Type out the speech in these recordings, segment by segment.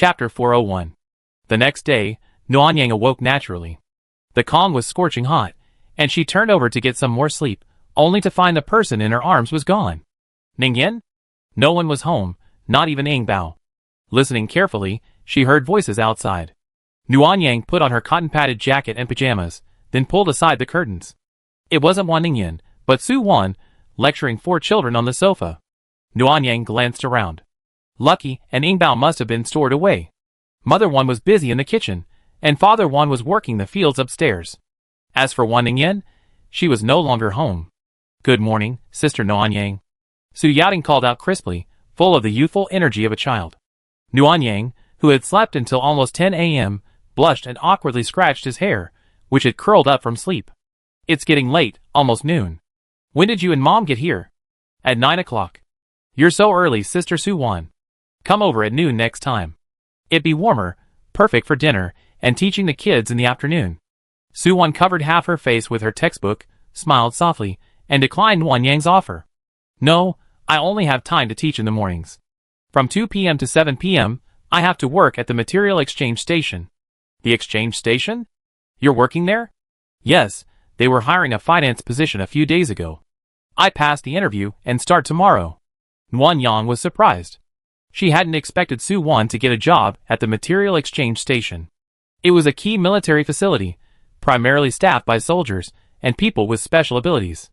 Chapter 401. The next day, Nuanyang awoke naturally. The Kong was scorching hot, and she turned over to get some more sleep, only to find the person in her arms was gone. Ningyan? No one was home, not even Angbao. Listening carefully, she heard voices outside. Nuanyang put on her cotton-padded jacket and pajamas, then pulled aside the curtains. It wasn't Wan Ningyan, but Su Wan, lecturing 4 children on the sofa. Nuanyang glanced around. Lucky and Angbao must have been stored away. Mother Wan was busy in the kitchen, and Father Wan was working the fields upstairs. As for Wan Ningyan, she was no longer home. "Good morning, Sister Nuanyang," Su Yating called out crisply, full of the youthful energy of a child. Nuanyang, who had slept until almost 10 a.m., blushed and awkwardly scratched his hair, which had curled up from sleep. "It's getting late, almost noon. When did you and Mom get here?" "At 9 o'clock. "You're so early, Sister Su Wan. Come over at noon next time. It'd be warmer, perfect for dinner, and teaching the kids in the afternoon." Su Wan covered half her face with her textbook, smiled softly, and declined Nuanyang's offer. "No, I only have time to teach in the mornings. From 2 p.m. to 7 p.m., I have to work at the material exchange station." "The exchange station? You're working there?" "Yes, they were hiring a finance position a few days ago. I passed the interview and start tomorrow." Nuanyang was surprised. She hadn't expected Su Wan to get a job at the material exchange station. It was a key military facility, primarily staffed by soldiers and people with special abilities.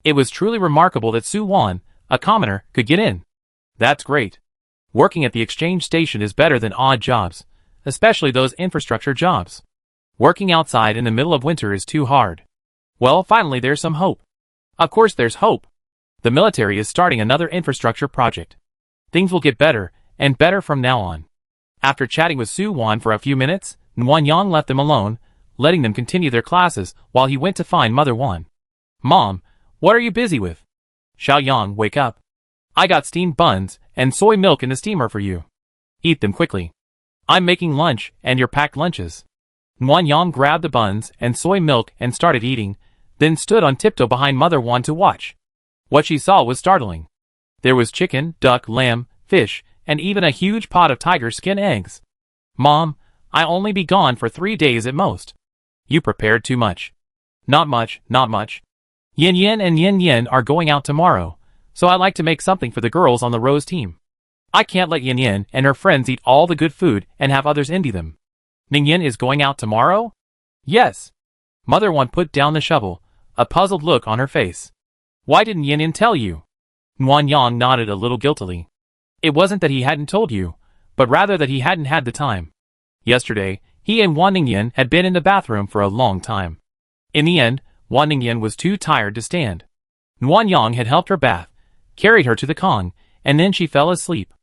It was truly remarkable that Su Wan, a commoner, could get in. "That's great. Working at the exchange station is better than odd jobs, especially those infrastructure jobs. Working outside in the middle of winter is too hard." "Well, finally there's some hope." "Of course there's hope. The military is starting another infrastructure project. Things will get better and better from now on." After chatting with Su Wan for a few minutes, Nuanyang left them alone, letting them continue their classes while he went to find Mother Wan. "Mom, what are you busy with?" "Xiaoyang, wake up. I got steamed buns and soy milk in the steamer for you. Eat them quickly. I'm making lunch and your packed lunches." Nuanyang grabbed the buns and soy milk and started eating, then stood on tiptoe behind Mother Wan to watch. What she saw was startling. There was chicken, duck, lamb, fish, and even a huge pot of tiger skin eggs. "Mom, I'll only be gone for 3 days at most." "You prepared too much." Not much. Yin Yin and Yin Yin are going out tomorrow, so I like to make something for the girls on the Rose team. I can't let Yin Yin and her friends eat all the good food and have others envy them." "Ningyan is going out tomorrow?" "Yes." Mother Wan put down the shovel, a puzzled look on her face. "Why didn't Yin Yin tell you?" Nuanyang nodded a little guiltily. "It wasn't that he hadn't told you, but rather that he hadn't had the time. Yesterday, he and Wan Ningyan had been in the bathroom for a long time. In the end, Wan Ningyan was too tired to stand. Nuanyang had helped her bath, carried her to the Kong, and then she fell asleep.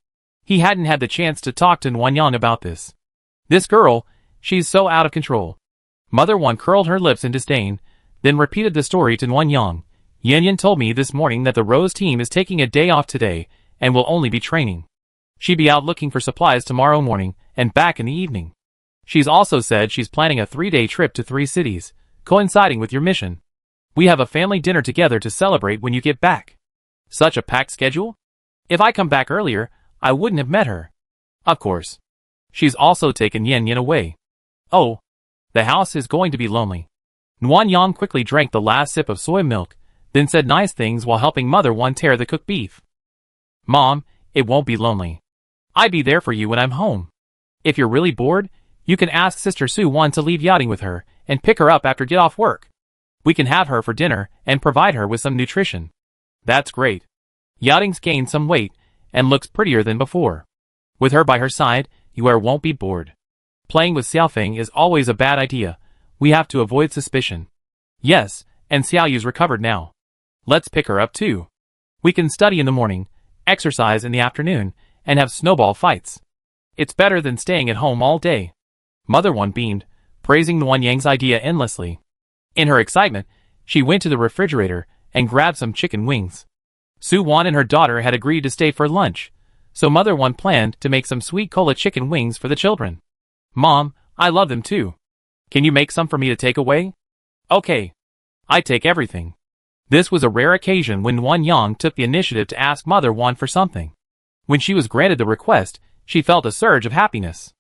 He hadn't had the chance to talk to Nuanyang about this. This girl, she's so out of control." Mother Wan curled her lips in disdain, then repeated the story to Nuanyang. "Yin Yin told me this morning that the Rose team is taking a day off today and will only be training. She'd be out looking for supplies tomorrow morning and back in the evening. She's also said she's planning a 3-day trip to 3 cities, coinciding with your mission. We have a family dinner together to celebrate when you get back." "Such a packed schedule? If I come back earlier, I wouldn't have met her." "Of course. She's also taken Yin Yin away." "Oh, the house is going to be lonely." Nuanyang quickly drank the last sip of soy milk, then said nice things while helping Mother Wan tear the cooked beef. "Mom, it won't be lonely. I'd be there for you when I'm home. If you're really bored, you can ask Sister Su Wan to leave yachting with her and pick her up after get off work. We can have her for dinner and provide her with some nutrition." "That's great. Yachting's gained some weight and looks prettier than before. With her by her side, you won't be bored. Playing with Xiaofeng is always a bad idea. We have to avoid suspicion." "Yes, and Xiaoyu's recovered now. Let's pick her up too. We can study in the morning, exercise in the afternoon, and have snowball fights. It's better than staying at home all day." Mother Wan beamed, praising Nuanyang's idea endlessly. In her excitement, she went to the refrigerator and grabbed some chicken wings. Su Wan and her daughter had agreed to stay for lunch, so Mother Wan planned to make some sweet cola chicken wings for the children. "Mom, I love them too. Can you make some for me to take away?" "Okay. I take everything." This was a rare occasion when Nuanyang took the initiative to ask Mother Wan for something. When she was granted the request, She felt a surge of happiness.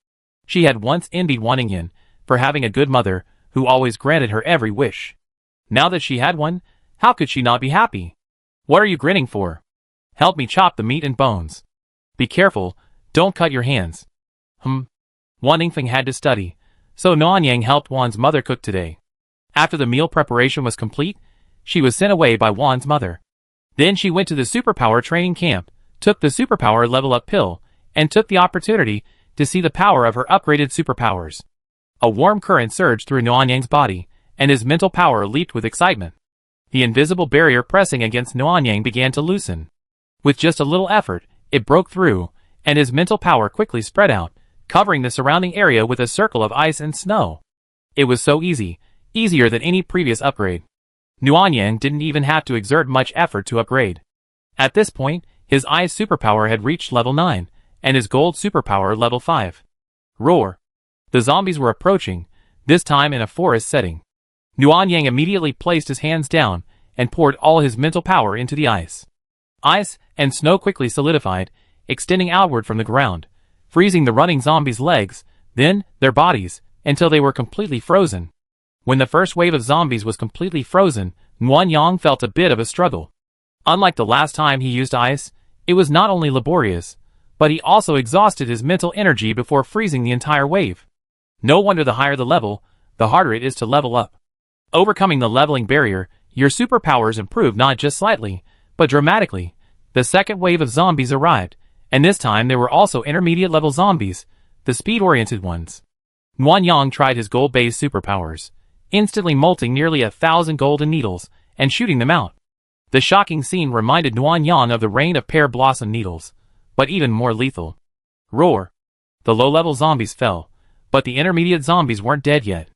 She had once envied Wan Ningyan for having a good mother who always granted her every wish. Now that she had one, how could she not be happy? What are you grinning for? Help me chop the meat and bones. Be careful, don't cut your hands. Wan Ningfeng had to study, so Nuanyang helped Wan's mother cook today. After the meal preparation was complete, she was sent away by Wan's mother. Then she went to the superpower training camp, took the superpower level up pill, and took the opportunity to see the power of her upgraded superpowers. A warm current surged through Nuanyang's body, and his mental power leaped with excitement. The invisible barrier pressing against Nuanyang began to loosen. With just a little effort, it broke through, and his mental power quickly spread out, covering the surrounding area with a circle of ice and snow. It was so easy, easier than any previous upgrade. Nuanyang didn't even have to exert much effort to upgrade. At this point, his ice superpower had reached level 9, and his gold superpower level 5. Roar! The zombies were approaching, this time in a forest setting. Nuanyang immediately placed his hands down and poured all his mental power into the ice. Ice and snow quickly solidified, extending outward from the ground, freezing the running zombies' legs, then their bodies, until they were completely frozen. When the first wave of zombies was completely frozen, Nuanyang felt a bit of a struggle. Unlike the last time he used ice, it was not only laborious, but he also exhausted his mental energy before freezing the entire wave. No wonder the higher the level, the harder it is to level up. Overcoming the leveling barrier, your superpowers improved not just slightly, but dramatically. The second wave of zombies arrived, and this time there were also intermediate level zombies, the speed-oriented ones. Nuanyang tried his gold-based superpowers, instantly molting nearly 1,000 golden needles and shooting them out. The shocking scene reminded Nuanyang of the rain of pear blossom needles, but even more lethal. Roar! The low-level zombies fell, but the intermediate zombies weren't dead yet.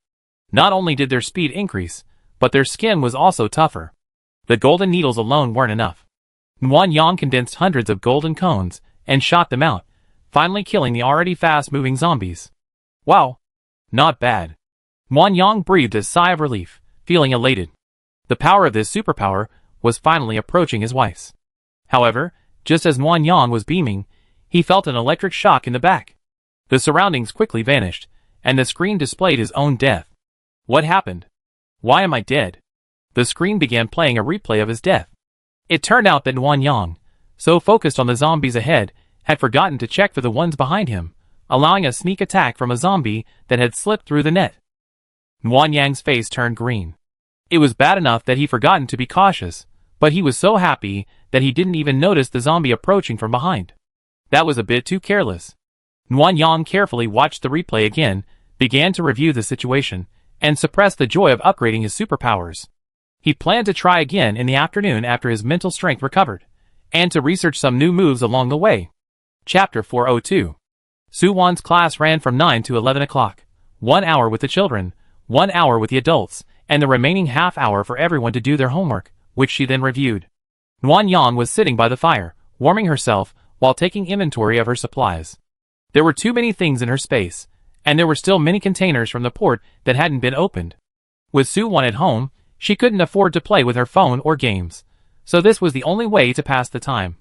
Not only did their speed increase, but their skin was also tougher. The golden needles alone weren't enough. Nuanyang condensed hundreds of golden cones and shot them out, finally killing the already fast-moving zombies. Wow! Not bad. Nuanyang breathed a sigh of relief, feeling elated. The power of this superpower was finally approaching his wife's. However, just as Nuanyang was beaming, he felt an electric shock in the back. The surroundings quickly vanished, and the screen displayed his own death. What happened? Why am I dead? The screen began playing a replay of his death. It turned out that Nuanyang, so focused on the zombies ahead, had forgotten to check for the ones behind him, allowing a sneak attack from a zombie that had slipped through the net. Nuanyang's face turned green. It was bad enough that he forgotten to be cautious, but he was so happy that he didn't even notice the zombie approaching from behind. That was a bit too careless. Nuanyang carefully watched the replay again, began to review the situation, and suppressed the joy of upgrading his superpowers. He planned to try again in the afternoon after his mental strength recovered, and to research some new moves along the way. Chapter 402. Suwon's class ran from 9 to 11 o'clock, 1 hour with the children, 1 hour with the adults, and the remaining half hour for everyone to do their homework, which she then reviewed. Nuanyang was sitting by the fire, warming herself, while taking inventory of her supplies. There were too many things in her space, and there were still many containers from the port that hadn't been opened. With Suwon at home, she couldn't afford to play with her phone or games, so this was the only way to pass the time.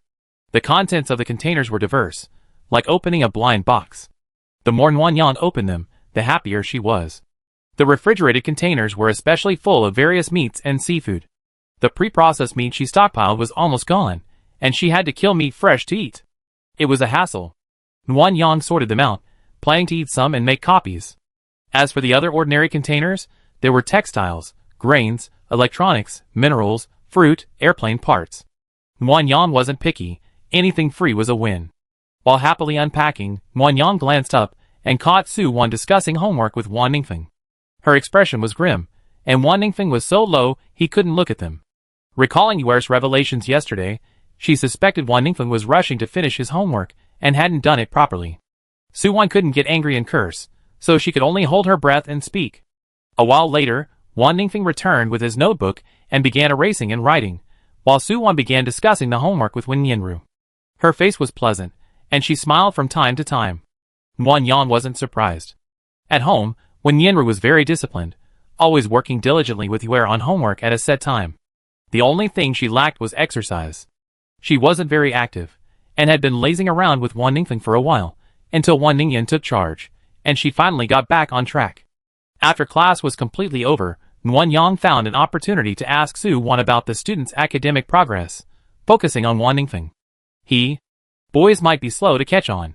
The contents of the containers were diverse, like opening a blind box. The more Nuanyang opened them, the happier she was. The refrigerated containers were especially full of various meats and seafood. The pre-processed meat she stockpiled was almost gone, and she had to kill meat fresh to eat. It was a hassle. Nuanyang sorted them out, planning to eat some and make copies. As for the other ordinary containers, there were textiles, grains, electronics, minerals, fruit, airplane parts. Nuanyang wasn't picky, anything free was a win. While happily unpacking, Nuanyang glanced up and caught Suwon discussing homework with Wan Ningfeng. Her expression was grim, and Wan Ningfeng was so low he couldn't look at them. Recalling Yuer's revelations yesterday, she suspected Wan Ningfeng was rushing to finish his homework and hadn't done it properly. Suwon couldn't get angry and curse, so she could only hold her breath and speak. A while later, Wan Ningfeng returned with his notebook and began erasing and writing, while Suwon began discussing the homework with Wen Yanru. Her face was pleasant, and she smiled from time to time. Nuanyang wasn't surprised. At home, Wen Yanru was very disciplined, always working diligently with Yuer on homework at a set time. The only thing she lacked was exercise. She wasn't very active, and had been lazing around with Wan Ningfeng for a while, until Wan Ningyan took charge, and she finally got back on track. After class was completely over, Nguyen Yang found an opportunity to ask Su Wan about the student's academic progress, focusing on Wan Ningfeng. Boys might be slow to catch on.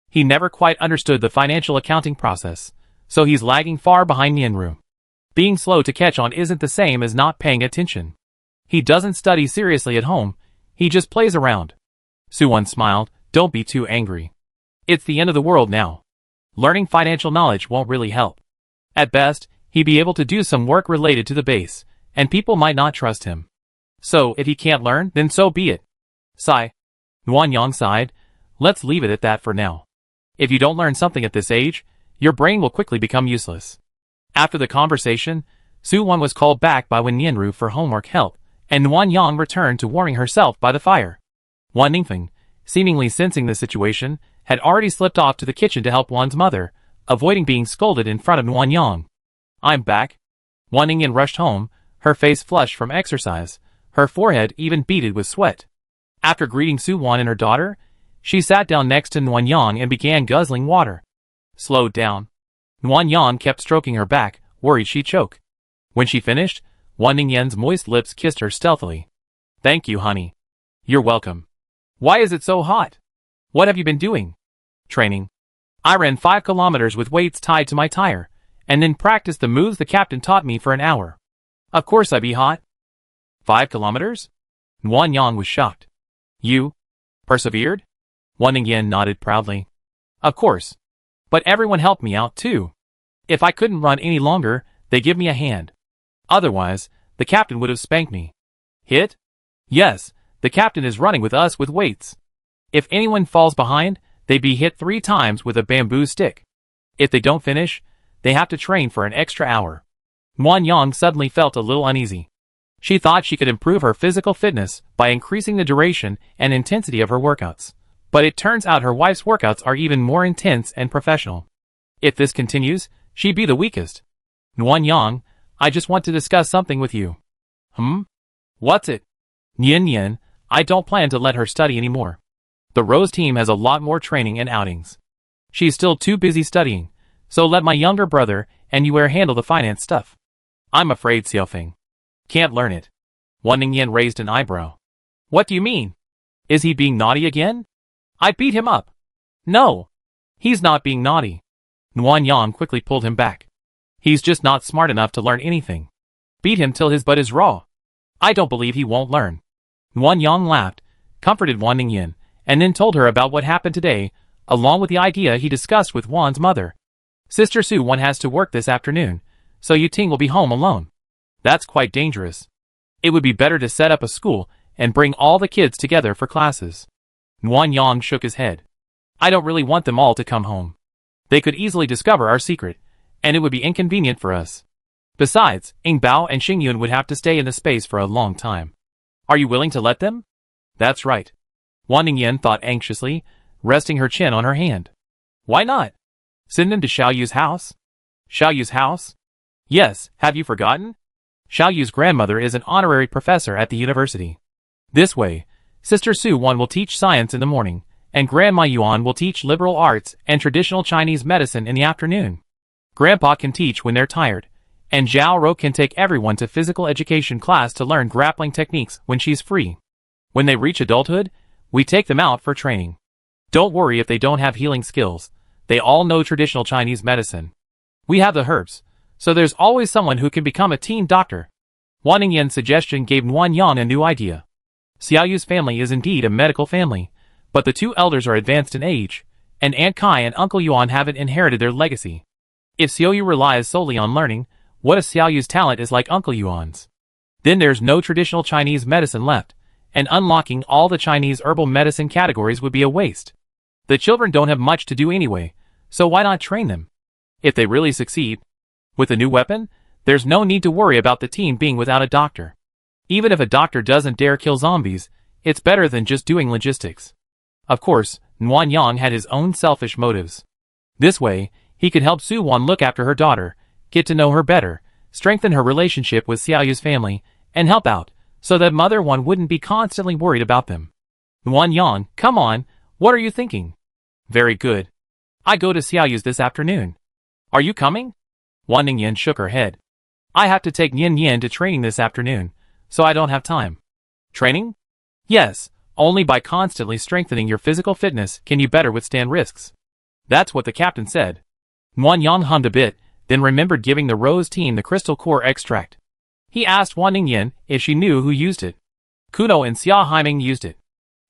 He never quite understood the financial accounting process, so he's lagging far behind Nianru. Being slow to catch on isn't the same as not paying attention. He doesn't study seriously at home, he just plays around. Su Wan smiled, don't be too angry. It's the end of the world now. Learning financial knowledge won't really help. At best, he'd be able to do some work related to the base, and people might not trust him. So, if he can't learn, then so be it. Sigh. Nguyen Yang sighed, let's leave it at that for now. If you don't learn something at this age, your brain will quickly become useless. After the conversation, Su Wan was called back by Wan Nianru for homework help, and Nguyen Yang returned to warming herself by the fire. Wan Ningfeng, seemingly sensing the situation, had already slipped off to the kitchen to help Wan's mother, avoiding being scolded in front of Nguyen Yang. I'm back. Wan Ningyan rushed home, her face flushed from exercise, her forehead even beaded with sweat. After greeting Su Wan and her daughter, she sat down next to Nguyen Yang and began guzzling water. Slow down. Nguyen Yang kept stroking her back, worried she'd choke. When she finished, Wan Ningyan's moist lips kissed her stealthily. Thank you, honey. You're welcome. Why is it so hot? What have you been doing? Training. I ran 5 kilometers with weights tied to my tire, and then practiced the moves the captain taught me for an hour. Of course I'd be hot. 5 kilometers? Nguyen Yang was shocked. You persevered? Wan Ningyan nodded proudly. Of course. But everyone helped me out too. If I couldn't run any longer, they give me a hand. Otherwise, the captain would have spanked me. Hit? Yes, the captain is running with us with weights. If anyone falls behind, they'd be hit 3 times with a bamboo stick. If they don't finish, they have to train for an extra hour. Nguyen Yang suddenly felt a little uneasy. She thought she could improve her physical fitness by increasing the duration and intensity of her workouts. But it turns out her wife's workouts are even more intense and professional. If this continues, she'd be the weakest. Nguyen Yang, I just want to discuss something with you. What's it? Nian, I don't plan to let her study anymore. The Rose team has a lot more training and outings. She's still too busy studying, so let my younger brother and you handle the finance stuff. I'm afraid Xiaofeng can't learn it. Wan Ningyan raised an eyebrow. What do you mean? Is he being naughty again? I beat him up. No. He's not being naughty. Nguyen Yang quickly pulled him back. He's just not smart enough to learn anything. Beat him till his butt is raw. I don't believe he won't learn. Nguyen Yang laughed, comforted Wan Ningyan, and then told her about what happened today, along with the idea he discussed with Wan's mother. Sister Su Wan has to work this afternoon, so Yuting will be home alone. That's quite dangerous. It would be better to set up a school and bring all the kids together for classes. Nguyen Yang shook his head. I don't really want them all to come home. They could easily discover our secret, and it would be inconvenient for us. Besides, Ing Bao and Xing Yun would have to stay in the space for a long time. Are you willing to let them? That's right. Wan Ningyan thought anxiously, resting her chin on her hand. Why not? Send them to Xiaoyu's house. Xiaoyu's house? Yes, have you forgotten? Xiaoyu's grandmother is an honorary professor at the university. This way, Sister Su Wan will teach science in the morning, and Grandma Yuan will teach liberal arts and traditional Chinese medicine in the afternoon. Grandpa can teach when they're tired, and Zhao Ro can take everyone to physical education class to learn grappling techniques when she's free. When they reach adulthood, we take them out for training. Don't worry if they don't have healing skills. They all know traditional Chinese medicine. We have the herbs, so there's always someone who can become a teen doctor. Wan Ningyan's suggestion gave Nguyen Yang a new idea. Xiaoyu's family is indeed a medical family, but the 2 elders are advanced in age, and Aunt Kai and Uncle Yuan haven't inherited their legacy. If Xiaoyu relies solely on learning, what if Xiaoyu's talent is like Uncle Yuan's? Then there's no traditional Chinese medicine left, and unlocking all the Chinese herbal medicine categories would be a waste. The children don't have much to do anyway, so why not train them? If they really succeed, with a new weapon, there's no need to worry about the team being without a doctor. Even if a doctor doesn't dare kill zombies, it's better than just doing logistics. Of course, Nguyen Yang had his own selfish motives. This way, he could help Su Wan look after her daughter, get to know her better, strengthen her relationship with Xiaoyu's family, and help out, so that Mother Wan wouldn't be constantly worried about them. Nguyen Yang, come on, what are you thinking? Very good. I go to Xiaoyu's this afternoon. Are you coming? Wan Ningyan shook her head. I have to take Yin Yin to training this afternoon, so I don't have time. Training? Yes, only by constantly strengthening your physical fitness can you better withstand risks. That's what the captain said. Wan Yang hummed a bit, then remembered giving the Rose team the crystal core extract. He asked Wan Ningyan if she knew who used it. Kuno and Xia Haiming used it.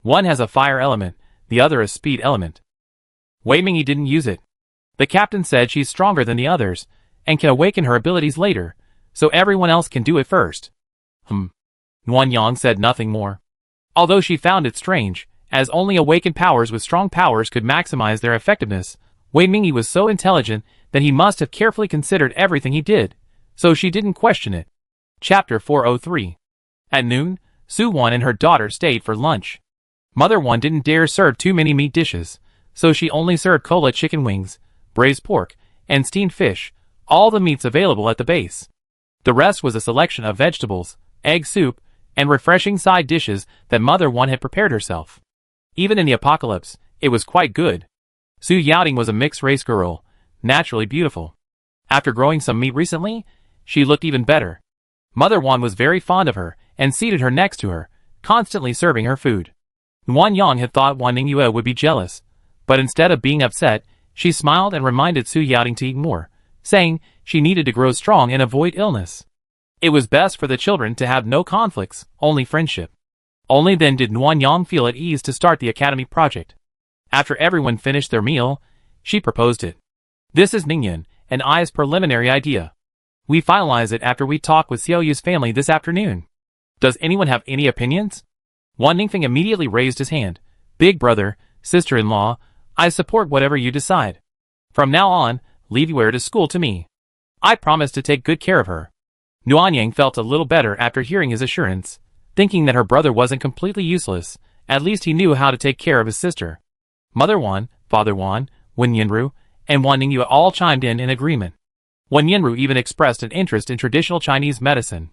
One has a fire element, the other a speed element. Wei Mingyi didn't use it. The captain said she's stronger than the others, and can awaken her abilities later, so everyone else can do it first. Wan Yang said nothing more. Although she found it strange, as only awakened powers with strong powers could maximize their effectiveness, Wei Mingyi was so intelligent that he must have carefully considered everything he did, so she didn't question it. Chapter 403. At noon, Su Wan and her daughter stayed for lunch. Mother Wan didn't dare serve too many meat dishes, so she only served cola chicken wings, braised pork, and steamed fish, all the meats available at the base. The rest was a selection of vegetables, egg soup, and refreshing side dishes that Mother Wan had prepared herself. Even in the apocalypse, it was quite good. Su Yaoting was a mixed-race girl, naturally beautiful. After growing some meat recently, she looked even better. Mother Wan was very fond of her and seated her next to her, constantly serving her food. Wan Yang had thought Wan Ningyue would be jealous, but instead of being upset, she smiled and reminded Su Yaoting to eat more, saying she needed to grow strong and avoid illness. It was best for the children to have no conflicts, only friendship. Only then did Wan Yang feel at ease to start the academy project. After everyone finished their meal, she proposed it. This is Ningyan and I's preliminary idea. We finalize it after we talk with Xiaoyu's family this afternoon. Does anyone have any opinions? Wan Ningfeng immediately raised his hand. Big brother, sister-in-law, I support whatever you decide. From now on, leave Yue to school to me. I promise to take good care of her. Nuanyang felt a little better after hearing his assurance, thinking that her brother wasn't completely useless. At least he knew how to take care of his sister. Mother Wan, Father Wan, Wen Yinru, and Wan Ningyue all chimed in agreement. Wen Yinru even expressed an interest in traditional Chinese medicine.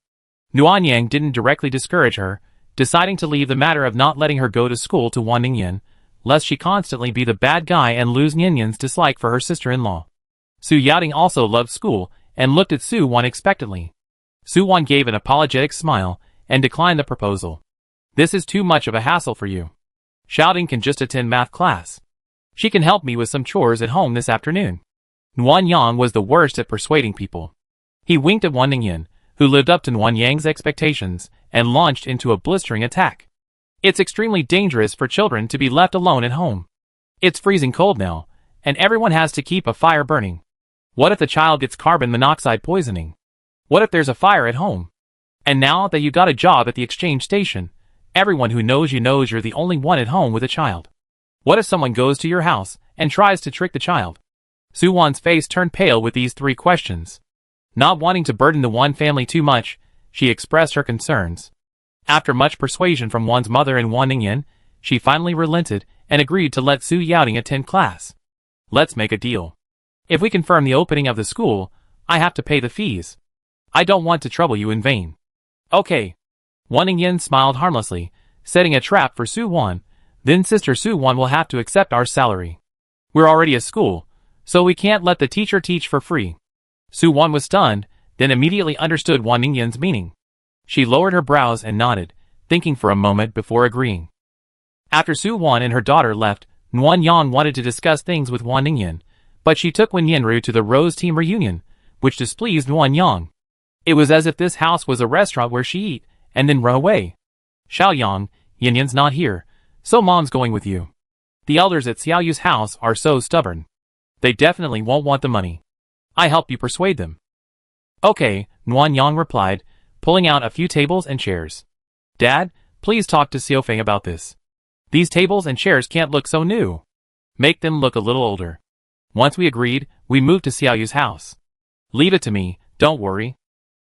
Nuanyang didn't directly discourage her, deciding to leave the matter of not letting her go to school to Wan Ningyan, lest she constantly be the bad guy and lose Ningyan's dislike for her sister-in-law. Su Yaoting also loved school and looked at Su Wan expectantly. Su Wan gave an apologetic smile and declined the proposal. This is too much of a hassle for you. Xiaoting can just attend math class. She can help me with some chores at home this afternoon. Wan Yang was the worst at persuading people. He winked at Wan Ningyan, who lived up to Wan Yang's expectations, and launched into a blistering attack. It's extremely dangerous for children to be left alone at home. It's freezing cold now, and everyone has to keep a fire burning. What if the child gets carbon monoxide poisoning? What if there's a fire at home? And now that you got a job at the exchange station, everyone who knows you knows you're the only one at home with a child. What if someone goes to your house and tries to trick the child? Su Wan's face turned pale with these three questions. Not wanting to burden the Wan family too much, she expressed her concerns. After much persuasion from Wan's mother and Wan Ningyan, she finally relented and agreed to let Su Yaoting attend class. Let's make a deal. If we confirm the opening of the school, I have to pay the fees. I don't want to trouble you in vain. Okay. Wan Ningyan smiled harmlessly, setting a trap for Su Wan. Then Sister Su Wan will have to accept our salary. We're already a school, so we can't let the teacher teach for free. Su Wan was stunned, then immediately understood Wan Ningyan's meaning. She lowered her brows and nodded, thinking for a moment before agreeing. After Su Wan and her daughter left, Wan Yang wanted to discuss things with Wan Ningyan, but she took Wen Yinru to the Rose team reunion, which displeased Wan Yang. It was as if this house was a restaurant where she eat, and then run away. Xiaoyang, Yin Yan's not here, so Mom's going with you. The elders at Xiaoyu's house are so stubborn. They definitely won't want the money. I help you persuade them. Okay, Wan Yang replied, pulling out a few tables and chairs. Dad, please talk to Xiaofeng about this. These tables and chairs can't look so new. Make them look a little older. Once we agreed, we moved to Xiaoyu's house. Leave it to me, don't worry.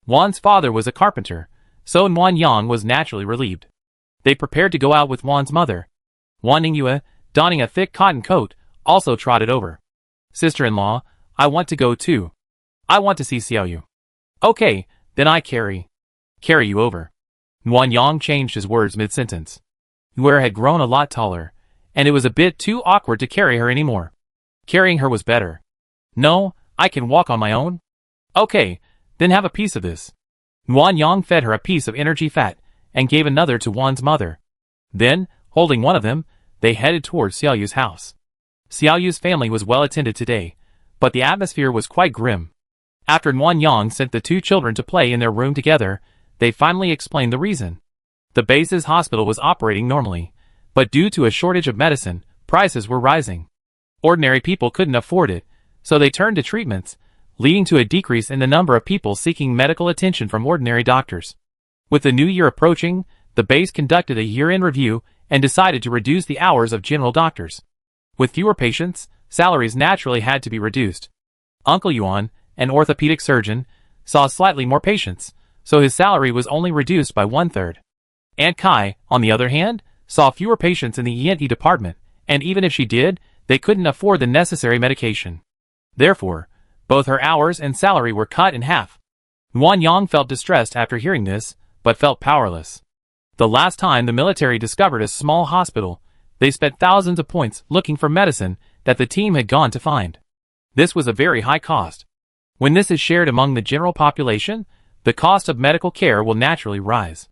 Wan's father was a carpenter, so Wan Yang was naturally relieved. They prepared to go out with Wan's mother. Wan Ningyue, donning a thick cotton coat, also trotted over. Sister-in-law, I want to go too. I want to see Xiaoyu. Okay, then I carry you over. Wan Yang changed his words mid-sentence. Yue had grown a lot taller, and it was a bit too awkward to carry her anymore. Carrying her was better. No, I can walk on my own. Okay, then have a piece of this. Nuan Yang fed her a piece of energy fat and gave another to Wan's mother. Then, holding one of them, they headed towards Xiaoyu's house. Xiaoyu's family was well attended today, but the atmosphere was quite grim. After Nuan Yang sent the two children to play in their room together, they finally explained the reason. The base's hospital was operating normally, but due to a shortage of medicine, prices were rising. Ordinary people couldn't afford it, so they turned to treatments, leading to a decrease in the number of people seeking medical attention from ordinary doctors. With the new year approaching, the base conducted a year-end review and decided to reduce the hours of general doctors. With fewer patients, salaries naturally had to be reduced. Uncle Yuan, an orthopedic surgeon, saw slightly more patients, so his salary was only reduced by 1/3. Aunt Kai, on the other hand, saw fewer patients in the ENT department, and even if she did, they couldn't afford the necessary medication. Therefore, both her hours and salary were cut in half. Nuan Yang felt distressed after hearing this, but felt powerless. The last time the military discovered a small hospital, they spent thousands of points looking for medicine that the team had gone to find. This was a very high cost. When this is shared among the general population, the cost of medical care will naturally rise.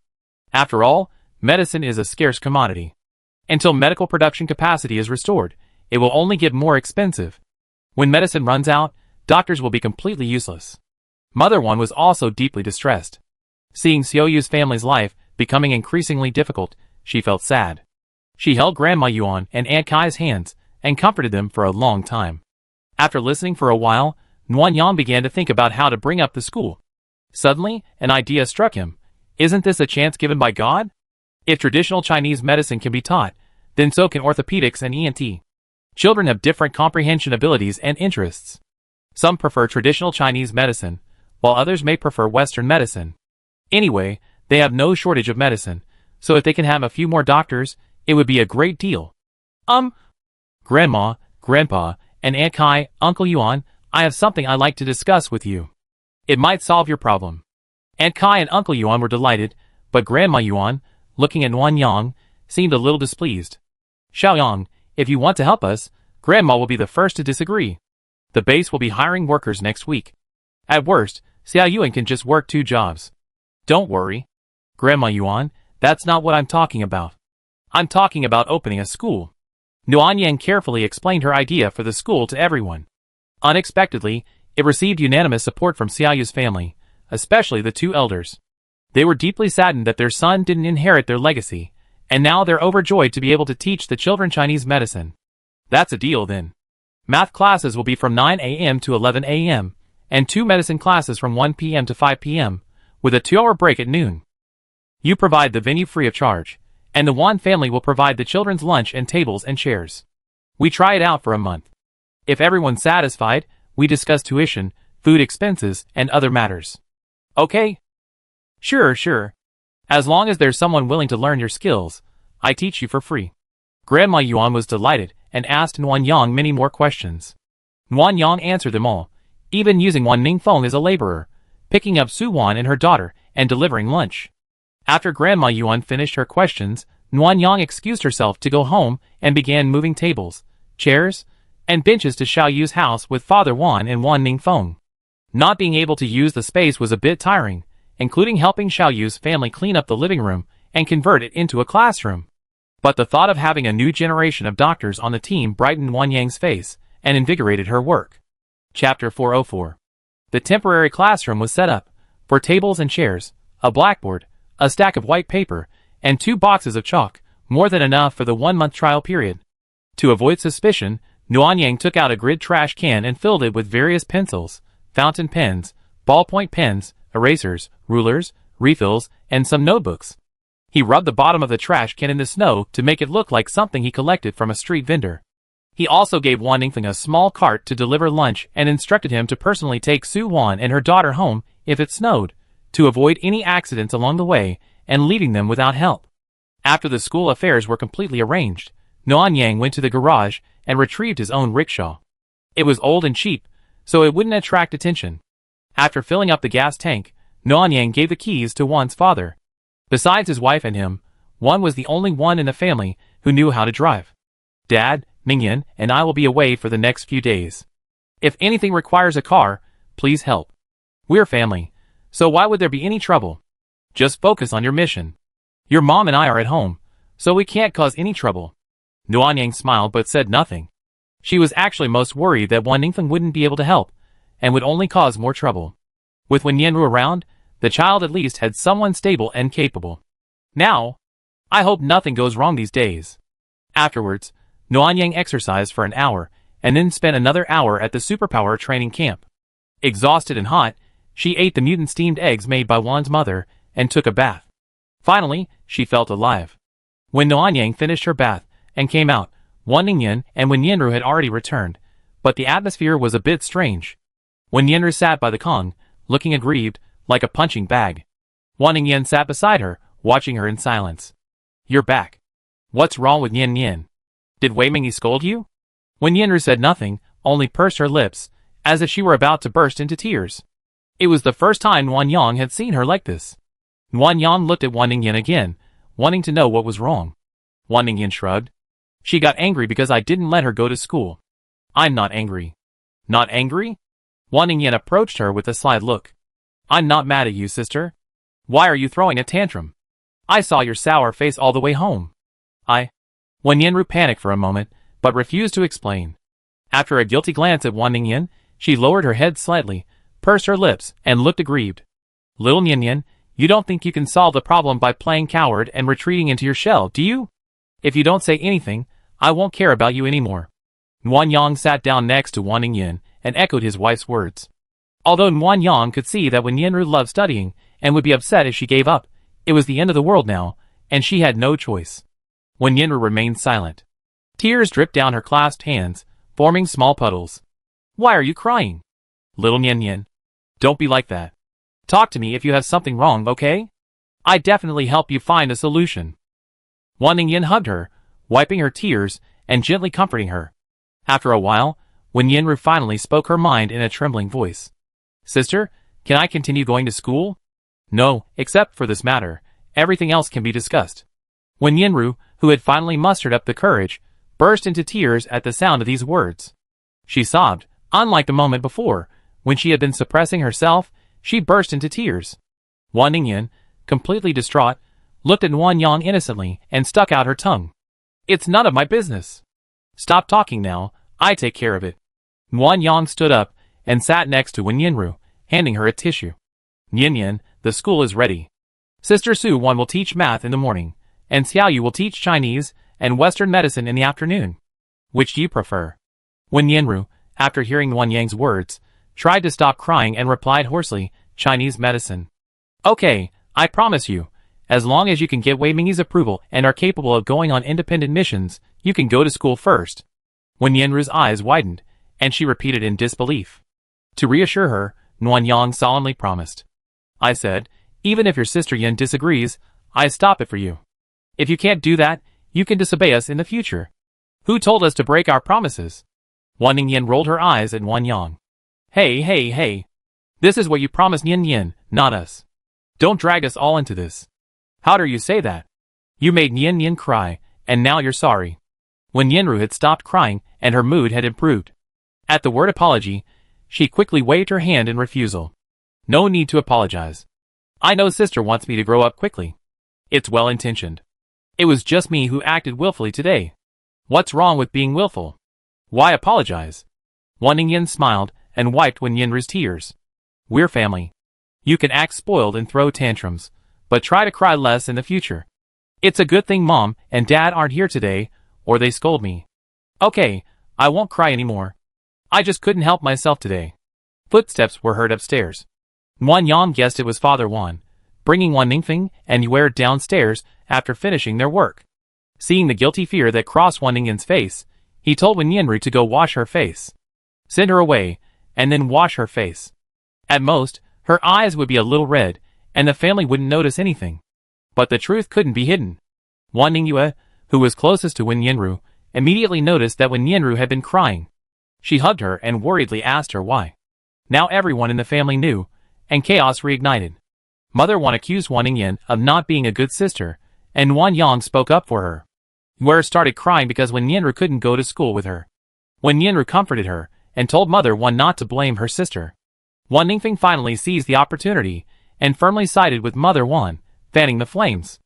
After all, medicine is a scarce commodity. Until medical production capacity is restored, it will only get more expensive. When medicine runs out, doctors will be completely useless. Mother One was also deeply distressed. Seeing Xiaoyu's family's life becoming increasingly difficult, she felt sad. She held Grandma Yuan and Aunt Kai's hands and comforted them for a long time. After listening for a while, Nuan Yang began to think about how to bring up the school. Suddenly, an idea struck him. Isn't this a chance given by God? If traditional Chinese medicine can be taught, then so can orthopedics and ENT. Children have different comprehension abilities and interests. Some prefer traditional Chinese medicine, while others may prefer Western medicine. Anyway, they have no shortage of medicine, so if they can have a few more doctors, it would be a great deal. Grandma, Grandpa, and Aunt Kai, Uncle Yuan, I have something I'd like to discuss with you. It might solve your problem. Aunt Kai and Uncle Yuan were delighted, but Grandma Yuan, looking at Nuan Yang, seemed a little displeased. Xiaoyang, if you want to help us, Grandma will be the first to disagree. The base will be hiring workers next week. At worst, Xiaoyuan can just work 2 jobs. Don't worry, Grandma Yuan, that's not what I'm talking about. I'm talking about opening a school. Nuan Yang carefully explained her idea for the school to everyone. Unexpectedly, it received unanimous support from Xiaoyu's family, especially the 2 elders. They were deeply saddened that their son didn't inherit their legacy, and now they're overjoyed to be able to teach the children Chinese medicine. That's a deal then. Math classes will be from 9 a.m. to 11 a.m., and 2 medicine classes from 1 p.m. to 5 p.m., with a 2-hour break at noon. You provide the venue free of charge, and the Wan family will provide the children's lunch and tables and chairs. We try it out for a month. If everyone's satisfied, we discuss tuition, food expenses, and other matters. Okay? Sure. As long as there's someone willing to learn your skills, I teach you for free. Grandma Yuan was delighted and asked Nuan Yang many more questions. Nuan Yang answered them all, even using Wan Ningfeng as a laborer, picking up Su Wan and her daughter and delivering lunch. After Grandma Yuan finished her questions, Nuan Yang excused herself to go home and began moving tables, chairs, and benches to Xiaoyu's house with Father Wan and Wan Ningfeng. Not being able to use the space was a bit tiring, including helping Xiaoyu's family clean up the living room and convert it into a classroom. But the thought of having a new generation of doctors on the team brightened Nuan Yang's face and invigorated her work. Chapter 404. The temporary classroom was set up, for tables and chairs, a blackboard, a stack of white paper, and 2 boxes of chalk, more than enough for the 1-month trial period. To avoid suspicion, Nuan Yang took out a grid trash can and filled it with various pencils, fountain pens, ballpoint pens, erasers, rulers, refills, and some notebooks. He rubbed the bottom of the trash can in the snow to make it look like something he collected from a street vendor. He also gave Wan Ningfeng a small cart to deliver lunch and instructed him to personally take Su Wan and her daughter home if it snowed, to avoid any accidents along the way and leaving them without help. After the school affairs were completely arranged, Nuan Yang went to the garage and retrieved his own rickshaw. It was old and cheap, so it wouldn't attract attention. After filling up the gas tank, Nuan Yang gave the keys to Wan's father. Besides his wife and him, Wan was the only one in the family who knew how to drive. Dad, Ningyan and I will be away for the next few days. If anything requires a car, please help. We're family, so why would there be any trouble? Just focus on your mission. Your mom and I are at home, so we can't cause any trouble. Nuanyang smiled but said nothing. She was actually most worried that Wan Ningfeng wouldn't be able to help, and would only cause more trouble. With Wen Yanru around, the child at least had someone stable and capable. Now, I hope nothing goes wrong these days. Afterwards, Nuanyang exercised for an hour, and then spent another hour at the superpower training camp. Exhausted and hot, she ate the mutant steamed eggs made by Wan's mother, and took a bath. Finally, she felt alive. When Nuanyang finished her bath, and came out, Wan Ningyan and Wen Yanru had already returned, but the atmosphere was a bit strange. Wen Yanru sat by the Kong, looking aggrieved, like a punching bag. Wan Ningyan sat beside her, watching her in silence. You're back. What's wrong with Yen Yen? Did Wei Mingy scold you? Wen Yanru said nothing, only pursed her lips, as if she were about to burst into tears. It was the first time Wan Yang had seen her like this. Wan Yang looked at Wan Ningyan again, wanting to know what was wrong. Wan Ningyan shrugged. She got angry because I didn't let her go to school. I'm not angry. Not angry? Wan Ningyan approached her with a sly look. I'm not mad at you, sister. Why are you throwing a tantrum? I saw your sour face all the way home. Wan Yanru panicked for a moment, but refused to explain. After a guilty glance at Wan Ningyan, she lowered her head slightly, pursed her lips, and looked aggrieved. Little Ningyan, you don't think you can solve the problem by playing coward and retreating into your shell, do you? If you don't say anything, I won't care about you anymore. Wan Yang sat down next to Wan Ningyan and echoed his wife's words. Although Wan Yang could see that Wen Yanru loved studying and would be upset if she gave up, it was the end of the world now, and she had no choice. Wen Yanru remained silent. Tears dripped down her clasped hands, forming small puddles. Why are you crying? Little Nyan, don't be like that. Talk to me if you have something wrong, okay? I definitely help you find a solution. Wan Ningyan hugged her, wiping her tears and gently comforting her. After a while, Wen Yanru finally spoke her mind in a trembling voice. Sister, can I continue going to school? No, except for this matter. Everything else can be discussed. Wen Yanru, who had finally mustered up the courage, burst into tears at the sound of these words. She sobbed, unlike the moment before, when she had been suppressing herself. She burst into tears. Wan Ningyan, completely distraught, looked at Wan Yang innocently and stuck out her tongue. It's none of my business. Stop talking now, I take care of it. Wan Yang stood up and sat next to Wen Yanru, handing her a tissue. Nyan, the school is ready. Sister Su Wan will teach math in the morning, and Xiao Yu will teach Chinese and Western medicine in the afternoon. Which do you prefer? Wen Yanru, after hearing Wan Yang's words, tried to stop crying and replied hoarsely, Chinese medicine. Okay, I promise you, as long as you can get Wei Mingyi's approval and are capable of going on independent missions, you can go to school first. Wen Yanru's eyes widened, and she repeated in disbelief. To reassure her, Wan Yang solemnly promised. I said, even if your sister Yin disagrees, I stop it for you. If you can't do that, you can disobey us in the future. Who told us to break our promises? Wan Ningyan rolled her eyes at Wan Yang. Hey. This is what you promised Yin, not us. Don't drag us all into this. How dare you say that? You made Yin cry, and now you're sorry. When Yanru had stopped crying, and her mood had improved. At the word apology, she quickly waved her hand in refusal. No need to apologize. I know sister wants me to grow up quickly. It's well-intentioned. It was just me who acted willfully today. What's wrong with being willful? Why apologize? Wan Ningyan smiled and wiped Wen Yanru's tears. We're family. You can act spoiled and throw tantrums, but try to cry less in the future. It's a good thing Mom and Dad aren't here today, or they scold me. Okay, I won't cry anymore. I just couldn't help myself today. Footsteps were heard upstairs. Wan Yang guessed it was Father Wan, bringing Wan Ningfeng and Yuer downstairs after finishing their work. Seeing the guilty fear that crossed Wan Ningyan's face, he told Wen Yanru to go wash her face. Send her away, and then wash her face. At most, her eyes would be a little red, and the family wouldn't notice anything. But the truth couldn't be hidden. Wan Ningyue, who was closest to Wen Yanru, immediately noticed that Wen Yanru had been crying. She hugged her and worriedly asked her why. Now everyone in the family knew, and chaos reignited. Mother Wan accused Wan Ningyan of not being a good sister, and Wan Yang spoke up for her. Where started crying because when Nyenru couldn't go to school with her. When Nyenru comforted her, and told Mother One not to blame her sister. Wan Ningfeng finally seized the opportunity, and firmly sided with Mother One, fanning the flames.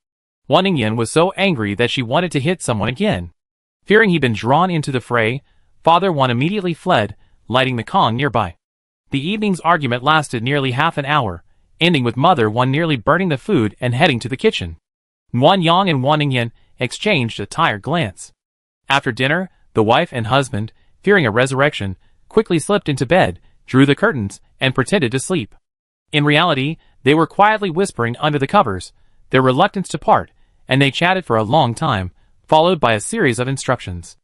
Wan Ningyan was so angry that she wanted to hit someone again. Fearing he'd been drawn into the fray, Father One immediately fled, lighting the Kong nearby. The evening's argument lasted nearly half an hour, ending with Mother One nearly burning the food and heading to the kitchen. Wan Yang and Wan Ningyan exchanged a tired glance. After dinner, the wife and husband, fearing a resurrection, quickly slipped into bed, drew the curtains, and pretended to sleep. In reality, they were quietly whispering under the covers, their reluctance to part, and they chatted for a long time, followed by a series of instructions.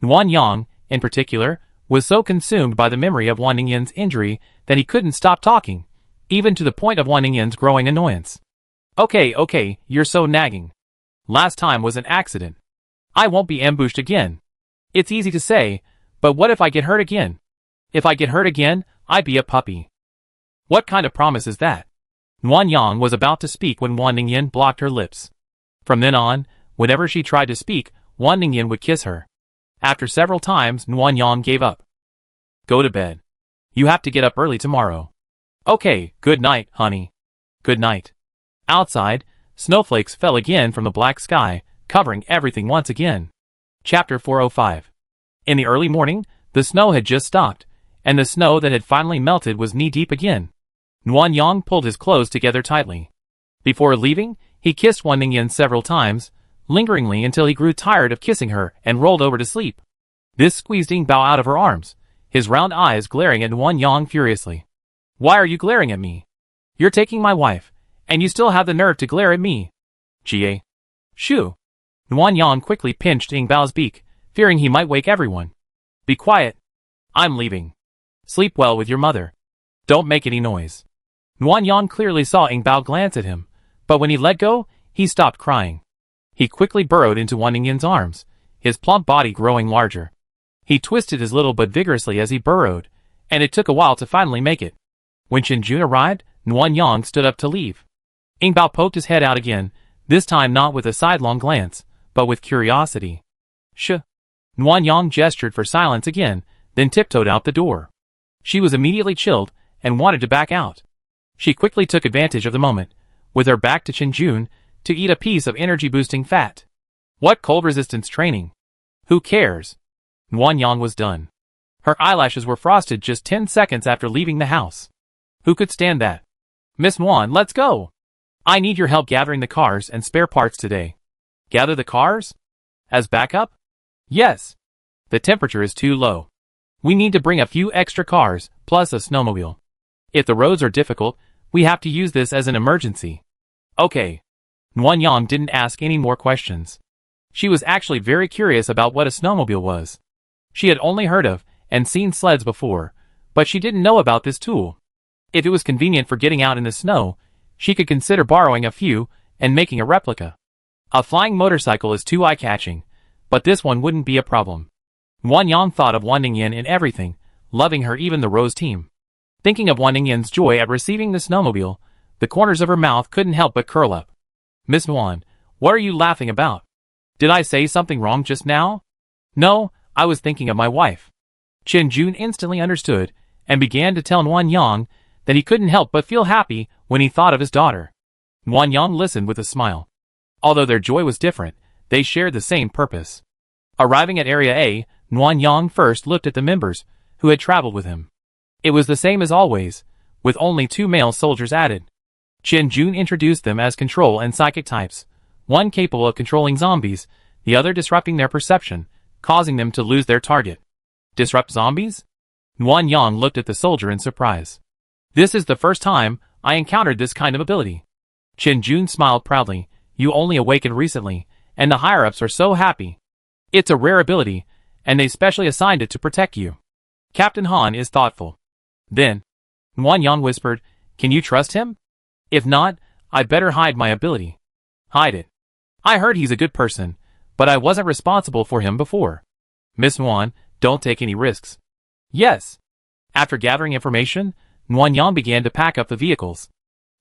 Wan Yang, in particular, was so consumed by the memory of Wan Ningyan's injury that he couldn't stop talking, even to the point of Wan Ningyan's growing annoyance. Okay, you're so nagging. Last time was an accident. I won't be ambushed again. It's easy to say, but what if I get hurt again? If I get hurt again, I'd be a puppy. What kind of promise is that? Wan Yang was about to speak when Wan Ningyan blocked her lips. From then on, whenever she tried to speak, Wan Ningyan would kiss her. After several times, Wan Yang gave up. Go to bed. You have to get up early tomorrow. Okay, good night, honey. Good night. Outside, snowflakes fell again from the black sky, covering everything once again. Chapter 405. In the early morning, the snow had just stopped, and the snow that had finally melted was knee-deep again. Wan Yang pulled his clothes together tightly. Before leaving, he kissed Wan Ningyan several times, lingeringly until he grew tired of kissing her and rolled over to sleep. This squeezed Ying Bao out of her arms, his round eyes glaring at Wan Yang furiously. Why are you glaring at me? You're taking my wife, and you still have the nerve to glare at me. Jie. Shoo. Wan Yang quickly pinched Ying Bao's beak, fearing he might wake everyone. Be quiet. I'm leaving. Sleep well with your mother. Don't make any noise. Wan Yang clearly saw Ying Bao glance at him, but when he let go, he stopped crying. He quickly burrowed into Wan Ningyan's arms, his plump body growing larger. He twisted his little butt vigorously as he burrowed, and it took a while to finally make it. When Chen Jun arrived, Wan Yang stood up to leave. Ying Bao poked his head out again, this time not with a sidelong glance, but with curiosity. Shh. Wan Yang gestured for silence again, then tiptoed out the door. She was immediately chilled, and wanted to back out. She quickly took advantage of the moment, with her back to Chen Jun, to eat a piece of energy-boosting fat. What cold resistance training? Who cares? Wan Yang was done. Her eyelashes were frosted just 10 seconds after leaving the house. Who could stand that? Miss Wan, let's go! I need your help gathering the cars and spare parts today. Gather the cars? As backup? Yes. The temperature is too low. We need to bring a few extra cars, plus a snowmobile. If the roads are difficult, we have to use this as an emergency. Okay. Wan Yang didn't ask any more questions. She was actually very curious about what a snowmobile was. She had only heard of and seen sleds before, but she didn't know about this tool. If it was convenient for getting out in the snow, she could consider borrowing a few and making a replica. A flying motorcycle is too eye-catching, but this one wouldn't be a problem. Wan Yang thought of Wan Ningyan in everything, loving her even the Rose team. Thinking of Wan Ningyan's joy at receiving the snowmobile, the corners of her mouth couldn't help but curl up. Miss Wan, what are you laughing about? Did I say something wrong just now? No, I was thinking of my wife. Chen Jun instantly understood, and began to tell Wan Yang that he couldn't help but feel happy when he thought of his daughter. Wan Yang listened with a smile. Although their joy was different, they shared the same purpose. Arriving at Area A, Wan Yang first looked at the members who had traveled with him. It was the same as always, with only 2 male soldiers added. Chen Jun introduced them as control and psychic types, one capable of controlling zombies, the other disrupting their perception, causing them to lose their target. Disrupt zombies? Wan Yang looked at the soldier in surprise. This is the first time I encountered this kind of ability. Chen Jun smiled proudly. You only awakened recently, and the higher-ups are so happy. It's a rare ability, and they specially assigned it to protect you. Captain Han is thoughtful. Then, Wan Yang whispered, can you trust him? If not, I'd better hide my ability. Hide it. I heard he's a good person, but I wasn't responsible for him before. Miss Wan, don't take any risks. Yes. After gathering information, Wan Yang began to pack up the vehicles.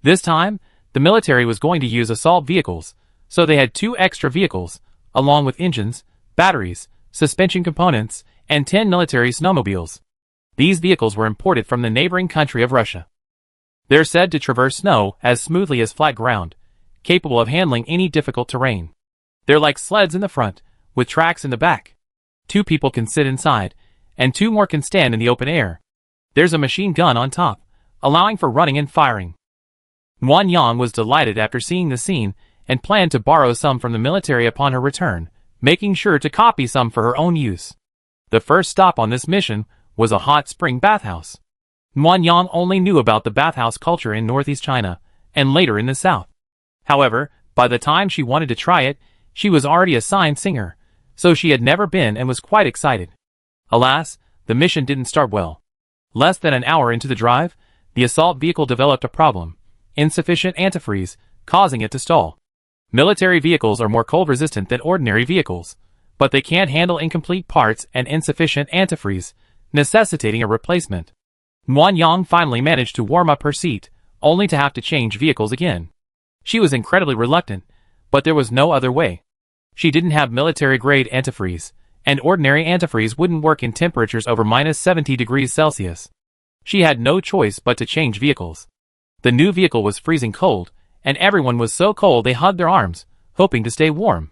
This time, the military was going to use assault vehicles, so they had 2 extra vehicles, along with engines, batteries, suspension components, and 10 military snowmobiles. These vehicles were imported from the neighboring country of Russia. They're said to traverse snow as smoothly as flat ground, capable of handling any difficult terrain. They're like sleds in the front, with tracks in the back. 2 people can sit inside, and 2 more can stand in the open air. There's a machine gun on top, allowing for running and firing. Wang Yang was delighted after seeing the scene and planned to borrow some from the military upon her return, making sure to copy some for her own use. The first stop on this mission was a hot spring bathhouse. Wang Yang only knew about the bathhouse culture in northeast China, and later in the south. However, by the time she wanted to try it, she was already a signed singer, so she had never been and was quite excited. Alas, the mission didn't start well. Less than an hour into the drive, the assault vehicle developed a problem: insufficient antifreeze, causing it to stall. Military vehicles are more cold-resistant than ordinary vehicles, but they can't handle incomplete parts and insufficient antifreeze, necessitating a replacement. Wang Yang finally managed to warm up her seat, only to have to change vehicles again. She was incredibly reluctant, but there was no other way. She didn't have military-grade antifreeze, and ordinary antifreeze wouldn't work in temperatures over -70 degrees Celsius. She had no choice but to change vehicles. The new vehicle was freezing cold, and everyone was so cold they hugged their arms, hoping to stay warm.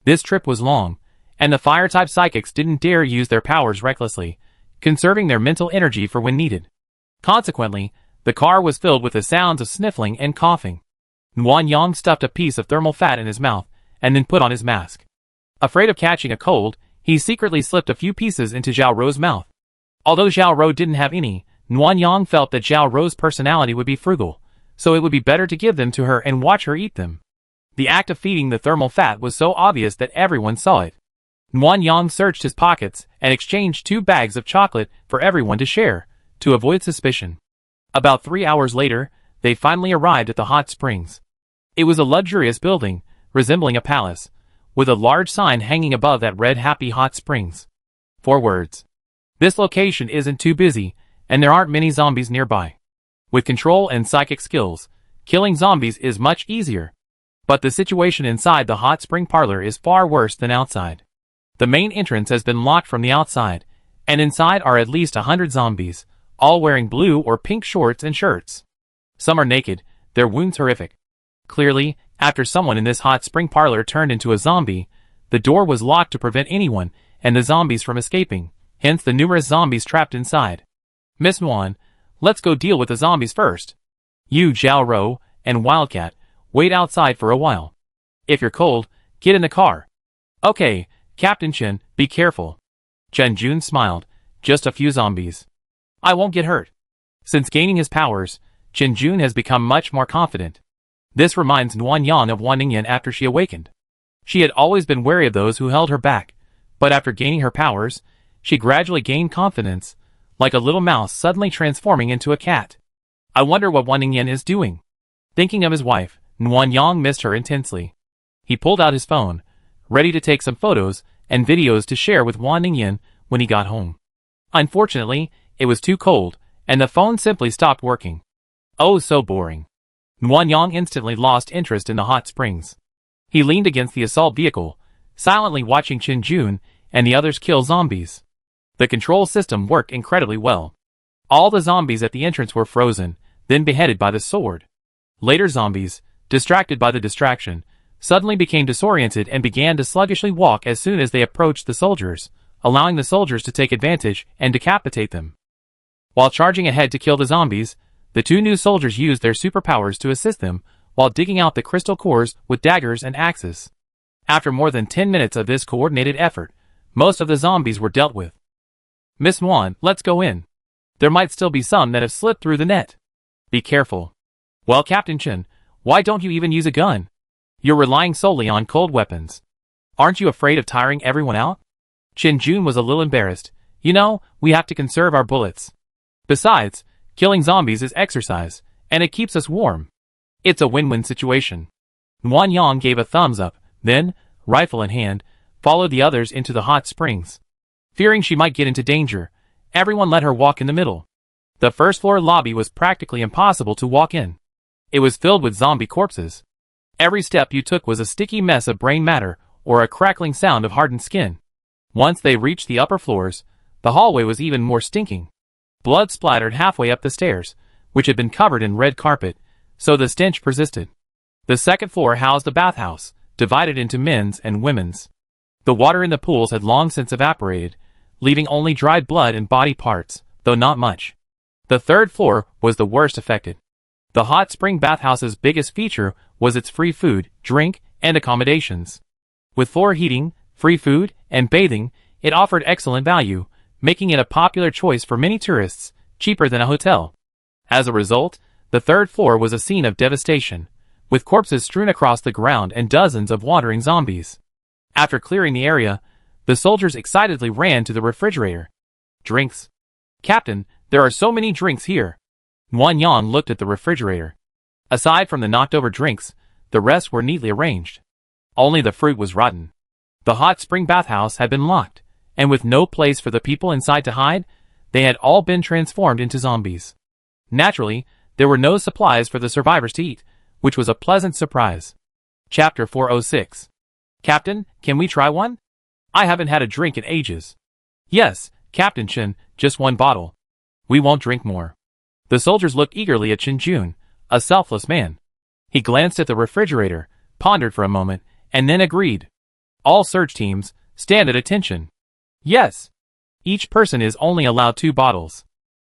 This trip was long, and the fire-type psychics didn't dare use their powers recklessly, conserving their mental energy for when needed. Consequently, the car was filled with the sounds of sniffling and coughing. Wang Yang stuffed a piece of thermal fat in his mouth, and then put on his mask. Afraid of catching a cold, he secretly slipped a few pieces into Zhao Rou's mouth. Although Zhao Rou didn't have any, Wang Yang felt that Zhao Rou's personality would be frugal, so it would be better to give them to her and watch her eat them. The act of feeding the thermal fat was so obvious that everyone saw it. Wang Yang searched his pockets and exchanged 2 bags of chocolate for everyone to share, to avoid suspicion. About 3 hours later, they finally arrived at the hot springs. It was a luxurious building, resembling a palace, with a large sign hanging above that read Happy Hot Springs. 4 words. This location isn't too busy, and there aren't many zombies nearby. With control and psychic skills, killing zombies is much easier. But the situation inside the hot spring parlor is far worse than outside. The main entrance has been locked from the outside, and inside are at least 100 zombies, all wearing blue or pink shorts and shirts. Some are naked, their wounds horrific. Clearly, after someone in this hot spring parlor turned into a zombie, the door was locked to prevent anyone and the zombies from escaping, hence the numerous zombies trapped inside. Miss Muan, let's go deal with the zombies first. You, Zhao Rou, and Wildcat, wait outside for a while. If you're cold, get in the car. Okay, Captain Chen, be careful. Chen Jun smiled. Just a few zombies. I won't get hurt. Since gaining his powers, Chen Jun has become much more confident. This reminds Wang Yang of Wang Ningyan after she awakened. She had always been wary of those who held her back, but after gaining her powers, she gradually gained confidence, like a little mouse suddenly transforming into a cat. I wonder what Wang Ningyan is doing. Thinking of his wife, Wang Yang missed her intensely. He pulled out his phone, ready to take some photos and videos to share with Wang Ningyan when he got home. Unfortunately, it was too cold, and the phone simply stopped working. Oh, so boring. Wang Yang instantly lost interest in the hot springs. He leaned against the assault vehicle, silently watching Chen Jun and the others kill zombies. The control system worked incredibly well. All the zombies at the entrance were frozen, then beheaded by the sword. Later zombies, distracted by the distraction, suddenly became disoriented and began to sluggishly walk as soon as they approached the soldiers, allowing the soldiers to take advantage and decapitate them. While charging ahead to kill the zombies, the 2 new soldiers used their superpowers to assist them while digging out the crystal cores with daggers and axes. After more than 10 minutes of this coordinated effort, most of the zombies were dealt with. Miss Muan, let's go in. There might still be some that have slipped through the net. Be careful. Well, Captain Chen, why don't you even use a gun? You're relying solely on cold weapons. Aren't you afraid of tiring everyone out? Chen Jun was a little embarrassed. You know, we have to conserve our bullets. Besides, killing zombies is exercise, and it keeps us warm. It's a win-win situation. Wang Yang gave a thumbs up, then, rifle in hand, followed the others into the hot springs. Fearing she might get into danger, everyone let her walk in the middle. The first-floor lobby was practically impossible to walk in. It was filled with zombie corpses. Every step you took was a sticky mess of brain matter, or a crackling sound of hardened skin. Once they reached the upper floors, the hallway was even more stinking. Blood splattered halfway up the stairs, which had been covered in red carpet, so the stench persisted. The second floor housed a bathhouse, divided into men's and women's. The water in the pools had long since evaporated, leaving only dried blood and body parts, though not much. The third floor was the worst affected. The hot spring bathhouse's biggest feature was its free food, drink, and accommodations. With floor heating, free food, and bathing, it offered excellent value, making it a popular choice for many tourists, cheaper than a hotel. As a result, the third floor was a scene of devastation, with corpses strewn across the ground and dozens of wandering zombies. After clearing the area, the soldiers excitedly ran to the refrigerator. Drinks. Captain, there are so many drinks here. Wang Yang looked at the refrigerator. Aside from the knocked-over drinks, the rest were neatly arranged. Only the fruit was rotten. The hot spring bathhouse had been locked, and with no place for the people inside to hide, they had all been transformed into zombies. Naturally, there were no supplies for the survivors to eat, which was a pleasant surprise. Chapter 406. Captain, can we try one? I haven't had a drink in ages. Yes, Captain Chen, just one bottle. We won't drink more. The soldiers looked eagerly at Chen Jun, a selfless man. He glanced at the refrigerator, pondered for a moment, and then agreed. All search teams, stand at attention. Yes. Each person is only allowed 2 bottles.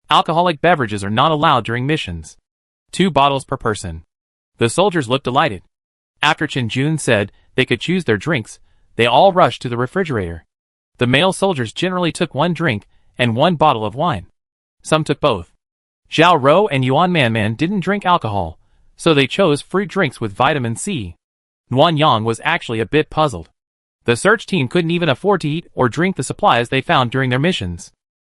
Alcoholic beverages are not allowed during missions. 2 bottles per person. The soldiers looked delighted. After Chen Jun said they could choose their drinks, they all rushed to the refrigerator. The male soldiers generally took 1 drink and 1 bottle of wine. Some took both. Zhao Rou and Yuan Manman didn't drink alcohol, so they chose fruit drinks with vitamin C. Wang Yang was actually a bit puzzled. The search team couldn't even afford to eat or drink the supplies they found during their missions.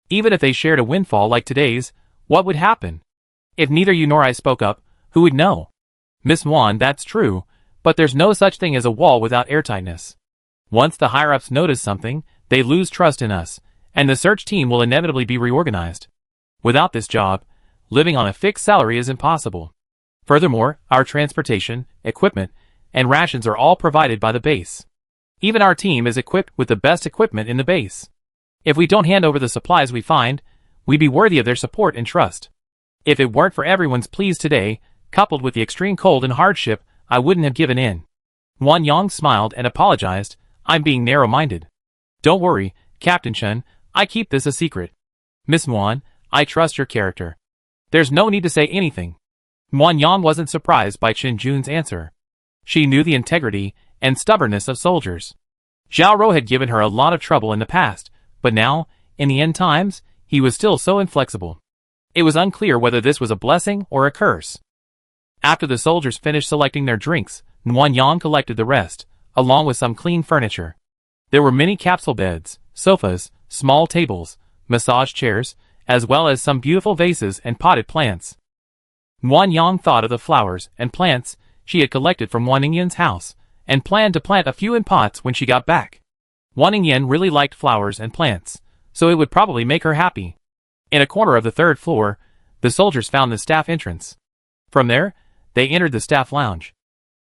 Even if they shared a windfall like today's, what would happen? If neither you nor I spoke up, who would know? Miss Wan, that's true, but there's no such thing as a wall without airtightness. Once the higher-ups notice something, they lose trust in us, and the search team will inevitably be reorganized. Without this job, living on a fixed salary is impossible. Furthermore, our transportation, equipment, and rations are all provided by the base. Even our team is equipped with the best equipment in the base. If we don't hand over the supplies we find, we'd be worthy of their support and trust. If it weren't for everyone's pleas today, coupled with the extreme cold and hardship, I wouldn't have given in. Wang Yang smiled and apologized. I'm being narrow-minded. Don't worry, Captain Chen, I keep this a secret. Miss Wan, I trust your character. There's no need to say anything. Wang Yang wasn't surprised by Chen Jun's answer. She knew the integrity and stubbornness of soldiers. Zhao Rou had given her a lot of trouble in the past, but now, in the end times, he was still so inflexible. It was unclear whether this was a blessing or a curse. After the soldiers finished selecting their drinks, Wang Yang collected the rest, along with some clean furniture. There were many capsule beds, sofas, small tables, massage chairs, as well as some beautiful vases and potted plants. Wang Yang thought of the flowers and plants she had collected from Wan Ningyan's house, and planned to plant a few in pots when she got back. Wan Ningyan really liked flowers and plants, so it would probably make her happy. In a corner of the 3rd floor, the soldiers found the staff entrance. From there, they entered the staff lounge.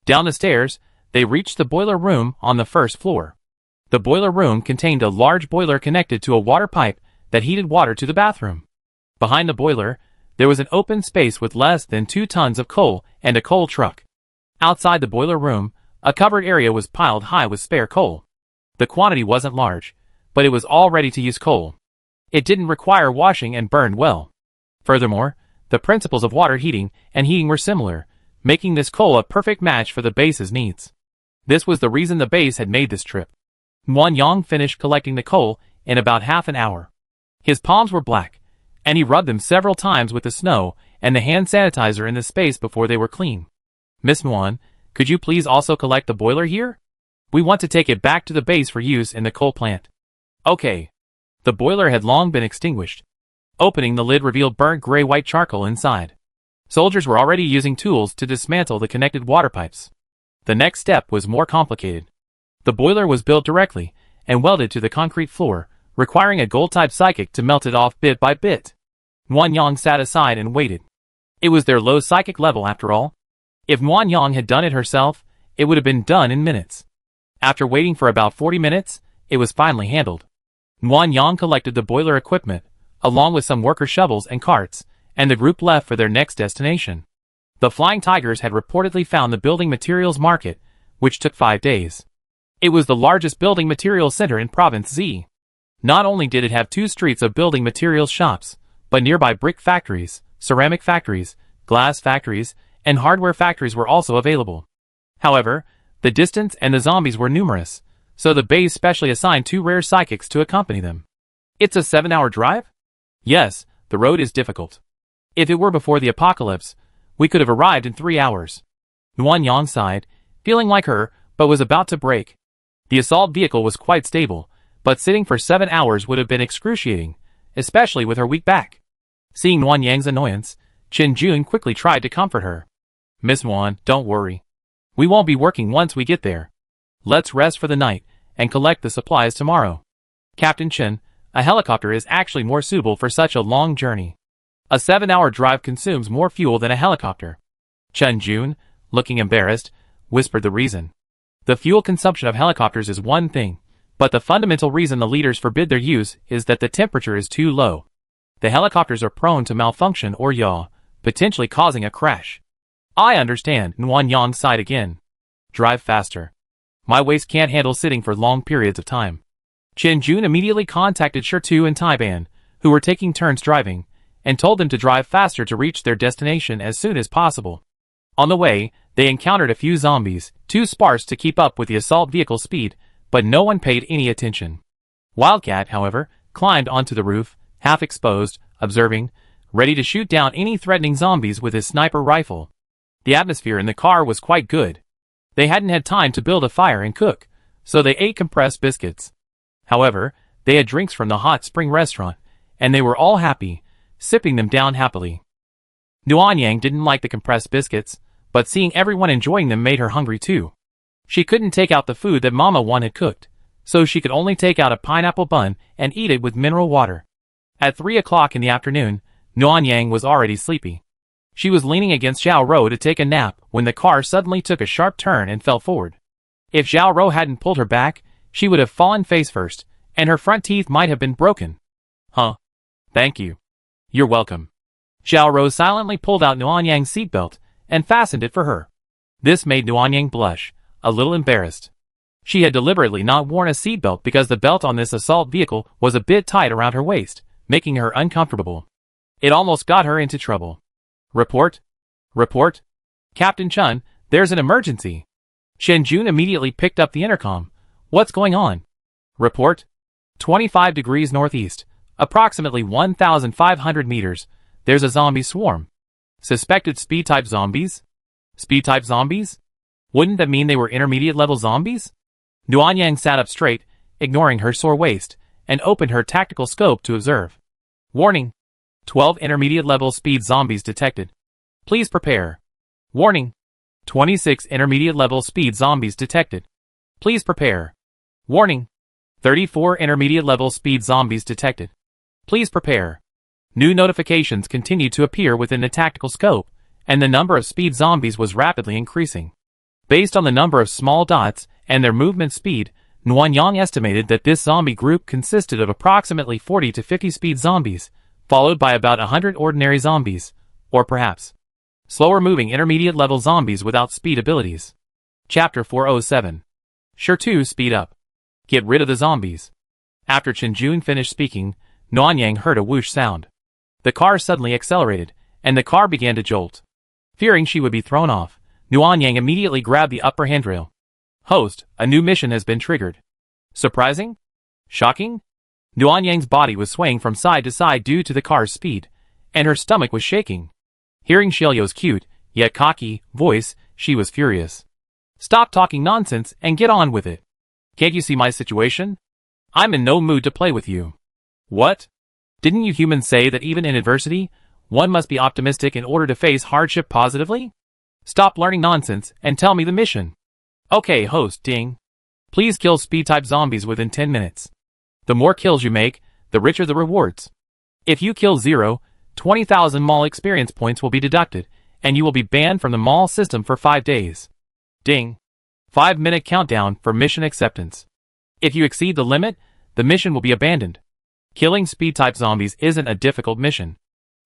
Down the stairs, they reached the boiler room on the 1st floor. The boiler room contained a large boiler connected to a water pipe that heated water to the bathroom. Behind the boiler, there was an open space with less than 2 tons of coal and a coal truck. Outside the boiler room, a covered area was piled high with spare coal. The quantity wasn't large, but it was all ready to use coal. It didn't require washing and burned well. Furthermore, the principles of water heating and heating were similar, making this coal a perfect match for the base's needs. This was the reason the base had made this trip. Wang Yang finished collecting the coal in about half an hour. His palms were black, and he rubbed them several times with the snow and the hand sanitizer in the space before they were clean. Miss Wan, could you please also collect the boiler here? We want to take it back to the base for use in the coal plant. Okay. The boiler had long been extinguished. Opening the lid revealed burnt gray-white charcoal inside. Soldiers were already using tools to dismantle the connected water pipes. The next step was more complicated. The boiler was built directly and welded to the concrete floor, requiring a gold-type psychic to melt it off bit by bit. Wang Yang sat aside and waited. It was their low psychic level after all. If Wang Yang had done it herself, it would have been done in minutes. After waiting for about 40 minutes, it was finally handled. Nguyen Yang collected the boiler equipment, along with some worker shovels and carts, and the group left for their next destination. The Flying Tigers had reportedly found the building materials market, which took 5 days. It was the largest building materials center in Province Z. Not only did it have 2 streets of building materials shops, but nearby brick factories, ceramic factories, glass factories, and hardware factories were also available. However, the distance and the zombies were numerous, so the base specially assigned 2 rare psychics to accompany them. It's a 7-hour drive? Yes, the road is difficult. If it were before the apocalypse, we could have arrived in 3 hours. Nguyen Yang sighed, feeling like her, but was about to break. The assault vehicle was quite stable, but sitting for 7 hours would have been excruciating, especially with her weak back. Seeing Nguyen Yang's annoyance, Chen Jun quickly tried to comfort her. Miss Nguyen, don't worry. We won't be working once we get there. Let's rest for the night, and collect the supplies tomorrow. Captain Chen, a helicopter is actually more suitable for such a long journey. A 7-hour drive consumes more fuel than a helicopter. Chen Jun, looking embarrassed, whispered the reason. The fuel consumption of helicopters is one thing, but the fundamental reason the leaders forbid their use is that the temperature is too low. The helicopters are prone to malfunction or yaw, potentially causing a crash. I understand, Nguyen Yang sighed again. Drive faster. My waist can't handle sitting for long periods of time. Chen Jun immediately contacted Shirtu and Taiban, who were taking turns driving, and told them to drive faster to reach their destination as soon as possible. On the way, they encountered a few zombies, too sparse to keep up with the assault vehicle speed, but no one paid any attention. Wildcat, however, climbed onto the roof, half exposed, observing, ready to shoot down any threatening zombies with his sniper rifle. The atmosphere in the car was quite good. They hadn't had time to build a fire and cook, so they ate compressed biscuits. However, they had drinks from the hot spring restaurant, and they were all happy, sipping them down happily. Nguyen Yang didn't like the compressed biscuits, but seeing everyone enjoying them made her hungry too. She couldn't take out the food that Mama One had cooked, so she could only take out a pineapple bun and eat it with mineral water. At 3 o'clock in the afternoon, Nguyen Yang was already sleepy. She was leaning against Zhao Ro to take a nap when the car suddenly took a sharp turn and fell forward. If Zhao Ro hadn't pulled her back, she would have fallen face first, and her front teeth might have been broken. Huh? Thank you. You're welcome. Zhao Ro silently pulled out Nguyen Yang's seatbelt and fastened it for her. This made Nguyen Yang blush, a little embarrassed. She had deliberately not worn a seatbelt because the belt on this assault vehicle was a bit tight around her waist, making her uncomfortable. It almost got her into trouble. Report? Report? Captain Chun, there's an emergency. Chen Jun immediately picked up the intercom. What's going on? Report? 25 degrees northeast, approximately 1,500 meters. There's a zombie swarm. Suspected speed-type zombies? Speed-type zombies? Wouldn't that mean they were intermediate-level zombies? Nguyen Yang sat up straight, ignoring her sore waist, and opened her tactical scope to observe. Warning. 12 intermediate-level speed zombies detected. Please prepare. Warning. 26 intermediate-level speed zombies detected. Please prepare. Warning. 34 intermediate-level speed zombies detected. Please prepare. New notifications continued to appear within the tactical scope, and the number of speed zombies was rapidly increasing. Based on the number of small dots and their movement speed, Nguyen Yang estimated that this zombie group consisted of approximately 40 to 50 speed zombies, followed by about 100 ordinary zombies, or perhaps slower-moving intermediate-level zombies without speed abilities. Chapter 407. Sure to speed up. Get rid of the zombies. After Chen Jun finished speaking, Nguyen Yang heard a whoosh sound. The car suddenly accelerated, and the car began to jolt. Fearing she would be thrown off, Nguyen Yang immediately grabbed the upper handrail. Host, a new mission has been triggered. Surprising? Shocking? Nguyen Yang's body was swaying from side to side due to the car's speed, and her stomach was shaking. Hearing Xiaoyou's cute, yet cocky, voice, she was furious. Stop talking nonsense and get on with it. Can't you see my situation? I'm in no mood to play with you. What? Didn't you humans say that even in adversity, one must be optimistic in order to face hardship positively? Stop learning nonsense and tell me the mission. Okay, host, ding. Please kill speed-type zombies within 10 minutes. The more kills you make, the richer the rewards. If you kill 0, 20,000 mall experience points will be deducted, and you will be banned from the mall system for 5 days. Ding. 5-minute countdown for mission acceptance. If you exceed the limit, the mission will be abandoned. Killing speed-type zombies isn't a difficult mission.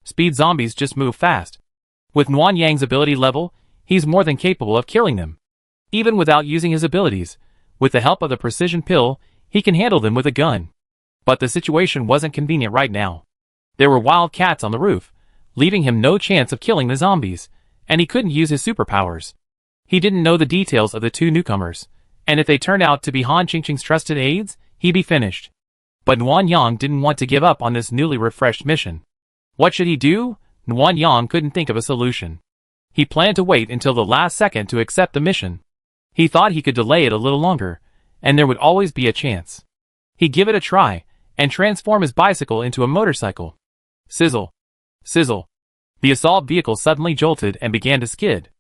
Speed zombies just move fast. With Nuan Yang's ability level, he's more than capable of killing them. Even without using his abilities, with the help of the precision pill, he can handle them with a gun. But the situation wasn't convenient right now. There were wild cats on the roof, leaving him no chance of killing the zombies, and he couldn't use his superpowers. He didn't know the details of the two newcomers, and if they turned out to be Han Qingqing's trusted aides, he'd be finished. But Nuan Yang didn't want to give up on this newly refreshed mission. What should he do? Nuan Yang couldn't think of a solution. He planned to wait until the last second to accept the mission. He thought he could delay it a little longer, and there would always be a chance. He'd give it a try, and transform his bicycle into a motorcycle. Sizzle. Sizzle. The assault vehicle suddenly jolted and began to skid.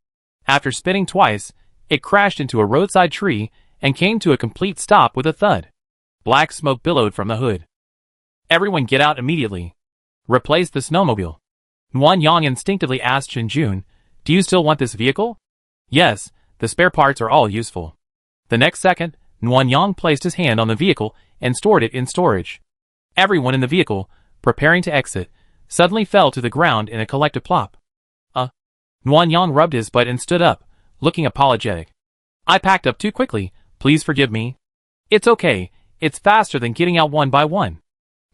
After spinning twice, it crashed into a roadside tree and came to a complete stop with a thud. Black smoke billowed from the hood. Everyone get out immediately. Replace the snowmobile. Nuan Yang instinctively asked Shinjun, "Do you still want this vehicle?" "Yes, the spare parts are all useful." The next second, Nuan Yang placed his hand on the vehicle and stored it in storage. Everyone in the vehicle, preparing to exit, suddenly fell to the ground in a collective plop. Nuan Yang rubbed his butt and stood up, looking apologetic. "I packed up too quickly, please forgive me." "It's okay, it's faster than getting out one by one."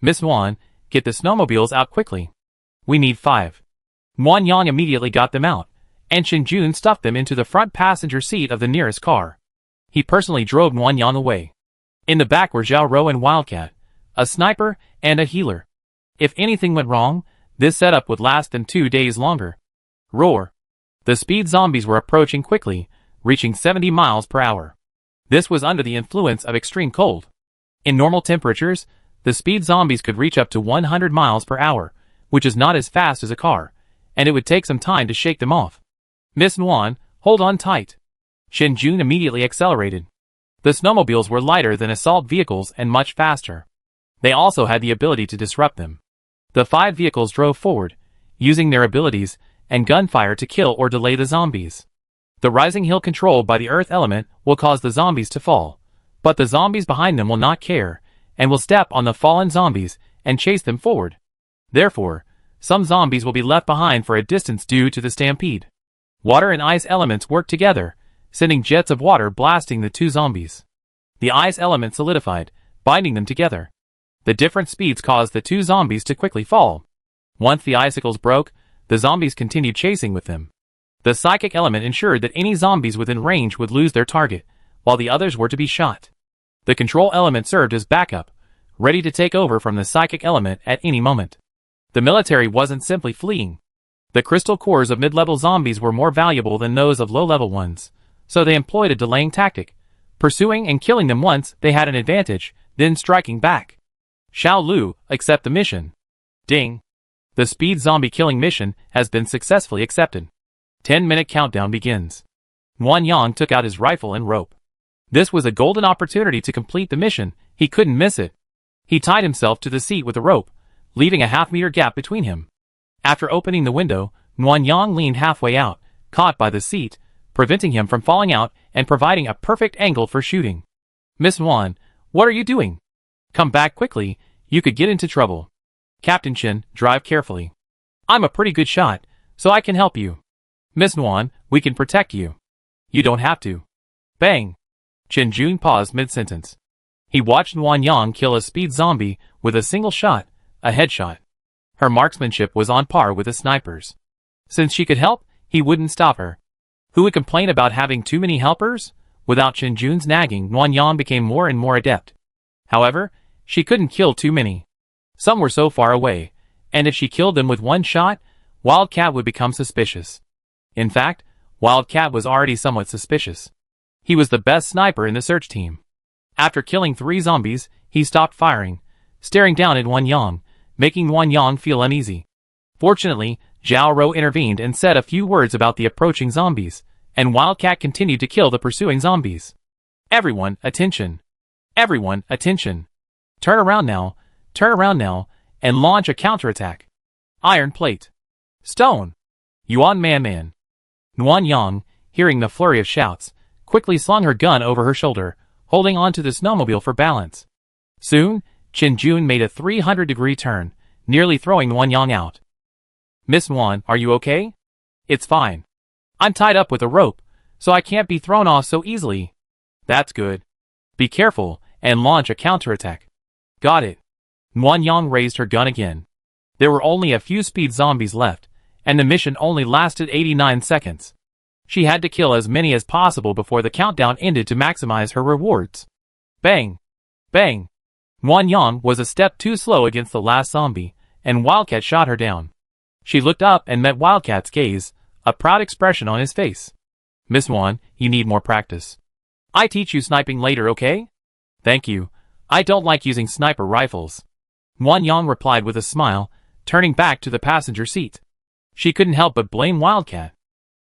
"Miss Nuan, get the snowmobiles out quickly. We need 5. Nuan Yang immediately got them out, and Shinjun stuffed them into the front passenger seat of the nearest car. He personally drove Nuan Yang away. In the back were Zhao Rou and Wildcat, a sniper, and a healer. If anything went wrong, this setup would last them 2 days longer. Roar. The speed zombies were approaching quickly, reaching 70 miles per hour. This was under the influence of extreme cold. In normal temperatures, the speed zombies could reach up to 100 miles per hour, which is not as fast as a car, and it would take some time to shake them off. "Miss Nuan, hold on tight." Shinjun immediately accelerated. The snowmobiles were lighter than assault vehicles and much faster. They also had the ability to disrupt them. The 5 vehicles drove forward, using their abilities and gunfire to kill or delay the zombies. The rising hill controlled by the earth element will cause the zombies to fall, but the zombies behind them will not care, and will step on the fallen zombies and chase them forward. Therefore, some zombies will be left behind for a distance due to the stampede. Water and ice elements work together, sending jets of water blasting the 2 zombies. The ice element solidified, binding them together. The different speeds caused the 2 zombies to quickly fall. Once the icicles broke, the zombies continued chasing with them. The psychic element ensured that any zombies within range would lose their target, while the others were to be shot. The control element served as backup, ready to take over from the psychic element at any moment. The military wasn't simply fleeing. The crystal cores of mid-level zombies were more valuable than those of low-level ones, so they employed a delaying tactic, pursuing and killing them once they had an advantage, then striking back. Xiao Lu, accept the mission. Ding. The speed zombie killing mission has been successfully accepted. 10-minute countdown begins. Nuan Yang took out his rifle and rope. This was a golden opportunity to complete the mission, he couldn't miss it. He tied himself to the seat with a rope, leaving a half-meter gap between him. After opening the window, Nuan Yang leaned halfway out, caught by the seat, preventing him from falling out and providing a perfect angle for shooting. "Miss Nuan, what are you doing? Come back quickly, you could get into trouble." "Captain Chen, drive carefully. I'm a pretty good shot, so I can help you." "Miss Nuan, we can protect you." "You don't have to." Bang! Chen Jun paused mid-sentence. He watched Nuan Yang kill a speed zombie with a single shot, a headshot. Her marksmanship was on par with a sniper's. Since she could help, he wouldn't stop her. Who would complain about having too many helpers? Without Chen Jun's nagging, Nuan Yang became more and more adept. However, she couldn't kill too many. Some were so far away, and if she killed them with one shot, Wildcat would become suspicious. In fact, Wildcat was already somewhat suspicious. He was the best sniper in the search team. After killing 3 zombies, he stopped firing, staring down at Nuan Yang, making Nuan Yang feel uneasy. Fortunately, Zhao Rou intervened and said a few words about the approaching zombies, and Wildcat continued to kill the pursuing zombies. "Everyone, attention! Everyone, attention! Turn around now, and launch a counterattack. Iron plate. Stone. Yuan Man Man." Nuan Yang, hearing the flurry of shouts, quickly slung her gun over her shoulder, holding onto the snowmobile for balance. Soon, Qin-jun made a 300-degree turn, nearly throwing Nuanyang out. "Miss Nuan, are you okay?" "It's fine. I'm tied up with a rope, so I can't be thrown off so easily." "That's good. Be careful, and launch a counterattack." "Got it." Nuanyang raised her gun again. There were only a few speed zombies left, and the mission only lasted 89 seconds. She had to kill as many as possible before the countdown ended to maximize her rewards. Bang! Bang! Nuanyang was a step too slow against the last zombie, and Wildcat shot her down. She looked up and met Wildcat's gaze, a proud expression on his face. "Miss Nuan, you need more practice. I teach you sniping later, okay?" "Thank you. I don't like using sniper rifles." Nuanyang replied with a smile, turning back to the passenger seat. She couldn't help but blame Wildcat.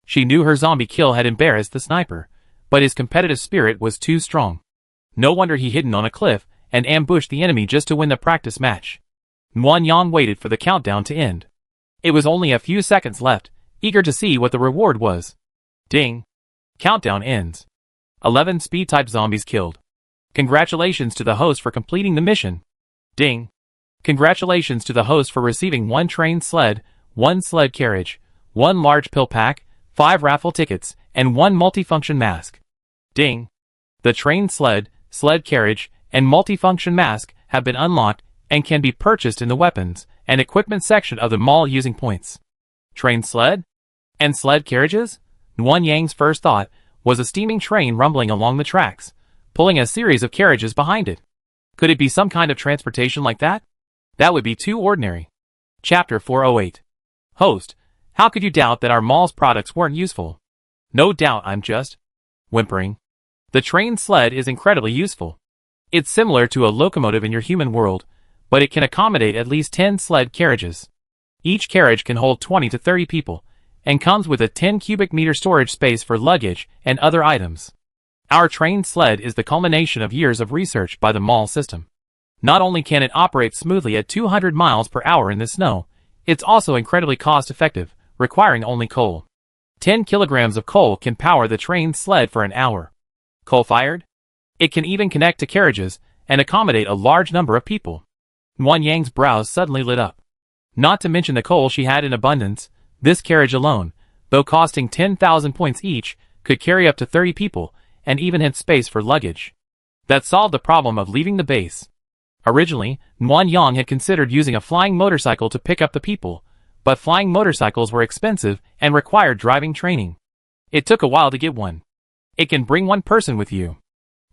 She knew her zombie kill had embarrassed the sniper, but his competitive spirit was too strong. No wonder he hidden on a cliff and ambushed the enemy just to win the practice match. Nuanyang waited for the countdown to end. It was only a few seconds left, eager to see what the reward was. Ding! Countdown ends. 11 speed-type zombies killed. Congratulations to the host for completing the mission. Ding! Congratulations to the host for receiving 1 train sled, 1 sled carriage, 1 large pill pack, 5 raffle tickets, and 1 multifunction mask. Ding! The train sled, sled carriage, and multifunction mask have been unlocked and can be purchased in the weapons and equipment section of the mall using points. Train sled? And sled carriages? Nuanyang's first thought was a steaming train rumbling along the tracks, pulling a series of carriages behind it. Could it be some kind of transportation like that? That would be too ordinary. Chapter 408. Host, how could you doubt that our mall's products weren't useful? No doubt, I'm just whimpering. The train sled is incredibly useful. It's similar to a locomotive in your human world, but it can accommodate at least 10 sled carriages. Each carriage can hold 20 to 30 people, and comes with a 10 cubic meter storage space for luggage and other items. Our train sled is the culmination of years of research by the mall system. Not only can it operate smoothly at 200 miles per hour in the snow, it's also incredibly cost-effective, requiring only coal. 10 kilograms of coal can power the train sled for an hour. Coal-fired? It can even connect to carriages and accommodate a large number of people. Nuanyang's brows suddenly lit up. Not to mention the coal she had in abundance, this carriage alone, though costing 10,000 points each, could carry up to 30 people, and even had space for luggage. That solved the problem of leaving the base. Originally, Nuanyang had considered using a flying motorcycle to pick up the people, but flying motorcycles were expensive and required driving training. It took a while to get one. It can bring one person with you.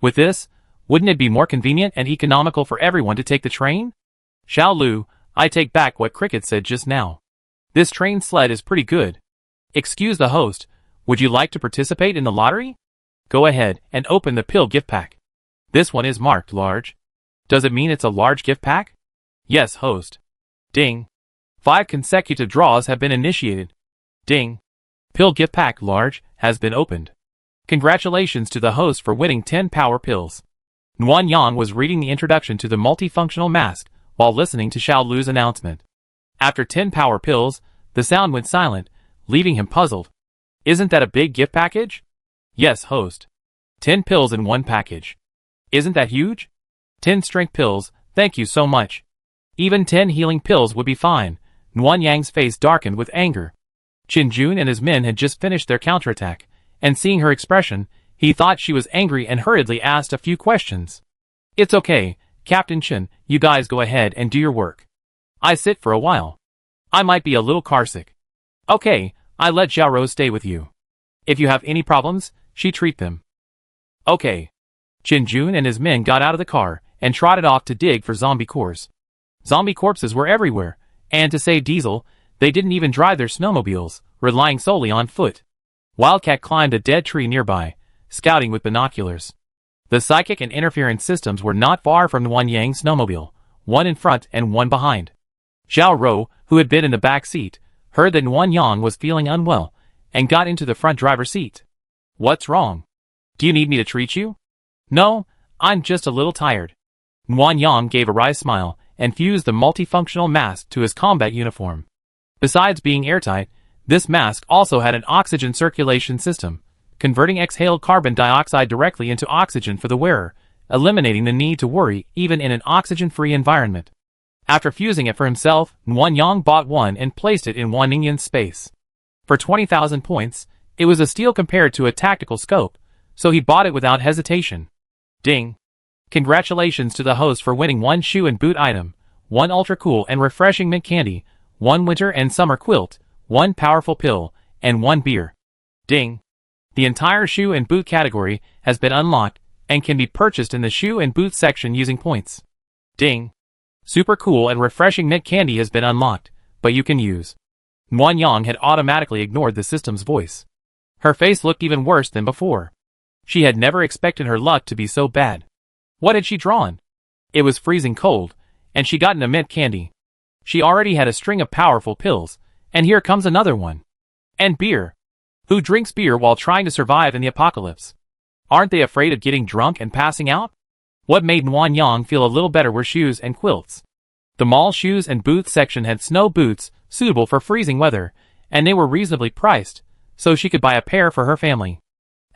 With this, wouldn't it be more convenient and economical for everyone to take the train? Xiao Lu, I take back what Cricket said just now. This train sled is pretty good. Excuse the host, would you like to participate in the lottery? Go ahead and open the pill gift pack. This one is marked large. Does it mean it's a large gift pack? Yes, host. Ding. 5 consecutive draws have been initiated. Ding. Pill gift pack large has been opened. Congratulations to the host for winning 10 power pills. Nuanyang was reading the introduction to the multifunctional mask while listening to Xiao Lu's announcement. After 10 power pills, the sound went silent, leaving him puzzled. Isn't that a big gift package? Yes, host. 10 pills in one package. Isn't that huge? 10 strength pills, thank you so much. Even 10 healing pills would be fine. Nuanyang's face darkened with anger. Qin-jun and his men had just finished their counterattack, and seeing her expression, he thought she was angry and hurriedly asked a few questions. It's okay, Captain Qin, you guys go ahead and do your work. I sit for a while. I might be a little carsick. Okay, I let Xiao Rose stay with you. If you have any problems, she treat them. Okay. Qin-jun and his men got out of the car and trotted off to dig for zombie cores. Zombie corpses were everywhere, and to save diesel, they didn't even drive their snowmobiles, relying solely on foot. Wildcat climbed a dead tree nearby, scouting with binoculars. The psychic and interference systems were not far from Nuanyang's snowmobile, one in front and one behind. Xiao Rou, who had been in the back seat, heard that Nuanyang was feeling unwell, and got into the front driver's seat. What's wrong? Do you need me to treat you? No, I'm just a little tired. Nuanyang gave a wry smile and fused the multifunctional mask to his combat uniform. Besides being airtight, this mask also had an oxygen circulation system, converting exhaled carbon dioxide directly into oxygen for the wearer, eliminating the need to worry even in an oxygen-free environment. After fusing it for himself, Nguyen bought one and placed it in Wan Ningyan's space. For 20,000 points, it was a steal compared to a tactical scope, so he bought it without hesitation. Ding! Congratulations to the host for winning one shoe and boot item, one ultra cool and refreshing mint candy, one winter and summer quilt, one powerful pill, and one beer. Ding! The entire shoe and boot category has been unlocked and can be purchased in the shoe and boot section using points. Ding! Super cool and refreshing mint candy has been unlocked, but you can use. Nguyen had automatically ignored the system's voice. Her face looked even worse than before. She had never expected her luck to be so bad. What had she drawn? It was freezing cold, and she gotten a mint candy. She already had a string of powerful pills, and here comes another one. And beer. Who drinks beer while trying to survive in the apocalypse? Aren't they afraid of getting drunk and passing out? What made Nguyen feel a little better were shoes and quilts. The mall shoes and boots section had snow boots, suitable for freezing weather, and they were reasonably priced, so she could buy a pair for her family.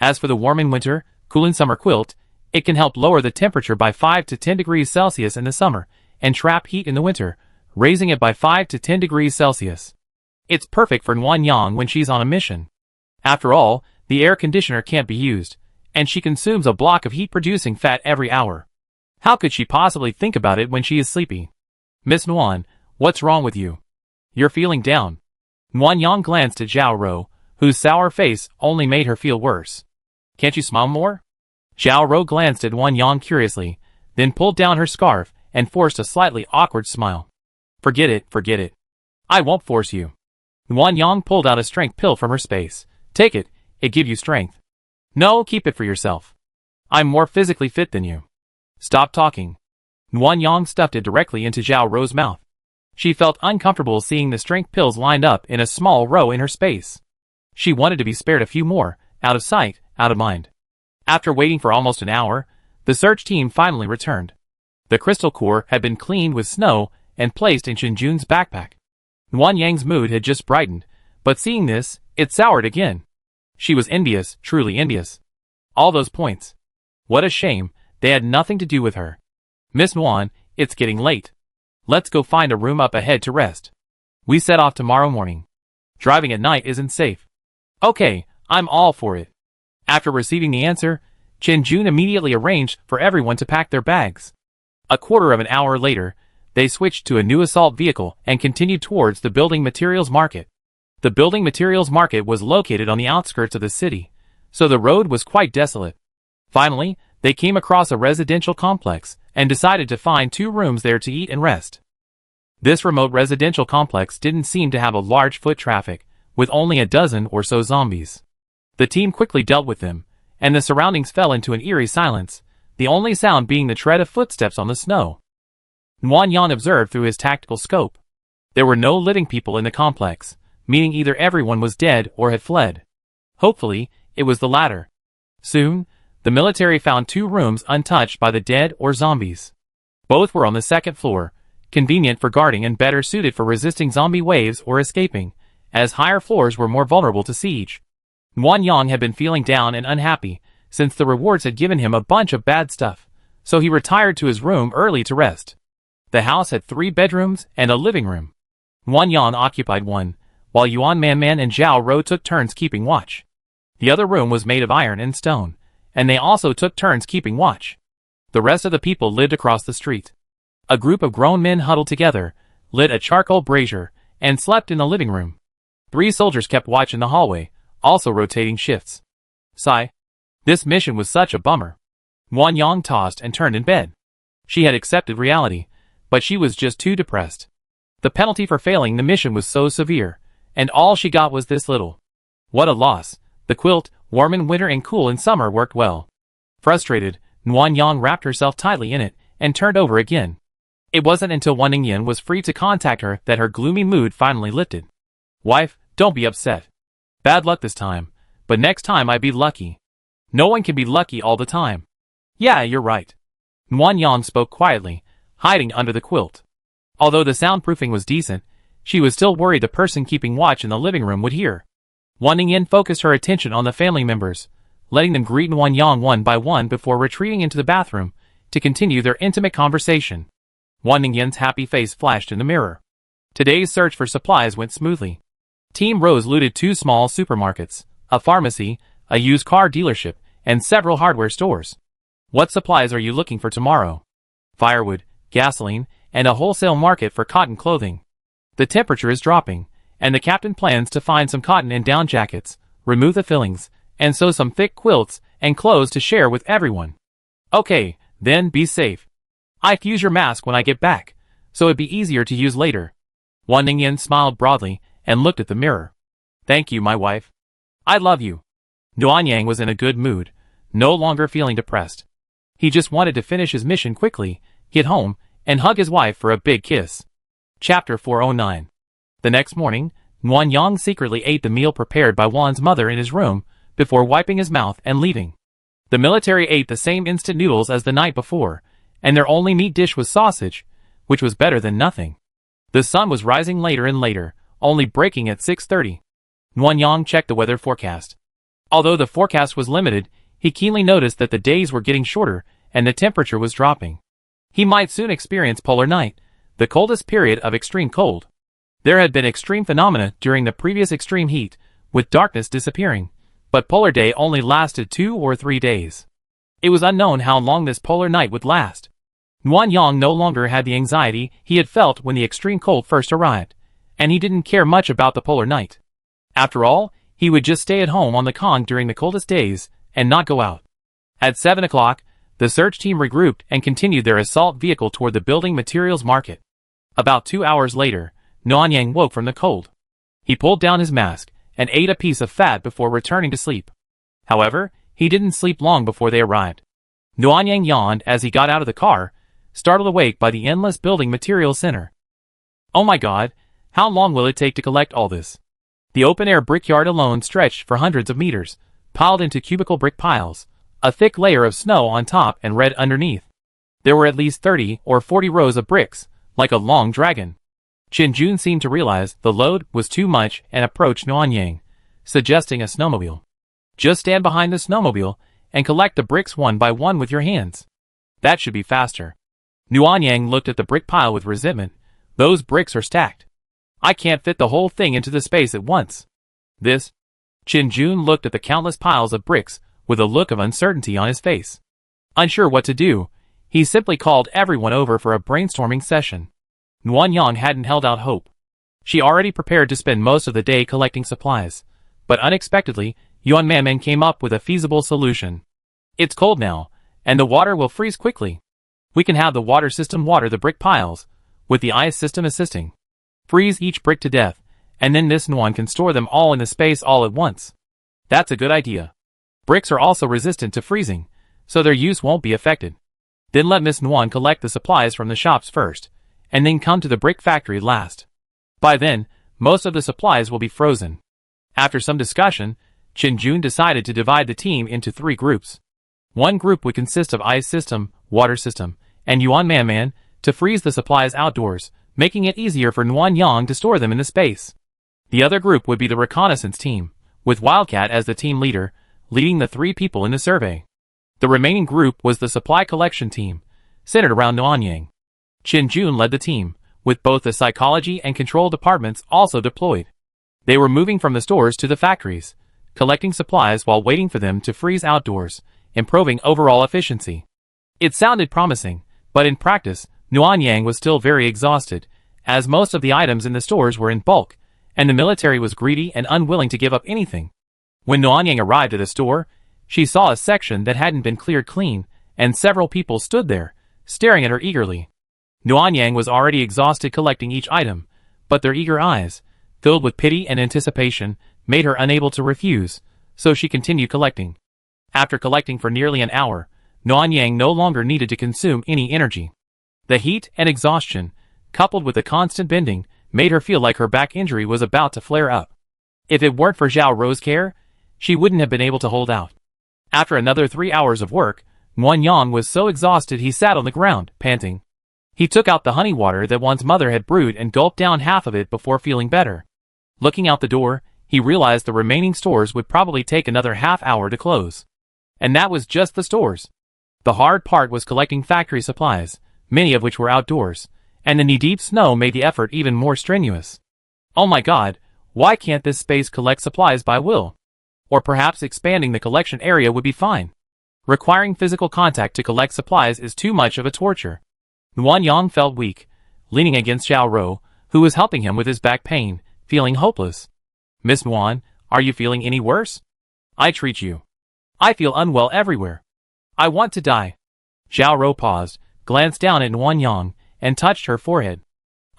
As for the warm in winter, cool in summer quilt, it can help lower the temperature by 5 to 10 degrees Celsius in the summer, and trap heat in the winter, raising it by 5 to 10 degrees Celsius. It's perfect for Nguyen when she's on a mission. After all, the air conditioner can't be used, and she consumes a block of heat-producing fat every hour. How could she possibly think about it when she is sleepy? Miss Nguyen, what's wrong with you? You're feeling down. Nguyen glanced at Zhao Ro, whose sour face only made her feel worse. Can't you smile more? Zhao Ro glanced at Nguyen curiously, then pulled down her scarf and forced a slightly awkward smile. Forget it. I won't force you. Nguyen pulled out a strength pill from her space. Take it, it gives you strength. No, keep it for yourself. I'm more physically fit than you. Stop talking. Nguyen stuffed it directly into Zhao Ro's mouth. She felt uncomfortable seeing the strength pills lined up in a small row in her space. She wanted to be spared a few more, out of sight, out of mind. After waiting for almost an hour, the search team finally returned. The crystal core had been cleaned with snow and placed in Shinjun's backpack. Nguyen's mood had just brightened, but seeing this, it soured again. She was envious, truly envious. All those points. What a shame, they had nothing to do with her. Miss Nguyen, it's getting late. Let's go find a room up ahead to rest. We set off tomorrow morning. Driving at night isn't safe. Okay, I'm all for it. After receiving the answer, Shinjun immediately arranged for everyone to pack their bags. A quarter of an hour later, they switched to a new assault vehicle and continued towards the building materials market. The building materials market was located on the outskirts of the city, so the road was quite desolate. Finally, they came across a residential complex and decided to find 2 rooms there to eat and rest. This remote residential complex didn't seem to have a large foot traffic, with only a dozen or so zombies. The team quickly dealt with them, and the surroundings fell into an eerie silence, the only sound being the tread of footsteps on the snow. Nguyen observed through his tactical scope. There were no living people in the complex, meaning either everyone was dead or had fled. Hopefully, it was the latter. Soon, the military found 2 rooms untouched by the dead or zombies. Both were on the 2nd floor, convenient for guarding and better suited for resisting zombie waves or escaping, as higher floors were more vulnerable to siege. Nguyen had been feeling down and unhappy, since the rewards had given him a bunch of bad stuff, so he retired to his room early to rest. The house had 3 bedrooms and a living room. Nguyen occupied one, while Yuan Man and Zhao Ro took turns keeping watch. The other room was made of iron and stone, and they also took turns keeping watch. The rest of the people lived across the street. A group of grown men huddled together, lit a charcoal brazier, and slept in the living room. 3 soldiers kept watch in the hallway, also rotating shifts. Sigh. This mission was such a bummer. Nguyen tossed and turned in bed. She had accepted reality, but she was just too depressed. The penalty for failing the mission was so severe, and all she got was this little. What a loss. The quilt, warm in winter and cool in summer, worked well. Frustrated, Nguyen wrapped herself tightly in it and turned over again. It wasn't until Wan Ningyan was free to contact her that her gloomy mood finally lifted. Wife, don't be upset. Bad luck this time, but next time I be lucky. No one can be lucky all the time. Yeah, you're right. Nguyen spoke quietly, hiding under the quilt. Although the soundproofing was decent, she was still worried the person keeping watch in the living room would hear. Wan Ningyan focused her attention on the family members, letting them greet Nuan Yang one by one before retreating into the bathroom to continue their intimate conversation. Wan Ningyan's happy face flashed in the mirror. Today's search for supplies went smoothly. Team Rose looted 2 small supermarkets, a pharmacy, a used car dealership, and several hardware stores. What supplies are you looking for tomorrow? Firewood, gasoline, and a wholesale market for cotton clothing. The temperature is dropping, and the captain plans to find some cotton and down jackets, remove the fillings, and sew some thick quilts and clothes to share with everyone. Okay, then be safe. I can use your mask when I get back, so it'd be easier to use later. Wan Ningyan smiled broadly and looked at the mirror. Thank you, my wife. I love you. Nuan Yang was in a good mood, no longer feeling depressed. He just wanted to finish his mission quickly, get home, and hug his wife for a big kiss. Chapter 409. The next morning, Nuan Yang secretly ate the meal prepared by Wan's mother in his room before wiping his mouth and leaving. The military ate the same instant noodles as the night before, and their only meat dish was sausage, which was better than nothing. The sun was rising later and later, only breaking at 6:30. Nuan Yang checked the weather forecast. Although the forecast was limited, he keenly noticed that the days were getting shorter and the temperature was dropping. He might soon experience polar night, the coldest period of extreme cold. There had been extreme phenomena during the previous extreme heat, with darkness disappearing, but polar day only lasted 2 or 3 days. It was unknown how long this polar night would last. Nuan Yang no longer had the anxiety he had felt when the extreme cold first arrived, and he didn't care much about the polar night. After all, he would just stay at home on the Kong during the coldest days and not go out. At 7 o'clock, the search team regrouped and continued their assault vehicle toward the building materials market. About 2 hours later, Nuan Yang woke from the cold. He pulled down his mask and ate a piece of fat before returning to sleep. However, he didn't sleep long before they arrived. Nuan Yang yawned as he got out of the car, startled awake by the endless building materials center. Oh my god, how long will it take to collect all this? The open-air brickyard alone stretched for hundreds of meters, piled into cubical brick piles, a thick layer of snow on top and red underneath. There were at least 30 or 40 rows of bricks, like a long dragon. Qin Jun seemed to realize the load was too much and approached Nuan Yang, suggesting a snowmobile. Just stand behind the snowmobile and collect the bricks one by one with your hands. That should be faster. Nuan Yang looked at the brick pile with resentment. Those bricks are stacked. I can't fit the whole thing into the space at once. This. Qin Jun looked at the countless piles of bricks with a look of uncertainty on his face. Unsure what to do, he simply called everyone over for a brainstorming session. Nuan Yang hadn't held out hope. She already prepared to spend most of the day collecting supplies, but unexpectedly, Yuan Manman came up with a feasible solution. It's cold now, and the water will freeze quickly. We can have the water system water the brick piles, with the ice system assisting. Freeze each brick to death, and then this Nuan can store them all in the space all at once. That's a good idea. Bricks are also resistant to freezing, so their use won't be affected. Then let Miss Nuan collect the supplies from the shops first, and then come to the brick factory last. By then, most of the supplies will be frozen. After some discussion, Qin Jun decided to divide the team into 3 groups. One group would consist of ice system, water system, and Yuan Manman to freeze the supplies outdoors, making it easier for Nuan Yang to store them in the space. The other group would be the reconnaissance team, with Wildcat as the team leader, leading the 3 people in the survey. The remaining group was the supply collection team, centered around Nuan Yang. Qin Jun led the team, with both the psychology and control departments also deployed. They were moving from the stores to the factories, collecting supplies while waiting for them to freeze outdoors, improving overall efficiency. It sounded promising, but in practice, Nuan Yang was still very exhausted, as most of the items in the stores were in bulk, and the military was greedy and unwilling to give up anything. When Nuan Yang arrived at the store, she saw a section that hadn't been cleared clean, and several people stood there, staring at her eagerly. Nuan Yang was already exhausted collecting each item, but their eager eyes, filled with pity and anticipation, made her unable to refuse, so she continued collecting. After collecting for nearly an hour, Nuan Yang no longer needed to consume any energy. The heat and exhaustion, coupled with the constant bending, made her feel like her back injury was about to flare up. If it weren't for Zhao Rou's care, she wouldn't have been able to hold out. After another 3 hours of work, Nuan Yang was so exhausted he sat on the ground, panting. He took out the honey water that Wan's mother had brewed and gulped down half of it before feeling better. Looking out the door, He realized the remaining stores would probably take another half-hour to close. And that was just the stores. The hard part was collecting factory supplies, many of which were outdoors, and the knee-deep snow made the effort even more strenuous. Oh my god, why can't this space collect supplies by will? Or perhaps expanding the collection area would be fine. Requiring physical contact to collect supplies is too much of a torture. Nguyen Yang felt weak, leaning against Xiao Rou, who was helping him with his back pain, feeling hopeless. Miss Nguyen, are you feeling any worse? I treat you. I feel unwell everywhere. I want to die. Xiao Rou paused, glanced down at Nguyen Yang, and touched her forehead.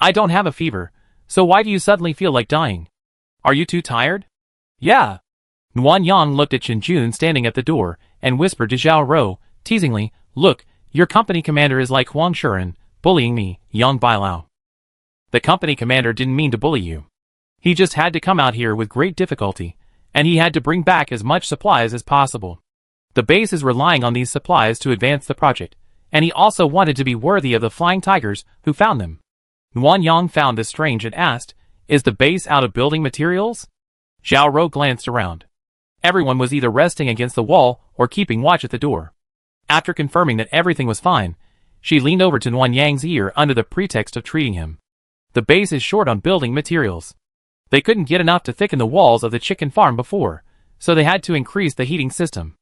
I don't have a fever, so why do you suddenly feel like dying? Are you too tired? Yeah. Nguyen Yang looked at Chen Jun standing at the door, and whispered to Xiao Rou, teasingly, Look, your company commander is like Huang Shuren, bullying me, Yang Bailao. The company commander didn't mean to bully you. He just had to come out here with great difficulty, and he had to bring back as much supplies as possible. The base is relying on these supplies to advance the project, and he also wanted to be worthy of the flying tigers who found them. Nguyen Yang found this strange and asked, Is the base out of building materials? Xiao Rou glanced around. Everyone was either resting against the wall or keeping watch at the door. After confirming that everything was fine, she leaned over to Nguyen Yang's ear under the pretext of treating him. The base is short on building materials. They couldn't get enough to thicken the walls of the chicken farm before, so they had to increase the heating system.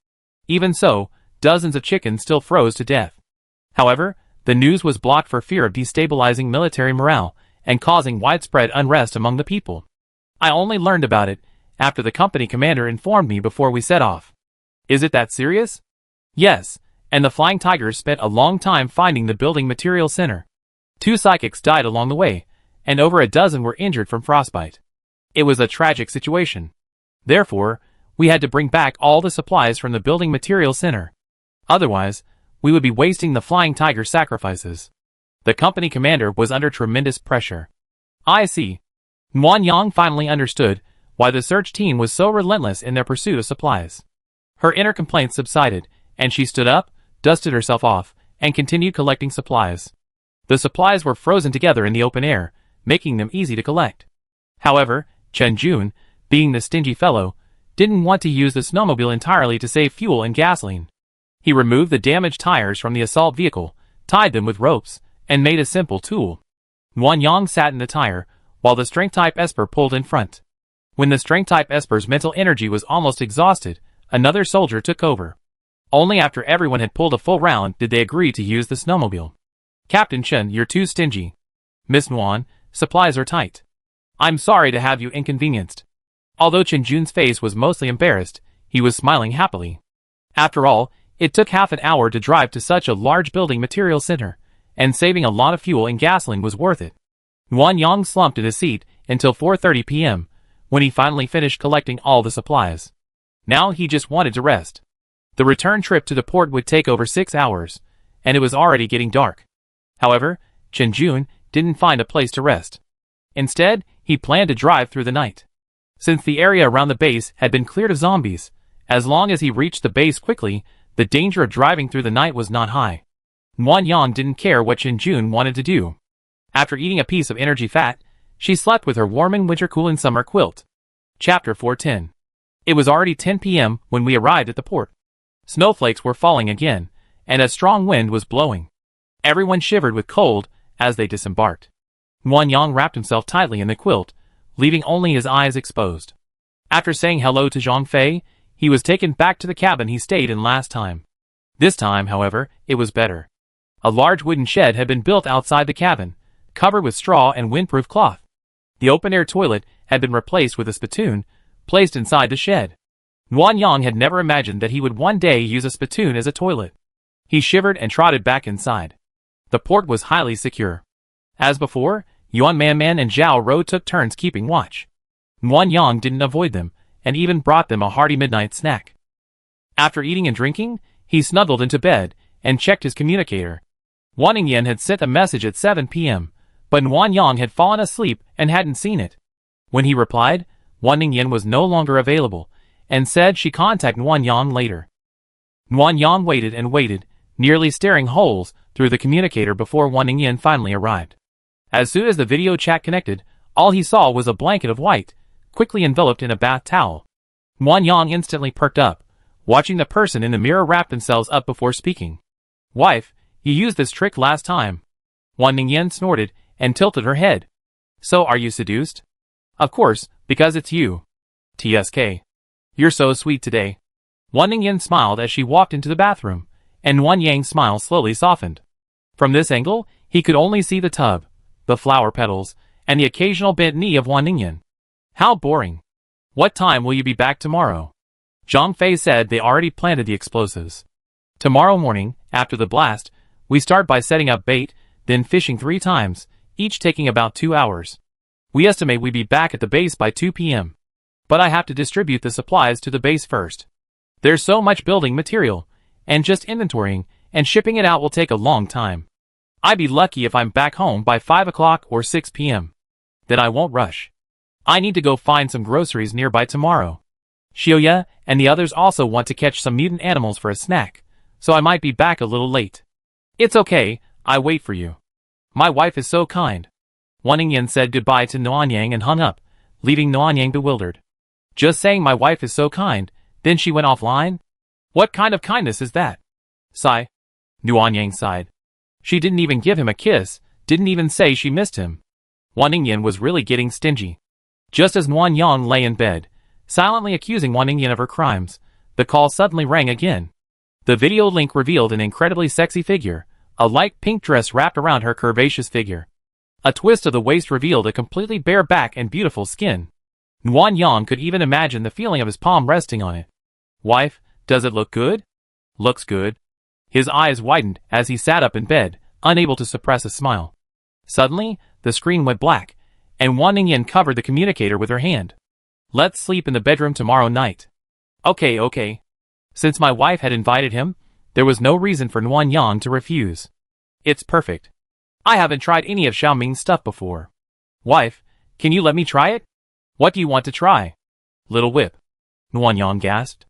Even so, dozens of chickens still froze to death. However, the news was blocked for fear of destabilizing military morale and causing widespread unrest among the people. I only learned about it after the company commander informed me before we set off. Is it that serious? Yes, and the Flying Tigers spent a long time finding the building material center. 2 psychics died along the way, and over a dozen were injured from frostbite. It was a tragic situation. Therefore, we had to bring back all the supplies from the building material center. Otherwise, we would be wasting the Flying Tiger sacrifices. The company commander was under tremendous pressure. I see. Nguyen Yang finally understood why the search team was so relentless in their pursuit of supplies. Her inner complaints subsided, and she stood up, dusted herself off, and continued collecting supplies. The supplies were frozen together in the open air, making them easy to collect. However, Chen Jun, being the stingy fellow, didn't want to use the snowmobile entirely to save fuel and gasoline. He removed the damaged tires from the assault vehicle, tied them with ropes, and made a simple tool. Nguyen Yang sat in the tire, while the strength-type Esper pulled in front. When the strength-type Esper's mental energy was almost exhausted, another soldier took over. Only after everyone had pulled a full round did they agree to use the snowmobile. Captain Chen, you're too stingy. Miss Nguyen, supplies are tight. I'm sorry to have you inconvenienced. Although Chen Jun's face was mostly embarrassed, he was smiling happily. After all, it took half an hour to drive to such a large building material center, and saving a lot of fuel and gasoline was worth it. Nguyen Yang slumped in his seat until 4:30 p.m., when he finally finished collecting all the supplies. Now he just wanted to rest. The return trip to the port would take over 6 hours, and it was already getting dark. However, Chen Jun didn't find a place to rest. Instead, he planned to drive through the night. Since the area around the base had been cleared of zombies, as long as he reached the base quickly, the danger of driving through the night was not high. Nguyen Yang didn't care what Chen Jun wanted to do. After eating a piece of energy fat, she slept with her warming winter-cooling summer quilt. Chapter 410. It was already 10 p.m. when we arrived at the port. Snowflakes were falling again, and a strong wind was blowing. Everyone shivered with cold as they disembarked. Nguyen Yang wrapped himself tightly in the quilt, leaving only his eyes exposed. After saying hello to Zhang Fei, he was taken back to the cabin he stayed in last time. This time, however, it was better. A large wooden shed had been built outside the cabin, covered with straw and windproof cloth. The open-air toilet had been replaced with a spittoon, placed inside the shed. Nguyen Yang had never imagined that he would one day use a spittoon as a toilet. He shivered and trotted back inside. The port was highly secure. As before, Yuan Man and Zhao Rou took turns keeping watch. Nguyen Yang didn't avoid them, and even brought them a hearty midnight snack. After eating and drinking, he snuggled into bed, and checked his communicator. Wan Ningyan had sent a message at 7 p.m., but Nguyen Yang had fallen asleep and hadn't seen it. When he replied, Wan Ningyan was no longer available, and said she contact Nguyen Yang later. Nguyen Yang waited and waited, nearly staring holes through the communicator before Wan Ningyan finally arrived. As soon as the video chat connected, all he saw was a blanket of white, quickly enveloped in a bath towel. Nuan Yang instantly perked up, watching the person in the mirror wrap themselves up before speaking. Wife, you used this trick last time. Wan Ningyan snorted and tilted her head. So are you seduced? Of course, because it's you. TSK. You're so sweet today. Wan Ningyan smiled as she walked into the bathroom, and Wan Yang's smile slowly softened. From this angle, he could only see the tub, the flower petals, and the occasional bent knee of Wan Ningyan. How boring. What time will you be back tomorrow? Zhang Fei said they already planted the explosives. Tomorrow morning, after the blast, we start by setting up bait, then fishing 3 times, each taking about 2 hours. We estimate we'd be back at the base by 2 p.m. But I have to distribute the supplies to the base first. There's so much building material, and just inventorying and shipping it out will take a long time. I'd be lucky if I'm back home by 5 o'clock or 6 p.m. Then I won't rush. I need to go find some groceries nearby tomorrow. Xiaoya and the others also want to catch some mutant animals for a snack, so I might be back a little late. It's okay, I wait for you. My wife is so kind. Wan Ningyan said goodbye to Nuanyang and hung up, leaving Nuanyang bewildered. Just saying my wife is so kind, then she went offline? What kind of kindness is that? Sigh. Nuanyang sighed. She didn't even give him a kiss, didn't even say she missed him. Wan Ningyan was really getting stingy. Just as Nuanyang lay in bed, silently accusing Wan Ningyan of her crimes, the call suddenly rang again. The video link revealed an incredibly sexy figure, a light pink dress wrapped around her curvaceous figure. A twist of the waist revealed a completely bare back and beautiful skin. Nuanyang could even imagine the feeling of his palm resting on it. Wife, does it look good? Looks good. His eyes widened as he sat up in bed, unable to suppress a smile. Suddenly, the screen went black, and Wan Ningyan covered the communicator with her hand. Let's sleep in the bedroom tomorrow night. Okay. Since my wife had invited him, there was no reason for Nuanyang to refuse. It's perfect. I haven't tried any of Xiaoming's stuff before. Wife, can you let me try it? What do you want to try? Little whip. Nuanyang gasped.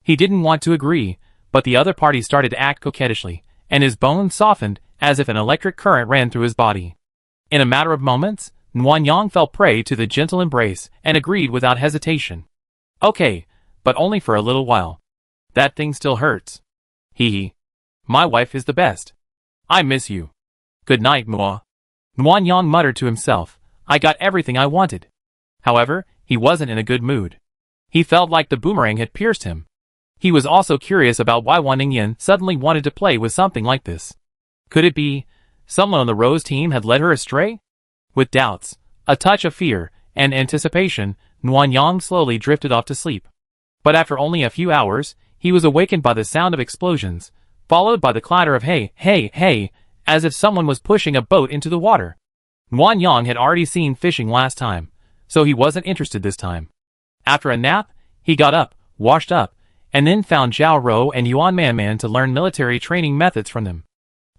He didn't want to agree, but the other party started to act coquettishly, and his bones softened as if an electric current ran through his body. In a matter of moments, Nuanyang fell prey to the gentle embrace and agreed without hesitation. Okay, but only for a little while. That thing still hurts. Hee. My wife is the best. I miss you. Good night, Mua. Nuanyang muttered to himself, I got everything I wanted. However, he wasn't in a good mood. He felt like the boomerang had pierced him. He was also curious about why Wan Ningyan suddenly wanted to play with something like this. Could it be someone on the Rose team had led her astray? With doubts, a touch of fear, and anticipation, Nuanyang slowly drifted off to sleep. But after only a few hours, he was awakened by the sound of explosions, followed by the clatter of hey, as if someone was pushing a boat into the water. Nuanyang had already seen fishing last time, so he wasn't interested this time. After a nap, he got up, washed up, and then found Zhao Rou and Yuan Manman to learn military training methods from them.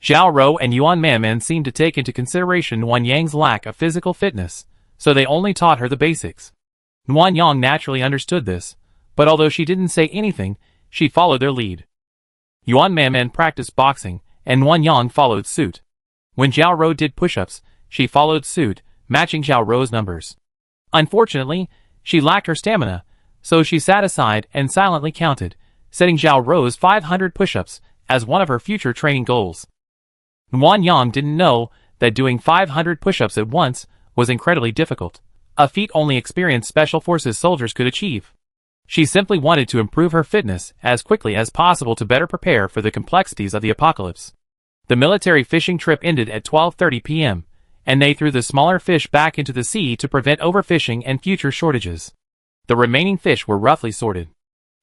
Zhao Rou and Yuan Manman seemed to take into consideration Nuanyang's lack of physical fitness, so they only taught her the basics. Nuanyang naturally understood this, but although she didn't say anything, she followed their lead. Yuan Manman practiced boxing, and Nuanyang followed suit. When Zhao Rou did push-ups, she followed suit, matching Zhao Rou's numbers. Unfortunately, she lacked her stamina, so she sat aside and silently counted, setting Zhao Rou's 500 push-ups as one of her future training goals. Nuanyang didn't know that doing 500 push-ups at once was incredibly difficult, a feat only experienced Special Forces soldiers could achieve. She simply wanted to improve her fitness as quickly as possible to better prepare for the complexities of the apocalypse. The military fishing trip ended at 12:30 p.m., and they threw the smaller fish back into the sea to prevent overfishing and future shortages. The remaining fish were roughly sorted.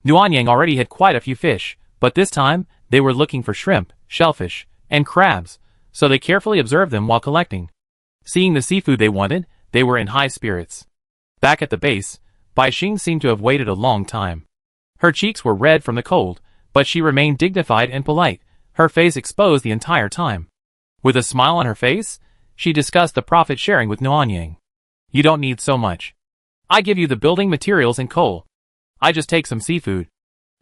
Nuanyang already had quite a few fish, but this time, they were looking for shrimp, shellfish, and crabs, so they carefully observed them while collecting. Seeing the seafood they wanted, they were in high spirits. Back at the base, Bai Xing seemed to have waited a long time. Her cheeks were red from the cold, but she remained dignified and polite, her face exposed the entire time. With a smile on her face, she discussed the profit sharing with Nuanyang. You don't need so much. I give you the building materials and coal. I just take some seafood.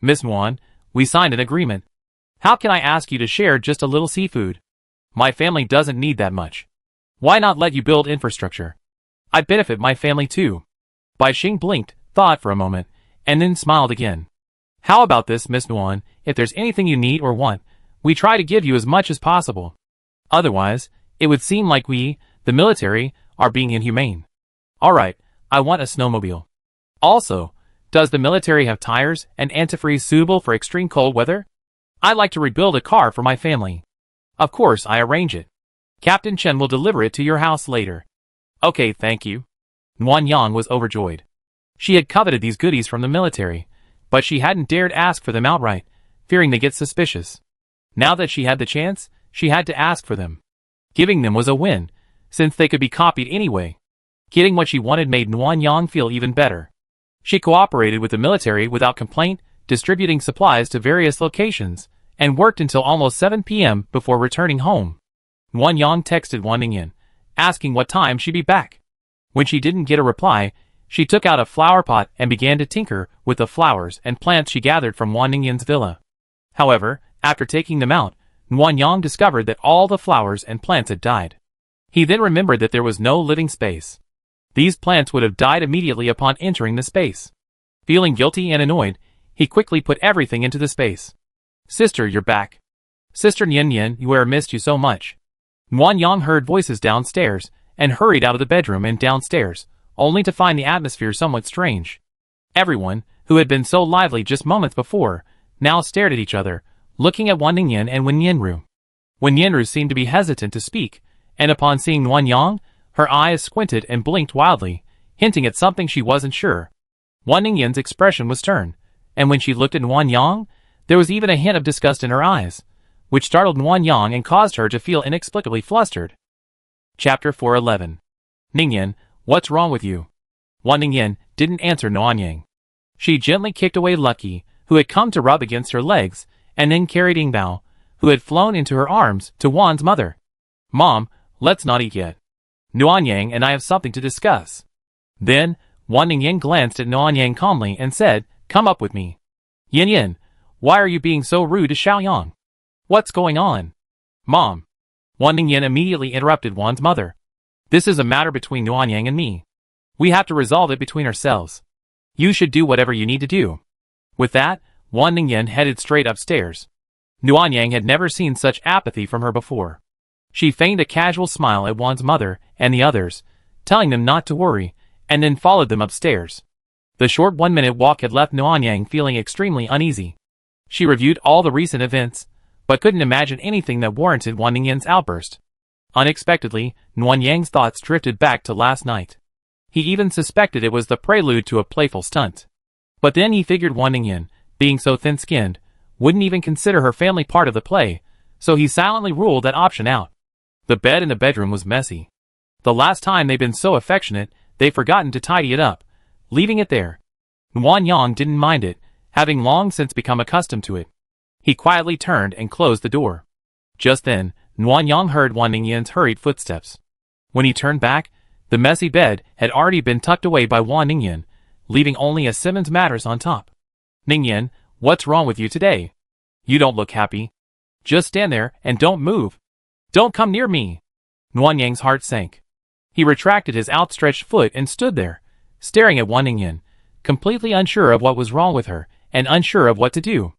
Miss Nuan, we signed an agreement. How can I ask you to share just a little seafood? My family doesn't need that much. Why not let you build infrastructure? I benefit my family too. Bai Xing blinked, thought for a moment, and then smiled again. How about this, Miss Nguyen? If there's anything you need or want, we try to give you as much as possible. Otherwise, it would seem like we, the military, are being inhumane. Alright, I want a snowmobile. Also, does the military have tires and antifreeze suitable for extreme cold weather? I'd like to rebuild a car for my family. Of course, I arrange it. Captain Chen will deliver it to your house later. Okay, thank you. Nguyen Yang was overjoyed. She had coveted these goodies from the military, but she hadn't dared ask for them outright, fearing they get suspicious. Now that she had the chance, she had to ask for them. Giving them was a win, since they could be copied anyway. Getting what she wanted made Nguyen Yang feel even better. She cooperated with the military without complaint, distributing supplies to various locations, and worked until almost 7 p.m. before returning home. Nguyen Yang texted Wan Ningyan, asking what time she'd be back. When she didn't get a reply, she took out a flower pot and began to tinker with the flowers and plants she gathered from Wan Ningyan's villa. However, after taking them out, Nguyen Yang discovered that all the flowers and plants had died. He then remembered that there was no living space. These plants would have died immediately upon entering the space. Feeling guilty and annoyed, he quickly put everything into the space. Sister, you're back. Sister Nyen Nyen, you missed you so much. Nguyen Yang heard voices downstairs and hurried out of the bedroom and downstairs, only to find the atmosphere somewhat strange. Everyone, who had been so lively just moments before, now stared at each other, looking at Wan Ningyan and Wen Yenru. Wen Yenru seemed to be hesitant to speak, and upon seeing Nguyen Yang, her eyes squinted and blinked wildly, hinting at something she wasn't sure. Wan Ningyan's expression was stern, and when she looked at Nguyen Yang, there was even a hint of disgust in her eyes, which startled Nguyen Yang and caused her to feel inexplicably flustered. Chapter 411. Ningyan, what's wrong with you? Wan Ningyan didn't answer Nguyen Yang. She gently kicked away Lucky, who had come to rub against her legs, and then carried Yingbao, who had flown into her arms, to Wan's mother. Mom, let's not eat yet. Nguyen Yang and I have something to discuss. Then, Wan Ningyan glanced at Nguyen Yang calmly and said, Come up with me. Yin Yin, why are you being so rude to Xiaoyang? What's going on? Mom. Wan Ningyan immediately interrupted Wan's mother. This is a matter between Nguyen Yang and me. We have to resolve it between ourselves. You should do whatever you need to do. With that, Wan Ningyan headed straight upstairs. Nguyen Yang had never seen such apathy from her before. She feigned a casual smile at Wan's mother and the others, telling them not to worry, and then followed them upstairs. The short 1-minute walk had left Nguyen Yang feeling extremely uneasy. She reviewed all the recent events, but couldn't imagine anything that warranted Wan Ningyan's outburst. Unexpectedly, Nguyen Yang's thoughts drifted back to last night. He even suspected it was the prelude to a playful stunt. But then he figured Wan Ningyan, being so thin-skinned, wouldn't even consider her family part of the play, so he silently ruled that option out. The bed in the bedroom was messy. The last time they'd been so affectionate, they'd forgotten to tidy it up, leaving it there. Nguyen Yang didn't mind it, having long since become accustomed to it. He quietly turned and closed the door. Just then, Nguyen Yang heard Wan Ningyan's hurried footsteps. When he turned back, the messy bed had already been tucked away by Wan Ningyan, leaving only a Simmons mattress on top. Ningyan, what's wrong with you today? You don't look happy. Just stand there and don't move. Don't come near me. Nguyen Yang's heart sank. He retracted his outstretched foot and stood there, staring at Wan Ningyan, completely unsure of what was wrong with her, and unsure of what to do.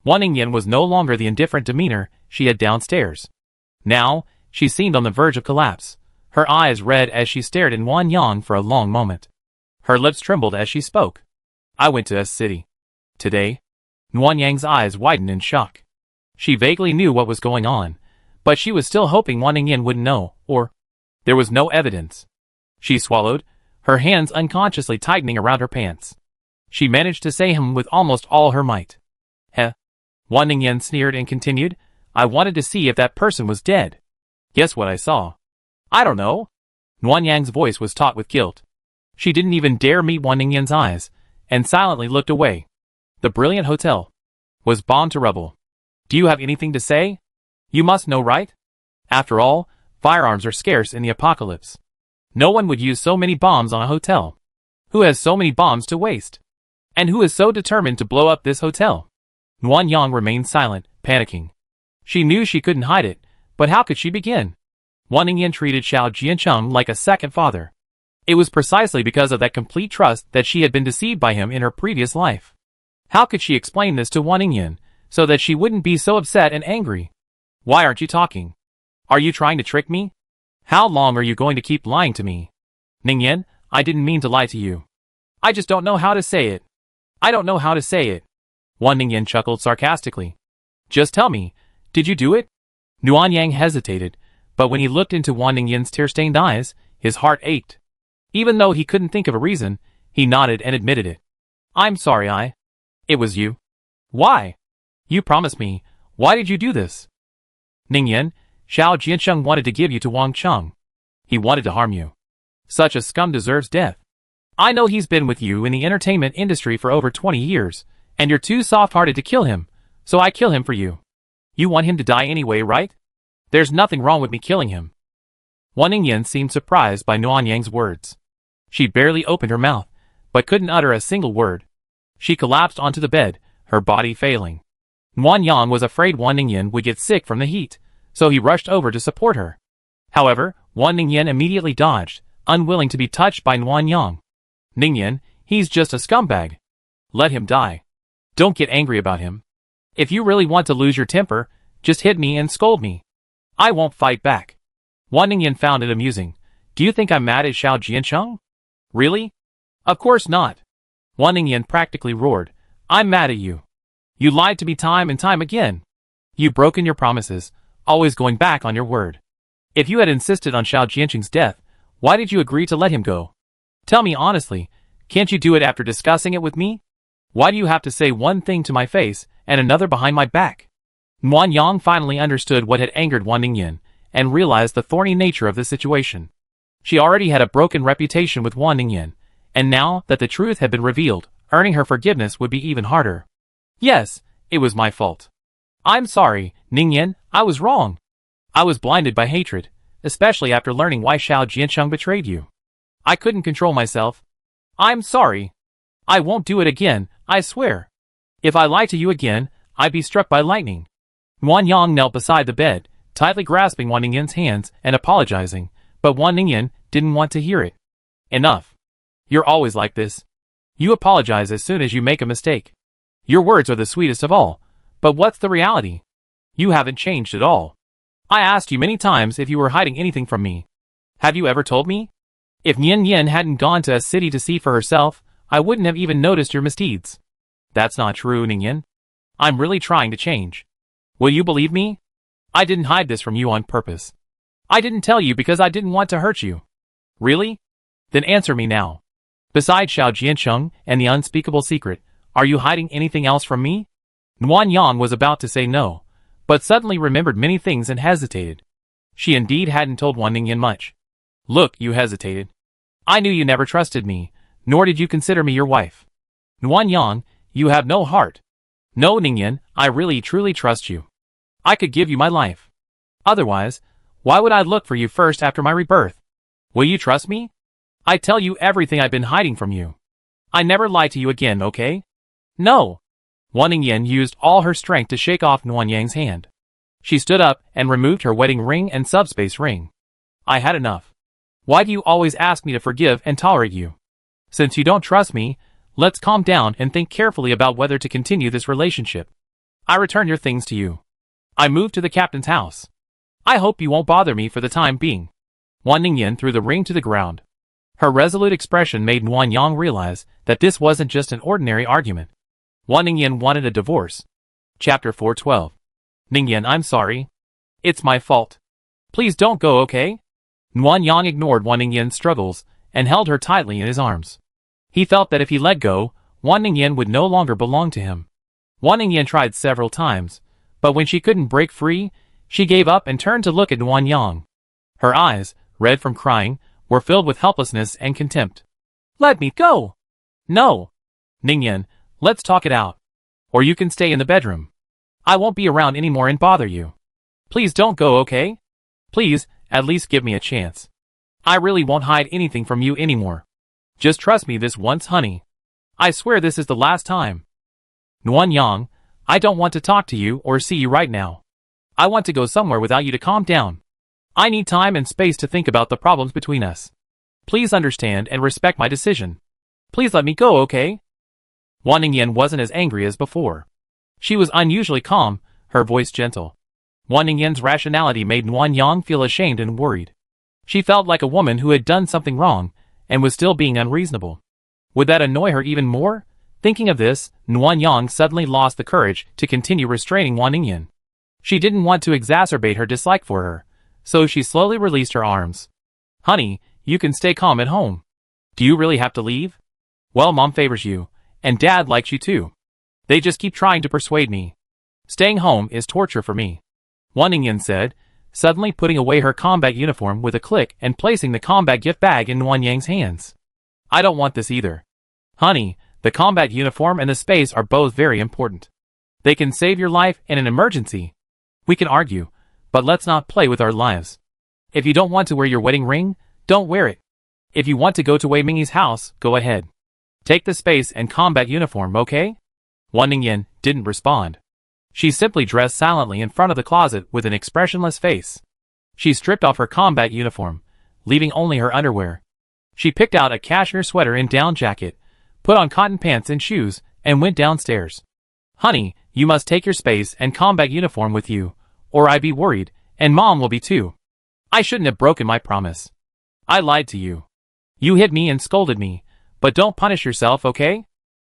Wan Ningyan was no longer the indifferent demeanor she had downstairs. Now, she seemed on the verge of collapse, her eyes red as she stared at Nguyen Yang for a long moment. Her lips trembled as she spoke. I went to S City. Today? Nguyen Yang's eyes widened in shock. She vaguely knew what was going on, but she was still hoping Wan Ningyan wouldn't know, or there was no evidence. She swallowed, her hands unconsciously tightening around her pants. She managed to say him with almost all her might. Heh. Wan Ningyan sneered and continued, I wanted to see if that person was dead. Guess what I saw? I don't know. Nguyen Yang's voice was taut with guilt. She didn't even dare meet Wan Ningyan's eyes, and silently looked away. The brilliant hotel was bombed to rubble. Do you have anything to say? You must know, right? After all, firearms are scarce in the apocalypse. No one would use so many bombs on a hotel. Who has so many bombs to waste? And who is so determined to blow up this hotel? Nguyen Yang remained silent, panicking. She knew she couldn't hide it, but how could she begin? Wan Ningyan treated Xiao Jiancheng like a second father. It was precisely because of that complete trust that she had been deceived by him in her previous life. How could she explain this to Wan Ningyan, so that she wouldn't be so upset and angry? Why aren't you talking? Are you trying to trick me? How long are you going to keep lying to me? Ningyan, I didn't mean to lie to you. I just don't know how to say it. I don't know how to say it. Wan Ningyan chuckled sarcastically. Just tell me, did you do it? Nuanyang hesitated, but when he looked into Wan Ningyan's tear-stained eyes, his heart ached. Even though he couldn't think of a reason, he nodded and admitted it. I'm sorry, It was you. Why? You promised me. Why did you do this? Ningyan, Xiao Jiansheng wanted to give you to Wang Cheng. He wanted to harm you. Such a scum deserves death. I know he's been with you in the entertainment industry for over 20 years, and you're too soft-hearted to kill him, so I kill him for you. You want him to die anyway, right? There's nothing wrong with me killing him. Wan Ningyan seemed surprised by Nuanyang's words. She barely opened her mouth, but couldn't utter a single word. She collapsed onto the bed, her body failing. Nuanyang was afraid Wan Ningyan would get sick from the heat, so he rushed over to support her. However, Wan Ningyan immediately dodged, unwilling to be touched by Nuanyang. Ningyan, he's just a scumbag. Let him die. Don't get angry about him. If you really want to lose your temper, just hit me and scold me. I won't fight back. Wan Ningyan found it amusing. Do you think I'm mad at Xiao Jiansheng? Really? Of course not. Wan Ningyan practically roared. I'm mad at you. You lied to me time and time again. You've broken your promises, always going back on your word. If you had insisted on Xiao Jiansheng's death, why did you agree to let him go? Tell me honestly, can't you do it after discussing it with me? Why do you have to say one thing to my face and another behind my back? Nuanyang finally understood what had angered Wan Ningyan and realized the thorny nature of the situation. She already had a broken reputation with Wan Ningyan, and now that the truth had been revealed, earning her forgiveness would be even harder. Yes, it was my fault. I'm sorry, Ningyan, I was wrong. I was blinded by hatred, especially after learning why Xiao Jiansheng betrayed you. I couldn't control myself. I'm sorry. I won't do it again, I swear. If I lie to you again, I'd be struck by lightning. Nuanyang knelt beside the bed, tightly grasping Wan Ningyan's hands and apologizing, but Wan Ningyan didn't want to hear it. Enough. You're always like this. You apologize as soon as you make a mistake. Your words are the sweetest of all, but what's the reality? You haven't changed at all. I asked you many times if you were hiding anything from me. Have you ever told me? If Nian Yin hadn't gone to a city to see for herself, I wouldn't have even noticed your misdeeds. That's not true, Ningyan. I'm really trying to change. Will you believe me? I didn't hide this from you on purpose. I didn't tell you because I didn't want to hurt you. Really? Then answer me now. Besides Xiao Jiansheng and the unspeakable secret, are you hiding anything else from me? Nuanyang was about to say no, but suddenly remembered many things and hesitated. She indeed hadn't told Wan Ningyan much. Look, you hesitated. I knew you never trusted me, nor did you consider me your wife. Nuanyang, you have no heart. No, Ningyan, I really truly trust you. I could give you my life. Otherwise, why would I look for you first after my rebirth? Will you trust me? I tell you everything I've been hiding from you. I never lie to you again, okay? No. Wan Ningyan used all her strength to shake off Nuanyang's hand. She stood up and removed her wedding ring and subspace ring. I had enough. Why do you always ask me to forgive and tolerate you? Since you don't trust me, let's calm down and think carefully about whether to continue this relationship. I return your things to you. I move to the captain's house. I hope you won't bother me for the time being. Wan Ningyan threw the ring to the ground. Her resolute expression made Nuanyang realize that this wasn't just an ordinary argument. Wan Ningyan wanted a divorce. Chapter 412. Ningyan, I'm sorry. It's my fault. Please don't go, okay? Nuanyang ignored Wan Ningyan's struggles and held her tightly in his arms. He felt that if he let go, Wan Ningyan would no longer belong to him. Wan Ningyan tried several times, but when she couldn't break free, she gave up and turned to look at Nuanyang. Her eyes, red from crying, were filled with helplessness and contempt. Let me go! No! Ningyan, let's talk it out. Or you can stay in the bedroom. I won't be around anymore and bother you. Please don't go, okay? Please, at least give me a chance. I really won't hide anything from you anymore. Just trust me this once, honey. I swear this is the last time. Nuanyang, I don't want to talk to you or see you right now. I want to go somewhere without you to calm down. I need time and space to think about the problems between us. Please understand and respect my decision. Please let me go, okay? Wan Ningyan wasn't as angry as before. She was unusually calm, her voice gentle. Wan Ningyan's rationality made Nuan Yang feel ashamed and worried. She felt like a woman who had done something wrong, and was still being unreasonable. Would that annoy her even more? Thinking of this, Nuan Yang suddenly lost the courage to continue restraining Wan Ningyan. She didn't want to exacerbate her dislike for her, so she slowly released her arms. Honey, you can stay calm at home. Do you really have to leave? Well, Mom favors you, and Dad likes you too. They just keep trying to persuade me. Staying home is torture for me. Wan Ningyan said, suddenly putting away her combat uniform with a click and placing the combat gift bag in Nuan Yang's hands. I don't want this either. Honey, the combat uniform and the space are both very important. They can save your life in an emergency. We can argue, but let's not play with our lives. If you don't want to wear your wedding ring, don't wear it. If you want to go to Wei Mingyi's house, go ahead. Take the space and combat uniform, okay? Wan Ningyan didn't respond. She simply dressed silently in front of the closet with an expressionless face. She stripped off her combat uniform, leaving only her underwear. She picked out a cashmere sweater and down jacket, put on cotton pants and shoes, and went downstairs. Honey, you must take your space and combat uniform with you, or I'd be worried, and Mom will be too. I shouldn't have broken my promise. I lied to you. You hit me and scolded me, but don't punish yourself, okay?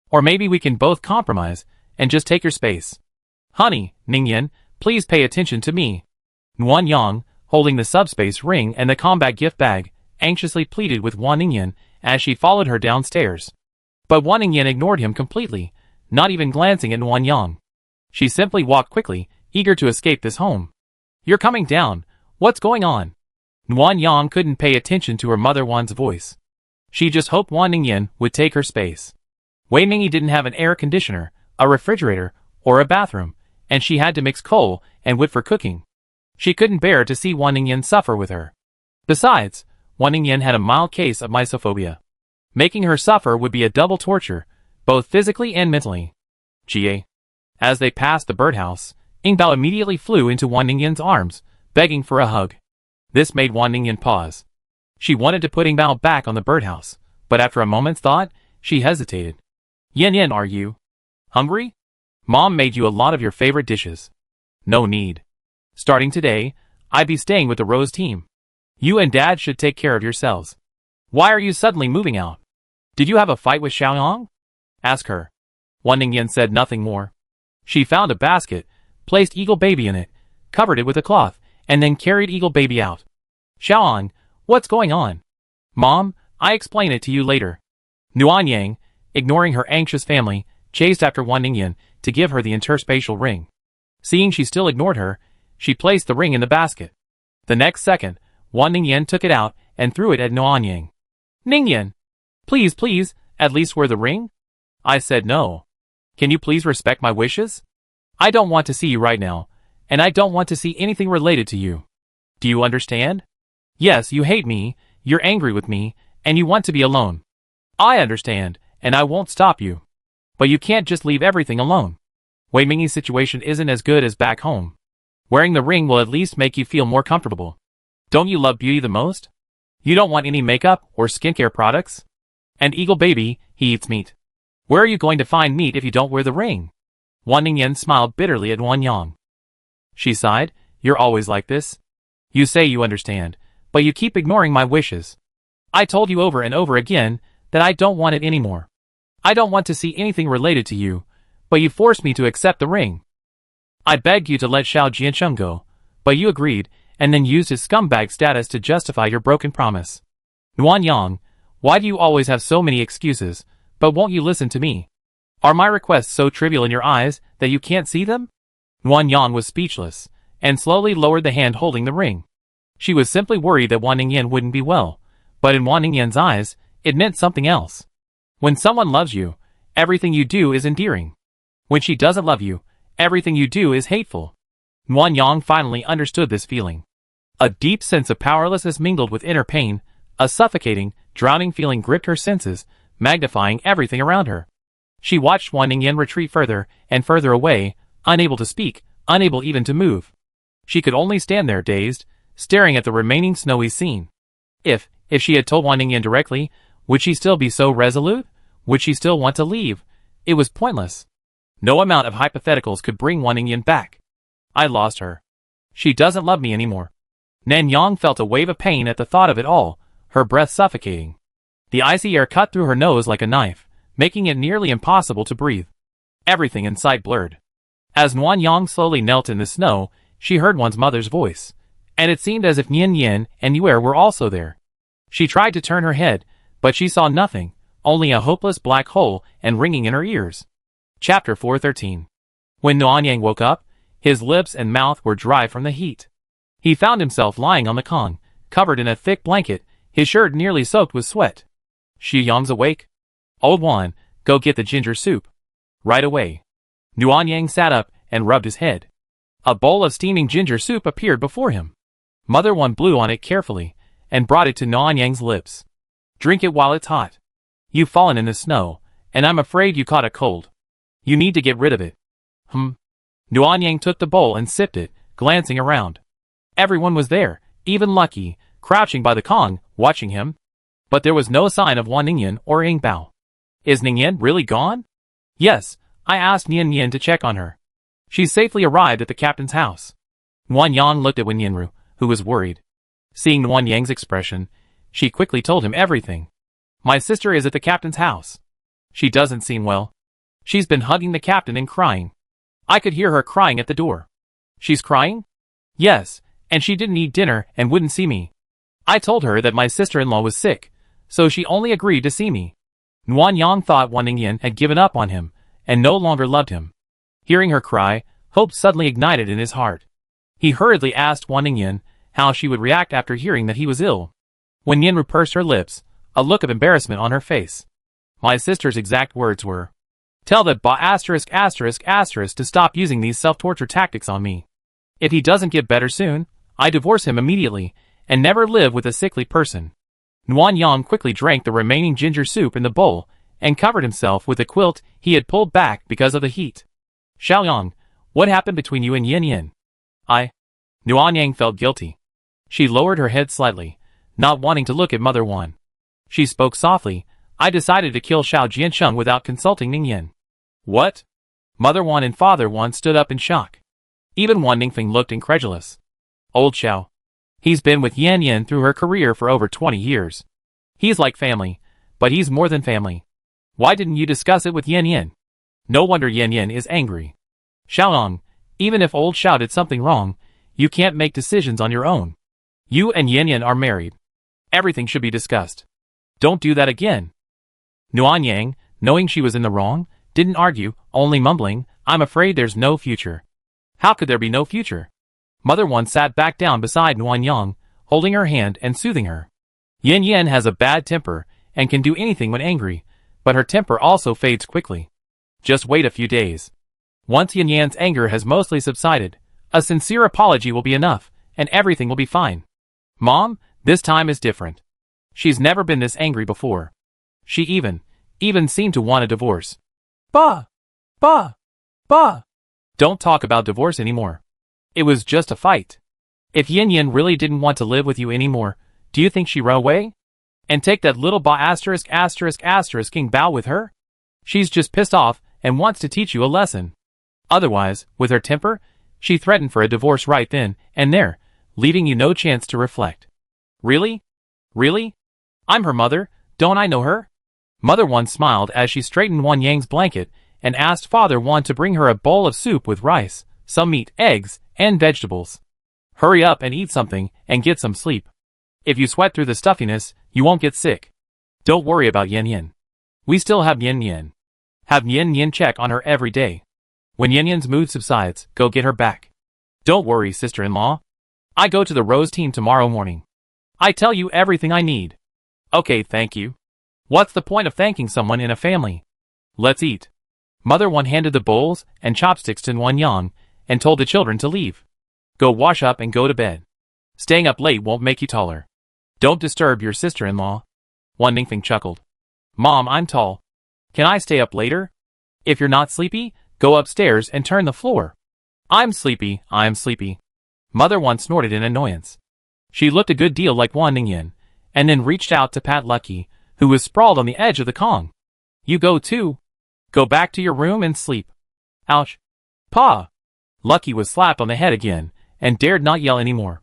Or maybe we can both compromise, and just take your space. Honey, Ningyan, please pay attention to me. Nuan Yang, holding the subspace ring and the combat gift bag, anxiously pleaded with Wan Ningyan as she followed her downstairs. But Wan Ningyan ignored him completely, not even glancing at Nuan Yang. She simply walked quickly, eager to escape this home. You're coming down. What's going on? Nuan Yang couldn't pay attention to her mother Wan's voice. She just hoped Wan Ningyan would take her space. Wei Mingyi didn't have an air conditioner, a refrigerator, or a bathroom, and she had to mix coal and wood for cooking. She couldn't bear to see Wan Ningyan suffer with her. Besides, Wan Ningyan had a mild case of misophobia. Making her suffer would be a double torture, both physically and mentally. Jie. As they passed the birdhouse, Yingbao immediately flew into Wan Ningyan's arms, begging for a hug. This made Wan Ningyan pause. She wanted to put Yingbao back on the birdhouse, but after a moment's thought, she hesitated. Yin, are you hungry? Mom made you a lot of your favorite dishes. No need. Starting today, I'd be staying with the Rose team. You and Dad should take care of yourselves. Why are you suddenly moving out? Did you have a fight with Xiaoyang? Ask her. Wan Ningyan said nothing more. She found a basket, placed Eagle Baby in it, covered it with a cloth, and then carried Eagle Baby out. Xiaoyang, what's going on? Mom, I explain it to you later. Nuan Yang, ignoring her anxious family, chased after Wan Ningyan to give her the interspatial ring. Seeing she still ignored her, she placed the ring in the basket. The next second, Wan Ningyan took it out and threw it at Nuan Yang. Ningyan! Please, at least wear the ring? I said no. Can you please respect my wishes? I don't want to see you right now, and I don't want to see anything related to you. Do you understand? Yes, you hate me, you're angry with me, and you want to be alone. I understand, and I won't stop you. But you can't just leave everything alone. Wei Mingyi's situation isn't as good as back home. Wearing the ring will at least make you feel more comfortable. Don't you love beauty the most? You don't want any makeup or skincare products? And Eagle Baby, he eats meat. Where are you going to find meat if you don't wear the ring? Wan Ningyan smiled bitterly at Nuan Yang. She sighed, you're always like this. You say you understand, but you keep ignoring my wishes. I told you over and over again that I don't want it anymore. I don't want to see anything related to you, but you forced me to accept the ring. I begged you to let Xiao Jiancheng go, but you agreed, and then used his scumbag status to justify your broken promise. Nuan Yang, why do you always have so many excuses, but won't you listen to me? Are my requests so trivial in your eyes that you can't see them? Nuan Yang was speechless, and slowly lowered the hand holding the ring. She was simply worried that Wan Ningyan wouldn't be well, but in Wan Ningyan's eyes, it meant something else. When someone loves you, everything you do is endearing. When she doesn't love you, everything you do is hateful. Nuan Yang finally understood this feeling. A deep sense of powerlessness mingled with inner pain, a suffocating, drowning feeling gripped her senses, magnifying everything around her. She watched Wan Ningyan retreat further and further away, unable to speak, unable even to move. She could only stand there dazed, staring at the remaining snowy scene. If, If she had told Wan Ningyan directly, would she still be so resolute? Would she still want to leave? It was pointless. No amount of hypotheticals could bring Wan Ningyan back. I lost her. She doesn't love me anymore. Nan Yang felt a wave of pain at the thought of it all, her breath suffocating. The icy air cut through her nose like a knife, making it nearly impossible to breathe. Everything in sight blurred. As Nguyen Yang slowly knelt in the snow, she heard one's mother's voice, and it seemed as if Nien Yen and Yuer were also there. She tried to turn her head, but she saw nothing, only a hopeless black hole and ringing in her ears. Chapter 413. When Nguyen Yang woke up, his lips and mouth were dry from the heat. He found himself lying on the kong, covered in a thick blanket, his shirt nearly soaked with sweat. Xu Yang's awake? Old Wan, go get the ginger soup. Right away. Nguyen Yang sat up and rubbed his head. A bowl of steaming ginger soup appeared before him. Mother Wan blew on it carefully, and brought it to Nguyen Yang's lips. Drink it while it's hot. You've fallen in the snow, and I'm afraid you caught a cold. You need to get rid of it. Nguyen Yang took the bowl and sipped it, glancing around. Everyone was there, even Lucky, crouching by the kong, watching him. But there was no sign of Wan Ningyan or Ying Bao. Is Ningyan really gone? Yes, I asked Nien Yen to check on her. She's safely arrived at the captain's house. Nguyen Yang looked at Wen Yanru, who was worried. Seeing Nguyen Yang's expression, she quickly told him everything. My sister is at the captain's house. She doesn't seem well. She's been hugging the captain and crying. I could hear her crying at the door. She's crying? Yes, and she didn't eat dinner and wouldn't see me. I told her that my sister-in-law was sick, so she only agreed to see me. Nguyen Yang thought Wan Ningyan had given up on him, and no longer loved him. Hearing her cry, hope suddenly ignited in his heart. He hurriedly asked Wan Ningyan how she would react after hearing that he was ill. When Yanru pursed her lips, a look of embarrassment on her face. My sister's exact words were, tell that to stop using these self-torture tactics on me. If he doesn't get better soon, I divorce him immediately, and never live with a sickly person. Nguyen Yang quickly drank the remaining ginger soup in the bowl, and covered himself with the quilt he had pulled back because of the heat. Xiaoyang, what happened between you and Yin Yin? Nguyen Yang felt guilty. She lowered her head slightly, not wanting to look at Mother Wan. She spoke softly, I decided to kill Xiao Jiansheng without consulting Ning Yin. What? Mother Wan and Father Wan stood up in shock. Even Wan Ningfeng looked incredulous. Old Xiao. He's been with Yan Yin through her career for over 20 years. He's like family, but he's more than family. Why didn't you discuss it with Yan Yin? No wonder Yan Yin is angry. Xiaolong, even if old Xiao did something wrong, you can't make decisions on your own. You and Yan Yin are married. Everything should be discussed. Don't do that again. Nguyen Yang, knowing she was in the wrong, didn't argue, only mumbling, I'm afraid there's no future. How could there be no future? Mother Wan sat back down beside Nguyen Yang, holding her hand and soothing her. Yin Yin has a bad temper, and can do anything when angry, but her temper also fades quickly. Just wait a few days. Once Yin Yan's anger has mostly subsided, a sincere apology will be enough, and everything will be fine. Mom, this time is different. She's never been this angry before. She even seemed to want a divorce. Bah! Don't talk about divorce anymore. It was just a fight. If Yin Yin really didn't want to live with you anymore, do you think she'd run away? And take that little King Bao with her? She's just pissed off and wants to teach you a lesson. Otherwise, with her temper, she threatened for a divorce right then and there, leaving you no chance to reflect. Really? Really? I'm her mother, don't I know her? Mother Wan smiled as she straightened Wan Yang's blanket and asked Father Wan to bring her a bowl of soup with rice, some meat, eggs, and vegetables. Hurry up and eat something and get some sleep. If you sweat through the stuffiness, you won't get sick. Don't worry about Yin Yin. We still have Yin Yin. Have Yin Yin check on her every day. When Yin Yin's mood subsides, go get her back. Don't worry, sister-in-law. I go to the Rose team tomorrow morning. I tell you everything I need. Okay, thank you. What's the point of thanking someone in a family? Let's eat. Mother Wan handed the bowls and chopsticks to Nguyen Yang and told the children to leave. Go wash up and go to bed. Staying up late won't make you taller. Don't disturb your sister-in-law. Wan Ningfeng chuckled. Mom, I'm tall. Can I stay up later? If you're not sleepy, go upstairs and turn the floor. I'm sleepy. Mother Wan snorted in annoyance. She looked a good deal like Wan Ningyan, and then reached out to pat Lucky, who was sprawled on the edge of the Kong. You go too. Go back to your room and sleep. Ouch. Pa! Lucky was slapped on the head again, and dared not yell anymore.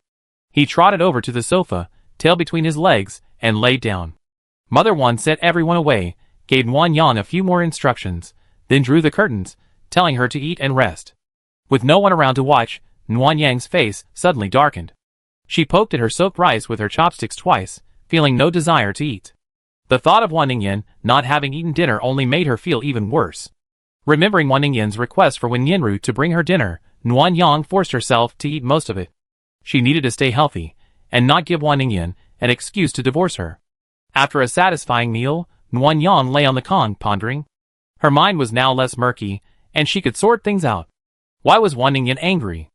He trotted over to the sofa, tail between his legs, and laid down. Mother Wan sent everyone away, gave Wan Yang a few more instructions, then drew the curtains, telling her to eat and rest. With no one around to watch, Wan Yang's face suddenly darkened. She poked at her soaked rice with her chopsticks twice, feeling no desire to eat. The thought of Wan Ningyan not having eaten dinner only made her feel even worse. Remembering Wan Ningyan's request for Wen Yinru to bring her dinner, Wan Yang forced herself to eat most of it. She needed to stay healthy, and not give Wan Ningyan an excuse to divorce her. After a satisfying meal, Wan Yang lay on the Kong pondering. Her mind was now less murky, and she could sort things out. Why was Wan Ningyan angry?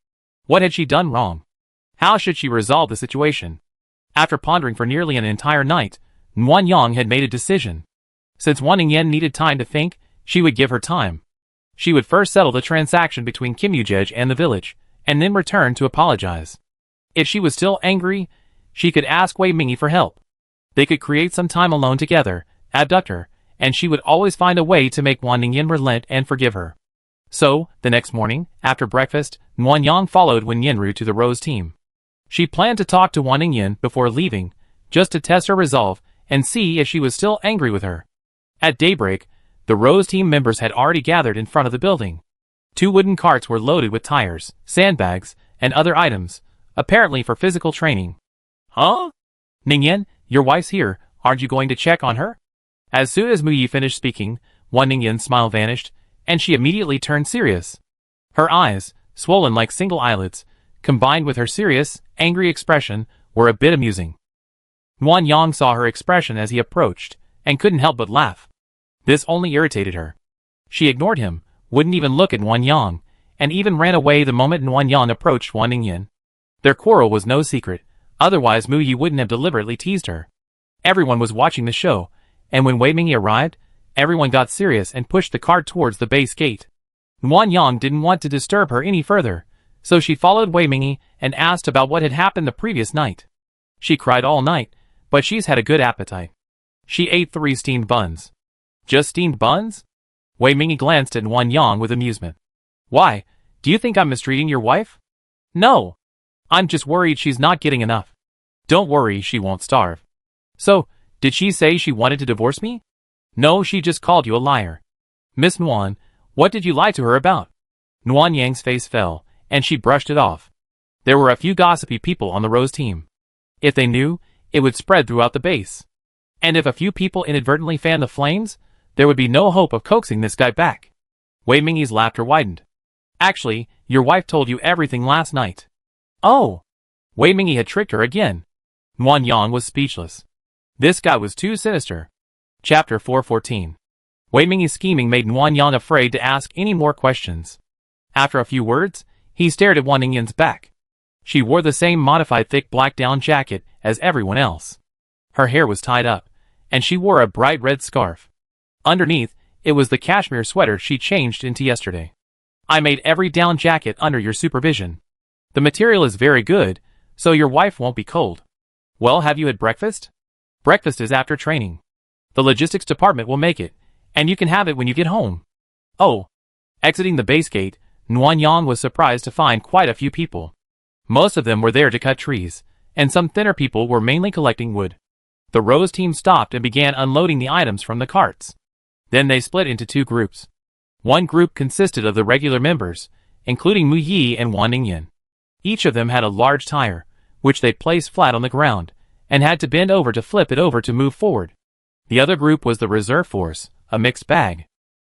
What had she done wrong? How should she resolve the situation? After pondering for nearly an entire night, Wan Yang had made a decision. Since Wan Ningyan needed time to think, she would give her time. She would first settle the transaction between Kim Yujej and the village, and then return to apologize. If she was still angry, she could ask Wei Mingyi for help. They could create some time alone together, abduct her, and she would always find a way to make Wan Ningyan relent and forgive her. So, the next morning, after breakfast, Wan Yang followed Wen Yinru to the Rose team. She planned to talk to Wan Ningyan before leaving, just to test her resolve and see if she was still angry with her. At daybreak, the Rose team members had already gathered in front of the building. 2 wooden carts were loaded with tires, sandbags, and other items, apparently for physical training. Huh? Ningyan, your wife's here, aren't you going to check on her? As soon as Mu Yi finished speaking, Wan Ningyan's smile vanished, and she immediately turned serious. Her eyes, swollen like single eyelids, combined with her serious, angry expression, were a bit amusing. Wan Yang saw her expression as he approached, and couldn't help but laugh. This only irritated her. She ignored him, wouldn't even look at Wan Yang, and even ran away the moment Wan Yang approached Wan Ningyan. Their quarrel was no secret, otherwise Mu Yi wouldn't have deliberately teased her. Everyone was watching the show, and when Wei Mingyi arrived, everyone got serious and pushed the cart towards the base gate. Wan Yang didn't want to disturb her any further, so she followed Wei Mingyi and asked about what had happened the previous night. She cried all night, but she's had a good appetite. She ate 3 steamed buns. Just steamed buns? Wei Mingyi glanced at Wan Yang with amusement. Why, do you think I'm mistreating your wife? No. I'm just worried she's not getting enough. Don't worry, she won't starve. So, did she say she wanted to divorce me? No, she just called you a liar. Miss Nguyen, what did you lie to her about? Nguyen Yang's face fell, and she brushed it off. There were a few gossipy people on the Rose team. If they knew, it would spread throughout the base. And if a few people inadvertently fanned the flames, there would be no hope of coaxing this guy back. Wei Mingyi's laughter widened. Actually, your wife told you everything last night. Oh! Wei Mingyi had tricked her again. Wan Yang was speechless. This guy was too sinister. Chapter 414. Wei Mingyi's scheming made Wan Yang afraid to ask any more questions. After a few words, he stared at Wan Ningyan's back. She wore the same modified thick black down jacket as everyone else. Her hair was tied up, and she wore a bright red scarf. Underneath, it was the cashmere sweater she changed into yesterday. I made every down jacket under your supervision. The material is very good, so your wife won't be cold. Well, have you had breakfast? Breakfast is after training. The logistics department will make it, and you can have it when you get home. Oh. Exiting the base gate, Nguyen Yang was surprised to find quite a few people. Most of them were there to cut trees, and some thinner people were mainly collecting wood. The Rose team stopped and began unloading the items from the carts. Then they split into 2 groups. One group consisted of the regular members, including Mu Yi and Wan Ningyan. Each of them had a large tire, which they placed flat on the ground, and had to bend over to flip it over to move forward. The other group was the reserve force, a mixed bag.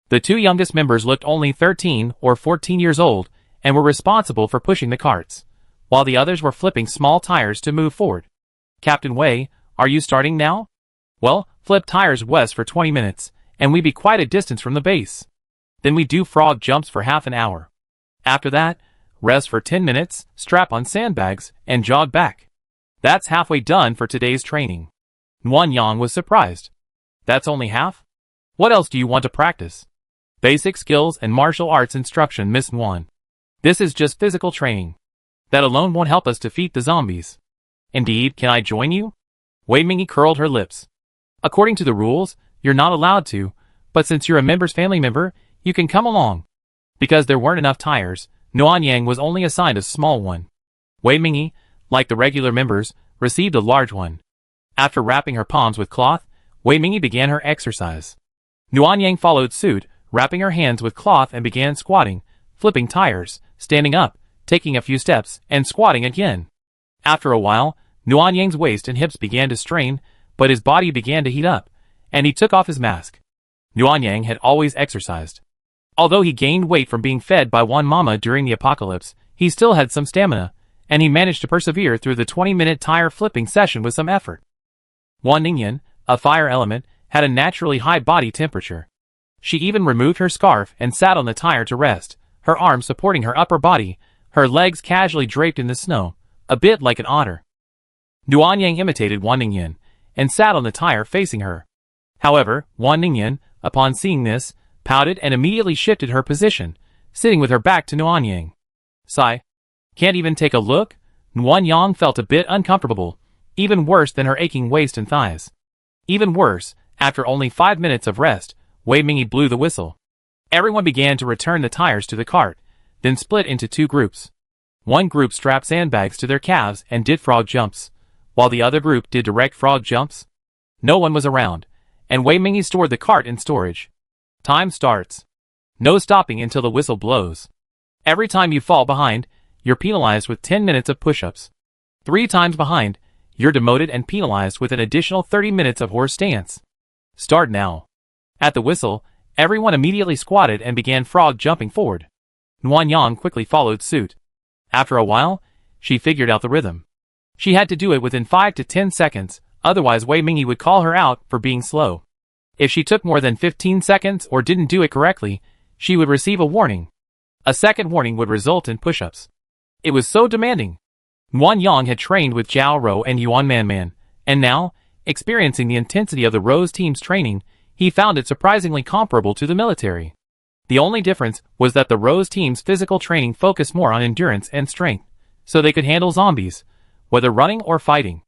The 2 youngest members looked only 13 or 14 years old and were responsible for pushing the carts, while the others were flipping small tires to move forward. Captain Wei, are you starting now? Well, flip tires west for 20 minutes, and we be quite a distance from the base. Then we do frog jumps for half an hour. After that, rest for 10 minutes, strap on sandbags, and jog back. That's halfway done for today's training. Nguyen Yang was surprised. That's only half? What else do you want to practice? Basic skills and martial arts instruction, Miss Nguyen. This is just physical training. That alone won't help us defeat the zombies. Indeed, can I join you? Wei Mingyi curled her lips. According to the rules, you're not allowed to, but since you're a member's family member, you can come along. Because there weren't enough tires, Nuanyang was only assigned a small one. Wei Mingyi, like the regular members, received a large one. After wrapping her palms with cloth, Wei Mingyi began her exercise. Nuanyang followed suit, wrapping her hands with cloth and began squatting, flipping tires, standing up, taking a few steps, and squatting again. After a while, Nuanyang's waist and hips began to strain, but his body began to heat up, and he took off his mask. Nuanyang had always exercised. Although he gained weight from being fed by one mama during the apocalypse, he still had some stamina, and he managed to persevere through the 20-minute tire flipping session with some effort. Wan Ningyan, a fire element, had a naturally high body temperature. She even removed her scarf and sat on the tire to rest, her arms supporting her upper body, her legs casually draped in the snow, a bit like an otter. Nuanyang imitated Wan Ningyan, and sat on the tire facing her. However, Wan Ningyan, upon seeing this, pouted and immediately shifted her position, sitting with her back to Nuanyang. Sigh. Can't even take a look? Nuanyang felt a bit uncomfortable, even worse than her aching waist and thighs. Even worse, after only 5 minutes of rest, Wei Mingyi blew the whistle. Everyone began to return the tires to the cart, then split into 2 groups. One group strapped sandbags to their calves and did frog jumps, while the other group did direct frog jumps. No one was around, and Wei Mingyi stored the cart in storage. Time starts. No stopping until the whistle blows. Every time you fall behind, you're penalized with 10 minutes of push-ups. 3 times behind, you're demoted and penalized with an additional 30 minutes of horse stance. Start now. At the whistle, everyone immediately squatted and began frog jumping forward. Nuanyang quickly followed suit. After a while, she figured out the rhythm. She had to do it within 5 to 10 seconds, otherwise Wei Mingyi would call her out for being slow. If she took more than 15 seconds or didn't do it correctly, she would receive a warning. A second warning would result in push-ups. It was so demanding. Nuanyang had trained with Zhao Rou and Yuan Manman, and now, experiencing the intensity of the Rose team's training, he found it surprisingly comparable to the military. The only difference was that the Rose team's physical training focused more on endurance and strength, so they could handle zombies, whether running or fighting.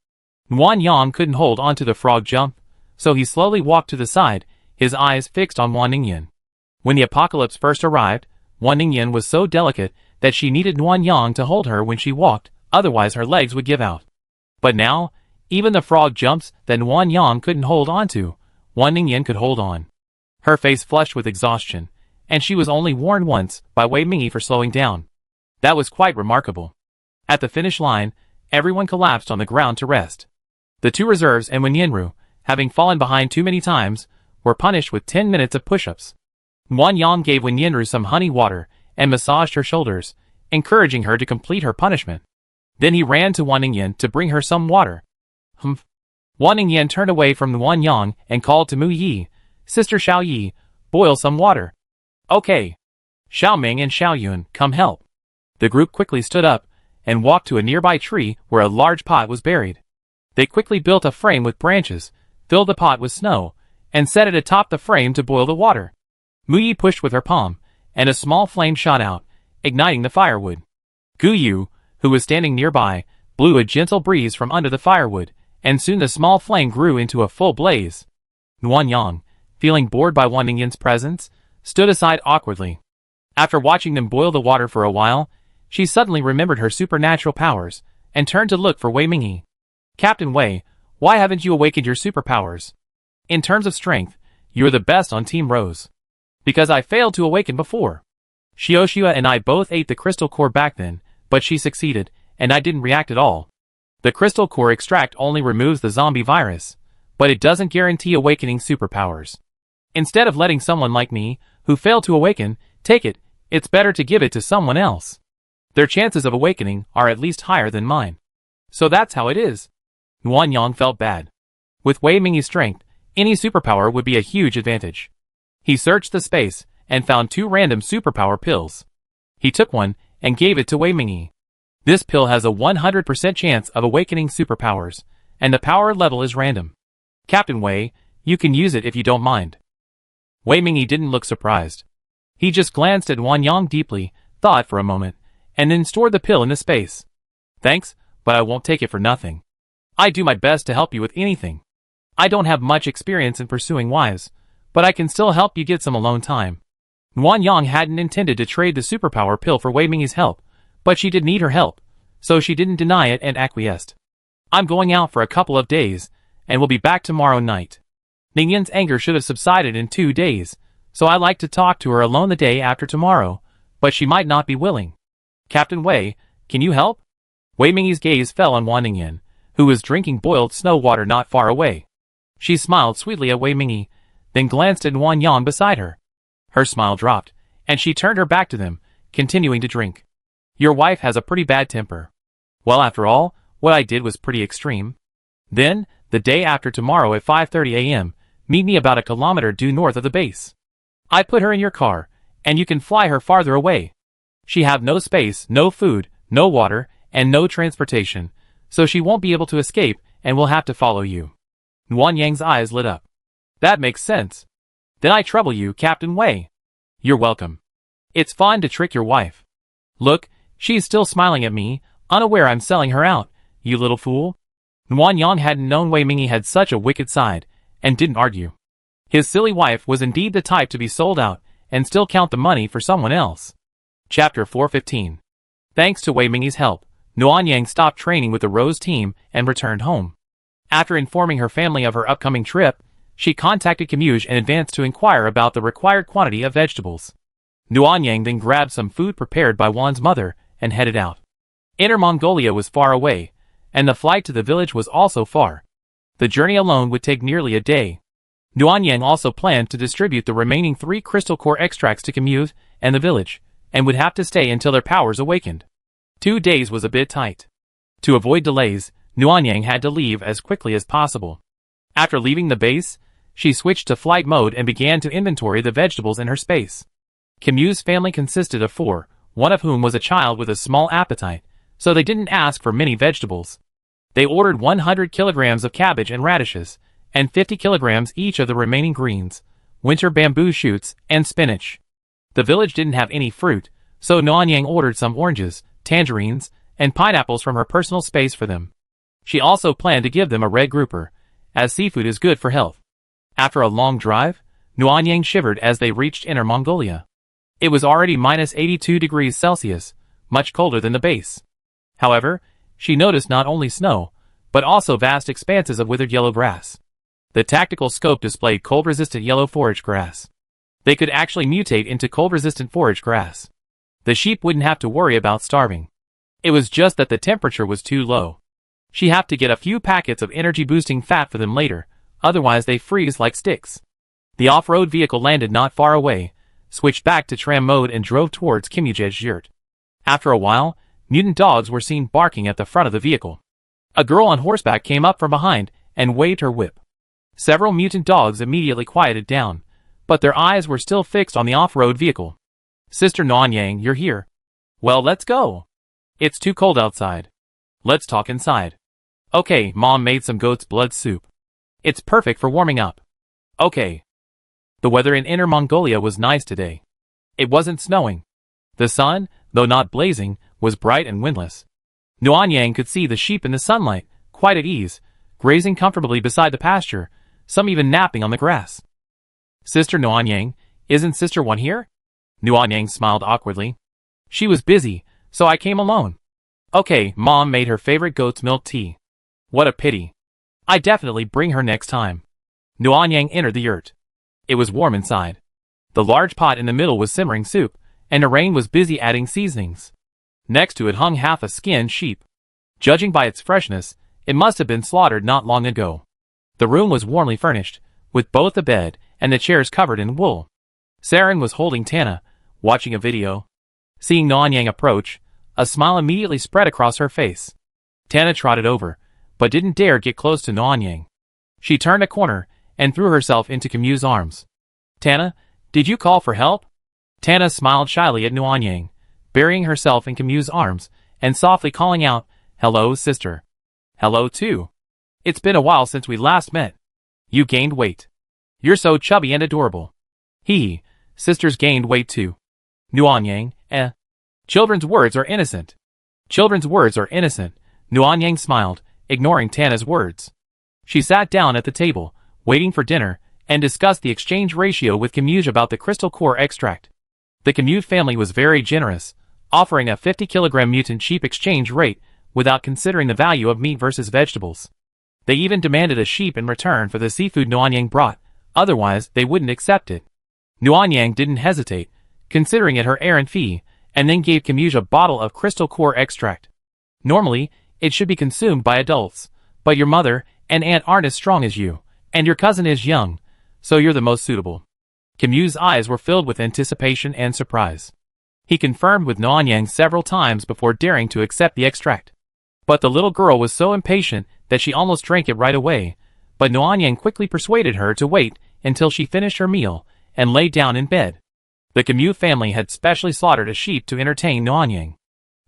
Nuanyang couldn't hold onto the frog jump, so he slowly walked to the side, his eyes fixed on Wan Ningyan. When the apocalypse first arrived, Wan Ningyan was so delicate that she needed Nuanyang to hold her when she walked, otherwise her legs would give out. But now, even the frog jumps that Nuanyang couldn't hold onto, Wan Ningyan could hold on. Her face flushed with exhaustion, and she was only warned once by Wei Mingyi for slowing down. That was quite remarkable. At the finish line, everyone collapsed on the ground to rest. The 2 reserves and Wenyanru, having fallen behind too many times, were punished with 10 minutes of push-ups. Nuanyang gave Wenyanru some honey water and massaged her shoulders, encouraging her to complete her punishment. Then he ran to Wan Ningyan to bring her some water. Humph. Wan Ningyan turned away from Nuanyang and called to Mu Yi, Sister Xiao Yi, boil some water. Okay. Xiao Ming and Xiao Yun, come help. The group quickly stood up and walked to a nearby tree where a large pot was buried. They quickly built a frame with branches, filled the pot with snow, and set it atop the frame to boil the water. Mu Yi pushed with her palm, and a small flame shot out, igniting the firewood. Gu Yu, who was standing nearby, blew a gentle breeze from under the firewood, and soon the small flame grew into a full blaze. Nuanyang, feeling bored by Wan Ningyan's presence, stood aside awkwardly. After watching them boil the water for a while, she suddenly remembered her supernatural powers, and turned to look for Wei Mingyi. Captain Wei, why haven't you awakened your superpowers? In terms of strength, you're the best on Team Rose. Because I failed to awaken before. Xiaoxia and I both ate the crystal core back then, but she succeeded, and I didn't react at all. The crystal core extract only removes the zombie virus, but it doesn't guarantee awakening superpowers. Instead of letting someone like me, who failed to awaken, take it, it's better to give it to someone else. Their chances of awakening are at least higher than mine. So that's how it is. Nuanyang felt bad. With Wei Mingyi's strength, any superpower would be a huge advantage. He searched the space and found 2 random superpower pills. He took one and gave it to Wei Mingyi. This pill has a 100% chance of awakening superpowers, and the power level is random. Captain Wei, you can use it if you don't mind. Wei Mingyi didn't look surprised. He just glanced at Nuanyang deeply, thought for a moment, and then stored the pill in the space. Thanks, but I won't take it for nothing. I do my best to help you with anything. I don't have much experience in pursuing wives, but I can still help you get some alone time. Nuan Yang hadn't intended to trade the superpower pill for Wei Mingyi's help, but she did need her help, so she didn't deny it and acquiesced. I'm going out for a couple of days, and will be back tomorrow night. Ningyan's anger should have subsided in 2 days, so I like to talk to her alone the day after tomorrow, but she might not be willing. Captain Wei, can you help? Wei Mingyi's gaze fell on Wan Ningyan, who was drinking boiled snow water not far away. She smiled sweetly at Wei Mingyi, then glanced at Nuan Yang beside her. Her smile dropped, and she turned her back to them, continuing to drink. Your wife has a pretty bad temper. Well, after all, what I did was pretty extreme. Then, the day after tomorrow at 5:30 a.m., meet me about a kilometer due north of the base. I put her in your car, and you can fly her farther away. She have no space, no food, no water, and no transportation, so she won't be able to escape and will have to follow you. Nuan Yang's eyes lit up. That makes sense. Then I trouble you, Captain Wei. You're welcome. It's fun to trick your wife. Look, she's still smiling at me, unaware I'm selling her out, you little fool. Nuan Yang hadn't known Wei Mingyi had such a wicked side, and didn't argue. His silly wife was indeed the type to be sold out, and still count the money for someone else. Chapter 415. Thanks to Wei Mingyi's help, Nuan Yang stopped training with the Rose team and returned home. After informing her family of her upcoming trip, she contacted Camus in advance to inquire about the required quantity of vegetables. Nuan Yang then grabbed some food prepared by Wan's mother and headed out. Inner Mongolia was far away, and the flight to the village was also far. The journey alone would take nearly a day. Nuan Yang also planned to distribute the remaining 3 crystal core extracts to Camus and the village, and would have to stay until their powers awakened. 2 days was a bit tight. To avoid delays, Nuan Yang had to leave as quickly as possible. After leaving the base, she switched to flight mode and began to inventory the vegetables in her space. Camus' family consisted of 4, one of whom was a child with a small appetite, so they didn't ask for many vegetables. They ordered 100 kilograms of cabbage and radishes, and 50 kilograms each of the remaining greens, winter bamboo shoots, and spinach. The village didn't have any fruit, so Nuan Yang ordered some oranges, tangerines, and pineapples from her personal space for them. She also planned to give them a red grouper, as seafood is good for health. After a long drive, Nuan Yang shivered as they reached Inner Mongolia. It was already minus 82 degrees Celsius, much colder than the base. However, she noticed not only snow, but also vast expanses of withered yellow grass. The tactical scope displayed cold-resistant yellow forage grass. They could actually mutate into cold-resistant forage grass. The sheep wouldn't have to worry about starving. It was just that the temperature was too low. She'd have to get a few packets of energy-boosting fat for them later, otherwise they freeze like sticks. The off-road vehicle landed not far away, switched back to tram mode and drove towards Kimujej's yurt. After a while, mutant dogs were seen barking at the front of the vehicle. A girl on horseback came up from behind and waved her whip. Several mutant dogs immediately quieted down, but their eyes were still fixed on the off-road vehicle. Sister Nuan Yang, you're here. Well, let's go. It's too cold outside. Let's talk inside. Okay, Mom made some goat's blood soup. It's perfect for warming up. Okay. The weather in Inner Mongolia was nice today. It wasn't snowing. The sun, though not blazing, was bright and windless. Nuan Yang could see the sheep in the sunlight, quite at ease, grazing comfortably beside the pasture, some even napping on the grass. Sister Nuan Yang, isn't Sister Wan here? Nuan Yang smiled awkwardly. She was busy, so I came alone. Okay, Mom made her favorite goat's milk tea. What a pity. I definitely bring her next time. Nuan Yang entered the yurt. It was warm inside. The large pot in the middle was simmering soup, and Narain was busy adding seasonings. Next to it hung half a skinned sheep. Judging by its freshness, it must have been slaughtered not long ago. The room was warmly furnished, with both the bed and the chairs covered in wool. Saren was holding Tana, watching a video. Seeing Nuan Yang approach, a smile immediately spread across her face. Tana trotted over, but didn't dare get close to Nuan Yang. She turned a corner and threw herself into Camus' arms. Tana, did you call for help? Tana smiled shyly at Nuan Yang, burying herself in Camus' arms and softly calling out, Hello, sister. Hello, too. It's been a while since we last met. You gained weight. You're so chubby and adorable. Hee, sisters gained weight too. Nuan Yang, Children's words are innocent. Children's words are innocent. Nuan Yang smiled, ignoring Tana's words. She sat down at the table, waiting for dinner, and discussed the exchange ratio with Camus about the crystal core extract. The Camus family was very generous, offering a 50-kilogram mutant sheep exchange rate without considering the value of meat versus vegetables. They even demanded a sheep in return for the seafood Nuanyang brought, otherwise they wouldn't accept it. Nuanyang didn't hesitate, considering it her errand fee, and then gave Camus a bottle of crystal core extract. Normally, it should be consumed by adults, but your mother and aunt aren't as strong as you, and your cousin is young, so you're the most suitable. Camus' eyes were filled with anticipation and surprise. He confirmed with Nuanyang several times before daring to accept the extract. But the little girl was so impatient that she almost drank it right away, but Nuanyang quickly persuaded her to wait until she finished her meal and lay down in bed. The Camus family had specially slaughtered a sheep to entertain Nuanyang.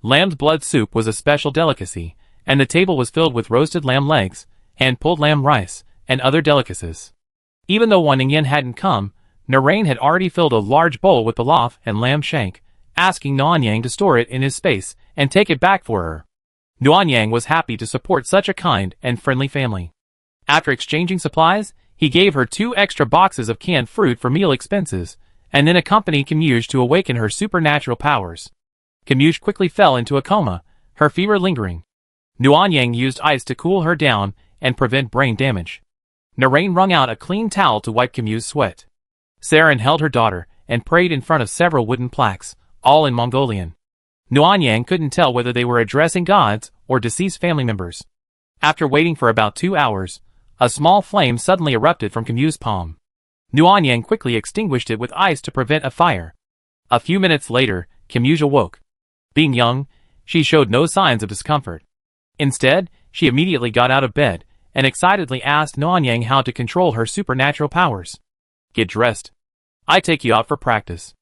Lamb's blood soup was a special delicacy, and the table was filled with roasted lamb legs, and pulled lamb rice, and other delicacies. Even though Wan Ningyan hadn't come, Narain had already filled a large bowl with pilaf and lamb shank, asking Nuanyang to store it in his space and take it back for her. Nuanyang was happy to support such a kind and friendly family. After exchanging supplies, he gave her 2 extra boxes of canned fruit for meal expenses, and then accompanied Camus to awaken her supernatural powers. Camus quickly fell into a coma, her fever lingering. Nuanyang used ice to cool her down and prevent brain damage. Narain wrung out a clean towel to wipe Camus' sweat. Saren held her daughter and prayed in front of several wooden plaques, all in Mongolian. Nuanyang couldn't tell whether they were addressing gods or deceased family members. After waiting for about 2 hours, a small flame suddenly erupted from Camus' palm. Nuanyang quickly extinguished it with ice to prevent a fire. A few minutes later, Camus awoke. Being young, she showed no signs of discomfort. Instead, she immediately got out of bed and excitedly asked Nuanyang how to control her supernatural powers. Get dressed. I take you out for practice.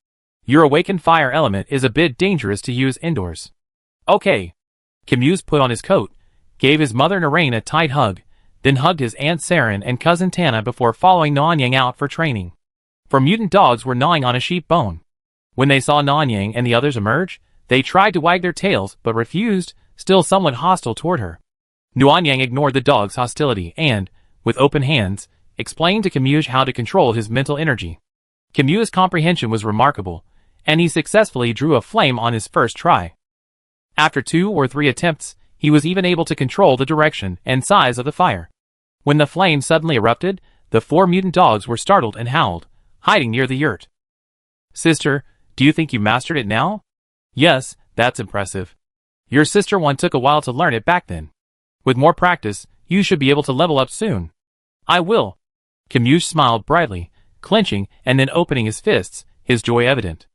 Your awakened fire element is a bit dangerous to use indoors. Okay. Camus put on his coat, gave his mother Narain a tight hug, then hugged his aunt Saren and cousin Tana before following Nuanyang out for training. For mutant dogs were gnawing on a sheep bone. When they saw Nuanyang and the others emerge, they tried to wag their tails but refused, still somewhat hostile toward her. Nuanyang ignored the dog's hostility and, with open hands, explained to Camus how to control his mental energy. Camus' comprehension was remarkable, and he successfully drew a flame on his first try. After 2 or 3 attempts, he was even able to control the direction and size of the fire. When the flame suddenly erupted, the 4 mutant dogs were startled and howled, hiding near the yurt. Sister, do you think you mastered it now? Yes, that's impressive. Your sister one took a while to learn it back then. With more practice, you should be able to level up soon. I will. Camus smiled brightly, clenching and then opening his fists, his joy evident.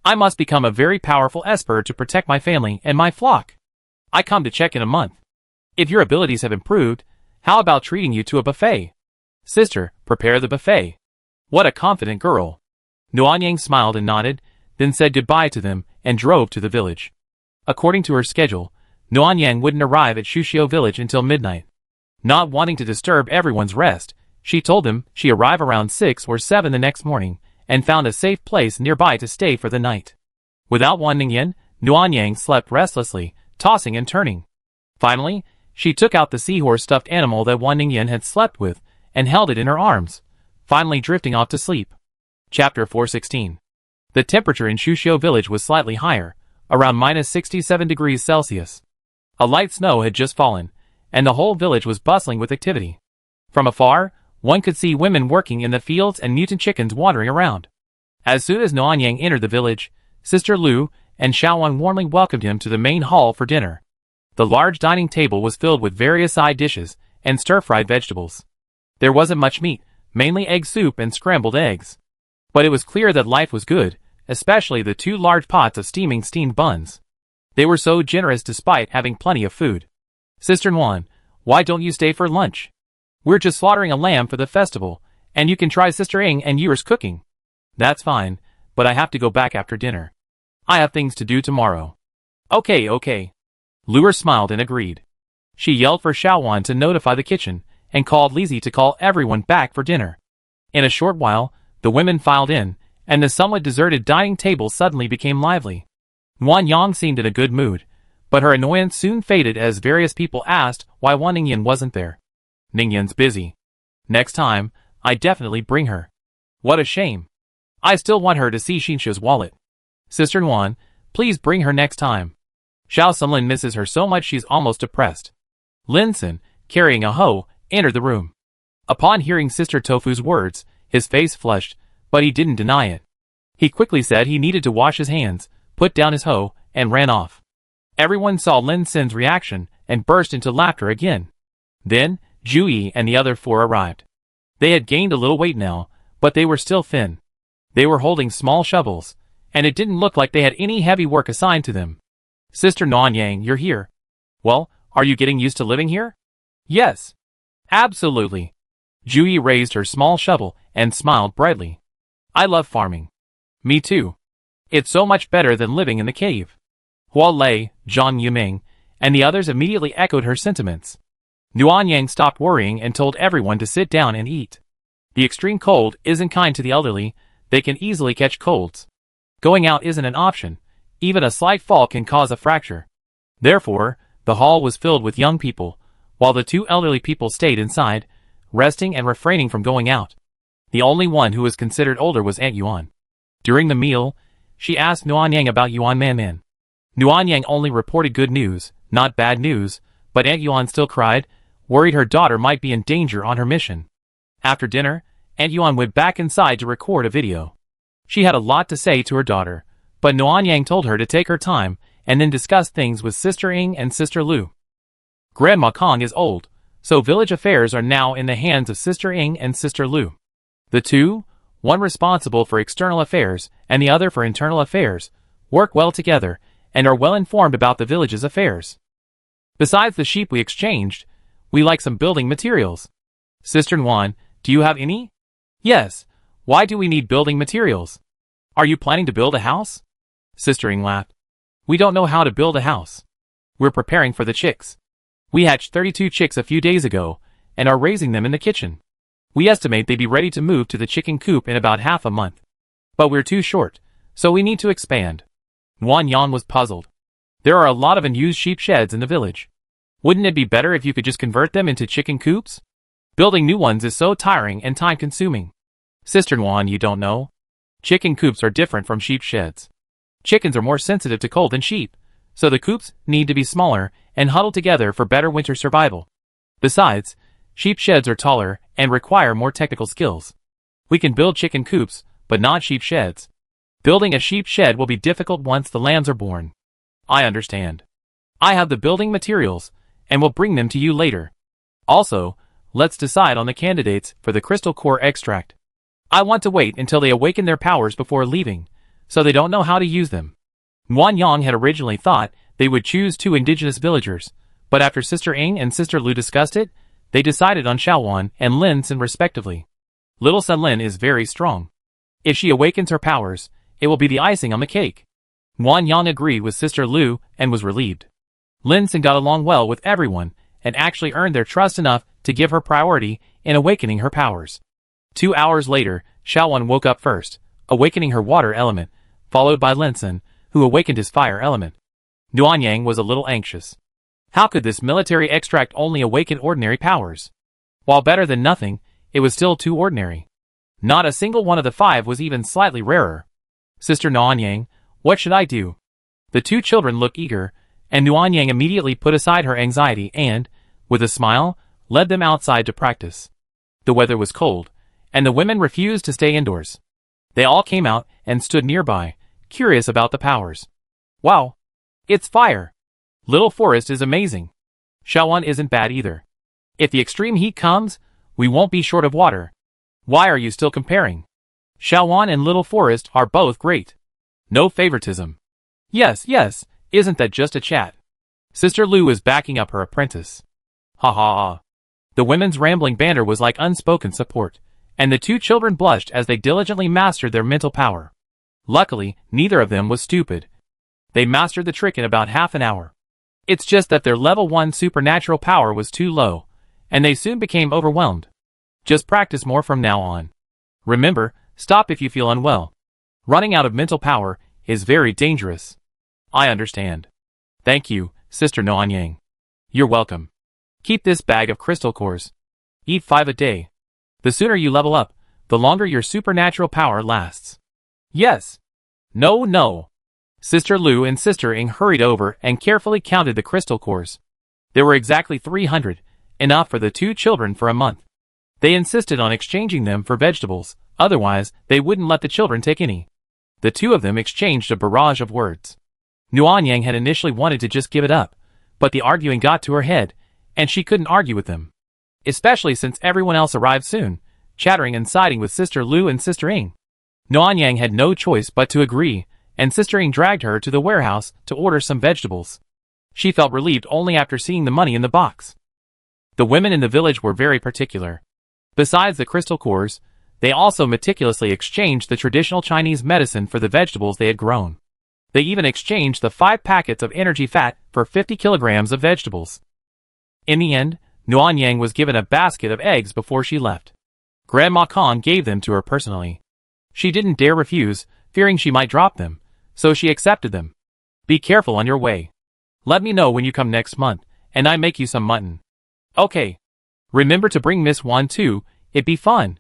I must become a very powerful esper to protect my family and my flock. I come to check in a month. If your abilities have improved, how about treating you to a buffet? Sister, prepare the buffet. What a confident girl. Nuanyang smiled and nodded, then said goodbye to them and drove to the village. According to her schedule, Nuanyang wouldn't arrive at Shuxiu village until midnight. Not wanting to disturb everyone's rest, she told them she'd arrive around 6 or 7 the next morning and found a safe place nearby to stay for the night. Without Wan Ningyan, Nuanyang slept restlessly, tossing and turning. Finally, she took out the seahorse stuffed animal that Wan Ningyan had slept with and held it in her arms, finally drifting off to sleep. Chapter 416. The temperature in Shuxiu village was slightly higher, around -67 degrees Celsius. A light snow had just fallen, and the whole village was bustling with activity. From afar, one could see women working in the fields and mutant chickens wandering around. As soon as Nuanyang entered the village, Sister Lu and Xiaowang warmly welcomed him to the main hall for dinner. The large dining table was filled with various side dishes and stir-fried vegetables. There wasn't much meat, mainly egg soup and scrambled eggs. But it was clear that life was good, especially the 2 large pots of steamed buns. They were so generous despite having plenty of food. Sister Nguyen, why don't you stay for lunch? We're just slaughtering a lamb for the festival, and you can try Sister Ing and yours cooking. That's fine, but I have to go back after dinner. I have things to do tomorrow. Okay. Luer smiled and agreed. She yelled for Xiaowan to notify the kitchen, and called Lizzie to call everyone back for dinner. In a short while, the women filed in, and the somewhat deserted dining table suddenly became lively. Wan Yang seemed in a good mood, But her annoyance soon faded as various people asked why Wan Ningyan wasn't there. Ningyan's busy. Next time, I definitely bring her. What a shame. I still want her to see Xinsha's wallet. Sister Nuan, please bring her next time. Xiao Sunlin misses her so much she's almost depressed. Linson, carrying a hoe, entered the room. Upon hearing Sister Tofu's words, his face flushed, but he didn't deny it. He quickly said he needed to wash his hands, put down his hoe, and ran off. Everyone saw Linson's reaction and burst into laughter again. Then, Zhu Yi and the other four arrived. They had gained a little weight now, but they were still thin. They were holding small shovels, and it didn't look like they had any heavy work assigned to them. Sister Nanyang, you're here. Well, are you getting used to living here? Yes. Absolutely. Zhu Yi raised her small shovel and smiled brightly. I love farming. Me too. It's so much better than living in the cave. Hua Lei, Zhang Yuming, and the others immediately echoed her sentiments. Nuanyang stopped worrying and told everyone to sit down and eat. The extreme cold isn't kind to the elderly, they can easily catch colds. Going out isn't an option, even a slight fall can cause a fracture. Therefore, the hall was filled with young people, while the two elderly people stayed inside, resting and refraining from going out. The only one who was considered older was Aunt Yuan. During the meal, she asked Nuanyang about Yuan Manman. Nuanyang only reported good news, not bad news, but Aunt Yuan still cried, worried her daughter might be in danger on her mission. After dinner, Aunt Yuan went back inside to record a video. She had a lot to say to her daughter, but Nuanyang told her to take her time and then discuss things with Sister Ying and Sister Lu. Grandma Kong is old, so village affairs are now in the hands of Sister Ying and Sister Lu. The two, one responsible for external affairs and the other for internal affairs, work well together and are well informed about the village's affairs. Besides the sheep we exchanged, we like some building materials. Sister Nuan, do you have any? Yes. Why do we need building materials? Are you planning to build a house? Sister Ying laughed. We don't know how to build a house. We're preparing for the chicks. We hatched 32 chicks a few days ago and are raising them in the kitchen. We estimate they'd be ready to move to the chicken coop in about half a month. But we're too short, so we need to expand. Wan Yan was puzzled. There are a lot of unused sheep sheds in the village. Wouldn't it be better if you could just convert them into chicken coops? Building new ones is so tiring and time-consuming. Sister Nuan, you don't know. Chicken coops are different from sheep sheds. Chickens are more sensitive to cold than sheep, so the coops need to be smaller and huddled together for better winter survival. Besides, sheep sheds are taller and require more technical skills. We can build chicken coops, but not sheep sheds. Building a sheep shed will be difficult once the lambs are born. I understand. I have the building materials, and will bring them to you later. Also, let's decide on the candidates for the crystal core extract. I want to wait until they awaken their powers before leaving, so they don't know how to use them. Wan Yang had originally thought they would choose 2 indigenous villagers, but after Sister Ying and Sister Lu discussed it, they decided on Xiaowan and Lin Sin respectively. Little Sun Lin is very strong. If she awakens her powers, it will be the icing on the cake. Wan Yang agreed with Sister Lu and was relieved. Lin Sin got along well with everyone and actually earned their trust enough to give her priority in awakening her powers. 2 hours later, Xiaowan woke up first, awakening her water element, followed by Lin Sin, who awakened his fire element. Nuanyang was a little anxious. How could this military extract only awaken ordinary powers? While better than nothing, it was still too ordinary. Not a single one of the 5 was even slightly rarer. Sister Nuanyang, what should I do? The 2 children looked eager, and Nuanyang immediately put aside her anxiety and, with a smile, led them outside to practice. The weather was cold, and the women refused to stay indoors. They all came out and stood nearby, curious about the powers. Wow! It's fire! Little Forest is amazing. Xiaowan isn't bad either. If the extreme heat comes, we won't be short of water. Why are you still comparing? Xiaowan and Little Forest are both great. No favoritism. Yes, isn't that just a chat? Sister Lu is backing up her apprentice. Ha ha ha. The women's rambling banter was like unspoken support, and the 2 children blushed as they diligently mastered their mental power. Luckily, neither of them was stupid. They mastered the trick in about half an hour. It's just that their level 1 supernatural power was too low, and they soon became overwhelmed. Just practice more from now on. Remember, stop if you feel unwell. Running out of mental power is very dangerous. I understand. Thank you, Sister Noanyang. You're welcome. Keep this bag of crystal cores. Eat 5 a day. The sooner you level up, the longer your supernatural power lasts. Yes. No, no. Sister Lu and Sister Ing hurried over and carefully counted the crystal cores. There were exactly 300, enough for the 2 children for a month. They insisted on exchanging them for vegetables, otherwise they wouldn't let the children take any. The 2 of them exchanged a barrage of words. Noanyang had initially wanted to just give it up, but the arguing got to her head, and she couldn't argue with them. Especially since everyone else arrived soon, chattering and siding with Sister Lu and Sister Ing. Noanyang had no choice but to agree, and Sister Ing dragged her to the warehouse to order some vegetables. She felt relieved only after seeing the money in the box. The women in the village were very particular. Besides the crystal cores, they also meticulously exchanged the traditional Chinese medicine for the vegetables they had grown. They even exchanged the 5 packets of energy fat for 50 kilograms of vegetables. In the end, Noanyang was given a basket of eggs before she left. Grandma Kong gave them to her personally. She didn't dare refuse, fearing she might drop them, so she accepted them. Be careful on your way. Let me know when you come next month, and I make you some mutton. Okay. Remember to bring Miss Wan too, it'd be fun.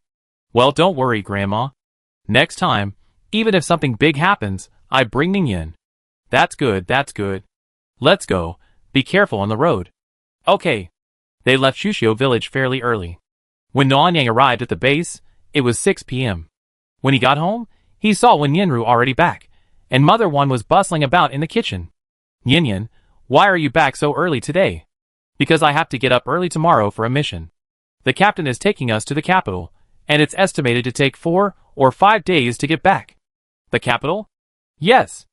Well, don't worry, Grandma. Next time, even if something big happens, I bring Ningyan. That's good, that's good. Let's go. Be careful on the road. Okay. They left Shushio village fairly early. When Noanyang arrived at the base, it was 6 p.m. When he got home, he saw Wen Yinru already back, and Mother Wan was bustling about in the kitchen. Yin, why are you back so early today? Because I have to get up early tomorrow for a mission. The captain is taking us to the capital, and it's estimated to take 4 or 5 days to get back. The capital? Yes.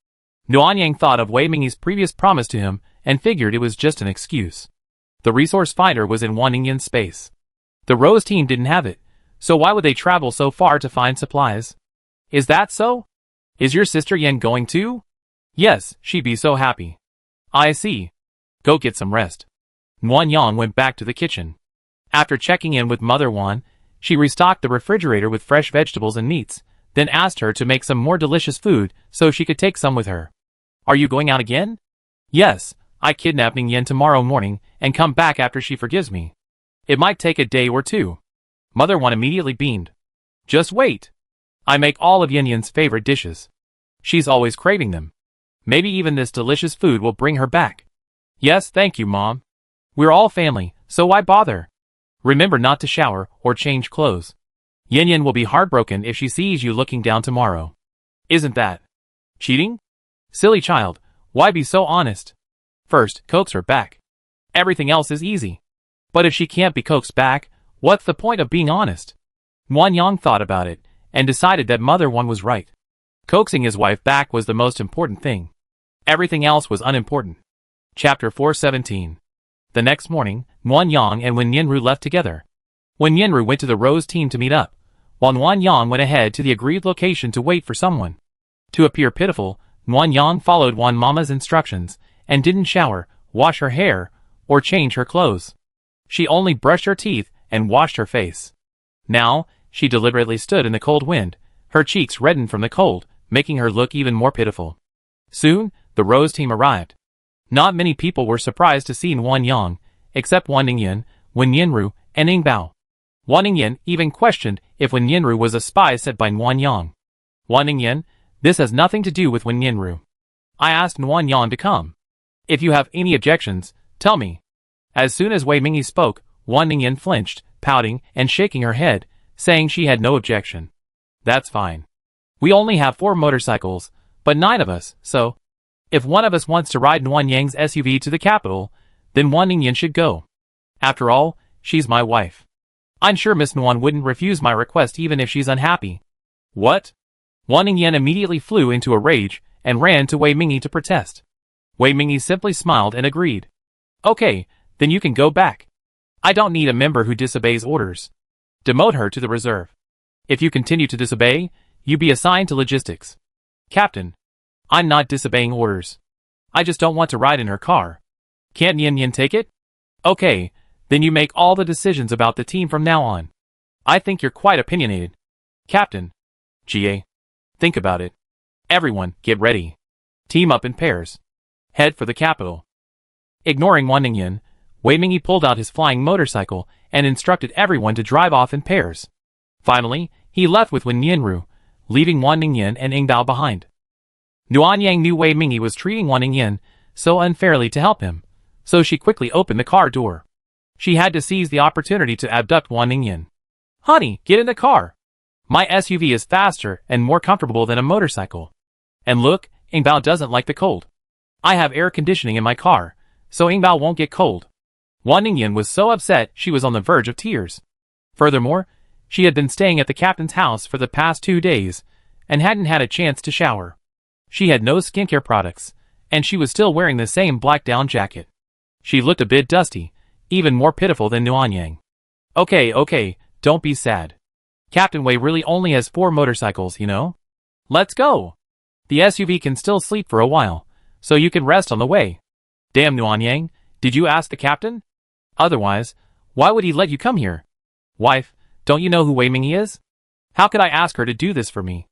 Noanyang thought of Wei Mingyi's previous promise to him and figured it was just an excuse. The resource finder was in Wan Ningyan's space. The Rose team didn't have it, so why would they travel so far to find supplies? Is that so? Is your sister Yen going too? Yes, she'd be so happy. I see. Go get some rest. Noanyang went back to the kitchen. After checking in with Mother Wan, she restocked the refrigerator with fresh vegetables and meats, then asked her to make some more delicious food so she could take some with her. Are you going out again? Yes, I kidnap Ningyan tomorrow morning and come back after she forgives me. It might take a day or 2. Mother Wan immediately beamed. Just wait. I make all of Yan's favorite dishes. She's always craving them. Maybe even this delicious food will bring her back. Yes, thank you, Mom. We're all family, so why bother? Remember not to shower or change clothes. Yin will be heartbroken if she sees you looking down tomorrow. Isn't that cheating? Silly child, why be so honest? First, coax her back. Everything else is easy. But if she can't be coaxed back, what's the point of being honest? Noanyang thought about it, and decided that Mother Wan was right. Coaxing his wife back was the most important thing. Everything else was unimportant. Chapter 417. The next morning, Noanyang and Wen Yinru left together. Wen Yinru went to the Rose team to meet up, while Noanyang went ahead to the agreed location to wait for someone. To appear pitiful, Noanyang followed Wan Mama's instructions, and didn't shower, wash her hair, or change her clothes. She only brushed her teeth and washed her face. Now, she deliberately stood in the cold wind, her cheeks reddened from the cold, making her look even more pitiful. Soon, the Rose team arrived. Not many people were surprised to see Noanyang, except Wan Ningyan, Wen Yinru, and Ing Bao. Wan Ningyan even questioned if Wen Yinru was a spy sent by Noanyang. Wan Ningyan, this has nothing to do with Wen Yinru. I asked Noanyang to come. If you have any objections, tell me. As soon as Wei Mingyi spoke, Wan Ningyan flinched, pouting and shaking her head, saying she had no objection. That's fine. We only have 4 motorcycles, but 9 of us, so if one of us wants to ride Noanyang's SUV to the capital, then Wan Ningyan should go. After all, she's my wife. I'm sure Miss Nuan wouldn't refuse my request even if she's unhappy. What? Wan Ningyan immediately flew into a rage and ran to Wei Mingyi to protest. Wei Mingyi simply smiled and agreed. Okay, then you can go back. I don't need a member who disobeys orders. Demote her to the reserve. If you continue to disobey, you be assigned to logistics. Captain, I'm not disobeying orders. I just don't want to ride in her car. Can't Yin take it? Okay, then you make all the decisions about the team from now on. I think you're quite opinionated. Captain. GA. Think about it. Everyone, get ready. Team up in pairs. Head for the capital. Ignoring Wan Ningyan, Wei Mingyi pulled out his flying motorcycle and instructed everyone to drive off in pairs. Finally, he left with Wen Nianru, leaving Wan Ningyan and Ing Bao behind. Nuanyang knew Wei Mingyi was treating Wan Ningyan so unfairly to help him, so she quickly opened the car door. She had to seize the opportunity to abduct Wan Ningyan. "Honey, get in the car. My SUV is faster and more comfortable than a motorcycle. And look, Ing Bao doesn't like the cold. I have air conditioning in my car, so Ing Bao won't get cold." Wan Ningyan was so upset she was on the verge of tears. Furthermore, she had been staying at the captain's house for the past 2 days and hadn't had a chance to shower. She had no skincare products, and she was still wearing the same black down jacket. She looked a bit dusty, even more pitiful than Nuanyang. Okay, don't be sad. Captain Wei really only has 4 motorcycles, you know? Let's go! The SUV can still sleep for a while, so you can rest on the way. Damn, Nuanyang, did you ask the captain? Otherwise, why would he let you come here? Wife, don't you know who Wei Mingyi is? How could I ask her to do this for me?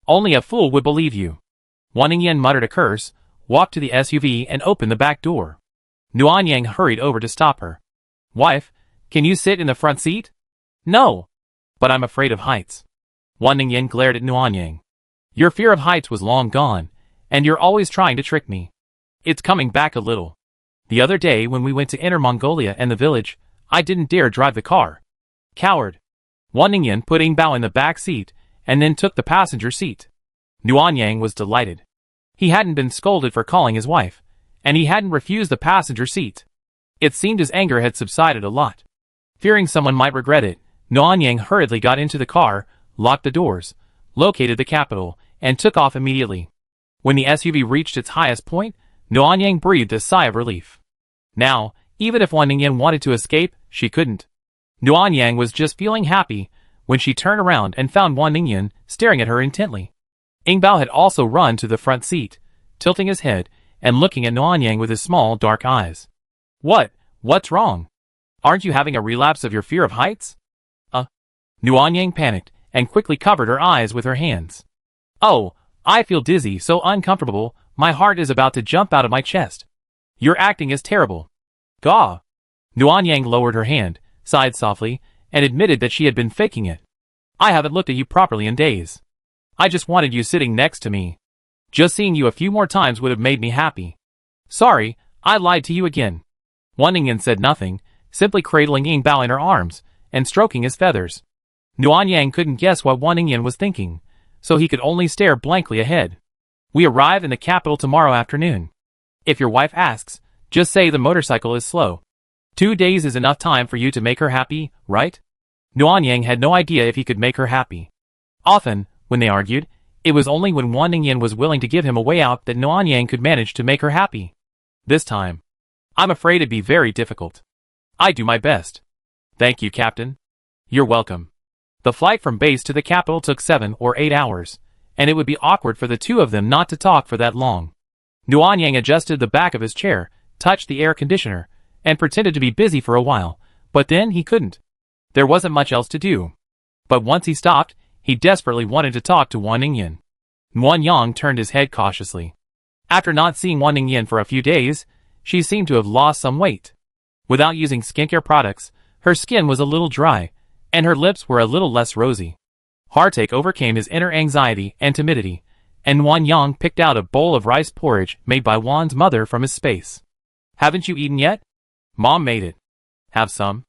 Only a fool would believe you. Wan Ningyan muttered a curse, walked to the SUV and opened the back door. Nuanyang hurried over to stop her. Wife, can you sit in the front seat? No. But I'm afraid of heights. Wan Ningyan glared at Nuanyang. Your fear of heights was long gone, and you're always trying to trick me. It's coming back a little. The other day when we went to Inner Mongolia and the village, I didn't dare drive the car. Coward. Wan Ningyan put Ing Bao in the back seat, and then took the passenger seat. Nuanyang was delighted. He hadn't been scolded for calling his wife, and he hadn't refused the passenger seat. It seemed his anger had subsided a lot. Fearing someone might regret it, Nuanyang hurriedly got into the car, locked the doors, located the capital, and took off immediately. When the SUV reached its highest point, Nuanyang breathed a sigh of relief. Now, even if Wan Ningyan wanted to escape, she couldn't. Nuanyang was just feeling happy when she turned around and found Wan Ningyan staring at her intently. Ing Bao had also run to the front seat, tilting his head and looking at Nuanyang with his small, dark eyes. What's wrong? Aren't you having a relapse of your fear of heights? Nuanyang panicked and quickly covered her eyes with her hands. Oh, I feel dizzy, so uncomfortable, my heart is about to jump out of my chest. Your acting is terrible. Gah! Nuanyang lowered her hand, sighed softly, and admitted that she had been faking it. I haven't looked at you properly in days. I just wanted you sitting next to me. Just seeing you a few more times would have made me happy. Sorry, I lied to you again. Wan Ningyan said nothing, simply cradling Ing Bao in her arms and stroking his feathers. Nuanyang couldn't guess what Wan Ningyan was thinking, so he could only stare blankly ahead. We arrive in the capital tomorrow afternoon. If your wife asks, just say the motorcycle is slow. 2 days is enough time for you to make her happy, right? Nuanyang had no idea if he could make her happy. Often, when they argued, it was only when Wan Ningyan was willing to give him a way out that Nuanyang could manage to make her happy. This time, I'm afraid it'd be very difficult. I do my best. Thank you, Captain. You're welcome. The flight from base to the capital took 7 or 8 hours, and it would be awkward for the two of them not to talk for that long. Nuanyang adjusted the back of his chair, touched the air conditioner, and pretended to be busy for a while, but then he couldn't. There wasn't much else to do. But once he stopped, he desperately wanted to talk to Wan Ningyan. Nuanyang turned his head cautiously. After not seeing Wan Ningyan for a few days, she seemed to have lost some weight. Without using skincare products, her skin was a little dry, and her lips were a little less rosy. Heartache overcame his inner anxiety and timidity, and Nuanyang picked out a bowl of rice porridge made by Wan's mother from his space. Haven't you eaten yet? Mom made it. Have some?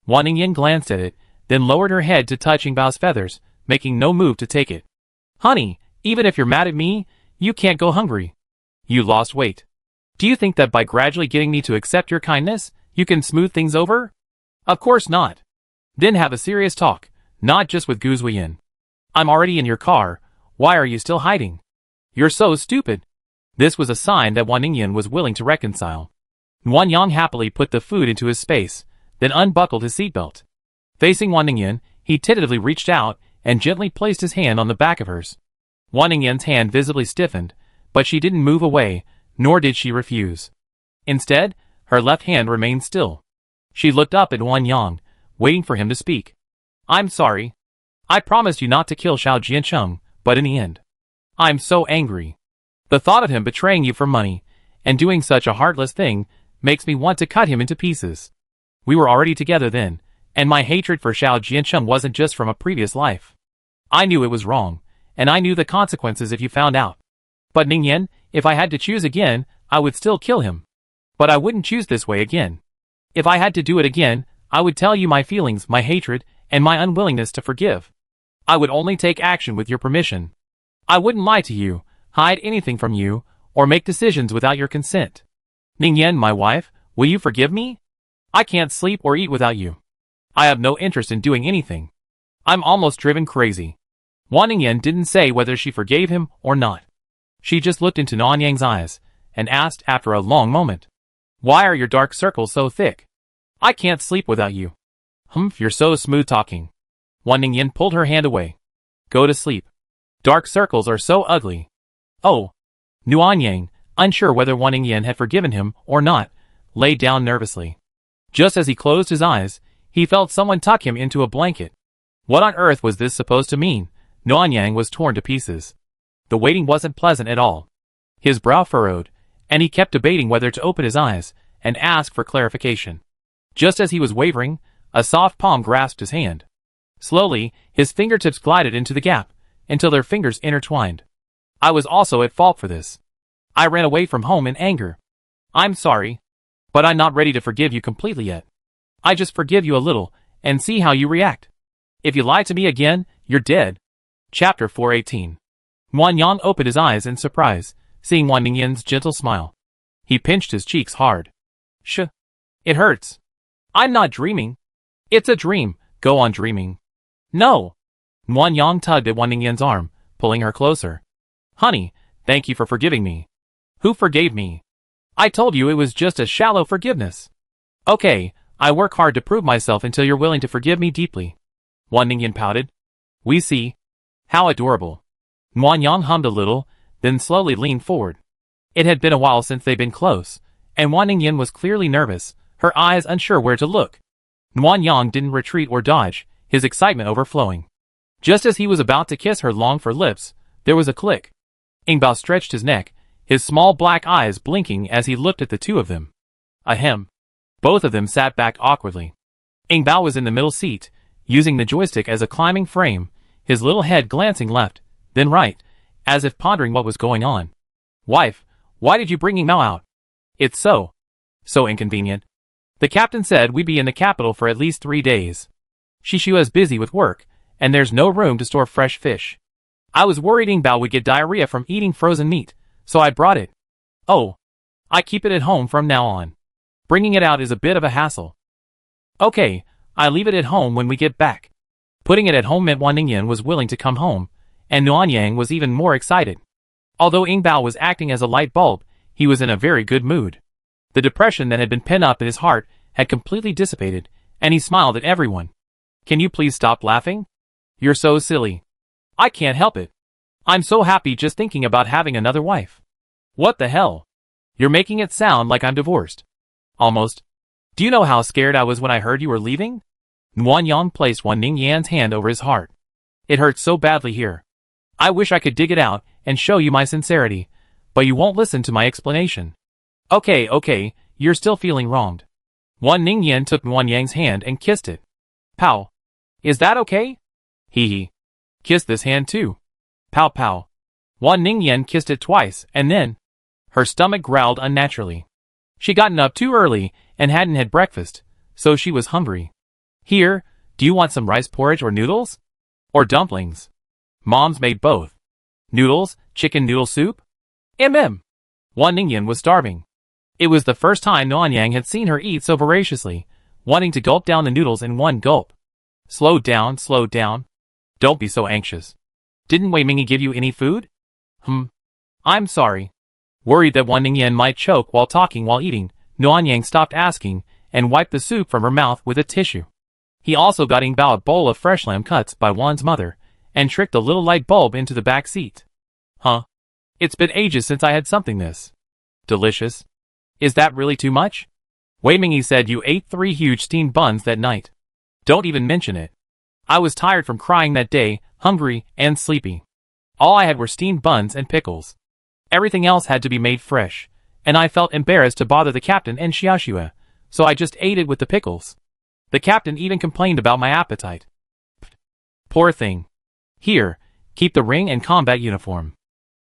Wan Ningyan glanced at it, then lowered her head to touch Ing Bao's feathers, making no move to take it. Honey, even if you're mad at me, you can't go hungry. You lost weight. Do you think that by gradually getting me to accept your kindness, you can smooth things over? Of course not. Then have a serious talk, not just with Gu Zuiyin. I'm already in your car, why are you still hiding? You're so stupid. This was a sign that Wan Ningyan was willing to reconcile. Nuanyang happily put the food into his space, then unbuckled his seatbelt. Facing Wan Ningyan, he tentatively reached out and gently placed his hand on the back of hers. Wan Ningyan's hand visibly stiffened, but she didn't move away, nor did she refuse. Instead, her left hand remained still. She looked up at Nuanyang, waiting for him to speak. I'm sorry. I promised you not to kill Xiao Jiancheng, but in the end, I'm so angry. The thought of him betraying you for money, and doing such a heartless thing, Makes me want to cut him into pieces. We were already together then, and my hatred for Xiao Jiancheng wasn't just from a previous life. I knew it was wrong, and I knew the consequences if you found out. But Ningyan, if I had to choose again, I would still kill him. But I wouldn't choose this way again. If I had to do it again, I would tell you my feelings, my hatred, and my unwillingness to forgive. I would only take action with your permission. I wouldn't lie to you, hide anything from you, or make decisions without your consent. Ningyan, my wife, will you forgive me? I can't sleep or eat without you. I have no interest in doing anything. I'm almost driven crazy. Wan Ningyan didn't say whether she forgave him or not. She just looked into Nanyang's eyes, and asked after a long moment. Why are your dark circles so thick? I can't sleep without you. Humph, you're so smooth talking. Wan Ningyan pulled her hand away. Go to sleep. Dark circles are so ugly. Oh. Nuanyang, unsure whether Wan Ningyan had forgiven him or not, lay down nervously. Just as he closed his eyes, he felt someone tuck him into a blanket. What on earth was this supposed to mean? Nuanyang was torn to pieces. The waiting wasn't pleasant at all. His brow furrowed, and he kept debating whether to open his eyes and ask for clarification. Just as he was wavering, a soft palm grasped his hand. Slowly, his fingertips glided into the gap, until their fingers intertwined. I was also at fault for this. I ran away from home in anger. I'm sorry. But I'm not ready to forgive you completely yet. I just forgive you a little, and see how you react. If you lie to me again, you're dead. Chapter 418. Wan Yang opened his eyes in surprise, seeing Wan Ningyan's gentle smile. He pinched his cheeks hard. Shh. It hurts. I'm not dreaming. It's a dream, go on dreaming. No. Wan Yang tugged at Wan Ningyan's arm, pulling her closer. Honey, thank you for forgiving me. Who forgave me? I told you it was just a shallow forgiveness. Okay, I work hard to prove myself until you're willing to forgive me deeply. Wan Ningyan pouted. We see. How adorable. Wan Yang hummed a little, then slowly leaned forward. It had been a while since they'd been close, and Wan Ningyan was clearly nervous, her eyes unsure where to look. Wan Yang didn't retreat or dodge, his excitement overflowing. Just as he was about to kiss her longed-for lips, there was a click. Ingbao stretched his neck, his small black eyes blinking as he looked at the two of them. Ahem. Both of them sat back awkwardly. Ingbao was in the middle seat, using the joystick as a climbing frame, his little head glancing left, then right, as if pondering what was going on. Wife, why did you bring Ingbao out? It's so inconvenient. The captain said we'd be in the capital for at least 3 days. Shishu is busy with work, and there's no room to store fresh fish. I was worried Ingbao would get diarrhea from eating frozen meat, so I brought it. Oh. I keep it at home from now on. Bringing it out is a bit of a hassle. Okay, I leave it at home when we get back. Putting it at home meant Wan Ningyan was willing to come home, and Nuanyang was even more excited. Although Ingbao was acting as a light bulb, he was in a very good mood. The depression that had been pent up in his heart had completely dissipated, and he smiled at everyone. Can you please stop laughing? You're so silly. I can't help it. I'm so happy just thinking about having another wife. What the hell? You're making it sound like I'm divorced. Almost. Do you know how scared I was when I heard you were leaving? Wan Yang placed Wan Ningyan's hand over his heart. It hurts so badly here. I wish I could dig it out and show you my sincerity, but you won't listen to my explanation. Okay, you're still feeling wronged. Wan Ningyan took Wan Yang's hand and kissed it. Pow. Is that okay? Hee. Kiss this hand too. Pow pow. Wan Ningyan kissed it twice, and then her stomach growled unnaturally. She'd gotten up too early and hadn't had breakfast, so she was hungry. Here, do you want some rice porridge or noodles? Or dumplings? Mom's made both. Noodles, chicken noodle soup? Wan Ningyan was starving. It was the first time Nuanyang had seen her eat so voraciously, wanting to gulp down the noodles in one gulp. Slow down. Don't be so anxious. Didn't Wei Mingi give you any food? I'm sorry. Worried that Wan Ningyan might choke while eating, Nuanyang stopped asking and wiped the soup from her mouth with a tissue. He also got Ingbao a bowl of fresh lamb cuts by Wan's mother, and tricked a little light bulb into the back seat. It's been ages since I had something this delicious. Is that really too much? Wei Mingi said you ate 3 huge steamed buns that night. Don't even mention it. I was tired from crying that day, hungry and sleepy. All I had were steamed buns and pickles. Everything else had to be made fresh, and I felt embarrassed to bother the captain and Xiaoxue, so I just ate it with the pickles. The captain even complained about my appetite. Poor thing. Here, keep the ring and combat uniform.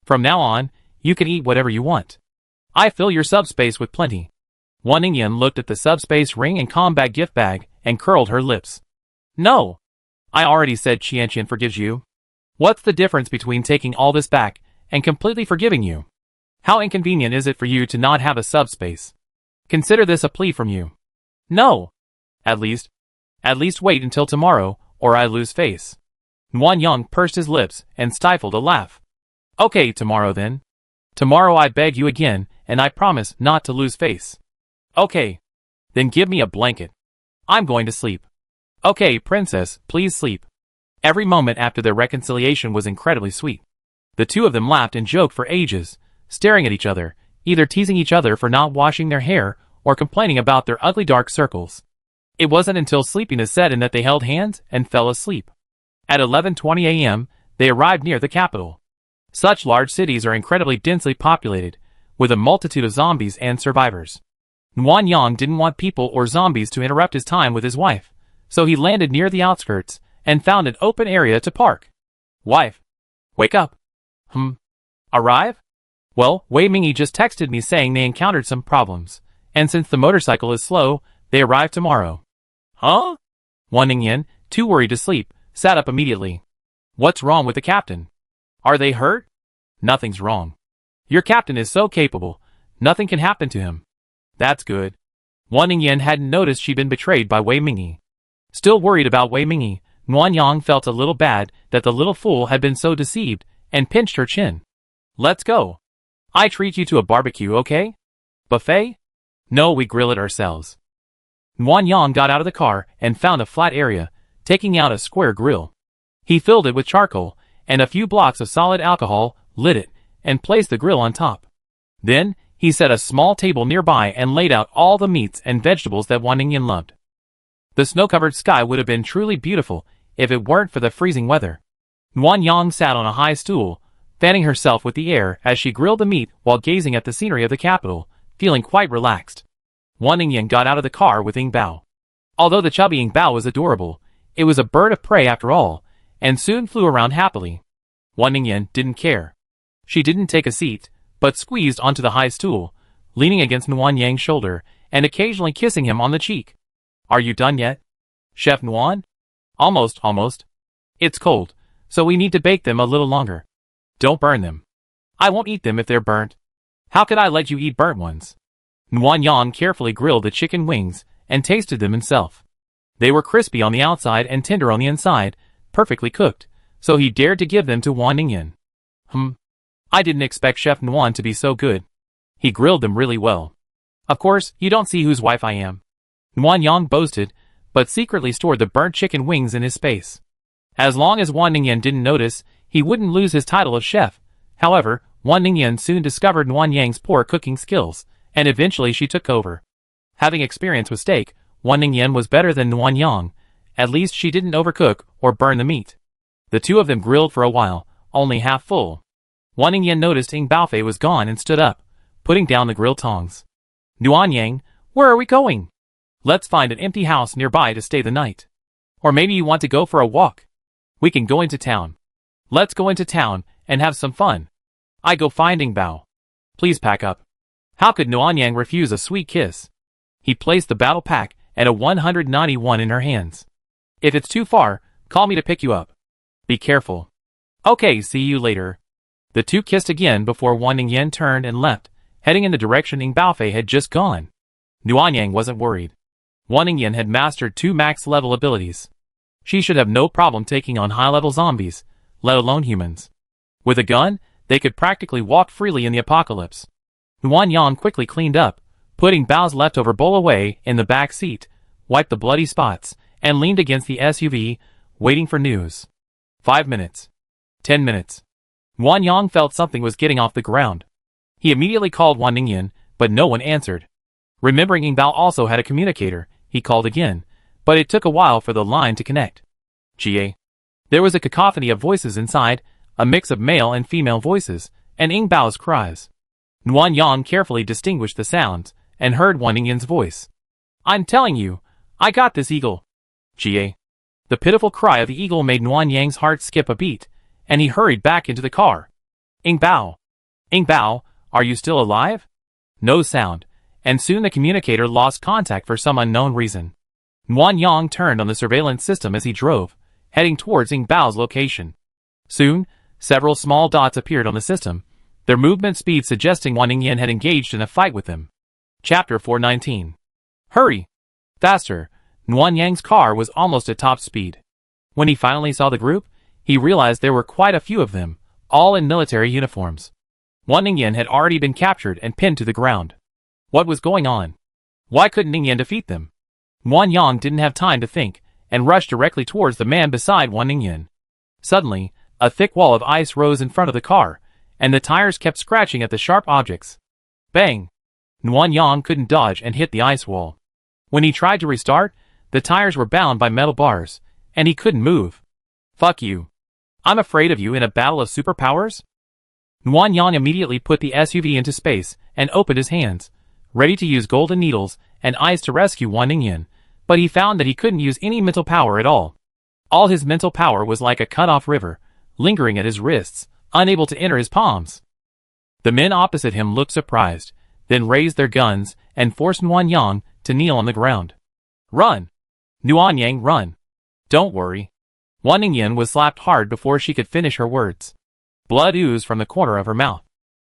From now on, you can eat whatever you want. I fill your subspace with plenty. Wan Ningyan looked at the subspace ring and combat gift bag and curled her lips. No! I already said Qianqian forgives you. What's the difference between taking all this back and completely forgiving you? How inconvenient is it for you to not have a subspace? Consider this a plea from you. No! At least wait until tomorrow, or I lose face. Wan Yang pursed his lips and stifled a laugh. Okay, tomorrow then. Tomorrow I beg you again, and I promise not to lose face. Okay. Then give me a blanket. I'm going to sleep. Okay, princess, please sleep. Every moment after their reconciliation was incredibly sweet. The two of them laughed and joked for ages, staring at each other, either teasing each other for not washing their hair or complaining about their ugly dark circles. It wasn't until sleepiness set in that they held hands and fell asleep. At 11:20 a.m., they arrived near the capital. Such large cities are incredibly densely populated, with a multitude of zombies and survivors. Wan Yang didn't want people or zombies to interrupt his time with his wife, so he landed near the outskirts and found an open area to park. Wife. Wake up. Arrive? Well, Wei Mingyi just texted me saying they encountered some problems, and since the motorcycle is slow, they arrive tomorrow. Huh? Wan Ningyan, too worried to sleep, sat up immediately. What's wrong with the captain? Are they hurt? Nothing's wrong. Your captain is so capable, nothing can happen to him. That's good. Wan Ningyan hadn't noticed she'd been betrayed by Wei Mingyi. Still worried about Wei Mingyi, Wan Yang felt a little bad that the little fool had been so deceived and pinched her chin. Let's go. I treat you to a barbecue, okay? Buffet? No, we grill it ourselves. Wan Yang got out of the car and found a flat area, taking out a square grill. He filled it with charcoal and a few blocks of solid alcohol, lit it, and placed the grill on top. Then, he set a small table nearby and laid out all the meats and vegetables that Wan Ningyan loved. The snow-covered sky would have been truly beautiful if it weren't for the freezing weather. Wan Yang sat on a high stool, fanning herself with the air as she grilled the meat while gazing at the scenery of the capital, feeling quite relaxed. Wan Ningyan got out of the car with Ying Bao. Although the chubby Ying Bao was adorable, it was a bird of prey after all, and soon flew around happily. Wan Ningyan didn't care. She didn't take a seat, but squeezed onto the high stool, leaning against Wan Yang's shoulder and occasionally kissing him on the cheek. Are you done yet? Chef Nguyen? Almost. It's cold, so we need to bake them a little longer. Don't burn them. I won't eat them if they're burnt. How could I let you eat burnt ones? Wan Yang carefully grilled the chicken wings and tasted them himself. They were crispy on the outside and tender on the inside, perfectly cooked, so he dared to give them to Wan Ningyan. I didn't expect Chef Nguyen to be so good. He grilled them really well. Of course, you don't see whose wife I am. Wan Yang boasted, but secretly stored the burnt chicken wings in his space. As long as Wan Ningyan didn't notice, he wouldn't lose his title of chef. However, Wan Ningyan soon discovered Wan Yang's poor cooking skills, and eventually she took over. Having experience with steak, Wan Ningyan was better than Wan Yang. At least she didn't overcook or burn the meat. The two of them grilled for a while, only half full. Wan Ningyan noticed Ying Baofei was gone and stood up, putting down the grill tongs. Nuan Yang, where are we going? Let's find an empty house nearby to stay the night. Or maybe you want to go for a walk. We can go into town. Let's go into town and have some fun. I go finding Bao. Please pack up. How could Nuan Yang refuse a sweet kiss? He placed the battle pack and a 191 in her hands. If it's too far, call me to pick you up. Be careful. Okay, see you later. The two kissed again before Wan Ningyan turned and left, heading in the direction Ying Baofei had just gone. Nuan Yang wasn't worried. Wan Ningyan had mastered 2 max-level abilities. She should have no problem taking on high-level zombies, let alone humans. With a gun, they could practically walk freely in the apocalypse. Nuan Yang quickly cleaned up, putting Bao's leftover bowl away in the back seat, wiped the bloody spots, and leaned against the SUV, waiting for news. 5 minutes. 10 minutes. Wan Yang felt something was getting off the ground. He immediately called Wan Ningyan, but no one answered. Remembering Ying Bao also had a communicator, he called again, but it took a while for the line to connect. Ga. There was a cacophony of voices inside, a mix of male and female voices, and Ying Bao's cries. Nguyen Yang carefully distinguished the sounds, and heard Wan Ningyan's voice. I'm telling you, I got this eagle. Ga. The pitiful cry of the eagle made Nguyen Yang's heart skip a beat, and he hurried back into the car. Ing Bao. Ing Bao, are you still alive? No sound, and soon the communicator lost contact for some unknown reason. Nguyen Yang turned on the surveillance system as he drove, heading towards Ing Bao's location. Soon, several small dots appeared on the system, their movement speed suggesting Wan Ningyan had engaged in a fight with them. Chapter 419. Hurry! Faster! Nguyen Yang's car was almost at top speed. When he finally saw the group, he realized there were quite a few of them, all in military uniforms. Wan Ningyan had already been captured and pinned to the ground. What was going on? Why couldn't Ningyan defeat them? Nguyen Yang didn't have time to think, and rushed directly towards the man beside Wan Ningyan. Suddenly, a thick wall of ice rose in front of the car, and the tires kept scratching at the sharp objects. Bang! Nguyen Yang couldn't dodge and hit the ice wall. When he tried to restart, the tires were bound by metal bars, and he couldn't move. Fuck you. I'm afraid of you in a battle of superpowers? Nguyen Yang immediately put the SUV into space and opened his hands, ready to use golden needles and ice to rescue Wan Ningyan, but he found that he couldn't use any mental power at all. All his mental power was like a cut-off river, lingering at his wrists, unable to enter his palms. The men opposite him looked surprised, then raised their guns and forced Nguyen Yang to kneel on the ground. Run! Nguyen Yang, run! Don't worry. Wan Ningyan was slapped hard before she could finish her words. Blood oozed from the corner of her mouth.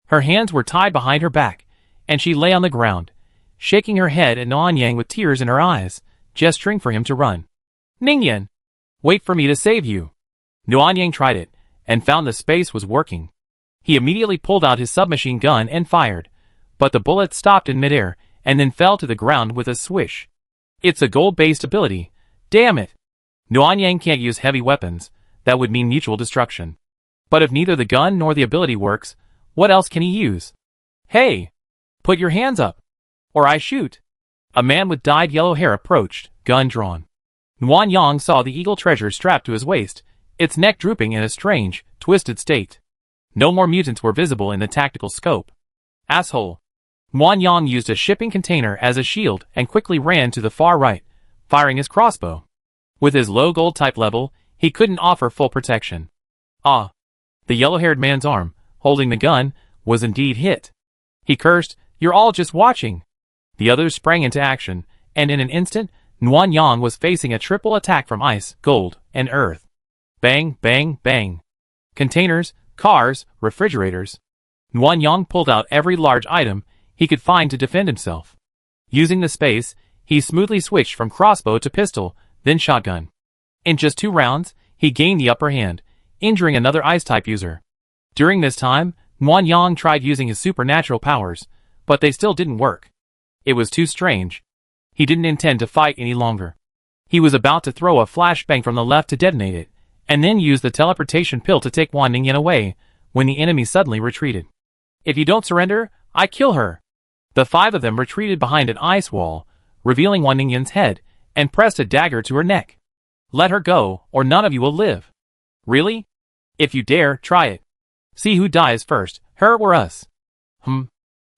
Her hands were tied behind her back, and she lay on the ground, shaking her head at Nguyen Yang with tears in her eyes, gesturing for him to run. Ningyan! Wait for me to save you. Nguyen Yang tried it, and found the space was working. He immediately pulled out his submachine gun and fired, but the bullet stopped in midair, and then fell to the ground with a swish. It's a gold-based ability. Damn it! Nguyen Yang can't use heavy weapons, that would mean mutual destruction. But if neither the gun nor the ability works, what else can he use? Hey! Put your hands up! Or I shoot! A man with dyed yellow hair approached, gun drawn. Nguyen Yang saw the eagle treasure strapped to his waist, its neck drooping in a strange, twisted state. No more mutants were visible in the tactical scope. Asshole! Nguyen Yang used a shipping container as a shield and quickly ran to the far right, firing his crossbow. With his low gold type level, he couldn't offer full protection. Ah! The yellow-haired man's arm, holding the gun, was indeed hit. He cursed, "You're all just watching." The others sprang into action, and in an instant, Nguyen Yang was facing a triple attack from ice, gold, and earth. Bang, bang, bang. Containers, cars, refrigerators. Nguyen Yang pulled out every large item he could find to defend himself. Using the space, he smoothly switched from crossbow to pistol, then shotgun. In just 2 rounds, he gained the upper hand, injuring another ice-type user. During this time, Nguyen Yang tried using his supernatural powers, but they still didn't work. It was too strange. He didn't intend to fight any longer. He was about to throw a flashbang from the left to detonate it, and then use the teleportation pill to take Wan Ningyan away, when the enemy suddenly retreated. If you don't surrender, I kill her. The 5 of them retreated behind an ice wall, revealing Wan Ningyan's head, and pressed a dagger to her neck. Let her go, or none of you will live. Really? If you dare, try it. See who dies first, her or us.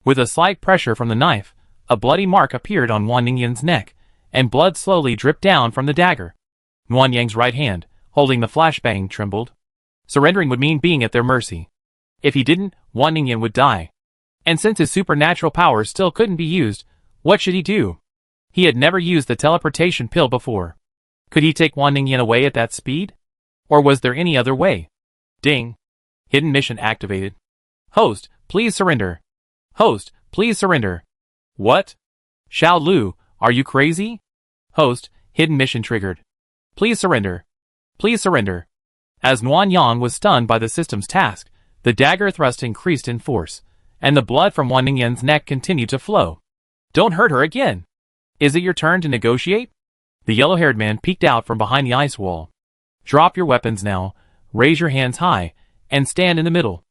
With a slight pressure from the knife, a bloody mark appeared on Wan Ningyan's neck, and blood slowly dripped down from the dagger. Nguyen Yang's right hand, holding the flashbang, trembled. Surrendering would mean being at their mercy. If he didn't, Wan Ningyan would die. And since his supernatural powers still couldn't be used, what should he do? He had never used the teleportation pill before. Could he take Wan Ningyan away at that speed? Or was there any other way? Ding. Hidden mission activated. Host, please surrender. Host, please surrender. What? Xiao Lu, are you crazy? Host, hidden mission triggered. Please surrender. Please surrender. As Nguyen Yang was stunned by the system's task, the dagger thrust increased in force, and the blood from Wan Ningyan's neck continued to flow. Don't hurt her again. Is it your turn to negotiate? The yellow-haired man peeked out from behind the ice wall. Drop your weapons now, raise your hands high, and stand in the middle.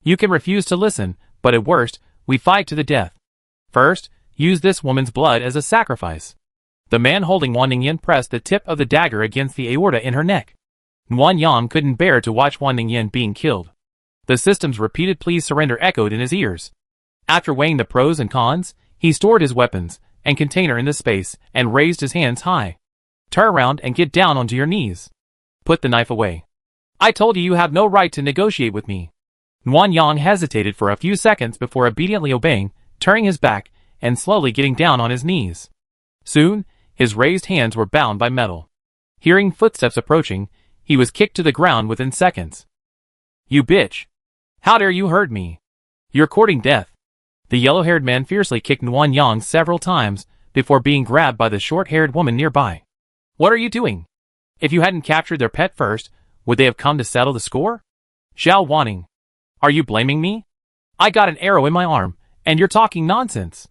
You can refuse to listen, but at worst, we fight to the death. First, use this woman's blood as a sacrifice. The man holding Wan Ningyan pressed the tip of the dagger against the aorta in her neck. Nguyen Yang couldn't bear to watch Wan Ningyan being killed. The system's repeated please surrender echoed in his ears. After weighing the pros and cons, he stored his weapons and container in the space and raised his hands high. Turn around and get down onto your knees. Put the knife away. I told you have no right to negotiate with me. Nguyen Yang hesitated for a few seconds before obediently obeying, turning his back and slowly getting down on his knees. Soon, his raised hands were bound by metal. Hearing footsteps approaching, he was kicked to the ground within seconds. You bitch! How dare you hurt me? You're courting death. The yellow-haired man fiercely kicked Nguyen Yang several times before being grabbed by the short-haired woman nearby. What are you doing? If you hadn't captured their pet first, would they have come to settle the score? Zhao Wanning. Are you blaming me? I got an arrow in my arm, and you're talking nonsense.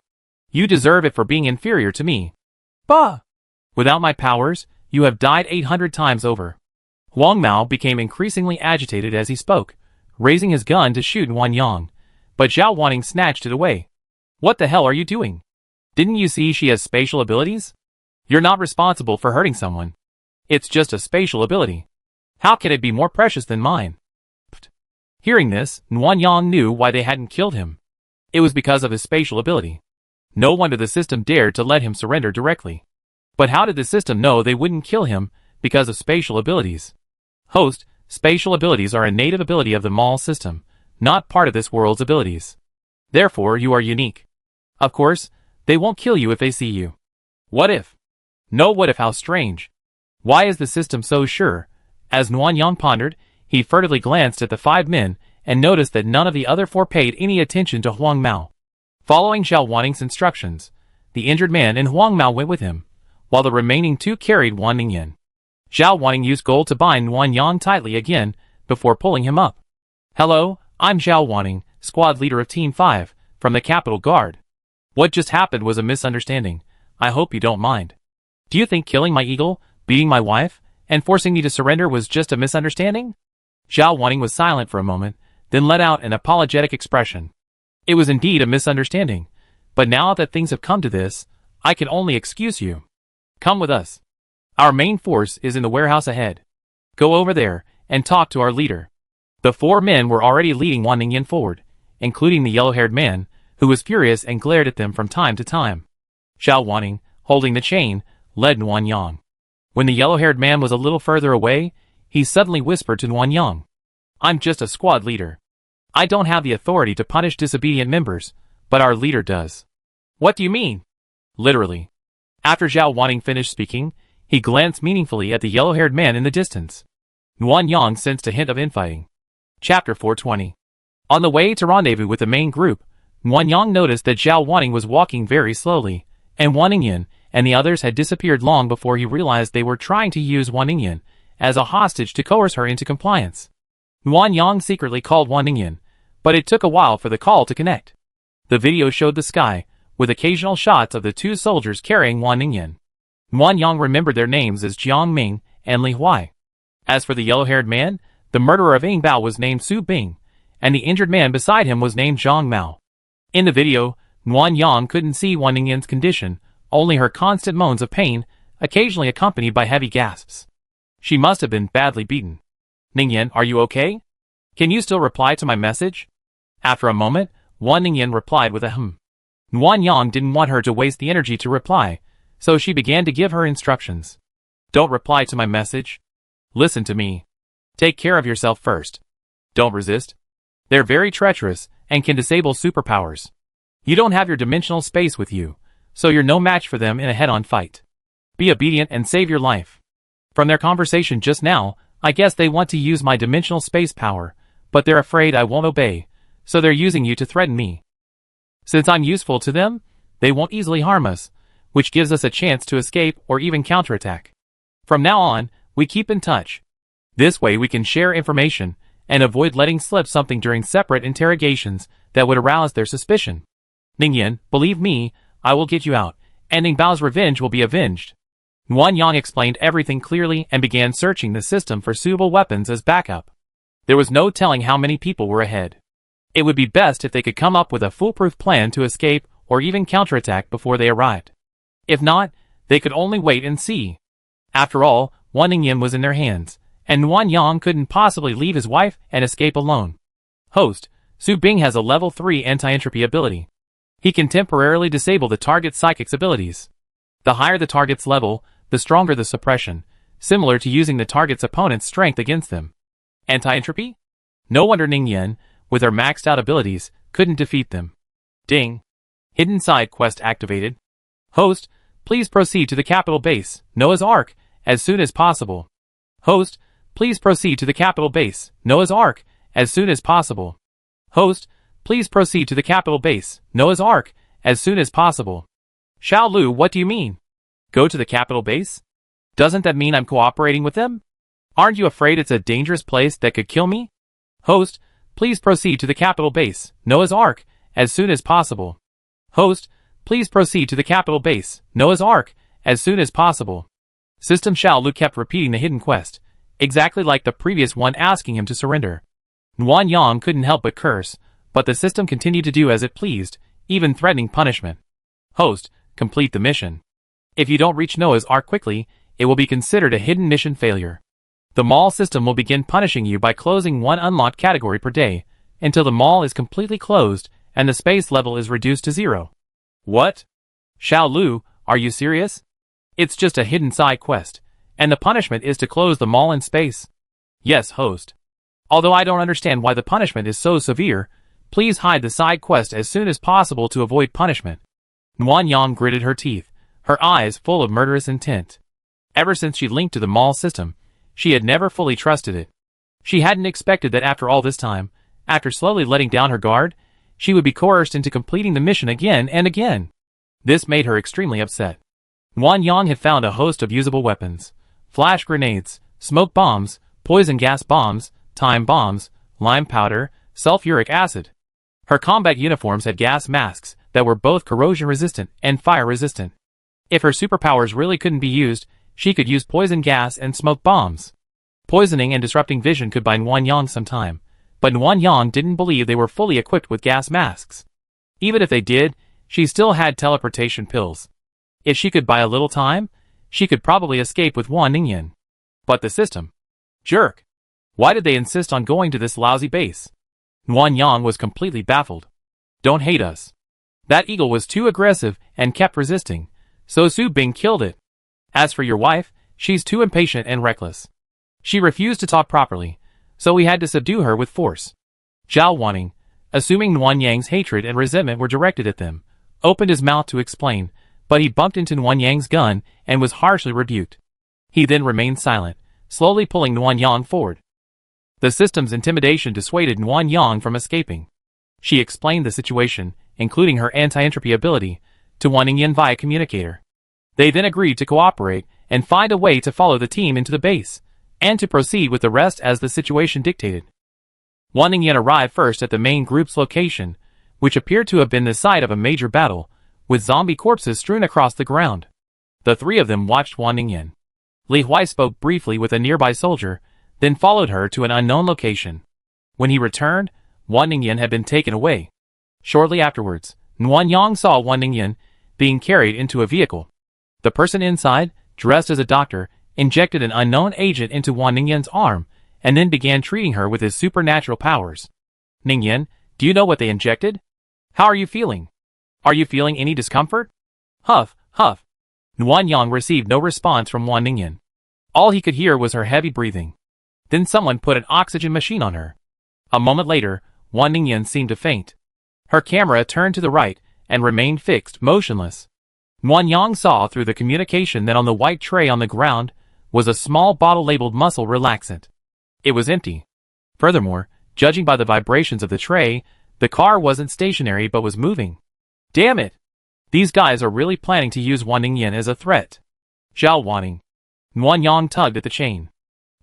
You deserve it for being inferior to me. Bah! Without my powers, you have died 800 times over. Huang Mao became increasingly agitated as he spoke, raising his gun to shoot Nguyen Yang, but Zhao Wanning snatched it away. What the hell are you doing? Didn't you see she has spatial abilities? You're not responsible for hurting someone. It's just a spatial ability. How can it be more precious than mine? Pfft. Hearing this, Nguyen Yang knew why they hadn't killed him. It was because of his spatial ability. No wonder the system dared to let him surrender directly. But how did the system know they wouldn't kill him because of spatial abilities? Host, spatial abilities are a native ability of the Mall system, not part of this world's abilities. Therefore, you are unique. Of course, they won't kill you if they see you. What if? No what if, how strange. Why is the system so sure? As Nguyen Yang pondered, he furtively glanced at the 5 men and noticed that none of the other 4 paid any attention to Huang Mao. Following Zhao Wanning's instructions, the injured man and Huang Mao went with him, while the remaining 2 carried Wan Ningyan. Zhao Wanning used gold to bind Nguyen Yang tightly again before pulling him up. Hello, I'm Zhao Wanning, squad leader of Team 5, from the Capital Guard. What just happened was a misunderstanding. I hope you don't mind. Do you think killing my eagle, beating my wife, and forcing me to surrender was just a misunderstanding? Zhao Wanning was silent for a moment, then let out an apologetic expression. It was indeed a misunderstanding, but now that things have come to this, I can only excuse you. Come with us. Our main force is in the warehouse ahead. Go over there and talk to our leader. The 4 men were already leading Wan Ningyan forward, including the yellow-haired man, who was furious and glared at them from time to time. Zhao Wanning, holding the chain, led Nguyen Yang. When the yellow-haired man was a little further away, he suddenly whispered to Nguyen Yang. I'm just a squad leader. I don't have the authority to punish disobedient members, but our leader does. What do you mean? Literally. After Zhao Wanning finished speaking, he glanced meaningfully at the yellow-haired man in the distance. Nguyen Yang sensed a hint of infighting. Chapter 420. On the way to rendezvous with the main group, Nguyen Yang noticed that Zhao Wanning was walking very slowly, and Wan Ningyan and the others had disappeared long before he realized they were trying to use Wan Ningyan as a hostage to coerce her into compliance. Nguyen Yang secretly called Wan Ningyan, but it took a while for the call to connect. The video showed the sky, with occasional shots of the 2 soldiers carrying Wan Ningyan. Nguyen Yang remembered their names as Jiang Ming and Li Huai. As for the yellow-haired man, the murderer of Ing Bao was named Su Bing, and the injured man beside him was named Zhang Mao. In the video, Nguyen Yang couldn't see Wan Ningyan's condition, only her constant moans of pain, occasionally accompanied by heavy gasps. She must have been badly beaten. Ningyan, are you okay? Can you still reply to my message? After a moment, Wan Ningyan replied with a Nguyen Yang didn't want her to waste the energy to reply, so she began to give her instructions. Don't reply to my message. Listen to me. Take care of yourself first. Don't resist. They're very treacherous and can disable superpowers. You don't have your dimensional space with you, so you're no match for them in a head-on fight. Be obedient and save your life. From their conversation just now, I guess they want to use my dimensional space power, but they're afraid I won't obey, so they're using you to threaten me. Since I'm useful to them, they won't easily harm us, which gives us a chance to escape or even counterattack. From now on, we keep in touch. This way we can share information and avoid letting slip something during separate interrogations that would arouse their suspicion. Ningyan, believe me, I will get you out, and Ning Bao's revenge will be avenged. Nguyen Yang explained everything clearly and began searching the system for suitable weapons as backup. There was no telling how many people were ahead. It would be best if they could come up with a foolproof plan to escape or even counterattack before they arrived. If not, they could only wait and see. After all, Wan Ningyan was in their hands, and Nguyen Yang couldn't possibly leave his wife and escape alone. Host, Su Bing has a level 3 anti-entropy ability. He can temporarily disable the target's psychic's abilities. The higher the target's level, the stronger the suppression, similar to using the target's opponent's strength against them. Anti-entropy? No wonder Ningyan, with her maxed out abilities, couldn't defeat them. Ding. Hidden side quest activated. Host, please proceed to the capital base, Noah's Ark, as soon as possible. Host, please proceed to the capital base, Noah's Ark, as soon as possible. Host, please proceed to the capital base, Noah's Ark, as soon as possible. Xiao Lu, what do you mean? Go to the capital base? Doesn't that mean I'm cooperating with them? Aren't you afraid it's a dangerous place that could kill me? Host, please proceed to the capital base, Noah's Ark, as soon as possible. Host, please proceed to the capital base, Noah's Ark, as soon as possible. System Xiao Lu kept repeating the hidden quest, exactly like the previous one asking him to surrender. Nuan Yang couldn't help but curse, but the system continued to do as it pleased, even threatening punishment. Host, complete the mission. If you don't reach Noah's Ark quickly, it will be considered a hidden mission failure. The mall system will begin punishing you by closing one unlocked category per day, until the mall is completely closed and the space level is reduced to 0. What? Xiao Lu, are you serious? It's just a hidden side quest, and the punishment is to close the mall in space. Yes, host. Although I don't understand why the punishment is so severe, please hide the side quest as soon as possible to avoid punishment. Nuan Yang gritted her teeth, her eyes full of murderous intent. Ever since she linked to the mall system, she had never fully trusted it. She hadn't expected that after all this time, after slowly letting down her guard, she would be coerced into completing the mission again and again. This made her extremely upset. Nuan Yang had found a host of usable weapons: flash grenades, smoke bombs, poison gas bombs, time bombs, lime powder, sulfuric acid. Her combat uniforms had gas masks that were both corrosion-resistant and fire-resistant. If her superpowers really couldn't be used, she could use poison gas and smoke bombs. Poisoning and disrupting vision could buy Nuan Yang some time, but Nuan Yang didn't believe they were fully equipped with gas masks. Even if they did, she still had teleportation pills. If she could buy a little time, she could probably escape with Wan Ningyan. But the system. Jerk. Why did they insist on going to this lousy base? Nuan Yang was completely baffled. Don't hate us. That eagle was too aggressive and kept resisting, so Su Bing killed it. As for your wife, she's too impatient and reckless. She refused to talk properly, so we had to subdue her with force. Zhao Wanning, assuming Nuan Yang's hatred and resentment were directed at them, opened his mouth to explain, but he bumped into Nuan Yang's gun and was harshly rebuked. He then remained silent, slowly pulling Nuan Yang forward. The system's intimidation dissuaded Nuan Yang from escaping. She explained the situation, including her anti-entropy ability, to Wan Ningyan via communicator. They then agreed to cooperate and find a way to follow the team into the base, and to proceed with the rest as the situation dictated. Wan Ningyan arrived first at the main group's location, which appeared to have been the site of a major battle, with zombie corpses strewn across the ground. The three of them watched Wan Ningyan. Li Huai spoke briefly with a nearby soldier, then followed her to an unknown location. When he returned, Wan Ningyan had been taken away. Shortly afterwards, Nuan Yang saw Wan Ningyan being carried into a vehicle. The person inside, dressed as a doctor, injected an unknown agent into Wan Ningyan's arm, and then began treating her with his supernatural powers. Ningyan, do you know what they injected? How are you feeling? Are you feeling any discomfort? Huff, huff. Nuan Yang received no response from Wan Ningyan. All he could hear was her heavy breathing. Then someone put an oxygen machine on her. A moment later, Wan Ningyan seemed to faint. Her camera turned to the right and remained fixed, motionless. Nuan Yang saw through the communication that on the white tray on the ground was a small bottle labeled muscle relaxant. It was empty. Furthermore, judging by the vibrations of the tray, the car wasn't stationary but was moving. Damn it! These guys are really planning to use Wan Ningyan as a threat. Zhao Wanning. Nuan Yang tugged at the chain.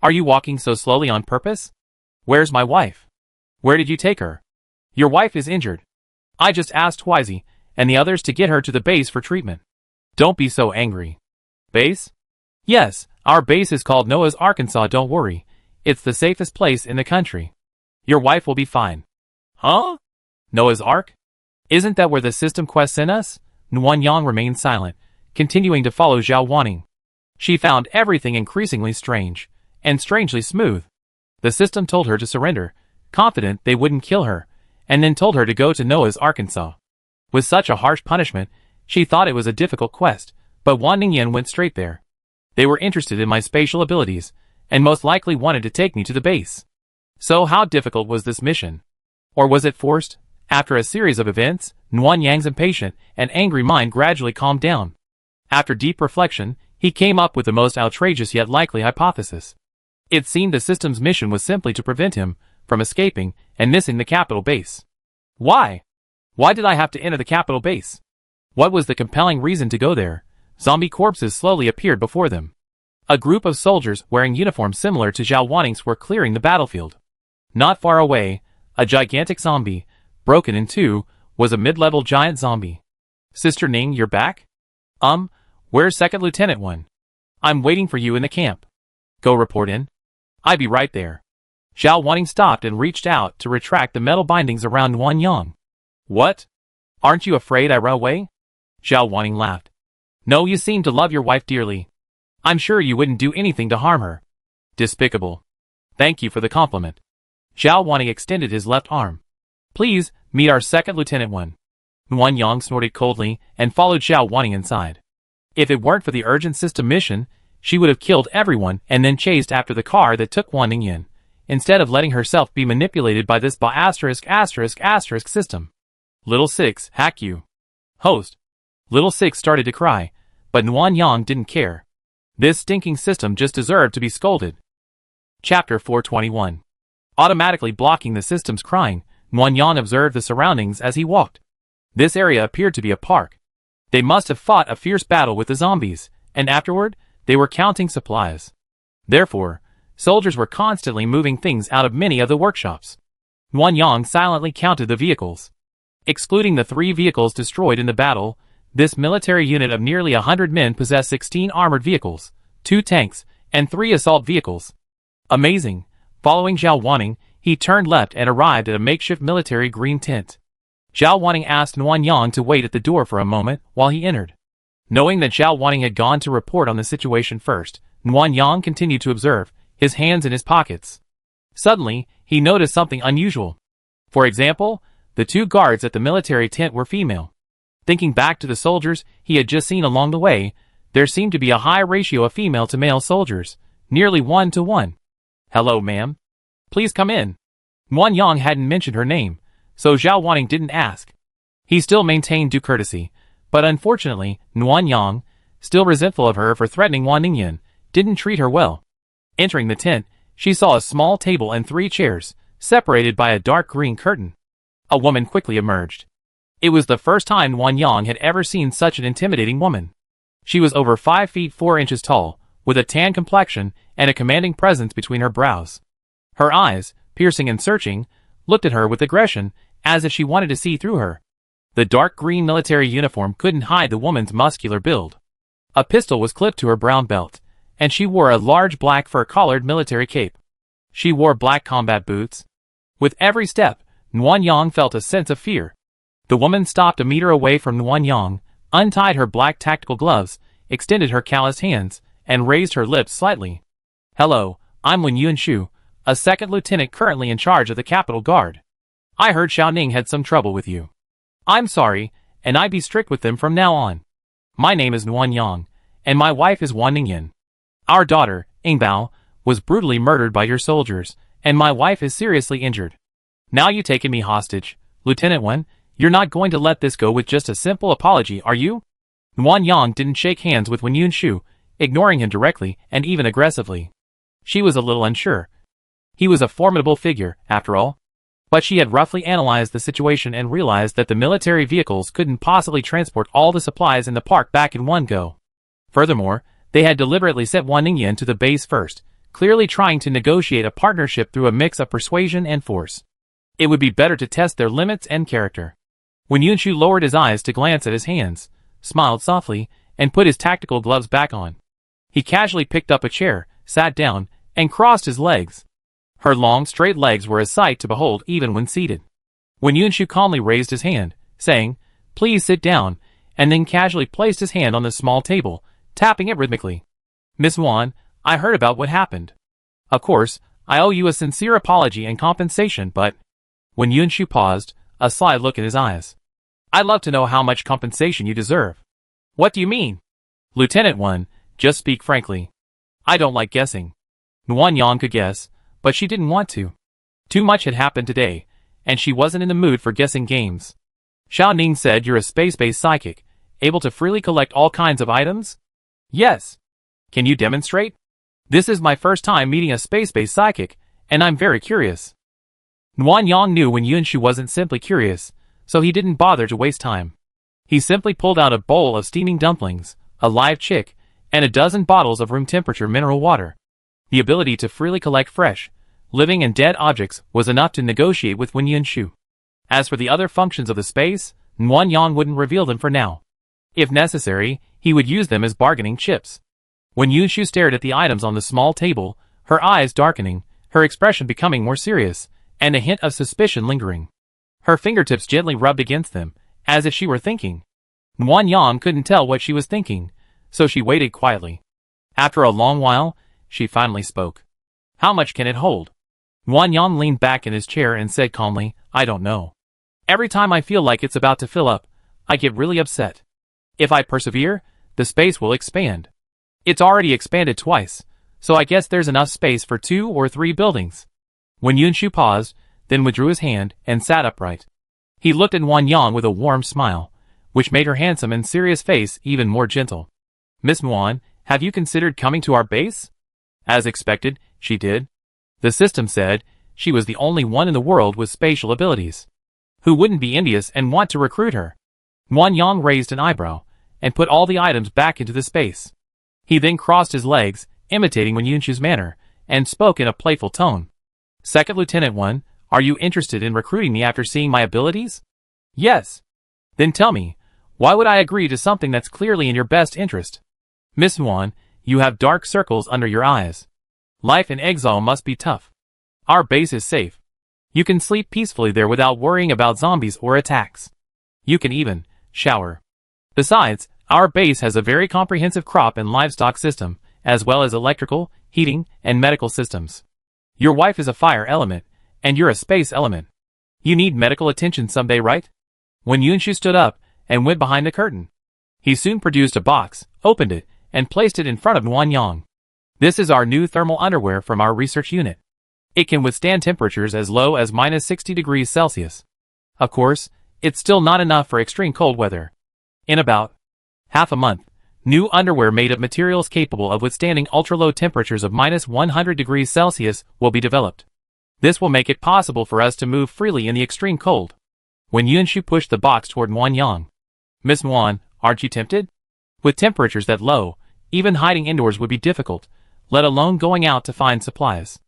Are you walking so slowly on purpose? Where's my wife? Where did you take her? Your wife is injured. I just asked Huizi and the others to get her to the base for treatment. Don't be so angry. Base? Yes, our base is called Noah's Arkansas, don't worry. It's the safest place in the country. Your wife will be fine. Huh? Noah's Ark? Isn't that where the system quest sent us? Nuan Yang remained silent, continuing to follow Zhao Wanning. She found everything increasingly strange, and strangely smooth. The system told her to surrender, confident they wouldn't kill her, and then told her to go to Noah's Arkansas. With such a harsh punishment, she thought it was a difficult quest, but Wan Ningyan went straight there. They were interested in my spatial abilities, and most likely wanted to take me to the base. So how difficult was this mission? Or was it forced? After a series of events, Nguyen Yang's impatient and angry mind gradually calmed down. After deep reflection, he came up with the most outrageous yet likely hypothesis. It seemed the system's mission was simply to prevent him from escaping and missing the capital base. Why? Why did I have to enter the capital base? What was the compelling reason to go there? Zombie corpses slowly appeared before them. A group of soldiers wearing uniforms similar to Zhao Waning's were clearing the battlefield. Not far away, a gigantic zombie, broken in two, was a mid-level giant zombie. Sister Ning, you're back? Where's Second Lieutenant 1? I'm waiting for you in the camp. Go report in. I'll be right there. Zhao Waning stopped and reached out to retract the metal bindings around Nguyen Yang. What? Aren't you afraid I run away? Zhao Waning laughed. No, you seem to love your wife dearly. I'm sure you wouldn't do anything to harm her. Despicable. Thank you for the compliment. Zhao Waning extended his left arm. Please, meet our Second Lieutenant 1. Nguyen Yang snorted coldly and followed Zhao Waning inside. If it weren't for the urgent system mission, she would have killed everyone and then chased after the car that took Wan Ningyan, instead of letting herself be manipulated by this system. Little Six, hack you. Host. Little Six started to cry, but Nguyen Yang didn't care. This stinking system just deserved to be scolded. Chapter 421. Automatically blocking the system's crying, Nguyen Yang observed the surroundings as he walked. This area appeared to be a park. They must have fought a fierce battle with the zombies, and afterward, they were counting supplies. Therefore, soldiers were constantly moving things out of many of the workshops. Nguyen Yang silently counted the vehicles. Excluding the 3 vehicles destroyed in the battle, this military unit of nearly 100 men possessed 16 armored vehicles, 2 tanks, and 3 assault vehicles. Amazing. Following Zhao Waning, he turned left and arrived at a makeshift military green tent. Zhao Waning asked Nguyen Yang to wait at the door for a moment while he entered. Knowing that Zhao Waning had gone to report on the situation first, Nguyen Yang continued to observe, his hands in his pockets. Suddenly, he noticed something unusual. For example, the 2 guards at the military tent were female. Thinking back to the soldiers he had just seen along the way, there seemed to be a high ratio of female to male soldiers, nearly 1 to 1. Hello, ma'am. Please come in. Nguyen Yang hadn't mentioned her name, so Zhao Waning didn't ask. He still maintained due courtesy, but unfortunately, Nguyen Yang, still resentful of her for threatening Wan Ningyan, didn't treat her well. Entering the tent, she saw a small table and 3 chairs, separated by a dark green curtain. A woman quickly emerged. It was the first time Nguyen Yang had ever seen such an intimidating woman. She was over 5 feet 4 inches tall, with a tan complexion and a commanding presence between her brows. Her eyes, piercing and searching, looked at her with aggression, as if she wanted to see through her. The dark green military uniform couldn't hide the woman's muscular build. A pistol was clipped to her brown belt, and she wore a large black fur-collared military cape. She wore black combat boots. With every step, Nguyen Yang felt a sense of fear. The woman stopped a meter away from Nguyen Yang, untied her black tactical gloves, extended her calloused hands, and raised her lips slightly. Hello, I'm Wen Yunshu, a 2nd lieutenant currently in charge of the Capital Guard. I heard Xiao Ning had some trouble with you. I'm sorry, and I'd be strict with them from now on. My name is Nguyen Yang, and my wife is Wan Ningyan. Our daughter, Ingbao, was brutally murdered by your soldiers, and my wife is seriously injured. Now you've taken me hostage, Lieutenant Wen. You're not going to let this go with just a simple apology, are you? Nguyen Yang didn't shake hands with Wen Yunshu, ignoring him directly and even aggressively. She was a little unsure. He was a formidable figure, after all. But she had roughly analyzed the situation and realized that the military vehicles couldn't possibly transport all the supplies in the park back in one go. Furthermore, they had deliberately sent Wan Ningyan to the base first, clearly trying to negotiate a partnership through a mix of persuasion and force. It would be better to test their limits and character. When Yunshu lowered his eyes to glance at his hands, smiled softly, and put his tactical gloves back on. He casually picked up a chair, sat down, and crossed his legs. Her long, straight legs were a sight to behold even when seated. When Yunshu calmly raised his hand, saying, "Please sit down," and then casually placed his hand on the small table, tapping it rhythmically. Miss Wan, I heard about what happened. Of course, I owe you a sincere apology and compensation, but... When Yunshu paused, a sly look in his eyes. I'd love to know how much compensation you deserve. What do you mean? Lieutenant 1, just speak frankly. I don't like guessing. Nuan Yang could guess, but she didn't want to. Too much had happened today, and she wasn't in the mood for guessing games. Xiao Ning said you're a space-based psychic, able to freely collect all kinds of items? Yes. Can you demonstrate? This is my first time meeting a space-based psychic, and I'm very curious. Nuan Yang knew when Yunshu wasn't simply curious, so he didn't bother to waste time. He simply pulled out a bowl of steaming dumplings, a live chick, and a dozen bottles of room-temperature mineral water. The ability to freely collect fresh, living and dead objects was enough to negotiate with Wen Yunshu. As for the other functions of the space, Nuan Yang wouldn't reveal them for now. If necessary, he would use them as bargaining chips. When Yunshu stared at the items on the small table, her eyes darkening, her expression becoming more serious, and a hint of suspicion lingering. Her fingertips gently rubbed against them, as if she were thinking. Nuan Yang couldn't tell what she was thinking, so she waited quietly. After a long while, she finally spoke. How much can it hold? Nuan Yang leaned back in his chair and said calmly, I don't know. Every time I feel like it's about to fill up, I get really upset. If I persevere, the space will expand. It's already expanded twice, so I guess there's enough space for 2 or 3 buildings. When Yunshu paused, then withdrew his hand and sat upright. He looked at Nuan Yang with a warm smile, which made her handsome and serious face even more gentle. Miss Nuan, have you considered coming to our base? As expected, she did. The system said she was the only one in the world with spatial abilities. Who wouldn't be envious and want to recruit her? Nuan Yang raised an eyebrow and put all the items back into the space. He then crossed his legs, imitating Wen Yunshu's manner, and spoke in a playful tone. Second Lieutenant 1, are you interested in recruiting me after seeing my abilities? Yes. Then tell me, why would I agree to something that's clearly in your best interest? Miss Nuan, you have dark circles under your eyes. Life in exile must be tough. Our base is safe. You can sleep peacefully there without worrying about zombies or attacks. You can even shower. Besides, our base has a very comprehensive crop and livestock system, as well as electrical, heating, and medical systems. Your wife is a fire element, and you're a space element. You need medical attention someday, right? When Yunshu stood up and went behind the curtain, he soon produced a box, opened it, and placed it in front of Nuan Yang. This is our new thermal underwear from our research unit. It can withstand temperatures as low as -60 degrees Celsius. Of course, it's still not enough for extreme cold weather. In about half a month, new underwear made of materials capable of withstanding ultra-low temperatures of -100 degrees Celsius will be developed. This will make it possible for us to move freely in the extreme cold. When Yunshu pushed the box toward Nuan Yang. Miss Nuan, aren't you tempted? With temperatures that low, even hiding indoors would be difficult, let alone going out to find supplies.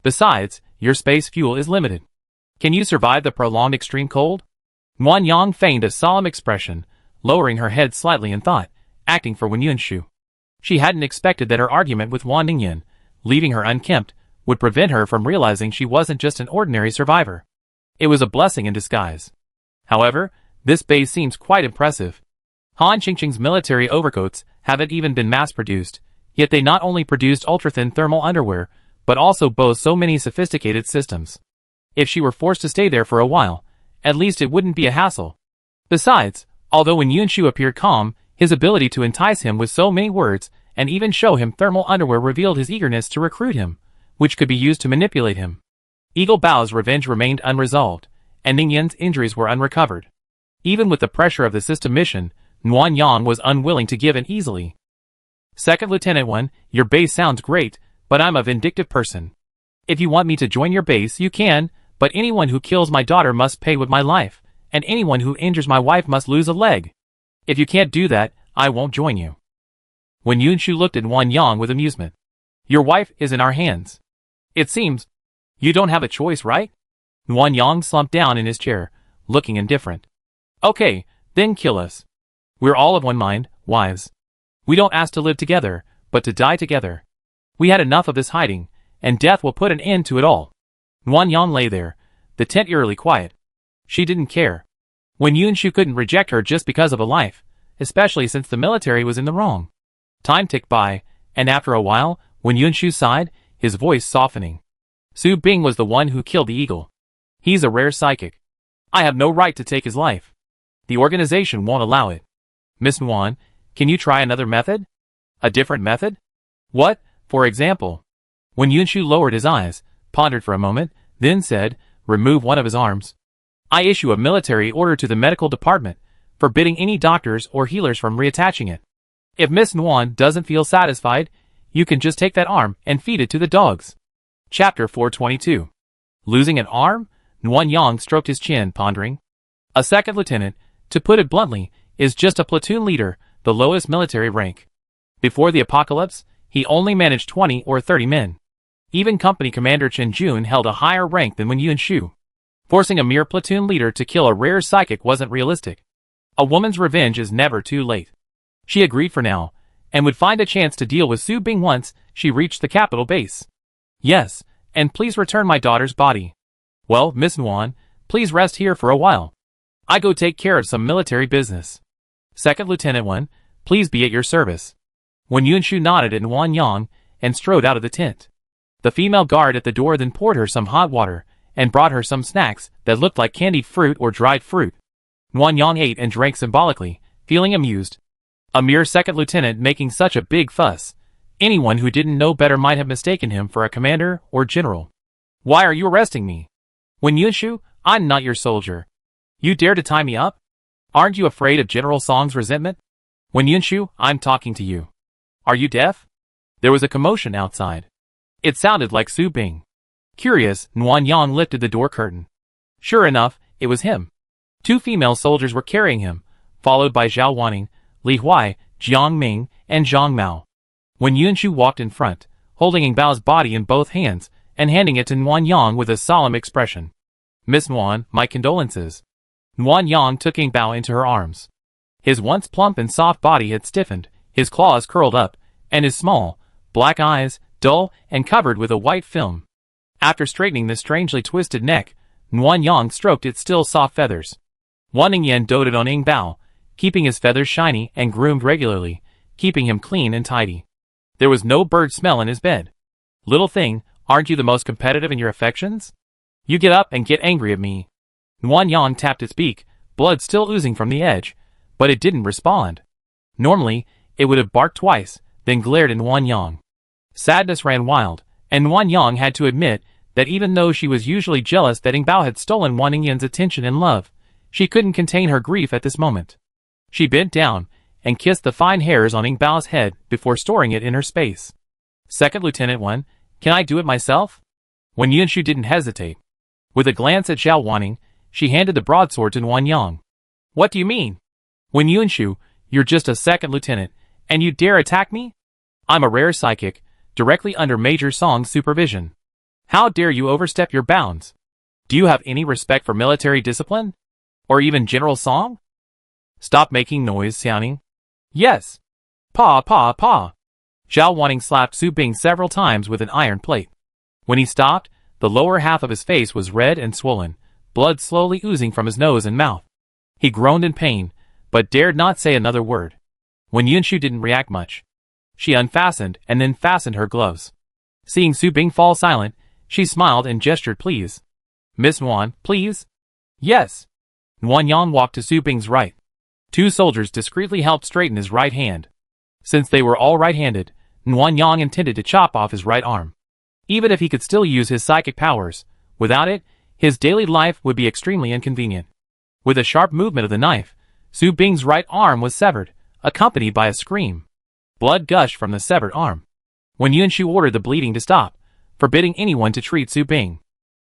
Besides, your space fuel is limited. Can you survive the prolonged extreme cold? Nuan Yang feigned a solemn expression, lowering her head slightly in thought, acting for Wen Yunshu. She hadn't expected that her argument with Wan Ningyan, leaving her unkempt, would prevent her from realizing she wasn't just an ordinary survivor. It was a blessing in disguise. However, this base seems quite impressive. Han Qingqing's military overcoats haven't even been mass-produced, yet they not only produced ultra-thin thermal underwear, but also boast so many sophisticated systems. If she were forced to stay there for a while, at least it wouldn't be a hassle. Besides, although when Yunshu appeared calm, his ability to entice him with so many words and even show him thermal underwear revealed his eagerness to recruit him, which could be used to manipulate him. Eagle Bao's revenge remained unresolved, and Ningyan's injuries were unrecovered. Even with the pressure of the system mission, Nuan Yang was unwilling to give in easily. Second Lieutenant 1, your base sounds great, but I'm a vindictive person. If you want me to join your base, you can, but anyone who kills my daughter must pay with my life, and anyone who injures my wife must lose a leg. If you can't do that, I won't join you. When Yunshu looked at Nuan Yang with amusement. Your wife is in our hands. It seems. You don't have a choice, right? Nuan Yang slumped down in his chair, looking indifferent. Okay, then kill us. We're all of one mind, wives. We don't ask to live together, but to die together. We had enough of this hiding, and death will put an end to it all. Nuan Yang lay there, the tent eerily quiet. She didn't care. When Yunshu couldn't reject her just because of a life, especially since the military was in the wrong. Time ticked by, and after a while, when Yunshu sighed, his voice softening. Su Bing was the one who killed the eagle. He's a rare psychic. I have no right to take his life. The organization won't allow it. Miss Nguyen, can you try another method? A different method? What, for example? When Yunshu lowered his eyes, pondered for a moment, then said, remove one of his arms. I issue a military order to the medical department, forbidding any doctors or healers from reattaching it. If Miss Nguyen doesn't feel satisfied, you can just take that arm and feed it to the dogs. Chapter 422. Losing an arm? Nguyen Yang stroked his chin, pondering. A second lieutenant, to put it bluntly, is just a platoon leader, the lowest military rank. Before the apocalypse, he only managed 20 or 30 men. Even Company Commander Chen Jun held a higher rank than Wen Yunshu. Forcing a mere platoon leader to kill a rare psychic wasn't realistic. A woman's revenge is never too late. She agreed for now, and would find a chance to deal with Su Bing once she reached the capital base. Yes, and please return my daughter's body. Well, Miss Nguyen, please rest here for a while. I go take care of some military business. Second Lieutenant Wen, please be at your service. When Yunshu nodded at Nguyen Yang and strode out of the tent. The female guard at the door then poured her some hot water and brought her some snacks that looked like candied fruit or dried fruit. Nguyen Yang ate and drank symbolically, feeling amused. A mere second lieutenant making such a big fuss. Anyone who didn't know better might have mistaken him for a commander or general. Why are you arresting me? When Yunshu, I'm not your soldier. You dare to tie me up? Aren't you afraid of General Song's resentment? When Yunshu, I'm talking to you. Are you deaf? There was a commotion outside. It sounded like Su Bing. Curious, Nguyen Yang lifted the door curtain. Sure enough, it was him. Two female soldiers were carrying him, followed by Zhao Wanning, Li Huai, Jiang Ming, and Zhang Mao. When Yunshu walked in front, holding Ing Bao's body in both hands, and handing it to Nguyen Yang with a solemn expression. Miss Nguyen, my condolences. Nguyen Yang took Ing Bao into her arms. His once plump and soft body had stiffened, his claws curled up, and his small, black eyes, dull and covered with a white film. After straightening the strangely twisted neck, Nguyen Yang stroked its still soft feathers. Wan Ningyan doted on Ing Bao, keeping his feathers shiny and groomed regularly, keeping him clean and tidy. There was no bird smell in his bed. Little thing, aren't you the most competitive in your affections? You get up and get angry at me. Nguyen Yang tapped its beak, blood still oozing from the edge, but it didn't respond. Normally, it would have barked twice, then glared at Nguyen Yang. Sadness ran wild, and Nguyen Yang had to admit that even though she was usually jealous that Ing Bao had stolen Wan Ningyan's attention and love, she couldn't contain her grief at this moment. She bent down and kissed the fine hairs on Ing Bao's head before storing it in her space. Second Lieutenant Wen, can I do it myself? When Yunshu didn't hesitate. With a glance at Zhao Wanning, she handed the broadsword to Nguyen Yang. What do you mean? When Yunshu, you're just a second lieutenant, and you dare attack me? I'm a rare psychic, directly under Major Song's supervision. How dare you overstep your bounds? Do you have any respect for military discipline? Or even General Song? Stop making noise, Xiaoning. Yes. Paw, paw, paw. Zhao Wanning slapped Su Bing several times with an iron plate. When he stopped, the lower half of his face was red and swollen, blood slowly oozing from his nose and mouth. He groaned in pain, but dared not say another word. When Yunshu didn't react much. She unfastened and then fastened her gloves. Seeing Su Bing fall silent, she smiled and gestured please. Miss Nguyen, please? Yes. Nguyen Yang walked to Su Bing's right. Two soldiers discreetly helped straighten his right hand. Since they were all right-handed, Nguyen Yang intended to chop off his right arm. Even if he could still use his psychic powers, without it, his daily life would be extremely inconvenient. With a sharp movement of the knife, Su Bing's right arm was severed, accompanied by a scream. Blood gushed from the severed arm. When Yunshu ordered the bleeding to stop, forbidding anyone to treat Su Bing.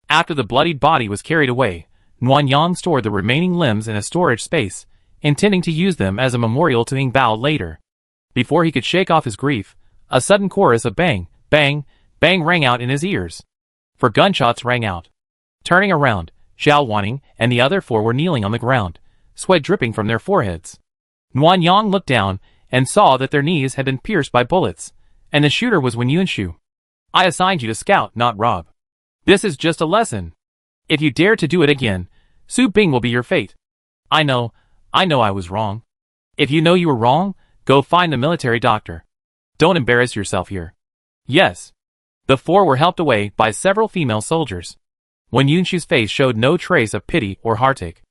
After the bloodied body was carried away, Nguyen Yang stored the remaining limbs in a storage space, intending to use them as a memorial to Ing Bao later. Before he could shake off his grief, a sudden chorus of bang, bang, bang rang out in his ears. For gunshots rang out. Turning around, Zhao Wanning and the other four were kneeling on the ground, sweat dripping from their foreheads. Nguyen Yang looked down and saw that their knees had been pierced by bullets, and the shooter was Wen Yunshu. I assigned you to scout, not rob. This is just a lesson. If you dare to do it again, Su Bing will be your fate. I know I was wrong. If you know you were wrong, go find the military doctor. Don't embarrass yourself here. Yes. The four were helped away by several female soldiers. Wen Yunshu's face showed no trace of pity or heartache.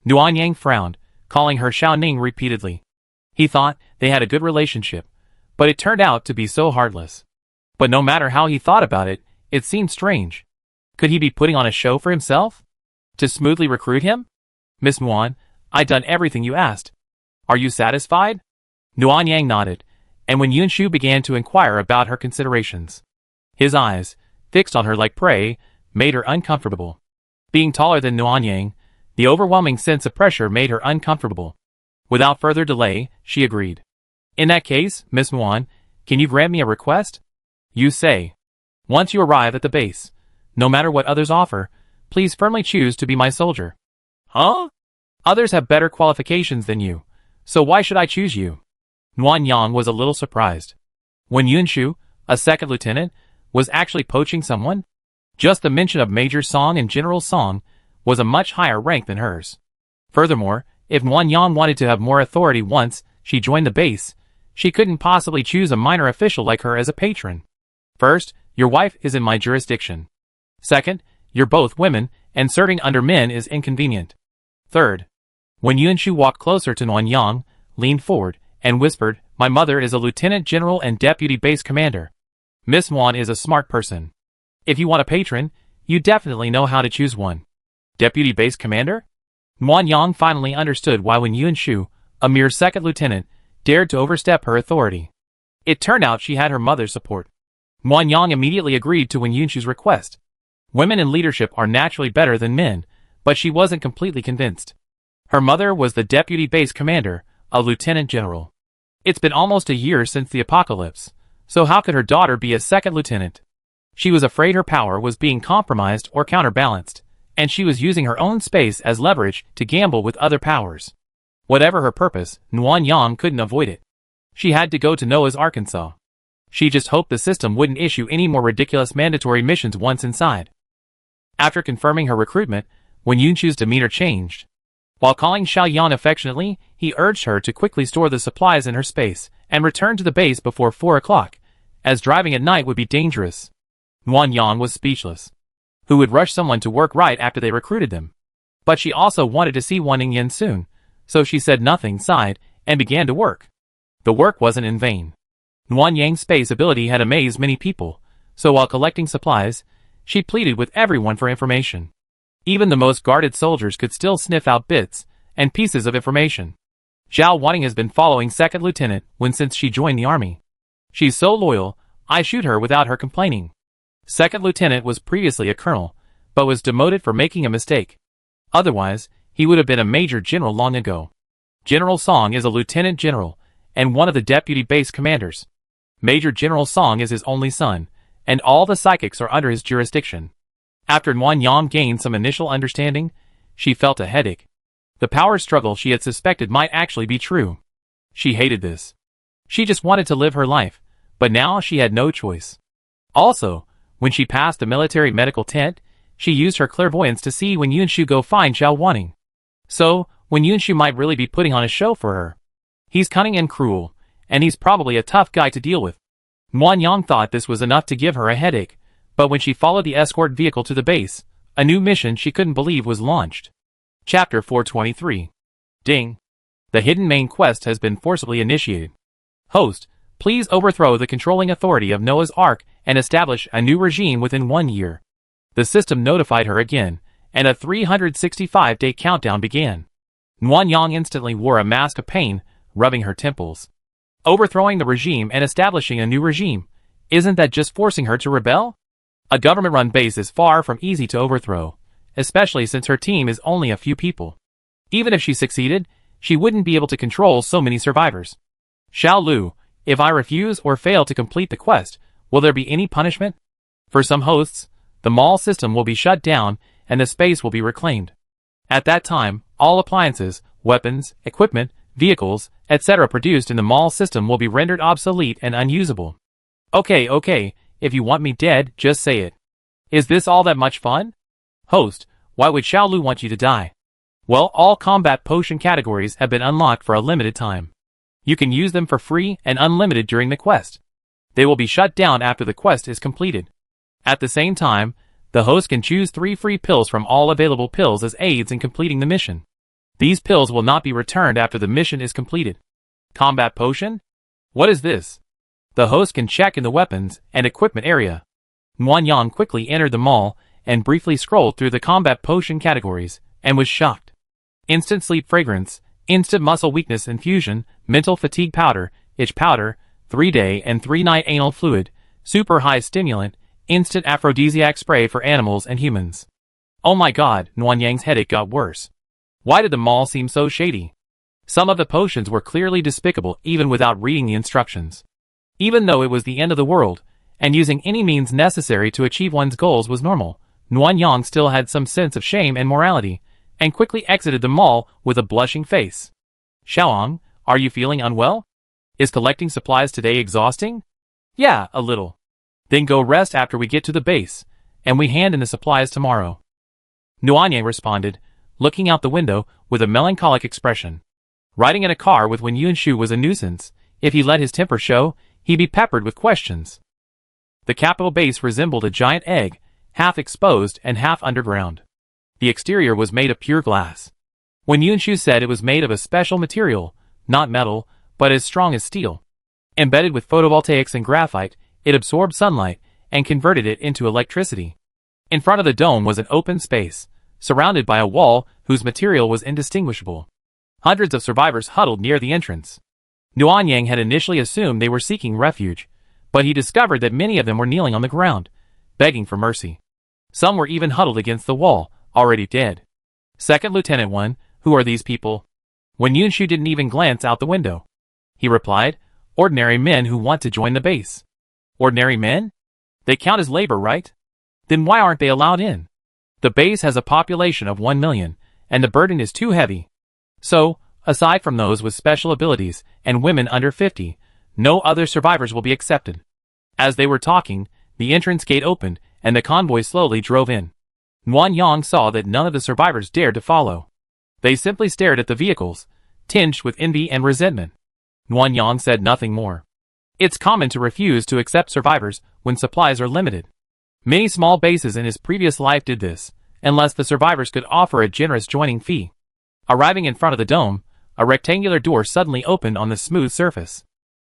Nuan Yang frowned, calling her Xiao Ning repeatedly. He thought they had a good relationship, but it turned out to be so heartless. But no matter how he thought about it, it seemed strange. Could he be putting on a show for himself? To smoothly recruit him? Miss Nuan, I've done everything you asked. Are you satisfied? Nuan Yang nodded, and when Yunshu began to inquire about her considerations, his eyes, fixed on her like prey, made her uncomfortable. Being taller than Nuan Yang, the overwhelming sense of pressure made her uncomfortable. Without further delay, she agreed. In that case, Miss Nuan, can you grant me a request? You say. Once you arrive at the base, no matter what others offer, please firmly choose to be my soldier. Huh? Others have better qualifications than you, so why should I choose you? Nuan Yang was a little surprised. When Yunshu, a second lieutenant, was actually poaching someone? Just the mention of Major Song and General Song was a much higher rank than hers. Furthermore, if Nuan Yang wanted to have more authority once she joined the base, she couldn't possibly choose a minor official like her as a patron. First, your wife is in my jurisdiction. Second, you're both women, and serving under men is inconvenient. Third, when Yunshu walked closer to Nuan Yang, leaned forward, and whispered, my mother is a lieutenant general and deputy base commander. Miss Nuan is a smart person. If you want a patron, you definitely know how to choose one. Deputy base commander? Nuan Yang finally understood why when Yunshu, a mere second lieutenant, dared to overstep her authority. It turned out she had her mother's support. Nuan Yang immediately agreed to Wen Yunshu's request. Women in leadership are naturally better than men, but she wasn't completely convinced. Her mother was the deputy base commander, a lieutenant general. It's been almost a year since the apocalypse, so how could her daughter be a second lieutenant? She was afraid her power was being compromised or counterbalanced, and she was using her own space as leverage to gamble with other powers. Whatever her purpose, Nuan Yang couldn't avoid it. She had to go to Noah's Arkansas. She just hoped the system wouldn't issue any more ridiculous mandatory missions once inside. After confirming her recruitment, Wen Yunshu's demeanor changed. While calling Xiao Yan affectionately, he urged her to quickly store the supplies in her space and return to the base before 4 o'clock, as driving at night would be dangerous. Nuan Yang was speechless. Who would rush someone to work right after they recruited them? But she also wanted to see Wan Ningyan soon, so she said nothing, sighed, and began to work. The work wasn't in vain. Nuan Yang's space ability had amazed many people, so while collecting supplies, she pleaded with everyone for information. Even the most guarded soldiers could still sniff out bits and pieces of information. Zhao Wanning has been following Second Lieutenant Wen since she joined the army. She's so loyal, I shoot her without her complaining. Second Lieutenant was previously a colonel, but was demoted for making a mistake. Otherwise, he would have been a major general long ago. General Song is a lieutenant general, and one of the deputy base commanders. Major General Song is his only son, and all the psychics are under his jurisdiction. After Nuan Yang gained some initial understanding, she felt a headache. The power struggle she had suspected might actually be true. She hated this. She just wanted to live her life, but now she had no choice. Also, when she passed the military medical tent, she used her clairvoyance to see Wen Yunshu go find Xiao Wanning. So, Wen Yunshu might really be putting on a show for her. He's cunning and cruel, and he's probably a tough guy to deal with. Nuan Yang thought this was enough to give her a headache, but when she followed the escort vehicle to the base, a new mission she couldn't believe was launched. Chapter 423. Ding. The hidden main quest has been forcibly initiated. Host, please overthrow the controlling authority of Noah's Ark and establish a new regime within 1 year. The system notified her again, and a 365-day countdown began. Nuan Yang instantly wore a mask of pain, rubbing her temples. Overthrowing the regime and establishing a new regime, isn't that just forcing her to rebel? A government-run base is far from easy to overthrow, especially since her team is only a few people. Even if she succeeded, she wouldn't be able to control so many survivors. Xiao Lu, if I refuse or fail to complete the quest, will there be any punishment? For some hosts, the mall system will be shut down and the space will be reclaimed. At that time, all appliances, weapons, equipment, vehicles, etc. produced in the mall system will be rendered obsolete and unusable. Okay, if you want me dead, just say it. Is this all that much fun? Host, why would Xiao Lu want you to die? Well, all combat potion categories have been unlocked for a limited time. You can use them for free and unlimited during the quest. They will be shut down after the quest is completed. At the same time, The host can choose 3 free pills from all available pills as aids in completing the mission. These pills will not be returned after the mission is completed. Combat potion? What is this? The host can check in the weapons and equipment area. Nuanyang quickly entered the mall and briefly scrolled through the combat potion categories and was shocked. Instant sleep fragrance, instant muscle weakness infusion, mental fatigue powder, itch powder, 3-day and 3-night anal fluid, super high stimulant, instant aphrodisiac spray for animals and humans. Oh my god, Nuanyang's headache got worse. Why did the mall seem so shady? Some of the potions were clearly despicable even without reading the instructions. Even though it was the end of the world, and using any means necessary to achieve one's goals was normal, Nuanyang still had some sense of shame and morality, and quickly exited the mall with a blushing face. Xiaoang, are you feeling unwell? Is collecting supplies today exhausting? Yeah, a little. Then go rest after we get to the base, and we hand in the supplies tomorrow. Nuanyang responded, looking out the window with a melancholic expression. Riding in a car with Wen Yunshu was a nuisance. If he let his temper show, he'd be peppered with questions. The capital base resembled a giant egg, half exposed and half underground. The exterior was made of pure glass. Wen Yunshu said it was made of a special material, not metal, but as strong as steel. Embedded with photovoltaics and graphite, it absorbed sunlight and converted it into electricity. In front of the dome was an open space, surrounded by a wall whose material was indistinguishable. Hundreds of survivors huddled near the entrance. Nuanyang had initially assumed they were seeking refuge, but he discovered that many of them were kneeling on the ground, begging for mercy. Some were even huddled against the wall, already dead. Second Lieutenant 1, who are these people? Wen Yunshu didn't even glance out the window. He replied, ordinary men who want to join the base. Ordinary men? They count as labor, right? Then why aren't they allowed in? The base has a population of 1 million, and the burden is too heavy. So, aside from those with special abilities and women under 50, no other survivors will be accepted. As they were talking, the entrance gate opened and the convoy slowly drove in. Nuanyang saw that none of the survivors dared to follow. They simply stared at the vehicles, tinged with envy and resentment. Nuanyang said nothing more. It's common to refuse to accept survivors when supplies are limited. Many small bases in his previous life did this, unless the survivors could offer a generous joining fee. Arriving in front of the dome, a rectangular door suddenly opened on the smooth surface.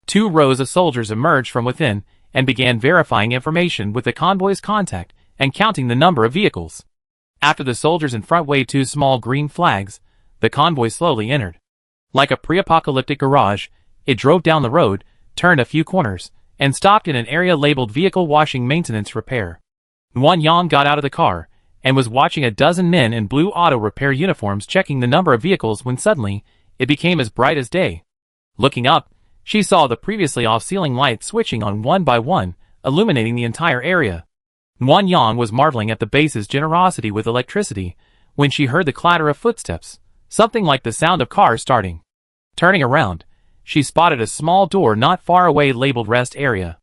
2 rows of soldiers emerged from within and began verifying information with the convoy's contact and counting the number of vehicles. After the soldiers in front waved 2 small green flags, the convoy slowly entered. Like a pre-apocalyptic garage, it drove down the road, turned a few corners, and stopped in an area labeled Vehicle Washing Maintenance Repair. Nuanyang got out of the car and was watching a dozen men in blue auto repair uniforms checking the number of vehicles when suddenly, it became as bright as day. Looking up, she saw the previously off-ceiling lights switching on one by one, illuminating the entire area. Nuanyang was marveling at the base's generosity with electricity when she heard the clatter of footsteps, something like the sound of cars starting. Turning around, she spotted a small door not far away labeled Rest Area.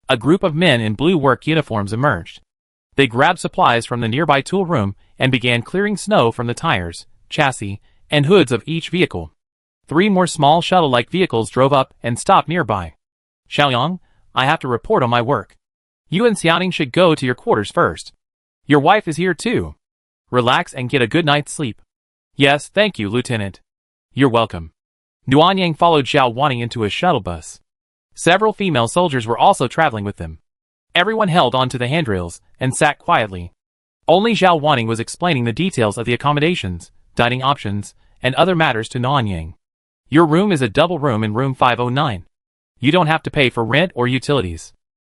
A group of men in blue work uniforms emerged. They grabbed supplies from the nearby tool room and began clearing snow from the tires, chassis, and hoods of each vehicle. 3 more small shuttle-like vehicles drove up and stopped nearby. Xiaoyang, I have to report on my work. You and Xiaoning should go to your quarters first. Your wife is here too. Relax and get a good night's sleep. Yes, thank you, Lieutenant. You're welcome. Nuanyang followed Xiao Wanting into a shuttle bus. Several female soldiers were also traveling with them. Everyone held onto the handrails and sat quietly. Only Xiao Wanting was explaining the details of the accommodations, dining options, and other matters to Nuanyang. Your room is a double room in room 509. You don't have to pay for rent or utilities.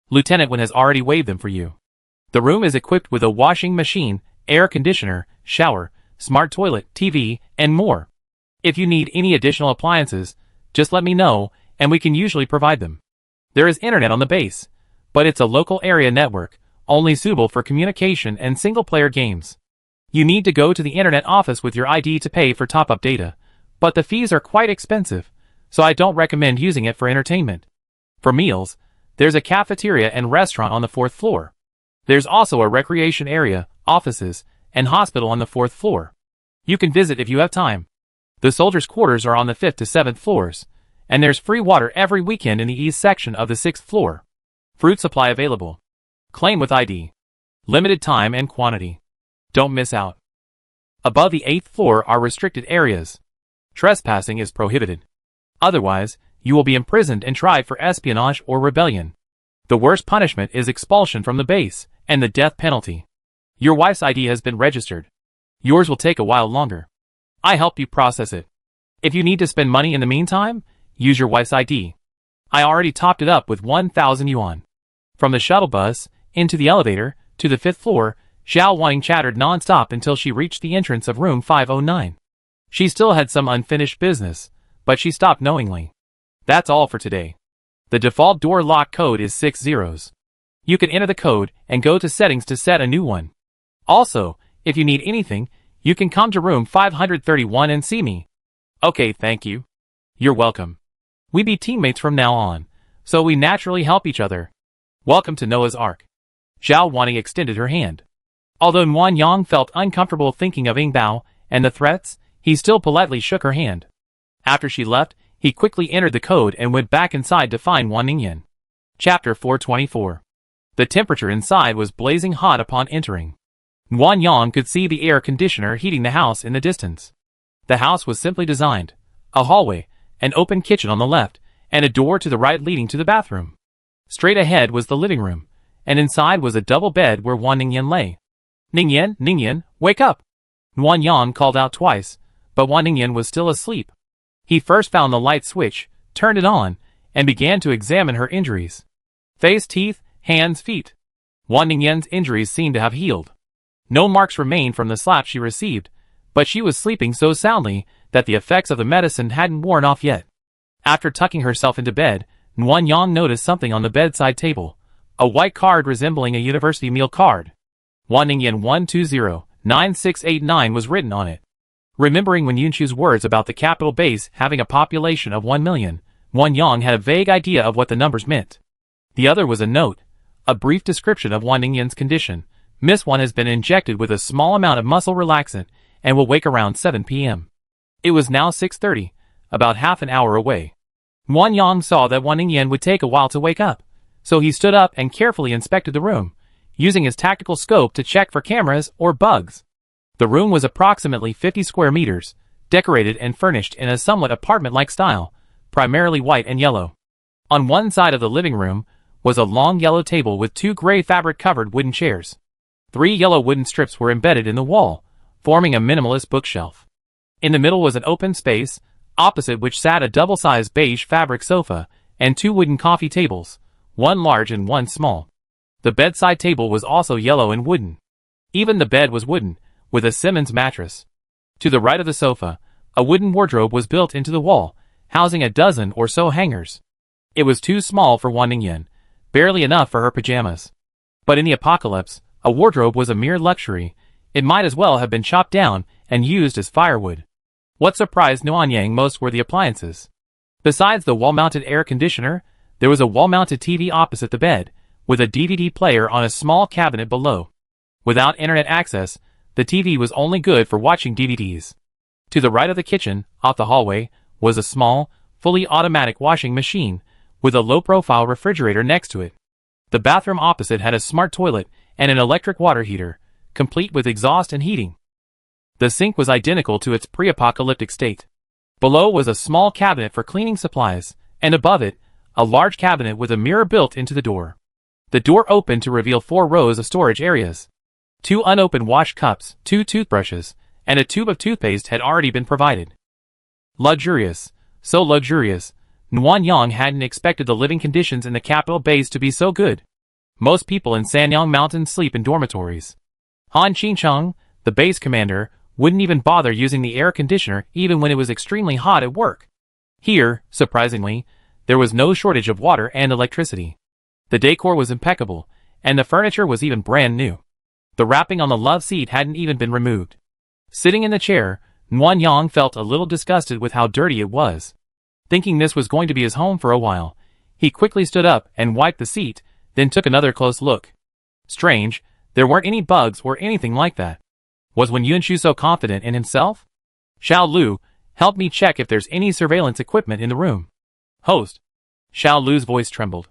Lieutenant Wen has already waived them for you. The room is equipped with a washing machine, air conditioner, shower, smart toilet, TV, and more. If you need any additional appliances, just let me know, and we can usually provide them. There is internet on the base, but it's a local area network, only suitable for communication and single-player games. You need to go to the internet office with your ID to pay for top-up data, but the fees are quite expensive, so I don't recommend using it for entertainment. For meals, there's a cafeteria and restaurant on the 4th floor. There's also a recreation area, offices, and hospital on the 4th floor. You can visit if you have time. The soldiers' quarters are on the 5th to 7th floors, and there's free water every weekend in the east section of the 6th floor. Fruit supply available. Claim with ID. Limited time and quantity. Don't miss out. Above the 8th floor are restricted areas. Trespassing is prohibited. Otherwise, you will be imprisoned and tried for espionage or rebellion. The worst punishment is expulsion from the base and the death penalty. Your wife's ID has been registered. Yours will take a while longer. I help you process it. If you need to spend money in the meantime, use your wife's ID. I already topped it up with 1,000 yuan. From the shuttle bus, into the elevator, to the 5th floor, Xiao Wanning chattered non-stop until she reached the entrance of room 509. She still had some unfinished business, but she stopped knowingly. That's all for today. The default door lock code is 6 zeros. You can enter the code and go to settings to set a new one. Also, if you need anything, you can come to room 531 and see me. Okay, thank you. You're welcome. We be teammates from now on, so we naturally help each other. Welcome to Noah's Ark. Xiao Wanning extended her hand. Although Nguyen Yang felt uncomfortable thinking of Ying Bao and the threats, he still politely shook her hand. After she left, he quickly entered the code and went back inside to find Wan Ningyan. Chapter 424. The temperature inside was blazing hot upon entering. Nguyen Yang could see the air conditioner heating the house in the distance. The house was simply designed. A hallway, an open kitchen on the left, and a door to the right leading to the bathroom. Straight ahead was the living room, and inside was a double bed where Wan Ningyan lay. Ningyan, Ningyan, wake up! Nguyen Yang called out twice, but Wan Ningyan was still asleep. He first found the light switch, turned it on, and began to examine her injuries. Face, teeth, hands, feet. Wan Ningyan's injuries seemed to have healed. No marks remained from the slap she received, but she was sleeping so soundly that the effects of the medicine hadn't worn off yet. After tucking herself into bed, Nguyen Yang noticed something on the bedside table, a white card resembling a university meal card. Wan Ningyan 120-9689 was written on it. Remembering when Yunchu's words about the capital base having a population of 1 million, Nguyen Yang had a vague idea of what the numbers meant. The other was a note, a brief description of Wan Ningyan's condition. Miss Wan has been injected with a small amount of muscle relaxant and will wake around 7 p.m. It was now 6:30, about half an hour away. Nguyen Yang saw that Wan Ningyan would take a while to wake up, so he stood up and carefully inspected the room, using his tactical scope to check for cameras or bugs. The room was approximately 50 square meters, decorated and furnished in a somewhat apartment-like style, primarily white and yellow. On one side of the living room was a long yellow table with 2 gray fabric-covered wooden chairs. 3 yellow wooden strips were embedded in the wall, forming a minimalist bookshelf. In the middle was an open space, opposite which sat a double-sized beige fabric sofa and 2 wooden coffee tables, one large and one small. The bedside table was also yellow and wooden. Even the bed was wooden, with a Simmons mattress. To the right of the sofa, a wooden wardrobe was built into the wall, housing a dozen or so hangers. It was too small for Wan Ningyan, barely enough for her pajamas. But in the apocalypse, a wardrobe was a mere luxury. It might as well have been chopped down and used as firewood. What surprised Nguyen Yang most were the appliances. Besides the wall-mounted air conditioner, there was a wall-mounted TV opposite the bed, with a DVD player on a small cabinet below. Without internet access, the TV was only good for watching DVDs. To the right of the kitchen, off the hallway, was a small, fully automatic washing machine, with a low-profile refrigerator next to it. The bathroom opposite had a smart toilet and an electric water heater, complete with exhaust and heating. The sink was identical to its pre-apocalyptic state. Below was a small cabinet for cleaning supplies, and above it, a large cabinet with a mirror built into the door. The door opened to reveal 4 rows of storage areas. 2 unopened wash cups, 2 toothbrushes, and a tube of toothpaste had already been provided. Luxurious, so luxurious, Nguyen Yang hadn't expected the living conditions in the capital base to be so good. Most people in Sanyang Mountain sleep in dormitories. Han Qingcheng, the base commander, wouldn't even bother using the air conditioner even when it was extremely hot at work. Here, surprisingly, there was no shortage of water and electricity. The decor was impeccable, and the furniture was even brand new. The wrapping on the love seat hadn't even been removed. Sitting in the chair, Nguyen Yang felt a little disgusted with how dirty it was. Thinking this was going to be his home for a while, he quickly stood up and wiped the seat, then took another close look. Strange, there weren't any bugs or anything like that. Was Wen Yunshu so confident in himself? Xiao Lu, help me check if there's any surveillance equipment in the room. Host. Xiao Lu's voice trembled.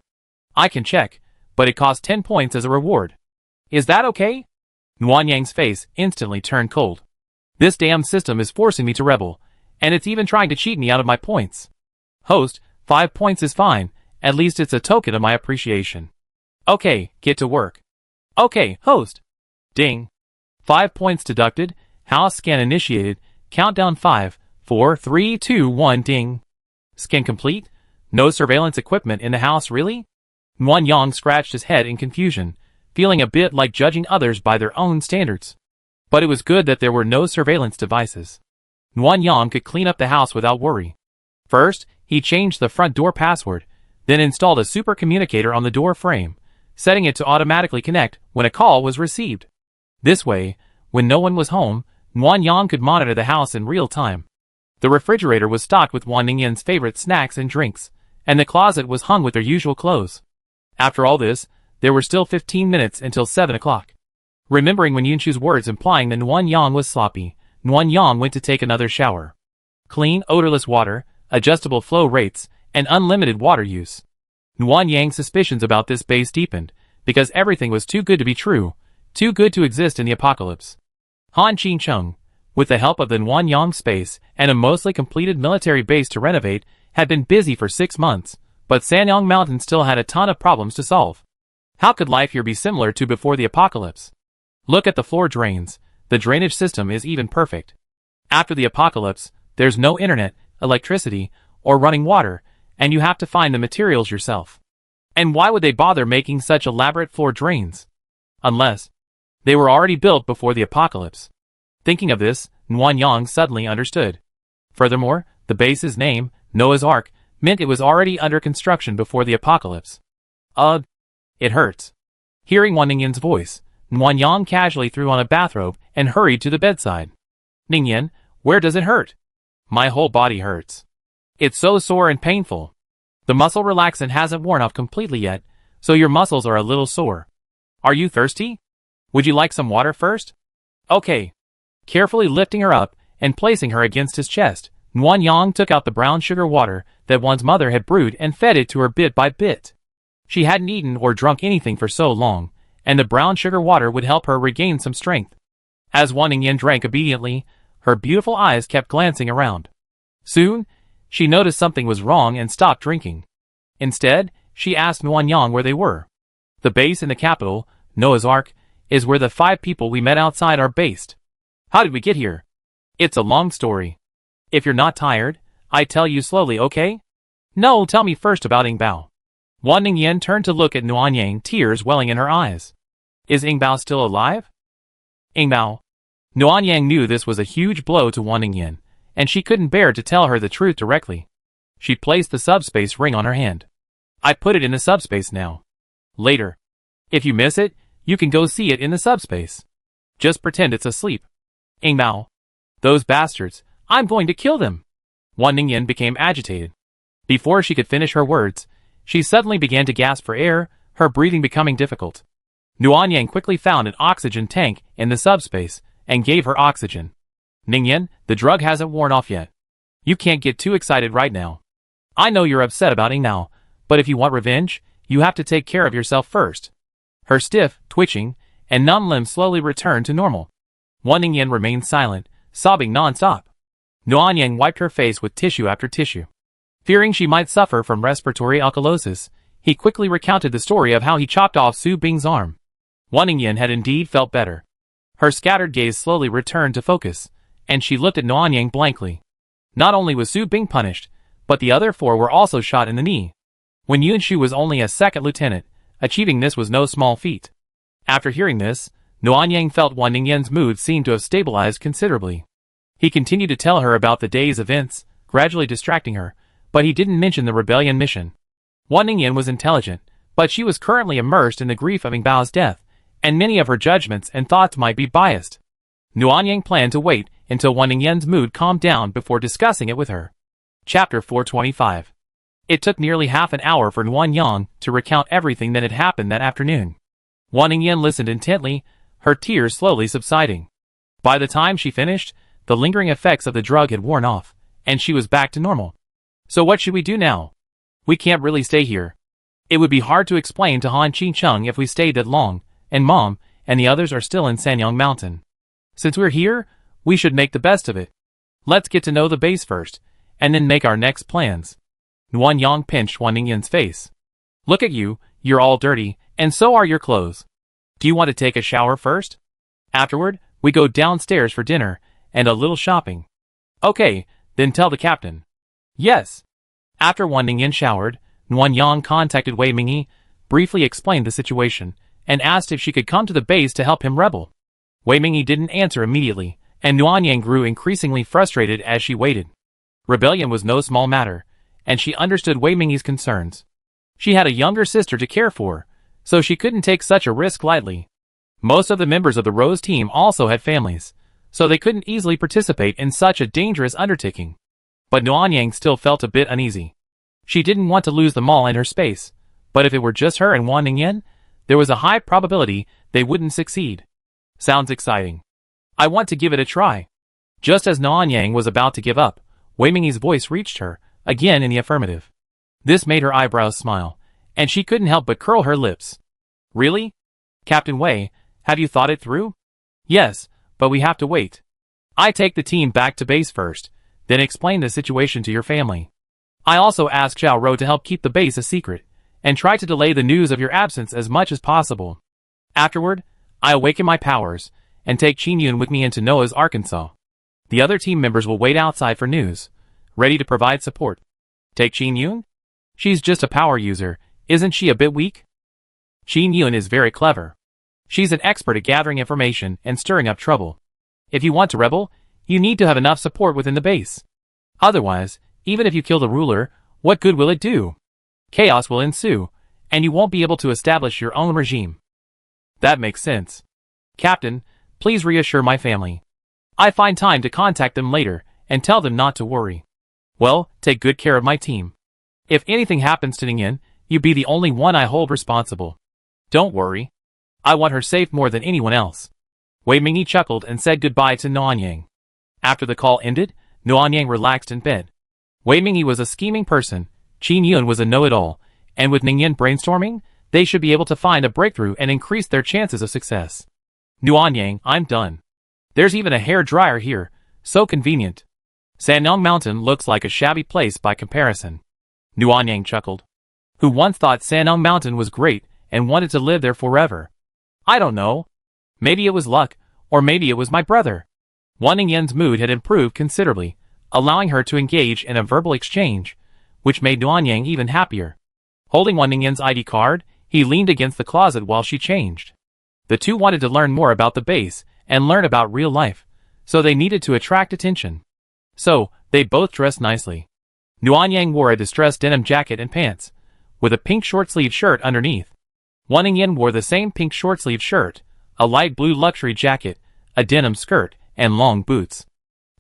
I can check, but it costs 10 points as a reward. Is that okay? Nuan Yang's face instantly turned cold. This damn system is forcing me to rebel, and it's even trying to cheat me out of my points. Host, 5 points is fine, at least it's a token of my appreciation. Okay, get to work. Okay, host. Ding. 5 points deducted, house scan initiated, countdown 5, 4, 3, 2, 1 ding. Scan complete? No surveillance equipment in the house really? Nuan Yang scratched his head in confusion, feeling a bit like judging others by their own standards. But it was good that there were no surveillance devices. Nuan Yang could clean up the house without worry. First, he changed the front door password, then installed a super communicator on the door frame, setting it to automatically connect when a call was received. This way, when no one was home, Nuan Yang could monitor the house in real time. The refrigerator was stocked with Wan Ningyan's favorite snacks and drinks, and the closet was hung with their usual clothes. After all this, there were still 15 minutes until 7 o'clock. Remembering when Yunshu's words implying that Nuan Yang was sloppy, Nuan Yang went to take another shower. Clean, odorless water, adjustable flow rates, and unlimited water use. Nuan Yang's suspicions about this base deepened, because everything was too good to be true, too good to exist in the apocalypse. Han Qingcheng, with the help of the Nuan Yang space and a mostly completed military base to renovate, had been busy for 6 months, but Sanyang Mountain still had a ton of problems to solve. How could life here be similar to before the apocalypse? Look at the floor drains, the drainage system is even perfect. After the apocalypse, there's no internet, electricity, or running water, and you have to find the materials yourself. And why would they bother making such elaborate floor drains? Unless they were already built before the apocalypse. Thinking of this, Nuan Yang suddenly understood. Furthermore, the base's name, Noah's Ark, meant it was already under construction before the apocalypse. It hurts. Hearing Wan Ningyan's voice, Nuan Yang casually threw on a bathrobe and hurried to the bedside. Ningyan, where does it hurt? My whole body hurts. It's so sore and painful. The muscle relaxant hasn't worn off completely yet, so your muscles are a little sore. Are you thirsty? Would you like some water first? Okay. Carefully lifting her up and placing her against his chest, Nuan Yang took out the brown sugar water that one's mother had brewed and fed it to her bit by bit. She hadn't eaten or drunk anything for so long, and the brown sugar water would help her regain some strength. As Wan Ningyan drank obediently, her beautiful eyes kept glancing around. Soon, she noticed something was wrong and stopped drinking. Instead, she asked Nuan Yang where they were. The base in the capital, Noah's Ark, is where the 5 people we met outside are based. How did we get here? It's a long story. If you're not tired, I tell you slowly, okay? No, tell me first about Yingbao. Wan Ningyan turned to look at Nuan Yang, tears welling in her eyes. Is Yingbao still alive? Yingbao. Nuan Yang knew this was a huge blow to Wan Ningyan, and she couldn't bear to tell her the truth directly. She placed the subspace ring on her hand. I put it in the subspace now. Later. If you miss it, you can go see it in the subspace. Just pretend it's asleep. Yingbao. Those bastards, I'm going to kill them. Wan Ningyan became agitated. Before she could finish her words, she suddenly began to gasp for air, her breathing becoming difficult. Nuan Yang quickly found an oxygen tank in the subspace and gave her oxygen. Ningyan, the drug hasn't worn off yet. You can't get too excited right now. I know you're upset about Yingbao, but if you want revenge, you have to take care of yourself first. Her stiff, twitching, and numb limbs slowly returned to normal. Wan Ningyan remained silent, sobbing non-stop. Nuan Yang wiped her face with tissue after tissue. Fearing she might suffer from respiratory alkalosis, he quickly recounted the story of how he chopped off Su Bing's arm. Wan Ningyan had indeed felt better. Her scattered gaze slowly returned to focus, and she looked at Nuan Yang blankly. Not only was Su Bing punished, but the other 4 were also shot in the knee. When Yunshu was only a 2nd lieutenant, achieving this was no small feat. After hearing this, Nuan Yang felt Wan Ningyan's mood seemed to have stabilized considerably. He continued to tell her about the day's events, gradually distracting her, but he didn't mention the rebellion mission. Wan Ningyan was intelligent, but she was currently immersed in the grief of Yingbao's death, and many of her judgments and thoughts might be biased. Nuan Yang planned to wait until Wan Ningyan's mood calmed down before discussing it with her. Chapter 425. It took nearly half an hour for Nuan Yang to recount everything that had happened that afternoon. Wan Ningyan listened intently, her tears slowly subsiding. By the time she finished, the lingering effects of the drug had worn off, and she was back to normal. So what should we do now? We can't really stay here. It would be hard to explain to Han Qingcheng if we stayed that long, and Mom, and the others are still in Sanyang Mountain. Since we're here, we should make the best of it. Let's get to know the base first, and then make our next plans. Nuan Yang pinched Wan Ningyan's face. Look at you, you're all dirty, and so are your clothes. Do you want to take a shower first? Afterward, we go downstairs for dinner, and a little shopping. Okay, then tell the captain. Yes. After Wan Ningyan showered, Nuan Yang contacted Wei Mingyi, briefly explained the situation, and asked if she could come to the base to help him rebel. Wei Mingyi didn't answer immediately, and Nuan Yang grew increasingly frustrated as she waited. Rebellion was no small matter, and she understood Wei Mingyi's concerns. She had a younger sister to care for, so she couldn't take such a risk lightly. Most of the members of the Rose team also had families, so they couldn't easily participate in such a dangerous undertaking. But Nuan Yang still felt a bit uneasy. She didn't want to lose them all in her space, but if it were just her and Wan Ningyan, there was a high probability they wouldn't succeed. Sounds exciting. I want to give it a try. Just as Nuan Yang was about to give up, Wei Mingyi's voice reached her, again in the affirmative. This made her eyebrows smile, and she couldn't help but curl her lips. Really? Captain Wei, have you thought it through? Yes, but we have to wait. I take the team back to base first, then explain the situation to your family. I also ask Xiao Rou to help keep the base a secret, and try to delay the news of your absence as much as possible. Afterward, I awaken my powers, and take Qin Yun with me into Noah's Arkansas. The other team members will wait outside for news, ready to provide support. Take Qin Yun? She's just a power user, isn't she a bit weak? Qin Yun is very clever. She's an expert at gathering information and stirring up trouble. If you want to rebel, you need to have enough support within the base. Otherwise, even if you kill the ruler, what good will it do? Chaos will ensue, and you won't be able to establish your own regime. That makes sense. Captain, please reassure my family. I find time to contact them later and tell them not to worry. Well, take good care of my team. If anything happens to Ningyan, you be the only one I hold responsible. Don't worry. I want her safe more than anyone else. Wei Mingyi chuckled and said goodbye to Nuan Yang. After the call ended, Nuan Yang relaxed in bed. Wei Mingyi was a scheming person, Qin Yun was a know-it-all, and with Ningyan brainstorming, they should be able to find a breakthrough and increase their chances of success. Nuan Yang, I'm done. There's even a hair dryer here, so convenient. Sanyang Mountain looks like a shabby place by comparison. Nuan Yang chuckled. Who once thought Sanyang Mountain was great and wanted to live there forever? I don't know. Maybe it was luck, or maybe it was my brother. Wan Ningyan's mood had improved considerably, allowing her to engage in a verbal exchange, which made Nuan Yang even happier. Holding Wan Ningyan's ID card, he leaned against the closet while she changed. The two wanted to learn more about the base and learn about real life, so they needed to attract attention. So, they both dressed nicely. Nuan Yang wore a distressed denim jacket and pants, with a pink short-sleeved shirt underneath. Wan Ningyan wore the same pink short-sleeved shirt, a light blue luxury jacket, a denim skirt, and long boots.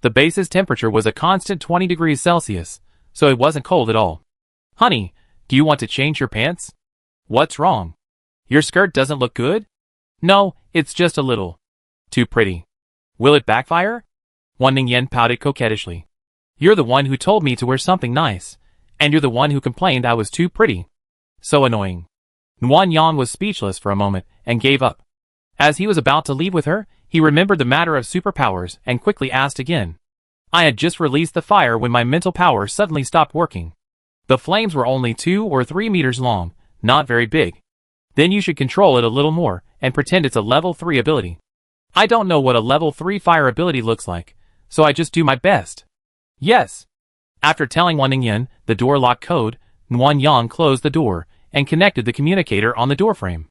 The base's temperature was a constant 20 degrees Celsius, so it wasn't cold at all. Honey, do you want to change your pants? What's wrong? Your skirt doesn't look good? No, it's just a little too pretty. Will it backfire? Wan Ningyan pouted coquettishly. You're the one who told me to wear something nice, and you're the one who complained I was too pretty. So annoying. Nuan Yang was speechless for a moment and gave up. As he was about to leave with her, he remembered the matter of superpowers and quickly asked again. I had just released the fire when my mental power suddenly stopped working. The flames were only 2 or 3 meters long, not very big. Then you should control it a little more and pretend it's a level 3 ability. I don't know what a level 3 fire ability looks like, so I just do my best. Yes. After telling Wan Ningyan the door lock code, Nuan Yang closed the door and connected the communicator on the doorframe.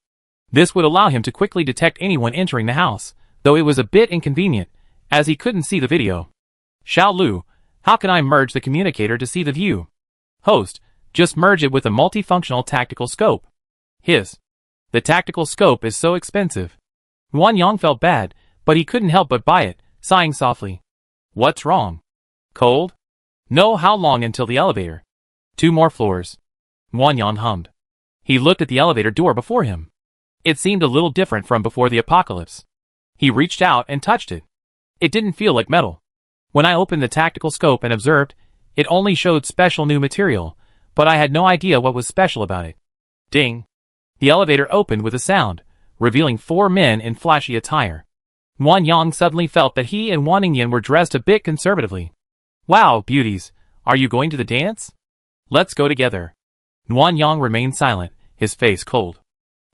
This would allow him to quickly detect anyone entering the house, though it was a bit inconvenient, as he couldn't see the video. Xiao Lu, how can I merge the communicator to see the view? Host, just merge it with a multifunctional tactical scope. Hiss. The tactical scope is so expensive. Nuan Yang felt bad, but he couldn't help but buy it, sighing softly. What's wrong? Cold? No, how long until the elevator? 2 more floors. Nuan Yang hummed. He looked at the elevator door before him. It seemed a little different from before the apocalypse. He reached out and touched it. It didn't feel like metal. When I opened the tactical scope and observed, it only showed special new material, but I had no idea what was special about it. Ding. The elevator opened with a sound, revealing 4 men in flashy attire. Wan Yang suddenly felt that he and Wan Ningyan were dressed a bit conservatively. Wow, beauties, are you going to the dance? Let's go together. Wan Yang remained silent, his face cold.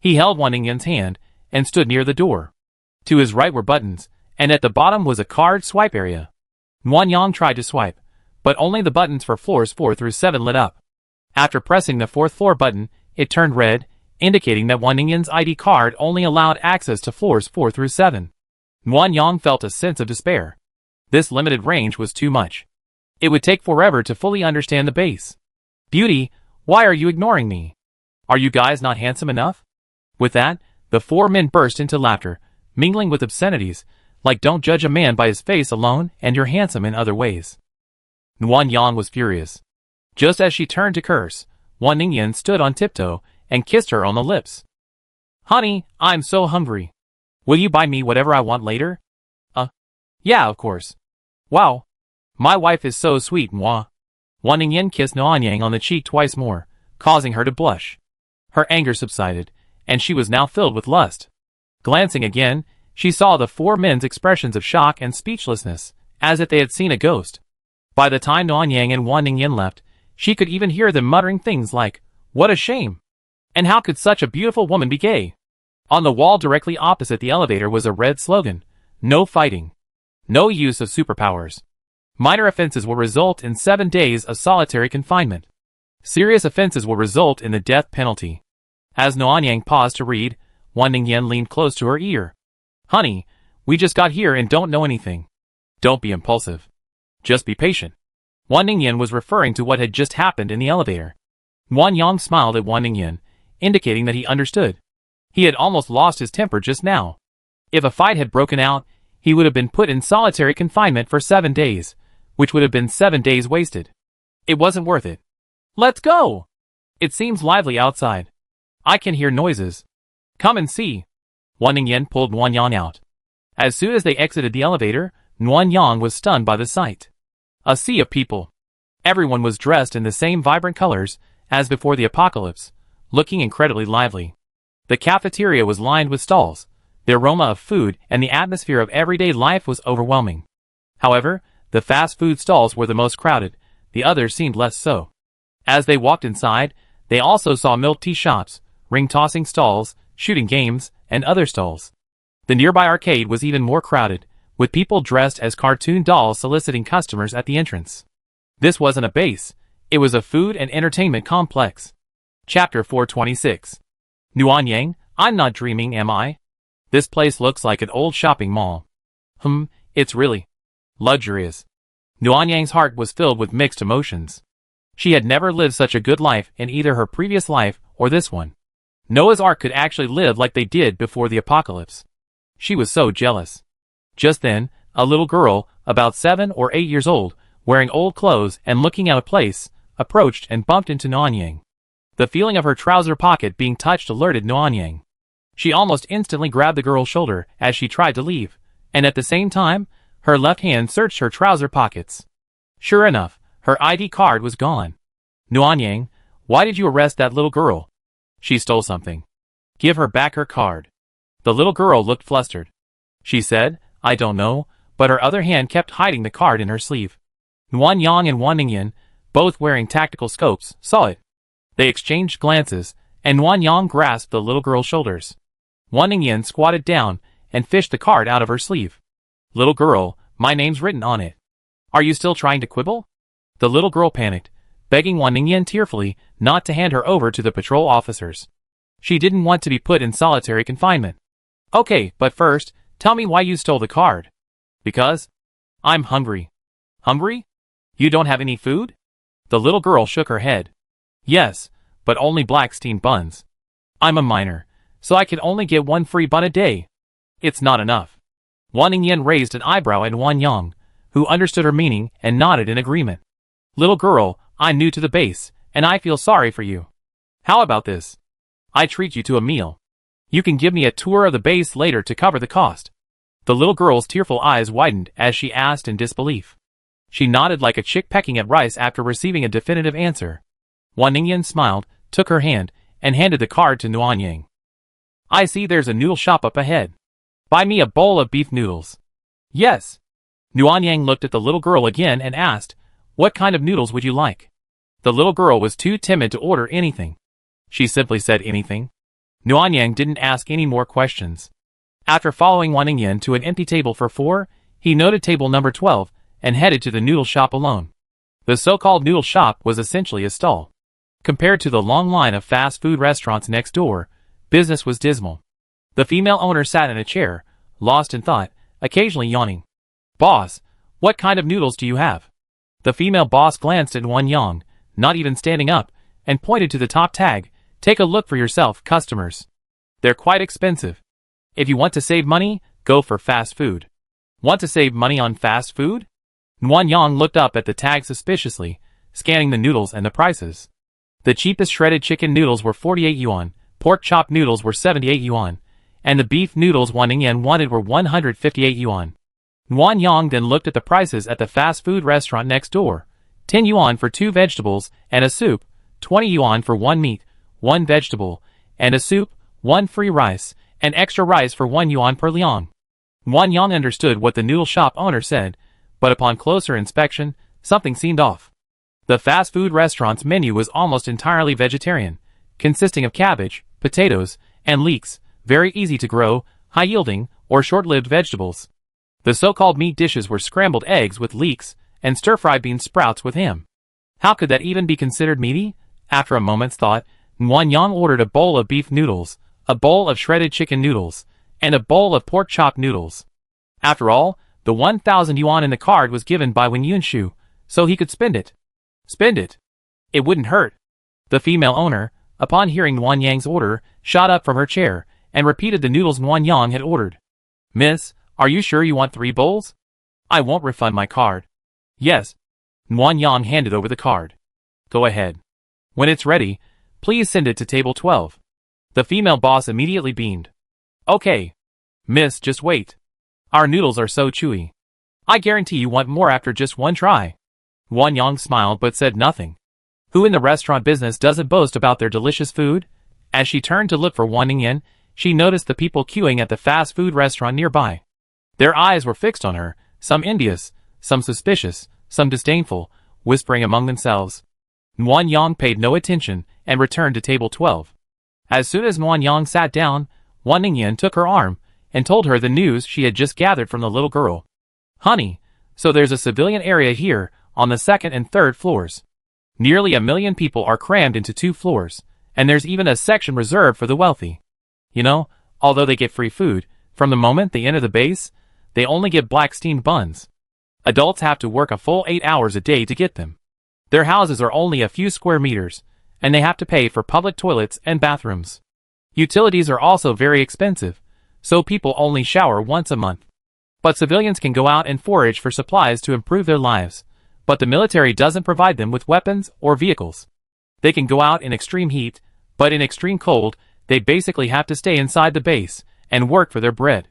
He held Wan Ningyan's hand and stood near the door. To his right were buttons, and at the bottom was a card swipe area. Wan Yang tried to swipe, but only the buttons for floors 4 through 7 lit up. After pressing the 4th floor button, it turned red, indicating that Wan Ningyan's ID card only allowed access to floors 4 through 7. Wan Yang felt a sense of despair. This limited range was too much. It would take forever to fully understand the base. Beauty, why are you ignoring me? Are you guys not handsome enough? With that, the 4 men burst into laughter, mingling with obscenities, like don't judge a man by his face alone and you're handsome in other ways. Wan Yang was furious. Just as she turned to curse, Wan Ningyan stood on tiptoe and kissed her on the lips. Honey, I'm so hungry. Will you buy me whatever I want later? Yeah, of course. Wow. My wife is so sweet, moi. Wan Ningyan kissed Wan Yang on the cheek twice more, causing her to blush. Her anger subsided, and she was now filled with lust. Glancing again, she saw the 4 men's expressions of shock and speechlessness, as if they had seen a ghost. By the time Wan Yang and Wan Ningyan left, she could even hear them muttering things like, "What a shame! And how could such a beautiful woman be gay?" On the wall directly opposite the elevator was a red slogan, "No fighting. No use of superpowers. Minor offenses will result in 7 days of solitary confinement. Serious offenses will result in the death penalty." As Wan Yang paused to read, Wan Ningyan leaned close to her ear. Honey, we just got here and don't know anything. Don't be impulsive. Just be patient. Wan Ningyan was referring to what had just happened in the elevator. Wan Yang smiled at Wan Ningyan, indicating that he understood. He had almost lost his temper just now. If a fight had broken out, he would have been put in solitary confinement for 7 days, which would have been 7 days wasted. It wasn't worth it. Let's go! It seems lively outside. I can hear noises. Come and see. Wan Ningyan pulled Wan Yang out. As soon as they exited the elevator, Wan Yang was stunned by the sight. A sea of people. Everyone was dressed in the same vibrant colors as before the apocalypse, looking incredibly lively. The cafeteria was lined with stalls. The aroma of food and the atmosphere of everyday life was overwhelming. However, the fast food stalls were the most crowded, the others seemed less so. As they walked inside, they also saw milk tea shops, ring-tossing stalls, shooting games, and other stalls. The nearby arcade was even more crowded, with people dressed as cartoon dolls soliciting customers at the entrance. This wasn't a base, it was a food and entertainment complex. Chapter 426. Wan Yang, I'm not dreaming, am I? This place looks like an old shopping mall. It's really luxurious. Wan Yang's heart was filled with mixed emotions. She had never lived such a good life in either her previous life or this one. Noah's Ark could actually live like they did before the apocalypse. She was so jealous. Just then, a little girl, about 7 or 8 years old, wearing old clothes and looking out of place, approached and bumped into Wan Yang. The feeling of her trouser pocket being touched alerted Wan Yang. She almost instantly grabbed the girl's shoulder as she tried to leave, and at the same time, her left hand searched her trouser pockets. Sure enough, her ID card was gone. Wan Yang, why did you arrest that little girl? She stole something. Give her back her card. The little girl looked flustered. She said, I don't know, but her other hand kept hiding the card in her sleeve. Wan Yang and Wan Ningyan, both wearing tactical scopes, saw it. They exchanged glances, and Wan Yang grasped the little girl's shoulders. Wan Ningyan squatted down and fished the card out of her sleeve. Little girl, my name's written on it. Are you still trying to quibble? The little girl panicked, begging Wan Ningyan tearfully not to hand her over to the patrol officers. She didn't want to be put in solitary confinement. Okay, but first, tell me why you stole the card. Because? I'm hungry. Hungry? You don't have any food? The little girl shook her head. Yes, but only black steamed buns. I'm a minor, so I can only get 1 free bun a day. It's not enough. Wan Ningyan raised an eyebrow at Wan Yang, who understood her meaning and nodded in agreement. Little girl, I'm new to the base, and I feel sorry for you. How about this? I treat you to a meal. You can give me a tour of the base later to cover the cost. The little girl's tearful eyes widened as she asked in disbelief. She nodded like a chick pecking at rice after receiving a definitive answer. Wan Ningyan smiled, took her hand, and handed the card to Wan Yang. I see there's a noodle shop up ahead. Buy me a bowl of beef noodles. Yes. Nuanyang looked at the little girl again and asked, what kind of noodles would you like? The little girl was too timid to order anything. She simply said anything. Nuanyang didn't ask any more questions. After following Wan Ningyan to an empty table for 4, he noted table number 12 and headed to the noodle shop alone. The so-called noodle shop was essentially a stall. Compared to the long line of fast food restaurants next door, business was dismal. The female owner sat in a chair, lost in thought, occasionally yawning. Boss, what kind of noodles do you have? The female boss glanced at Wan Yang, not even standing up, and pointed to the top tag, take a look for yourself, customers. They're quite expensive. If you want to save money, go for fast food. Want to save money on fast food? Wan Yang looked up at the tag suspiciously, scanning the noodles and the prices. The cheapest shredded chicken noodles were 48 yuan, pork chop noodles were 78 yuan, and the beef noodles Wan Ningyan wanted were 158 yuan. Wan Yang then looked at the prices at the fast food restaurant next door. 10 yuan for 2 vegetables and a soup, 20 yuan for 1 meat, 1 vegetable, and a soup, 1 free rice, and extra rice for 1 yuan per liang. Wan Yang understood what the noodle shop owner said, but upon closer inspection, something seemed off. The fast food restaurant's menu was almost entirely vegetarian, consisting of cabbage, potatoes, and leeks, very easy to grow, high-yielding, or short-lived vegetables. The so-called meat dishes were scrambled eggs with leeks and stir-fried bean sprouts with ham. How could that even be considered meaty? After a moment's thought, Wan Yang ordered a bowl of beef noodles, a bowl of shredded chicken noodles, and a bowl of pork chop noodles. After all, the 1,000 yuan in the card was given by Wen Yunshu, so he could spend it. Spend it. It wouldn't hurt. The female owner, upon hearing Wan Yang's order, shot up from her chair and repeated the noodles Wan Yang had ordered. Miss, are you sure you want 3 bowls? I won't refund my card. Yes. Wan Yang handed over the card. Go ahead. When it's ready, please send it to table 12. The female boss immediately beamed. Okay. Miss, just wait. Our noodles are so chewy. I guarantee you want more after just one try. Wan Yang smiled but said nothing. Who in the restaurant business doesn't boast about their delicious food? As she turned to look for Wan Ningyan, she noticed the people queuing at the fast food restaurant nearby. Their eyes were fixed on her, some envious, some suspicious, some disdainful, whispering among themselves. Wan Yang paid no attention and returned to table 12. As soon as Wan Yang sat down, Wan Ningyan took her arm and told her the news she had just gathered from the little girl. Honey, so there's a civilian area here on the 2nd and 3rd floors. Nearly 1 million people are crammed into 2 floors, and there's even a section reserved for the wealthy. You know, although they get free food, from the moment they enter the base, they only get black steamed buns. Adults have to work a full 8 hours a day to get them. Their houses are only a few square meters, and they have to pay for public toilets and bathrooms. Utilities are also very expensive, so people only shower once a month. But civilians can go out and forage for supplies to improve their lives, but the military doesn't provide them with weapons or vehicles. They can go out in extreme heat, but in extreme cold, they basically have to stay inside the base and work for their bread.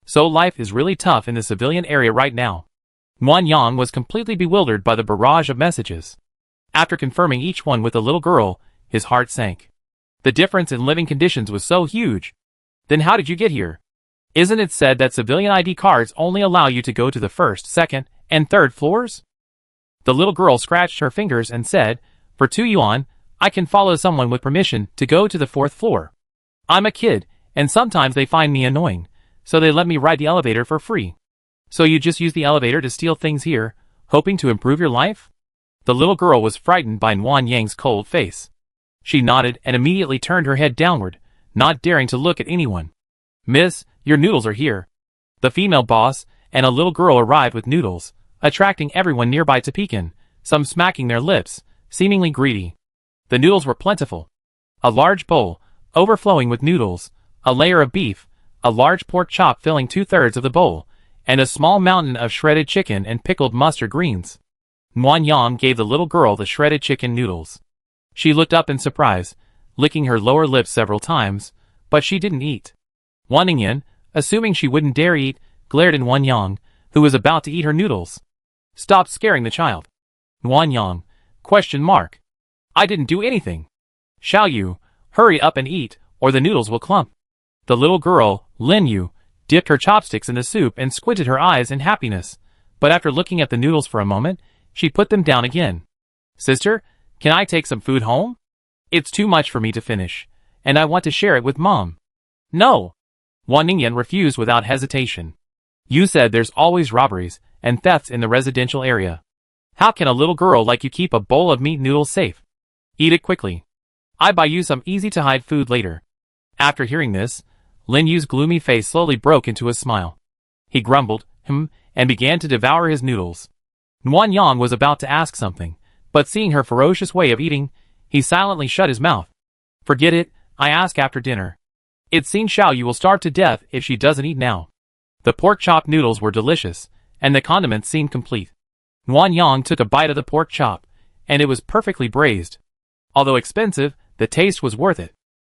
So life is really tough in the civilian area right now. Wan Yang was completely bewildered by the barrage of messages. After confirming each one with the little girl, his heart sank. The difference in living conditions was so huge. Then how did you get here? Isn't it said that civilian ID cards only allow you to go to the 1st, 2nd, and 3rd floors? The little girl scratched her fingers and said, for 2 yuan, I can follow someone with permission to go to the 4th floor. I'm a kid, and sometimes they find me annoying, so they let me ride the elevator for free. So you just use the elevator to steal things here, hoping to improve your life? The little girl was frightened by Wan Yang's cold face. She nodded and immediately turned her head downward, not daring to look at anyone. Miss, your noodles are here. The female boss and a little girl arrived with noodles, attracting everyone nearby to peek in, some smacking their lips, seemingly greedy. The noodles were plentiful. A large bowl, overflowing with noodles, a layer of beef, a large pork chop filling 2/3 of the bowl, and a small mountain of shredded chicken and pickled mustard greens. Wan Yang gave the little girl the shredded chicken noodles. She looked up in surprise, licking her lower lip several times, but she didn't eat. Wan Ningyan, assuming she wouldn't dare eat, glared at Wan Yang, who was about to eat her noodles. Stop scaring the child. Wan Yang, ? I didn't do anything. Shall you, hurry up and eat, or the noodles will clump. The little girl, Lin Yu, dipped her chopsticks in the soup and squinted her eyes in happiness, but after looking at the noodles for a moment, she put them down again. Sister, can I take some food home? It's too much for me to finish, and I want to share it with Mom. No. Wan Ningyan refused without hesitation. You said there's always robberies and thefts in the residential area. How can a little girl like you keep a bowl of meat noodles safe? Eat it quickly. I buy you some easy-to-hide food later. After hearing this, Lin Yu's gloomy face slowly broke into a smile. He grumbled, and began to devour his noodles. Nguyen Yang was about to ask something, but seeing her ferocious way of eating, he silently shut his mouth. Forget it, I ask after dinner. It seems Xiao Yu will starve to death if she doesn't eat now. The pork chop noodles were delicious, and the condiments seemed complete. Nguyen Yang took a bite of the pork chop, and it was perfectly braised. Although expensive, the taste was worth it.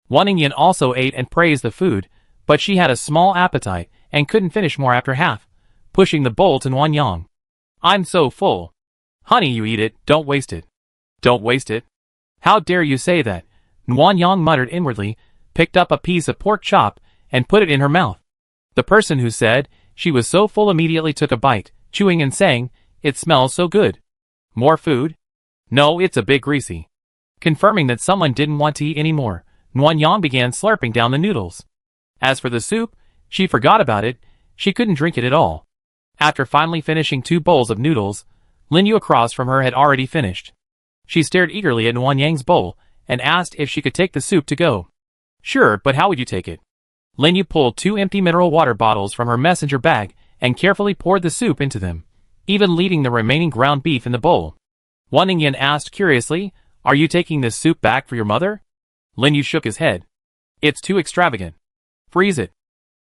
Wan Ningyan also ate and praised the food, but she had a small appetite and couldn't finish more after half, pushing the bowl to Nguyen Yang. I'm so full. Honey, you eat it, don't waste it. Don't waste it? How dare you say that? Nguyen Yang muttered inwardly, picked up a piece of pork chop, and put it in her mouth. The person who said she was so full immediately took a bite, chewing and saying, it smells so good. More food? No, it's a bit greasy. Confirming that someone didn't want to eat any more, Nguyen Yang began slurping down the noodles. As for the soup, she forgot about it, she couldn't drink it at all. After finally finishing 2 bowls of noodles, Lin Yu across from her had already finished. She stared eagerly at Nguyen Yang's bowl, and asked if she could take the soup to go. Sure, but how would you take it? Lin Yu pulled 2 empty mineral water bottles from her messenger bag, and carefully poured the soup into them, even leaving the remaining ground beef in the bowl. Wan Ningyan asked curiously, are you taking this soup back for your mother? Lin Yu shook his head. It's too extravagant. Freeze it.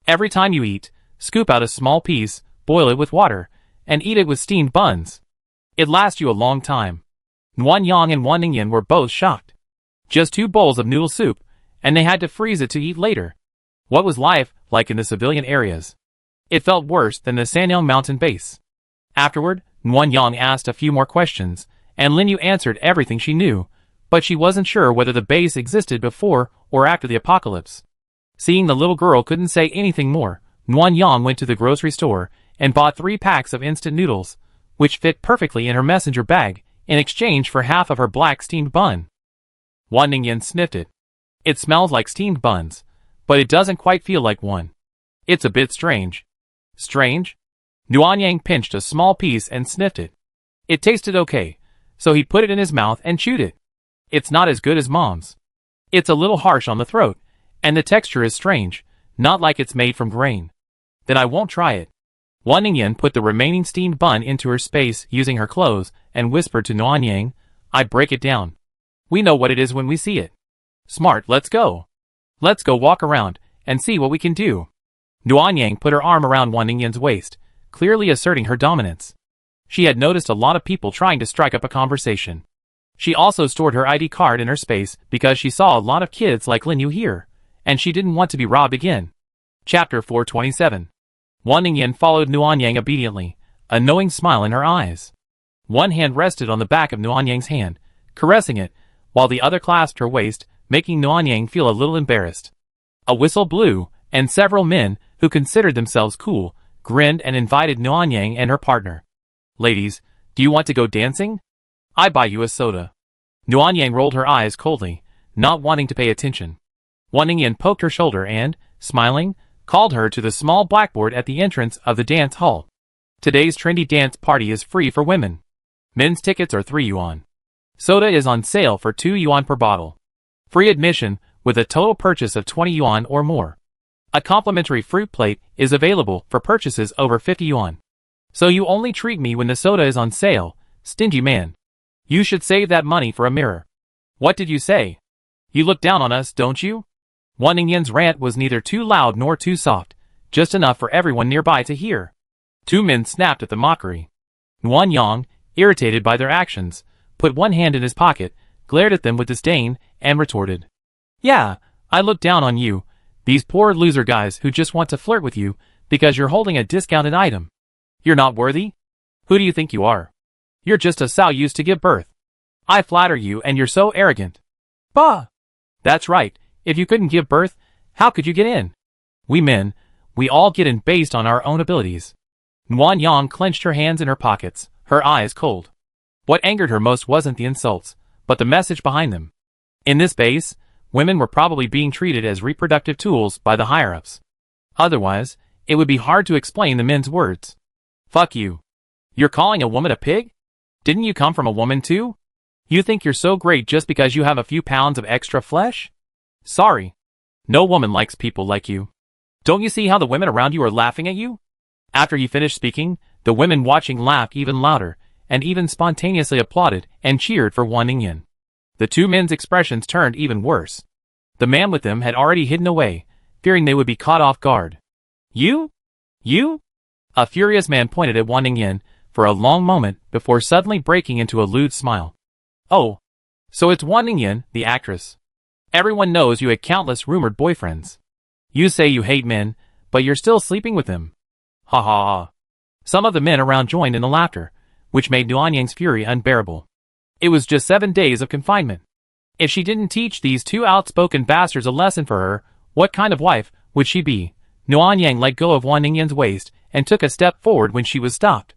Every time you eat, scoop out a small piece, boil it with water, and eat it with steamed buns. It lasts you a long time. Nguyen Yang and Wan Ningyan were both shocked. Just 2 bowls of noodle soup, and they had to freeze it to eat later. What was life like in the civilian areas? It felt worse than the Sanyang mountain base. Afterward, Nguyen Yang asked a few more questions, and Lin Yu answered everything she knew, but she wasn't sure whether the base existed before or after the apocalypse. Seeing the little girl couldn't say anything more, Nguyen Yang went to the grocery store and bought 3 packs of instant noodles, which fit perfectly in her messenger bag, in exchange for half of her black steamed bun. Wan Ningyan sniffed it. It smells like steamed buns, but it doesn't quite feel like one. It's a bit strange. Strange? Nguyen Yang pinched a small piece and sniffed it. It tasted okay, so he put it in his mouth and chewed it. It's not as good as Mom's. It's a little harsh on the throat, and the texture is strange, not like it's made from grain. Then I won't try it. Wan Ningyan put the remaining steamed bun into her space using her clothes and whispered to Nguyen Yang, I break it down. We know what it is when we see it. Smart, let's go. Let's go walk around and see what we can do. Nguyen Yang put her arm around Wan Ningyan's waist, clearly asserting her dominance. She had noticed a lot of people trying to strike up a conversation. She also stored her ID card in her space because she saw a lot of kids like Lin Yu here, and she didn't want to be robbed again. Chapter 427. Wan Ningyan followed Nguyen Yang obediently, a knowing smile in her eyes. One hand rested on the back of Nguyen Yang's hand, caressing it, while the other clasped her waist, making Nguyen Yang feel a little embarrassed. A whistle blew, and several men, who considered themselves cool, grinned and invited Nguyen Yang and her partner. Ladies, do you want to go dancing? I buy you a soda. Nguyen Yang rolled her eyes coldly, not wanting to pay attention. Wan Ningyan poked her shoulder and, smiling, called her to the small blackboard at the entrance of the dance hall. Today's trendy dance party is free for women. Men's tickets are 3 yuan. Soda is on sale for 2 yuan per bottle. Free admission with a total purchase of 20 yuan or more. A complimentary fruit plate is available for purchases over 50 yuan. So you only treat me when the soda is on sale, stingy man. You should save that money for a mirror. What did you say? You look down on us, don't you? Wan Ningyan's rant was neither too loud nor too soft, just enough for everyone nearby to hear. 2 men snapped at the mockery. Nguyen Yang, irritated by their actions, put one hand in his pocket, glared at them with disdain, and retorted. Yeah, I look down on you, these poor loser guys who just want to flirt with you because you're holding a discounted item. You're not worthy? Who do you think you are? You're just a sow used to give birth. I flatter you and you're so arrogant. Bah! That's right, if you couldn't give birth, how could you get in? We men, we all get in based on our own abilities. Nuan Yang clenched her hands in her pockets, her eyes cold. What angered her most wasn't the insults, but the message behind them. In this base, women were probably being treated as reproductive tools by the higher-ups. Otherwise, it would be hard to explain the men's words. Fuck you. You're calling a woman a pig? Didn't you come from a woman too? You think you're so great just because you have a few pounds of extra flesh? Sorry. No woman likes people like you. Don't you see how the women around you are laughing at you? After he finished speaking, the women watching laughed even louder, and even spontaneously applauded and cheered for Wan Ningyan. The two men's expressions turned even worse. The man with them had already hidden away, fearing they would be caught off guard. You? You? A furious man pointed at Wan Ningyan for a long moment before suddenly breaking into a lewd smile. Oh. So it's Wan Ningyan, the actress. Everyone knows you had countless rumored boyfriends. You say you hate men, but you're still sleeping with them. Ha ha ha. Some of the men around joined in the laughter, which made Nuan Yang's fury unbearable. It was just 7 days of confinement. If she didn't teach these two outspoken bastards a lesson for her, what kind of wife would she be? Nuan Yang let go of Wan Ningyan's waist and took a step forward when she was stopped.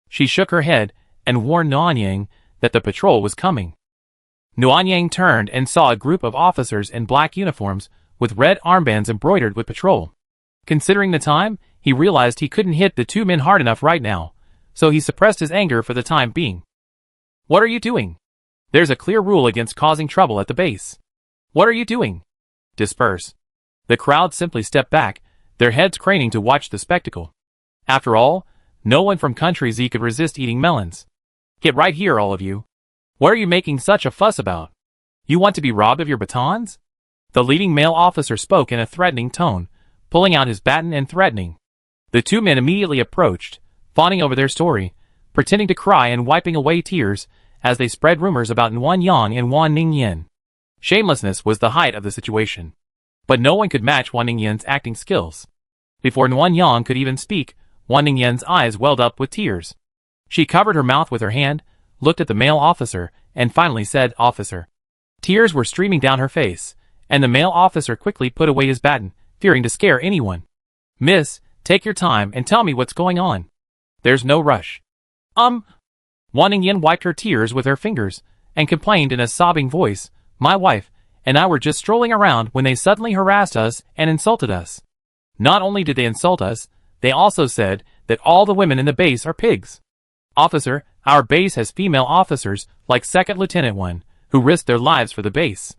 She shook her head and warned Nuan Yang that the patrol was coming. Nuan Yang turned and saw a group of officers in black uniforms with red armbands embroidered with patrol. Considering the time, he realized he couldn't hit the two men hard enough right now, so he suppressed his anger for the time being. What are you doing? There's a clear rule against causing trouble at the base. What are you doing? Disperse. The crowd simply stepped back, their heads craning to watch the spectacle. After all, no one from Country Z could resist eating melons. Get right here, all of you. What are you making such a fuss about? You want to be robbed of your batons? The leading male officer spoke in a threatening tone, pulling out his baton and threatening. The two men immediately approached, fawning over their story, pretending to cry and wiping away tears as they spread rumors about Nuan Yang and Wan Ningyan. Shamelessness was the height of the situation. But no one could match Wan Ningyan's acting skills. Before Nuan Yang could even speak, Wan Ningyan's eyes welled up with tears. She covered her mouth with her hand, looked at the male officer, and finally said, "Officer." Tears were streaming down her face, and the male officer quickly put away his baton, fearing to scare anyone. "Miss, take your time and tell me what's going on. There's no rush." Wan Ningyan wiped her tears with her fingers, and complained in a sobbing voice, "My wife and I were just strolling around when they suddenly harassed us and insulted us. Not only did they insult us, they also said that all the women in the base are pigs. Officer, our base has female officers like Second Lieutenant 1, who risked their lives for the base.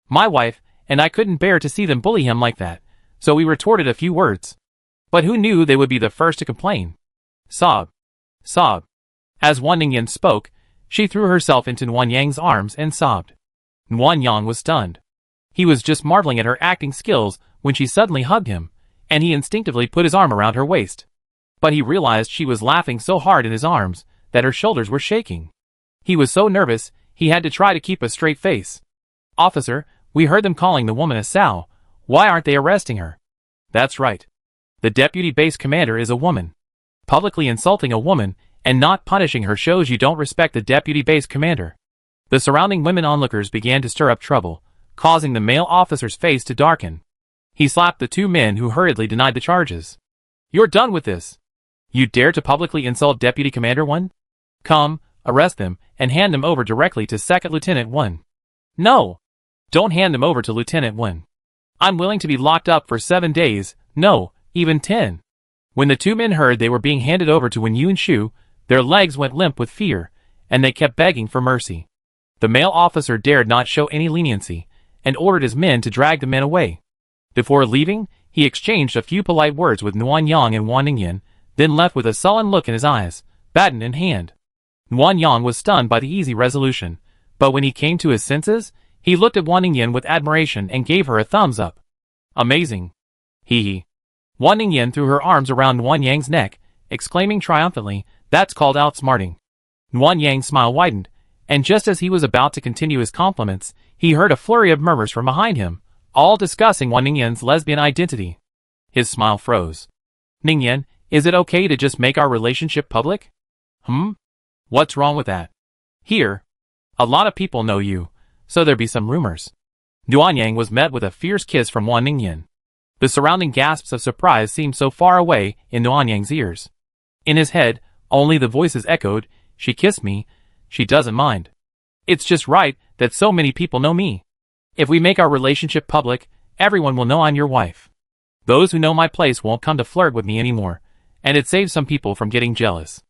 My wife and I couldn't bear to see them bully him like that, so we retorted a few words. But who knew they would be the first to complain?" Sob. Sob. As Wan Ningyan spoke, she threw herself into Nuan Yang's arms and sobbed. Nuan Yang was stunned. He was just marveling at her acting skills when she suddenly hugged him, and he instinctively put his arm around her waist. But he realized she was laughing so hard in his arms that her shoulders were shaking. He was so nervous, he had to try to keep a straight face. "Officer, we heard them calling the woman a sow. Why aren't they arresting her?" "That's right. The deputy base commander is a woman. Publicly insulting a woman and not punishing her shows you don't respect the deputy base commander." The surrounding women onlookers began to stir up trouble, causing the male officer's face to darken. He slapped the two men who hurriedly denied the charges. "You're done with this. You dare to publicly insult Deputy Commander 1? Come, arrest them, and hand them over directly to Second Lieutenant 1. "No. Don't hand them over to Lieutenant 1. I'm willing to be locked up for 7 days, no, even 10. When the two men heard they were being handed over to Wen Yun Shu, their legs went limp with fear, and they kept begging for mercy. The male officer dared not show any leniency, and ordered his men to drag the men away. Before leaving, he exchanged a few polite words with Nuan Yang and Wan Ningyan, then left with a sullen look in his eyes, baton in hand. Nuan Yang was stunned by the easy resolution, but when he came to his senses, he looked at Wan Ningyan with admiration and gave her a thumbs up. "Amazing. Hee hee." Wan Ningyan threw her arms around Nuan Yang's neck, exclaiming triumphantly, "That's called outsmarting." Nuan Yang's smile widened, and just as he was about to continue his compliments, he heard a flurry of murmurs from behind him, all discussing Wan Ningyan's lesbian identity. His smile froze. "Ningyan, is it okay to just make our relationship public?" What's wrong with that? Here. A lot of people know you, so there'd be some rumors." Nuan Yang was met with a fierce kiss from Wan Ningyan. The surrounding gasps of surprise seemed so far away in Nuanyang's ears. In his head, only the voices echoed, "She kissed me. She doesn't mind. It's just right that so many people know me. If we make our relationship public, everyone will know I'm your wife. Those who know my place won't come to flirt with me anymore, and it saves some people from getting jealous."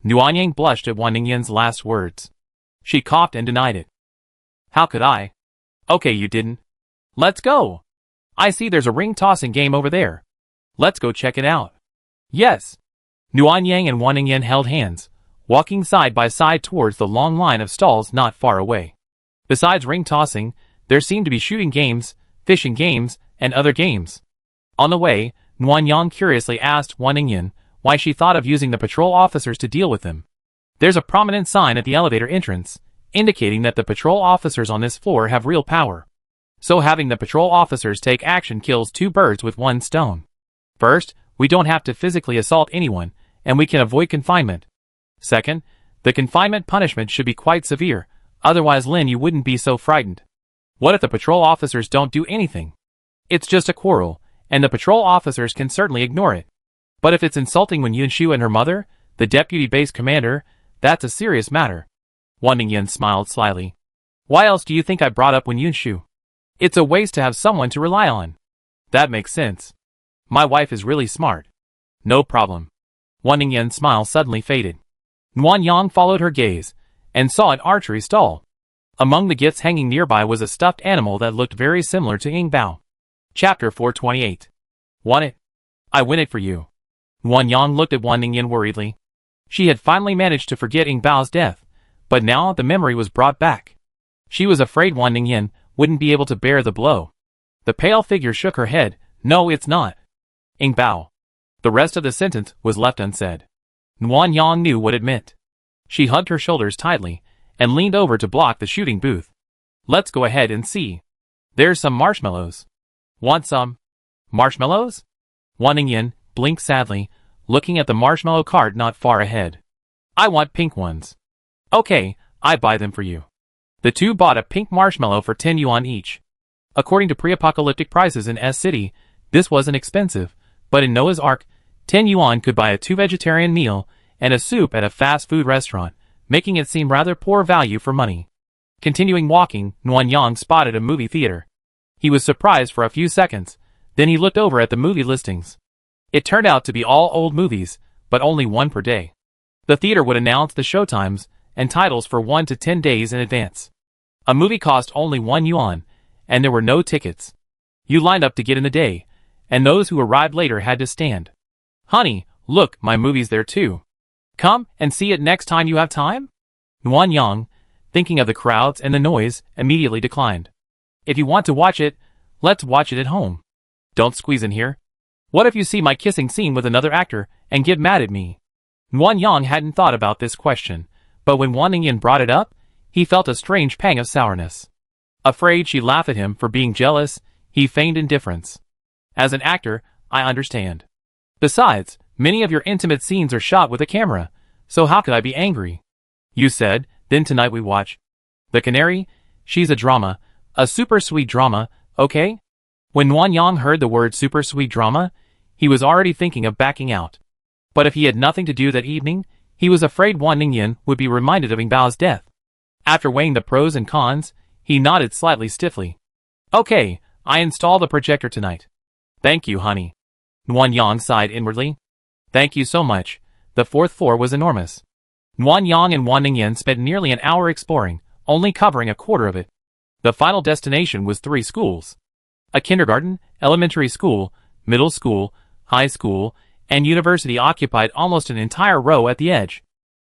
Nuanyang blushed at Wan Ningyan's last words. She coughed and denied it. "How could I?" "Okay, you didn't. Let's go. I see there's a ring-tossing game over there. Let's go check it out." "Yes." Nuanyang and Wan Ningyan held hands, walking side by side towards the long line of stalls not far away. Besides ring-tossing, there seemed to be shooting games, fishing games, and other games. On the way, Nuanyang curiously asked Wan Ningyan why she thought of using the patrol officers to deal with them. "There's a prominent sign at the elevator entrance, indicating that the patrol officers on this floor have real power. So having the patrol officers take action kills two birds with one stone. First, we don't have to physically assault anyone, and we can avoid confinement. Second, the confinement punishment should be quite severe, otherwise Lin you wouldn't be so frightened. What if the patrol officers don't do anything? It's just a quarrel, and the patrol officers can certainly ignore it. But if it's insulting when Yunshu and her mother, the deputy base commander, that's a serious matter." Wan Ningyan smiled slyly. "Why else do you think I brought up Yunshu? It's a waste to have someone to rely on." "That makes sense. My wife is really smart." "No problem." Wan Ningyan's smile suddenly faded. Nuanyang followed her gaze, and saw an archery stall. Among the gifts hanging nearby was a stuffed animal that looked very similar to Yingbao. Chapter 428. "Want it? I win it for you." Nuanyang looked at Wan Ningyan worriedly. She had finally managed to forget Yingbao's death, but now the memory was brought back. She was afraid Wan Ningyan wouldn't be able to bear the blow. The pale figure shook her head. "No, it's not. Yingbao." The rest of the sentence was left unsaid. Nuanyang knew what it meant. She hugged her shoulders tightly, and leaned over to block the shooting booth. "Let's go ahead and see. There's some marshmallows. Want some?" "Marshmallows?" Wan Ningyan blinked sadly, looking at the marshmallow cart not far ahead. "I want pink ones." "Okay, I buy them for you." The two bought a pink marshmallow for 10 yuan each. According to pre-apocalyptic prices in S-City, this wasn't expensive, but in Noah's Ark, 10 yuan could buy a 2-vegetarian meal and a soup at a fast food restaurant, making it seem rather poor value for money. Continuing walking, Nuanyang spotted a movie theater. He was surprised for a few seconds, then he looked over at the movie listings. It turned out to be all old movies, but only one per day. The theater would announce the showtimes and titles for 1 to 10 days in advance. A movie cost only 1 yuan, and there were no tickets. You lined up to get in the day, and those who arrived later had to stand. "Honey, look, my movie's there too. Come and see it next time you have time?" Nuanyang, thinking of the crowds and the noise, immediately declined. "If you want to watch it, let's watch it at home. Don't squeeze in here. What if you see my kissing scene with another actor and get mad at me?" Nuanyang hadn't thought about this question, but when Wan Ningyan brought it up, he felt a strange pang of sourness. Afraid she'd laugh at him for being jealous, he feigned indifference. "As an actor, I understand. Besides, many of your intimate scenes are shot with a camera, so how could I be angry? You said, then tonight we watch The Canary. She's a drama, a super sweet drama, okay?" When Nuanyang heard the word super sweet drama, he was already thinking of backing out. But if he had nothing to do that evening, he was afraid Wan Ningyan would be reminded of Yingbao's death. After weighing the pros and cons, he nodded slightly stiffly. "Okay, I install the projector tonight." "Thank you, honey." Nuanyang sighed inwardly. "Thank you so much." The 4th floor was enormous. Nuanyang and Wan Ningyan spent nearly an hour exploring, only covering a quarter of it. The final destination was 3 schools. A kindergarten, elementary school, middle school, high school, and university occupied almost an entire row at the edge.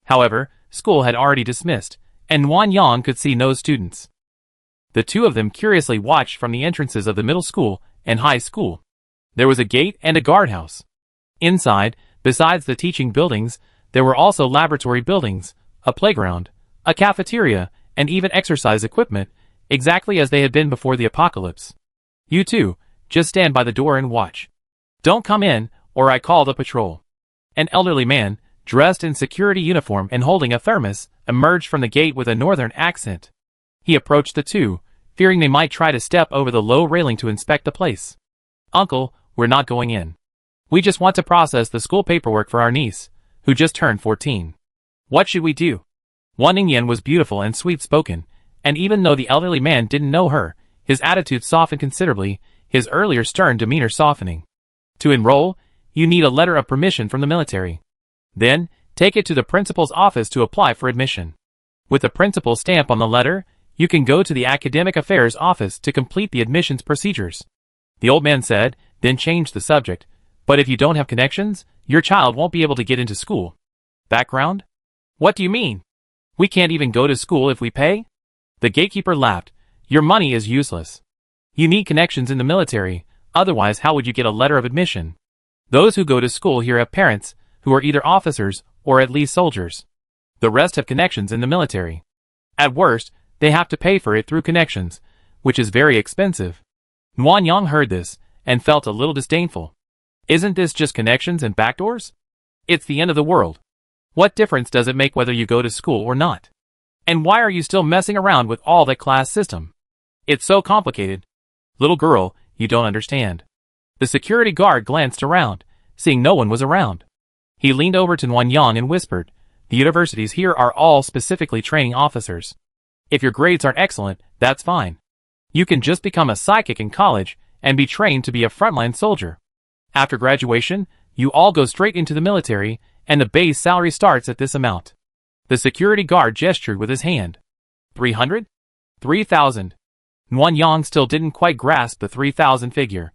However, school had already dismissed, and Nuanyang could see no students. The two of them curiously watched from the entrances of the middle school and high school. There was a gate and a guardhouse. Inside, besides the teaching buildings, there were also laboratory buildings, a playground, a cafeteria, and even exercise equipment, exactly as they had been before the apocalypse. "You two, just stand by the door and watch. Don't come in, or I call the patrol." An elderly man, dressed in security uniform and holding a thermos, emerged from the gate with a northern accent. He approached the two, fearing they might try to step over the low railing to inspect the place. "Uncle, we're not going in. We just want to process the school paperwork for our niece, who just turned 14. What should we do? Wan Ningyan was beautiful and sweet-spoken, and even though the elderly man didn't know her, his attitude softened considerably, his earlier stern demeanor softening. To enroll, you need a letter of permission from the military. Then, take it to the principal's office to apply for admission. With the principal's stamp on the letter, you can go to the academic affairs office to complete the admissions procedures. The old man said, then changed the subject. But if you don't have connections, your child won't be able to get into school. Background? What do you mean? We can't even go to school if we pay? The gatekeeper laughed. Your money is useless. You need connections in the military, otherwise how would you get a letter of admission? Those who go to school here have parents, who are either officers or at least soldiers. The rest have connections in the military. At worst, they have to pay for it through connections, which is very expensive. Nguyen Yang heard this, and felt a little disdainful. Isn't this just connections and backdoors? It's the end of the world. What difference does it make whether you go to school or not? And why are you still messing around with all that class system? It's so complicated. Little girl, you don't understand. The security guard glanced around, seeing no one was around. He leaned over to Nguyen Yang and whispered, the universities here are all specifically training officers. If your grades aren't excellent, that's fine. You can just become a psychic in college and be trained to be a frontline soldier. After graduation, you all go straight into the military, and the base salary starts at this amount. The security guard gestured with his hand. 300? 3,000. Nguyen Yang still didn't quite grasp the 3,000 figure.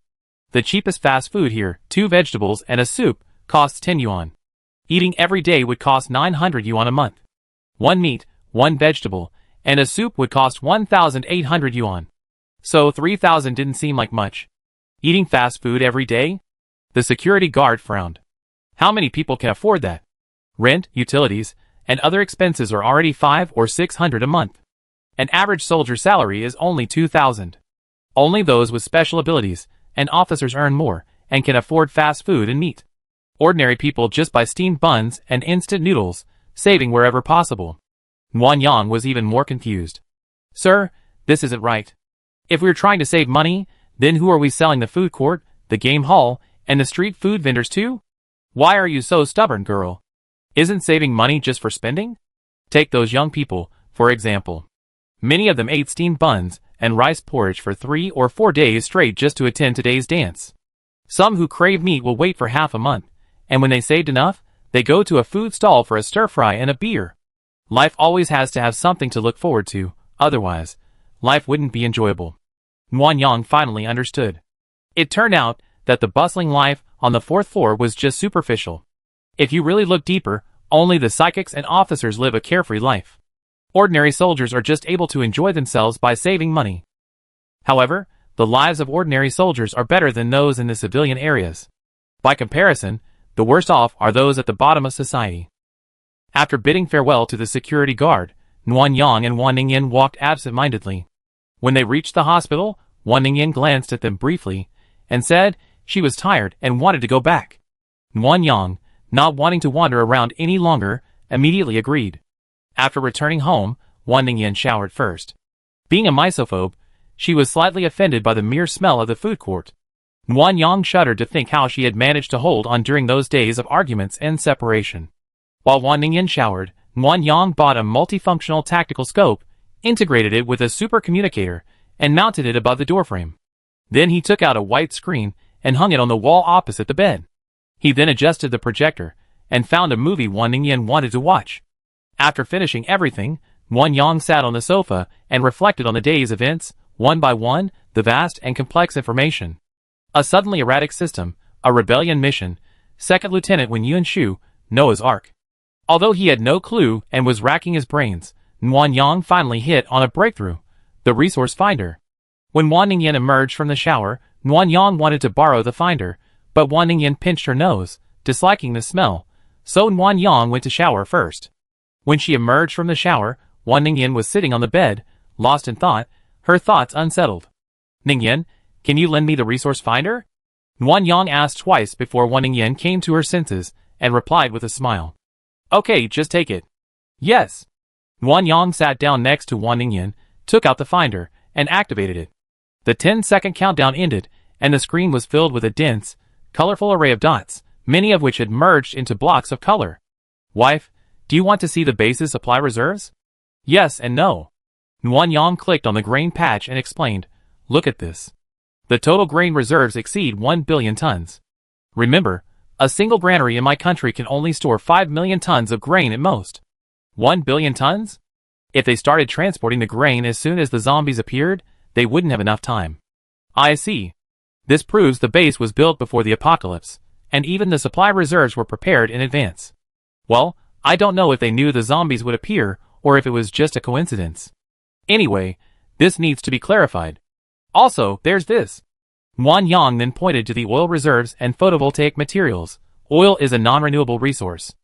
The cheapest fast food here, 2 vegetables and a soup, costs 10 yuan. Eating every day would cost 900 yuan a month. 1 meat, 1 vegetable, and a soup would cost 1,800 yuan. So 3,000 didn't seem like much. Eating fast food every day? The security guard frowned. How many people can afford that? Rent, utilities, and other expenses are already 500 or 600 a month. An average soldier's salary is only 2,000. Only those with special abilities and officers earn more and can afford fast food and meat. Ordinary people just buy steamed buns and instant noodles, saving wherever possible. Nguyen Yang was even more confused. Sir, this isn't right. If we're trying to save money, then who are we selling the food court, the game hall, and the street food vendors to? Why are you so stubborn, girl? Isn't saving money just for spending? Take those young people, for example. Many of them ate steamed buns and rice porridge for 3 or 4 days straight just to attend today's dance. Some who crave meat will wait for half a month, and when they saved enough, they go to a food stall for a stir-fry and a beer. Life always has to have something to look forward to, otherwise, life wouldn't be enjoyable. Nguyen Yang finally understood. It turned out that the bustling life on the 4th floor was just superficial. If you really look deeper, only the psychics and officers live a carefree life. Ordinary soldiers are just able to enjoy themselves by saving money. However, the lives of ordinary soldiers are better than those in the civilian areas. By comparison, the worst off are those at the bottom of society. After bidding farewell to the security guard, Nguyen Yang and Wan Ningyan walked absent-mindedly. When they reached the hospital, Wan Ningyan glanced at them briefly and said she was tired and wanted to go back. Nguyen Yang, not wanting to wander around any longer, immediately agreed. After returning home, Wan Ningyan showered first. Being a misophobe, she was slightly offended by the mere smell of the food court. Nguyen Yang shuddered to think how she had managed to hold on during those days of arguments and separation. While Wan Ningyan showered, Nguyen Yang bought a multifunctional tactical scope, integrated it with a supercommunicator, and mounted it above the doorframe. Then he took out a white screen and hung it on the wall opposite the bed. He then adjusted the projector and found a movie Wan Ningyan wanted to watch. After finishing everything, Nguyen Yang sat on the sofa and reflected on the day's events, one by one, the vast and complex information. A suddenly erratic system, a rebellion mission, Second Lieutenant Wen Yunshu, Noah's Ark. Although he had no clue and was racking his brains, Nguyen Yang finally hit on a breakthrough, the resource finder. When Wan Ningyan emerged from the shower, Nguyen Yang wanted to borrow the finder, but Wan Ningyan pinched her nose, disliking the smell, so Nguyen Yang went to shower first. When she emerged from the shower, Wan Ningyan was sitting on the bed, lost in thought, her thoughts unsettled. Ningyan, can you lend me the resource finder? Nguyen Yang asked twice before Wan Ningyan came to her senses, and replied with a smile. Okay, just take it. Yes. Nguyen Yang sat down next to Wan Ningyan, took out the finder, and activated it. The 10-second countdown ended, and the screen was filled with a dense, colorful array of dots, many of which had merged into blocks of color. Wife, do you want to see the base's supply reserves? Yes and no. Nguyen Yang clicked on the grain patch and explained, look at this. The total grain reserves exceed 1 billion tons. Remember, a single granary in my country can only store 5 million tons of grain at most. 1 billion tons? If they started transporting the grain as soon as the zombies appeared, they wouldn't have enough time. I see. This proves the base was built before the apocalypse, and even the supply reserves were prepared in advance. Well, I don't know if they knew the zombies would appear, or if it was just a coincidence. Anyway, this needs to be clarified. Also, there's this. Nguyen Yang then pointed to the oil reserves and photovoltaic materials. Oil is a non-renewable resource.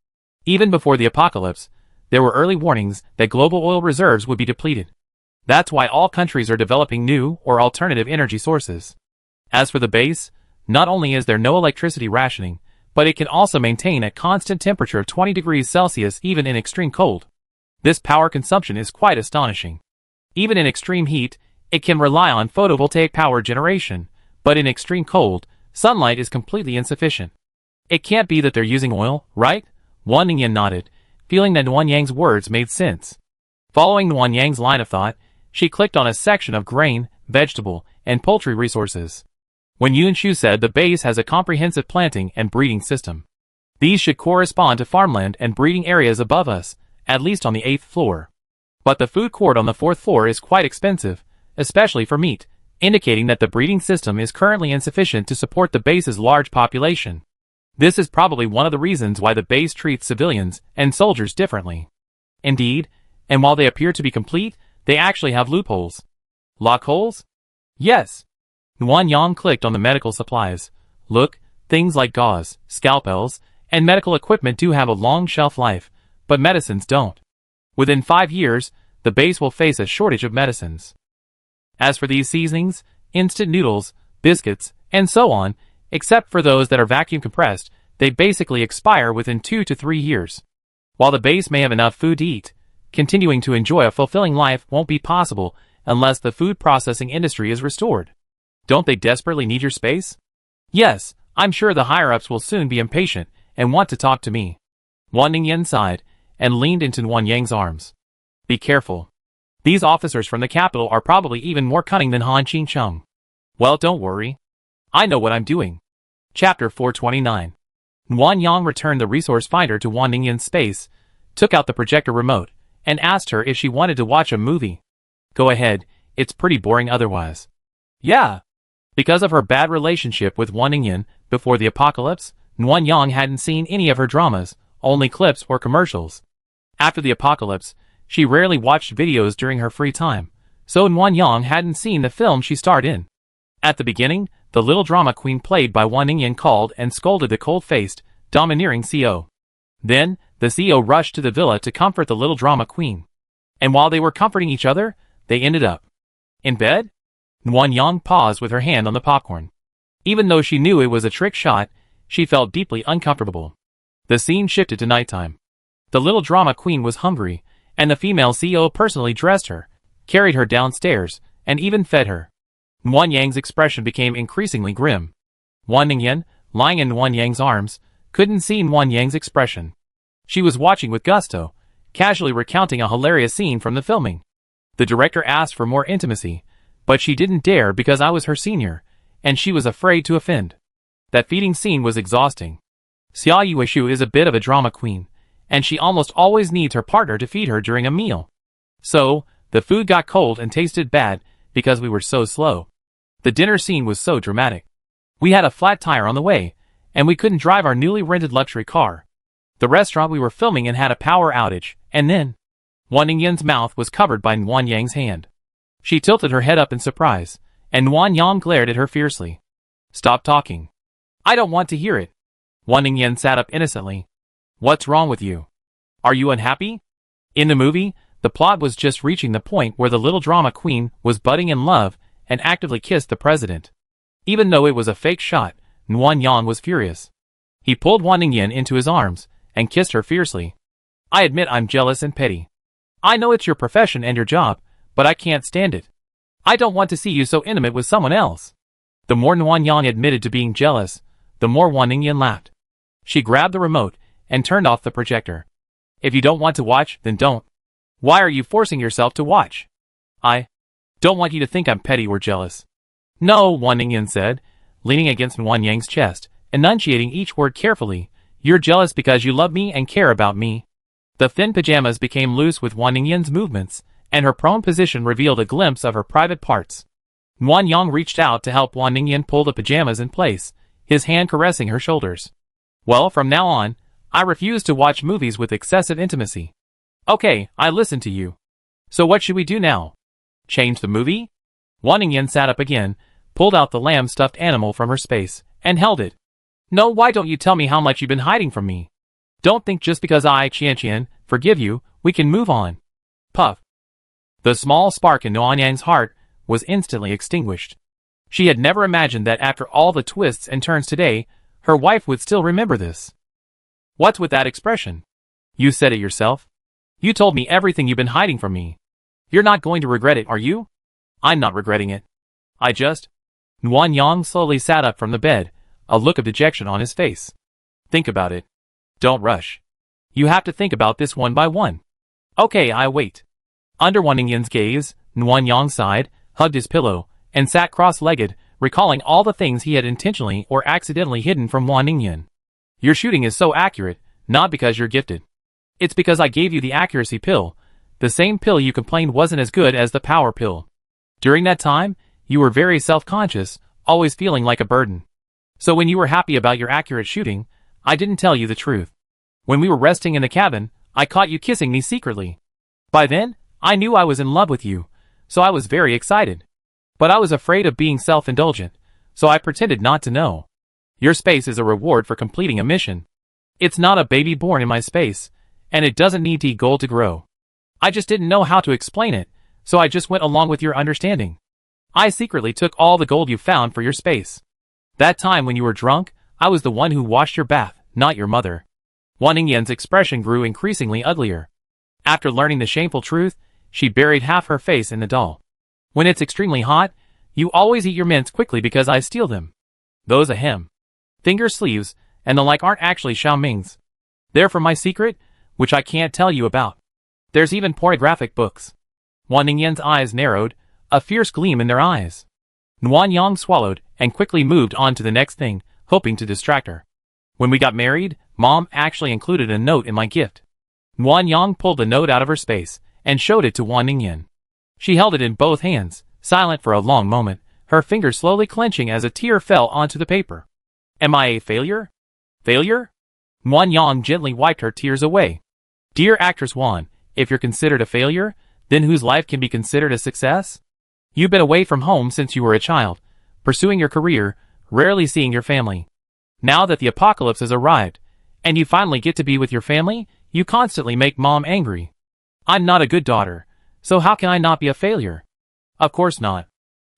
Even before the apocalypse, there were early warnings that global oil reserves would be depleted. That's why all countries are developing new or alternative energy sources. As for the base, not only is there no electricity rationing, but it can also maintain a constant temperature of 20 degrees Celsius even in extreme cold. This power consumption is quite astonishing. Even in extreme heat, it can rely on photovoltaic power generation, but in extreme cold, sunlight is completely insufficient. It can't be that they're using oil, right? Wang Ningyan nodded, feeling that Nguyen Yang's words made sense. Following Nguyen Yang's line of thought, she clicked on a section of grain, vegetable, and poultry resources. When Yun Shu said the base has a comprehensive planting and breeding system. These should correspond to farmland and breeding areas above us, at least on the 8th floor. But the food court on the 4th floor is quite expensive, especially for meat, indicating that the breeding system is currently insufficient to support the base's large population. This is probably one of the reasons why the base treats civilians and soldiers differently. Indeed, and while they appear to be complete, they actually have loopholes. Lockholes? Yes. Nguyen Yang clicked on the medical supplies. Look, things like gauze, scalpels, and medical equipment do have a long shelf life, but medicines don't. Within 5 years, the base will face a shortage of medicines. As for these seasonings, instant noodles, biscuits, and so on, except for those that are vacuum compressed, they basically expire within 2 to 3 years. While the base may have enough food to eat, continuing to enjoy a fulfilling life won't be possible unless the food processing industry is restored. Don't they desperately need your space? Yes, I'm sure the higher-ups will soon be impatient and want to talk to me. Wang Ningyan sighed and leaned into Nguyen Yang's arms. Be careful. These officers from the capital are probably even more cunning than Han Qingcheng. Well, don't worry. I know what I'm doing. Chapter 429. Nguyen Yang returned the resource finder to Wang Ningyan's space, took out the projector remote, and asked her if she wanted to watch a movie. Go ahead, it's pretty boring otherwise. Yeah. Because of her bad relationship with Wang Ningyan before the apocalypse, Nguyen Yang hadn't seen any of her dramas, only clips or commercials. After the apocalypse, she rarely watched videos during her free time, so Nguyen Yang hadn't seen the film she starred in. At the beginning, the little drama queen played by Wang Ningyan called and scolded the cold-faced, domineering CEO. Then, the CEO rushed to the villa to comfort the little drama queen. And while they were comforting each other, they ended up in bed? Nguyen Yang paused with her hand on the popcorn. Even though she knew it was a trick shot, she felt deeply uncomfortable. The scene shifted to nighttime. The little drama queen was hungry, and the female CEO personally dressed her, carried her downstairs, and even fed her. Nguyen Yang's expression became increasingly grim. Wang Ningyan, lying in Nguyen Yang's arms, couldn't see Nguyen Yang's expression. She was watching with gusto, casually recounting a hilarious scene from the filming. The director asked for more intimacy, but she didn't dare because I was her senior, and she was afraid to offend. That feeding scene was exhausting. Xia Yueshu is a bit of a drama queen, and she almost always needs her partner to feed her during a meal. So, the food got cold and tasted bad because we were so slow. The dinner scene was so dramatic. We had a flat tire on the way, and we couldn't drive our newly rented luxury car. The restaurant we were filming in had a power outage, and then Wang Ningyan's mouth was covered by Nguyen Yang's hand. She tilted her head up in surprise, and Nguyen Yang glared at her fiercely. Stop talking. I don't want to hear it. Wang Ningyan sat up innocently. What's wrong with you? Are you unhappy? In the movie, the plot was just reaching the point where the little drama queen was budding in love and actively kissed the president. Even though it was a fake shot, Nguyen Yang was furious. He pulled Wang Ningyan into his arms and kissed her fiercely. I admit I'm jealous and petty. I know it's your profession and your job, but I can't stand it. I don't want to see you so intimate with someone else. The more Nuanyang admitted to being jealous, the more Wan Ningyan laughed. She grabbed the remote and turned off the projector. If you don't want to watch, then don't. Why are you forcing yourself to watch? I don't want you to think I'm petty or jealous. No, Wan Ningyan said, leaning against Nuanyang's chest, enunciating each word carefully. You're jealous because you love me and care about me. The thin pajamas became loose with Wan Ningyan's movements, and her prone position revealed a glimpse of her private parts. Nuanyang reached out to help Wan Ningyan pull the pajamas in place, his hand caressing her shoulders. Well, from now on, I refuse to watch movies with excessive intimacy. Okay, I listen to you. So what should we do now? Change the movie? Wan Ningyan sat up again, pulled out the lamb stuffed animal from her space, and held it. No, why don't you tell me how much you've been hiding from me? Don't think just because I, Qian, forgive you, we can move on. Puff. The small spark in Nuanyang's heart was instantly extinguished. She had never imagined that after all the twists and turns today, her wife would still remember this. What's with that expression? You said it yourself. You told me everything you've been hiding from me. You're not going to regret it, are you? I'm not regretting it. I just... Nuanyang slowly sat up from the bed, a look of dejection on his face. Think about it. Don't rush. You have to think about this one by one. Okay, I wait. Under Wan Ningyan's gaze, Nuanyang sighed, hugged his pillow, and sat cross-legged, recalling all the things he had intentionally or accidentally hidden from Wan Ningyan. Your shooting is so accurate, not because you're gifted. It's because I gave you the accuracy pill, the same pill you complained wasn't as good as the power pill. During that time, you were very self-conscious, always feeling like a burden. So when you were happy about your accurate shooting, I didn't tell you the truth. When we were resting in the cabin, I caught you kissing me secretly. By then, I knew I was in love with you, so I was very excited. But I was afraid of being self-indulgent, so I pretended not to know. Your space is a reward for completing a mission. It's not a baby born in my space, and it doesn't need to eat gold to grow. I just didn't know how to explain it, so I just went along with your understanding. I secretly took all the gold you found for your space. That time when you were drunk, I was the one who washed your bath, not your mother. Wan Ningyan's expression grew increasingly uglier. After learning the shameful truth, she buried half her face in the doll. When it's extremely hot, you always eat your mints quickly because I steal them. Those ahem. Finger sleeves, and the like aren't actually Xiaoming's. They're from my secret, which I can't tell you about. There's even pornographic books. Wan Ningyan's eyes narrowed, a fierce gleam in their eyes. Nuanyang swallowed and quickly moved on to the next thing, hoping to distract her. When we got married, Mom actually included a note in my gift. Nuanyang pulled the note out of her space and showed it to Wan Ningyan. She held it in both hands, silent for a long moment, her fingers slowly clenching as a tear fell onto the paper. Am I a failure? Failure? Nuanyang gently wiped her tears away. Dear actress Wan, if you're considered a failure, then whose life can be considered a success? You've been away from home since you were a child, pursuing your career, rarely seeing your family. Now that the apocalypse has arrived, and you finally get to be with your family, you constantly make Mom angry. I'm not a good daughter, so how can I not be a failure? Of course not.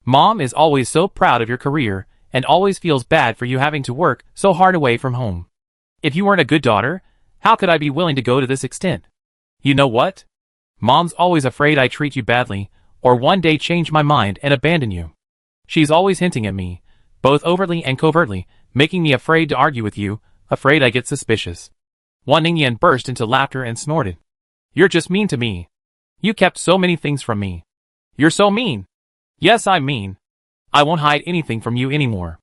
Mom is always so proud of your career, and always feels bad for you having to work so hard away from home. If you weren't a good daughter, how could I be willing to go to this extent? You know what? Mom's always afraid I treat you badly, or one day change my mind and abandon you. She's always hinting at me, both overtly and covertly, making me afraid to argue with you, afraid I get suspicious. Wan Ningyan burst into laughter and snorted. You're just mean to me. You kept so many things from me. You're so mean. Yes, I'm mean. I won't hide anything from you anymore.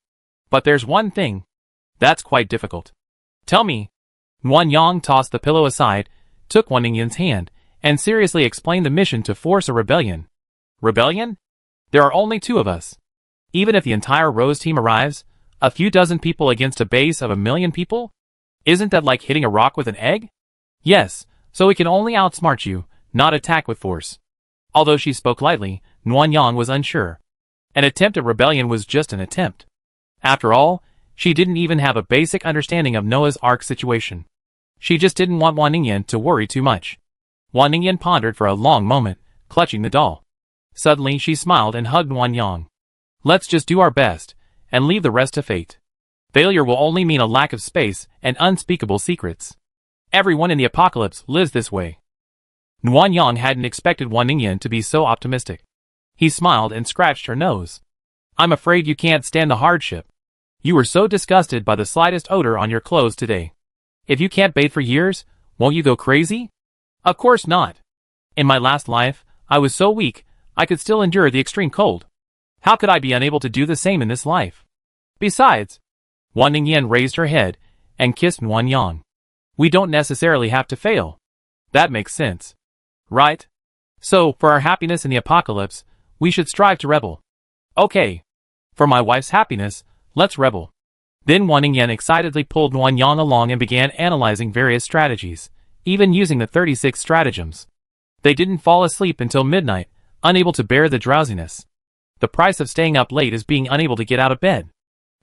But there's one thing. That's quite difficult. Tell me. Nuanyang tossed the pillow aside, took Wan Ningyan's hand, and seriously explained the mission to force a rebellion. Rebellion? There are only 2 of us. Even if the entire Rose team arrives, a few dozen people against a base of 1 million people? Isn't that like hitting a rock with an egg? Yes, so we can only outsmart you, not attack with force. Although she spoke lightly, Nuanyang was unsure. An attempt at rebellion was just an attempt. After all, she didn't even have a basic understanding of Noah's Ark situation. She just didn't want Wan Ningyan to worry too much. Wan Ningyan pondered for a long moment, clutching the doll. Suddenly she smiled and hugged Nuanyang. Let's just do our best, and leave the rest to fate. Failure will only mean a lack of space and unspeakable secrets. Everyone in the apocalypse lives this way. Nuanyang hadn't expected Wan Ningyan to be so optimistic. He smiled and scratched her nose. I'm afraid you can't stand the hardship. You were so disgusted by the slightest odor on your clothes today. If you can't bathe for years, won't you go crazy? Of course not. In my last life, I was so weak, I could still endure the extreme cold. How could I be unable to do the same in this life? Besides, Wan Ningyan raised her head and kissed Nuan Yang. We don't necessarily have to fail. That makes sense. Right? So, for our happiness in the apocalypse, we should strive to rebel. Okay. For my wife's happiness, let's rebel. Then Wan Ningyan excitedly pulled Nuan Yang along and began analyzing various strategies, even using the 36 stratagems. They didn't fall asleep until midnight, unable to bear the drowsiness. The price of staying up late is being unable to get out of bed.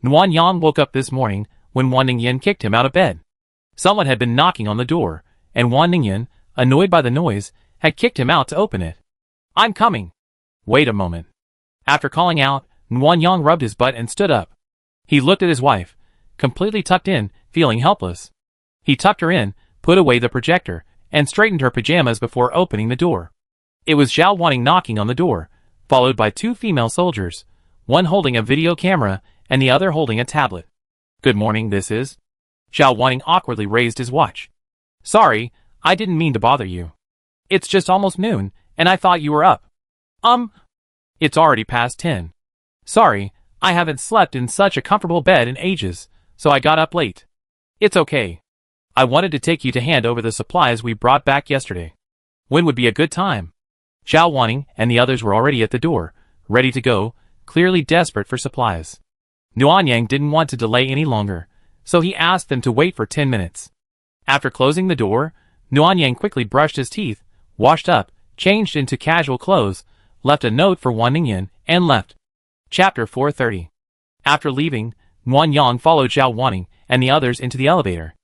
Nuan Yang woke up this morning when Wan Ningyan kicked him out of bed. Someone had been knocking on the door, and Wan Ningyan, annoyed by the noise, had kicked him out to open it. I'm coming. Wait a moment. After calling out, Nuan Yang rubbed his butt and stood up. He looked at his wife, completely tucked in, feeling helpless. He tucked her in, put away the projector, and straightened her pajamas before opening the door. It was Zhao Wanning knocking on the door, followed by two female soldiers, one holding a video camera and the other holding a tablet. Good morning, this is. Zhao Wanning awkwardly raised his watch. Sorry, I didn't mean to bother you. It's just almost noon, and I thought you were up. It's already past 10. Sorry, I haven't slept in such a comfortable bed in ages, so I got up late. It's okay. I wanted to take you to hand over the supplies we brought back yesterday. When would be a good time? Zhao Wanning and the others were already at the door, ready to go, clearly desperate for supplies. Nuan Yang didn't want to delay any longer, so he asked them to wait for 10 minutes. After closing the door, Nuan Yang quickly brushed his teeth, washed up, changed into casual clothes, left a note for Wan Ningyan, and left. Chapter 430. After leaving, Nuan Yang followed Zhao Wanning and the others into the elevator.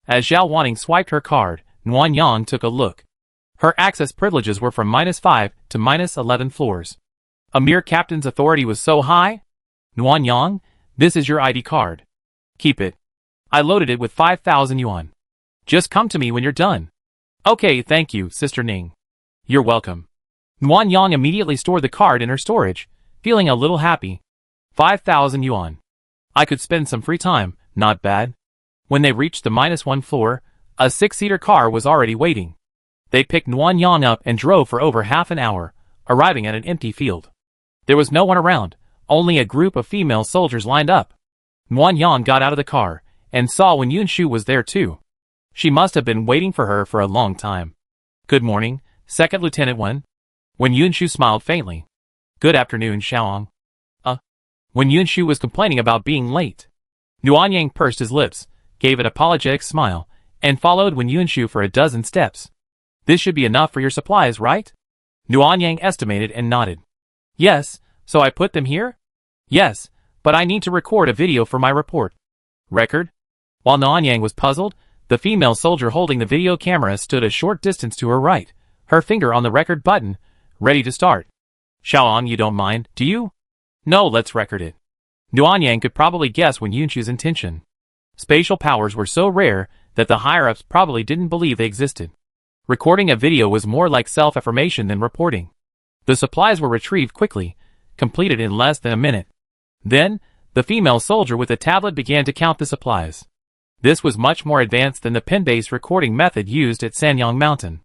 As Zhao Wanning swiped her card, Nuan Yang took a look. Her access privileges were from -5 to -11 floors. A mere captain's authority was so high? Nuan Yang, this is your ID card. Keep it. I loaded it with 5,000 yuan. Just come to me when you're done. Okay, thank you, Sister Ning. You're welcome. Nuan Yang immediately stored the card in her storage, feeling a little happy. 5,000 yuan. I could spend some free time, not bad. When they reached the -1 floor, a 6-seater car was already waiting. They picked Nuan Yang up and drove for over half an hour, arriving at an empty field. There was no one around, only a group of female soldiers lined up. Nuan Yang got out of the car, and saw Wen Yunshu was there too. She must have been waiting for her for a long time. Good morning, Second Lieutenant Wen. Wen Yunshu smiled faintly. Good afternoon, Xiaoang. Wen Yunshu was complaining about being late. Nuan Yang pursed his lips, gave an apologetic smile, and followed Wen Yunshu for a dozen steps. This should be enough for your supplies, right? Nuan Yang estimated and nodded. Yes, so I put them here? Yes, but I need to record a video for my report. Record? While Nuan Yang was puzzled, the female soldier holding the video camera stood a short distance to her right, her finger on the record button, ready to start. Xiaoang, you don't mind, do you? No, let's record it. Nuan Yang could probably guess Wen Yunshu's intention. Spatial powers were so rare that the higher-ups probably didn't believe they existed. Recording a video was more like self-affirmation than reporting. The supplies were retrieved quickly, completed in less than a minute. Then, the female soldier with the tablet began to count the supplies. This was much more advanced than the pen-based recording method used at Sanyang Mountain.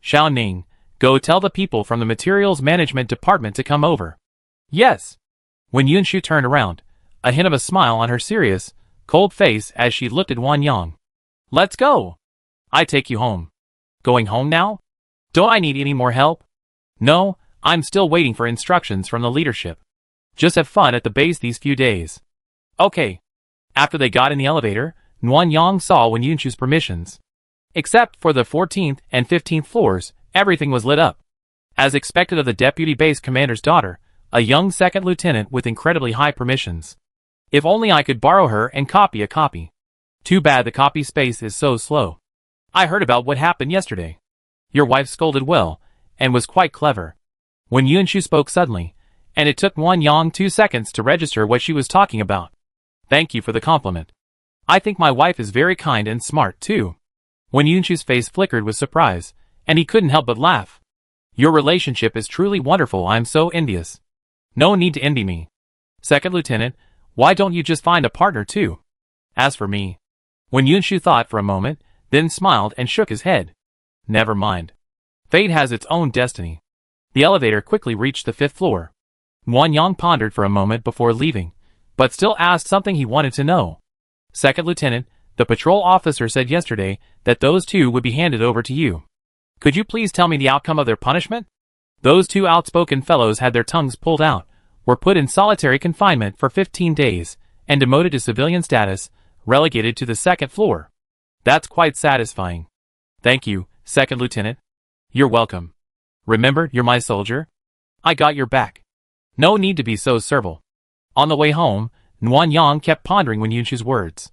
Xiao Ning, go tell the people from the Materials Management Department to come over. Yes. When Yunshu turned around, a hint of a smile on her serious, cold face as she looked at Wan Yang. Let's go. I take you home. Going home now? Don't I need any more help? No, I'm still waiting for instructions from the leadership. Just have fun at the base these few days. Okay. After they got in the elevator, Nuan Yang saw Wen Yunshu's permissions. Except for the 14th and 15th floors, everything was lit up. As expected of the deputy base commander's daughter, a young second lieutenant with incredibly high permissions. If only I could borrow her and copy a copy. Too bad the copy space is so slow. I heard about what happened yesterday. Your wife scolded well, and was quite clever. When Yunshu spoke suddenly, and it took Nuan Yang 2 seconds to register what she was talking about. Thank you for the compliment. I think my wife is very kind and smart too. When Yunshu's face flickered with surprise, and he couldn't help but laugh. Your relationship is truly wonderful. I'm so envious. No need to envy me. Second Lieutenant, why don't you just find a partner too? As for me. When Yunshu thought for a moment, then smiled and shook his head. Never mind. Fate has its own destiny. The elevator quickly reached the 5th floor. Wanyang pondered for a moment before leaving, but still asked something he wanted to know. Second Lieutenant, the patrol officer said yesterday that those two would be handed over to you. Could you please tell me the outcome of their punishment? Those two outspoken fellows had their tongues pulled out, were put in solitary confinement for 15 days, and demoted to civilian status, relegated to the 2nd floor. That's quite satisfying. Thank you, Second Lieutenant. You're welcome. Remember, you're my soldier? I got your back. No need to be so servile. On the way home, Wanyang kept pondering Yunshu's words.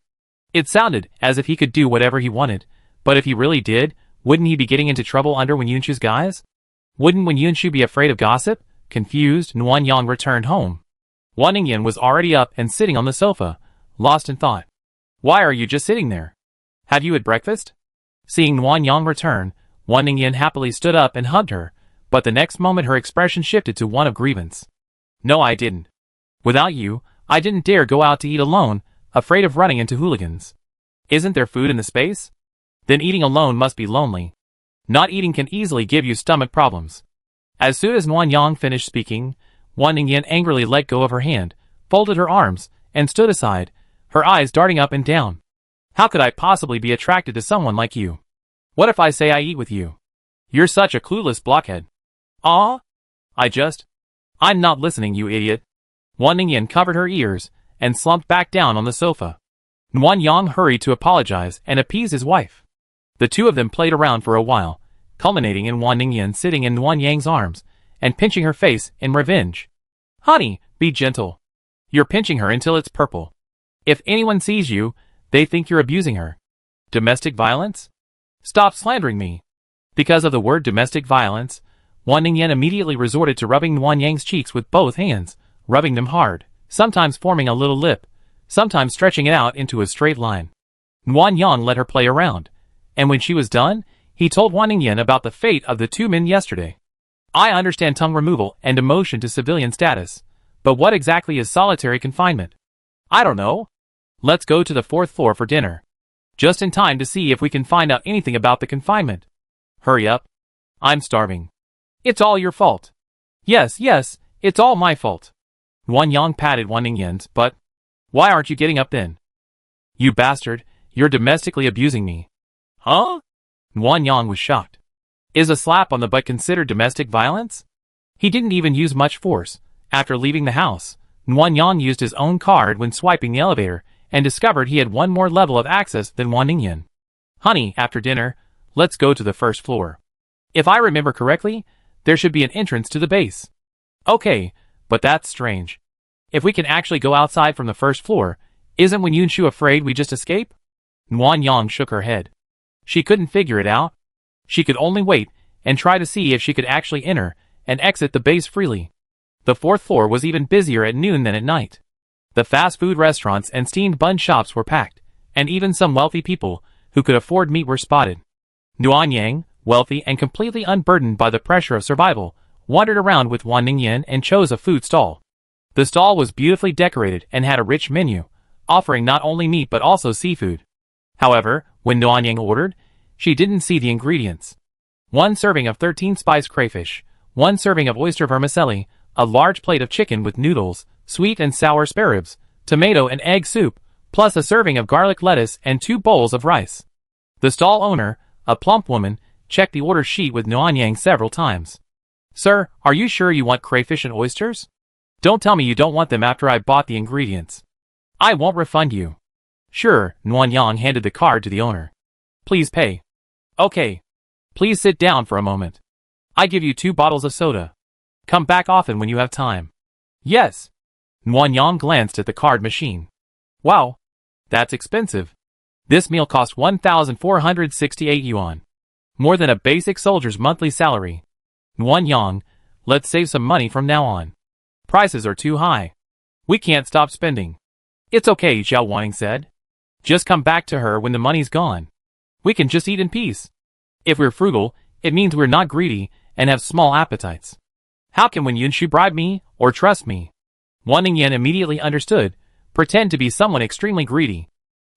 It sounded as if he could do whatever he wanted, but if he really did, wouldn't he be getting into trouble under Yunshu's guise? Wouldn't Yunshu be afraid of gossip? Confused, Wanyang returned home. Wan Ningyan was already up and sitting on the sofa, lost in thought. Why are you just sitting there? Have you had breakfast? Seeing Wanyang return, Wan Ningyan happily stood up and hugged her, but the next moment her expression shifted to one of grievance. No, I didn't. Without you, I didn't dare go out to eat alone, afraid of running into hooligans. Isn't there food in the space? Then eating alone must be lonely. Not eating can easily give you stomach problems. As soon as Wanyang finished speaking, Wan Ningyan angrily let go of her hand, folded her arms, and stood aside, her eyes darting up and down. How could I possibly be attracted to someone like you? What if I say I eat with you? You're such a clueless blockhead. Ah? I'm not listening, you idiot. Wan Ningyan covered her ears, and slumped back down on the sofa. Wanyang hurried to apologize and appease his wife. The two of them played around for a while, culminating in Wan Ningyan sitting in Wanyang's arms, and pinching her face in revenge. Honey, be gentle. You're pinching her until it's purple. If anyone sees you, they think you're abusing her. Domestic violence? Stop slandering me. Because of the word domestic violence, Wan Ningyan immediately resorted to rubbing Wanyang's cheeks with both hands, rubbing them hard, sometimes forming a little lip, sometimes stretching it out into a straight line. Wanyang let her play around, and when she was done, he told Wan Ningyan about the fate of the two men yesterday. I understand tongue removal and demotion to civilian status, but what exactly is solitary confinement? I don't know. Let's go to the 4th floor for dinner. Just in time to see if we can find out anything about the confinement. Hurry up. I'm starving. It's all your fault. Yes, it's all my fault. Wanyang patted Wan Ningyan's butt. Why aren't you getting up then? You bastard, you're domestically abusing me. Huh? Wanyang was shocked. Is a slap on the butt considered domestic violence? He didn't even use much force. After leaving the house, Wanyang used his own card when swiping the elevator, and discovered he had one more level of access than Wan Ningyan. Honey, after dinner, let's go to the 1st floor. If I remember correctly, there should be an entrance to the base. Okay, but that's strange. If we can actually go outside from the 1st floor, isn't Yunshu afraid we just escape? Wanyang shook her head. She couldn't figure it out. She could only wait and try to see if she could actually enter and exit the base freely. The 4th floor was even busier at noon than at night. The fast food restaurants and steamed bun shops were packed, and even some wealthy people who could afford meat were spotted. Wanyang, wealthy and completely unburdened by the pressure of survival, wandered around with Wan Ningyan and chose a food stall. The stall was beautifully decorated and had a rich menu, offering not only meat but also seafood. However, when Wanyang ordered, she didn't see the ingredients. 1 serving of 13-spice crayfish, 1 serving of oyster vermicelli, a large plate of chicken with noodles, sweet and sour spare ribs, tomato and egg soup, plus a serving of garlic lettuce and 2 bowls of rice. The stall owner, a plump woman, checked the order sheet with Wanyang several times. Sir, are you sure you want crayfish and oysters? Don't tell me you don't want them after I've bought the ingredients. I won't refund you. Sure, Wanyang handed the card to the owner. Please pay. Okay. Please sit down for a moment. I give you 2 bottles of soda. Come back often when you have time. Yes. Wanyang glanced at the card machine. Wow. That's expensive. This meal cost 1,468 yuan. More than a basic soldier's monthly salary. Wanyang, let's save some money from now on. Prices are too high. We can't stop spending. It's okay, Zhao Wanyang said. Just come back to her when the money's gone. We can just eat in peace. If we're frugal, it means we're not greedy and have small appetites. How can Yunshu bribe me or trust me? Wan Ningyan immediately understood. Pretend to be someone extremely greedy.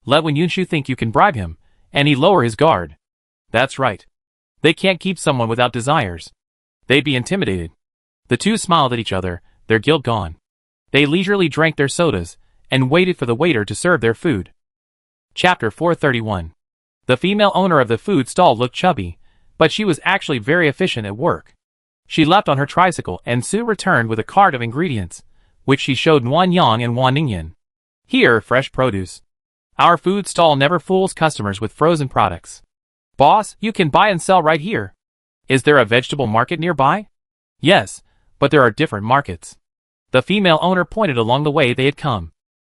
Let Wen Yunshu think you can bribe him, and he lower his guard. That's right. They can't keep someone without desires. They'd be intimidated. The two smiled at each other, their guilt gone. They leisurely drank their sodas, and waited for the waiter to serve their food. Chapter 431. The female owner of the food stall looked chubby, but she was actually very efficient at work. She left on her tricycle and soon returned with a cart of ingredients, which she showed Wan Yang and Wan Ningyan. Here, fresh produce. Our food stall never fools customers with frozen products. Boss, you can buy and sell right here. Is there a vegetable market nearby? Yes, but there are different markets. The female owner pointed along the way they had come.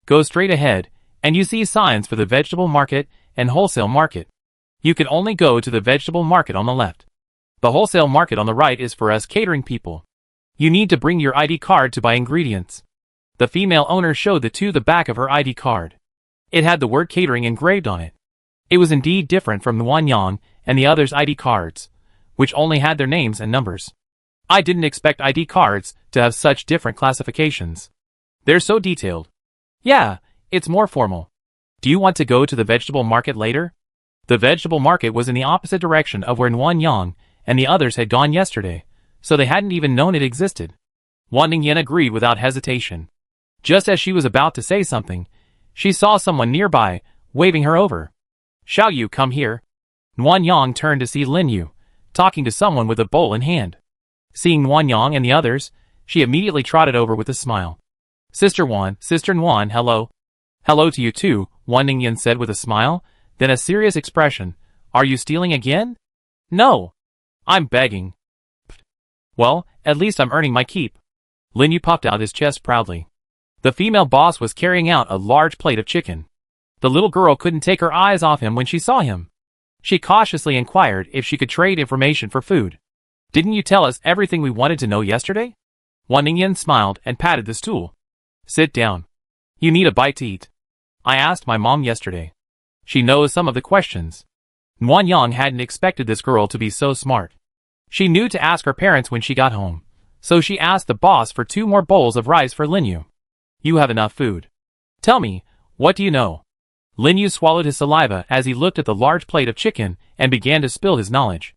Go straight ahead, and you see signs for the vegetable market and wholesale market. You can only go to the vegetable market on the left. The wholesale market on the right is for us catering people. You need to bring your ID card to buy ingredients. The female owner showed the two the back of her ID card. It had the word catering engraved on it. It was indeed different from the Wan Yang and the others' ID cards, which only had their names and numbers. I didn't expect ID cards to have such different classifications. They're so detailed. Yeah, it's more formal. Do you want to go to the vegetable market later? The vegetable market was in the opposite direction of where Wan Yang and the others had gone yesterday, so they hadn't even known it existed. Wan Ningyan agreed without hesitation. Just as she was about to say something, she saw someone nearby, waving her over. Xiao Yu, come here. Wan Yang turned to see Lin Yu, talking to someone with a bowl in hand. Seeing Wan Yang and the others, she immediately trotted over with a smile. Sister Wan, hello. Hello to you too, Wan Ningyan said with a smile, then a serious expression. Are you stealing again? No. I'm begging. Well, at least I'm earning my keep. Lin Yu popped out his chest proudly. The female boss was carrying out a large plate of chicken. The little girl couldn't take her eyes off him when she saw him. She cautiously inquired if she could trade information for food. Didn't you tell us everything we wanted to know yesterday? Wan Ningyan smiled and patted the stool. Sit down. You need a bite to eat. I asked my mom yesterday. She knows some of the questions. Wan Yang hadn't expected this girl to be so smart. She knew to ask her parents when she got home, so she asked the boss for 2 more bowls of rice for Lin Yu. You have enough food. Tell me, what do you know? Lin Yu swallowed his saliva as he looked at the large plate of chicken and began to spill his knowledge.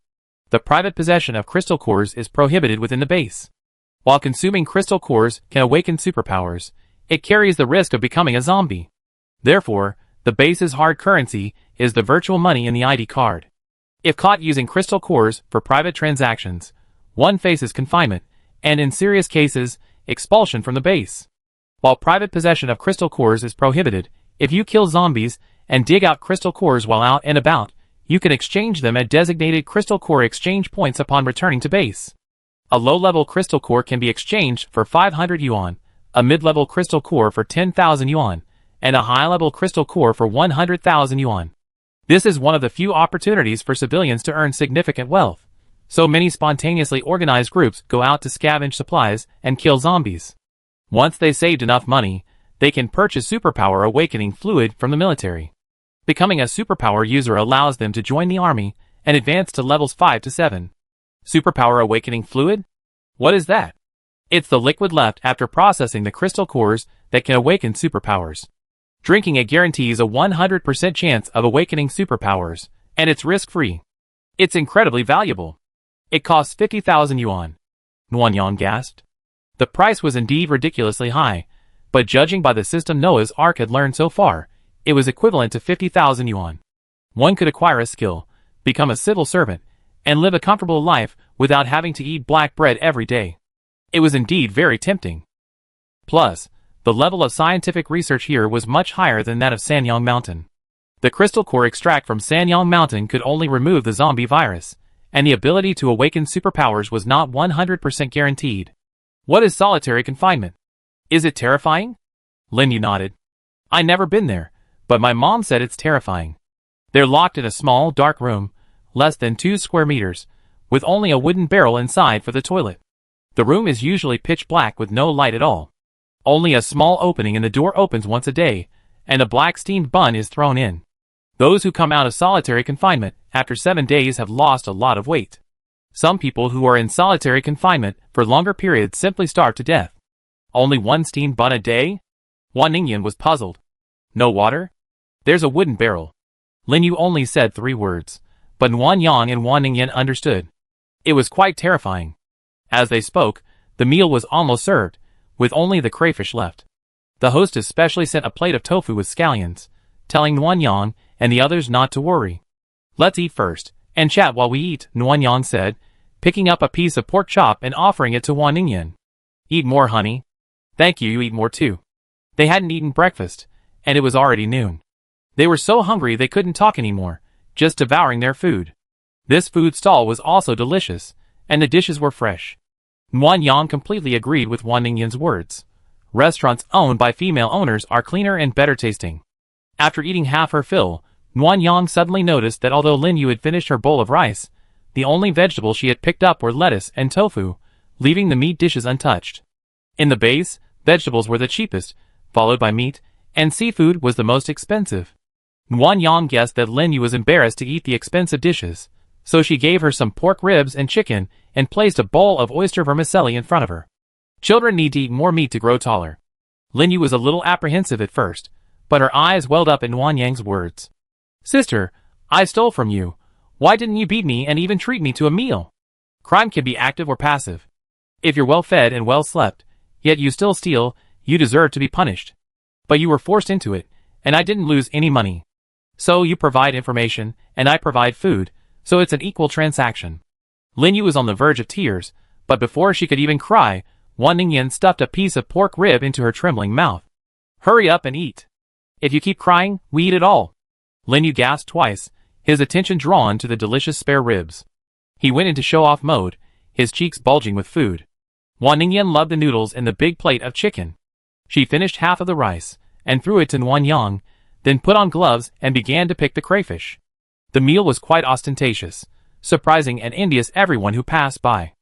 The private possession of crystal cores is prohibited within the base. While consuming crystal cores can awaken superpowers, it carries the risk of becoming a zombie. Therefore, the base's hard currency is the virtual money in the ID card. If caught using crystal cores for private transactions, one faces confinement, and in serious cases, expulsion from the base. While private possession of crystal cores is prohibited, if you kill zombies and dig out crystal cores while out and about, you can exchange them at designated crystal core exchange points upon returning to base. A low-level crystal core can be exchanged for 500 yuan, a mid-level crystal core for 10,000 yuan, and a high-level crystal core for 100,000 yuan. This is one of the few opportunities for civilians to earn significant wealth, so many spontaneously organized groups go out to scavenge supplies and kill zombies. Once they saved enough money, they can purchase superpower awakening fluid from the military. Becoming a superpower user allows them to join the army and advance to levels 5 to 7. Superpower awakening fluid? What is that? It's the liquid left after processing the crystal cores that can awaken superpowers. Drinking it guarantees a 100% chance of awakening superpowers, and it's risk-free. It's incredibly valuable. It costs 50,000 yuan. Wan Yang gasped. The price was indeed ridiculously high, but judging by the system Noah's Ark had learned so far, it was equivalent to 50,000 yuan. One could acquire a skill, become a civil servant, and live a comfortable life without having to eat black bread every day. It was indeed very tempting. Plus, the level of scientific research here was much higher than that of Sanyang Mountain. The crystal core extract from Sanyang Mountain could only remove the zombie virus, and the ability to awaken superpowers was not 100% guaranteed. What is solitary confinement? Is it terrifying? Lin Yu nodded. I never been there, but my mom said it's terrifying. They're locked in a small, dark room, less than 2 square meters, with only a wooden barrel inside for the toilet. The room is usually pitch black with no light at all. Only a small opening in the door opens once a day, and a black steamed bun is thrown in. Those who come out of solitary confinement after 7 days have lost a lot of weight. Some people who are in solitary confinement for longer periods simply starve to death. Only one steamed bun a day? Wan Ningyan was puzzled. No water? There's a wooden barrel. Lin Yu only said 3 words, but Wan Yang and Wan Ningyan understood. It was quite terrifying. As they spoke, the meal was almost served, with only the crayfish left. The hostess specially sent a plate of tofu with scallions, telling Wan Yang and the others not to worry. Let's eat first, and chat while we eat, Wan Yang said, picking up a piece of pork chop and offering it to Wan Ningyan. Eat more, honey. Thank you, you eat more too. They hadn't eaten breakfast, and it was already noon. They were so hungry they couldn't talk anymore, just devouring their food. This food stall was also delicious, and the dishes were fresh. Wan Yang completely agreed with Wan Ningyan's words. Restaurants owned by female owners are cleaner and better tasting. After eating half her fill, Wan Yang suddenly noticed that although Lin Yu had finished her bowl of rice, the only vegetables she had picked up were lettuce and tofu, leaving the meat dishes untouched. In the base, vegetables were the cheapest, followed by meat, and seafood was the most expensive. Wan Yang guessed that Lin Yu was embarrassed to eat the expensive dishes, so she gave her some pork ribs and chicken and placed a bowl of oyster vermicelli in front of her. Children need to eat more meat to grow taller. Lin Yu was a little apprehensive at first, but her eyes welled up in Wan Yang's words. Sister, I stole from you. Why didn't you beat me and even treat me to a meal? Crime can be active or passive. If you're well fed and well slept, yet you still steal, you deserve to be punished. But you were forced into it, and I didn't lose any money. So you provide information, and I provide food, so it's an equal transaction. Lin Yu was on the verge of tears, but before she could even cry, Wan Ningyan stuffed a piece of pork rib into her trembling mouth. Hurry up and eat. If you keep crying, we eat it all. Lin Yu gasped twice, his attention drawn to the delicious spare ribs. He went into show-off mode, his cheeks bulging with food. Wan Ningyan loved the noodles and the big plate of chicken. She finished half of the rice, and threw it to Wan Yang, then put on gloves and began to pick the crayfish. The meal was quite ostentatious, surprising and envious everyone who passed by.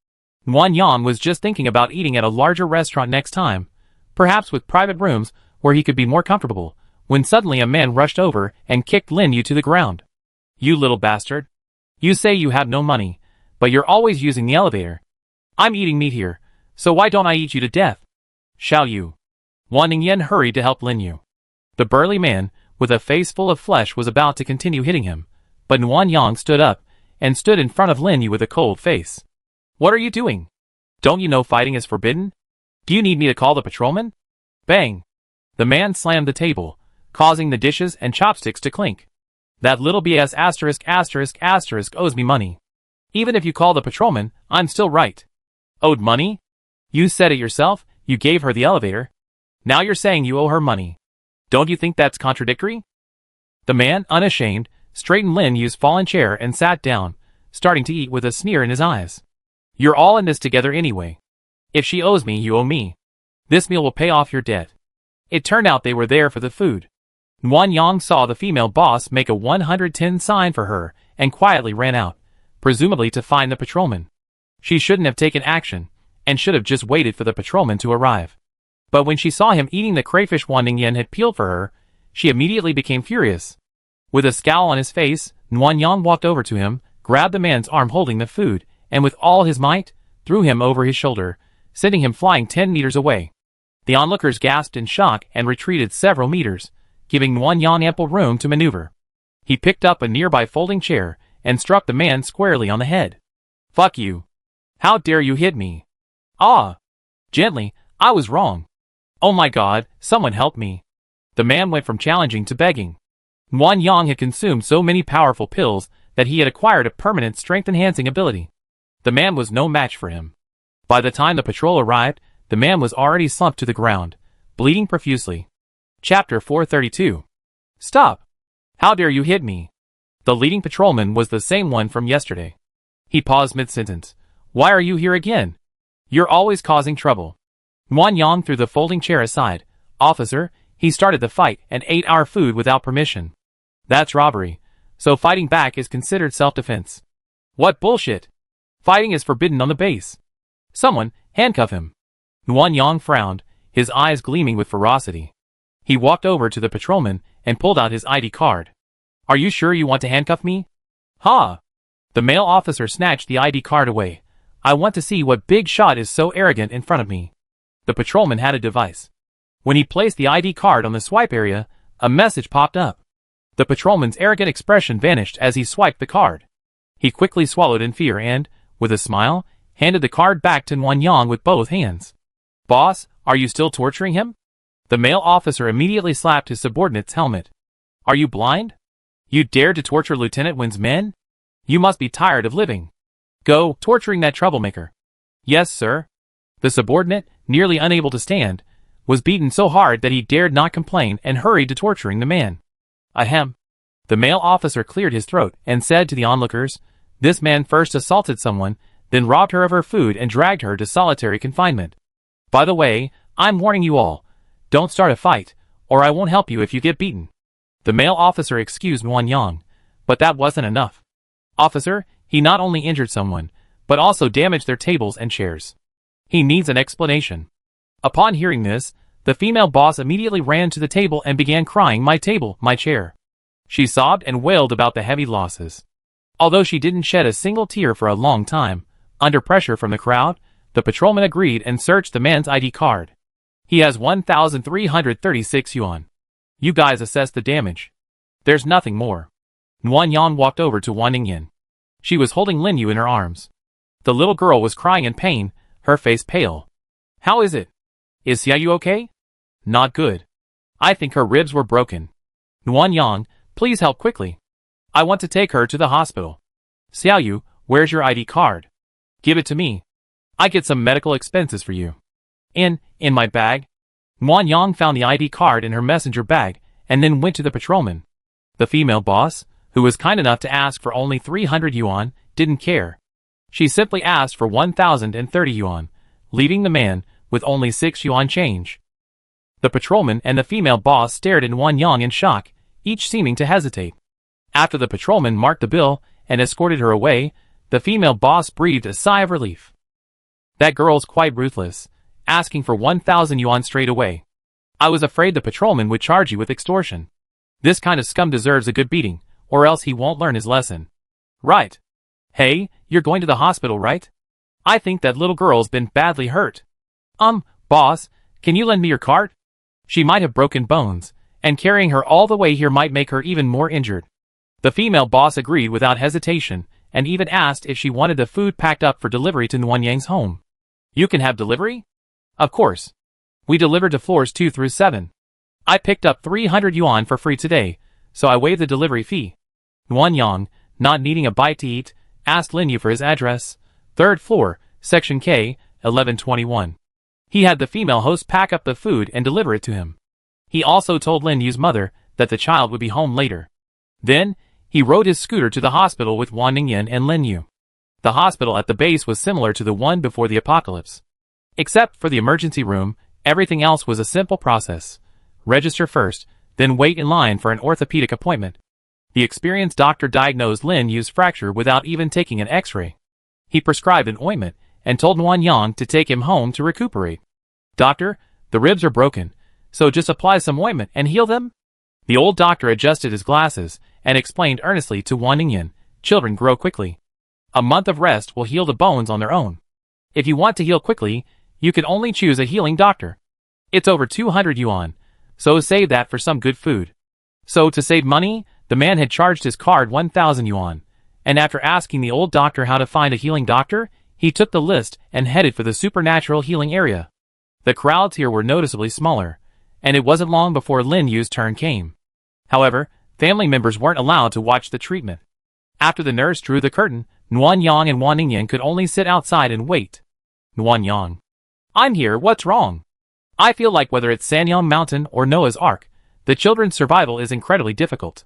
Wan Yang was just thinking about eating at a larger restaurant next time, perhaps with private rooms where he could be more comfortable, when suddenly a man rushed over and kicked Lin Yu to the ground. You little bastard. You say you have no money, but you're always using the elevator. I'm eating meat here, so why don't I eat you to death? Shall you? Wan Ningyan hurried to help Lin Yu. The burly man, with a face full of flesh, was about to continue hitting him, but Wan Yang stood up, and stood in front of Lin Yu with a cold face. What are you doing? Don't you know fighting is forbidden? Do you need me to call the patrolman? Bang! The man slammed the table, causing the dishes and chopsticks to clink. That little BS **** owes me money. Even if you call the patrolman, I'm still right. Owed money? You said it yourself, you gave her the elevator. Now you're saying you owe her money. Don't you think that's contradictory? The man, unashamed, straightened Lin Yu's fallen chair and sat down, starting to eat with a sneer in his eyes. You're all in this together anyway. If she owes me, you owe me. This meal will pay off your debt. It turned out they were there for the food. Wan Yang saw the female boss make a 110 sign for her and quietly ran out, presumably to find the patrolman. She shouldn't have taken action, and should have just waited for the patrolman to arrive. But when she saw him eating the crayfish Wan Ningyan had peeled for her, she immediately became furious. With a scowl on his face, Wan Yang walked over to him, grabbed the man's arm holding the food, and with all his might, threw him over his shoulder, sending him flying 10 meters away. The onlookers gasped in shock and retreated several meters, giving Wan Yang ample room to maneuver. He picked up a nearby folding chair and struck the man squarely on the head. Fuck you. How dare you hit me? Ah! Gently, I was wrong. Oh my god, someone help me. The man went from challenging to begging. Wan Yang had consumed so many powerful pills that he had acquired a permanent strength-enhancing ability. The man was no match for him. By the time the patrol arrived, the man was already slumped to the ground, bleeding profusely. Chapter 432. Stop! How dare you hit me? The leading patrolman was the same one from yesterday. He paused mid-sentence. Why are you here again? You're always causing trouble. Wan Yang threw the folding chair aside. Officer, he started the fight and ate our food without permission. That's robbery, so fighting back is considered self-defense. What bullshit? Fighting is forbidden on the base. Someone, handcuff him. Wan Yang frowned, his eyes gleaming with ferocity. He walked over to the patrolman and pulled out his ID card. Are you sure you want to handcuff me? Ha! The male officer snatched the ID card away. I want to see what big shot is so arrogant in front of me. The patrolman had a device. When he placed the ID card on the swipe area, a message popped up. The patrolman's arrogant expression vanished as he swiped the card. He quickly swallowed in fear and, with a smile, handed the card back to Nguyen Yang with both hands. "Boss, are you still torturing him?" The male officer immediately slapped his subordinate's helmet. "Are you blind? You dare to torture Lieutenant Nguyen's men? You must be tired of living. Go, torturing that troublemaker." "Yes, sir." The subordinate, nearly unable to stand, was beaten so hard that he dared not complain and hurried to torturing the man. Ahem. The male officer cleared his throat and said to the onlookers, "This man first assaulted someone, then robbed her of her food and dragged her to solitary confinement. By the way, I'm warning you all, don't start a fight, or I won't help you if you get beaten." The male officer excused Nguyen Yang, but that wasn't enough. "Officer, he not only injured someone, but also damaged their tables and chairs. He needs an explanation." Upon hearing this, the female boss immediately ran to the table and began crying, "My table, my chair." She sobbed and wailed about the heavy losses. Although she didn't shed a single tear for a long time, under pressure from the crowd, the patrolman agreed and searched the man's ID card. "He has 1,336 yuan. You guys assess the damage. There's nothing more." Nguyen Yang walked over to Wan Ningyan. She was holding Lin Yu in her arms. The little girl was crying in pain, her face pale. "How is it? Is Xiaoyu okay?" "Not good. I think her ribs were broken. Nguyen Yang, please help quickly. I want to take her to the hospital." "Xiaoyu, where's your ID card? Give it to me. I get some medical expenses for you." In my bag." Nguyen Yang found the ID card in her messenger bag and then went to the patrolman. The female boss, who was kind enough to ask for only 300 yuan, didn't care. She simply asked for 1,030 yuan, leaving the man with only 6 yuan change. The patrolman and the female boss stared at Nguyen Yang in shock, each seeming to hesitate. After the patrolman marked the bill and escorted her away, the female boss breathed a sigh of relief. "That girl's quite ruthless, asking for 1,000 yuan straight away. I was afraid the patrolman would charge you with extortion. This kind of scum deserves a good beating, or else he won't learn his lesson." "Right. Hey, you're going to the hospital, right? I think that little girl's been badly hurt." Boss, can you lend me your cart? She might have broken bones, and carrying her all the way here might make her even more injured." The female boss agreed without hesitation, and even asked if she wanted the food packed up for delivery to Nguyen Yang's home. "You can have delivery?" "Of course. We deliver to floors 2 through 7. I picked up 300 yuan for free today, so I waived the delivery fee." Nguyen Yang, not needing a bite to eat, asked Lin Yu for his address, 3rd floor, Section K, 1121. He had the female host pack up the food and deliver it to him. He also told Lin Yu's mother that the child would be home later. Then, he rode his scooter to the hospital with Wan Ningyan and Lin Yu. The hospital at the base was similar to the one before the apocalypse. Except for the emergency room, everything else was a simple process. Register first, then wait in line for an orthopedic appointment. The experienced doctor diagnosed Lin Yu's fracture without even taking an x-ray. He prescribed an ointment and told Nguyen Yang to take him home to recuperate. "Doctor, the ribs are broken, so just apply some ointment and heal them?" The old doctor adjusted his glasses and explained earnestly to Wan Ningyan, "Children grow quickly. A month of rest will heal the bones on their own. If you want to heal quickly, you can only choose a healing doctor. It's over 200 yuan, so save that for some good food." So to save money, the man had charged his card 1,000 yuan, and after asking the old doctor how to find a healing doctor, he took the list and headed for the supernatural healing area. The crowds here were noticeably smaller, and it wasn't long before Lin Yu's turn came. However, family members weren't allowed to watch the treatment. After the nurse drew the curtain, Nguyen Yang and Wan Ningyan could only sit outside and wait. Nguyen Yang: "I'm here, what's wrong? I feel like whether it's Sanyang Mountain or Noah's Ark, the children's survival is incredibly difficult.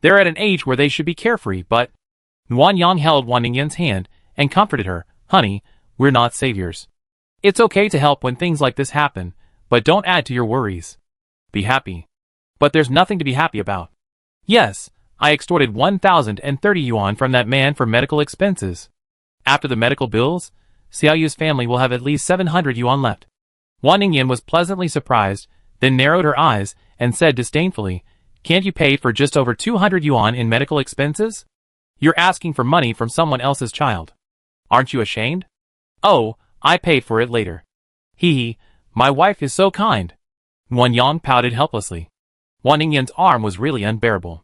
They're at an age where they should be carefree, but..." Nguyen Yang held Wan Ningyan's hand and comforted her. "Honey, we're not saviors. It's okay to help when things like this happen, but don't add to your worries. Be happy." "But there's nothing to be happy about." "Yes, I extorted 1,030 yuan from that man for medical expenses. After the medical bills, Xiaoyu's family will have at least 700 yuan left." Wan Ningyan was pleasantly surprised, then narrowed her eyes and said disdainfully, "Can't you pay for just over 200 yuan in medical expenses? You're asking for money from someone else's child. Aren't you ashamed?" "Oh, I paid for it later." "Hee hee, My wife is so kind. Wan Yang pouted helplessly. Wan Ningyan's arm was really unbearable.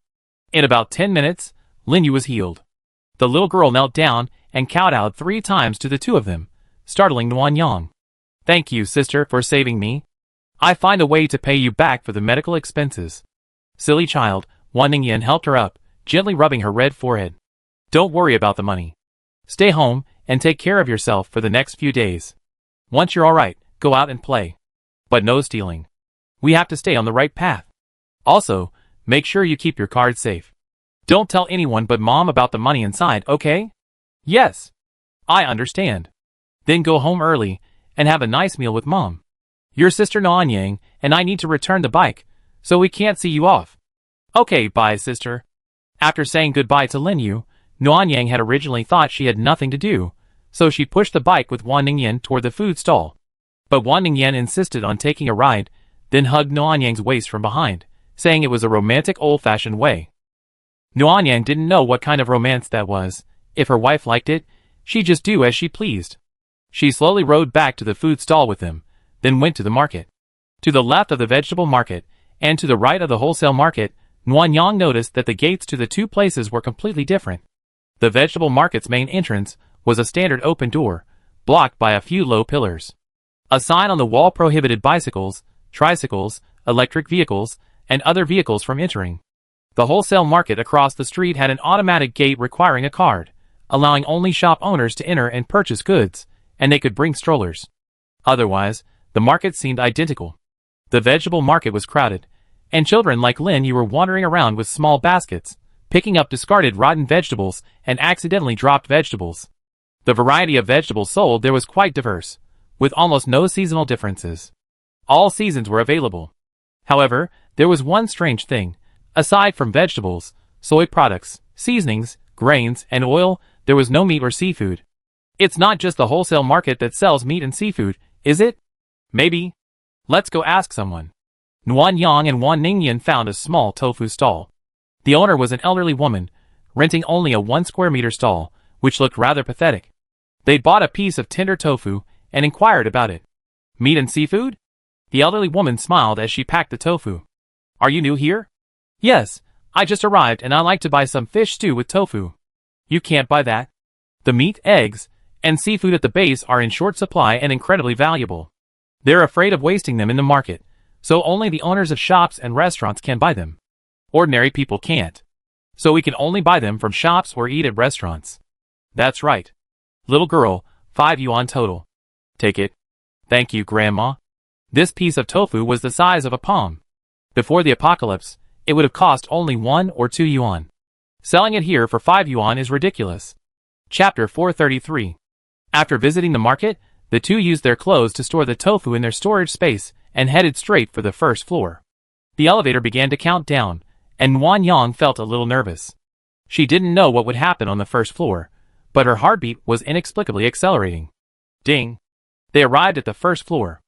In about 10 minutes, Lin Yu was healed. The little girl knelt down and kowtowed 3 times to the two of them, startling Wan Yang. Thank you, sister, for saving me. I find a way to pay you back for the medical expenses. Silly child, Wan Ningyan helped her up, gently rubbing her red forehead. Don't worry about the money. Stay home and take care of yourself for the next few days. Once you're alright, go out and play. But no stealing. We have to stay on the right path. Also, make sure you keep your cards safe. Don't tell anyone but Mom about the money inside, okay? Yes. I understand. Then go home early and have a nice meal with Mom. Your sister Nanyang and I need to return the bike, so we can't see you off. Okay, bye, sister. After saying goodbye to Lin Yu, Nanyang had originally thought she had nothing to do, so she pushed the bike with Wan Ningyan toward the food stall. But Wan Ningyan insisted on taking a ride, then hugged Nanyang's waist from behind, saying it was a romantic old-fashioned way. Nanyang didn't know what kind of romance that was. If her wife liked it, she'd just do as she pleased. She slowly rode back to the food stall with him, then went to the market. To the left of the vegetable market, and to the right of the wholesale market, Nanyang noticed that the gates to the two places were completely different. The vegetable market's main entrance was a standard open door, blocked by a few low pillars. A sign on the wall prohibited bicycles, tricycles, electric vehicles, and other vehicles from entering. The wholesale market across the street had an automatic gate requiring a card, allowing only shop owners to enter and purchase goods, and they could bring strollers. Otherwise, the market seemed identical. The vegetable market was crowded, and children like Lin Yu were wandering around with small baskets, picking up discarded rotten vegetables and accidentally dropped vegetables. The variety of vegetables sold there was quite diverse, with almost no seasonal differences. All seasons were available. However, there was one strange thing. Aside from vegetables, soy products, seasonings, grains, and oil, there was no meat or seafood. It's not just the wholesale market that sells meat and seafood, is it? Maybe. Let's go ask someone. Wan Yang and Wan Ningyan found a small tofu stall. The owner was an elderly woman, renting only a 1 square meter stall, which looked rather pathetic. They'd bought a piece of tender tofu and inquired about it. Meat and seafood? The elderly woman smiled as she packed the tofu. Are you new here? Yes, I just arrived and I'd like to buy some fish stew with tofu. You can't buy that. The meat, eggs, and seafood at the base are in short supply and incredibly valuable. They're afraid of wasting them in the market, so only the owners of shops and restaurants can buy them. Ordinary people can't. So we can only buy them from shops or eat at restaurants. That's right. Little girl, 5 yuan total. Take it. Thank you, Grandma. This piece of tofu was the size of a palm. Before the apocalypse, it would have cost only 1 or 2 yuan. Selling it here for 5 yuan is ridiculous. Chapter 433. After visiting the market, the two used their clothes to store the tofu in their storage space and headed straight for the first floor. The elevator began to count down, and Wan Yang felt a little nervous. She didn't know what would happen on the first floor, but her heartbeat was inexplicably accelerating. Ding! They arrived at the first floor.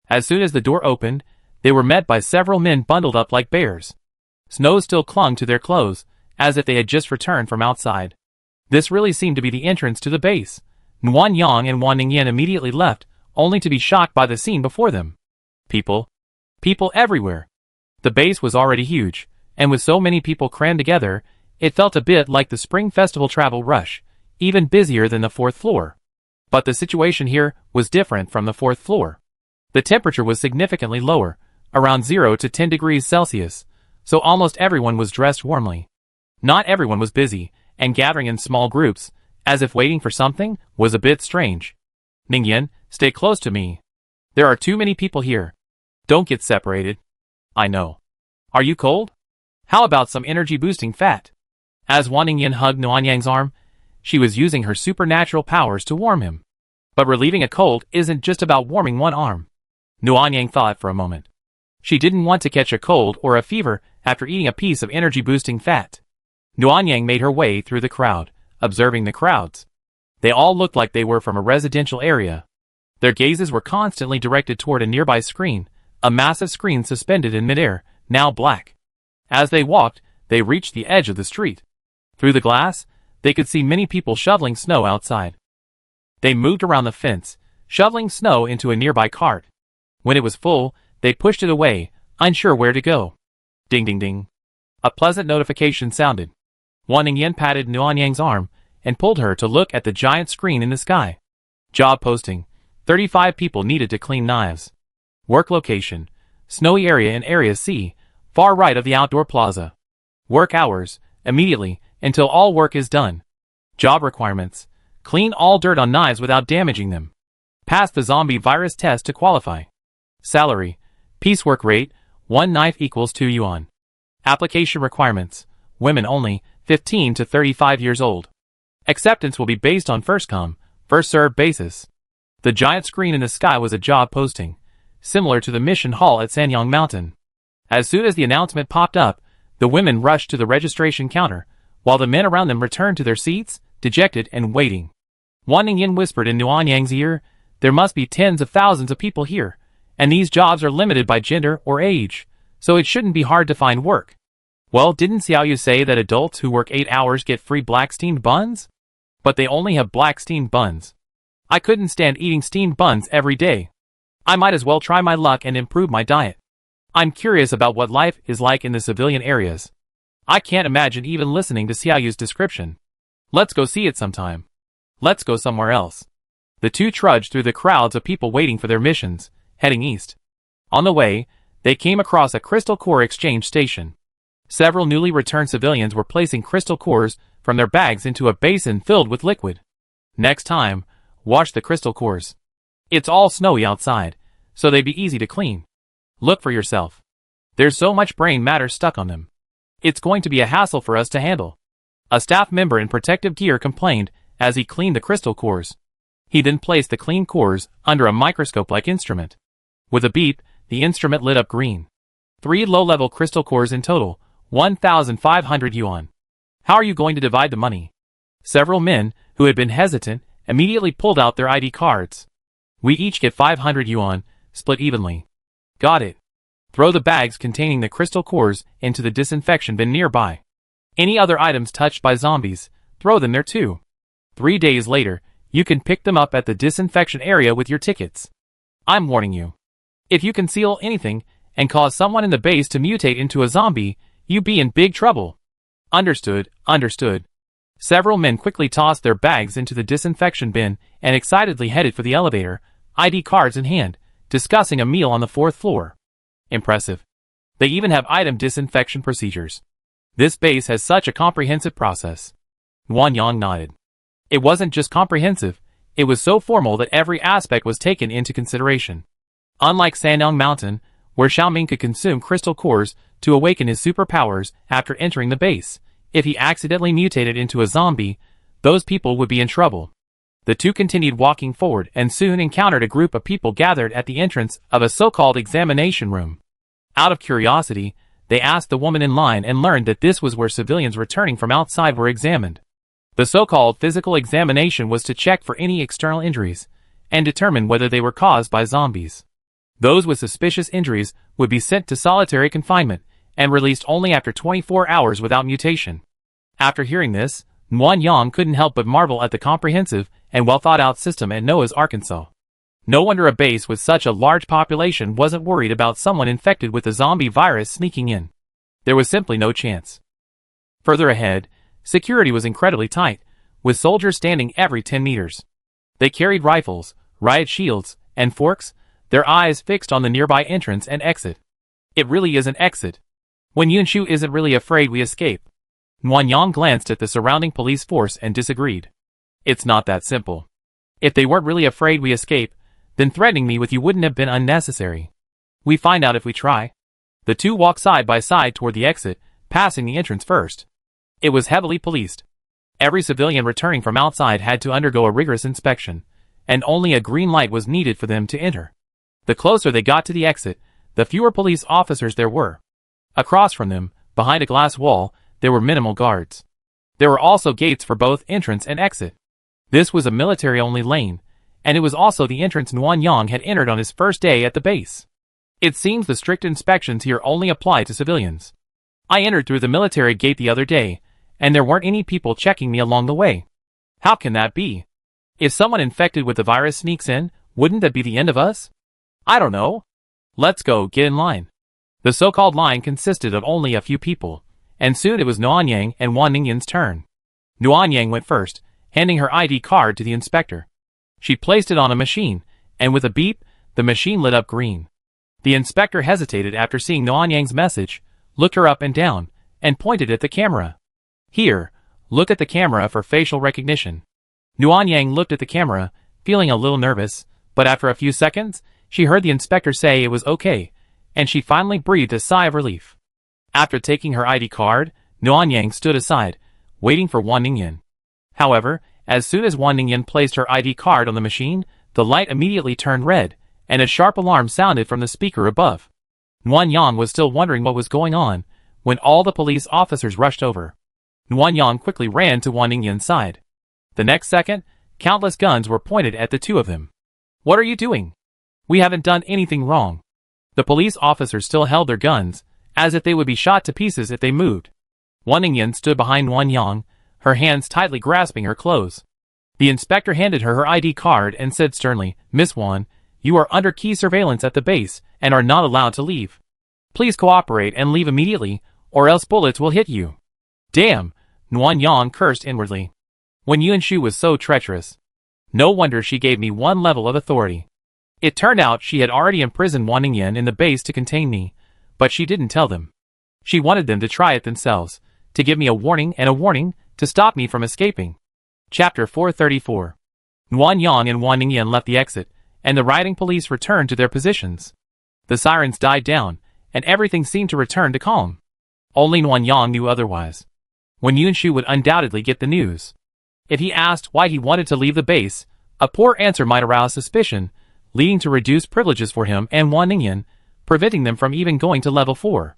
As soon as the door opened, they were met by several men bundled up like bears. Snow still clung to their clothes, as if they had just returned from outside. This really seemed to be the entrance to the base. Wan Yang and Wan Ningyan immediately left, only to be shocked by the scene before them. People. People everywhere. The base was already huge, and with so many people crammed together, it felt a bit like the Spring Festival travel rush, even busier than the 4th floor. But the situation here was different from the 4th floor. The temperature was significantly lower, around 0 to 10 degrees Celsius, so almost everyone was dressed warmly. Not everyone was busy, and gathering in small groups, as if waiting for something, was a bit strange. Ningyan, stay close to me. There are too many people here. Don't get separated. I know. Are you cold? How about some energy-boosting fat? As Wan Ningyan hugged Nanyang's arm, she was using her supernatural powers to warm him. But relieving a cold isn't just about warming one arm. Nanyang thought for a moment. She didn't want to catch a cold or a fever after eating a piece of energy-boosting fat. Nanyang made her way through the crowd, observing the crowds. They all looked like they were from a residential area. Their gazes were constantly directed toward a nearby screen, a massive screen suspended in midair, now black. As they walked, they reached the edge of the street. Through the glass, they could see many people shoveling snow outside. They moved around the fence, shoveling snow into a nearby cart. When it was full, they pushed it away, unsure where to go. Ding ding ding. A pleasant notification sounded. Wan Ningyan patted Nuanyang's arm and pulled her to look at the giant screen in the sky. Job posting. 35 people needed to clean knives. Work location. Snowy area in Area C, far right of the outdoor plaza. Work hours. Immediately, until all work is done. Job requirements. Clean all dirt on knives without damaging them. Pass the zombie virus test to qualify. Salary. Piecework rate, 1 knife equals 2 yuan. Application requirements. Women only, 15 to 35 years old. Acceptance will be based on first come, first served basis. The giant screen in the sky was a job posting, similar to the mission hall at Sanyang Mountain. As soon as the announcement popped up, the women rushed to the registration counter, while the men around them returned to their seats, dejected and waiting. Wan Ningyan whispered in Nuanyang's ear, "There must be tens of thousands of people here, and these jobs are limited by gender or age, so it shouldn't be hard to find work." Well, didn't Xiaoyu say that adults who work 8 hours get free black steamed buns? But they only have black steamed buns. I couldn't stand eating steamed buns every day. I might as well try my luck and improve my diet. I'm curious about what life is like in the civilian areas. I can't imagine even listening to Xiaoyu's description. Let's go see it sometime. Let's go somewhere else. The two trudged through the crowds of people waiting for their missions, heading east. On the way, they came across a crystal core exchange station. Several newly returned civilians were placing crystal cores from their bags into a basin filled with liquid. Next time, wash the crystal cores. It's all snowy outside, so they'd be easy to clean. Look for yourself. There's so much brain matter stuck on them. It's going to be a hassle for us to handle. A staff member in protective gear complained as he cleaned the crystal cores. He then placed the clean cores under a microscope-like instrument. With a beep, the instrument lit up green. 3 low-level crystal cores in total, 1,500 yuan. How are you going to divide the money? Several men, who had been hesitant, immediately pulled out their ID cards. We each get 500 yuan, split evenly. Got it. Throw the bags containing the crystal cores into the disinfection bin nearby. Any other items touched by zombies, throw them there too. 3 days later, you can pick them up at the disinfection area with your tickets. I'm warning you. If you conceal anything and cause someone in the base to mutate into a zombie, you be in big trouble. Understood, understood. Several men quickly tossed their bags into the disinfection bin and excitedly headed for the elevator, ID cards in hand, discussing a meal on the 4th floor. Impressive. They even have item disinfection procedures. This base has such a comprehensive process. Wan Yang nodded. It wasn't just comprehensive, it was so formal that every aspect was taken into consideration. Unlike Sanyang Mountain, where Xiaoming could consume crystal cores to awaken his superpowers after entering the base, if he accidentally mutated into a zombie, those people would be in trouble. The two continued walking forward and soon encountered a group of people gathered at the entrance of a so-called examination room. Out of curiosity, they asked the woman in line and learned that this was where civilians returning from outside were examined. The so-called physical examination was to check for any external injuries and determine whether they were caused by zombies. Those with suspicious injuries would be sent to solitary confinement and released only after 24 hours without mutation. After hearing this, Wan Yang couldn't help but marvel at the comprehensive and well-thought-out system at Noah's Arkansas. No wonder a base with such a large population wasn't worried about someone infected with the zombie virus sneaking in. There was simply no chance. Further ahead, security was incredibly tight, with soldiers standing every 10 meters. They carried rifles, riot shields, and forks, their eyes fixed on the nearby entrance and exit. It really is an exit. When Yunshu isn't really afraid we escape. Wan Yang glanced at the surrounding police force and disagreed. It's not that simple. If they weren't really afraid we escape, then threatening me with you wouldn't have been unnecessary. We find out if we try. The two walked side by side toward the exit, passing the entrance first. It was heavily policed. Every civilian returning from outside had to undergo a rigorous inspection, and only a green light was needed for them to enter. The closer they got to the exit, the fewer police officers there were. Across from them, behind a glass wall, there were minimal guards. There were also gates for both entrance and exit. This was a military-only lane, and it was also the entrance Wan Yang had entered on his first day at the base. It seems the strict inspections here only apply to civilians. I entered through the military gate the other day, and there weren't any people checking me along the way. How can that be? If someone infected with the virus sneaks in, wouldn't that be the end of us? I don't know. Let's go, get in line. The so-called line consisted of only a few people, and soon it was Nuanyang and Wan Ningyan's turn. Nuanyang went first, handing her ID card to the inspector. She placed it on a machine, and with a beep, the machine lit up green. The inspector hesitated after seeing Nuanyang's message, looked her up and down, and pointed at the camera. Here, look at the camera for facial recognition. Nuanyang looked at the camera, feeling a little nervous, but after a few seconds, she heard the inspector say it was okay, and she finally breathed a sigh of relief. After taking her ID card, Nuanyang stood aside, waiting for Wan Ningyan. However, as soon as Wan Ningyan placed her ID card on the machine, the light immediately turned red, and a sharp alarm sounded from the speaker above. Nuanyang was still wondering what was going on, when all the police officers rushed over. Nuanyang quickly ran to Wan Ningyan's side. The next second, countless guns were pointed at the two of them. What are you doing? We haven't done anything wrong. The police officers still held their guns, as if they would be shot to pieces if they moved. Wan Ningyan stood behind Nuanyang, her hands tightly grasping her clothes. The inspector handed her ID card and said sternly, "Miss Wan, you are under key surveillance at the base and are not allowed to leave. Please cooperate and leave immediately, or else bullets will hit you." Damn, Nuanyang cursed inwardly. When Yuanshu was so treacherous. No wonder she gave me one level of authority. It turned out she had already imprisoned Wan Ningyan in the base to contain me, but she didn't tell them. She wanted them to try it themselves, to give me a warning and a warning, to stop me from escaping. Chapter 434. Nuanyang and Wan Ningyan left the exit, and the rioting police returned to their positions. The sirens died down, and everything seemed to return to calm. Only Nuanyang knew otherwise. When Yuanshu would undoubtedly get the news. If he asked why he wanted to leave the base, a poor answer might arouse suspicion, leading to reduced privileges for him and Wan Ningyan, preventing them from even going to level 4.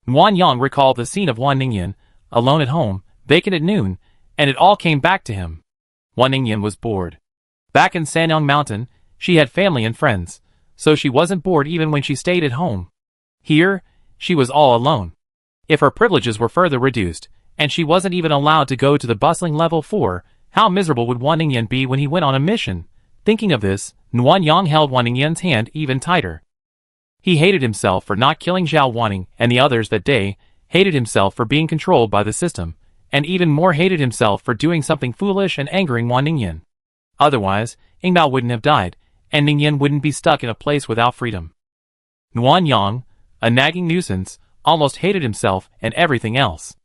Nuanyang recalled the scene of Wan Ningyan, alone at home, vacant at noon, and it all came back to him. Wan Ningyan was bored. Back in Sanyang Mountain, she had family and friends, so she wasn't bored even when she stayed at home. Here, she was all alone. If her privileges were further reduced, and she wasn't even allowed to go to the bustling level 4, how miserable would Wan Ningyan be when he went on a mission? Thinking of this, Nuanyang held Wan Ningyan's hand even tighter. He hated himself for not killing Zhao Wanning and the others that day, hated himself for being controlled by the system, and even more hated himself for doing something foolish and angering Wan Ningyan. Otherwise, Yingbao wouldn't have died, and Ningyan wouldn't be stuck in a place without freedom. Nuanyang, a nagging nuisance, almost hated himself and everything else.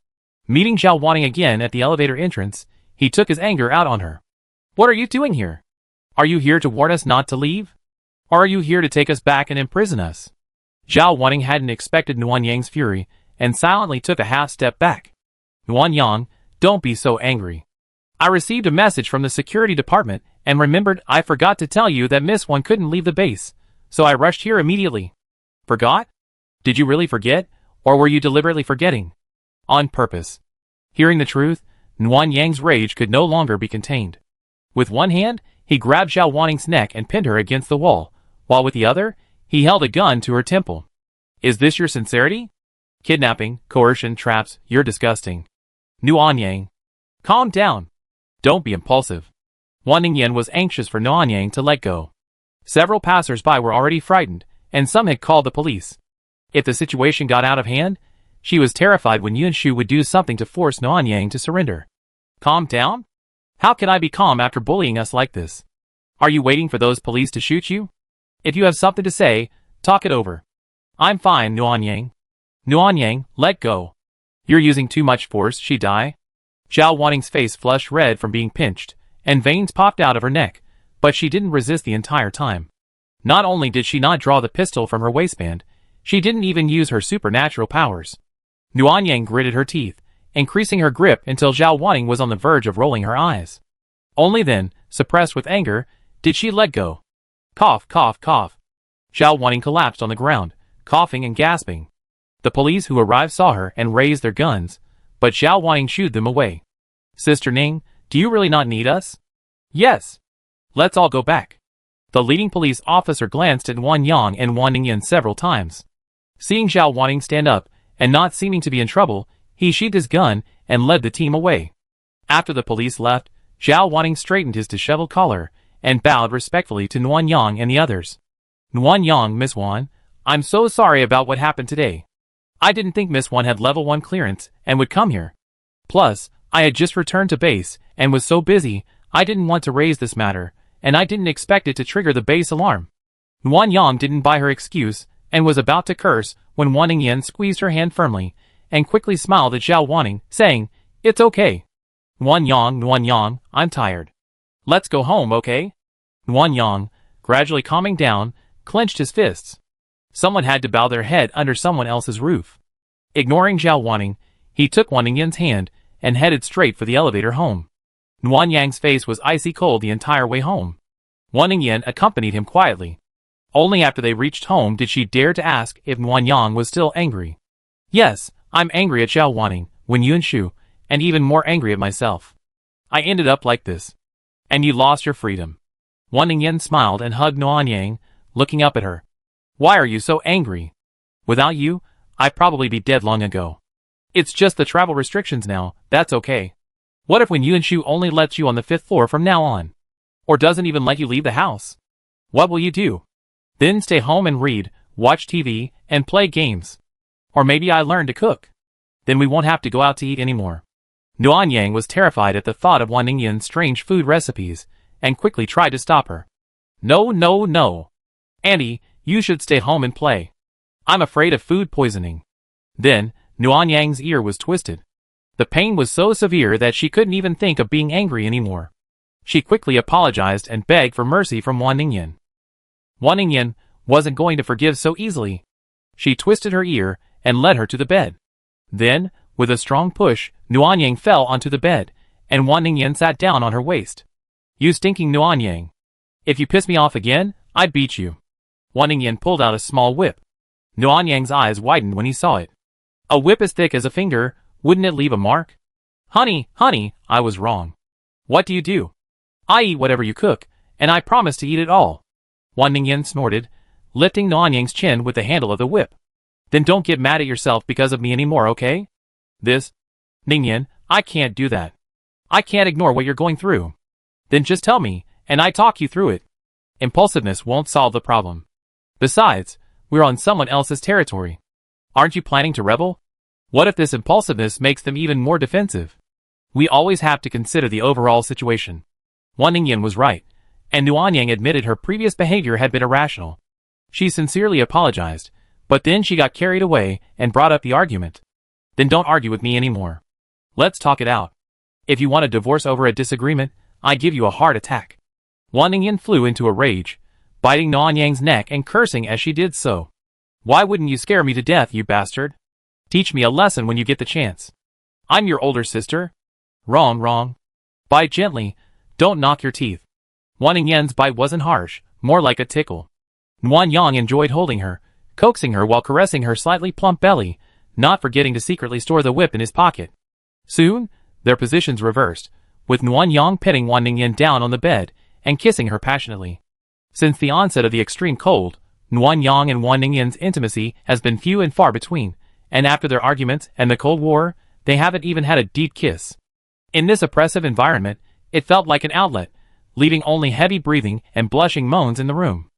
Meeting Zhao Wanning again at the elevator entrance, he took his anger out on her. "What are you doing here? Are you here to warn us not to leave? Or are you here to take us back and imprison us?" Zhao Wanning hadn't expected Nuanyang's fury, and silently took a half-step back. "Nuanyang, don't be so angry. I received a message from the security department, and remembered I forgot to tell you that Miss Wan couldn't leave the base, so I rushed here immediately." "Forgot? Did you really forget, or were you deliberately forgetting?" "On purpose." Hearing the truth, Nuanyang's rage could no longer be contained. With one hand, he grabbed Zhao Wanning's neck and pinned her against the wall, while with the other, he held a gun to her temple. "Is this your sincerity? Kidnapping, coercion, traps, you're disgusting. Nuanyang, calm down. Don't be impulsive." Wan Ningyan was anxious for Nuanyang to let go. Several passers-by were already frightened, and some had called the police. If the situation got out of hand, she was terrified when Yuanshu would do something to force Nuanyang to surrender. "Calm down? How can I be calm after bullying us like this? Are you waiting for those police to shoot you? If you have something to say, talk it over." "I'm fine, Nuanyang." "Nuanyang, let go. You're using too much force, she die." Zhao Wanning's face flushed red from being pinched, and veins popped out of her neck, but she didn't resist the entire time. Not only did she not draw the pistol from her waistband, she didn't even use her supernatural powers. Nuanyang gritted her teeth, increasing her grip until Zhao Wanning was on the verge of rolling her eyes. Only then, suppressed with anger, did she let go. Cough, cough, cough. Zhao Wanning collapsed on the ground, coughing and gasping. The police who arrived saw her and raised their guns, but Zhao Wanning shooed them away. "Sister Ning, do you really not need us?" "Yes. Let's all go back." The leading police officer glanced at Nuanyang and Wan Ningyan several times. Seeing Zhao Wanning stand up, and not seeming to be in trouble, he sheathed his gun and led the team away. After the police left, Zhao Wanning straightened his disheveled collar and bowed respectfully to Nuanyang and the others. "Nuanyang, Miss Wan, I'm so sorry about what happened today. I didn't think Miss 1 had level 1 clearance and would come here. Plus, I had just returned to base and was so busy, I didn't want to raise this matter, and I didn't expect it to trigger the base alarm. Nuan Yang didn't buy her excuse and was about to curse when Wan Ningyan squeezed her hand firmly and quickly smiled at Zhao Wanning, saying, "It's okay. Nuan Yang, I'm tired. Let's go home, okay?" Nuan Yang, gradually calming down, clenched his fists. Someone had to bow their head under someone else's roof. Ignoring Zhao Wanning, he took Wan Ningyan's hand and headed straight for the elevator home. Nuan Yang's face was icy cold the entire way home. Wan Ningyan accompanied him quietly. Only after they reached home did she dare to ask if Nuan Yang was still angry. "Yes, I'm angry at Zhao Wanning, Wen Yunshu, and even more angry at myself. I ended up like this. And you lost your freedom." Wan Ningyan smiled and hugged Nuan Yang, looking up at her. "Why are you so angry? Without you, I'd probably be dead long ago. It's just the travel restrictions now, that's okay. What if Wen Yunshu only lets you on the 5th floor from now on? Or doesn't even let you leave the house? What will you do? Then stay home and read, watch TV, and play games. Or maybe I learn to cook. Then we won't have to go out to eat anymore." Nuan Yang was terrified at the thought of Wan Ningyan's strange food recipes, and quickly tried to stop her. No. Auntie, you should stay home and play. I'm afraid of food poisoning." Then, Nuan Yang's ear was twisted. The pain was so severe that she couldn't even think of being angry anymore. She quickly apologized and begged for mercy from Wan Ningyan. Wan Ningyan wasn't going to forgive so easily. She twisted her ear and led her to the bed. Then, with a strong push, Nuan Yang fell onto the bed, and Wan Ningyan sat down on her waist. "You stinking Nuan Yang. If you piss me off again, I'd beat you." Wan Ningyan pulled out a small whip. Nuan Yang's eyes widened when he saw it. "A whip as thick as a finger, wouldn't it leave a mark?" Honey, I was wrong. What do you do?" "I eat whatever you cook, and I promise to eat it all." Wan Ningyan snorted, lifting Nuan Yang's chin with the handle of the whip. "Then don't get mad at yourself because of me anymore, okay? This? Ningyan, I can't do that. I can't ignore what you're going through. Then just tell me, and I talk you through it. Impulsiveness won't solve the problem. Besides, we're on someone else's territory. Aren't you planning to rebel? What if this impulsiveness makes them even more defensive? We always have to consider the overall situation." Wan Ningyan was right, and Nuan Yang admitted her previous behavior had been irrational. She sincerely apologized, but then she got carried away and brought up the argument. "Then don't argue with me anymore. Let's talk it out. If you want a divorce over a disagreement, I give you a heart attack." Wan Ningyan flew into a rage, biting Nuan Yang's neck and cursing as she did so. "Why wouldn't you scare me to death, you bastard? Teach me a lesson when you get the chance. I'm your older sister." Wrong. Bite gently, don't knock your teeth." Wan Ningyan's bite wasn't harsh, more like a tickle. Nuan Yang enjoyed holding her, coaxing her while caressing her slightly plump belly, not forgetting to secretly store the whip in his pocket. Soon, their positions reversed, with Nuan Yang petting Wan Ningyan down on the bed and kissing her passionately. Since the onset of the extreme cold, Nuan Yang and Wan Ningyan's intimacy has been few and far between, and after their arguments and the Cold War, they haven't even had a deep kiss. In this oppressive environment, it felt like an outlet, leaving only heavy breathing and blushing moans in the room.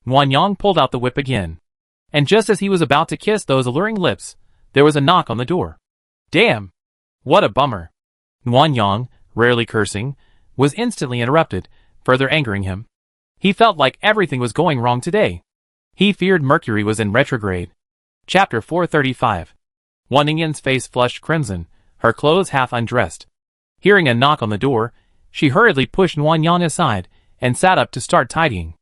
Nuan Yang pulled out the whip again. And just as he was about to kiss those alluring lips, there was a knock on the door. Damn! What a bummer! Nuan Yang, rarely cursing, was instantly interrupted, further angering him. He felt like everything was going wrong today. He feared Mercury was in retrograde. Chapter 435. Wan Ningyan's face flushed crimson, her clothes half undressed. Hearing a knock on the door, she hurriedly pushed Nuan Yang aside and sat up to start tidying.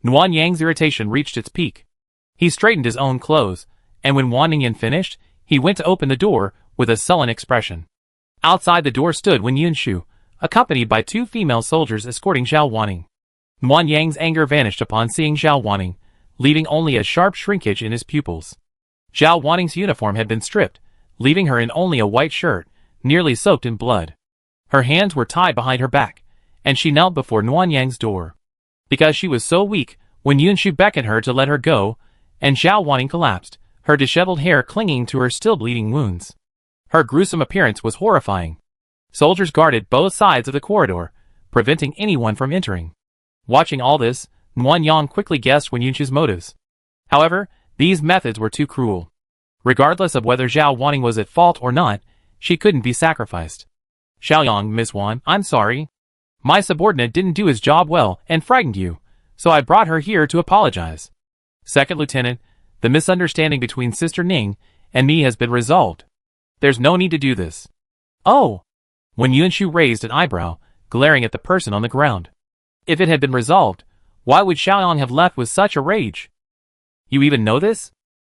Nuan Yang's irritation reached its peak. He straightened his own clothes, and when Wan Ningyan finished, he went to open the door with a sullen expression. Outside the door stood Wen Yunshu, accompanied by 2 female soldiers escorting Zhao Wanning. Nuan Yang's anger vanished upon seeing Zhao Wanning, leaving only a sharp shrinkage in his pupils. Zhao Wanning's uniform had been stripped, leaving her in only a white shirt, nearly soaked in blood. Her hands were tied behind her back, and she knelt before Nuan Yang's door. Because she was so weak, Wen Yunshu beckoned her to let her go, and Zhao Wanning collapsed, her disheveled hair clinging to her still bleeding wounds. Her gruesome appearance was horrifying. Soldiers guarded both sides of the corridor, preventing anyone from entering. Watching all this, Nuan Yang quickly guessed Wen Yunshu's motives. However, These methods were too cruel. Regardless of whether Zhao Wanning was at fault or not, she couldn't be sacrificed. Xiaoyang, Miss Wan, I'm sorry. My subordinate didn't do his job well and frightened you, so I brought her here to apologize. Second Lieutenant, the misunderstanding between Sister Ning and me has been resolved. There's no need to do this. Oh! When Yunshu raised an eyebrow, glaring at the person on the ground. If it had been resolved, why would Xiaoyang have left with such a rage? You even know this?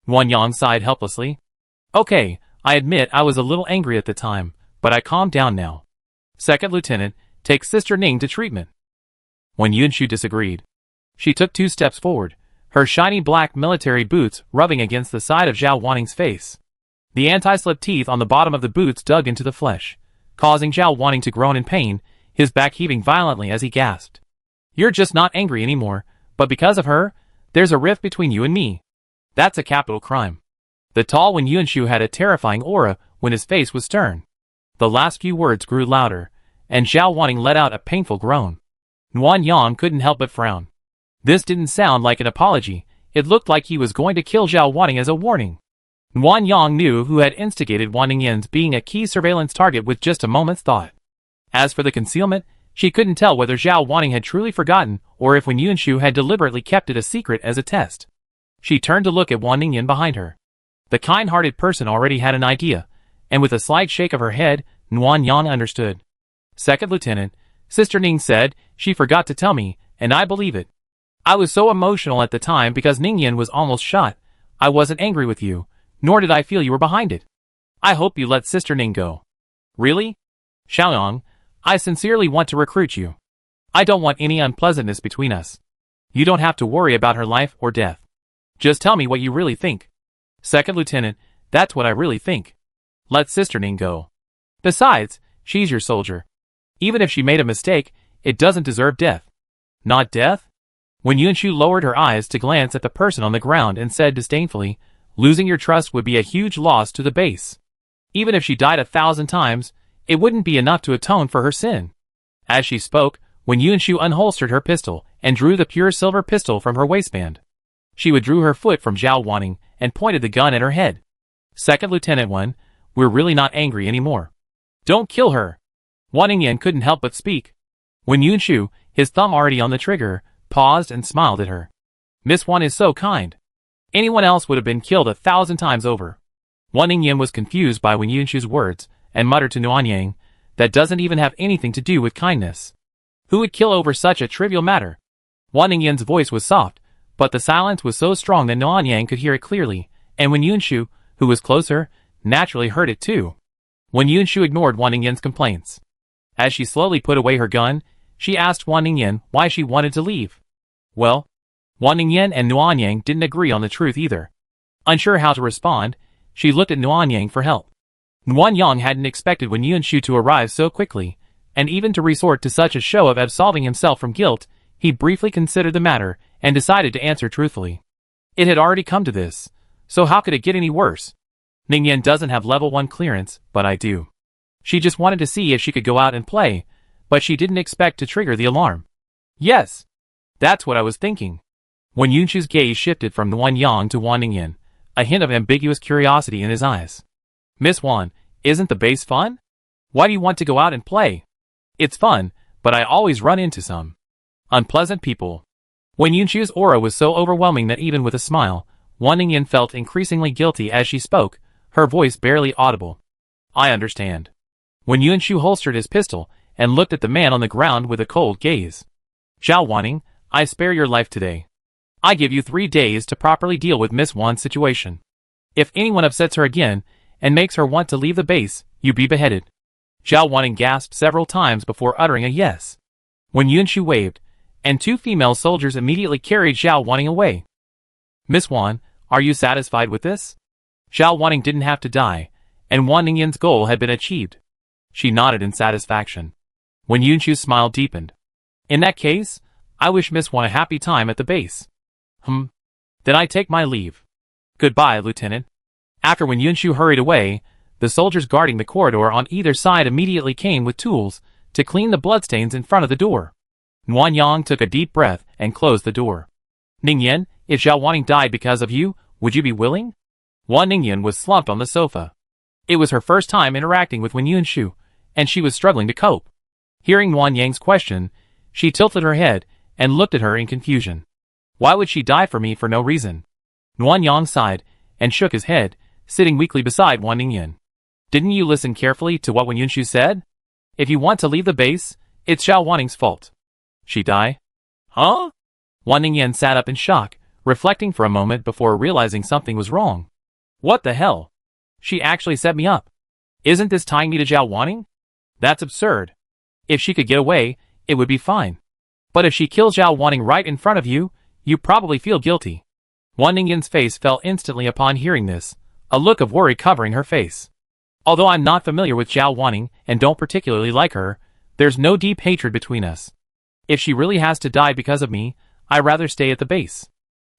Wan Yang sighed helplessly. Okay, I admit I was a little angry at the time, but I calmed down now. Second Lieutenant, take Sister Ning to treatment. When Yunshu disagreed, she took 2 steps forward, her shiny black military boots rubbing against the side of Zhao Wanning's face. The anti-slip teeth on the bottom of the boots dug into the flesh, causing Zhao Wanning to groan in pain, his back heaving violently as he gasped. You're just not angry anymore, but because of her, there's a rift between you and me. That's a capital crime. The tall Wen Yunshu had a terrifying aura when his face was stern. The last few words grew louder, and Zhao Wanning let out a painful groan. Wan Yang couldn't help but frown. This didn't sound like an apology, it looked like he was going to kill Zhao Wanning as a warning. Wan Yang knew who had instigated Wan Ningyan's being a key surveillance target with just a moment's thought. As for the concealment, she couldn't tell whether Zhao Wanning had truly forgotten or if Wen Yunshu had deliberately kept it a secret as a test. She turned to look at Wan Ningyan behind her. The kind-hearted person already had an idea, and with a slight shake of her head, Wan Yang understood. Second Lieutenant, Sister Ning said she forgot to tell me, and I believe it. I was so emotional at the time because Ningyan was almost shot. I wasn't angry with you, nor did I feel you were behind it. I hope you let Sister Ning go. Really? Xiaoyang, I sincerely want to recruit you. I don't want any unpleasantness between us. You don't have to worry about her life or death. Just tell me what you really think. Second Lieutenant, that's what I really think. Let Sister Ning go. Besides, she's your soldier. Even if she made a mistake, it doesn't deserve death. Not death? When Yunshu lowered her eyes to glance at the person on the ground and said disdainfully, losing your trust would be a huge loss to the base. Even if she died 1,000 times, it wouldn't be enough to atone for her sin. As she spoke, when Yunshu unholstered her pistol and drew the pure silver pistol from her waistband, she withdrew her foot from Zhao Wanning and pointed the gun at her head. Second Lieutenant Wan, we're really not angry anymore. Don't kill her. Wan Ningyan couldn't help but speak. When Yunshu, his thumb already on the trigger, paused and smiled at her. Miss Wan is so kind. Anyone else would have been killed 1,000 times over. Wan Ningyan was confused by Wen Yunshu's words and muttered to Nuan Yang, that doesn't even have anything to do with kindness. Who would kill over such a trivial matter? Wan Ningyan's voice was soft, but the silence was so strong that Nuan Yang could hear it clearly, and Wen Yunshu, who was closer, naturally heard it too. Wen Yunshu ignored Wan Ningyan's complaints. As she slowly put away her gun, she asked Wan Ningyan why she wanted to leave. Well, Wan Ningyan and Nuan Yang didn't agree on the truth either. Unsure how to respond, she looked at Nuan Yang for help. Nuan Yang hadn't expected Wen Yunshu to arrive so quickly, and even to resort to such a show of absolving himself from guilt, he briefly considered the matter and decided to answer truthfully. It had already come to this, so how could it get any worse? Ningyan doesn't have level 1 clearance, but I do. She just wanted to see if she could go out and play, but she didn't expect to trigger the alarm. Yes, that's what I was thinking. When Yunshu's gaze shifted from Wan Yang to Wan Ningyan, a hint of ambiguous curiosity in his eyes. Miss Wan, isn't the base fun? Why do you want to go out and play? It's fun, but I always run into some unpleasant people. When Yunshu's aura was so overwhelming that even with a smile, Wan Ningyan felt increasingly guilty as she spoke, her voice barely audible. I understand. When Yunshu holstered his pistol and looked at the man on the ground with a cold gaze. Zhao Wanning, I spare your life today. I give you 3 days to properly deal with Miss Wan's situation. If anyone upsets her again and makes her want to leave the base, you be beheaded. Zhao Wanning gasped several times before uttering a yes. When Yunshu waved, and 2 female soldiers immediately carried Zhao Wanning away. Miss Wan, are you satisfied with this? Zhao Wanning didn't have to die, and Wan Ningyan's goal had been achieved. She nodded in satisfaction. When Yunshu's smile deepened. In that case, I wish Miss Wan a happy time at the base. Then I take my leave. Goodbye, Lieutenant. After Wen Yunshu hurried away, the soldiers guarding the corridor on either side immediately came with tools to clean the bloodstains in front of the door. Nuan Yang took a deep breath and closed the door. Ningyan, if Zhao Wanning died because of you, Would you be willing? Wan Ningyan was slumped on the sofa. It was her first time interacting with Wen Yunshu, and she was struggling to cope. Hearing Wan Yang's question, she tilted her head and looked at her in confusion. Why would she die for me for no reason? Wan Yang sighed and shook his head, sitting weakly beside Wan Ningyan. Didn't you listen carefully to what Wen Yunshu said? If you want to leave the base, it's Xiao Wanning's fault. She die? Huh? Wan Ningyan sat up in shock, reflecting for a moment before realizing something was wrong. What the hell? She actually set me up. Isn't this tying me to Xiao Wanning? That's absurd. If she could get away, it would be fine. But if she kills Xiao Wanning right in front of you, you probably feel guilty. Wan Ningyan's face fell instantly upon hearing this, a look of worry covering her face. Although I'm not familiar with Xiao Wanning and don't particularly like her, there's no deep hatred between us. If she really has to die because of me, I'd rather stay at the base.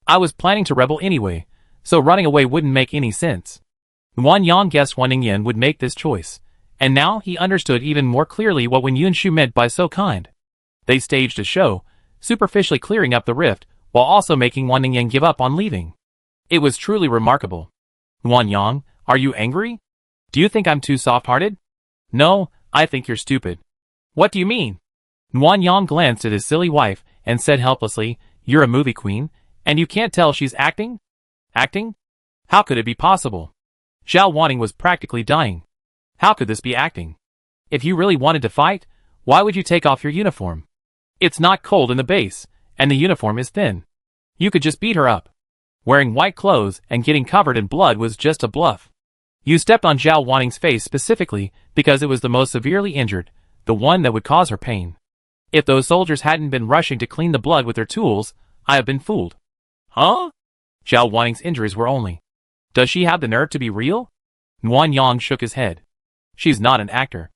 I was planning to rebel anyway, so running away wouldn't make any sense. Wan Yang guessed Wan Ningyan would make this choice, and now he understood even more clearly what Wen Yunshu meant by so kind. They staged a show, superficially clearing up the rift, while also making Wan Ningyan give up on leaving. It was truly remarkable. Wan Yang, are you angry? Do you think I'm too soft-hearted? No, I think you're stupid. What do you mean? Wan Yang glanced at his silly wife and said helplessly, you're a movie queen, and you can't tell she's acting? Acting? How could it be possible? Xiao Wanning was practically dying. How could this be acting? If you really wanted to fight, why would you take off your uniform? It's not cold in the base, and the uniform is thin. You could just beat her up. Wearing white clothes and getting covered in blood was just a bluff. You stepped on Xiao Wanning's face specifically because it was the most severely injured, the one that would cause her pain. If those soldiers hadn't been rushing to clean the blood with their tools, I have been fooled. Huh? Xiao Wanning's injuries were only. Does she have the nerve to be real? Wan Yang shook his head. She's not an actor.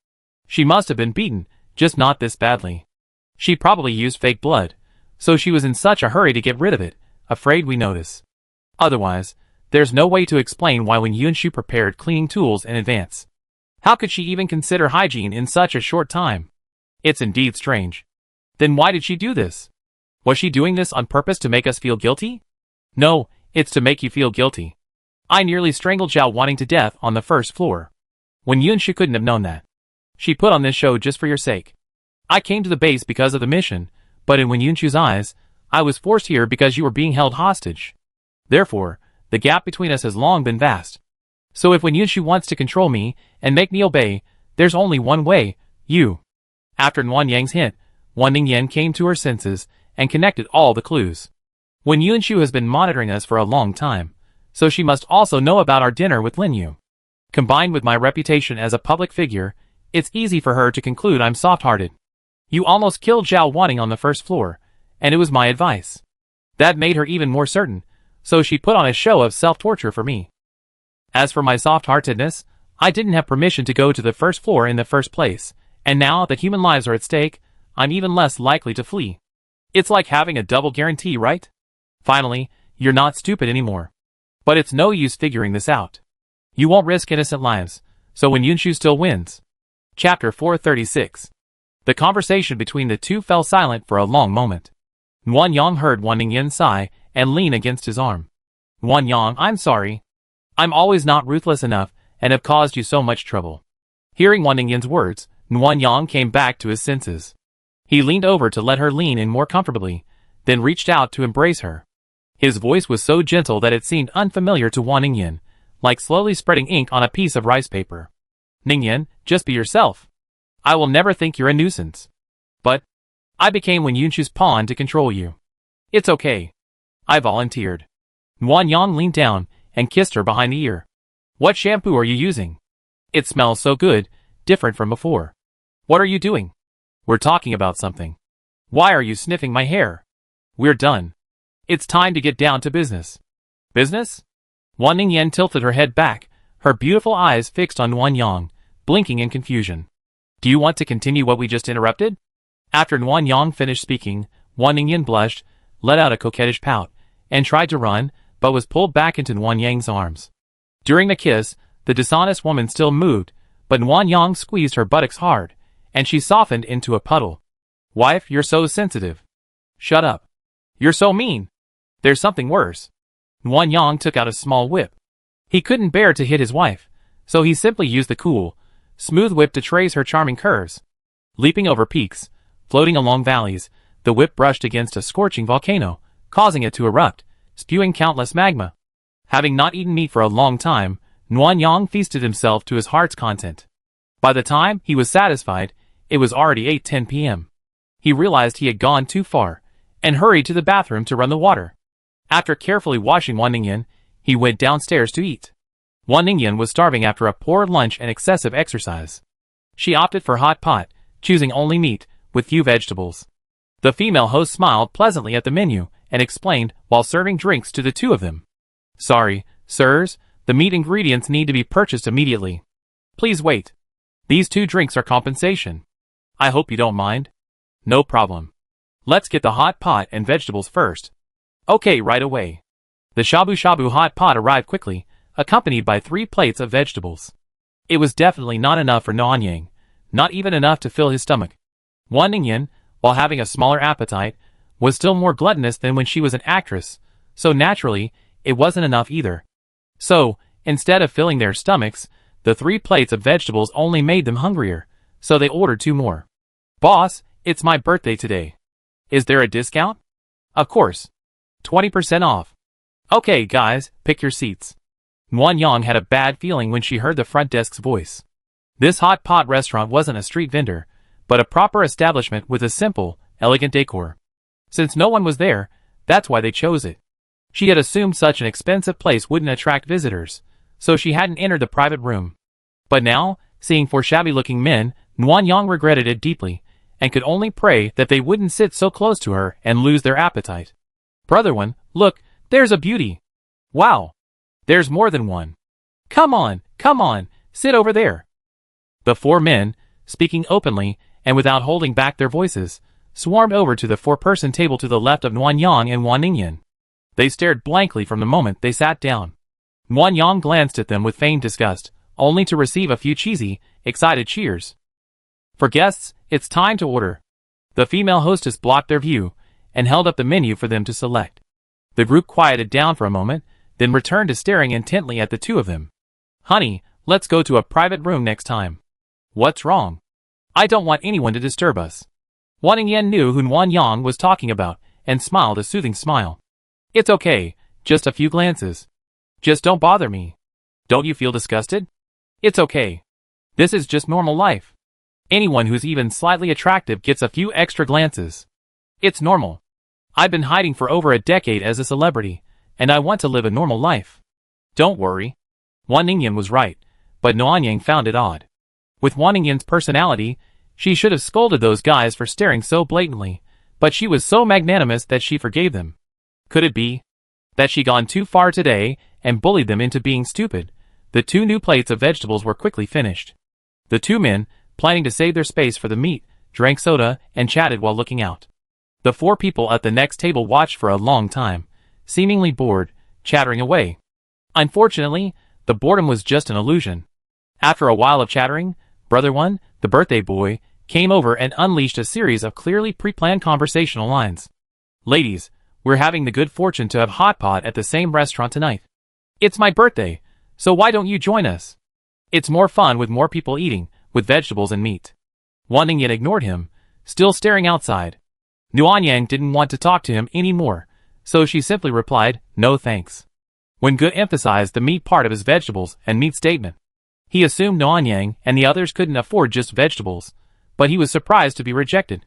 She must have been beaten, just not this badly. She probably used fake blood, so she was in such a hurry to get rid of it, afraid we notice. Otherwise, there's no way to explain why Wen Yunshu prepared cleaning tools in advance. How could she even consider hygiene in such a short time? It's indeed strange. Then why did she do this? Was she doing this on purpose to make us feel guilty? No, it's to make you feel guilty. I nearly strangled Xiao Wanning to death on the first floor. Wen Yunshu couldn't have known that. She put on this show just for your sake. I came to the base because of the mission, but in Wen Yunshu's eyes, I was forced here because you were being held hostage. Therefore, the gap between us has long been vast. So if Wen Yunshu wants to control me and make me obey, there's only one way, you. After Wan Yang's hint, Wan Ningyan came to her senses and connected all the clues. Wen Yunshu has been monitoring us for a long time, so she must also know about our dinner with Lin Yu. Combined with my reputation as a public figure, it's easy for her to conclude I'm soft-hearted. You almost killed Xiao Wanning on the first floor, and it was my advice. That made her even more certain, so she put on a show of self-torture for me. As for my soft-heartedness, I didn't have permission to go to the first floor in the first place, and now that human lives are at stake, I'm even less likely to flee. It's like having a double guarantee, right? Finally, you're not stupid anymore. But it's no use figuring this out. You won't risk innocent lives, so Wen Yunshu still wins. Chapter 436. The conversation between the two fell silent for a long moment. Wan Yang heard Wan Ningyan sigh and lean against his arm. Wan Yang, I'm sorry. I'm always not ruthless enough and have caused you so much trouble. Hearing Wan Ningyan's words, Wan Yang came back to his senses. He leaned over to let her lean in more comfortably, then reached out to embrace her. His voice was so gentle that it seemed unfamiliar to Wan Ningyan, like slowly spreading ink on a piece of rice paper. Ningyan, just be yourself. I will never think you're a nuisance. But I became Wen Yunshu's pawn to control you. It's okay. I volunteered. Wan Yang leaned down and kissed her behind the ear. What shampoo are you using? It smells so good, different from before. What are you doing? We're talking about something. Why are you sniffing my hair? We're done. It's time to get down to business. Business? Wan Ningyan tilted her head back, her beautiful eyes fixed on Wan Yang, blinking in confusion. Do you want to continue what we just interrupted? After Wan Yang finished speaking, Wan Ningyan blushed, let out a coquettish pout, and tried to run, but was pulled back into Wan Yang's arms. During the kiss, the dishonest woman still moved, but Wan Yang squeezed her buttocks hard, and she softened into a puddle. Wife, you're so sensitive. Shut up. You're so mean. There's something worse. Nuan Yang took out a small whip. He couldn't bear to hit his wife, so he simply used the cool, smooth whip to trace her charming curves. Leaping over peaks, floating along valleys, the whip brushed against a scorching volcano, causing it to erupt, spewing countless magma. Having not eaten meat for a long time, Nuan Yang feasted himself to his heart's content. By the time he was satisfied, it was already 8:10 p.m. He realized he had gone too far, and hurried to the bathroom to run the water. After carefully washing Wan Ningyan, he went downstairs to eat. Wan Ningyan was starving after a poor lunch and excessive exercise. She opted for hot pot, choosing only meat, with few vegetables. The female host smiled pleasantly at the menu, and explained, while serving drinks to the two of them. Sorry, sirs, the meat ingredients need to be purchased immediately. Please wait. These 2 drinks are compensation. I hope you don't mind. No problem. Let's get the hot pot and vegetables first. Okay, right away. The shabu shabu hot pot arrived quickly, accompanied by 3 plates of vegetables. It was definitely not enough for Nuan Yang, not even enough to fill his stomach. Wan Ningyan, while having a smaller appetite, was still more gluttonous than when she was an actress, so naturally, it wasn't enough either. So, instead of filling their stomachs, the 3 plates of vegetables only made them hungrier, so they ordered 2 more. Boss, it's my birthday today. Is there a discount? Of course. 20% off. Okay guys, pick your seats. Nuan Yang had a bad feeling when she heard the front desk's voice. This hot pot restaurant wasn't a street vendor, but a proper establishment with a simple, elegant decor. Since no one was there, that's why they chose it. She had assumed such an expensive place wouldn't attract visitors, so she hadn't entered the private room. But now, seeing 4 shabby-looking men, Nuan Yang regretted it deeply, and could only pray that they wouldn't sit so close to her and lose their appetite. Brother one, look, there's a beauty. Wow. There's more than one. Come on, sit over there. The 4 men, speaking openly and without holding back their voices, swarmed over to the 4-person table to the left of Nuan Yang and Wan Ningyan. They stared blankly from the moment they sat down. Nuan Yang glanced at them with feigned disgust, only to receive a few cheesy, excited cheers. For guests, it's time to order. The female hostess blocked their view, and held up the menu for them to select. The group quieted down for a moment, then returned to staring intently at the 2 of them. Honey, let's go to a private room next time. What's wrong? I don't want anyone to disturb us. Wan Ningyan knew who Nuan Yang was talking about, and smiled a soothing smile. It's okay, just a few glances. Just don't bother me. Don't you feel disgusted? It's okay. This is just normal life. Anyone who's even slightly attractive gets a few extra glances. It's normal. I've been hiding for over a decade as a celebrity, and I want to live a normal life. Don't worry. Wan Ningyan was right, but Nuan Yang found it odd. With Wan Ningyan's personality, she should have scolded those guys for staring so blatantly, but she was so magnanimous that she forgave them. Could it be that she'd gone too far today and bullied them into being stupid? The 2 new plates of vegetables were quickly finished. The 2 men, planning to save their space for the meat, drank soda and chatted while looking out. The 4 people at the next table watched for a long time, seemingly bored, chattering away. Unfortunately, the boredom was just an illusion. After a while of chattering, Brother One, the birthday boy, came over and unleashed a series of clearly pre-planned conversational lines. Ladies, we're having the good fortune to have hot pot at the same restaurant tonight. It's my birthday, so why don't you join us? It's more fun with more people eating, with vegetables and meat. Wan Ningyan ignored him, still staring outside. Nuan Yang didn't want to talk to him anymore, so she simply replied, no thanks. When Gu emphasized the meat part of his vegetables and meat statement, he assumed Nuan Yang and the others couldn't afford just vegetables, but he was surprised to be rejected.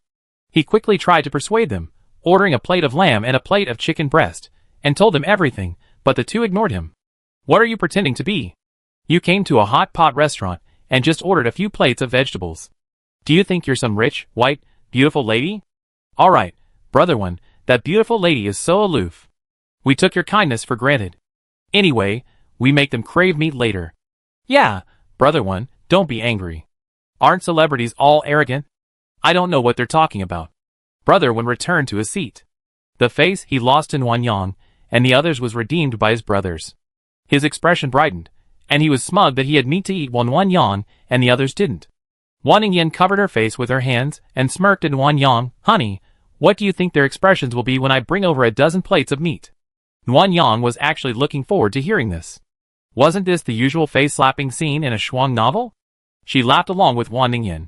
He quickly tried to persuade them, ordering a plate of lamb and a plate of chicken breast, and told them everything, but the 2 ignored him. What are you pretending to be? You came to a hot pot restaurant and just ordered a few plates of vegetables. Do you think you're some rich, white, beautiful lady? Alright, Brother One, that beautiful lady is so aloof. We took your kindness for granted. Anyway, we make them crave meat later. Yeah, Brother One, don't be angry. Aren't celebrities all arrogant? I don't know what they're talking about. Brother One returned to his seat. The face he lost in Nuan Yang and the others was redeemed by his brothers. His expression brightened, and he was smug that he had meat to eat while Nuan Yang and the others didn't. Wan Ningyan covered her face with her hands and smirked at Nuan Yang. Honey, what do you think their expressions will be when I bring over a dozen plates of meat? Nguyen Yang was actually looking forward to hearing this. Wasn't this the usual face-slapping scene in a Shuang novel? She laughed along with Wan Ningyan.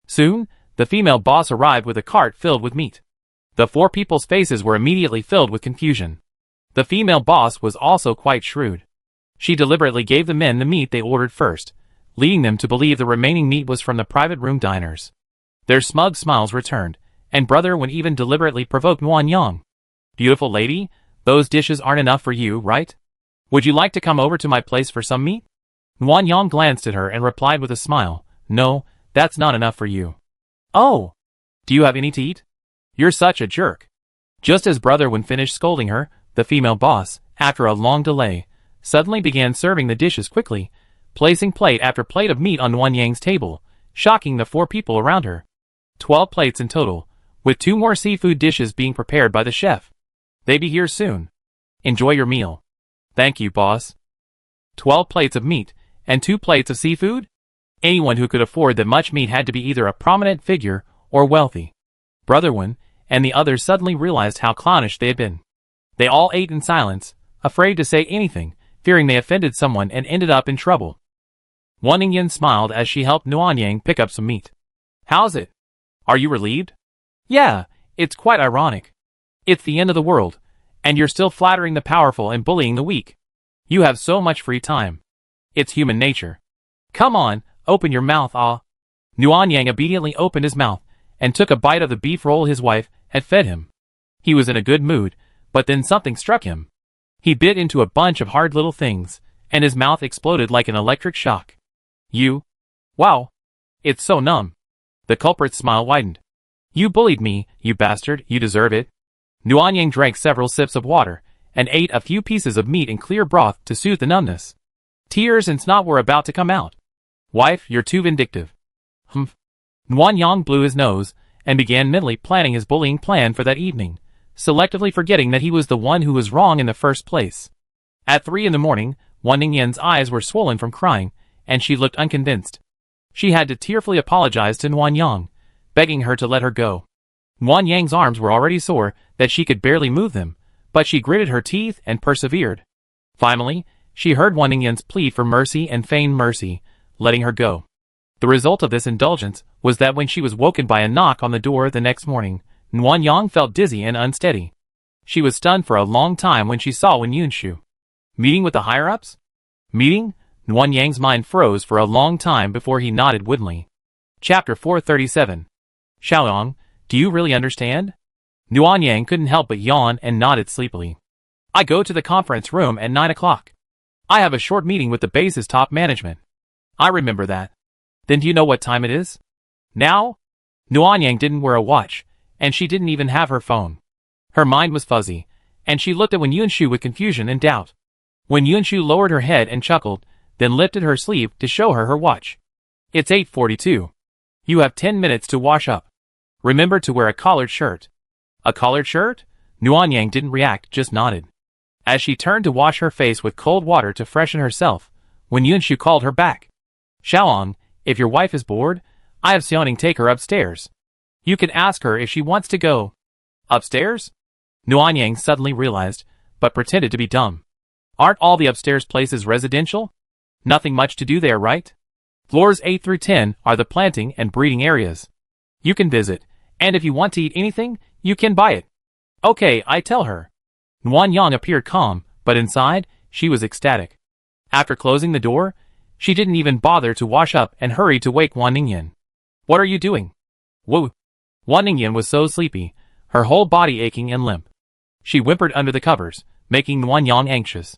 Soon, the female boss arrived with a cart filled with meat. The four people's faces were immediately filled with confusion. The female boss was also quite shrewd. She deliberately gave the men the meat they ordered first, leading them to believe the remaining meat was from the private room diners. Their smug smiles returned, and Brother Wen even deliberately provoked Nguyen Yang. "Beautiful lady, those dishes aren't enough for you, right? Would you like to come over to my place for some meat?" Nguyen Yang glanced at her and replied with a smile, "No, that's not enough for you." "Oh, do you have any to eat? You're such a jerk." Just as Brother Wen finished scolding her, the female boss, after a long delay, suddenly began serving the dishes quickly, placing plate after plate of meat on Nguyen Yang's table, shocking the four people around her. 12 plates in total, with 2 more seafood dishes being prepared by the chef. "They be here soon. Enjoy your meal." "Thank you, boss." 12 plates of meat, and 2 plates of seafood? Anyone who could afford that much meat had to be either a prominent figure or wealthy. Brother Wen and the others suddenly realized how clownish they had been. They all ate in silence, afraid to say anything, fearing they offended someone and ended up in trouble. Wan Ningyan smiled as she helped Nguyen Yang pick up some meat. "How's it? Are you relieved?" "Yeah, it's quite ironic. It's the end of the world, and you're still flattering the powerful and bullying the weak. You have so much free time. It's human nature. Come on, open your mouth, ah." Nguyen Yang obediently opened his mouth and took a bite of the beef roll his wife had fed him. He was in a good mood, but then something struck him. He bit into a bunch of hard little things, and his mouth exploded like an electric shock. Wow. It's so numb." The culprit's smile widened. "You bullied me, you bastard, you deserve it." Nguyen Yang drank several sips of water, and ate a few pieces of meat in clear broth to soothe the numbness. Tears and snot were about to come out. "Wife, you're too vindictive." "Humph." Nguyen Yang blew his nose, and began mentally planning his bullying plan for that evening, selectively forgetting that he was the one who was wrong in the first place. At 3 in the morning, Wan Ningyan's eyes were swollen from crying, and she looked unconvinced. She had to tearfully apologize to Nguyen Yang, begging her to let her go. Nguyen Yang's arms were already sore that she could barely move them, but she gritted her teeth and persevered. Finally, she heard Wan Ningyan's plea for mercy and feigned mercy, letting her go. The result of this indulgence was that when she was woken by a knock on the door the next morning, Nguyen Yang felt dizzy and unsteady. She was stunned for a long time when she saw Wen Yunshu. Meeting with the higher-ups? Meeting? Nguyen Yang's mind froze for a long time before he nodded woodenly. Chapter 437. Xiaoyang, do you really understand? Nguyen Yang couldn't help but yawn and nodded sleepily. "I go to the conference room at 9 o'clock. I have a short meeting with the base's top management." "I remember that." "Then do you know what time it is?" "Now?" Nguyen Yang didn't wear a watch, and she didn't even have her phone. Her mind was fuzzy, and she looked at Wen Yunshu with confusion and doubt. Wen Yunshu lowered her head and chuckled, then lifted her sleeve to show her watch. "It's 8:42. You have 10 minutes to wash up. Remember to wear a collared shirt." "A collared shirt?" Nguyen Yang didn't react, just nodded. As she turned to wash her face with cold water to freshen herself, Wen Yunshu called her back. "Xiaoyang, if your wife is bored, I have Xiaoning take her upstairs. You can ask her if she wants to go." "Upstairs?" Nguyen Yang suddenly realized, but pretended to be dumb. "Aren't all the upstairs places residential? Nothing much to do there, right? Floors 8 through 10 are the planting and breeding areas. You can visit, and if you want to eat anything, you can buy it." "Okay, I tell her." Nguyen Yang appeared calm, but inside, she was ecstatic. After closing the door, she didn't even bother to wash up and hurried to wake Wan Ningyan. "What are you doing?" "Whoa." Wan Ningyan was so sleepy, her whole body aching and limp. She whimpered under the covers, making Nguyen Yang anxious.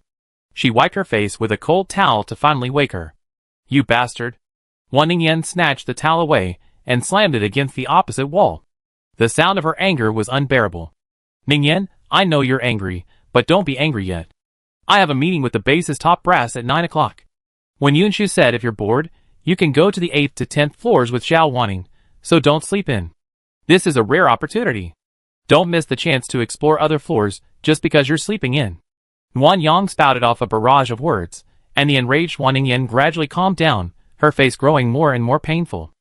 She wiped her face with a cold towel to finally wake her. "You bastard." Wan Ningyan snatched the towel away and slammed it against the opposite wall. The sound of her anger was unbearable. "Ningyan, I know you're angry, but don't be angry yet. I have a meeting with the base's top brass at 9 o'clock. Wen Yunshu said if you're bored, you can go to the 8th to 10th floors with Xiao Wanning, so don't sleep in. This is a rare opportunity. Don't miss the chance to explore other floors just because you're sleeping in." Nguyen Yang spouted off a barrage of words, and the enraged Wan Ningyan gradually calmed down, her face growing more and more painful.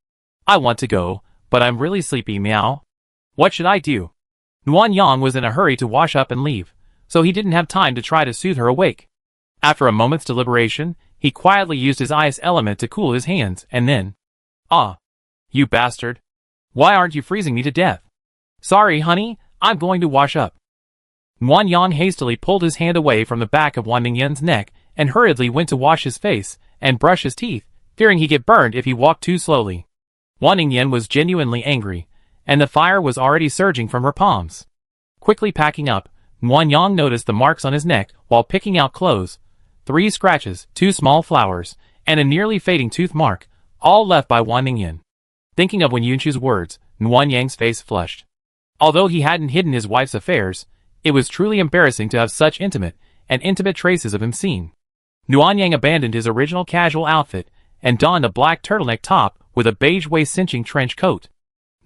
"I want to go, but I'm really sleepy, meow. What should I do?" Nguyen Yang was in a hurry to wash up and leave, so he didn't have time to try to soothe her awake. After a moment's deliberation, he quietly used his ice element to cool his hands, and then, "Ah, you bastard. Why aren't you freezing me to death?" "Sorry, honey, I'm going to wash up." Nguyen Yang hastily pulled his hand away from the back of Wan Ningyan's neck and hurriedly went to wash his face and brush his teeth, fearing he'd get burned if he walked too slowly. Wan Ningyan was genuinely angry, and the fire was already surging from her palms. Quickly packing up, Nguyen Yang noticed the marks on his neck while picking out clothes: 3 scratches, 2 small flowers, and a nearly fading tooth mark, all left by Wan Ningyan. Thinking of Wen Yunshu's words, Nguyen Yang's face flushed. Although he hadn't hidden his wife's affairs, it was truly embarrassing to have such intimate traces of him seen. Nguyen Yang abandoned his original casual outfit and donned a black turtleneck top with a beige waist-cinching trench coat.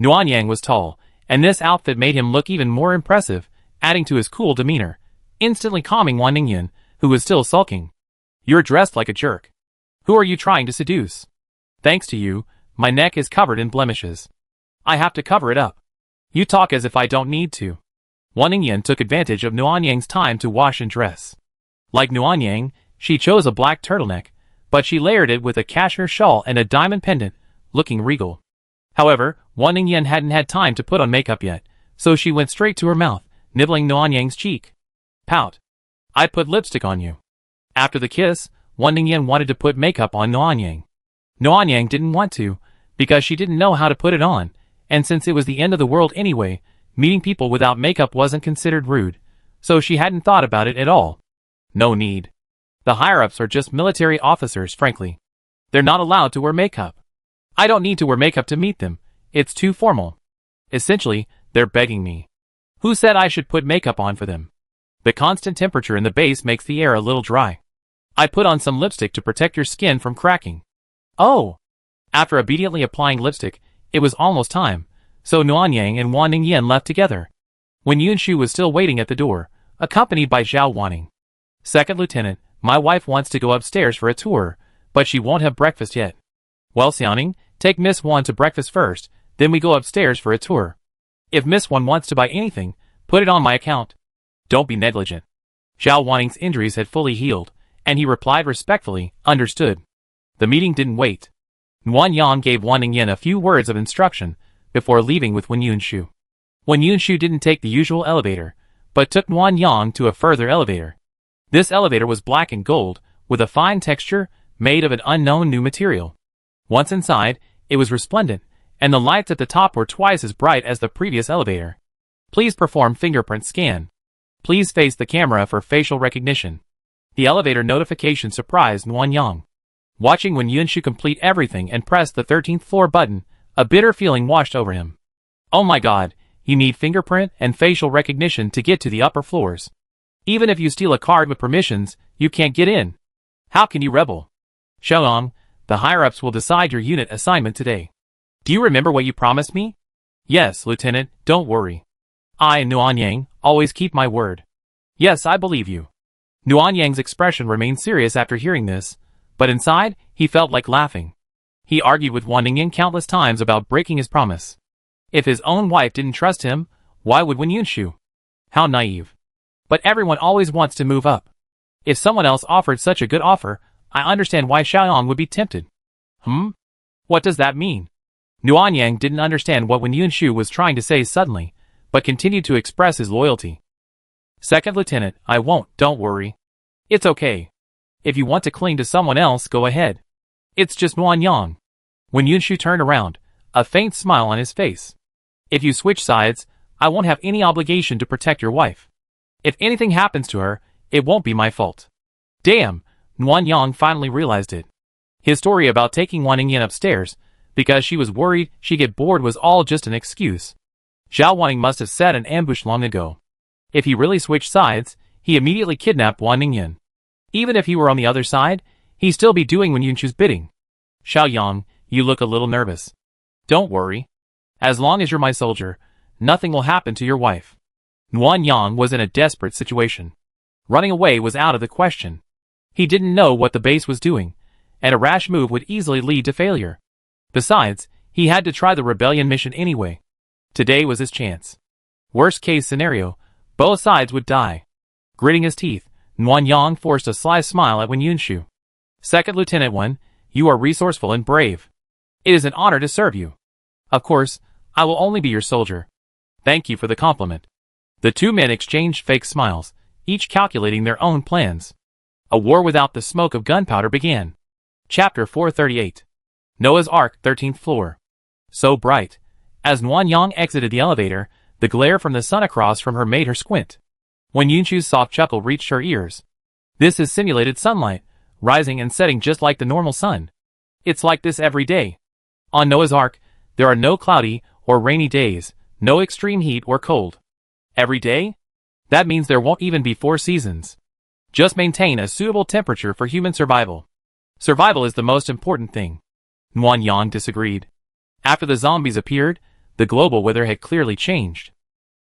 Nguyen Yang was tall, and this outfit made him look even more impressive, adding to his cool demeanor, instantly calming Wan Ningyan, who was still sulking. "You're dressed like a jerk. Who are you trying to seduce? Thanks to you, my neck is covered in blemishes. I have to cover it up. You talk as if I don't need to." Wan Ningyan took advantage of Nguyen Yang's time to wash and dress. Like Nguyen Yang, she chose a black turtleneck, but she layered it with a cashmere shawl and a diamond pendant, looking regal. However, Wan Ningyan hadn't had time to put on makeup yet, so she went straight to her mouth, nibbling Nguyen Yang's cheek. "Pout. I put lipstick on you." After the kiss, Wan Ningyan wanted to put makeup on Nguyen Yang. Nguyen Yang didn't want to, because she didn't know how to put it on, and since it was the end of the world anyway, meeting people without makeup wasn't considered rude, so she hadn't thought about it at all. No need. The higher-ups are just military officers, frankly. They're not allowed to wear makeup. I don't need to wear makeup to meet them. It's too formal. Essentially, they're begging me. Who said I should put makeup on for them? The constant temperature in the base makes the air a little dry. I put on some lipstick to protect your skin from cracking. Oh! After obediently applying lipstick, it was almost time, so Nguyen Yang and Wan Ningyan left together. When Yunshu was still waiting at the door, accompanied by Zhao Wanning. "Second Lieutenant, my wife wants to go upstairs for a tour, but she won't have breakfast yet." "Well, Xiaoning, take Miss Wan to breakfast first, then we go upstairs for a tour. If Miss Wan wants to buy anything, put it on my account. Don't be negligent." Zhao Wanning's injuries had fully healed, and he replied respectfully, "Understood." The meeting didn't wait. Nguyen Yang gave Wan Ningyan a few words of instruction before leaving with Wen Yunshu. Wen Yunshu didn't take the usual elevator, but took Nguyen Yang to a further elevator. This elevator was black and gold, with a fine texture, made of an unknown new material. Once inside, it was resplendent, and the lights at the top were twice as bright as the previous elevator. "Please perform fingerprint scan. Please face the camera for facial recognition." The elevator notification surprised Nguyen Yang. Watching Wen Yunshu complete everything and press the 13th floor button, a bitter feeling washed over him. Oh my god, you need fingerprint and facial recognition to get to the upper floors. Even if you steal a card with permissions, you can't get in. How can you rebel? Xiaoyang, the higher-ups will decide your unit assignment today. Do you remember what you promised me? Yes, Lieutenant, don't worry. I, Nguyen Yang, always keep my word. Yes, I believe you. Nguyen Yang's expression remained serious after hearing this, but inside, he felt like laughing. He argued with Wan Ningyan countless times about breaking his promise. If his own wife didn't trust him, why would Wen Yunshu? How naive. But everyone always wants to move up. If someone else offered such a good offer, I understand why Xiaoyang would be tempted. What does that mean? Nguyen Yang didn't understand what Wen Yunshu was trying to say suddenly, but continued to express his loyalty. Second Lieutenant, I won't, don't worry. It's okay. If you want to cling to someone else, go ahead. It's just Nguyen Yang. When Yunshu turned around, a faint smile on his face. If you switch sides, I won't have any obligation to protect your wife. If anything happens to her, it won't be my fault. Damn, Nguyen Yang finally realized it. His story about taking Wan Ningyan upstairs, because she was worried she'd get bored, was all just an excuse. Zhao Wanning must have set an ambush long ago. If he really switched sides, he immediately kidnapped Wan Ningyan. Even if he were on the other side, he'd still be doing Wen Yunshu's bidding. Xiaoyang, you look a little nervous. Don't worry. As long as you're my soldier, nothing will happen to your wife. Nguyen Yang was in a desperate situation. Running away was out of the question. He didn't know what the base was doing, and a rash move would easily lead to failure. Besides, he had to try the rebellion mission anyway. Today was his chance. Worst case scenario, both sides would die. Gritting his teeth, Nguyen Yang forced a sly smile at Wen Yunshu. Second Lieutenant Wen, you are resourceful and brave. It is an honor to serve you. Of course, I will only be your soldier. Thank you for the compliment. The two men exchanged fake smiles, each calculating their own plans. A war without the smoke of gunpowder began. Chapter 438. Noah's Ark, 13th floor. So bright. As Nguyen Yang exited the elevator, the glare from the sun across from her made her squint. When Yunshu's soft chuckle reached her ears. This is simulated sunlight, rising and setting just like the normal sun. It's like this every day. On Noah's Ark, there are no cloudy or rainy days, no extreme heat or cold. Every day? That means there won't even be 4 seasons. Just maintain a suitable temperature for human survival. Survival is the most important thing. Nguyen Yang disagreed. After the zombies appeared, the global weather had clearly changed.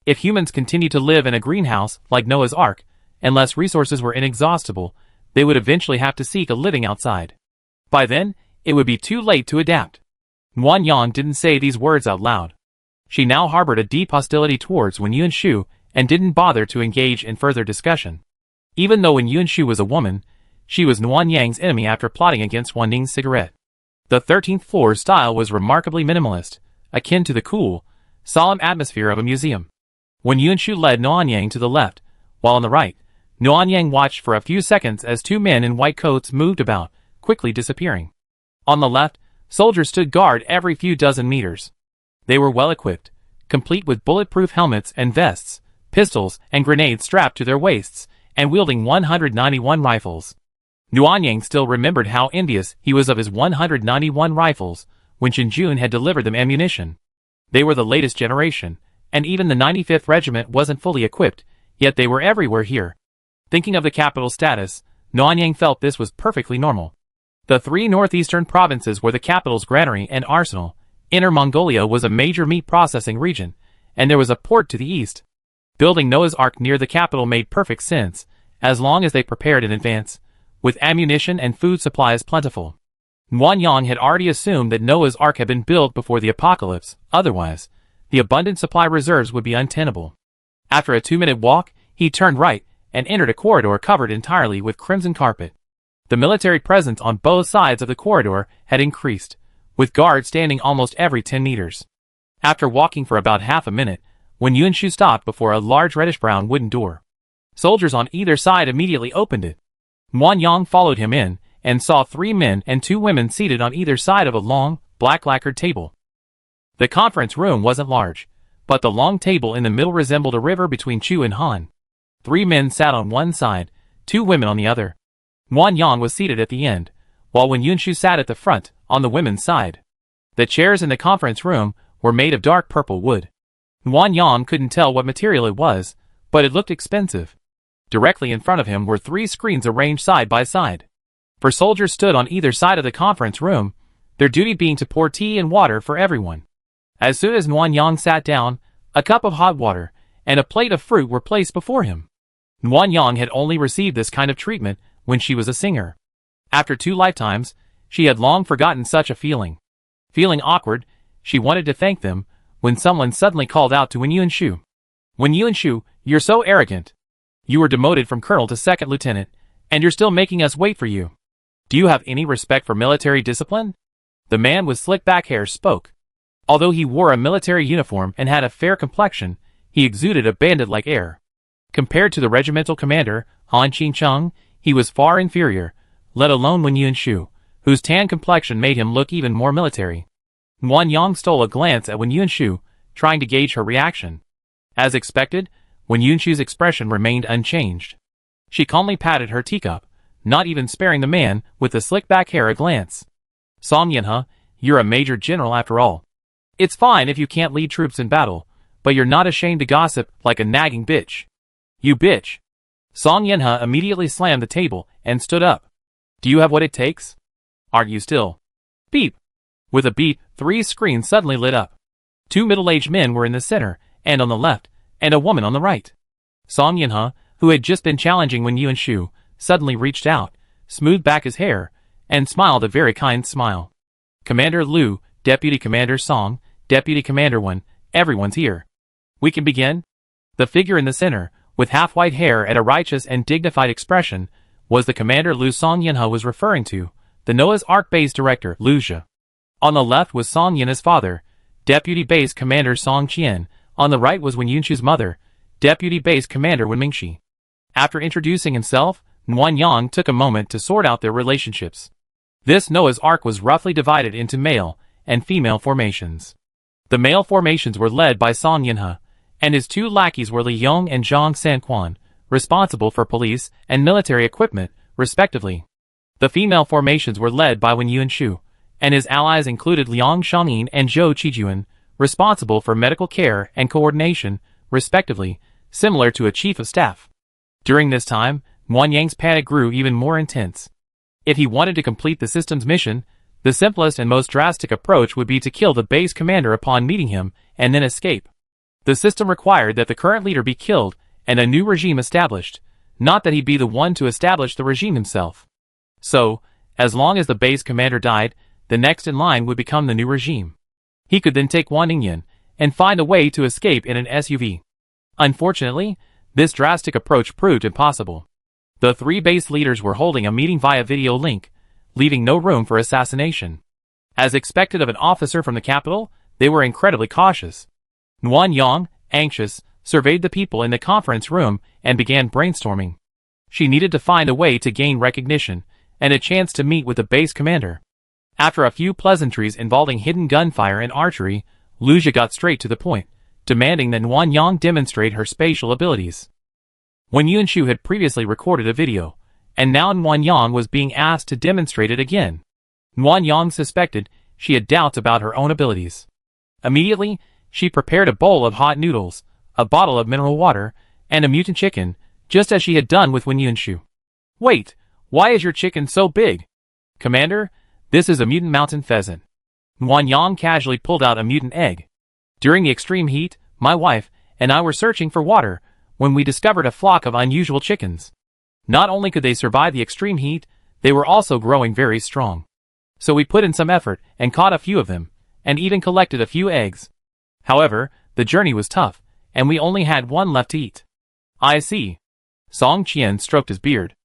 If humans continued to live in a greenhouse like Noah's Ark, unless resources were inexhaustible, they would eventually have to seek a living outside. By then, it would be too late to adapt. Nguyen Yang didn't say these words out loud. She now harbored a deep hostility towards Wen Yunshu and didn't bother to engage in further discussion. Even though Wen Yunshu was a woman, she was Nguyen Yang's enemy after plotting against Wan Ning's cigarette. The 13th floor's style was remarkably minimalist, akin to the cool, solemn atmosphere of a museum. Wen Yunshu led Nguyen Yang to the left, while on the right, Nguyen Yang watched for a few seconds as 2 men in white coats moved about, quickly disappearing. On the left, soldiers stood guard every few dozen meters. They were well equipped, complete with bulletproof helmets and vests, pistols and grenades strapped to their waists, and wielding 191 rifles. Nguyen Yang still remembered how envious he was of his 191 rifles when Shinjun had delivered them ammunition. They were the latest generation, and even the 95th Regiment wasn't fully equipped, yet they were everywhere here. Thinking of the capital's status, Nguyen Yang felt this was perfectly normal. The 3 northeastern provinces were the capital's granary and arsenal. Inner Mongolia was a major meat processing region, and there was a port to the east. Building Noah's Ark near the capital made perfect sense, as long as they prepared in advance, with ammunition and food supplies plentiful. Nguyen Yang had already assumed that Noah's Ark had been built before the apocalypse, otherwise, the abundant supply reserves would be untenable. After a 2-minute walk, he turned right and entered a corridor covered entirely with crimson carpet. The military presence on both sides of the corridor had increased, with guards standing almost every 10 meters. After walking for about half a minute, Wen Yunshu stopped before a large reddish-brown wooden door. Soldiers on either side immediately opened it. Nguyen Yang followed him in, and saw 3 men and 2 women seated on either side of a long, black lacquered table. The conference room wasn't large, but the long table in the middle resembled a river between Chu and Han. 3 men sat on one side, 2 women on the other. Nguyen Yang was seated at the end, while Wen Yunshu sat at the front, on the women's side. The chairs in the conference room were made of dark purple wood. Nguyen Yang couldn't tell what material it was, but it looked expensive. Directly in front of him were 3 screens arranged side by side. For soldiers stood on either side of the conference room, their duty being to pour tea and water for everyone. As soon as Nguyen Yang sat down, a cup of hot water and a plate of fruit were placed before him. Nguyen Yang had only received this kind of treatment when she was a singer. After 2 lifetimes, she had long forgotten such a feeling. Feeling awkward, she wanted to thank them, when someone suddenly called out to Wen Yunshu. Wen Yunshu, you're so arrogant. You were demoted from colonel to 2nd lieutenant, and you're still making us wait for you. Do you have any respect for military discipline? The man with slick back hair spoke. Although he wore a military uniform and had a fair complexion, he exuded a bandit-like air. Compared to the regimental commander, Han Qingcheng, he was far inferior, let alone Wen Yunshu, whose tan complexion made him look even more military. Nguyen Yang stole a glance at Wen Yunshu, trying to gauge her reaction. As expected, Wen Yunshu's expression remained unchanged. She calmly patted her teacup, not even sparing the man with the slick back hair a glance. Song Yinhe, you're a major general after all. It's fine if you can't lead troops in battle, but you're not ashamed to gossip like a nagging bitch. You bitch. Song Yinhe immediately slammed the table and stood up. Do you have what it takes? Aren't you still? Beep. With a beep, 3 screens suddenly lit up. 2 middle-aged men were in the center, and on the left, and a woman on the right. Song Yinhe, who had just been challenging Wen Yunshu, suddenly reached out, smoothed back his hair, and smiled a very kind smile. Commander Liu, Deputy Commander Song, Deputy Commander Wen, everyone's here. We can begin? The figure in the center, with half-white hair and a righteous and dignified expression, was the commander Lu Song Yinhe was referring to, the Noah's Ark base director, Lu Zhe. On the left was Song Yinhe's father, Deputy Base Commander Song Qian. On the right was Wen Yunshu's mother, Deputy Base Commander Wen Mingxi. After introducing himself, Nuan Yang took a moment to sort out their relationships. This Noah's Ark was roughly divided into male and female formations. The male formations were led by Song Yinhe, and his two lackeys were Li Yong and Zhang Sanquan, responsible for police and military equipment, respectively. The female formations were led by Wen Yunshu, and his allies included Liang Shangyin and Zhou Qijuan, responsible for medical care and coordination, respectively, similar to a chief of staff. During this time, Nuan Yang's panic grew even more intense. If he wanted to complete the system's mission, the simplest and most drastic approach would be to kill the base commander upon meeting him and then escape. The system required that the current leader be killed and a new regime established, not that he be the one to establish the regime himself. So, as long as the base commander died, the next in line would become the new regime. He could then take Wan Ningyan and find a way to escape in an SUV. Unfortunately, this drastic approach proved impossible. The three base leaders were holding a meeting via video link, leaving no room for assassination. As expected of an officer from the capital, they were incredibly cautious. Nuan Yang, anxious, surveyed the people in the conference room and began brainstorming. She needed to find a way to gain recognition and a chance to meet with the base commander. After a few pleasantries involving hidden gunfire and archery, Lu Zhe got straight to the point, demanding that Nuan Yang demonstrate her spatial abilities. Wen Yunshu had previously recorded a video, and now Nuan Yang was being asked to demonstrate it again. Nuan Yang suspected she had doubts about her own abilities. Immediately, she prepared a bowl of hot noodles, a bottle of mineral water, and a mutant chicken, just as she had done with Wen Yunshu. "Wait, why is your chicken so big? Commander, this is a mutant mountain pheasant." Nuan Yang casually pulled out a mutant egg. "During the extreme heat, my wife and I were searching for water when we discovered a flock of unusual chickens. Not only could they survive the extreme heat, they were also growing very strong. So we put in some effort and caught a few of them, and even collected a few eggs. However, the journey was tough, and we only had one left to eat." "I see." Song Qian stroked his beard.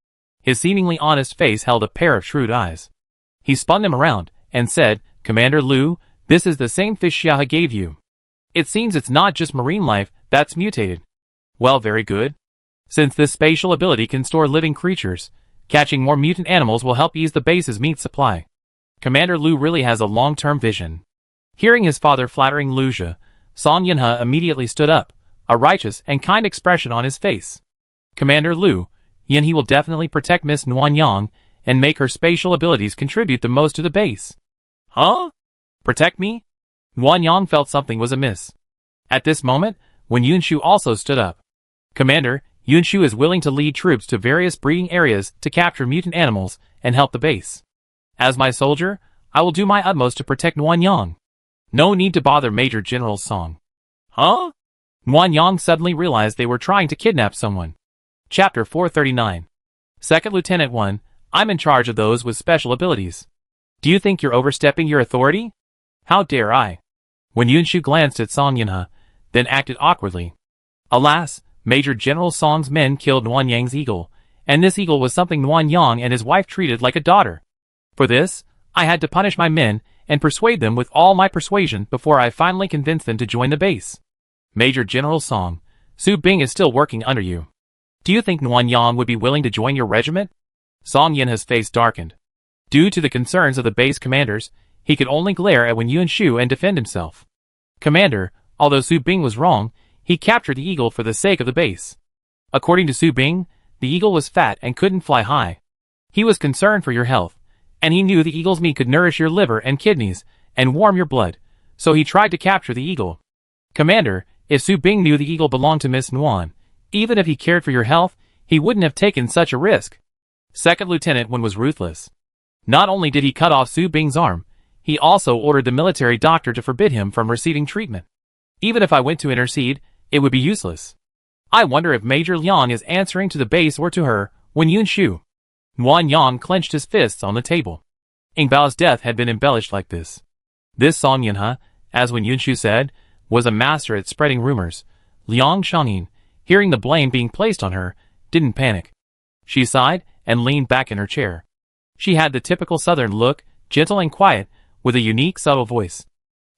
His seemingly honest face held a pair of shrewd eyes. He spun them around and said, "Commander Lu, this is the same fish Xia gave you. It seems it's not just marine life that's mutated." "Well, very good. Since this spatial ability can store living creatures, catching more mutant animals will help ease the base's meat supply. Commander Lu really has a long-term vision." Hearing his father flattering Lu Zhe, Song Yinhe immediately stood up, a righteous and kind expression on his face. "Commander Lu, Yinhe will definitely protect Miss Nuan Yang and make her spatial abilities contribute the most to the base." "Huh? Protect me?" Nuan Yang felt something was amiss. At this moment, Wen Yunshu also stood up. "Commander, Yunshu is willing to lead troops to various breeding areas to capture mutant animals and help the base. As my soldier, I will do my utmost to protect Nuan Yang. No need to bother Major General Song." "Huh?" Nuan Yang suddenly realized they were trying to kidnap someone. Chapter 439. Second Lieutenant 1, I'm in charge of those with special abilities. Do you think you're overstepping your authority? How dare I? Wen Yunshu glanced at Song Yinhe, then acted awkwardly. Alas, Major General Song's men killed Nuan Yang's eagle, and this eagle was something Nuan Yang and his wife treated like a daughter. For this, I had to punish my men and persuade them with all my persuasion before I finally convinced them to join the base. Major General Song, Su Bing is still working under you. Do you think Nuan Yang would be willing to join your regiment? Song Yinhe's face darkened. Due to the concerns of the base commanders, he could only glare at Wen Yunshu and defend himself. Commander, although Su Bing was wrong, he captured the eagle for the sake of the base. According to Su Bing, the eagle was fat and couldn't fly high. He was concerned for your health, and he knew the eagle's meat could nourish your liver and kidneys, and warm your blood, so he tried to capture the eagle. Commander, if Su Bing knew the eagle belonged to Miss Nuan, even if he cared for your health, he wouldn't have taken such a risk. Second Lieutenant Wen was ruthless. Not only did he cut off Su Bing's arm, he also ordered the military doctor to forbid him from receiving treatment. Even if I went to intercede, it would be useless. I wonder if Major Liang is answering to the base or to her, Wen Yunshu. Nuan Yang clenched his fists on the table. Ingbao's death had been embellished like this. This Song Yinhe, as Wen Yunshu said, was a master at spreading rumors. Liang Shangyin, hearing the blame being placed on her, didn't panic. She sighed and leaned back in her chair. She had the typical southern look, gentle and quiet, with a unique subtle voice.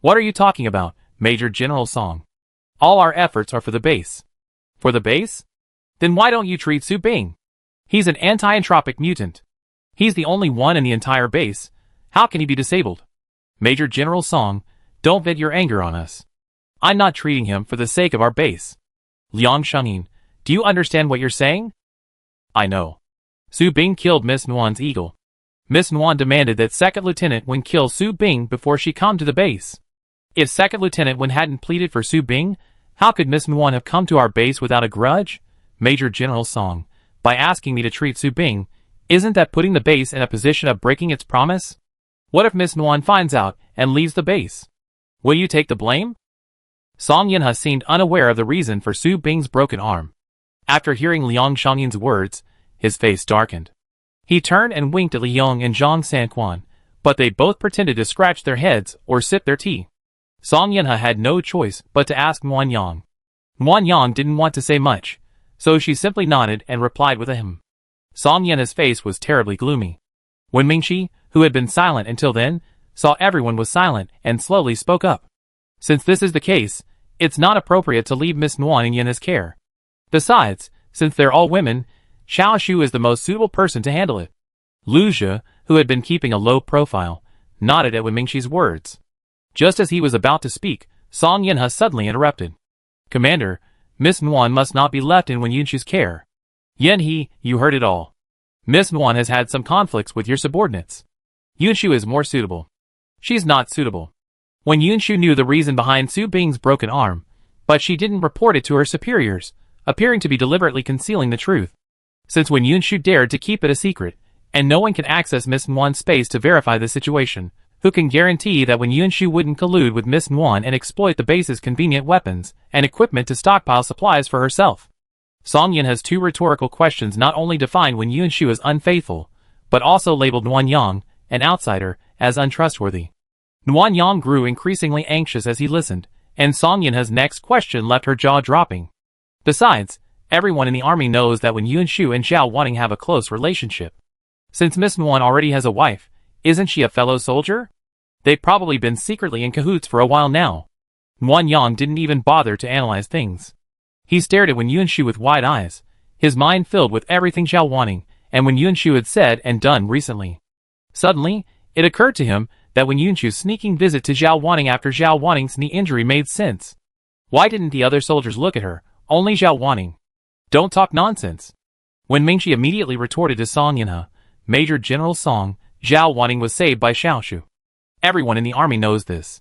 What are you talking about, Major General Song? All our efforts are for the base. For the base? Then why don't you treat Su Bing? He's an anti-entropic mutant. He's the only one in the entire base. How can he be disabled? Major General Song, don't vent your anger on us. I'm not treating him for the sake of our base. Liang Shengyin, do you understand what you're saying? I know. Su Bing killed Miss Nguyen's eagle. Miss Nguyen demanded that Second Lieutenant Wen kill Su Bing before she come to the base. If Second Lieutenant Wen hadn't pleaded for Su Bing, how could Miss Nguyen have come to our base without a grudge? Major General Song, by asking me to treat Su Bing, isn't that putting the base in a position of breaking its promise? What if Miss Nguyen finds out and leaves the base? Will you take the blame? Song Yinhe seemed unaware of the reason for Su Bing's broken arm. After hearing Liang Shengyin's words, his face darkened. He turned and winked at Liang and Zhang Sanquan, but they both pretended to scratch their heads or sip their tea. Song Yinhe had no choice but to ask Nguyen Yang. Nguyen Yang didn't want to say much, so she simply nodded and replied with a hum. Song Yinhe's face was terribly gloomy. When Mingxi, who had been silent until then, saw everyone was silent and slowly spoke up. Since this is the case, it's not appropriate to leave Miss Nguyen in Yinhe's care. Besides, since they're all women, Xiao Shu is the most suitable person to handle it. Lu Zhe, who had been keeping a low profile, nodded at Wen Mingxi's words. Just as he was about to speak, Song Yinhe suddenly interrupted. Commander, Miss Nguyen must not be left in Wen Yunshu's care. Yanhe, you heard it all. Miss Nguyen has had some conflicts with your subordinates. Yunshu is more suitable. She's not suitable. When Yunshu knew the reason behind Su Bing's broken arm, but she didn't report it to her superiors, appearing to be deliberately concealing the truth. Since when Yunshu dared to keep it a secret, and no one can access Miss Nguyen's space to verify the situation, who can guarantee that when Yunshu wouldn't collude with Miss Nguyen and exploit the base's convenient weapons and equipment to stockpile supplies for herself? Song Yin has two rhetorical questions not only defined when Yunshu as unfaithful, but also labeled Nguyen Yang, an outsider, as untrustworthy. Nguyen Yang grew increasingly anxious as he listened, and Song Yinhe's next question left her jaw dropping. Besides, everyone in the army knows that when Yunshu and Zhao Wanning have a close relationship. Since Miss Nguyen already has a wife, isn't she a fellow soldier? They've probably been secretly in cahoots for a while now. Nguyen Yang didn't even bother to analyze things. He stared at Wen Yunshu with wide eyes, his mind filled with everything Zhao Wanning and Wen Yunshu had said and done recently. Suddenly, it occurred to him that Wen Yunshu's sneaking visit to Zhao Wanning after Zhao Wanning's knee injury made sense. Why didn't the other soldiers look at her, only Zhao Wanning? Don't talk nonsense. When Mingxi immediately retorted to Song Yinhe, Major General Song, Zhao Wanning was saved by Xiao Shu. Everyone in the army knows this.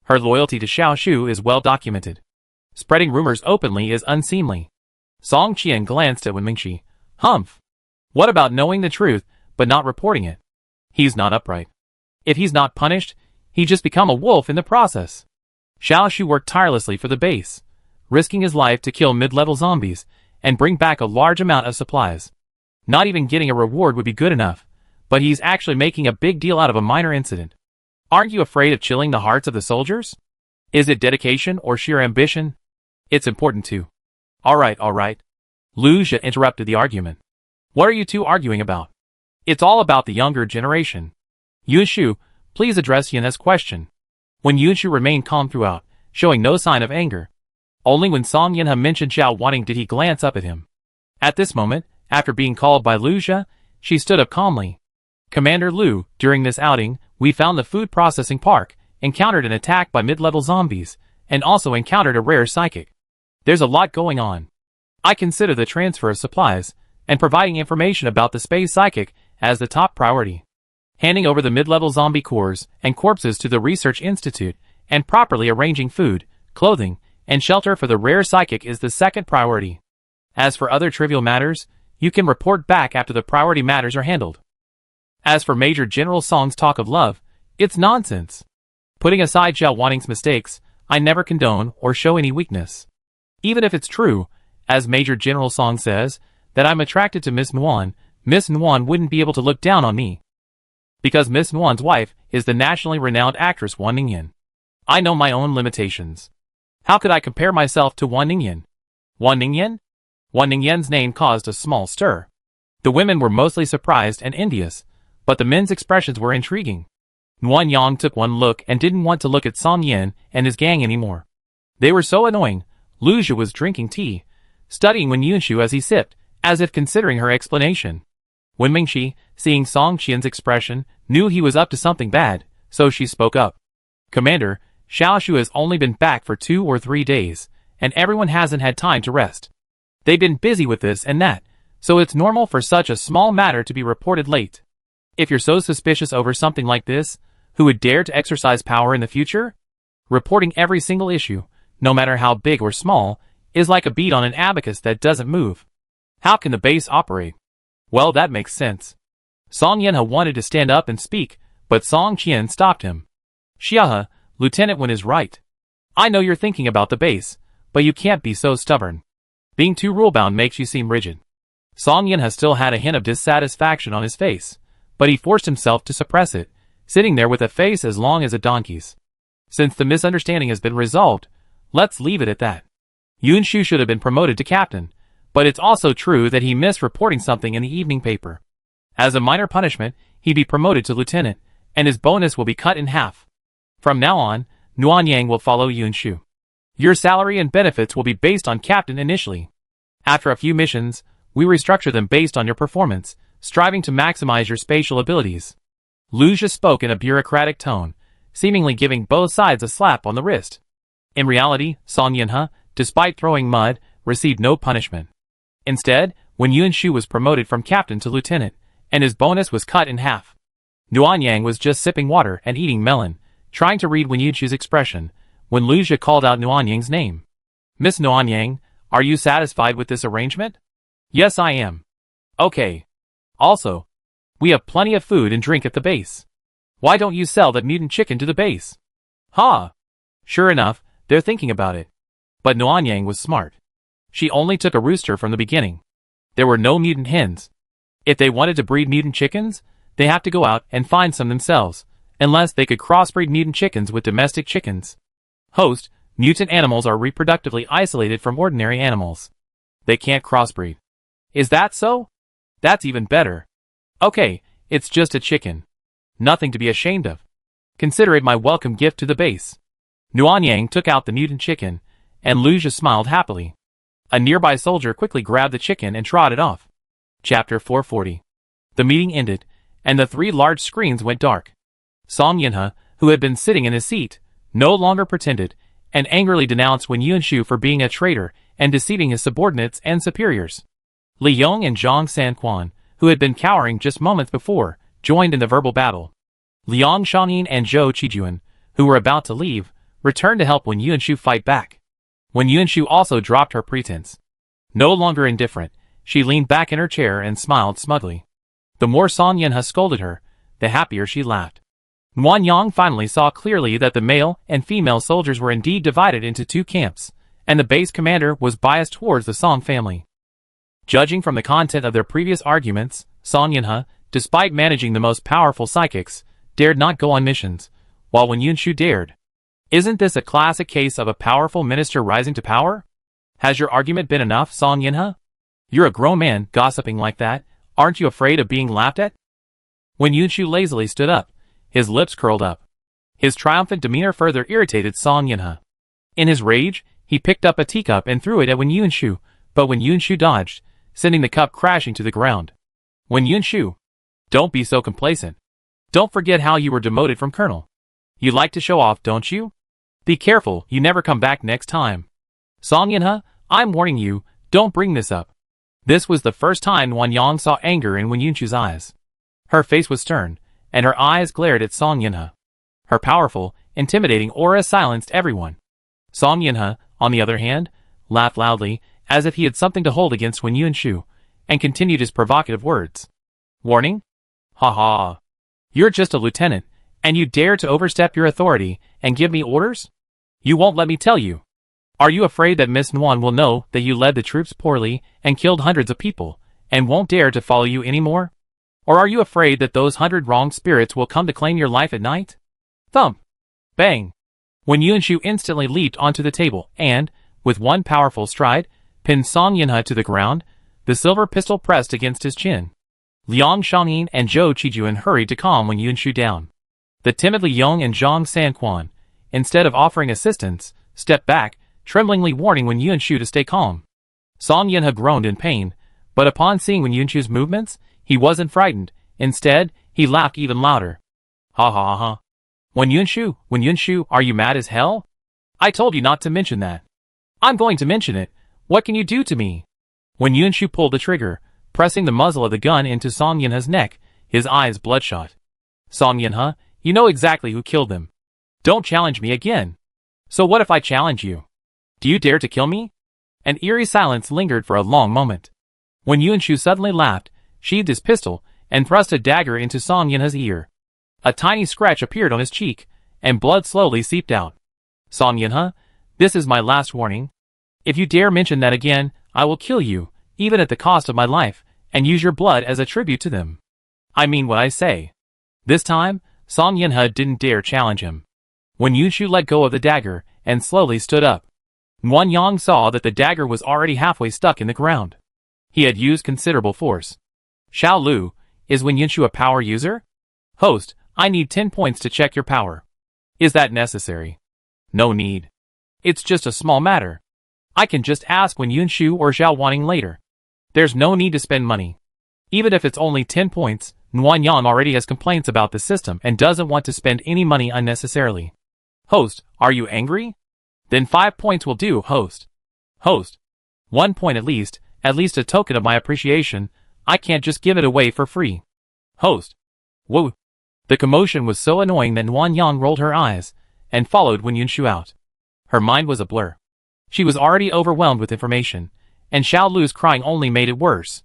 Her loyalty to Xiao Shu is well documented. Spreading rumors openly is unseemly. Song Qian glanced at Wen Mingxi. Humph. What about knowing the truth, but not reporting it? He's not upright. If he's not punished, he just become a wolf in the process. Xiao Shu worked tirelessly for the base, risking his life to kill mid-level zombies and bring back a large amount of supplies. Not even getting a reward would be good enough, but he's actually making a big deal out of a minor incident. Aren't you afraid of chilling the hearts of the soldiers? Is it dedication or sheer ambition? It's important too. All right. Lu Zhe interrupted the argument. What are you two arguing about? It's all about the younger generation. Yunshu, please address Yinhe's question. When Yunshu remained calm throughout, showing no sign of anger. Only when Song Yinhe mentioned Zhao Wanning did he glance up at him. At this moment, after being called by Lu Zhe, she stood up calmly. Commander Lu, during this outing, we found the food processing park, encountered an attack by mid-level zombies, and also encountered a rare psychic. There's a lot going on. I consider the transfer of supplies, and providing information about the space psychic, as the top priority. Handing over the mid-level zombie cores and corpses to the research institute, and properly arranging food, clothing, and shelter for the rare psychic is the second priority. As for other trivial matters, you can report back after the priority matters are handled. As for Major General Song's talk of love, it's nonsense. Putting aside Zhao Wanning's mistakes, I never condone or show any weakness. Even if it's true, as Major General Song says, that I'm attracted to Miss Nguyen wouldn't be able to look down on me. Because Miss Nguyen's wife is the nationally renowned actress Wan Ningyan. I know my own limitations. How could I compare myself to Wan Ningyan? Wan Ningyan? One Ning Yan's name caused a small stir. The women were mostly surprised and envious, but the men's expressions were intriguing. Nguyen Yang took one look and didn't want to look at Song Yin and his gang anymore. They were so annoying. Lu Zhi was drinking tea, studying Wen Yunshu as he sipped, as if considering her explanation. Wen Mingxi, seeing Song Qian's expression, knew he was up to something bad, so she spoke up. Commander, Xiaoshu has only been back for 2 or 3 days, and everyone hasn't had time to rest. They've been busy with this and that, so it's normal for such a small matter to be reported late. If you're so suspicious over something like this, who would dare to exercise power in the future? Reporting every single issue, no matter how big or small, is like a bead on an abacus that doesn't move. How can the base operate? Well, that makes sense. Song Yanhe wanted to stand up and speak, but Song Qian stopped him. Xiahe, Lieutenant Wen is right. I know you're thinking about the base, but you can't be so stubborn. Being too rule-bound makes you seem rigid. Song Yanhe still had a hint of dissatisfaction on his face, but he forced himself to suppress it, sitting there with a face as long as a donkey's. Since the misunderstanding has been resolved, let's leave it at that. Yunshu should have been promoted to captain, but it's also true that he missed reporting something in the evening paper. As a minor punishment, he'd be promoted to lieutenant, and his bonus will be cut in half. From now on, Nuanyang will follow Yunshu. Your salary and benefits will be based on captain initially. After a few missions, we restructure them based on your performance, striving to maximize your spatial abilities. Lu Zhi spoke in a bureaucratic tone, seemingly giving both sides a slap on the wrist. In reality, Song Yanhe, despite throwing mud, received no punishment. Instead, Wen Yunshu was promoted from captain to lieutenant, and his bonus was cut in half. Nuanyang was just sipping water and eating melon, trying to read Wen Yunshu's expression, when Lu Zhi called out Nuanyang's name. Miss Nuanyang, are you satisfied with this arrangement? Yes, I am. Okay. Also, we have plenty of food and drink at the base. Why don't you sell that mutant chicken to the base? Ha! Sure enough, they're thinking about it. But Nuanyang was smart. She only took a rooster from the beginning. There were no mutant hens. If they wanted to breed mutant chickens, they have to go out and find some themselves, unless they could crossbreed mutant chickens with domestic chickens. Host, mutant animals are reproductively isolated from ordinary animals. They can't crossbreed. Is that so? That's even better. Okay, it's just a chicken. Nothing to be ashamed of. Consider it my welcome gift to the base. Nuanyang took out the mutant chicken, and Lu Zhi smiled happily. A nearby soldier quickly grabbed the chicken and trotted off. Chapter 440. The meeting ended, and the 3 large screens went dark. Song Yanhe, who had been sitting in his seat, no longer pretended, and angrily denounced Wen Yunshu for being a traitor and deceiving his subordinates and superiors. Li Yong and Zhang Sanquan, who had been cowering just moments before, joined in the verbal battle. Liang Shangyin and Zhou Qijuan, who were about to leave, returned to help Wen Yunshu fight back. Wen Yunshu also dropped her pretense. No longer indifferent, she leaned back in her chair and smiled smugly. The more Song Yanhe scolded her, the happier she laughed. Nguyen Yang finally saw clearly that the male and female soldiers were indeed divided into 2 camps, and the base commander was biased towards the Song family. Judging from the content of their previous arguments, Song Yanhe, despite managing the most powerful psychics, dared not go on missions, while Wen Yunshu dared. Isn't this a classic case of a powerful minister rising to power? Has your argument been enough, Song Yanhe? You're a grown man gossiping like that. Aren't you afraid of being laughed at? Wen Yunshu lazily stood up, his lips curled up. His triumphant demeanor further irritated Song Yanhe. In his rage, he picked up a teacup and threw it at Wen Yunshu, but Wen Yunshu dodged, sending the cup crashing to the ground. Wen Yunshu, don't be so complacent. Don't forget how you were demoted from colonel. You like to show off, don't you? Be careful you never come back next time. Song Yanhe, I'm warning you, don't bring this up. This was the first time Nguyen Yang saw anger in Wen Yunshu's eyes. Her face was stern, and her eyes glared at Song Yanhe. Her powerful, intimidating aura silenced everyone. Song Yanhe, on the other hand, laughed loudly, as if he had something to hold against Wen Yunshu, and continued his provocative words. Warning? Ha ha. You're just a lieutenant, and you dare to overstep your authority and give me orders? You won't let me tell you. Are you afraid that Miss Nguyen will know that you led the troops poorly and killed hundreds of people, and won't dare to follow you anymore? Or are you afraid that those 100 wrong spirits will come to claim your life at night? Thump! Bang! Wen Yunshu instantly leaped onto the table and, with one powerful stride, pinned Song Yinhe to the ground, the silver pistol pressed against his chin. Liang Shangyin and Zhou Qijuan hurried to calm Wen Yunshu down. The timidly Yong and Zhang Sanquan, instead of offering assistance, stepped back, tremblingly warning Wen Yunshu to stay calm. Song Yinhe groaned in pain, but upon seeing Wen Yunshu's movements, he wasn't frightened. Instead, he laughed even louder. Ha ha ha. Wen Yunshu, are you mad as hell? I told you not to mention that. I'm going to mention it. What can you do to me? Wen Yunshu pulled the trigger, pressing the muzzle of the gun into Song Yinhe's neck, his eyes bloodshot. Song Yinhe, you know exactly who killed them. Don't challenge me again. So what if I challenge you? Do you dare to kill me? An eerie silence lingered for a long moment. Wen Yunshu suddenly laughed, sheathed his pistol, and thrust a dagger into Song Yinhe's ear. A tiny scratch appeared on his cheek, and blood slowly seeped out. Song Yinhe, this is my last warning. If you dare mention that again, I will kill you, even at the cost of my life, and use your blood as a tribute to them. I mean what I say. This time, Song Yinhe didn't dare challenge him. Wen Yunshu let go of the dagger, and slowly stood up. Nuanyang saw that the dagger was already halfway stuck in the ground. He had used considerable force. Xiao Lu, is Wen Yunshu a power user? Host, I need 10 points to check your power. Is that necessary? No need. It's just a small matter. I can just ask Wen Yunshu or Xiao Wanning later. There's no need to spend money. Even if it's only 10 points, Nuanyang already has complaints about the system and doesn't want to spend any money unnecessarily. Host, are you angry? Then 5 points will do, host. Host. 1 point at least a token of my appreciation. I can't just give it away for free. Host. Whoa. The commotion was so annoying that Nuanyang rolled her eyes, and followed Wen Yunshu out. Her mind was a blur. She was already overwhelmed with information, and Xiao Lu's crying only made it worse.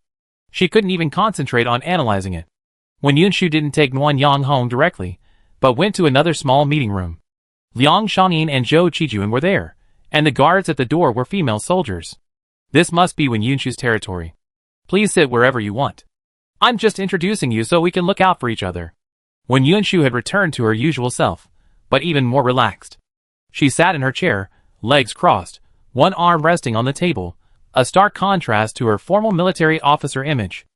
She couldn't even concentrate on analyzing it. Wen Yunshu didn't take Nuanyang home directly, but went to another small meeting room. Liang Shangyin and Zhou Qijuan were there, and the guards at the door were female soldiers. This must be Wen Yunshu's territory. Please sit wherever you want. I'm just introducing you so we can look out for each other. Wen Yunshu had returned to her usual self, but even more relaxed. She sat in her chair, legs crossed, one arm resting on the table, a stark contrast to her formal military officer image.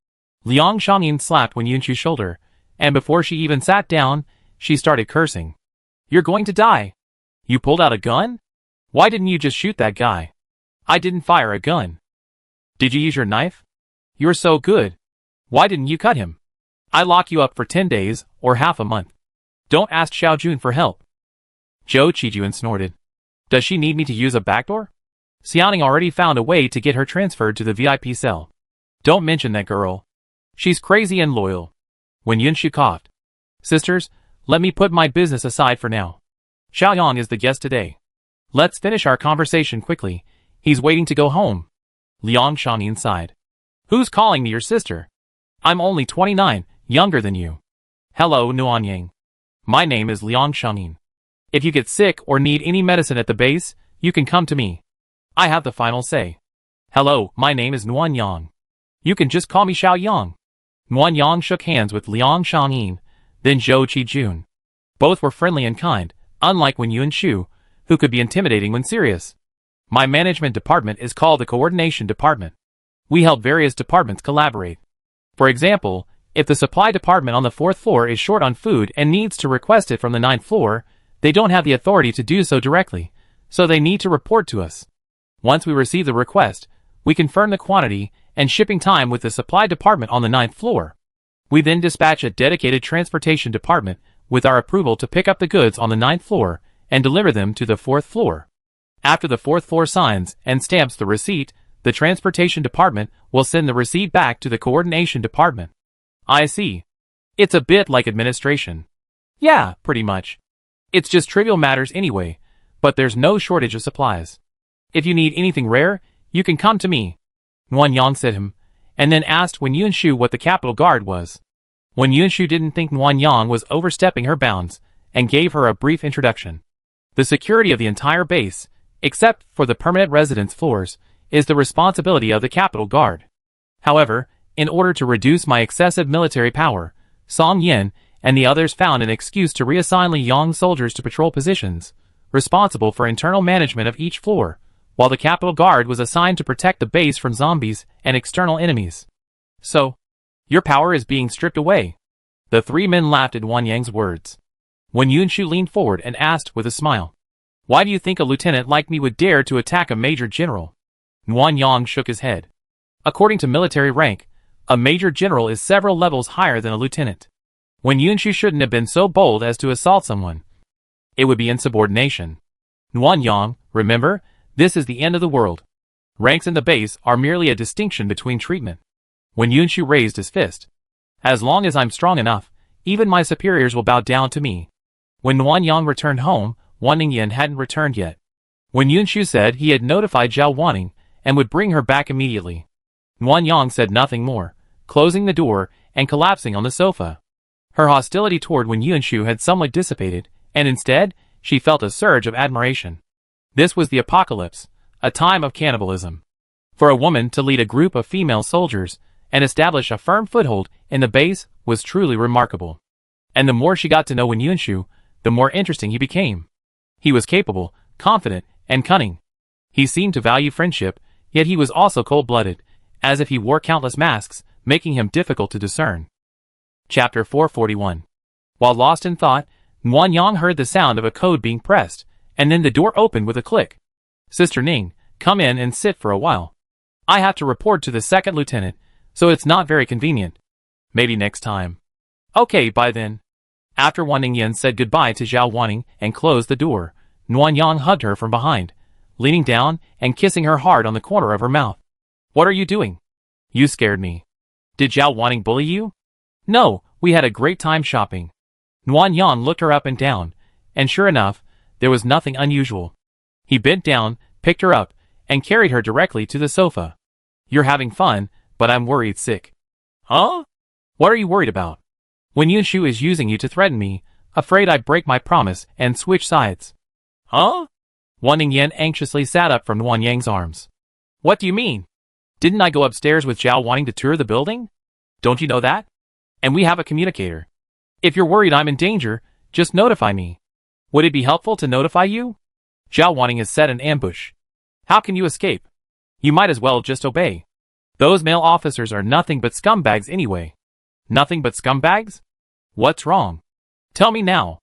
Liang Shangyin slapped Wen Yunshu's shoulder, and before she even sat down, she started cursing. You're going to die. You pulled out a gun? Why didn't you just shoot that guy? I didn't fire a gun. Did you use your knife? You're so good. Why didn't you cut him? I lock you up for 10 days, or half a month. Don't ask Xiao Jun for help. Zhou Qijuan snorted. Does she need me to use a backdoor? Xiaoning already found a way to get her transferred to the VIP cell. Don't mention that girl. She's crazy and loyal. Wen Yunshu coughed. Sisters, let me put my business aside for now. Xiaoyang is the guest today. Let's finish our conversation quickly. He's waiting to go home. Liang Shangyin sighed. Who's calling me your sister? I'm only 29, younger than you. Hello, Nuanyang. My name is Liang Shangyin. If you get sick or need any medicine at the base, you can come to me. I have the final say. Hello, my name is Nuanyang. You can just call me Xiaoyang. Nuanyang shook hands with Liang Shangyin, then Zhou Qijuan. Both were friendly and kind, unlike Wen Yunshu, who could be intimidating when serious. My management department is called the Coordination Department. We help various departments collaborate. For example, if the supply department on the 4th floor is short on food and needs to request it from the 9th floor, they don't have the authority to do so directly, so they need to report to us. Once we receive the request, we confirm the quantity and shipping time with the supply department on the 9th floor. We then dispatch a dedicated transportation department with our approval to pick up the goods on the 9th floor and deliver them to the 4th floor. After the 4th floor signs and stamps the receipt, the transportation department will send the receipt back to the coordination department. I see. It's a bit like administration. Yeah, pretty much. It's just trivial matters anyway, but there's no shortage of supplies. If you need anything rare, you can come to me. Nuanyang said him, and then asked Wen Yunshu what the Capital Guard was. Wen Yunshu didn't think Nuanyang was overstepping her bounds, and gave her a brief introduction. The security of the entire base, except for the permanent residence floors, is the responsibility of the Capital Guard. However, in order to reduce my excessive military power, Song Yin and the others found an excuse to reassign Liang soldiers to patrol positions, responsible for internal management of each floor, while the Capitol Guard was assigned to protect the base from zombies and external enemies. So, your power is being stripped away. The three men laughed at Wang Yang's words. Wen Yunshu leaned forward and asked with a smile, "Why do you think a lieutenant like me would dare to attack a major general?" Wang Yang shook his head. According to military rank, a major general is several levels higher than a lieutenant. Wen Yunshu shouldn't have been so bold as to assault someone. It would be insubordination. Wang Yang, remember, this is the end of the world. Ranks in the base are merely a distinction between treatment. Wen Yunshu raised his fist. As long as I'm strong enough, even my superiors will bow down to me. When Wang Yang returned home, Wang Ningyan hadn't returned yet. Wen Yunshu said he had notified Zhao Wanning and would bring her back immediately. Wang Yang said nothing more, closing the door and collapsing on the sofa. Her hostility toward Wen Yunshu had somewhat dissipated, and instead, she felt a surge of admiration. This was the apocalypse, a time of cannibalism. For a woman to lead a group of female soldiers and establish a firm foothold in the base was truly remarkable. And the more she got to know Wen Yunshu, the more interesting he became. He was capable, confident, and cunning. He seemed to value friendship, yet he was also cold-blooded, as if he wore countless masks, making him difficult to discern. Chapter 441. While lost in thought, Wang Yang heard the sound of a code being pressed, and then the door opened with a click. "Sister Ning, come in and sit for a while. I have to report to the second lieutenant, so it's not very convenient. Maybe next time." "Okay, bye then." After Wang Ningyan said goodbye to Zhao Wanning and closed the door, Wang Yang hugged her from behind, leaning down and kissing her hard on the corner of her mouth. "What are you doing? You scared me. Did Zhao Wanning bully you?" "No, we had a great time shopping." Wang Yang looked her up and down, and sure enough, there was nothing unusual. He bent down, picked her up, and carried her directly to the sofa. "You're having fun, but I'm worried sick." "Huh? What are you worried about?" "Wen Yunshu is using you to threaten me, afraid I break my promise and switch sides." "Huh?" Wang Ningyan anxiously sat up from Wang Yang's arms. "What do you mean? Didn't I go upstairs with Zhao Wanning to tour the building? Don't you know that? And we have a communicator. If you're worried I'm in danger, just notify me. Would it be helpful to notify you? Zhao Wanning has set an ambush. How can you escape? You might as well just obey. Those male officers are nothing but scumbags anyway." "Nothing but scumbags? What's wrong? Tell me now."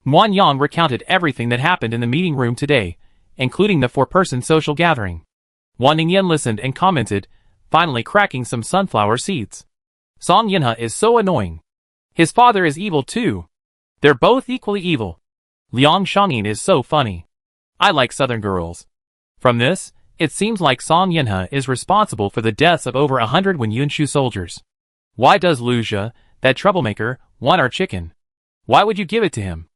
Wang Yang recounted everything that happened in the meeting room today, including the four-person social gathering. Wang Ningyan listened and commented, finally cracking some sunflower seeds. "Song Yinhe is so annoying. His father is evil too. They're both equally evil. Liang Shangyin is so funny. I like southern girls." From this, it seems like Song Yinhe is responsible for the deaths of over 100 Wen Yunshu soldiers. Why does Lu Zhe, that troublemaker, want our chicken? Why would you give it to him?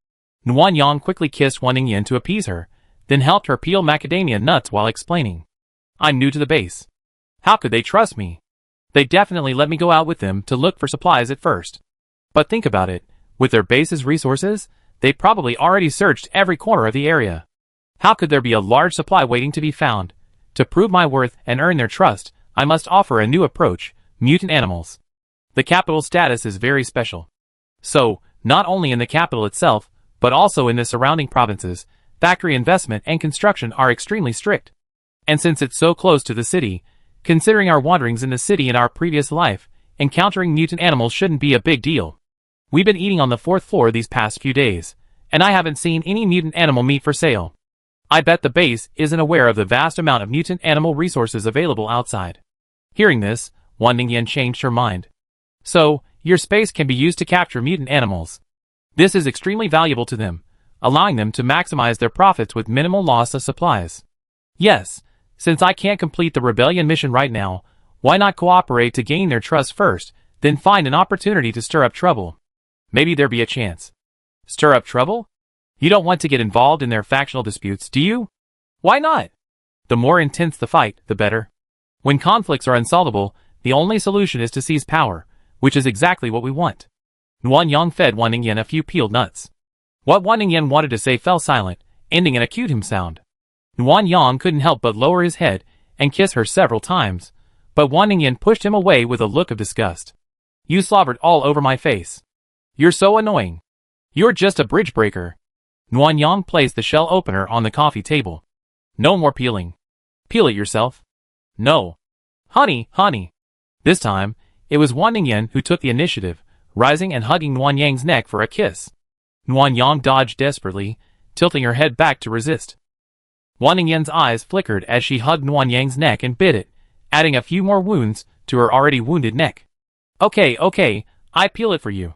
Wang Yang quickly kissed Wang Ningyan to appease her, then helped her peel macadamia nuts while explaining. "I'm new to the base. How could they trust me? They definitely let me go out with them to look for supplies at first. But think about it, with their base's resources, they probably already searched every corner of the area. How could there be a large supply waiting to be found? To prove my worth and earn their trust, I must offer a new approach: mutant animals. The capital's status is very special. So, not only in the capital itself, but also in the surrounding provinces, factory investment and construction are extremely strict. And since it's so close to the city, considering our wanderings in the city in our previous life, encountering mutant animals shouldn't be a big deal. We've been eating on the 4th floor these past few days, and I haven't seen any mutant animal meat for sale. I bet the base isn't aware of the vast amount of mutant animal resources available outside." Hearing this, Wang Ningyan changed her mind. "So, your space can be used to capture mutant animals. This is extremely valuable to them, allowing them to maximize their profits with minimal loss of supplies. Yes, since I can't complete the rebellion mission right now, why not cooperate to gain their trust first, then find an opportunity to stir up trouble? Maybe there'd be a chance." "Stir up trouble? You don't want to get involved in their factional disputes, do you?" "Why not? The more intense the fight, the better. When conflicts are unsolvable, the only solution is to seize power, which is exactly what we want." Wang Yang fed Wang Ningyan a few peeled nuts. What Wang Ningyan wanted to say fell silent, ending in a cute sound. Wang Yang couldn't help but lower his head and kiss her several times, but Wang Ningyan pushed him away with a look of disgust. "You slobbered all over my face. You're so annoying. You're just a bridge breaker." Wang Yang placed the shell opener on the coffee table. "No more peeling. Peel it yourself. No. Honey, honey. This time, it was Wan Ningyan who took the initiative, rising and hugging Nuan Yang's neck for a kiss. Nuan Yang dodged desperately, tilting her head back to resist. Wan Ningyan's eyes flickered as she hugged Nuan Yang's neck and bit it, adding a few more wounds to her already wounded neck. Okay, I peel it for you.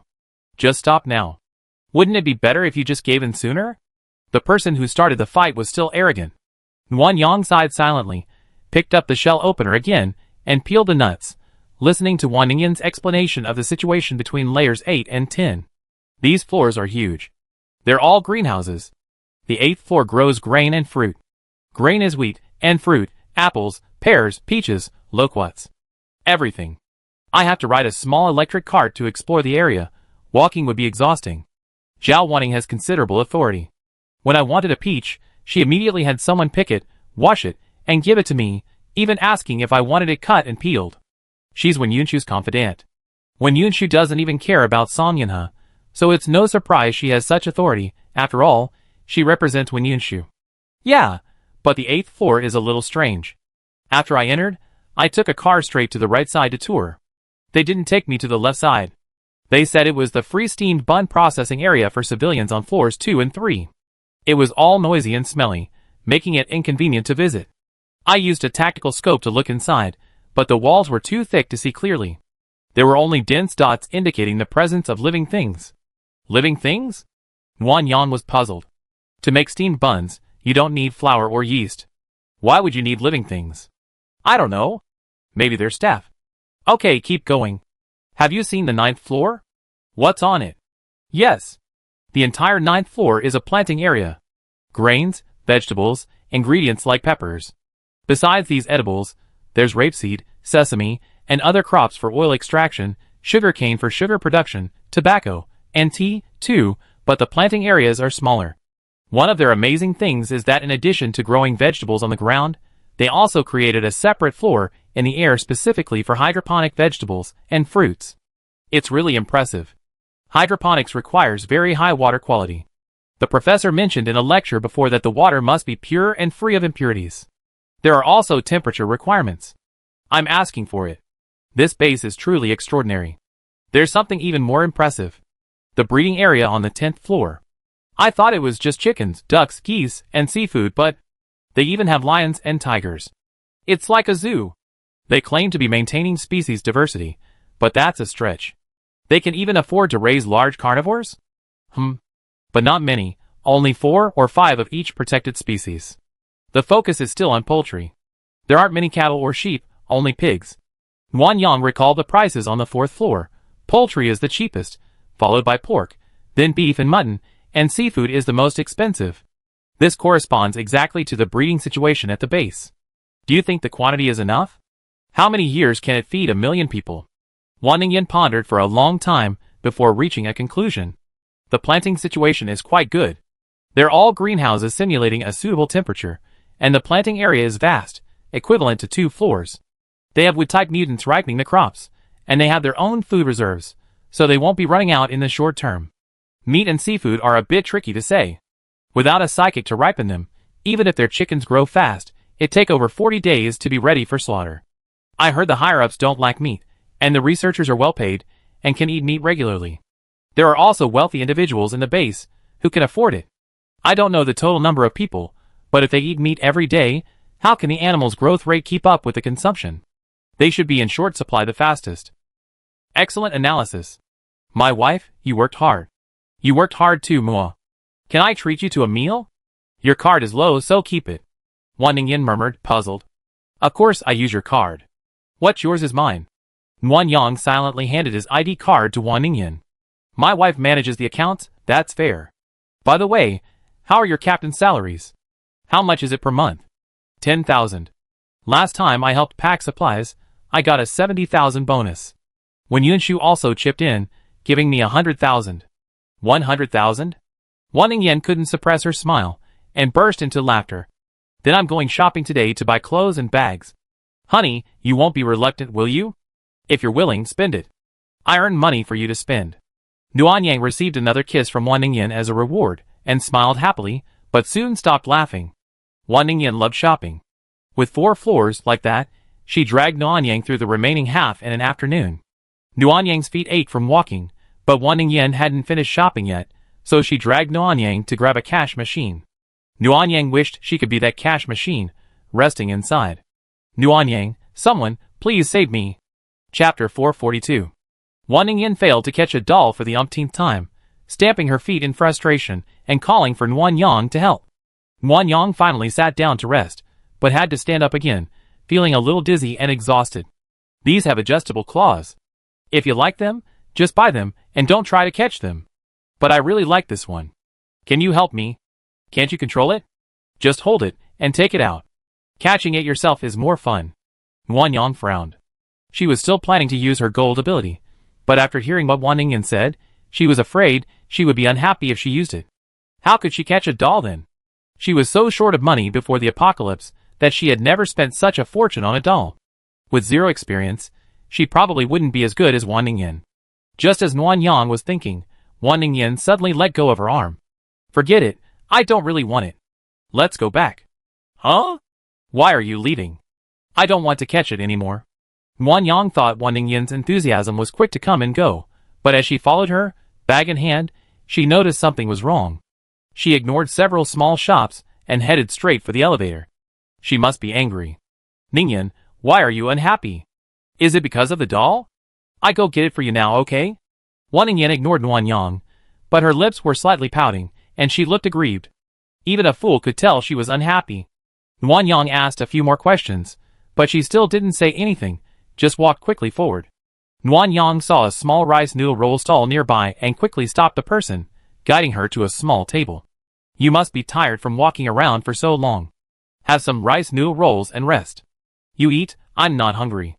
Just stop now. Wouldn't it be better if you just gave in sooner? The person who started the fight was still arrogant. Nuan Yang sighed silently, picked up the shell opener again, and peeled the nuts, listening to Wan Ningyan's explanation of the situation between layers 8 and 10. These floors are huge. They're all greenhouses. The 8th floor grows grain and fruit. Grain is wheat, and fruit, apples, pears, peaches, loquats. Everything. I have to ride a small electric cart to explore the area. Walking would be exhausting. Zhao Wanning has considerable authority. When I wanted a peach, she immediately had someone pick it, wash it, and give it to me, even asking if I wanted it cut and peeled. She's Wen Yunshu's confidant. Wen Yunshu doesn't even care about Song Yunhe, so it's no surprise she has such authority. After all, she represents Wen Yunshu. Yeah, but the 8th floor is a little strange. After I entered, I took a car straight to the right side to tour. They didn't take me to the left side. They said it was the free steamed bun processing area for civilians on floors 2 and 3. It was all noisy and smelly, making it inconvenient to visit. I used a tactical scope to look inside, but the walls were too thick to see clearly. There were only dense dots indicating the presence of living things. Living things? Nuan Yang was puzzled. To make steamed buns, you don't need flour or yeast. Why would you need living things? I don't know. Maybe they're staff. Okay, keep going. Have you seen the 9th floor? What's on it? Yes. The entire 9th floor is a planting area. Grains, vegetables, ingredients like peppers. Besides these edibles, there's rapeseed, sesame, and other crops for oil extraction, sugarcane for sugar production, tobacco, and tea, too, but the planting areas are smaller. One of their amazing things is that in addition to growing vegetables on the ground, they also created a separate floor in the air specifically for hydroponic vegetables and fruits. It's really impressive. Hydroponics requires very high water quality. The professor mentioned in a lecture before that the water must be pure and free of impurities. There are also temperature requirements. I'm asking for it. This base is truly extraordinary. There's something even more impressive. The breeding area on the 10th floor. I thought it was just chickens, ducks, geese, and seafood, but they even have lions and tigers. It's like a zoo. They claim to be maintaining species diversity, but that's a stretch. They can even afford to raise large carnivores? But not many, only 4 or 5 of each protected species. The focus is still on poultry. There aren't many cattle or sheep, only pigs. Nuan Yang recalled the prices on the 4th floor. Poultry is the cheapest, followed by pork, then beef and mutton, and seafood is the most expensive. This corresponds exactly to the breeding situation at the base. Do you think the quantity is enough? How many years can it feed 1 million people? Wan Ningyan pondered for a long time before reaching a conclusion. The planting situation is quite good. They're all greenhouses simulating a suitable temperature, and the planting area is vast, equivalent to 2 floors. They have wood-type mutants ripening the crops, and they have their own food reserves, so they won't be running out in the short term. Meat and seafood are a bit tricky to say. Without a psychic to ripen them, even if their chickens grow fast, it take over 40 days to be ready for slaughter. I heard the higher-ups don't lack meat, and the researchers are well paid, and can eat meat regularly. There are also wealthy individuals in the base, who can afford it. I don't know the total number of people, but if they eat meat every day, how can the animal's growth rate keep up with the consumption? They should be in short supply the fastest. Excellent analysis. My wife, you worked hard. You worked hard too, Mua. Can I treat you to a meal? Your card is low, so keep it. Wan Ningyan murmured, puzzled. Of course I use your card. What's yours is mine. Nuan Yang silently handed his ID card to Wan Ningyan. My wife manages the accounts, that's fair. By the way, how are your captain's salaries? How much is it per month? 10,000. Last time I helped pack supplies, I got a 70,000 bonus. Wen Yunshu also chipped in, giving me 100,000. 100,000? Wan Ningyan couldn't suppress her smile, and burst into laughter. Then I'm going shopping today to buy clothes and bags. Honey, you won't be reluctant, will you? If you're willing, spend it. I earn money for you to spend. Nuan Yang received another kiss from Wan Ningyan as a reward, and smiled happily, but soon stopped laughing. Wan Ningyan loved shopping. With 4 floors like that, she dragged Nuanyang through the remaining half in an afternoon. Nuanyang's feet ached from walking, but Wan Ningyan hadn't finished shopping yet, so she dragged Nuanyang to grab a cash machine. Nuanyang wished she could be that cash machine, resting inside. Nuanyang, someone, please save me. Chapter 442. Wan Ningyan failed to catch a doll for the umpteenth time, stamping her feet in frustration and calling for Nuanyang to help. Nuanyang finally sat down to rest, but had to stand up again, feeling a little dizzy and exhausted. These have adjustable claws. If you like them, just buy them and don't try to catch them. But I really like this one. Can you help me? Can't you control it? Just hold it and take it out. Catching it yourself is more fun. Nuanyang frowned. She was still planning to use her gold ability, but after hearing what Wan Ningyan said, she was afraid she would be unhappy if she used it. How could she catch a doll then? She was so short of money before the apocalypse that she had never spent such a fortune on a doll. With 0 experience, she probably wouldn't be as good as Wan Ningyan. Just as Nuanyang was thinking, Wan Ningyan suddenly let go of her arm. Forget it, I don't really want it. Let's go back. Huh? Why are you leaving? I don't want to catch it anymore. Nuanyang thought Wan Ningyan's enthusiasm was quick to come and go, but as she followed her, bag in hand, she noticed something was wrong. She ignored several small shops and headed straight for the elevator. She must be angry. Ningyan, why are you unhappy? Is it because of the doll? I go get it for you now, okay? Wan Ningyan ignored Nuanyang, but her lips were slightly pouting, and she looked aggrieved. Even a fool could tell she was unhappy. Nuanyang asked a few more questions, but she still didn't say anything, just walked quickly forward. Nuanyang saw a small rice noodle roll stall nearby and quickly stopped the person, guiding her to a small table. You must be tired from walking around for so long. Have some rice noodle rolls and rest. You eat, I'm not hungry.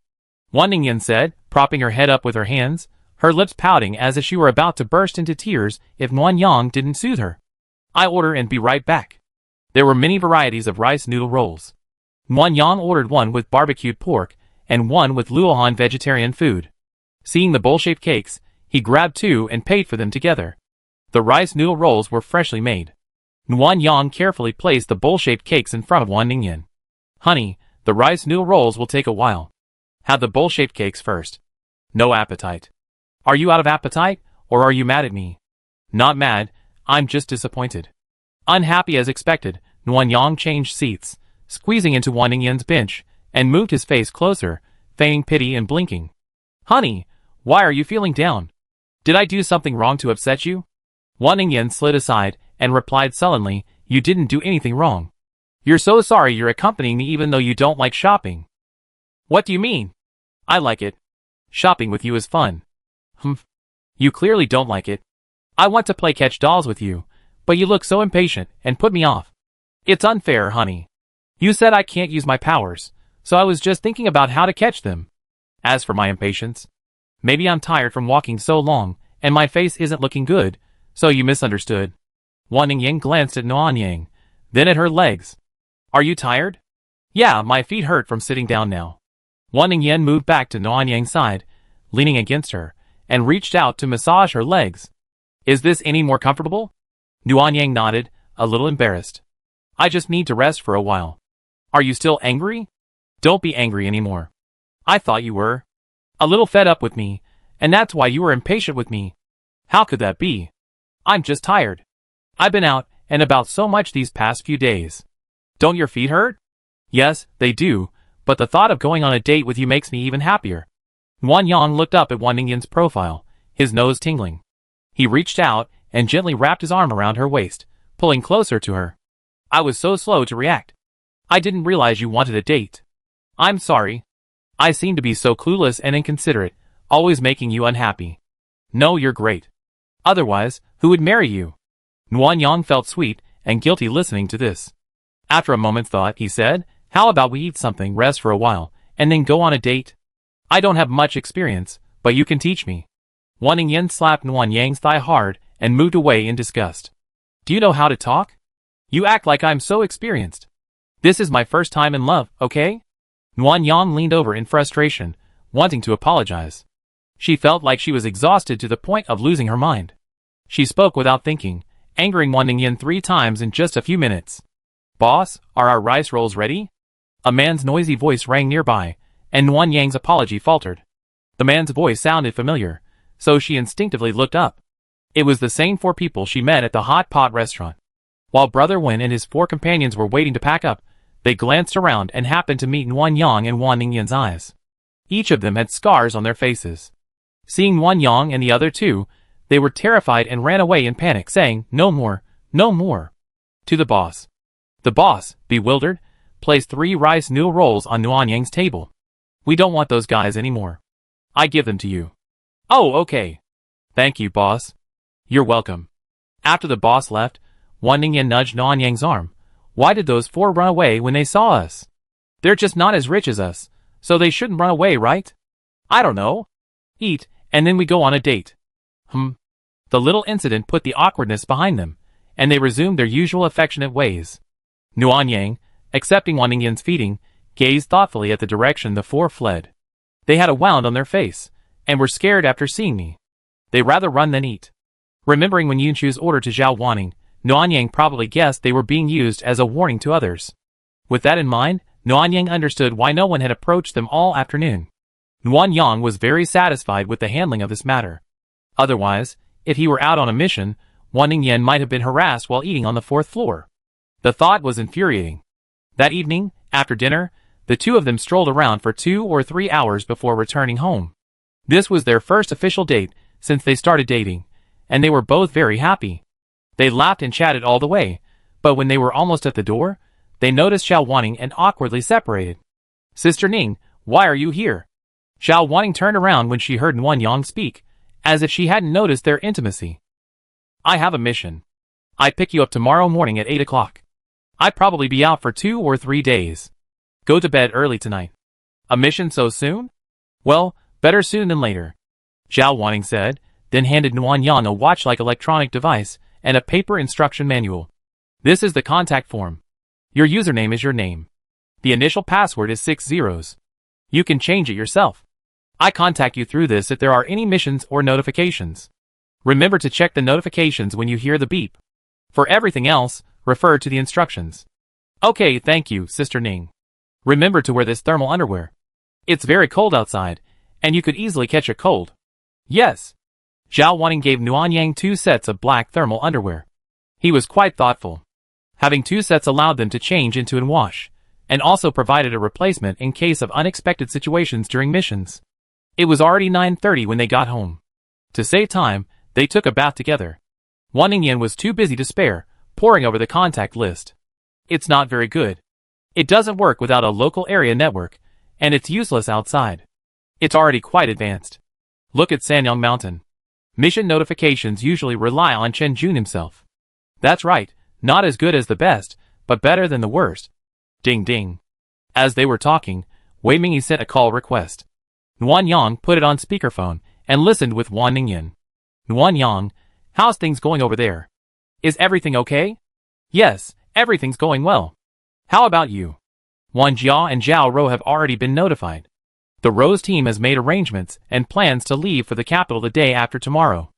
Wan Ningyan said, propping her head up with her hands, her lips pouting as if she were about to burst into tears if Nuanyang didn't soothe her. I'll order and be right back. There were many varieties of rice noodle rolls. Nuanyang ordered one with barbecued pork and one with Luohan vegetarian food. Seeing the bowl-shaped cakes, he grabbed 2 and paid for them together. The rice noodle rolls were freshly made. Nuanyang carefully placed the bowl-shaped cakes in front of Wan Ningyan. Honey, the rice noodle rolls will take a while. Have the bowl-shaped cakes first. No appetite. Are you out of appetite, or are you mad at me? Not mad, I'm just disappointed. Unhappy as expected, Nuanyang changed seats, squeezing into Wan Ningyan's bench, and moved his face closer, feigning pity and blinking. Honey, why are you feeling down? Did I do something wrong to upset you? Wan Ningyan slid aside and replied sullenly, you didn't do anything wrong. You're so sorry you're accompanying me even though you don't like shopping. What do you mean? I like it. Shopping with you is fun. You clearly don't like it. I want to play catch dolls with you, but you look so impatient and put me off. It's unfair, honey. You said I can't use my powers, so I was just thinking about how to catch them. As for my impatience, maybe I'm tired from walking so long, and my face isn't looking good, so you misunderstood. Wan Ningyan glanced at Nuanyang, then at her legs. Are you tired? Yeah, my feet hurt from sitting down now. Wan Ningyan moved back to Nuanyang's side, leaning against her, and reached out to massage her legs. Is this any more comfortable? Nuanyang nodded, a little embarrassed. I just need to rest for a while. Are you still angry? Don't be angry anymore. I thought you were. A little fed up with me, and that's why you were impatient with me. How could that be? I'm just tired. I've been out and about so much these past few days. Don't your feet hurt? Yes, they do, but the thought of going on a date with you makes me even happier. Nuanyang looked up at Wan Ningyan's profile, his nose tingling. He reached out and gently wrapped his arm around her waist, pulling closer to her. I was so slow to react. I didn't realize you wanted a date. I'm sorry. I seem to be so clueless and inconsiderate, always making you unhappy. No, you're great. Otherwise, who would marry you? Nuanyang felt sweet and guilty listening to this. After a moment's thought, he said, how about we eat something, rest for a while, and then go on a date? I don't have much experience, but you can teach me. Wan Ningyan slapped Nuanyang's thigh hard and moved away in disgust. Do you know how to talk? You act like I'm so experienced. This is my first time in love, okay? Nuanyang leaned over in frustration, wanting to apologize. She felt like she was exhausted to the point of losing her mind. She spoke without thinking, angering Wan Ningyan 3 times in just a few minutes. Boss, are our rice rolls ready? A man's noisy voice rang nearby, and Nuan Yang's apology faltered. The man's voice sounded familiar, so she instinctively looked up. It was the same four people she met at the hot pot restaurant. While Brother Wen and his four companions were waiting to pack up, they glanced around and happened to meet Nuan Yang and Wan Ningyan's eyes. Each of them had scars on their faces. Seeing Nuan Yang and the other two, they were terrified and ran away in panic, saying, "No more, no more," to the boss. The boss, bewildered, placed 3 rice noodle rolls on Nuan Yang's table. "We don't want those guys anymore. I give them to you." "Oh, okay. Thank you, boss." "You're welcome." After the boss left, Wan Ningyan nudged Nuan Yang's arm. "Why did those 4 run away when they saw us? They're just not as rich as us, so they shouldn't run away, right?" "I don't know. Eat, and then we go on a date." The little incident put the awkwardness behind them, and they resumed their usual affectionate ways. Nuan Yang, accepting Wan Ningyan's feeding, gazed thoughtfully at the direction the 4 fled. They had a wound on their face, and were scared after seeing me. They rather run than eat. Remembering when Yunchu's order to Zhao Wanning, Nuan Yang probably guessed they were being used as a warning to others. With that in mind, Nuan Yang understood why no one had approached them all afternoon. Nuan Yang was very satisfied with the handling of this matter. Otherwise, if he were out on a mission, Wan Ningyan might have been harassed while eating on the 4th floor. The thought was infuriating. That evening, after dinner, the two of them strolled around for 2 or 3 hours before returning home. This was their first official date since they started dating, and they were both very happy. They laughed and chatted all the way, but when they were almost at the door, they noticed Xiao Wanning and awkwardly separated. "Sister Ning, why are you here?" Xiao Wanning turned around when she heard Nuan Yang speak, as if she hadn't noticed their intimacy. "I have a mission. I pick you up tomorrow morning at 8 o'clock. I'd probably be out for 2 or 3 days. Go to bed early tonight." "A mission so soon?" "Well, better soon than later," Zhao Wanning said, then handed Nuan Yang a watch-like electronic device and a paper instruction manual. "This is the contact form. Your username is your name. The initial password is 6 zeros. You can change it yourself. I contact you through this if there are any missions or notifications. Remember to check the notifications when you hear the beep. For everything else, refer to the instructions." "Okay, thank you, Sister Ning. Remember to wear this thermal underwear. It's very cold outside, and you could easily catch a cold." "Yes." Zhao Wanning gave Nuan Yang 2 sets of black thermal underwear. He was quite thoughtful. Having 2 sets allowed them to change into and wash, and also provided a replacement in case of unexpected situations during missions. It was already 9:30 when they got home. To save time, they took a bath together. Wan Ningyan was too busy to spare, poring over the contact list. "It's not very good. It doesn't work without a local area network, and it's useless outside. It's already quite advanced. Look at Sanyang Mountain. Mission notifications usually rely on Chen Jun himself." "That's right, not as good as the best, but better than the worst." Ding ding. As they were talking, Wei Mingyi sent a call request. Nuan Yang put it on speakerphone and listened with Wan Ningyan. "Nuan Yang, how's things going over there? Is everything okay?" "Yes, everything's going well. How about you?" Wan Jia and Zhao Rou have already been notified. The Rose team has made arrangements and plans to leave for the capital the day after tomorrow.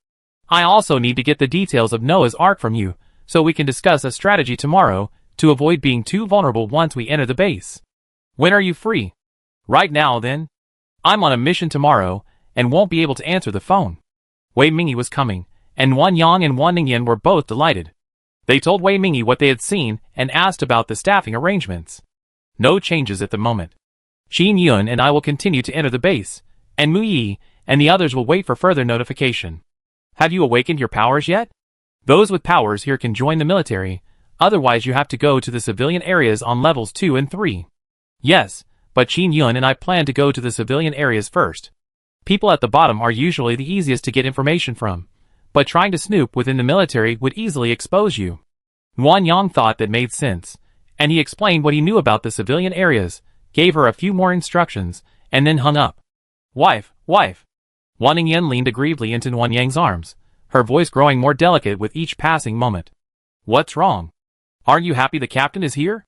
I also need to get the details of Noah's Ark from you, so we can discuss a strategy tomorrow to avoid being too vulnerable once we enter the base. When are you free?" "Right now, then. I'm on a mission tomorrow, and won't be able to answer the phone." Wei Mingyi was coming, and Nuan Yang and Wan Ningyan were both delighted. They told Wei Mingyi what they had seen and asked about the staffing arrangements. "No changes at the moment. Qin Yun and I will continue to enter the base, and Mu Yi and the others will wait for further notification." "Have you awakened your powers yet?" "Those with powers here can join the military, otherwise you have to go to the civilian areas on levels 2 and 3. "Yes, but Qin Yun and I plan to go to the civilian areas first. People at the bottom are usually the easiest to get information from, but trying to snoop within the military would easily expose you." Nuan Yang thought that made sense, and he explained what he knew about the civilian areas, gave her a few more instructions, and then hung up. Wife. Wan Ningyan leaned aggrievedly into Nuan Yang's arms, her voice growing more delicate with each passing moment. "What's wrong? Aren't you happy the captain is here?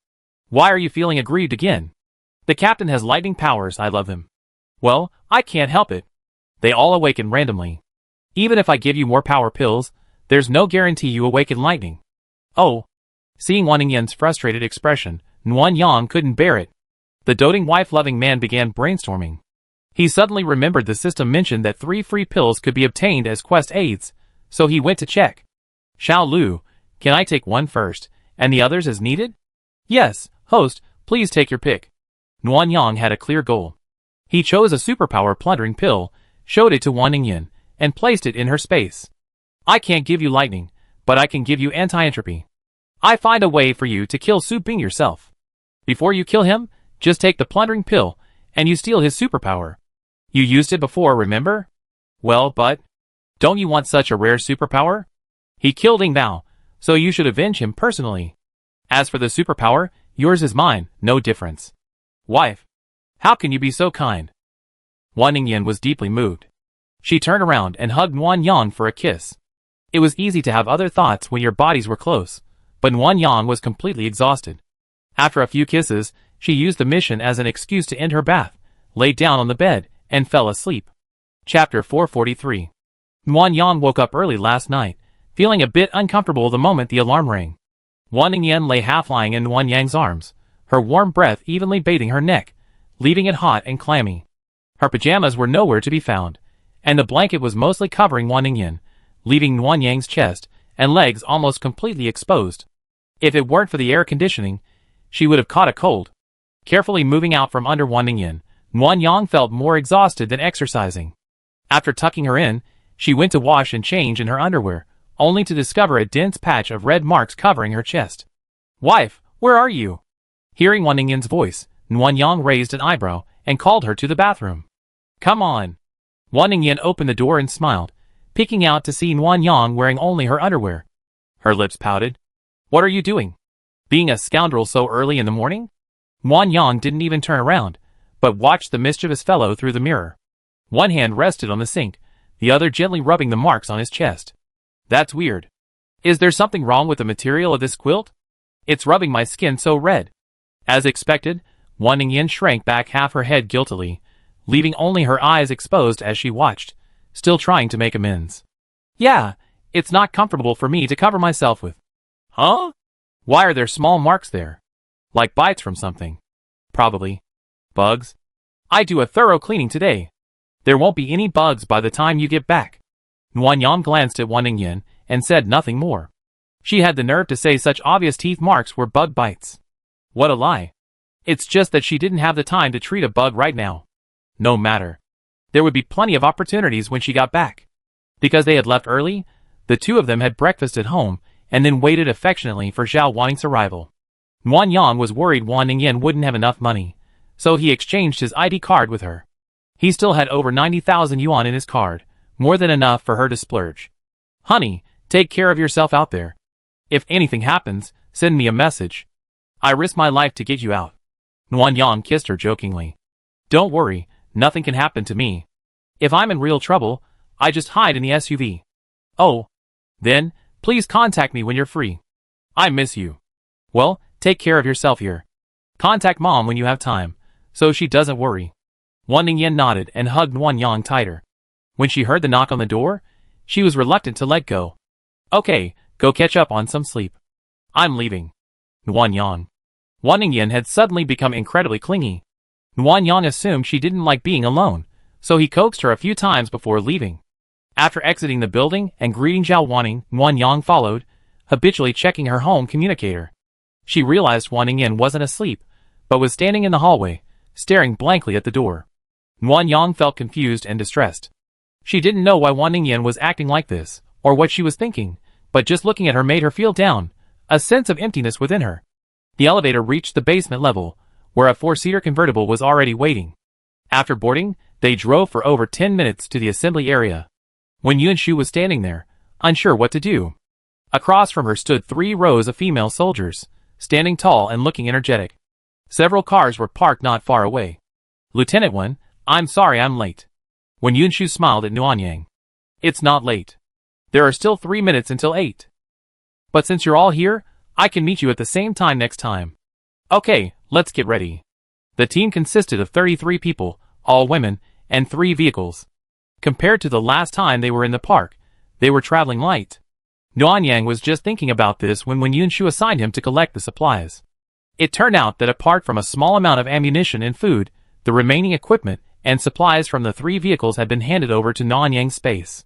Why are you feeling aggrieved again?" "The captain has lightning powers, I love him." "Well, I can't help it. They all awaken randomly. Even if I give you more power pills, there's no guarantee you awaken lightning." "Oh." Seeing Wan Ningyan's frustrated expression, Nuan Yang couldn't bear it. The doting wife-loving man began brainstorming. He suddenly remembered the system mentioned that 3 free pills could be obtained as quest aids, so he went to check. Xiao Lu, can I take one first, and the others as needed? Yes, host, please take your pick. Nuan Yang had a clear goal. He chose a superpower plundering pill, showed it to Wan Ningyan, and placed it in her space. I can't give you lightning, but I can give you anti-entropy. I find a way for you to kill Su Bing yourself. Before you kill him, just take the plundering pill, and you steal his superpower. You used it before, remember? Well, but don't you want such a rare superpower? He killed Ying Bao, so you should avenge him personally. As for the superpower, yours is mine, no difference. Wife, how can you be so kind? Wan Ningyan was deeply moved. She turned around and hugged Nuan Yang for a kiss. It was easy to have other thoughts when your bodies were close, but Nuan Yang was completely exhausted. After a few kisses, she used the mission as an excuse to end her bath, laid down on the bed, and fell asleep. Chapter 443. Nuan Yang woke up early last night, feeling a bit uncomfortable the moment the alarm rang. Wan Ningyan lay half-lying in Nuan Yang's arms, her warm breath evenly bathing her neck, leaving it hot and clammy. Her pajamas were nowhere to be found, and the blanket was mostly covering Wan Ningyan, leaving Nuan Yang's chest and legs almost completely exposed. If it weren't for the air conditioning, she would have caught a cold. Carefully moving out from under Wan Ningyan, Nuan Yang felt more exhausted than exercising. After tucking her in, she went to wash and change in her underwear, only to discover a dense patch of red marks covering her chest. Wife, where are you? Hearing Wan Ningyan's voice, Nuan Yang raised an eyebrow and called her to the bathroom. Come on. Wan Ningyan opened the door and smiled, peeking out to see Nuan Yang wearing only her underwear. Her lips pouted. What are you doing? Being a scoundrel so early in the morning? Nuan Yang didn't even turn around, but watched the mischievous fellow through the mirror. One hand rested on the sink, the other gently rubbing the marks on his chest. That's weird. Is there something wrong with the material of this quilt? It's rubbing my skin so red. As expected, Wan Ningyan shrank back half her head guiltily, leaving only her eyes exposed as she watched, still trying to make amends. Yeah, it's not comfortable for me to cover myself with. Huh? Why are there small marks there? Like bites from something. Probably. Bugs? I do a thorough cleaning today. There won't be any bugs by the time you get back. Nuan Yang glanced at Wan Ningyan and said nothing more. She had the nerve to say such obvious teeth marks were bug bites. What a lie. It's just that she didn't have the time to treat a bug right now. No matter. There would be plenty of opportunities when she got back. Because they had left early, the two of them had breakfast at home and then waited affectionately for Zhao Waning's arrival. Nuan Yang was worried Wan Ningyan wouldn't have enough money, so he exchanged his ID card with her. He still had over 90,000 yuan in his card, more than enough for her to splurge. Honey, take care of yourself out there. If anything happens, send me a message. I risk my life to get you out. Nuan Yang kissed her jokingly. Don't worry, nothing can happen to me. If I'm in real trouble, I just hide in the SUV. Oh. Then, please contact me when you're free. I miss you. Well, take care of yourself here. Contact Mom when you have time, so she doesn't worry. Wan Ningyan nodded and hugged Nuan Yang tighter. When she heard the knock on the door, she was reluctant to let go. Okay, go catch up on some sleep. I'm leaving. Nuan Yang. Wan Ningyan had suddenly become incredibly clingy. Nuan Yang assumed she didn't like being alone, so he coaxed her a few times before leaving. After exiting the building and greeting Zhao Waning, Nuan Yang followed, habitually checking her home communicator. She realized Wan Ningyan wasn't asleep, but was standing in the hallway, staring blankly at the door. Nuan Yang felt confused and distressed. She didn't know why Wan Ningyan was acting like this, or what she was thinking, but just looking at her made her feel down, a sense of emptiness within her. The elevator reached the basement level, where a 4-seater convertible was already waiting. After boarding, they drove for over 10 minutes to the assembly area. When Yunshu was standing there, unsure what to do. Across from her stood 3 rows of female soldiers, standing tall and looking energetic. Several cars were parked not far away. Lieutenant 1, I'm sorry I'm late. When Yunshu smiled at Nuan Yang. It's not late. There are still 3 minutes until 8. But since you're all here, I can meet you at the same time next time. Okay, let's get ready. The team consisted of 33 people, all women, and 3 vehicles. Compared to the last time they were in the park, they were traveling light. Nuan Yang was just thinking about this when Yunshu assigned him to collect the supplies. It turned out that apart from a small amount of ammunition and food, the remaining equipment and supplies from the 3 vehicles had been handed over to Nanyang's space.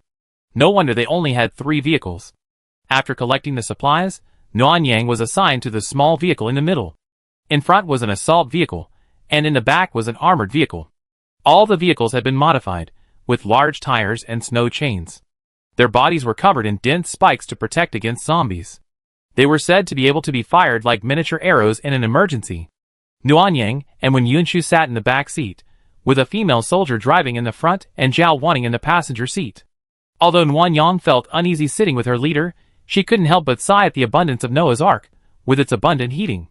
No wonder they only had 3 vehicles. After collecting the supplies, Nanyang was assigned to the small vehicle in the middle. In front was an assault vehicle, and in the back was an armored vehicle. All the vehicles had been modified, with large tires and snow chains. Their bodies were covered in dense spikes to protect against zombies. They were said to be able to be fired like miniature arrows in an emergency. Nanyang and Wen Yunshu sat in the back seat, with a female soldier driving in the front and Zhao Wanning in the passenger seat. Although Nanyang felt uneasy sitting with her leader, she couldn't help but sigh at the abundance of Noah's Ark, with its abundant heating.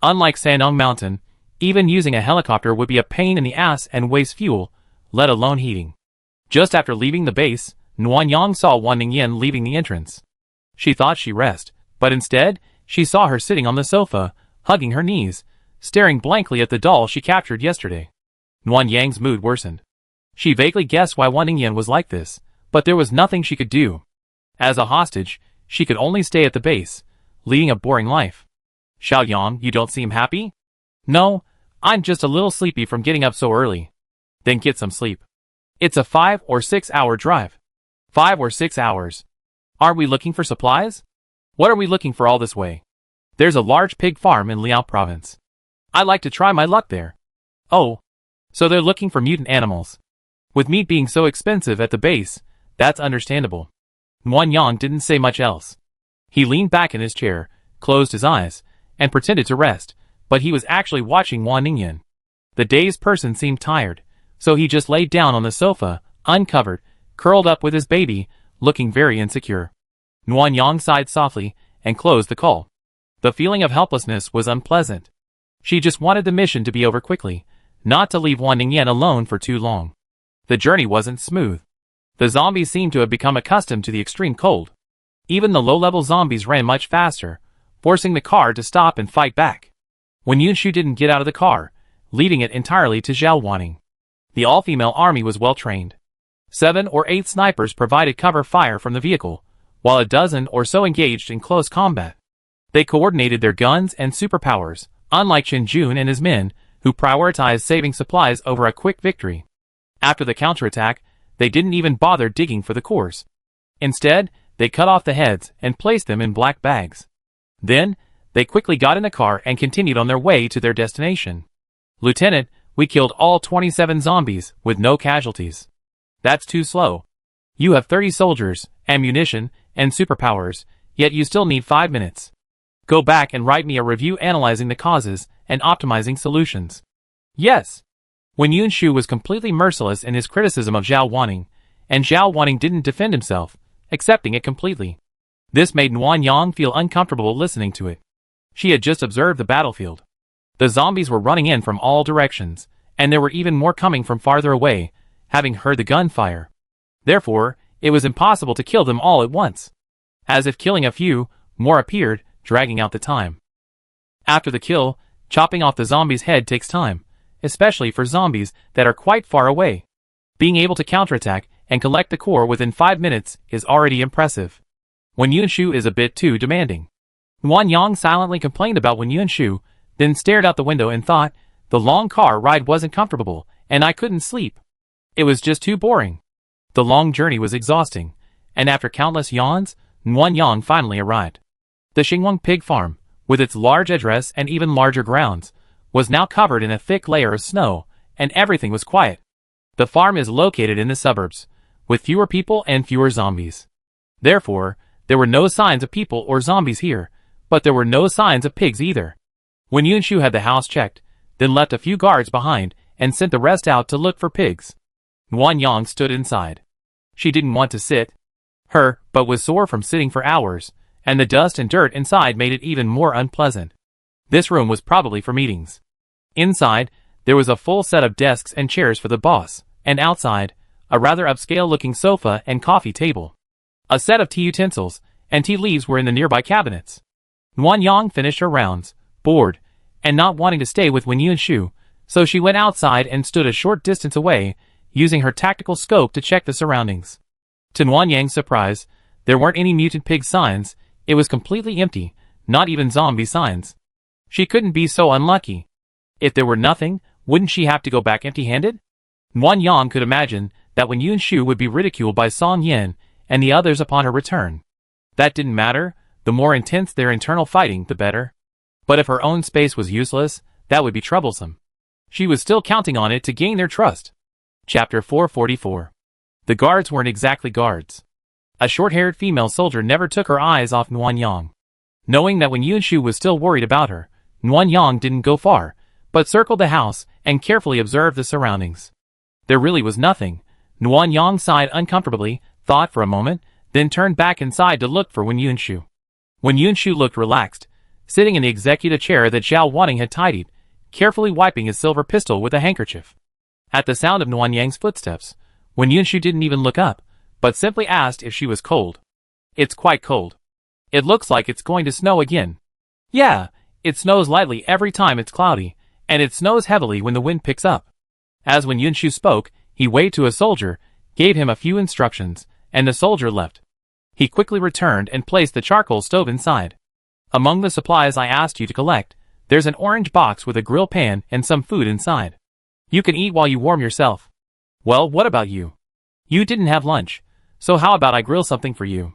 Unlike Sanong Mountain, even using a helicopter would be a pain in the ass and waste fuel, let alone heating. Just after leaving the base, Nanyang saw Wan Ningyan leaving the entrance. She thought she'd rest, but instead, she saw her sitting on the sofa, hugging her knees, staring blankly at the doll she captured yesterday. Nanyang's mood worsened. She vaguely guessed why Wan Ningyan was like this, but there was nothing she could do. As a hostage, she could only stay at the base, leading a boring life. Xiaoyang, you don't seem happy? No, I'm just a little sleepy from getting up so early. Then get some sleep. It's a 5 or 6 hour drive. 5 or 6 hours. Aren't we looking for supplies? What are we looking for all this way? There's a large pig farm in Liao province. I'd like to try my luck there. Oh, so they're looking for mutant animals. With meat being so expensive at the base, that's understandable. Nanyang didn't say much else. He leaned back in his chair, closed his eyes, and pretended to rest, but he was actually watching Wan Ningyan. The dazed person seemed tired, so he just laid down on the sofa, uncovered, curled up with his baby, looking very insecure. Nanyang sighed softly and closed the call. The feeling of helplessness was unpleasant. She just wanted the mission to be over quickly, not to leave Wan Ningyan alone for too long. The journey wasn't smooth. The zombies seemed to have become accustomed to the extreme cold. Even the low-level zombies ran much faster, forcing the car to stop and fight back. Wen Yunshu didn't get out of the car, leaving it entirely to Zhao Wanning. The all-female army was well-trained. 7 or 8 snipers provided cover fire from the vehicle, while a dozen or so engaged in close combat. They coordinated their guns and superpowers, unlike Shinjun and his men, who prioritized saving supplies over a quick victory. After the counterattack, they didn't even bother digging for the cores. Instead, they cut off the heads and placed them in black bags. Then, they quickly got in the car and continued on their way to their destination. Lieutenant, we killed all 27 zombies, with no casualties. That's too slow. You have 30 soldiers, ammunition, and superpowers, yet you still need 5 minutes. Go back and write me a review analyzing the causes and optimizing solutions. Yes. Wen Yunshu was completely merciless in his criticism of Zhao Wanning, and Zhao Wanning didn't defend himself, accepting it completely. This made Nanyang feel uncomfortable listening to it. She had just observed the battlefield. The zombies were running in from all directions, and there were even more coming from farther away, having heard the gunfire. Therefore, it was impossible to kill them all at once. As if killing a few, more appeared, dragging out the time. After the kill, chopping off the zombie's head takes time, especially for zombies that are quite far away. Being able to counterattack and collect the core within 5 minutes is already impressive. Wen Yunshu is a bit too demanding. Nanyang silently complained about Wen Yunshu, then stared out the window and thought, the long car ride wasn't comfortable, and I couldn't sleep. It was just too boring. The long journey was exhausting, and after countless yawns, Nanyang finally arrived. The Xingwang pig farm, with its large address and even larger grounds, was now covered in a thick layer of snow, and everything was quiet. The farm is located in the suburbs, with fewer people and fewer zombies. Therefore, there were no signs of people or zombies here, but there were no signs of pigs either. Wen Yunshu had the house checked, then left a few guards behind and sent the rest out to look for pigs. Nanyang stood inside. She didn't want to sit, but was sore from sitting for hours, and the dust and dirt inside made it even more unpleasant. This room was probably for meetings. Inside, there was a full set of desks and chairs for the boss, and outside, a rather upscale-looking sofa and coffee table. A set of tea utensils and tea leaves were in the nearby cabinets. Nanyang finished her rounds, bored, and not wanting to stay with Wen Yunshu, so she went outside and stood a short distance away, using her tactical scope to check the surroundings. To Nanyang's surprise, there weren't any mutant pig signs. It was completely empty, not even zombie signs. She couldn't be so unlucky. If there were nothing, wouldn't she have to go back empty-handed? Nguyen Yang could imagine that when Yun Shu would be ridiculed by Song Yin and the others upon her return. That didn't matter, the more intense their internal fighting, the better. But if her own space was useless, that would be troublesome. She was still counting on it to gain their trust. Chapter 444. The guards weren't exactly guards. A short-haired female soldier never took her eyes off Nguyen Yang. Knowing that when Yun Shu was still worried about her, Nguyen Yang didn't go far, but circled the house and carefully observed the surroundings. There really was nothing. Nguyen Yang sighed uncomfortably, thought for a moment, then turned back inside to look for Yun Shu. When Yun Shu looked relaxed, sitting in the executive chair that Zhao Wanning had tidied, carefully wiping his silver pistol with a handkerchief. At the sound of Nguyen Yang's footsteps, Yun Shu didn't even look up, but simply asked if she was cold. It's quite cold. It looks like it's going to snow again. Yeah, it snows lightly every time it's cloudy, and it snows heavily when the wind picks up. As when Yun Shu spoke, he waved to a soldier, gave him a few instructions, and the soldier left. He quickly returned and placed the charcoal stove inside. Among the supplies I asked you to collect, there's an orange box with a grill pan and some food inside. You can eat while you warm yourself. Well, what about you? You didn't have lunch, so how about I grill something for you?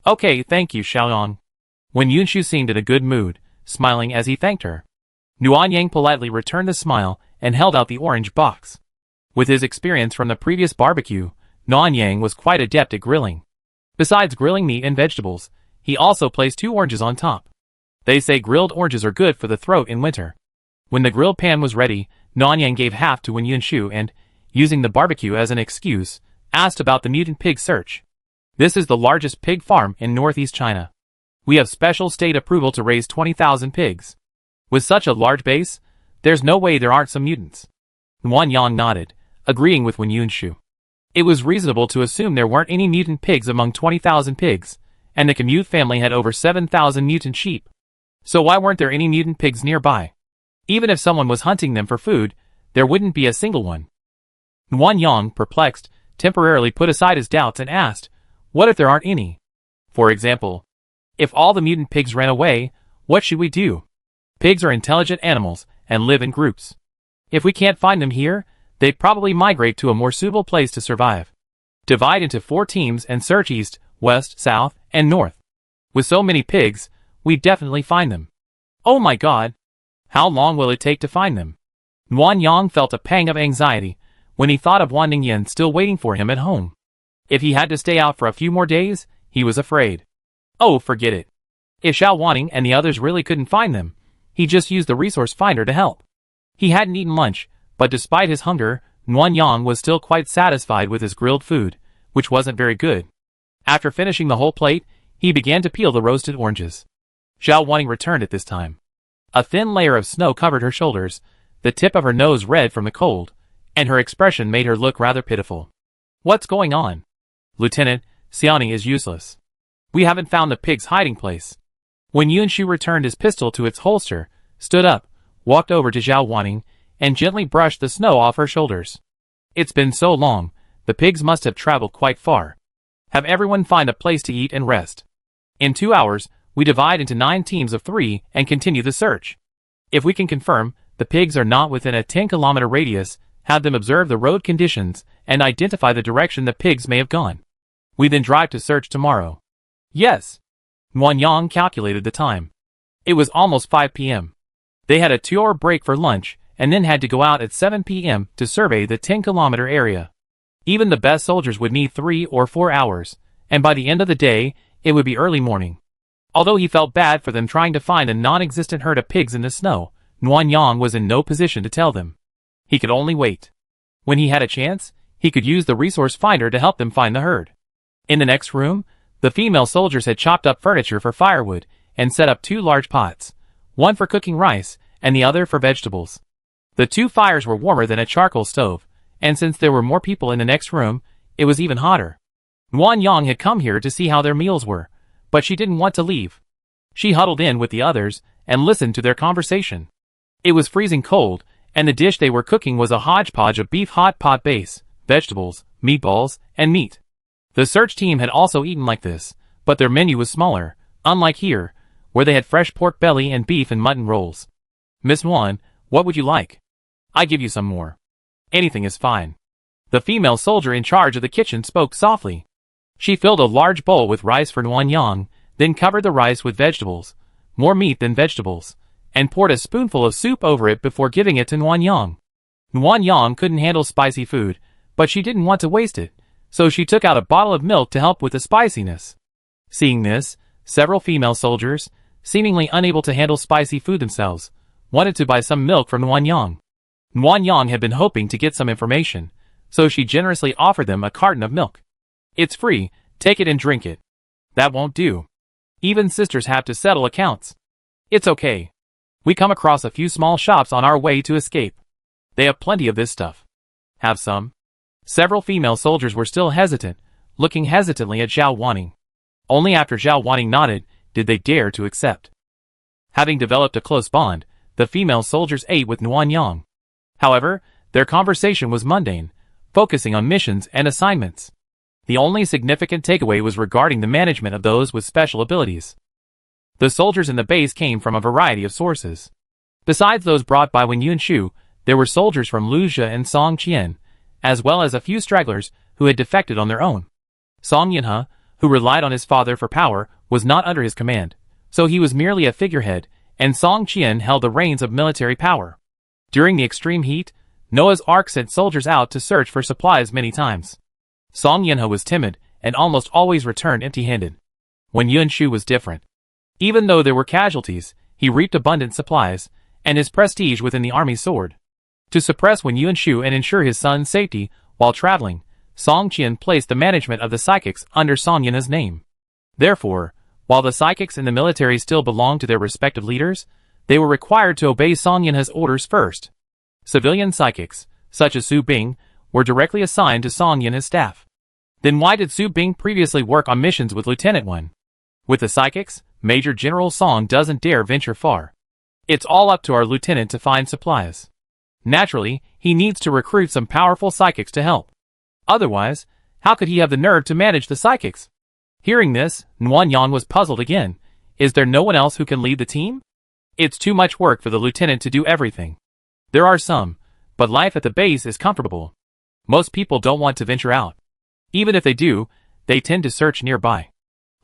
Okay, thank you, Xiaoyang. When Yun Shu seemed in a good mood, smiling as he thanked her, Nguyen Yang politely returned the smile and held out the orange box. With his experience from the previous barbecue, Nguyen Yang was quite adept at grilling. Besides grilling meat and vegetables, he also placed 2 oranges on top. They say grilled oranges are good for the throat in winter. When the grilled pan was ready, Nguyen Yang gave half to Yun Shu and, using the barbecue as an excuse, asked about the mutant pig search. This is the largest pig farm in northeast China. We have special state approval to raise 20,000 pigs. With such a large base, there's no way there aren't some mutants. Nguyen Yang nodded, agreeing with Yun Shu. It was reasonable to assume there weren't any mutant pigs among 20,000 pigs, and the Commute family had over 7,000 mutant sheep. So why weren't there any mutant pigs nearby? Even if someone was hunting them for food, there wouldn't be a single one. Nguyen Yang, perplexed, temporarily put aside his doubts and asked, what if there aren't any? For example, if all the mutant pigs ran away, what should we do? Pigs are intelligent animals and live in groups. If we can't find them here, they'd probably migrate to a more suitable place to survive. Divide into 4 teams and search east, west, south, and north. With so many pigs, we'd definitely find them. Oh my god! How long will it take to find them? Nguyen Yang felt a pang of anxiety when he thought of Wan Ningyan still waiting for him at home. If he had to stay out for a few more days, he was afraid. Oh, forget it. If Xiao Wanning and the others really couldn't find them, he just used the resource finder to help. He hadn't eaten lunch, but despite his hunger, Nguyen Yang was still quite satisfied with his grilled food, which wasn't very good. After finishing the whole plate, he began to peel the roasted oranges. Xiao Wanning returned at this time. A thin layer of snow covered her shoulders, the tip of her nose red from the cold, and her expression made her look rather pitiful. What's going on? Lieutenant, Xiaoning is useless. We haven't found the pig's hiding place. When Yun Shu returned his pistol to its holster, stood up, walked over to Zhao Wanning, and gently brushed the snow off her shoulders. It's been so long, the pigs must have traveled quite far. Have everyone find a place to eat and rest. In 2 hours, we divide into 9 teams of 3 and continue the search. If we can confirm the pigs are not within a 10-kilometer radius, have them observe the road conditions and identify the direction the pigs may have gone. We then drive to search tomorrow. Yes. Nguyen Yang calculated the time. It was almost 5 p.m. They had a 2-hour break for lunch and then had to go out at 7 p.m. to survey the 10-kilometer area. Even the best soldiers would need 3 or 4 hours, and by the end of the day, it would be early morning. Although he felt bad for them trying to find a non-existent herd of pigs in the snow, Nguyen Yang was in no position to tell them. He could only wait. When he had a chance, he could use the resource finder to help them find the herd. In the next room, the female soldiers had chopped up furniture for firewood and set up 2 large pots, one for cooking rice and the other for vegetables. The 2 fires were warmer than a charcoal stove, and since there were more people in the next room, it was even hotter. Nguyen Yang had come here to see how their meals were, but she didn't want to leave. She huddled in with the others and listened to their conversation. It was freezing cold, and the dish they were cooking was a hodgepodge of beef hot pot base, vegetables, meatballs, and meat. The search team had also eaten like this, but their menu was smaller, unlike here, where they had fresh pork belly and beef and mutton rolls. Miss Wan, what would you like? I give you some more. Anything is fine. The female soldier in charge of the kitchen spoke softly. She filled a large bowl with rice for Nuan Yang, then covered the rice with vegetables, more meat than vegetables, and poured a spoonful of soup over it before giving it to Nuan Yang. Nuan Yang couldn't handle spicy food, but she didn't want to waste it, so she took out a bottle of milk to help with the spiciness. Seeing this, several female soldiers, seemingly unable to handle spicy food themselves, wanted to buy some milk from Nuan Yang. Nuan Yang had been hoping to get some information, so she generously offered them a carton of milk. It's free, take it and drink it. That won't do. Even sisters have to settle accounts. It's okay. We come across a few small shops on our way to escape. They have plenty of this stuff. Have some? Several female soldiers were still hesitant, looking hesitantly at Zhao Wanning. Only after Zhao Wanning nodded did they dare to accept. Having developed a close bond, the female soldiers ate with Nuan Yang. However, their conversation was mundane, focusing on missions and assignments. The only significant takeaway was regarding the management of those with special abilities. The soldiers in the base came from a variety of sources. Besides those brought by Wen Yunshu, there were soldiers from Luzhia and Song Qian, as well as a few stragglers who had defected on their own. Song Yinhe, who relied on his father for power, was not under his command, so he was merely a figurehead, and Song Qian held the reins of military power. During the extreme heat, Noah's Ark sent soldiers out to search for supplies many times. Song Yinhe was timid and almost always returned empty-handed. Wen Yunshu was different. Even though there were casualties, he reaped abundant supplies, and his prestige within the army soared. To suppress Wen Yunshu and ensure his son's safety while traveling, Song Qian placed the management of the psychics under Song Yinhe's name. Therefore, while the psychics in the military still belonged to their respective leaders, they were required to obey Song Yinhe's orders first. Civilian psychics, such as Su Bing, were directly assigned to Song Yinhe's staff. Then why did Su Bing previously work on missions with Lieutenant Wen? With the psychics, Major General Song doesn't dare venture far. It's all up to our lieutenant to find supplies. Naturally, he needs to recruit some powerful psychics to help. Otherwise, how could he have the nerve to manage the psychics? Hearing this, Nuan Yang was puzzled again. Is there no one else who can lead the team? It's too much work for the lieutenant to do everything. There are some, but life at the base is comfortable. Most people don't want to venture out. Even if they do, they tend to search nearby.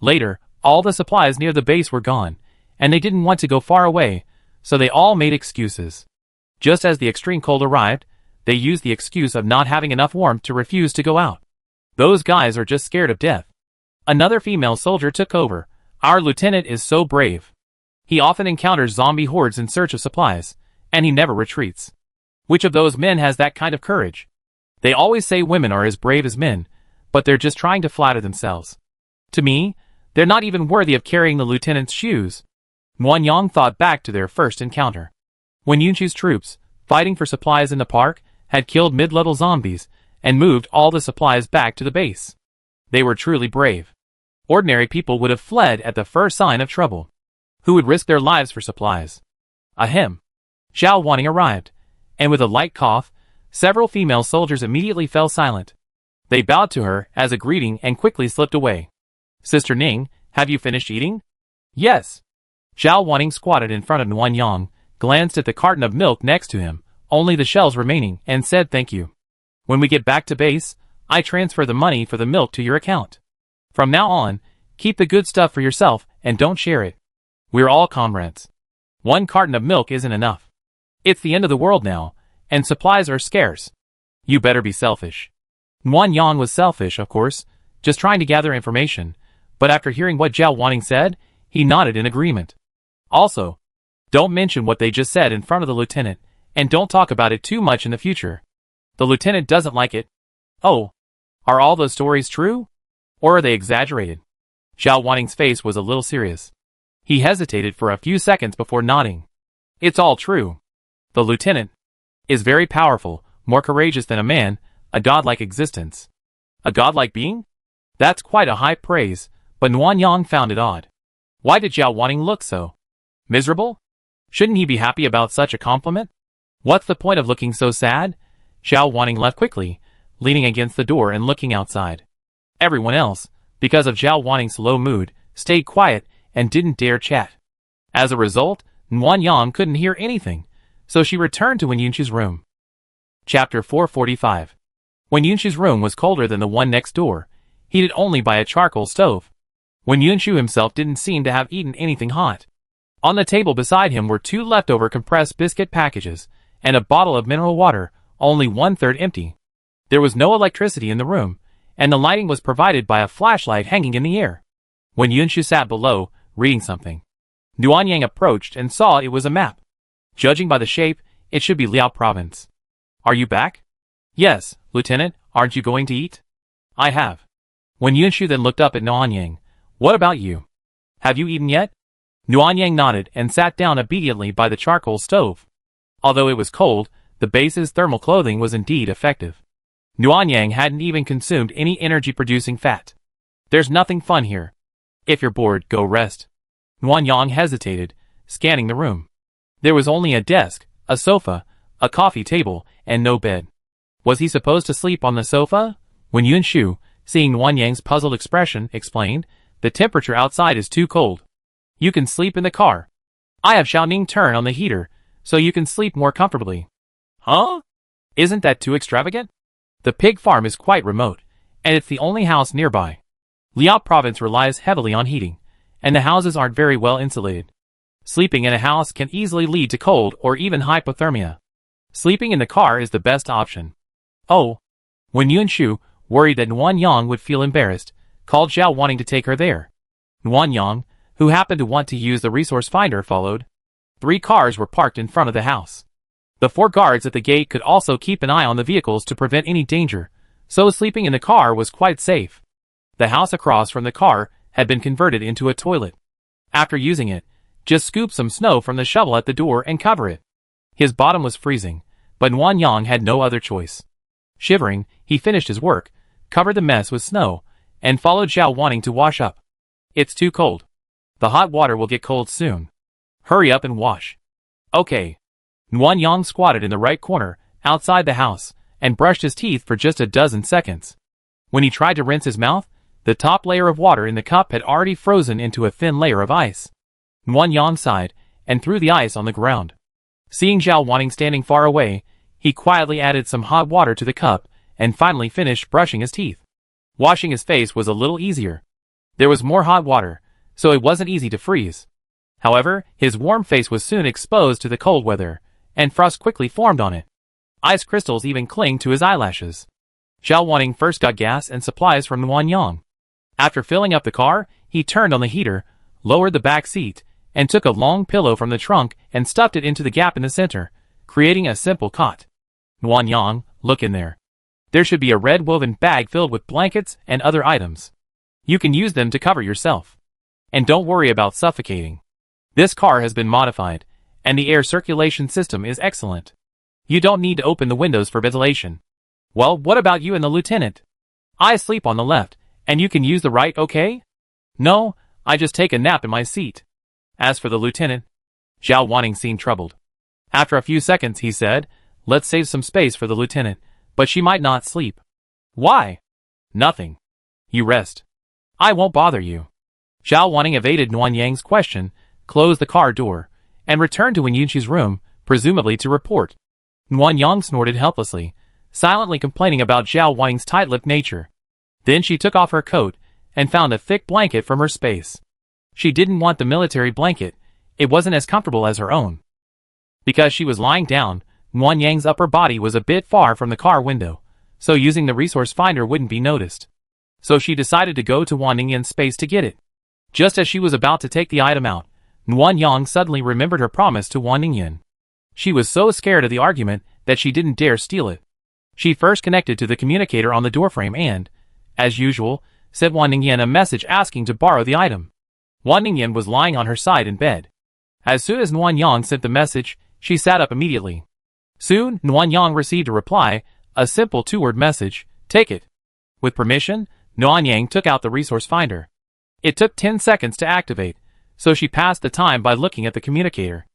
Later, all the supplies near the base were gone, and they didn't want to go far away, so they all made excuses. Just as the extreme cold arrived, they used the excuse of not having enough warmth to refuse to go out. Those guys are just scared of death. Another female soldier took over. Our lieutenant is so brave. He often encounters zombie hordes in search of supplies, and he never retreats. Which of those men has that kind of courage? They always say women are as brave as men, but they're just trying to flatter themselves. To me, they're not even worthy of carrying the lieutenant's shoes. Nuan Yang thought back to their first encounter. When Yunshu's troops, fighting for supplies in the park, had killed mid-level zombies, and moved all the supplies back to the base. They were truly brave. Ordinary people would have fled at the first sign of trouble. Who would risk their lives for supplies? Ahem. Zhao Wanning arrived, and with a light cough, several female soldiers immediately fell silent. They bowed to her as a greeting and quickly slipped away. Sister Ning, have you finished eating? Yes. Zhao Wanning squatted in front of Nuan Yang, glanced at the carton of milk next to him, only the shells remaining, and said thank you. When we get back to base, I transfer the money for the milk to your account. From now on, keep the good stuff for yourself and don't share it. We're all comrades. One carton of milk isn't enough. It's the end of the world now, and supplies are scarce. You better be selfish. Nuan Yang was selfish, of course, just trying to gather information, but after hearing what Zhao Wanning said, he nodded in agreement. Also, don't mention what they just said in front of the lieutenant, and don't talk about it too much in the future. The lieutenant doesn't like it. Oh, are all those stories true? Or are they exaggerated? Zhao Wanning's face was a little serious. He hesitated for a few seconds before nodding. It's all true. The lieutenant is very powerful, more courageous than a man, a godlike existence. A godlike being? That's quite a high praise, but Nuan Yang found it odd. Why did Zhao Wanning look so miserable? Shouldn't he be happy about such a compliment? What's the point of looking so sad? Zhao Wanning left quickly, leaning against the door and looking outside. Everyone else, because of Zhao Wanning's low mood, stayed quiet and didn't dare chat. As a result, Nguyen Yang couldn't hear anything, so she returned to Wen Yunshu's room. Chapter 445. Wen Yunshu's room was colder than the one next door, heated only by a charcoal stove. Wen Yunshu himself didn't seem to have eaten anything hot. On the table beside him were 2 leftover compressed biscuit packages, and a bottle of mineral water, only 1/3 empty. There was no electricity in the room, and the lighting was provided by a flashlight hanging in the air. Wen Yunshu sat below, reading something. Nguyen Yang approached and saw it was a map. Judging by the shape, it should be Liao Province. Are you back? Yes, Lieutenant, aren't you going to eat? I have. Wen Yunshu then looked up at Nguyen Yang. What about you? Have you eaten yet? Nguyen Yang nodded and sat down obediently by the charcoal stove. Although it was cold, the base's thermal clothing was indeed effective. Nguyen Yang hadn't even consumed any energy-producing fat. There's nothing fun here. If you're bored, go rest. Nguyen Yang hesitated, scanning the room. There was only a desk, a sofa, a coffee table, and no bed. Was he supposed to sleep on the sofa? Wen Yunshu, seeing Nguyen Yang's puzzled expression, explained, the temperature outside is too cold. You can sleep in the car. I have Xiaoning turn on the heater, so you can sleep more comfortably. Huh? Isn't that too extravagant? The pig farm is quite remote, and it's the only house nearby. Liao Province relies heavily on heating, and the houses aren't very well insulated. Sleeping in a house can easily lead to cold or even hypothermia. Sleeping in the car is the best option. Oh. Wen Yunshu, worried that Nguyen Yang would feel embarrassed, called Zhao wanting to take her there. Nguyen Yang, who happened to want to use the resource finder, followed. 3 cars were parked in front of the house. The 4 guards at the gate could also keep an eye on the vehicles to prevent any danger, so sleeping in the car was quite safe. The house across from the car had been converted into a toilet. After using it, just scoop some snow from the shovel at the door and cover it. His bottom was freezing, but Nguyen Yang had no other choice. Shivering, he finished his work, covered the mess with snow, and followed Zhao wanting to wash up. It's too cold. The hot water will get cold soon. Hurry up and wash. Okay. Nguyen Yang squatted in the right corner, outside the house, and brushed his teeth for just a dozen seconds. When he tried to rinse his mouth, the top layer of water in the cup had already frozen into a thin layer of ice. Nguyen Yang sighed, and threw the ice on the ground. Seeing Zhao Wanning standing far away, he quietly added some hot water to the cup, and finally finished brushing his teeth. Washing his face was a little easier. There was more hot water, so it wasn't easy to freeze. However, his warm face was soon exposed to the cold weather, and frost quickly formed on it. Ice crystals even clinged to his eyelashes. Zhao Wanning first got gas and supplies from Nguyen Yang. After filling up the car, he turned on the heater, lowered the back seat, and took a long pillow from the trunk and stuffed it into the gap in the center, creating a simple cot. Nguyen Yang, look in there. There should be a red woven bag filled with blankets and other items. You can use them to cover yourself. And don't worry about suffocating. This car has been modified, and the air circulation system is excellent. You don't need to open the windows for ventilation. Well, what about you and the lieutenant? I sleep on the left, and you can use the right, okay? No, I just take a nap in my seat. As for the lieutenant, Zhao Wanning seemed troubled. After a few seconds, he said, let's save some space for the lieutenant, but she might not sleep. Why? Nothing. You rest. I won't bother you. Zhao Wanning evaded Nguyen Yang's question, closed the car door, and returned to Wen Yunshu's room, presumably to report. Nguyen Yang snorted helplessly, silently complaining about Zhao Wanning's tight-lipped nature. Then she took off her coat, and found a thick blanket from her space. She didn't want the military blanket, it wasn't as comfortable as her own. Because she was lying down, Nguyen Yang's upper body was a bit far from the car window, so using the resource finder wouldn't be noticed. So she decided to go to Wan Ningyan's space to get it. Just as she was about to take the item out, Nguyen Yang suddenly remembered her promise to Wan Ningyan. She was so scared of the argument that she didn't dare steal it. She first connected to the communicator on the doorframe and, as usual, sent Wan Ningyan a message asking to borrow the item. Wan Ningyan was lying on her side in bed. As soon as Nguyen Yang sent the message, she sat up immediately. Soon, Nguyen Yang received a reply, a simple 2-word message, take it. With permission, Nguyen Yang took out the resource finder. It took 10 seconds to activate, so she passed the time by looking at the communicator.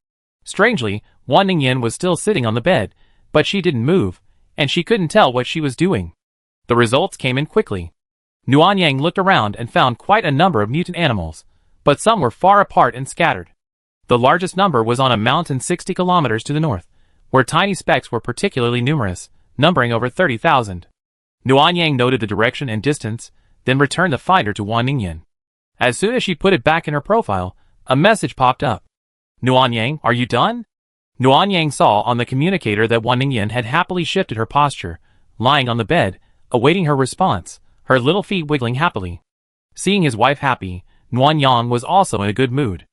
Strangely, Wan Ningyan was still sitting on the bed, but she didn't move, and she couldn't tell what she was doing. The results came in quickly. Nguyen Yang looked around and found quite a number of mutant animals, but some were far apart and scattered. The largest number was on a mountain 60 kilometers to the north, where tiny specks were particularly numerous, numbering over 30,000. Nuanyang noted the direction and distance, then returned the finder to Wan Ningyan. As soon as she put it back in her profile, a message popped up. Nuanyang, are you done? Nuanyang saw on the communicator that Wan Ningyan had happily shifted her posture, lying on the bed, awaiting her response, her little feet wiggling happily. Seeing his wife happy, Nuanyang was also in a good mood.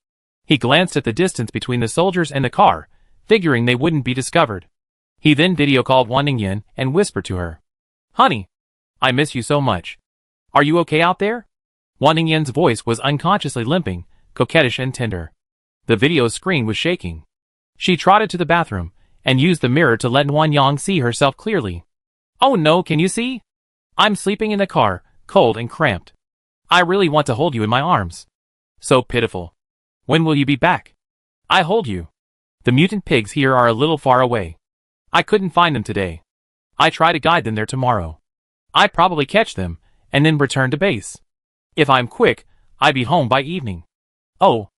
He glanced at the distance between the soldiers and the car, figuring they wouldn't be discovered. He then video called Wan Ningyan and whispered to her. Honey, I miss you so much. Are you okay out there? Wan Ningyan's voice was unconsciously limping, coquettish and tender. The video screen was shaking. She trotted to the bathroom and used the mirror to let Nuanyang see herself clearly. Oh no, can you see? I'm sleeping in the car, cold and cramped. I really want to hold you in my arms. So pitiful. When will you be back? I hold you. The mutant pigs here are a little far away. I couldn't find them today. I try to guide them there tomorrow. I'd probably catch them, and then return to base. If I'm quick, I'd be home by evening. Oh.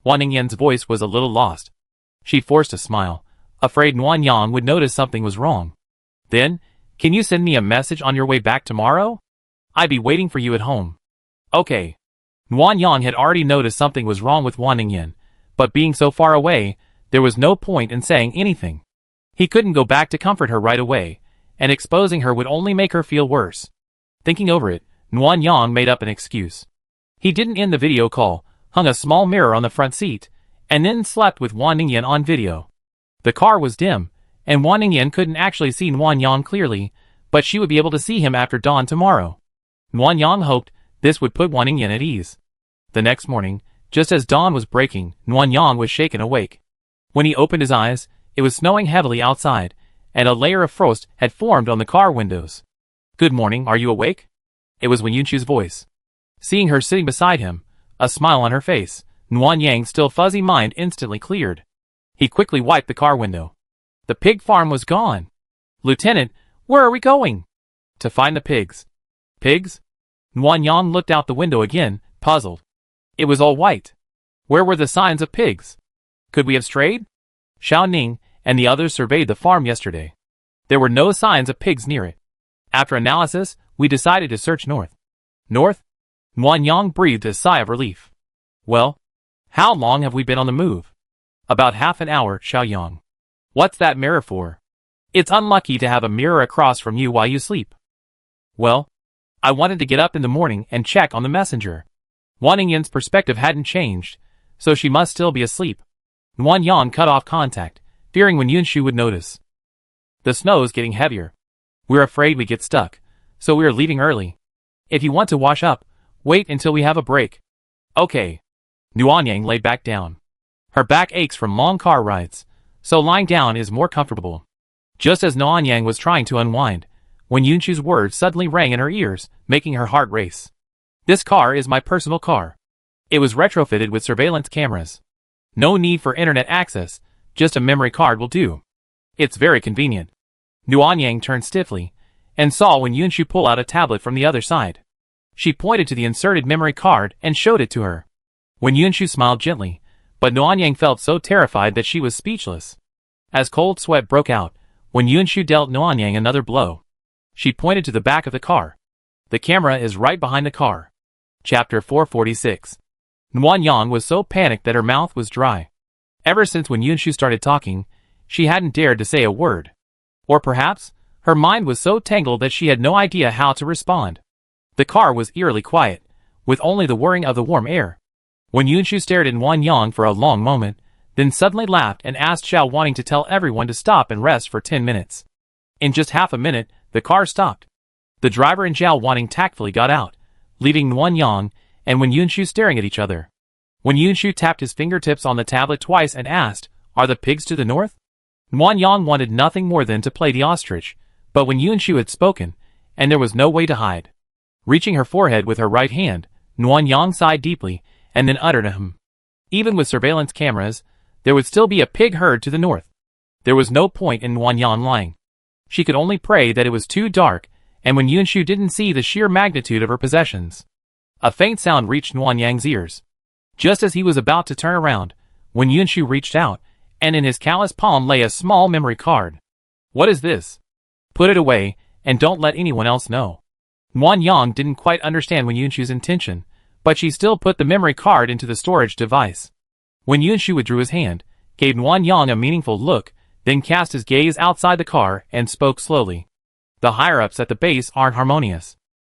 Wan Ningyan's voice was a little lost. She forced a smile, afraid Nuanyang would notice something was wrong. Then, can you send me a message on your way back tomorrow? I'd be waiting for you at home. Okay. Nuanyang had already noticed something was wrong with Wan Ningyan, but being so far away, there was no point in saying anything. He couldn't go back to comfort her right away, and exposing her would only make her feel worse. Thinking over it, Nuanyang made up an excuse. He didn't end the video call, hung a small mirror on the front seat, and then slept with Wan Ningyan on video. The car was dim, and Wan Ningyan couldn't actually see Nuanyang clearly, but she would be able to see him after dawn tomorrow. Nuanyang hoped this would put Wan Ningyan at ease. The next morning, just as dawn was breaking, Nuanyang was shaken awake. When he opened his eyes, it was snowing heavily outside, and a layer of frost had formed on the car windows. Good morning, are you awake? It was Wen Yunshu's voice. Seeing her sitting beside him, a smile on her face, Nuanyang's still fuzzy mind instantly cleared. He quickly wiped the car window. The pig farm was gone. Lieutenant, where are we going? To find the pigs. Pigs? Nuanyang looked out the window again, puzzled. It was all white. Where were the signs of pigs? Could we have strayed? Xiao Ning and the others surveyed the farm yesterday. There were no signs of pigs near it. After analysis, we decided to search north. North? Nuanyang breathed a sigh of relief. Well, how long have we been on the move? About half an hour, Xiaoyang. What's that mirror for? It's unlucky to have a mirror across from you while you sleep. Well, I wanted to get up in the morning and check on the messenger. Wan Ningyan's perspective hadn't changed, so she must still be asleep. Nuanyang cut off contact, fearing Wen Yunshu would notice. The snow's getting heavier. We're afraid we get stuck, so we're leaving early. If you want to wash up, wait until we have a break. Okay. Nuanyang lay back down. Her back aches from long car rides, so lying down is more comfortable. Just as Nuanyang was trying to unwind, Wen Yunshu's words suddenly rang in her ears, making her heart race. This car is my personal car. It was retrofitted with surveillance cameras. No need for internet access, just a memory card will do. It's very convenient. Nuanyang turned stiffly, and saw Wen Yunshu pull out a tablet from the other side. She pointed to the inserted memory card and showed it to her. Wen Yunshu smiled gently, but Nuanyang felt so terrified that she was speechless. As cold sweat broke out, Wen Yunshu dealt Nuanyang another blow. She pointed to the back of the car. The camera is right behind the car. Chapter 446. Nuanyang was so panicked that her mouth was dry. Ever since Wen Yunshu started talking, she hadn't dared to say a word. Or perhaps, her mind was so tangled that she had no idea how to respond. The car was eerily quiet, with only the whirring of the warm air. Wen Yunshu stared at Nuanyang for a long moment, then suddenly laughed and asked Xiao, wanting to tell everyone to stop and rest for 10 minutes. In just half a minute, the car stopped. The driver and Xiao Wanting tactfully got out, leaving Nuanyang and Wen Yunshu staring at each other. Wen Yunshu tapped his fingertips on the tablet twice and asked, "Are the pigs to the north?" Nuanyang wanted nothing more than to play the ostrich, but Wen Yunshu had spoken, and there was no way to hide. Reaching her forehead with her right hand, Nuanyang sighed deeply, and then uttered a "hm." Even with surveillance cameras, there would still be a pig herd to the north. There was no point in Nuanyang lying. She could only pray that it was too dark, and Wen Yunshu didn't see the sheer magnitude of her possessions. A faint sound reached Nuanyang's ears. Just as he was about to turn around, When Yunshu reached out, and in his callous palm lay a small memory card. What is this? Put it away, and don't let anyone else know. Wan Yang didn't quite understand Wen Yunshu's intention, but she still put the memory card into the storage device. When Yunshu withdrew his hand, gave Wan Yang a meaningful look, then cast his gaze outside the car and spoke slowly. The higher-ups at the base aren't harmonious.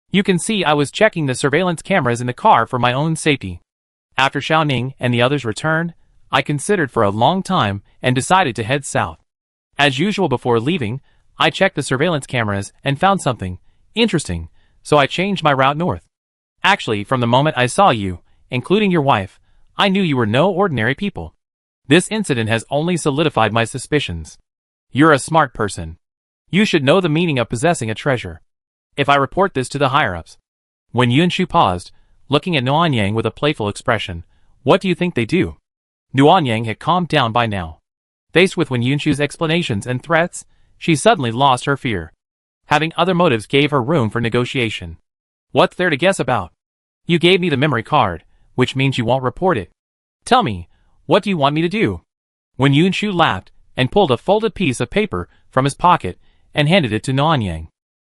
You can see I was checking the surveillance cameras in the car for my own safety. After Xiaoning and the others returned, I considered for a long time and decided to head south. As usual before leaving, I checked the surveillance cameras and found something interesting, so I changed my route north. Actually, from the moment I saw you, including your wife, I knew you were no ordinary people. This incident has only solidified my suspicions. You're a smart person. You should know the meaning of possessing a treasure. If I report this to the higher-ups. When Yunshu paused, looking at Nuanyang with a playful expression, what do you think they do? Nuanyang had calmed down by now. Faced with Wen Yunshu's explanations and threats, she suddenly lost her fear. Having other motives gave her room for negotiation. What's there to guess about? You gave me the memory card, which means you won't report it. Tell me, what do you want me to do? Wen Yunshu laughed and pulled a folded piece of paper from his pocket and handed it to Nuanyang.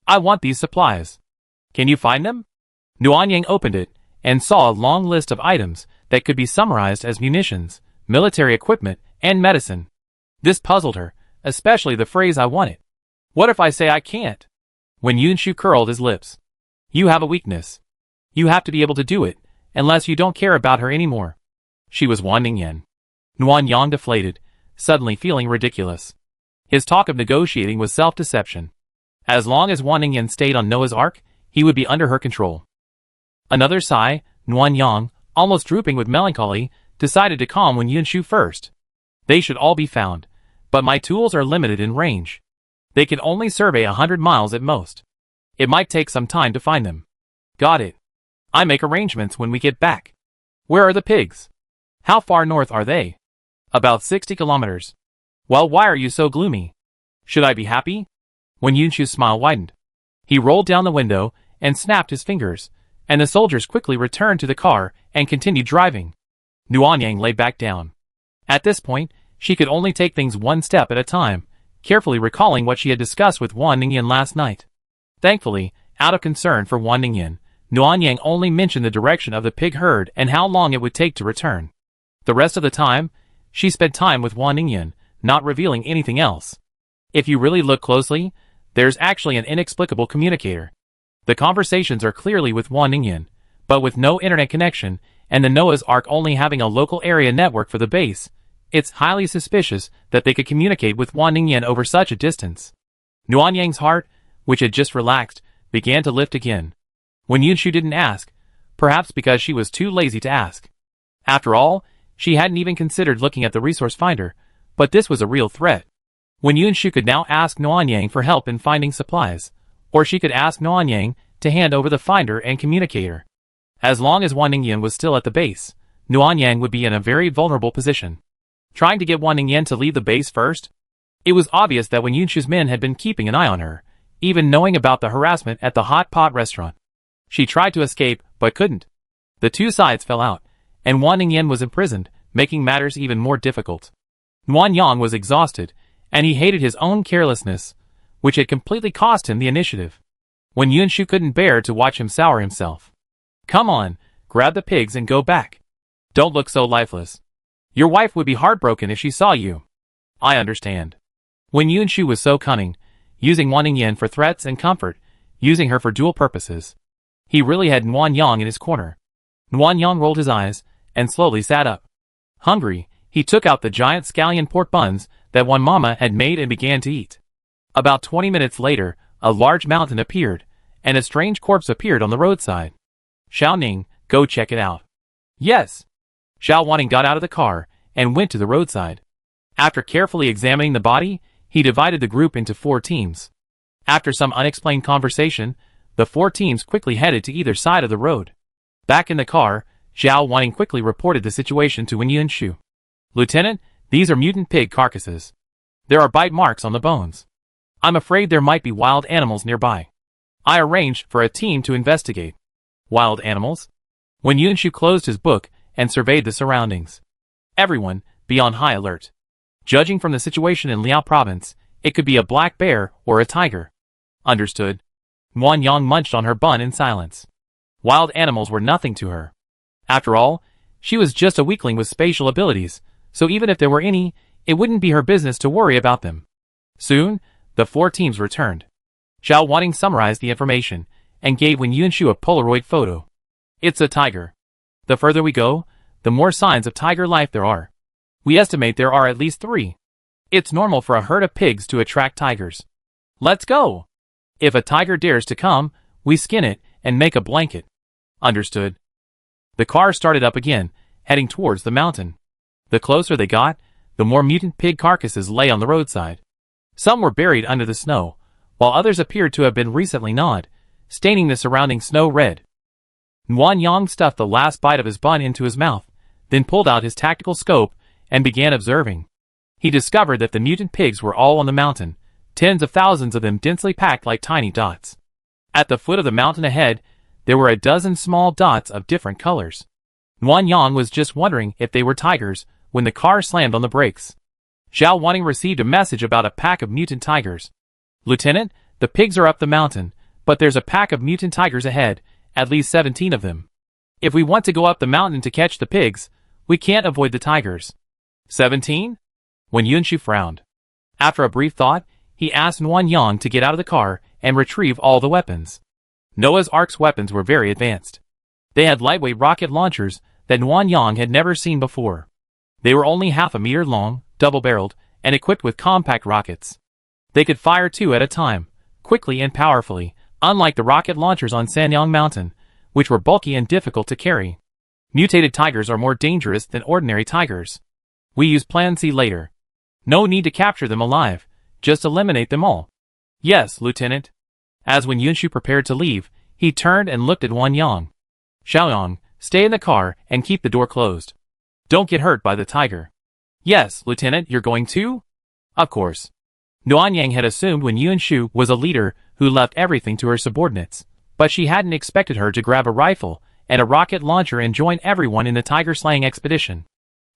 I want these supplies. Can you find them? Nuanyang opened it and saw a long list of items that could be summarized as munitions, military equipment, and medicine. This puzzled her, especially the phrase I want it. What if I say I can't? When Yunshu curled his lips. You have a weakness. You have to be able to do it, unless you don't care about her anymore. She was Wan Ningyan. Nuanyang deflated, suddenly feeling ridiculous. His talk of negotiating was self-deception. As long as Wan Ningyan stayed on Noah's Ark, he would be under her control. Another sigh, Nuanyang, almost drooping with melancholy, decided to calm Wen Yunshu first. They should all be found, but my tools are limited in range. They can only survey 100 miles at most. It might take some time to find them. Got it. I make arrangements when we get back. Where are the pigs? How far north are they? About 60 kilometers. Well, why are you so gloomy? Should I be happy? When Yunshu's smile widened. He rolled down the window and snapped his fingers, and the soldiers quickly returned to the car and continued driving. Nuanyang lay back down. At this point, she could only take things one step at a time, carefully recalling what she had discussed with Wan Ningyan last night. Thankfully, out of concern for Wan Ningyan, Nuanyang only mentioned the direction of the pig herd and how long it would take to return. The rest of the time, she spent time with Wan Ningyan, not revealing anything else. If you really look closely, there's actually an inexplicable communicator. The conversations are clearly with Wan Ningyan, but with no internet connection, and the Noah's Ark only having a local area network for the base, it's highly suspicious that they could communicate with Wan Ningyan over such a distance. Nuanyang's heart, which had just relaxed, began to lift again. When Yunshu didn't ask, perhaps because she was too lazy to ask. After all, she hadn't even considered looking at the resource finder, but this was a real threat. When Yunshu could now ask Nuanyang for help in finding supplies, or she could ask Nuanyang to hand over the finder and communicator. As long as Wan Ningyan was still at the base, Nuanyang would be in a very vulnerable position. Trying to get Wan Ningyan to leave the base first? It was obvious that Wen Yunshu's men had been keeping an eye on her, even knowing about the harassment at the hot pot restaurant. She tried to escape, but couldn't. The two sides fell out, and Wan Ningyan was imprisoned, making matters even more difficult. Nuanyang was exhausted, and he hated his own carelessness, which had completely cost him the initiative. When Yunshu couldn't bear to watch him sour himself. Come on, grab the pigs and go back. Don't look so lifeless. Your wife would be heartbroken if she saw you. I understand. When Yunshu was so cunning, using Wan Ningyan for threats and comfort, using her for dual purposes. He really had Nuanyang in his corner. Nuanyang rolled his eyes and slowly sat up. Hungry, he took out the giant scallion pork buns that Wan Mama had made and began to eat. About 20 minutes later, a large mountain appeared, and a strange corpse appeared on the roadside. Xiaoning, go check it out. Yes. Xiao Wanning got out of the car and went to the roadside. After carefully examining the body, he divided the group into 4 teams. After some unexplained conversation, the 4 teams quickly headed to either side of the road. Back in the car, Xiao Wanning quickly reported the situation to Wen Yunshu. Lieutenant, these are mutant pig carcasses. There are bite marks on the bones. I'm afraid there might be wild animals nearby. I arranged for a team to investigate. Wild animals? When Yunshu closed his book and surveyed the surroundings. Everyone, be on high alert. Judging from the situation in Liao province, it could be a black bear or a tiger. Understood. Nguyen Yang munched on her bun in silence. Wild animals were nothing to her. After all, she was just a weakling with spatial abilities, so even if there were any, it wouldn't be her business to worry about them. Soon, the 4 teams returned. Zhao Wanting summarized the information and gave Wen Yunshu a Polaroid photo. It's a tiger. The further we go, the more signs of tiger life there are. We estimate there are at least 3. It's normal for a herd of pigs to attract tigers. Let's go! If a tiger dares to come, we skin it and make a blanket. Understood. The car started up again, heading towards the mountain. The closer they got, the more mutant pig carcasses lay on the roadside. Some were buried under the snow, while others appeared to have been recently gnawed, staining the surrounding snow red. Nguyen Yang stuffed the last bite of his bun into his mouth, then pulled out his tactical scope and began observing. He discovered that the mutant pigs were all on the mountain, tens of thousands of them densely packed like tiny dots. At the foot of the mountain ahead, there were a dozen small dots of different colors. Nguyen Yang was just wondering if they were tigers when the car slammed on the brakes. Zhao Wanting received a message about a pack of mutant tigers. Lieutenant, the pigs are up the mountain, but there's a pack of mutant tigers ahead, at least 17 of them. If we want to go up the mountain to catch the pigs, we can't avoid the tigers. 17? Wen Yunshu frowned. After a brief thought, he asked Nguyen Yang to get out of the car and retrieve all the weapons. Noah's Ark's weapons were very advanced. They had lightweight rocket launchers that Nguyen Yang had never seen before. They were only half a meter long, double-barreled, and equipped with compact rockets. They could fire 2 at a time, quickly and powerfully, unlike the rocket launchers on Sanyang Mountain, which were bulky and difficult to carry. Mutated tigers are more dangerous than ordinary tigers. We use Plan C later. No need to capture them alive, just eliminate them all. Yes, Lieutenant. As Wen Yunshu prepared to leave, he turned and looked at Nguyen Yang. Xiaoyang, stay in the car and keep the door closed. Don't get hurt by the tiger. Yes, Lieutenant, you're going too? Of course. Nguyen Yang had assumed Wen Yunshu was a leader who left everything to her subordinates, but she hadn't expected her to grab a rifle and a rocket launcher and join everyone in the tiger-slaying expedition.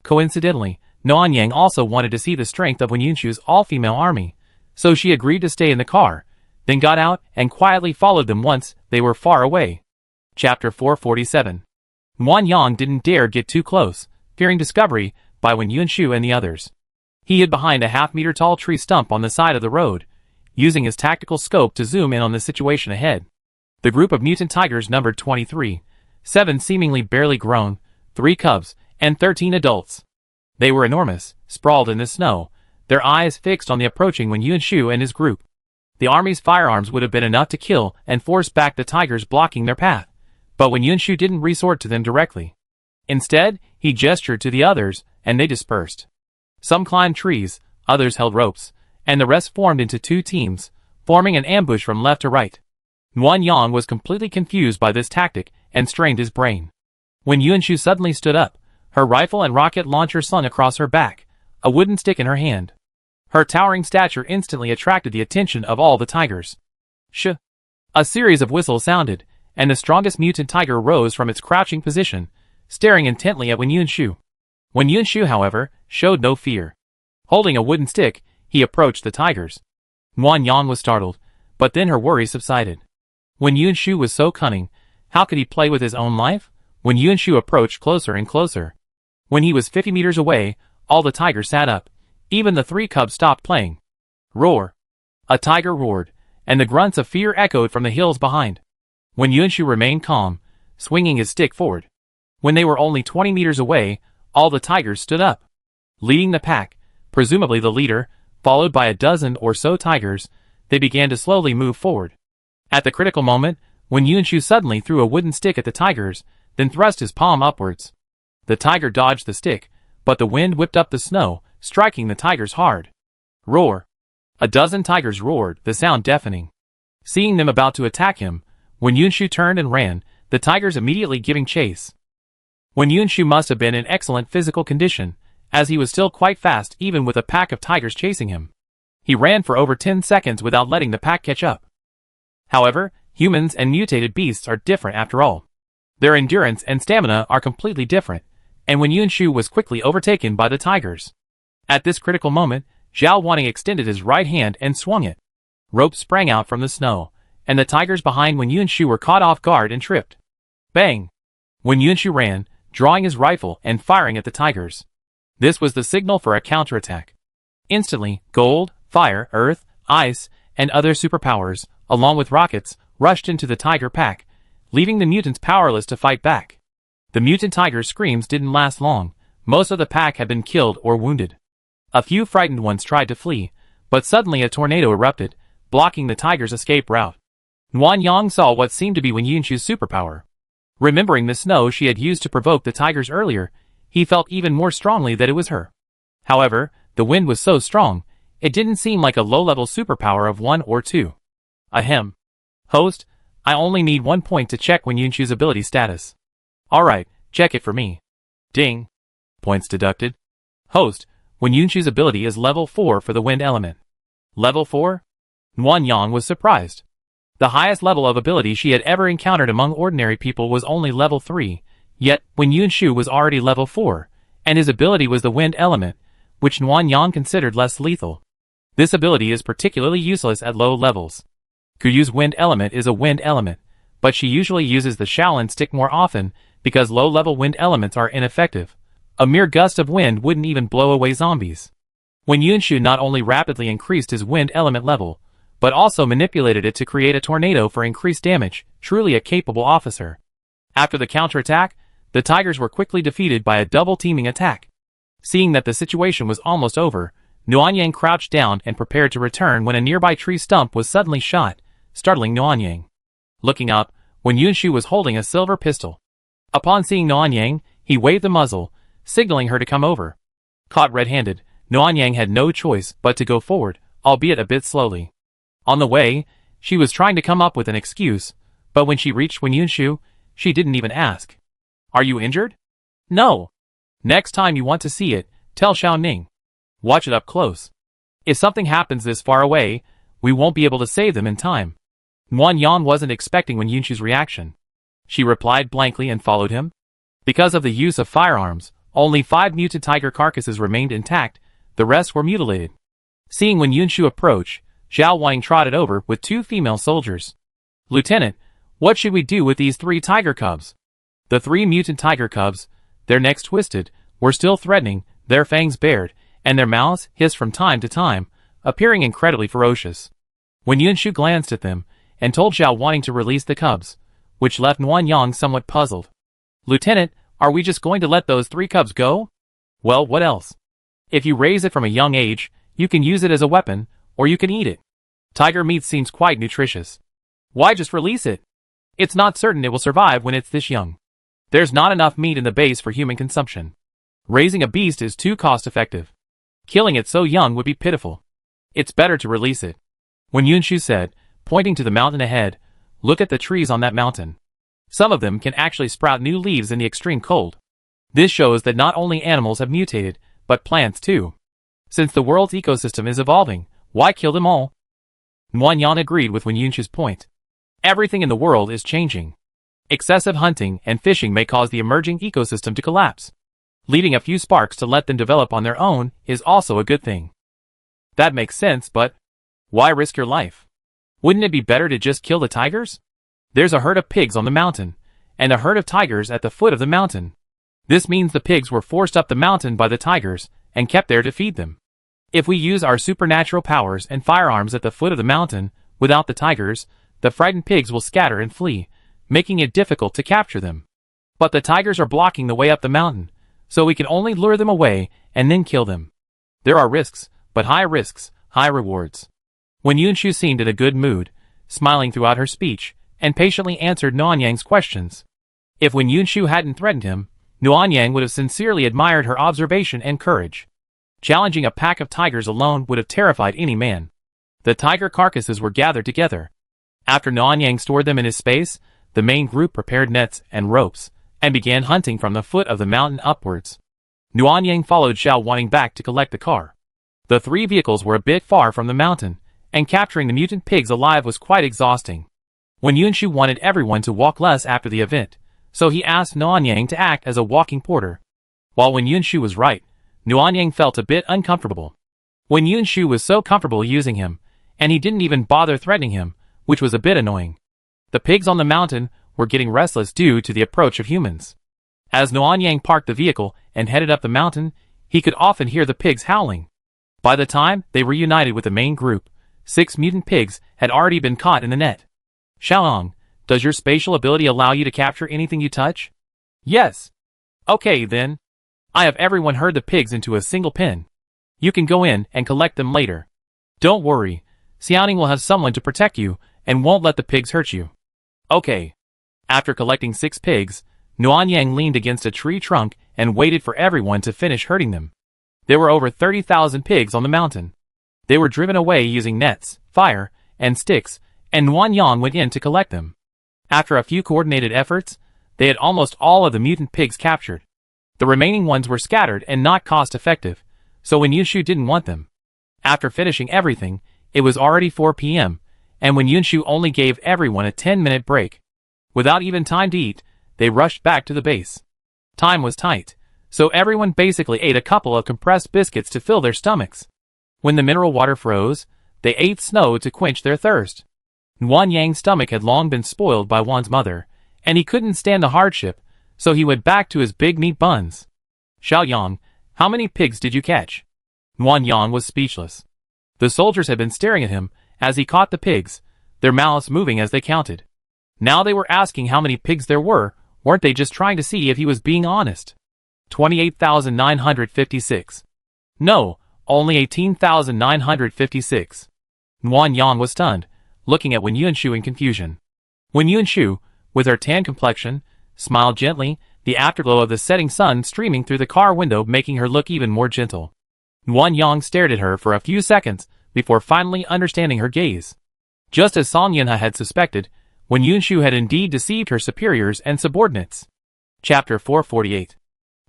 Coincidentally, Nguyen Yang also wanted to see the strength of Wen Yunshu's all-female army, so she agreed to stay in the car, then got out and quietly followed them once they were far away. Chapter 447. Nguyen Yang didn't dare get too close, fearing discovery by Wen Yunshu and the others. He hid behind a half-meter-tall tree stump on the side of the road, using his tactical scope to zoom in on the situation ahead. The group of mutant tigers numbered 23, 7 seemingly barely grown, 3 cubs, and 13 adults. They were enormous, sprawled in the snow, their eyes fixed on the approaching Wen Yunshu and his group. The army's firearms would have been enough to kill and force back the tigers blocking their path, but Wen Yunshu didn't resort to them directly. Instead, he gestured to the others, and they dispersed. Some climbed trees, others held ropes, and the rest formed into 2 teams, forming an ambush from left to right. Nguyen Yang was completely confused by this tactic and strained his brain. When Yunshu suddenly stood up, her rifle and rocket launcher slung across her back, a wooden stick in her hand. Her towering stature instantly attracted the attention of all the tigers. Sh! A series of whistles sounded, and the strongest mutant tiger rose from its crouching position, staring intently at Wen Yunshu. Wen Yunshu, however, showed no fear. Holding a wooden stick, he approached the tigers. Nguyen Yang was startled, but then her worry subsided. Wen Yunshu was so cunning, how could he play with his own life? Wen Yunshu approached closer and closer. When he was 50 meters away, all the tigers sat up. Even the 3 cubs stopped playing. Roar! A tiger roared, and the grunts of fear echoed from the hills behind. Wen Yunshu remained calm, swinging his stick forward. When they were only 20 meters away, all the tigers stood up. Leading the pack, presumably the leader, followed by a dozen or so tigers, they began to slowly move forward. At the critical moment, Wen Yunshu suddenly threw a wooden stick at the tigers, then thrust his palm upwards. The tiger dodged the stick, but the wind whipped up the snow, striking the tigers hard. Roar! A dozen tigers roared, the sound deafening. Seeing them about to attack him, Wen Yunshu turned and ran, the tigers immediately giving chase. Wen Yunshu must have been in excellent physical condition, as he was still quite fast even with a pack of tigers chasing him. He ran for over 10 seconds without letting the pack catch up. However, humans and mutated beasts are different after all. Their endurance and stamina are completely different, and when Yunshu was quickly overtaken by the tigers. At this critical moment, Zhao Wanning extended his right hand and swung it. Ropes sprang out from the snow, and the tigers behind Wen Yunshu were caught off guard and tripped. Bang! Wen Yunshu ran, drawing his rifle and firing at the tigers. This was the signal for a counterattack. Instantly, gold, fire, earth, ice, and other superpowers, along with rockets, rushed into the tiger pack, leaving the mutants powerless to fight back. The mutant tiger's screams didn't last long. Most of the pack had been killed or wounded. A few frightened ones tried to flee, but suddenly a tornado erupted, blocking the tiger's escape route. Nuanyang saw what seemed to be Wen Yunshu's superpower. Remembering the snow she had used to provoke the tigers earlier, he felt even more strongly that it was her. However, the wind was so strong, it didn't seem like a low-level superpower of 1 or 2. Ahem. Host, I only need 1 point to check Wen Yunshu's ability status. Alright, check it for me. Ding. Points deducted. Host, Wen Yunshu's ability is level 4 for the wind element. Level 4? Nuanyang was surprised. The highest level of ability she had ever encountered among ordinary people was only level 3, yet Wen Yunshu was already level 4, and his ability was the wind element, which Nuanyang considered less lethal. This ability is particularly useless at low levels. Kuyu's wind element is a wind element, but she usually uses the Shaolin stick more often because low-level wind elements are ineffective. A mere gust of wind wouldn't even blow away zombies. Wen Yunshu not only rapidly increased his wind element level, but also manipulated it to create a tornado for increased damage, truly a capable officer. After the counterattack, the tigers were quickly defeated by a double-teaming attack. Seeing that the situation was almost over, Nuanyang crouched down and prepared to return when a nearby tree stump was suddenly shot, startling Nuanyang. Looking up, Wen Yunshu was holding a silver pistol. Upon seeing Nuanyang, he waved the muzzle, signaling her to come over. Caught red-handed, Nuanyang had no choice but to go forward, albeit a bit slowly. On the way, she was trying to come up with an excuse, but when she reached Wen Yunshu, she didn't even ask. Are you injured? No. Next time you want to see it, tell Xiao Ning. Watch it up close. If something happens this far away, we won't be able to save them in time. Nuanyang wasn't expecting Wen Yunshu's reaction. She replied blankly and followed him. Because of the use of firearms, only 5 mutant tiger carcasses remained intact, the rest were mutilated. Seeing Wen Yunshu approach, Zhao Wanning trotted over with 2 female soldiers. Lieutenant, what should we do with these 3 tiger cubs? The 3 mutant tiger cubs, their necks twisted, were still threatening, their fangs bared, and their mouths hissed from time to time, appearing incredibly ferocious. Wen Yunshu glanced at them, and told Zhao Wanning to release the cubs, which left Nuanyang somewhat puzzled. Lieutenant, are we just going to let those 3 cubs go? Well, what else? If you raise it from a young age, you can use it as a weapon, or you can eat it. Tiger meat seems quite nutritious. Why just release it? It's not certain it will survive when it's this young. There's not enough meat in the base for human consumption. Raising a beast is too cost-effective. Killing it so young would be pitiful. It's better to release it. Wen Yunshu said, pointing to the mountain ahead, look at the trees on that mountain. Some of them can actually sprout new leaves in the extreme cold. This shows that not only animals have mutated, but plants too. Since the world's ecosystem is evolving, why kill them all? Nuanyang agreed with Wen Yunshu's point. Everything in the world is changing. Excessive hunting and fishing may cause the emerging ecosystem to collapse. Leaving a few sparks to let them develop on their own is also a good thing. That makes sense, but why risk your life? Wouldn't it be better to just kill the tigers? There's a herd of pigs on the mountain, and a herd of tigers at the foot of the mountain. This means the pigs were forced up the mountain by the tigers, and kept there to feed them. If we use our supernatural powers and firearms at the foot of the mountain, without the tigers, the frightened pigs will scatter and flee, making it difficult to capture them. But the tigers are blocking the way up the mountain, so we can only lure them away and then kill them. There are risks, but high risks, high rewards. Wen Yunshu seemed in a good mood, smiling throughout her speech, and patiently answered Nuanyang's questions. If Wen Yunshu hadn't threatened him, Nuanyang would have sincerely admired her observation and courage. Challenging a pack of tigers alone would have terrified any man. The tiger carcasses were gathered together. After Nuanyang stored them in his space, the main group prepared nets and ropes, and began hunting from the foot of the mountain upwards. Nuanyang followed Zhao Wanning back to collect the car. The 3 vehicles were a bit far from the mountain, and capturing the mutant pigs alive was quite exhausting. Wen Yunshu wanted everyone to walk less after the event, so he asked Nuanyang to act as a walking porter. While Wen Yunshu was right, Nuanyang felt a bit uncomfortable. Wen Yunshu was so comfortable using him, and he didn't even bother threatening him, which was a bit annoying. The pigs on the mountain were getting restless due to the approach of humans. As Nuanyang parked the vehicle and headed up the mountain, he could often hear the pigs howling. By the time they reunited with the main group, 6 mutant pigs had already been caught in the net. Xiaoyang, does your spatial ability allow you to capture anything you touch? Yes. Okay then. I have everyone herd the pigs into a single pen. You can go in and collect them later. Don't worry, Xiaoning will have someone to protect you and won't let the pigs hurt you. Okay. After collecting 6 pigs, Nuanyang leaned against a tree trunk and waited for everyone to finish herding them. There were over 30,000 pigs on the mountain. They were driven away using nets, fire, and sticks, and Nuanyang went in to collect them. After a few coordinated efforts, they had almost all of the mutant pigs captured. The remaining ones were scattered and not cost-effective, so Wen Yunshu didn't want them. After finishing everything, it was already 4 p.m., and Wen Yunshu only gave everyone a 10-minute break. Without even time to eat, they rushed back to the base. Time was tight, so everyone basically ate a couple of compressed biscuits to fill their stomachs. When the mineral water froze, they ate snow to quench their thirst. Nuanyang's stomach had long been spoiled by Wan's mother, and he couldn't stand the hardship, so he went back to his big meat buns. Xiaoyang, how many pigs did you catch? Nuanyang was speechless. The soldiers had been staring at him as he caught the pigs, their mouths moving as they counted. Now they were asking how many pigs there were, weren't they just trying to see if he was being honest? 28,956. No, only 18,956. Nuanyang was stunned, looking at Wen Yunshu in confusion. Wen Yunshu, with her tan complexion, smiled gently, the afterglow of the setting sun streaming through the car window making her look even more gentle. Nuanyang stared at her for a few seconds before finally understanding her gaze. Just as Song Yunha had suspected, Wen Yunshu had indeed deceived her superiors and subordinates. Chapter 448.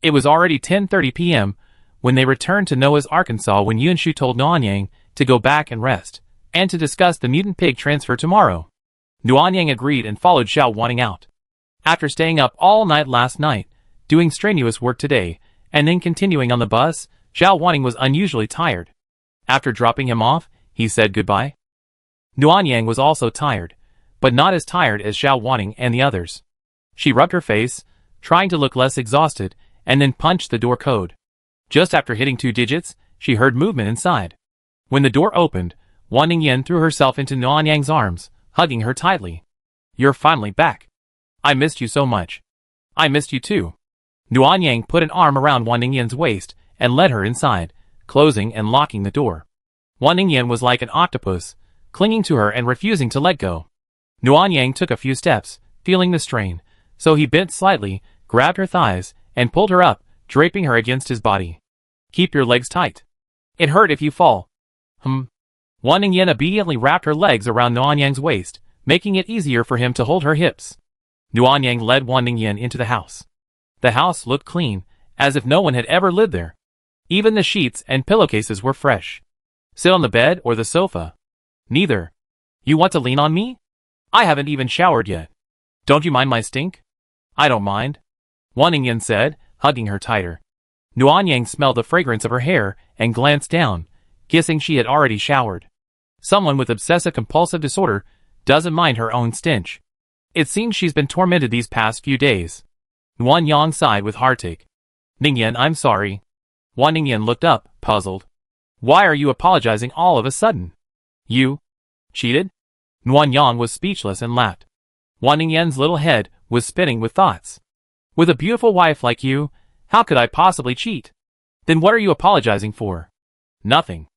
It was already 10:30 p.m. when they returned to Noah's Arkansas when Yunshu told Nuanyang to go back and rest, and to discuss the mutant pig transfer tomorrow. Nuanyang agreed and followed Xiao Wanting out. After staying up all night last night, doing strenuous work today, and then continuing on the bus, Xiao Wanting was unusually tired. After dropping him off, he said goodbye. Nuanyang was also tired, but not as tired as Xiao Wanting and the others. She rubbed her face, trying to look less exhausted, and then punched the door code. Just after hitting 2 digits, she heard movement inside. When the door opened, Wan Ningyan threw herself into Nuanyang's arms, hugging her tightly. You're finally back. I missed you so much. I missed you too. Nuanyang put an arm around Wan Ningyan's waist and led her inside, closing and locking the door. Wan Ningyan was like an octopus, clinging to her and refusing to let go. Nuanyang took a few steps, feeling the strain, so he bent slightly, grabbed her thighs, and pulled her up, draping her against his body. Keep your legs tight. It hurt if you fall. Wan Ningyan obediently wrapped her legs around Nuanyang's waist, making it easier for him to hold her hips. Nuanyang led Wan Ningyan into the house. The house looked clean, as if no one had ever lived there. Even the sheets and pillowcases were fresh. Sit on the bed or the sofa? Neither. You want to lean on me? I haven't even showered yet. Don't you mind my stink? I don't mind. Wan Ningyan said, hugging her tighter. Nuanyang smelled the fragrance of her hair and glanced down, guessing she had already showered. Someone with obsessive-compulsive disorder doesn't mind her own stench. It seems she's been tormented these past few days. Nuanyang sighed with heartache. Ningyan, I'm sorry. Wan Ningyan looked up, puzzled. Why are you apologizing all of a sudden? You cheated? Nuanyang was speechless and laughed. Wan Ningyan's little head was spinning with thoughts. With a beautiful wife like you, how could I possibly cheat? Then what are you apologizing for? Nothing.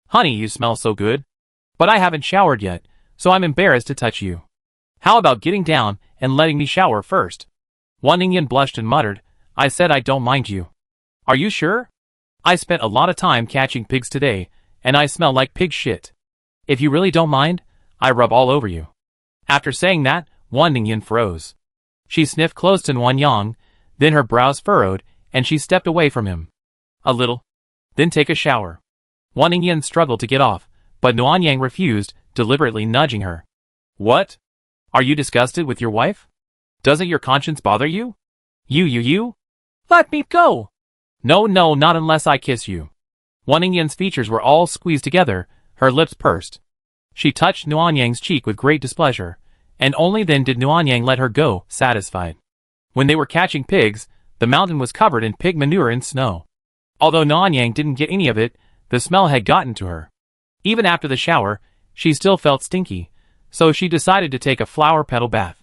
Honey, you smell so good. But I haven't showered yet, so I'm embarrassed to touch you. How about getting down and letting me shower first? Wan Ningyan blushed and muttered, I said I don't mind you. Are you sure? I spent a lot of time catching pigs today, and I smell like pig shit. If you really don't mind, I rub all over you. After saying that, Wan Ningyan froze. She sniffed close to Nuanyang, then her brows furrowed, and she stepped away from him. A little. Then take a shower. Wan Ningyan struggled to get off, but Nuanyang refused, deliberately nudging her. What? Are you disgusted with your wife? Doesn't your conscience bother you? You. Let me go! No, no, not unless I kiss you. Wan Ningyan's features were all squeezed together, her lips pursed. She touched Nuanyang's cheek with great displeasure, and only then did Nuanyang let her go, satisfied. When they were catching pigs, the mountain was covered in pig manure and snow. Although Nuanyang didn't get any of it, the smell had gotten to her. Even after the shower, she still felt stinky, so she decided to take a flower petal bath.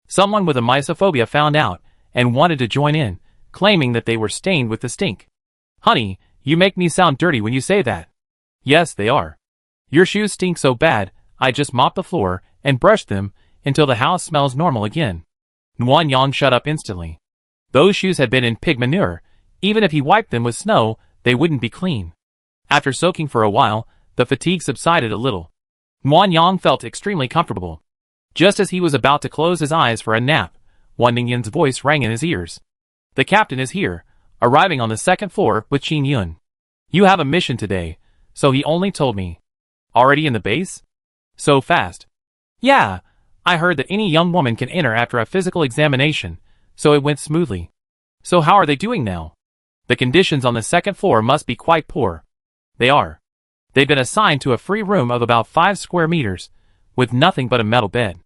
Someone with a mysophobia found out, and wanted to join in, claiming that they were stained with the stink. Honey, you make me sound dirty when you say that. Yes, they are. Your shoes stink so bad, I just mop the floor and brush them until the house smells normal again. Nuanyang shut up instantly. Those shoes had been in pig manure. Even if he wiped them with snow, they wouldn't be clean. After soaking for a while, the fatigue subsided a little. Nuanyang felt extremely comfortable. Just as he was about to close his eyes for a nap, Wan Ningyan's voice rang in his ears. The captain is here, arriving on the second floor with Qin Yun. You have a mission today, so he only told me. Already in the base? So fast. Yeah, I heard that any young woman can enter after a physical examination, so it went smoothly. So how are they doing now? The conditions on the second floor must be quite poor. They are. They've been assigned to a free room of about 5 square meters, with nothing but a metal bed.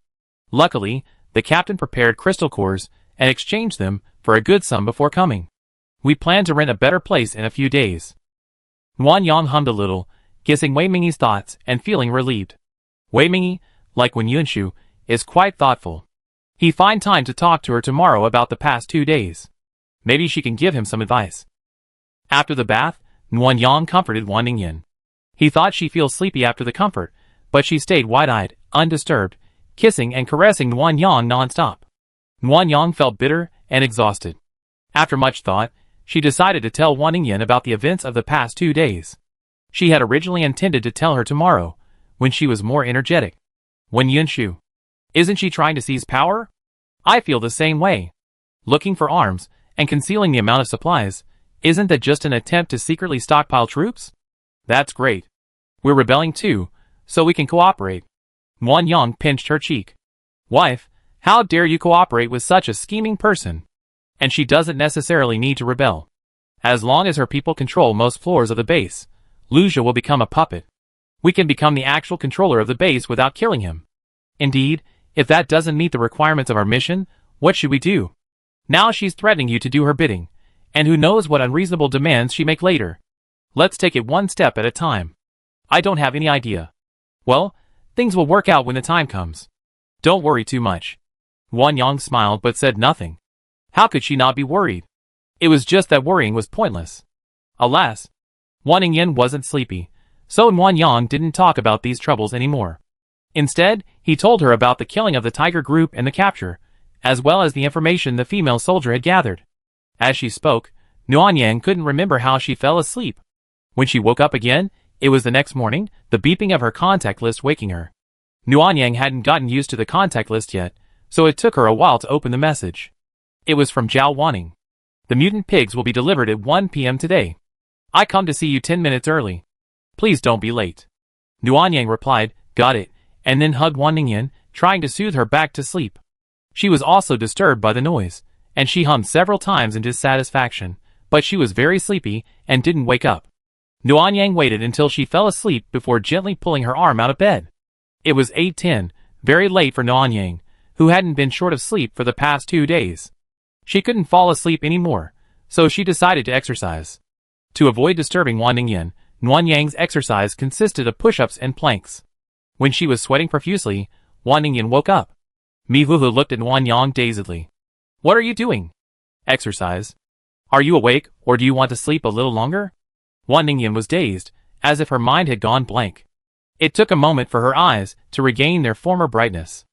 Luckily, the captain prepared crystal cores and exchanged them for a good sum before coming. We plan to rent a better place in a few days. Nuanyang hummed a little, guessing Wei Mingyi's thoughts and feeling relieved. Wei Mingyi, like Wen Yunshu, is quite thoughtful. He find time to talk to her tomorrow about the past 2 days. Maybe she can give him some advice. After the bath, Nuanyang comforted Wan Ningyan. He thought she feel sleepy after the comfort, but she stayed wide-eyed, undisturbed, kissing and caressing Nuanyang non-stop. Nuanyang felt bitter and exhausted. After much thought, she decided to tell Wan Ningyan about the events of the past 2 days. She had originally intended to tell her tomorrow, when she was more energetic. Wen Yunshu. Isn't she trying to seize power? I feel the same way. Looking for arms, and concealing the amount of supplies, isn't that just an attempt to secretly stockpile troops? That's great. We're rebelling too, so we can cooperate. Nuanyang pinched her cheek. Wife, how dare you cooperate with such a scheming person? And she doesn't necessarily need to rebel. As long as her people control most floors of the base, Luzha will become a puppet. We can become the actual controller of the base without killing him. Indeed, if that doesn't meet the requirements of our mission, what should we do? Now she's threatening you to do her bidding, and who knows what unreasonable demands she make later. Let's take it one step at a time. I don't have any idea. Well, things will work out when the time comes. Don't worry too much. Nuanyang smiled but said nothing. How could she not be worried? It was just that worrying was pointless. Alas, Wan Ningyan wasn't sleepy, so Nuanyang didn't talk about these troubles anymore. Instead, he told her about the killing of the Tiger Group and the capture, as well as the information the female soldier had gathered. As she spoke, Nuanyang couldn't remember how she fell asleep. When she woke up again, it was the next morning, the beeping of her contact list waking her. Nuanyang hadn't gotten used to the contact list yet, so it took her a while to open the message. It was from Zhao Wanning. The mutant pigs will be delivered at 1 p.m. today. I come to see you 10 minutes early. Please don't be late. Nuanyang replied, got it, and then hugged Wan Ningyan, trying to soothe her back to sleep. She was also disturbed by the noise, and she hummed several times in dissatisfaction, but she was very sleepy and didn't wake up. Nuanyang waited until she fell asleep before gently pulling her arm out of bed. It was 8:10, very late for Nuanyang, who hadn't been short of sleep for the past 2 days. She couldn't fall asleep anymore, so she decided to exercise. To avoid disturbing Wan Ningyan, Nuanyang's exercise consisted of push-ups and planks. When she was sweating profusely, Wan Ningyan woke up. Mihuhu looked at Nuanyang dazedly. What are you doing? Exercise. Are you awake, or do you want to sleep a little longer? Wan Ningyan was dazed, as if her mind had gone blank. It took a moment for her eyes to regain their former brightness.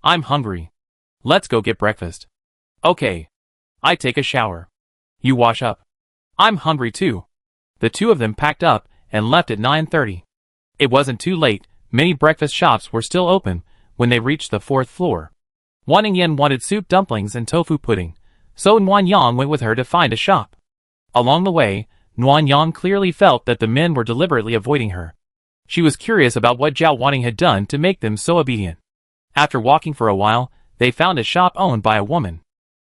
I'm hungry. Let's go get breakfast. Okay. I take a shower. You wash up. I'm hungry too. The two of them packed up and left at 9:30. It wasn't too late, many breakfast shops were still open when they reached the 4th floor. Wan Ningyan wanted soup dumplings and tofu pudding, so Nuanyang went with her to find a shop. Along the way, Nuanyang clearly felt that the men were deliberately avoiding her. She was curious about what Zhao Wanning had done to make them so obedient. After walking for a while, they found a shop owned by a woman.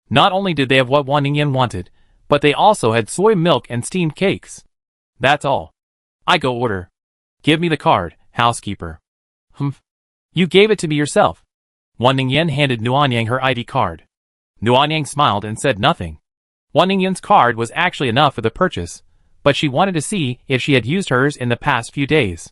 Not only did they have what Wan Ningyan wanted, but they also had soy milk and steamed cakes. That's all. I go order. Give me the card, housekeeper. Humph. You gave it to me yourself. Wan Ningyan handed Nuanyang her ID card. Nuanyang smiled and said nothing. Wan Ningyan's card was actually enough for the purchase, but she wanted to see if she had used hers in the past few days.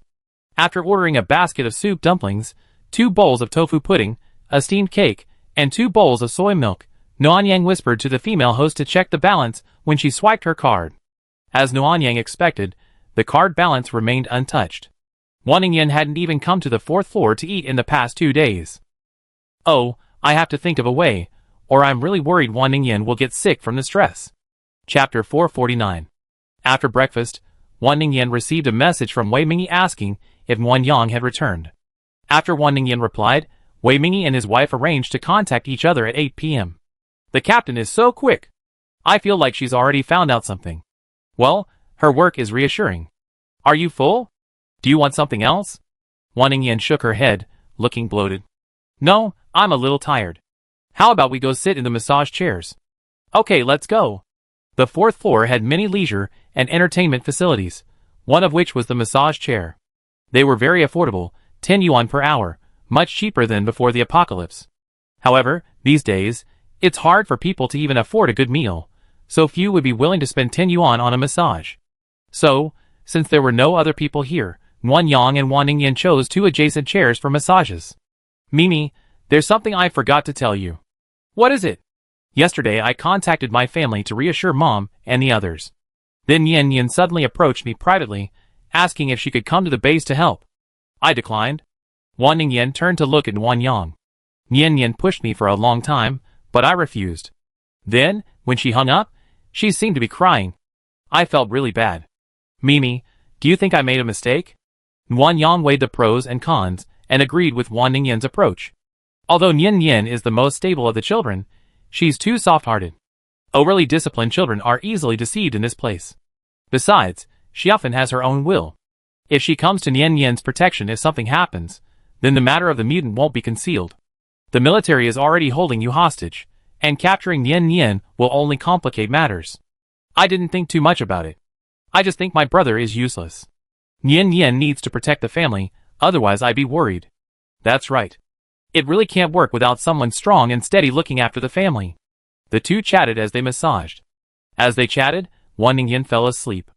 After ordering a basket of soup dumplings, 2 bowls of tofu pudding, a steamed cake, and 2 bowls of soy milk, Nuanyang whispered to the female host to check the balance when she swiped her card. As Nuanyang expected, the card balance remained untouched. Wan Ningyan hadn't even come to the 4th floor to eat in the past 2 days. Oh, I have to think of a way, or I'm really worried Wan Ningyan will get sick from the stress. Chapter 449. After breakfast, Wan Ningyan received a message from Wei Mingyi asking if Nuanyang had returned. After Wan Ningyan replied, Wei Mingyi and his wife arranged to contact each other at 8 p.m. The captain is so quick. I feel like she's already found out something. Well, her work is reassuring. Are you full? Do you want something else? Wan Ningyan shook her head, looking bloated. No, I'm a little tired. How about we go sit in the massage chairs? Okay, let's go. The 4th floor had many leisure and entertainment facilities, one of which was the massage chair. They were very affordable, 10 yuan per hour, much cheaper than before the apocalypse. However, these days, it's hard for people to even afford a good meal, so few would be willing to spend 10 yuan on a massage. So, since there were no other people here, Nuanyang and Wan Ningyan chose 2 adjacent chairs for massages. Mimi, there's something I forgot to tell you. What is it? Yesterday I contacted my family to reassure Mom and the others. Then Yen Yen suddenly approached me privately, asking if she could come to the base to help. I declined. Wan Ningyan turned to look at Nuanyang. Yen Yen pushed me for a long time, but I refused. Then, when she hung up, she seemed to be crying. I felt really bad. Mimi, do you think I made a mistake? Nuanyang weighed the pros and cons, and agreed with Wan Ningyan's approach. Although Yen Yen is the most stable of the children, she's too soft-hearted. Overly disciplined children are easily deceived in this place. Besides, she often has her own will. If she comes to Yen Yen's protection if something happens, then the matter of the mutant won't be concealed. The military is already holding you hostage, and capturing Yen Yen will only complicate matters. I didn't think too much about it. I just think my brother is useless. Yen Yen needs to protect the family, otherwise I'd be worried. That's right. It really can't work without someone strong and steady looking after the family. The 2 chatted as they massaged. As they chatted, Wan Ningyan fell asleep.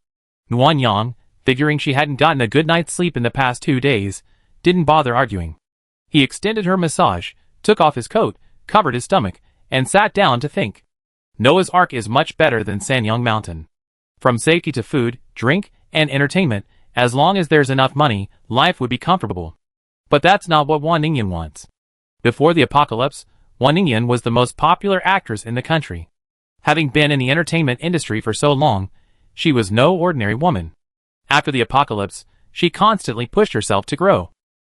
Nuanyang, figuring she hadn't gotten a good night's sleep in the past 2 days, didn't bother arguing. He extended her massage, took off his coat, covered his stomach, and sat down to think. Noah's Ark is much better than Sanyang Mountain. From safety to food, drink, and entertainment, as long as there's enough money, life would be comfortable. But that's not what Wan Ningyan wants. Before the apocalypse, Wan Ningyan was the most popular actress in the country. Having been in the entertainment industry for so long, she was no ordinary woman. After the apocalypse, she constantly pushed herself to grow.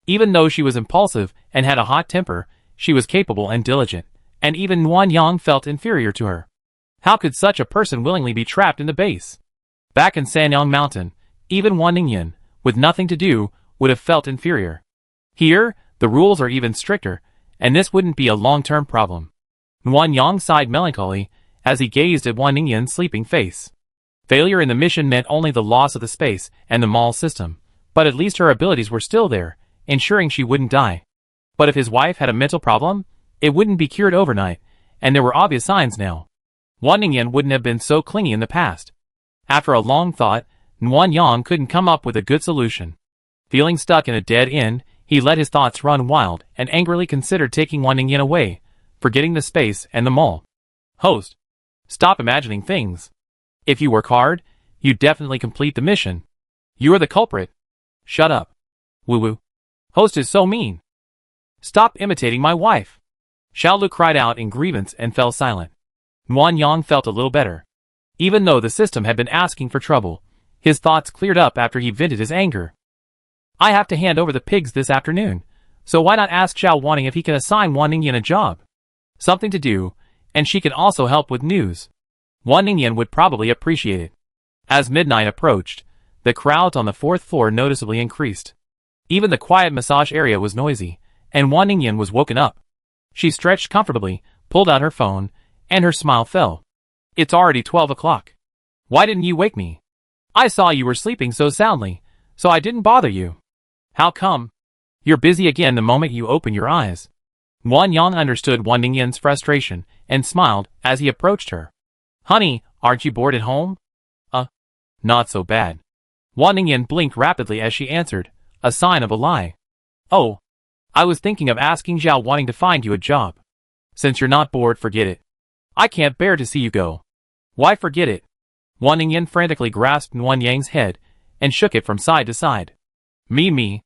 Even though she was impulsive and had a hot temper, she was capable and diligent, and even Nuanyang felt inferior to her. How could such a person willingly be trapped in the base? Back in Sanyang Mountain, even Wan Ningyan, with nothing to do, would have felt inferior. Here, the rules are even stricter, and this wouldn't be a long-term problem. Nuanyang sighed melancholy as he gazed at Wan Ningyan's sleeping face. Failure in the mission meant only the loss of the space and the mall system, but at least her abilities were still there, ensuring she wouldn't die. But if his wife had a mental problem, it wouldn't be cured overnight, and there were obvious signs now. Wan Ningyan wouldn't have been so clingy in the past. After a long thought, Nuanyang couldn't come up with a good solution. Feeling stuck in a dead end, he let his thoughts run wild and angrily considered taking Wan Ningyan away, forgetting the space and the mall. Host, stop imagining things. If you work hard, you definitely complete the mission. You are the culprit. Shut up. Woo-woo. Host is so mean. Stop imitating my wife. Xiaolu cried out in grievance and fell silent. Nuanyang felt a little better. Even though the system had been asking for trouble, his thoughts cleared up after he vented his anger. I have to hand over the pigs this afternoon, so why not ask Xiao Wanning if he can assign Wan Ningyan a job? Something to do, and she can also help with news. Wan Ningyan would probably appreciate it. As midnight approached, the crowds on the 4th floor noticeably increased. Even the quiet massage area was noisy, and Wan Ningyan was woken up. She stretched comfortably, pulled out her phone, and her smile fell. It's already 12 o'clock. Why didn't you wake me? I saw you were sleeping so soundly, so I didn't bother you. How come? You're busy again the moment you open your eyes. Wan Yang understood Wan Ningyan's frustration and smiled as he approached her. Honey, aren't you bored at home? Not so bad. Wan Ningyan blinked rapidly as she answered, a sign of a lie. Oh, I was thinking of asking Zhao wanting to find you a job. Since you're not bored, forget it. I can't bear to see you go. Why forget it? Wan Ningyan frantically grasped Wan Yang's head and shook it from side to side. Me.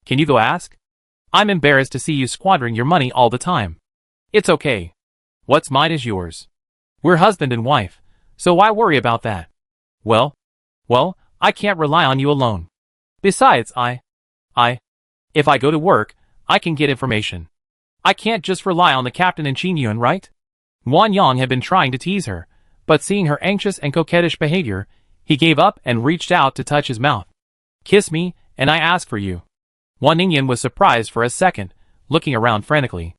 Can you go ask? I'm embarrassed to see you squandering your money all the time. It's okay. What's mine is yours. We're husband and wife, so why worry about that? Well, I can't rely on you alone. Besides, if I go to work, I can get information. I can't just rely on the captain and Qin Yuan, right? Wan Yang had been trying to tease her, but seeing her anxious and coquettish behavior, he gave up and reached out to touch his mouth. Kiss me, and I ask for you. Wan Ningyan was surprised for a second, looking around frantically.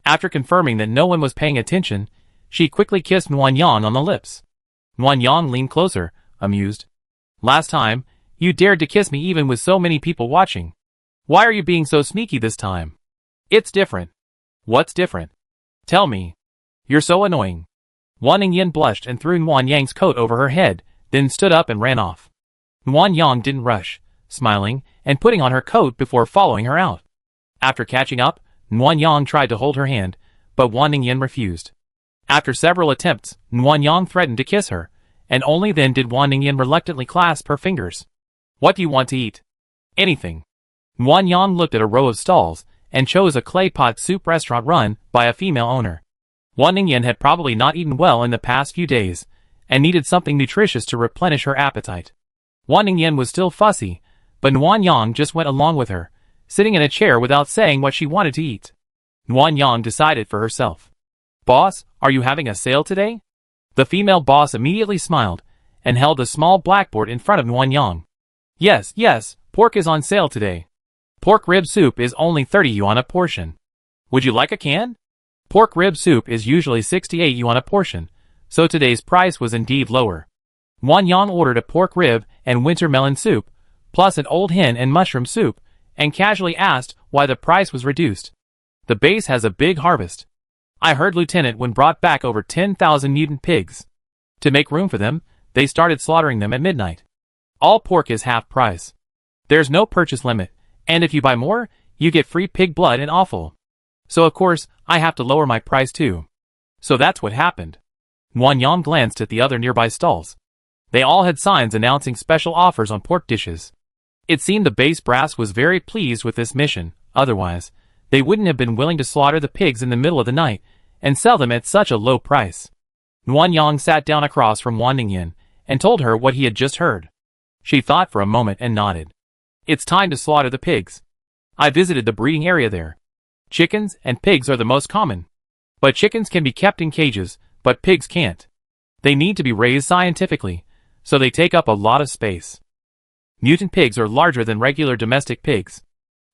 After confirming that no one was paying attention, she quickly kissed Wan Yang on the lips. Wan Yang leaned closer, amused. Last time, you dared to kiss me even with so many people watching. Why are you being so sneaky this time? It's different. What's different? Tell me. You're so annoying. Wan Ningyan blushed and threw Wan Yang's coat over her head, then stood up and ran off. Wan Yang didn't rush, smiling and putting on her coat before following her out. After catching up, Wan Yang tried to hold her hand, but Wan Ningyan refused. After several attempts, Wan Yang threatened to kiss her, and only then did Wan Ningyan reluctantly clasp her fingers. What do you want to eat? Anything. Wan Yang looked at a row of stalls, and chose a clay pot soup restaurant run by a female owner. Wan Ningyan had probably not eaten well in the past few days, and needed something nutritious to replenish her appetite. Wan Ningyan was still fussy, but Wan Yang just went along with her, sitting in a chair without saying what she wanted to eat. Wan Yang decided for herself. Boss, are you having a sale today? The female boss immediately smiled, and held a small blackboard in front of Wan Yang. Yes, pork is on sale today. Pork rib soup is only 30 yuan a portion. Would you like a can? Pork rib soup is usually 68 yuan a portion, so today's price was indeed lower. Wan Yang ordered a pork rib and winter melon soup, plus an old hen and mushroom soup, and casually asked why the price was reduced. The base has a big harvest. I heard Lieutenant Wen brought back over 10,000 mutant pigs. To make room for them, they started slaughtering them at midnight. All pork is half price. There's no purchase limit, and if you buy more, you get free pig blood and offal. So of course, I have to lower my price too. So that's what happened. Wan Yang glanced at the other nearby stalls. They all had signs announcing special offers on pork dishes. It seemed the base brass was very pleased with this mission, otherwise, they wouldn't have been willing to slaughter the pigs in the middle of the night and sell them at such a low price. Wan Yang sat down across from Wan Ningyan and told her what he had just heard. She thought for a moment and nodded. It's time to slaughter the pigs. I visited the breeding area there. Chickens and pigs are the most common. But chickens can be kept in cages, but pigs can't. They need to be raised scientifically, so they take up a lot of space. Mutant pigs are larger than regular domestic pigs.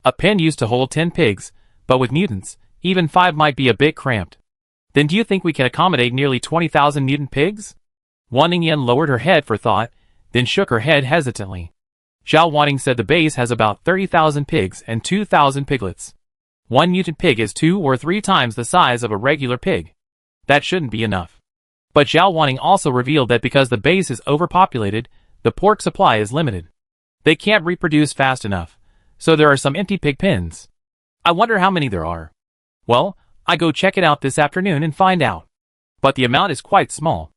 A pen used to hold 10 pigs, but with mutants, even 5 might be a bit cramped. Then do you think we can accommodate nearly 20,000 mutant pigs? Wan Ningyan lowered her head for thought, then shook her head hesitantly. Zhao Wanning said the base has about 30,000 pigs and 2,000 piglets. One mutant pig is 2 or 3 times the size of a regular pig. That shouldn't be enough. But Zhao Wanning also revealed that because the base is overpopulated, the pork supply is limited. They can't reproduce fast enough, so there are some empty pig pens. I wonder how many there are. Well, I go check it out this afternoon and find out. But the amount is quite small.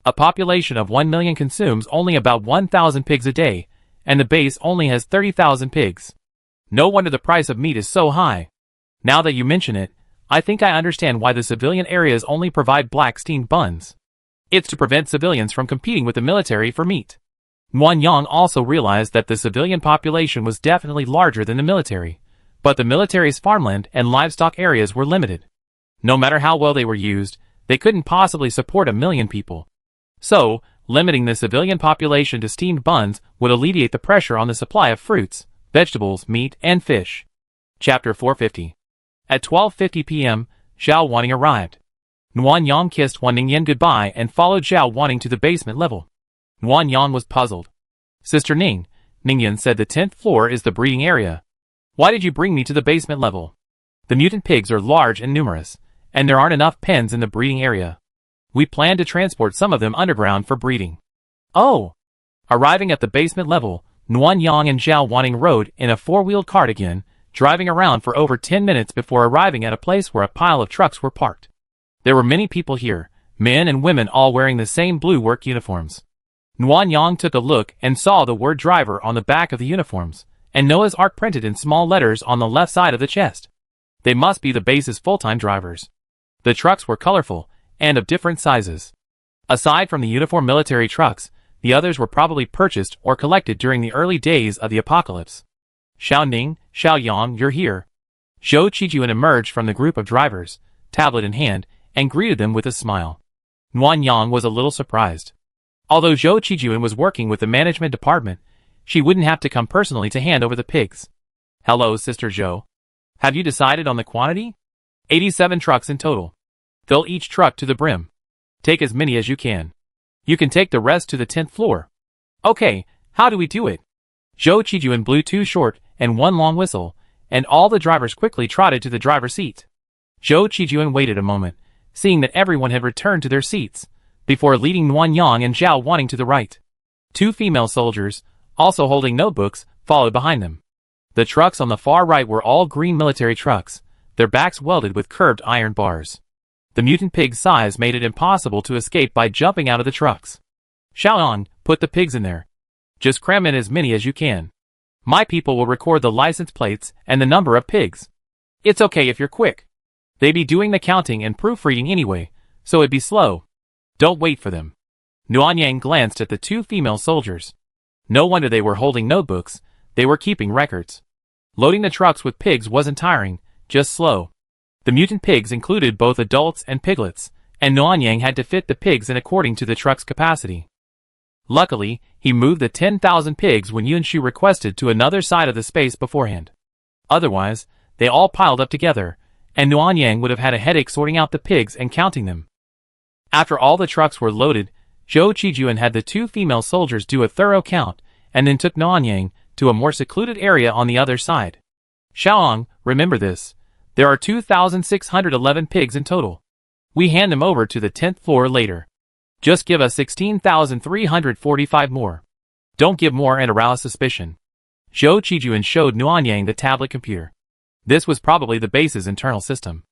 A population of 1 million consumes only about 1,000 pigs a day, and the base only has 30,000 pigs. No wonder the price of meat is so high. Now that you mention it, I think I understand why the civilian areas only provide black steamed buns. It's to prevent civilians from competing with the military for meat. Wan Yang also realized that the civilian population was definitely larger than the military, but the military's farmland and livestock areas were limited. No matter how well they were used, they couldn't possibly support 1 million people. So, limiting the civilian population to steamed buns would alleviate the pressure on the supply of fruits, vegetables, meat, and fish. Chapter 450. At 12:50 p.m., Zhao Wanning arrived. Nguyen Yang kissed Wan Ningyan goodbye and followed Zhao Wanting to the basement level. Nguyen Yang was puzzled. Sister Ningyan said the 10th floor is the breeding area. Why did you bring me to the basement level? The mutant pigs are large and numerous, and there aren't enough pens in the breeding area. We plan to transport some of them underground for breeding. Oh! Arriving at the basement level, Nguyen Yang and Zhao Wanting rode in a four-wheeled cart again, driving around for over 10 minutes before arriving at a place where a pile of trucks were parked. There were many people here, men and women all wearing the same blue work uniforms. Nguyen Yang took a look and saw the word driver on the back of the uniforms, and Noah's Ark printed in small letters on the left side of the chest. They must be the base's full-time drivers. The trucks were colorful, and of different sizes. Aside from the uniform military trucks, the others were probably purchased or collected during the early days of the apocalypse. Xiao Ning, Xiao Yang, you're here. Zhou Qijuan emerged from the group of drivers, tablet in hand, and greeted them with a smile. Nguyen Yang was a little surprised. Although Zhou Qijuan was working with the management department, she wouldn't have to come personally to hand over the pigs. Hello, Sister Zhou. Have you decided on the quantity? 87 trucks in total. Fill each truck to the brim. Take as many as you can. You can take the rest to the 10th floor. Okay, how do we do it? Zhou Qijuan blew two short and one long whistle, and all the drivers quickly trotted to the driver's seat. Zhou Qijuan waited a moment, seeing that everyone had returned to their seats, before leading Nguyen Yang and Zhao Wanting to the right. Two female soldiers, also holding notebooks, followed behind them. The trucks on the far right were all green military trucks, their backs welded with curved iron bars. The mutant pig's size made it impossible to escape by jumping out of the trucks. Xiaoan, put the pigs in there. Just cram in as many as you can. My people will record the license plates and the number of pigs. It's okay if you're quick. They be doing the counting and proofreading anyway, so it'd be slow. Don't wait for them. Nguyen Yang glanced at the two female soldiers. No wonder they were holding notebooks, they were keeping records. Loading the trucks with pigs wasn't tiring, just slow. The mutant pigs included both adults and piglets, and Nguyen Yang had to fit the pigs in according to the truck's capacity. Luckily, he moved the 10,000 pigs when Yunshu requested to another side of the space beforehand. Otherwise, they all piled up together, and Nguyen Yang would have had a headache sorting out the pigs and counting them. After all the trucks were loaded, Zhou Qijuan had the two female soldiers do a thorough count, and then took Nguyen Yang to a more secluded area on the other side. Xiaoang, remember this. There are 2,611 pigs in total. We hand them over to the 10th floor later. Just give us 16,345 more. Don't give more and arouse suspicion. Zhou Qijuan showed Nguyen Yang the tablet computer. This was probably the base's internal system.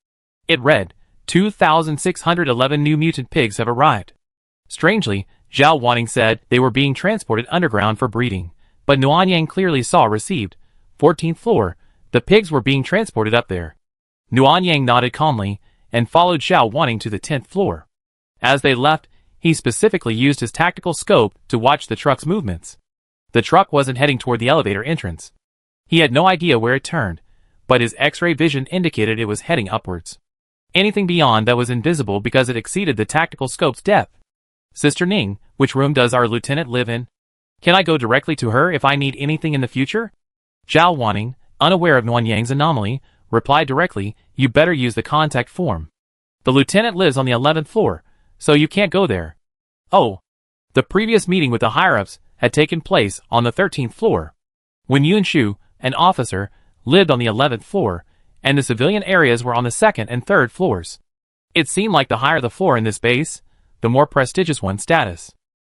It read, 2,611 new mutant pigs have arrived. Strangely, Zhao Wanting said they were being transported underground for breeding, but Nguyen Yang clearly saw received, 14th floor, the pigs were being transported up there. Nguyen Yang nodded calmly, and followed Zhao Wanting to the 10th floor. As they left, he specifically used his tactical scope to watch the truck's movements. The truck wasn't heading toward the elevator entrance. He had no idea where it turned, but his X-ray vision indicated it was heading upwards. Anything beyond that was invisible because it exceeded the tactical scope's depth. Sister Ning, which room does our lieutenant live in? Can I go directly to her if I need anything in the future? Zhao Wanting, unaware of Nguyen Yang's anomaly, replied directly, you better use the contact form. The lieutenant lives on the 11th floor, so you can't go there. Oh. The previous meeting with the higher-ups had taken place on the 13th floor. When Yunshu, an officer, lived on the 11th floor, and the civilian areas were on the 2nd and 3rd floors. It seemed like the higher the floor in this base, the more prestigious one's status.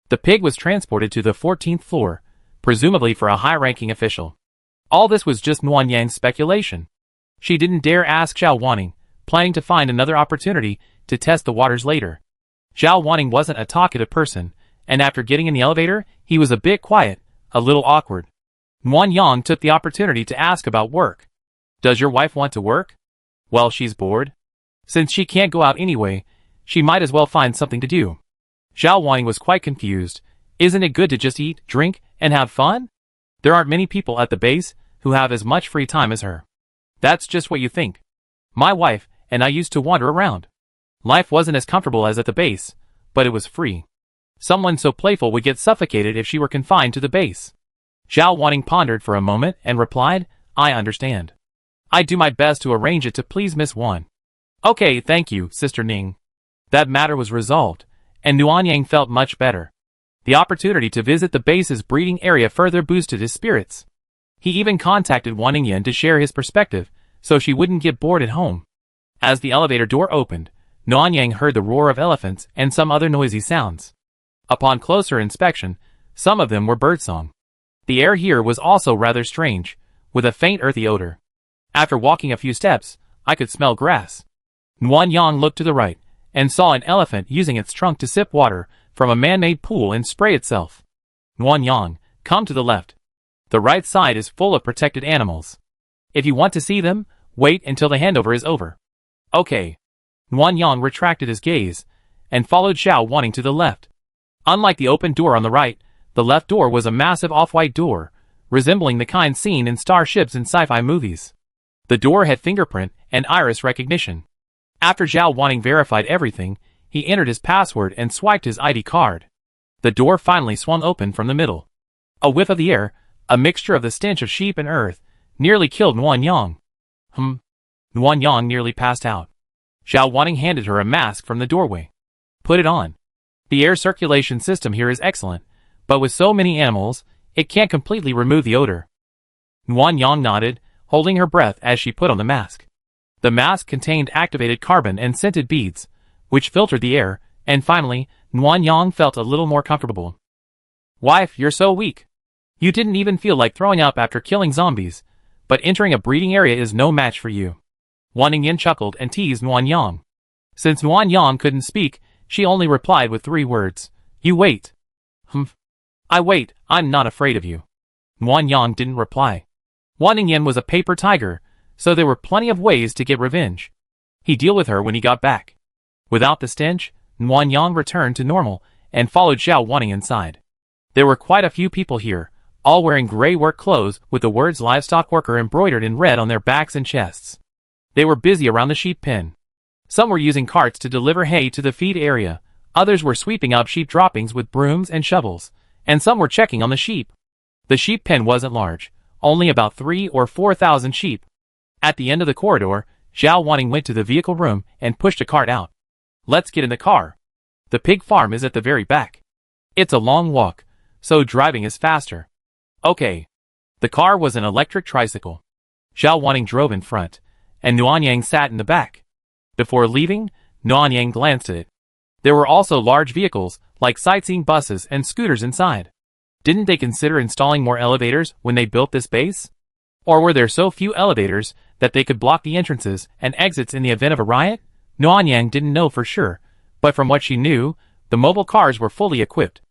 The pig was transported to the 14th floor, presumably for a high-ranking official. All this was just Nguyen Yang's speculation. She didn't dare ask Zhao Wanting, planning to find another opportunity to test the waters later. Zhao Wanting wasn't a talkative person, and after getting in the elevator, he was a bit quiet, a little awkward. Nguyen Yang took the opportunity to ask about work. Does your wife want to work? Well, she's bored. Since she can't go out anyway, she might as well find something to do. Zhao Wanting was quite confused. Isn't it good to just eat, drink, and have fun? There aren't many people at the base who have as much free time as her. That's just what you think. My wife and I used to wander around. Life wasn't as comfortable as at the base, but it was free. Someone so playful would get suffocated if she were confined to the base. Zhao Wanting pondered for a moment and replied, I understand. I do my best to arrange it to please Miss Wan. Okay, thank you, Sister Ning. That matter was resolved, and Nuanyang felt much better. The opportunity to visit the base's breeding area further boosted his spirits. He even contacted Wan Ningyan to share his perspective, so she wouldn't get bored at home. As the elevator door opened, Nuanyang heard the roar of elephants and some other noisy sounds. Upon closer inspection, some of them were birdsong. The air here was also rather strange, with a faint earthy odor. After walking a few steps, I could smell grass. Nuanyang looked to the right, and saw an elephant using its trunk to sip water from a man-made pool and spray itself. Nuanyang, come to the left. The right side is full of protected animals. If you want to see them, wait until the handover is over. Okay. Nuanyang retracted his gaze, and followed Xiao Wanting to the left. Unlike the open door on the right, the left door was a massive off-white door, resembling the kind seen in starships in sci-fi movies. The door had fingerprint and iris recognition. After Xiao Wanting verified everything, he entered his password and swiped his ID card. The door finally swung open from the middle. A whiff of the air, a mixture of the stench of sheep and earth, nearly killed Nuanyang. Nuanyang nearly passed out. Xiao Wanting handed her a mask from the doorway. Put it on. The air circulation system here is excellent, but with so many animals, it can't completely remove the odor. Nuanyang nodded, holding her breath as she put on the mask. The mask contained activated carbon and scented beads, which filtered the air, and finally, Nuanyang felt a little more comfortable. Wife, you're so weak. You didn't even feel like throwing up after killing zombies, but entering a breeding area is no match for you. Wan Ningyan chuckled and teased Nuanyang. Since Nuanyang couldn't speak, she only replied with 3 words. You wait. I wait, I'm not afraid of you. Nuanyang didn't reply. Wan Ningyan was a paper tiger, so there were plenty of ways to get revenge. He'd deal with her when he got back. Without the stench, Nuanyang returned to normal and followed Xiao Wanting inside. There were quite a few people here, all wearing gray work clothes with the words livestock worker embroidered in red on their backs and chests. They were busy around the sheep pen. Some were using carts to deliver hay to the feed area, others were sweeping up sheep droppings with brooms and shovels, and some were checking on the sheep. The sheep pen wasn't large, only about 3,000 or 4,000 sheep. At the end of the corridor, Xiao Wanting went to the vehicle room and pushed a cart out. Let's get in the car. The pig farm is at the very back. It's a long walk, so driving is faster. Okay. The car was an electric tricycle. Xiao Wanting drove in front, and Nuanyang sat in the back. Before leaving, Nuanyang glanced at it. There were also large vehicles, like sightseeing buses and scooters inside. Didn't they consider installing more elevators when they built this base? Or were there so few elevators that they could block the entrances and exits in the event of a riot? Nuanyang didn't know for sure, but from what she knew, the mobile cars were fully equipped.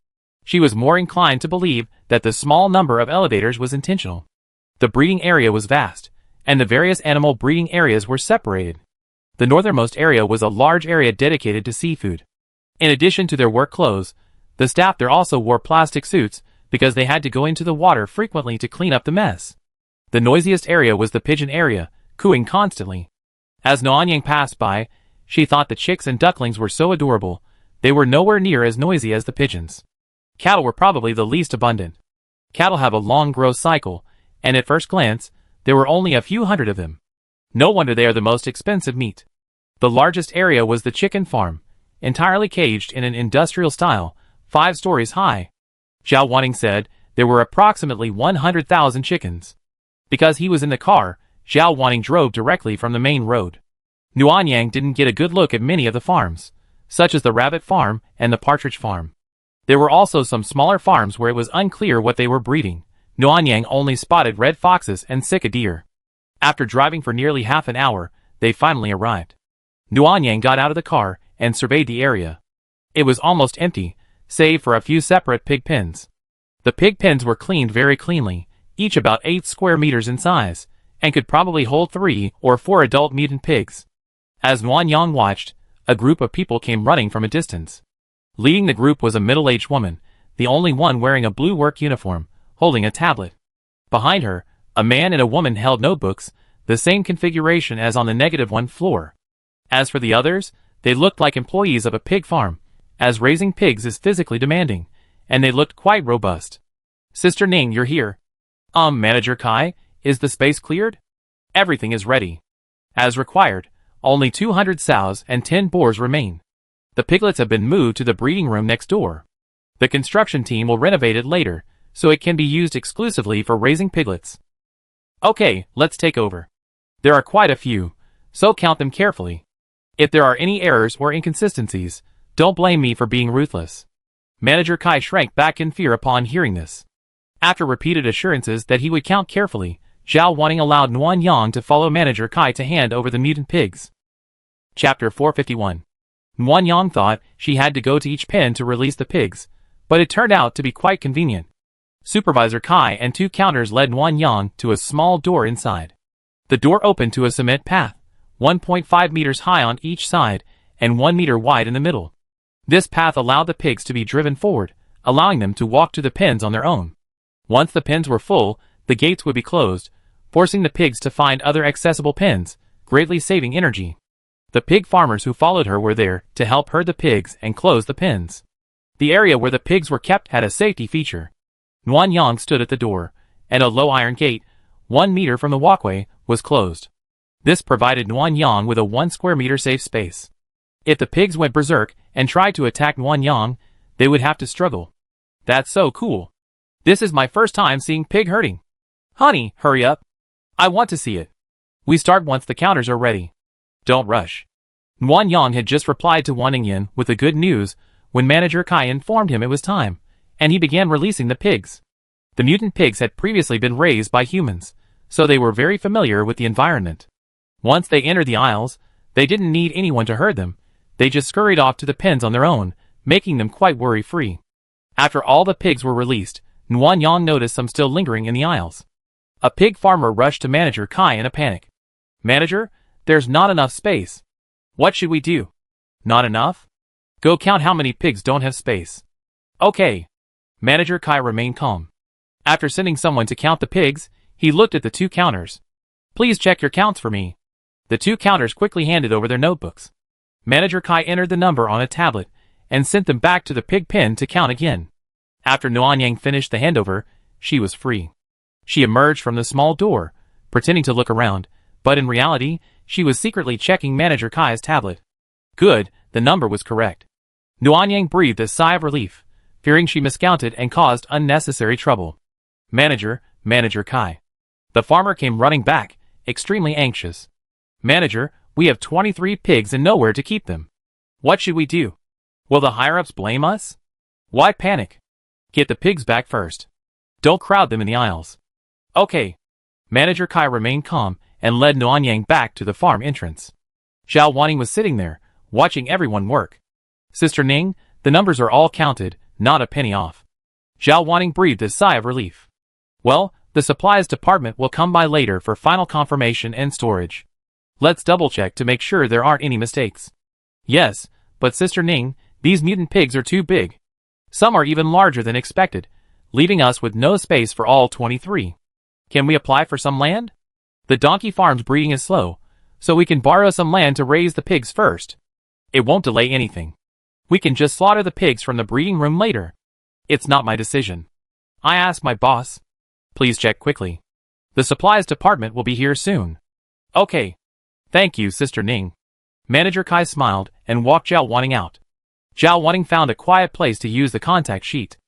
She was more inclined to believe that the small number of elevators was intentional. The breeding area was vast, and the various animal breeding areas were separated. The northernmost area was a large area dedicated to seafood. In addition to their work clothes, the staff there also wore plastic suits because they had to go into the water frequently to clean up the mess. The noisiest area was the pigeon area, cooing constantly. As Nuanyang passed by, she thought the chicks and ducklings were so adorable, they were nowhere near as noisy as the pigeons. Cattle were probably the least abundant. Cattle have a long growth cycle, and at first glance, there were only a few hundred of them. No wonder they are the most expensive meat. The largest area was the chicken farm, entirely caged in an industrial style, 5 stories high. Xiao Wanting said there were approximately 100,000 chickens. Because he was in the car, Xiao Wanting drove directly from the main road. Nuanyang didn't get a good look at many of the farms, such as the rabbit farm and the partridge farm. There were also some smaller farms where it was unclear what they were breeding. Nuanyang only spotted red foxes and sika deer. After driving for nearly half an hour, they finally arrived. Nuanyang got out of the car and surveyed the area. It was almost empty, save for a few separate pig pens. The pig pens were cleaned very cleanly, each about 8 square meters in size, and could probably hold 3 or 4 adult mutant pigs. As Nuanyang watched, a group of people came running from a distance. Leading the group was a middle-aged woman, the only one wearing a blue work uniform, holding a tablet. Behind her, a man and a woman held notebooks, the same configuration as on the -1 floor. As for the others, they looked like employees of a pig farm, as raising pigs is physically demanding, and they looked quite robust. Sister Ning, you're here. Manager Kai, is the space cleared? Everything is ready. As required, only 200 sows and 10 boars remain. The piglets have been moved to the breeding room next door. The construction team will renovate it later, so it can be used exclusively for raising piglets. Okay, let's take over. There are quite a few, so count them carefully. If there are any errors or inconsistencies, don't blame me for being ruthless. Manager Kai shrank back in fear upon hearing this. After repeated assurances that he would count carefully, Zhao Wanning allowed Nuan Yang to follow Manager Kai to hand over the mutant pigs. Chapter 451. Nuan Yang thought she had to go to each pen to release the pigs, but it turned out to be quite convenient. Supervisor Kai and 2 counters led Nuan Yang to a small door inside. The door opened to a cement path, 1.5 meters high on each side and 1 meter wide in the middle. This path allowed the pigs to be driven forward, allowing them to walk to the pens on their own. Once the pens were full, the gates would be closed, forcing the pigs to find other accessible pens, greatly saving energy. The pig farmers who followed her were there to help herd the pigs and close the pens. The area where the pigs were kept had a safety feature. Nuan Yang stood at the door, and a low iron gate, 1 meter from the walkway, was closed. This provided Nuan Yang with a 1 square meter safe space. If the pigs went berserk and tried to attack Nuan Yang, they would have to struggle. That's so cool. This is my first time seeing pig herding. Honey, hurry up. I want to see it. We start once the counters are ready. Don't rush. Nuan Yang had just replied to Wan Ningyan with the good news when Manager Kai informed him it was time, and he began releasing the pigs. The mutant pigs had previously been raised by humans, so they were very familiar with the environment. Once they entered the aisles, they didn't need anyone to herd them. They just scurried off to the pens on their own, making them quite worry-free. After all the pigs were released, Nuan Yang noticed some still lingering in the aisles. A pig farmer rushed to Manager Kai in a panic. Manager, there's not enough space. What should we do? Not enough? Go count how many pigs don't have space. Okay. Manager Kai remained calm. After sending someone to count the pigs, he looked at the 2 counters. Please check your counts for me. The 2 counters quickly handed over their notebooks. Manager Kai entered the number on a tablet and sent them back to the pig pen to count again. After Nuan Yang finished the handover, she was free. She emerged from the small door, pretending to look around, but in reality, she was secretly checking Manager Kai's tablet. Good, the number was correct. Nuan Yang breathed a sigh of relief, fearing she miscounted and caused unnecessary trouble. Manager Kai. The farmer came running back, extremely anxious. Manager, we have 23 pigs and nowhere to keep them. What should we do? Will the higher-ups blame us? Why panic? Get the pigs back first. Don't crowd them in the aisles. Okay. Manager Kai remained calm and led Nuan Yang back to the farm entrance. Zhao Wanning was sitting there, watching everyone work. Sister Ning, the numbers are all counted, not a penny off. Zhao Wanning breathed a sigh of relief. Well, the supplies department will come by later for final confirmation and storage. Let's double-check to make sure there aren't any mistakes. Yes, but Sister Ning, these mutant pigs are too big. Some are even larger than expected, leaving us with no space for all 23. Can we apply for some land? The donkey farm's breeding is slow, so we can borrow some land to raise the pigs first. It won't delay anything. We can just slaughter the pigs from the breeding room later. It's not my decision. I asked my boss. Please check quickly. The supplies department will be here soon. Okay. Thank you, Sister Ning. Manager Kai smiled and walked Zhao Wanning out. Zhao Wanning found a quiet place to use the contact sheet.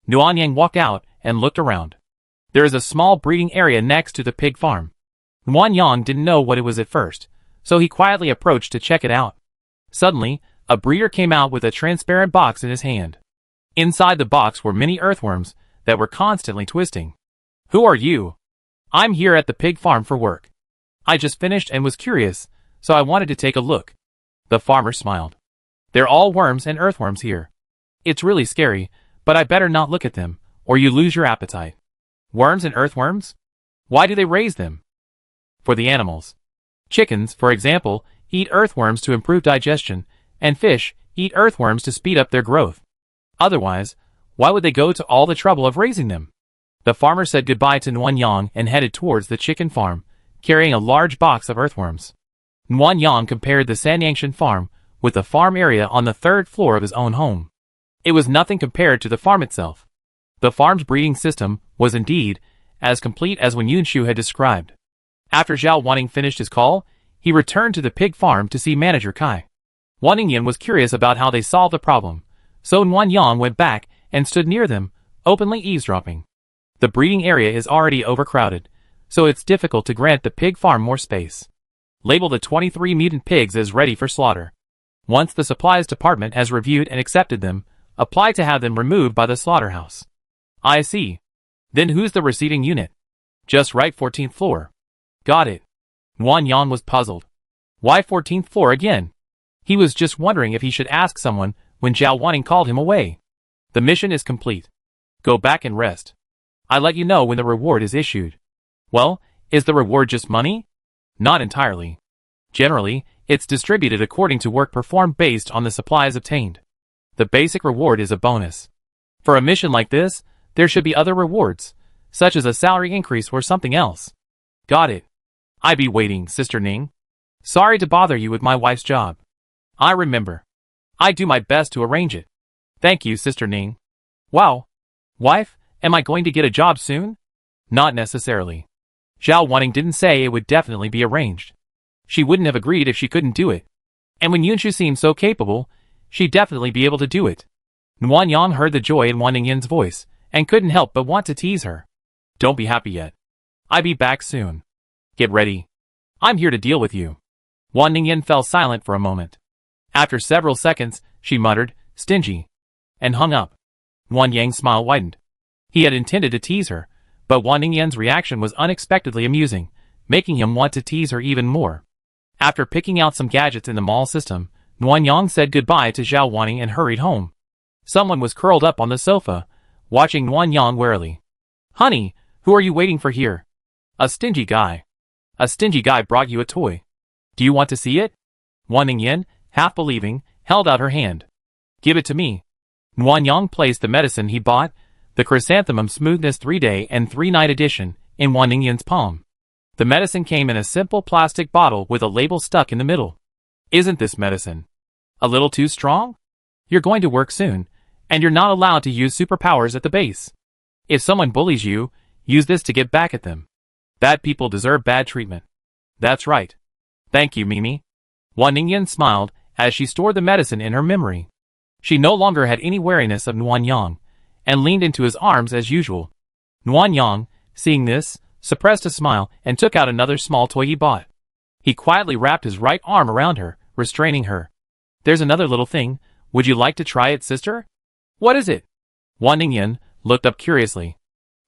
Nuan Yang walked out and looked around. There is a small breeding area next to the pig farm. Nuan Yang didn't know what it was at first, so he quietly approached to check it out. Suddenly, a breeder came out with a transparent box in his hand. Inside the box were many earthworms that were constantly twisting. Who are you? I'm here at the pig farm for work. I just finished and was curious, so I wanted to take a look. The farmer smiled. They're all worms and earthworms here. It's really scary, but I better not look at them, or you lose your appetite. Worms and earthworms? Why do they raise them? For the animals. Chickens, for example, eat earthworms to improve digestion, and fish eat earthworms to speed up their growth. Otherwise, why would they go to all the trouble of raising them? The farmer said goodbye to Nuan Yang and headed towards the chicken farm, carrying a large box of earthworms. Nuan Yang compared the Sanyangshan farm with the farm area on the 3rd floor of his own home. It was nothing compared to the farm itself. The farm's breeding system was indeed as complete as when Yunshu had described. After Zhao Wanning finished his call, he returned to the pig farm to see Manager Kai. Wan Ningyan was curious about how they solved the problem, so Nguyen Yang went back and stood near them, openly eavesdropping. The breeding area is already overcrowded, so it's difficult to grant the pig farm more space. Label the 23 mutant pigs as ready for slaughter. Once the supplies department has reviewed and accepted them, apply to have them removed by the slaughterhouse. I see. Then who's the receiving unit? Just right, 14th floor. Got it. Nguyen Yang was puzzled. Why 14th floor again? He was just wondering if he should ask someone when Zhao Wanning called him away. The mission is complete. Go back and rest. I'll let you know when the reward is issued. Well, is the reward just money? Not entirely. Generally, it's distributed according to work performed based on the supplies obtained. The basic reward is a bonus. For a mission like this, there should be other rewards, such as a salary increase or something else. Got it. I be waiting, Sister Ning. Sorry to bother you with my wife's job. I remember. I do my best to arrange it. Thank you, Sister Ning. Wow. Wife, am I going to get a job soon? Not necessarily. Zhao Wanning didn't say it would definitely be arranged. She wouldn't have agreed if she couldn't do it. And when Yunshu seemed so capable, she'd definitely be able to do it. Nguyen Yang heard the joy in Wan Ningyan's voice, and couldn't help but want to tease her. Don't be happy yet. I be back soon. Get ready. I'm here to deal with you. Wan Ningyan fell silent for a moment. After several seconds, she muttered, stingy, and hung up. Nguyen Yang's smile widened. He had intended to tease her, but Wan Ningyan's reaction was unexpectedly amusing, making him want to tease her even more. After picking out some gadgets in the mall system, Nguyen Yang said goodbye to Zhao Wanning and hurried home. Someone was curled up on the sofa, watching Nguyen Yang warily. Honey, who are you waiting for here? A stingy guy. A stingy guy brought you a toy. Do you want to see it? Wan Ningyan, half believing, held out her hand. Give it to me. Nguyen Yang placed the medicine he bought, the Chrysanthemum Smoothness 3-Day and 3-Night Edition, in Wan Ningyan's palm. The medicine came in a simple plastic bottle with a label stuck in the middle. Isn't this medicine a little too strong? You're going to work soon, and you're not allowed to use superpowers at the base. If someone bullies you, use this to get back at them. Bad people deserve bad treatment. That's right. Thank you, Mimi. Wan Ningyan smiled as she stored the medicine in her memory. She no longer had any wariness of Nguyen Yang, and leaned into his arms as usual. Nguyen Yang, seeing this, suppressed a smile and took out another small toy he bought. He quietly wrapped his right arm around her, restraining her. There's another little thing. Would you like to try it, sister? What is it? Wan Ningyan looked up curiously.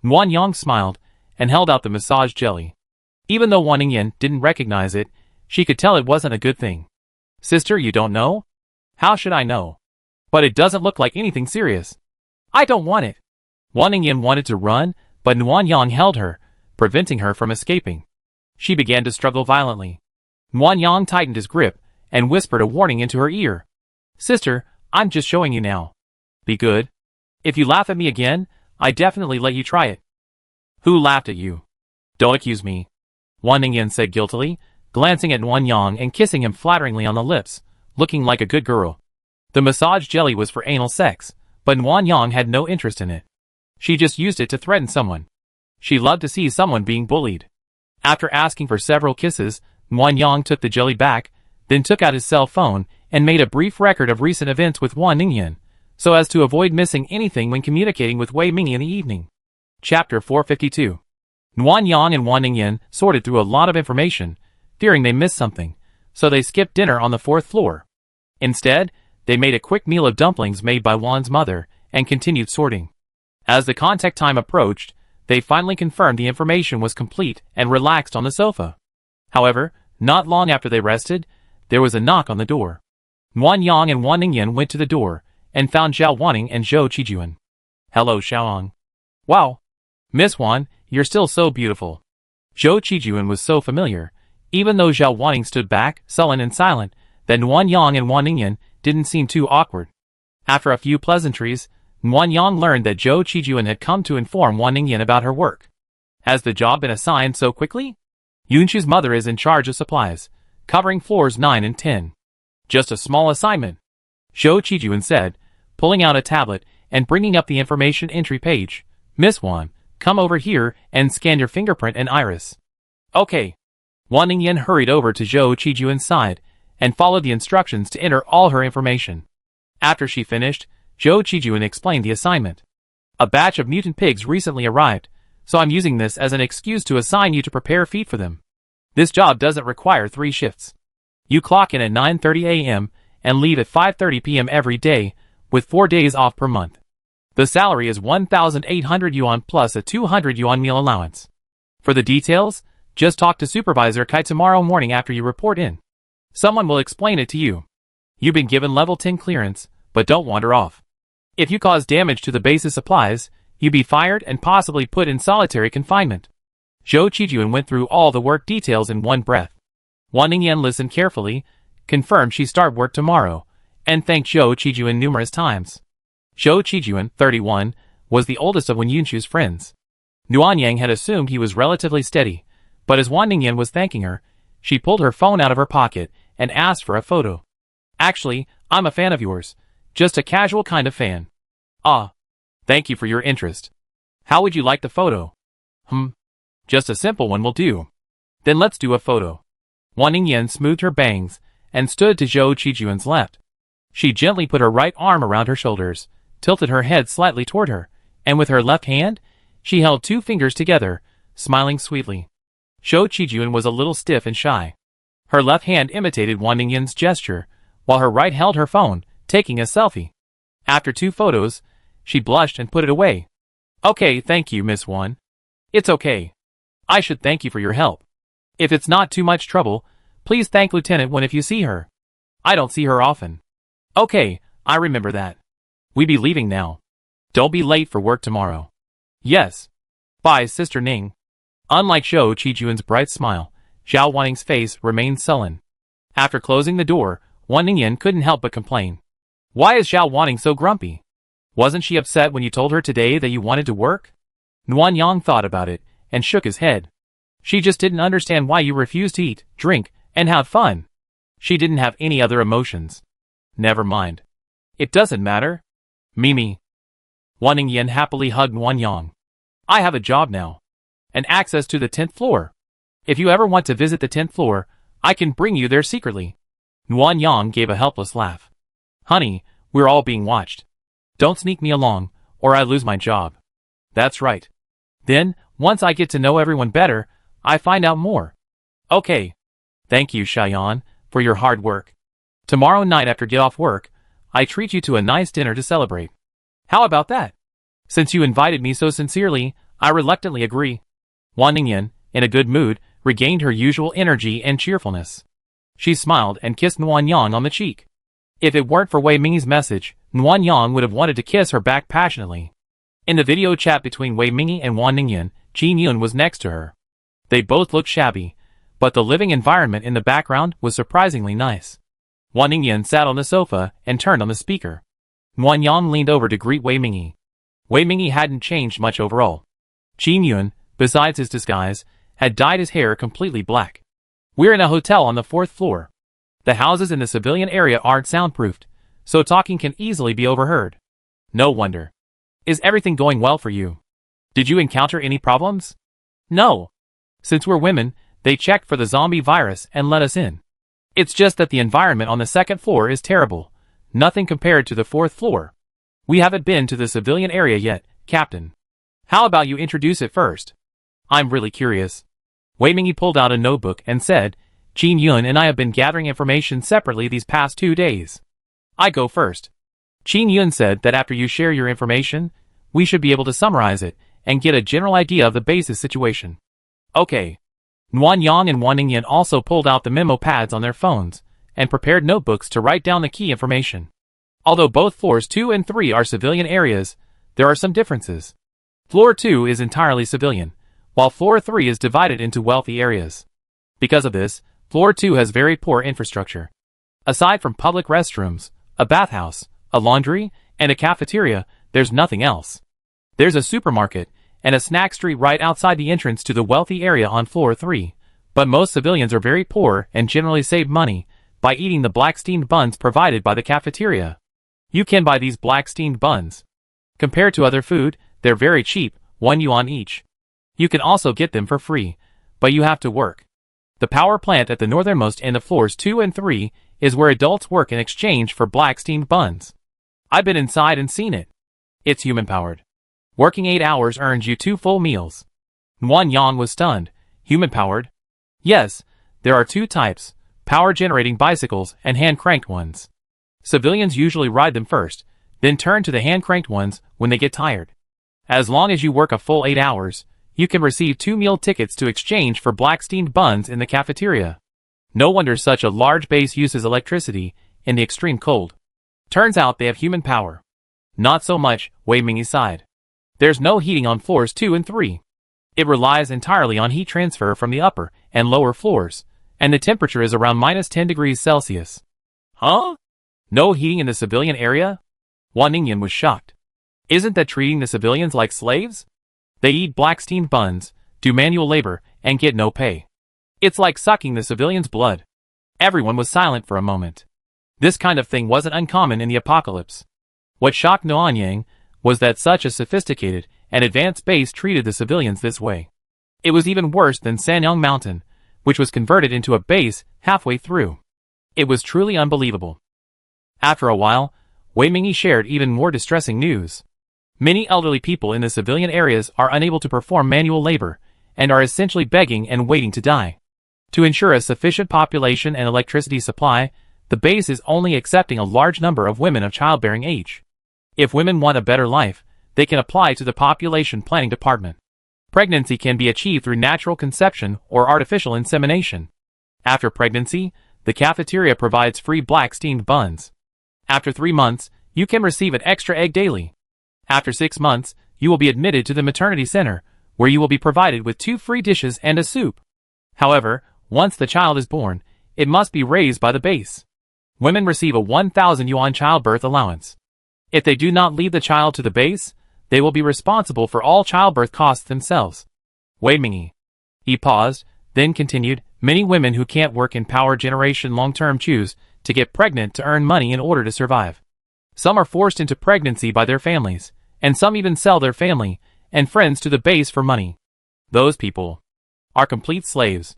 Nguyen Yang smiled and held out the massage jelly. Even though Wan Ningyan didn't recognize it, she could tell it wasn't a good thing. Sister, you don't know? How should I know? But it doesn't look like anything serious. I don't want it. Wan Ningyan wanted to run, but Nguyen Yang held her, preventing her from escaping. She began to struggle violently. Nguyen Yang tightened his grip and whispered a warning into her ear. Sister, I'm just showing you now. Be good. If you laugh at me again, I definitely let you try it. Who laughed at you? Don't accuse me. Wan Ningyan said guiltily, glancing at Nguyen Yang and kissing him flatteringly on the lips, looking like a good girl. The massage jelly was for anal sex, but Nguyen Yang had no interest in it. She just used it to threaten someone. She loved to see someone being bullied. After asking for several kisses, Nguyen Yang took the jelly back, then took out his cell phone and made a brief record of recent events with Wan Ningyan, so as to avoid missing anything when communicating with Wei Ming in the evening. Chapter 452. Nguyen Yang and Wan Ningyan sorted through a lot of information, fearing they missed something, so they skipped dinner on the 4th floor. Instead, they made a quick meal of dumplings made by Wan's mother, and continued sorting. As the contact time approached, they finally confirmed the information was complete and relaxed on the sofa. However, not long after they rested, there was a knock on the door. Nguyen Yang and Wan Ningyan went to the door, and found Zhao Wanning and Zhou Qijuan. Hello, Xiaoang. Wow. Miss Wan, you're still so beautiful. Zhou Qijuan was so familiar, even though Zhao Wanning stood back, sullen and silent, that Nguyen Yang and Wan Ningyan didn't seem too awkward. After a few pleasantries, Nguyen Yang learned that Zhou Qijuan had come to inform Wan Ningyan about her work. Has the job been assigned so quickly? Yunshu's mother is in charge of supplies, covering floors 9 and 10. Just a small assignment, Zhou Qijuan said, pulling out a tablet and bringing up the information entry page. Miss Wan, come over here and scan your fingerprint and iris. Okay. Wan Ningyan hurried over to Zhou Qijuan's side and followed the instructions to enter all her information. After she finished, Zhou Qijuan explained the assignment. A batch of mutant pigs recently arrived, so I'm using this as an excuse to assign you to prepare feed for them. This job doesn't require 3 shifts. You clock in at 9:30 a.m. and leave at 5:30 p.m. every day, with 4 days off per month. The salary is 1,800 yuan plus a 200 yuan meal allowance. For the details, just talk to Supervisor Kai tomorrow morning after you report in. Someone will explain it to you. You've been given level 10 clearance, but don't wander off. If you cause damage to the base's supplies, you'll be fired and possibly put in solitary confinement. Zhou Qijuan went through all the work details in one breath. Wan Ningyan listened carefully, confirmed she start work tomorrow, and thanked Zhou Qijuan numerous times. Zhou Qijuan, 31, was the oldest of Wen Yunshu's friends. Nuanyang had assumed he was relatively steady, but as Wan Ningyan was thanking her, she pulled her phone out of her pocket and asked for a photo. Actually, I'm a fan of yours. Just a casual kind of fan. Ah. Thank you for your interest. How would you like the photo? Just a simple one will do. Then let's do a photo. Wan Ningyan smoothed her bangs and stood to Zhou Qijuan's left. She gently put her right arm around her shoulders, tilted her head slightly toward her, and with her left hand, she held 2 fingers together, smiling sweetly. Zhou Qijuan was a little stiff and shy. Her left hand imitated Wan Ningyan's gesture, while her right held her phone, taking a selfie. After 2 photos, she blushed and put it away. Okay, thank you, Miss Wan. It's okay. I should thank you for your help. If it's not too much trouble, please thank Lieutenant Wan if you see her. I don't see her often. Okay, I remember that. We be leaving now. Don't be late for work tomorrow. Yes. Bye, Sister Ning. Unlike Zhou Qijuan's bright smile, Zhao Wanning's face remained sullen. After closing the door, Wan Ningyan couldn't help but complain. Why is Zhao Wanning so grumpy? Wasn't she upset when you told her today that you wanted to work? Nuanyang thought about it and shook his head. She just didn't understand why you refused to eat, drink, and have fun. She didn't have any other emotions. Never mind. It doesn't matter. Mimi. Wan Ningyan happily hugged Nuanyang. I have a job now. And access to the 10th floor. If you ever want to visit the 10th floor, I can bring you there secretly. Nuanyang gave a helpless laugh. Honey, we're all being watched. Don't sneak me along, or I lose my job. That's right. Then, once I get to know everyone better, I find out more. Okay. Thank you, Shayan, for your hard work. Tomorrow night after get off work, I treat you to a nice dinner to celebrate. How about that? Since you invited me so sincerely, I reluctantly agree. Wan Ningyan, in a good mood, regained her usual energy and cheerfulness. She smiled and kissed Nuanyang on the cheek. If it weren't for Wei Mingyi's message, Nuanyang would have wanted to kiss her back passionately. In the video chat between Wei Mingyi and Wan Ningyan, Jin Yun was next to her. They both looked shabby, but the living environment in the background was surprisingly nice. Wan Ningyan sat on the sofa and turned on the speaker. Nuanyang leaned over to greet Wei Mingyi. Wei Mingyi hadn't changed much overall. Jin Yun, besides his disguise, had dyed his hair completely black. We're in a hotel on the 4th floor. The houses in the civilian area aren't soundproofed, so talking can easily be overheard. No wonder. Is everything going well for you? Did you encounter any problems? No. Since we're women, they checked for the zombie virus and let us in. It's just that the environment on the 2nd floor is terrible, nothing compared to the 4th floor. We haven't been to the civilian area yet, Captain. How about you introduce it first? I'm really curious. Wei Mingyi pulled out a notebook and said, Jin Yun and I have been gathering information separately these past 2 days. I go first. Jin Yun said that after you share your information, we should be able to summarize it and get a general idea of the base's situation. Okay. Nuanyang and Wan Ningyan also pulled out the memo pads on their phones and prepared notebooks to write down the key information. Although both floors 2 and 3 are civilian areas, there are some differences. Floor 2 is entirely civilian, while Floor 3 is divided into wealthy areas. Because of this, Floor 2 has very poor infrastructure. Aside from public restrooms, a bathhouse, a laundry, and a cafeteria, there's nothing else. There's a supermarket and a snack street right outside the entrance to the wealthy area on Floor 3, but most civilians are very poor and generally save money by eating the black steamed buns provided by the cafeteria. You can buy these black steamed buns. Compared to other food, they're very cheap, 1 yuan each. You can also get them for free, but you have to work. The power plant at the northernmost end of floors 2 and 3 is where adults work in exchange for black steamed buns. I've been inside and seen it. It's human-powered. Working 8 hours earns you 2 full meals. Nguyen Yang was stunned. Human-powered? Yes, there are 2 types, power-generating bicycles and hand-cranked ones. Civilians usually ride them first, then turn to the hand-cranked ones when they get tired. As long as you work a full 8 hours, you can receive 2 meal tickets to exchange for black steamed buns in the cafeteria. No wonder such a large base uses electricity in the extreme cold. Turns out they have human power. Not so much, Wei Mingyi sighed. There's no heating on floors 2 and 3. It relies entirely on heat transfer from the upper and lower floors, and the temperature is around -10 degrees Celsius. Huh? No heating in the civilian area? Wan Ningyan was shocked. Isn't that treating the civilians like slaves? They eat black steamed buns, do manual labor, and get no pay. It's like sucking the civilians' blood. Everyone was silent for a moment. This kind of thing wasn't uncommon in the apocalypse. What shocked Nguyen Yang was that such a sophisticated and advanced base treated the civilians this way. It was even worse than Sanyang Mountain, which was converted into a base halfway through. It was truly unbelievable. After a while, Wei Mingyi shared even more distressing news. Many elderly people in the civilian areas are unable to perform manual labor and are essentially begging and waiting to die. To ensure a sufficient population and electricity supply, the base is only accepting a large number of women of childbearing age. If women want a better life, they can apply to the population planning department. Pregnancy can be achieved through natural conception or artificial insemination. After pregnancy, the cafeteria provides free black steamed buns. After 3 months, you can receive an extra egg daily. After 6 months, you will be admitted to the maternity center, where you will be provided with 2 free dishes and a soup. However, once the child is born, it must be raised by the base. Women receive a 1,000 yuan childbirth allowance. If they do not leave the child to the base, they will be responsible for all childbirth costs themselves. Wei Mingyi. He paused, then continued, many women who can't work in power generation long-term choose to get pregnant to earn money in order to survive. Some are forced into pregnancy by their families, and some even sell their family and friends to the base for money. Those people are complete slaves.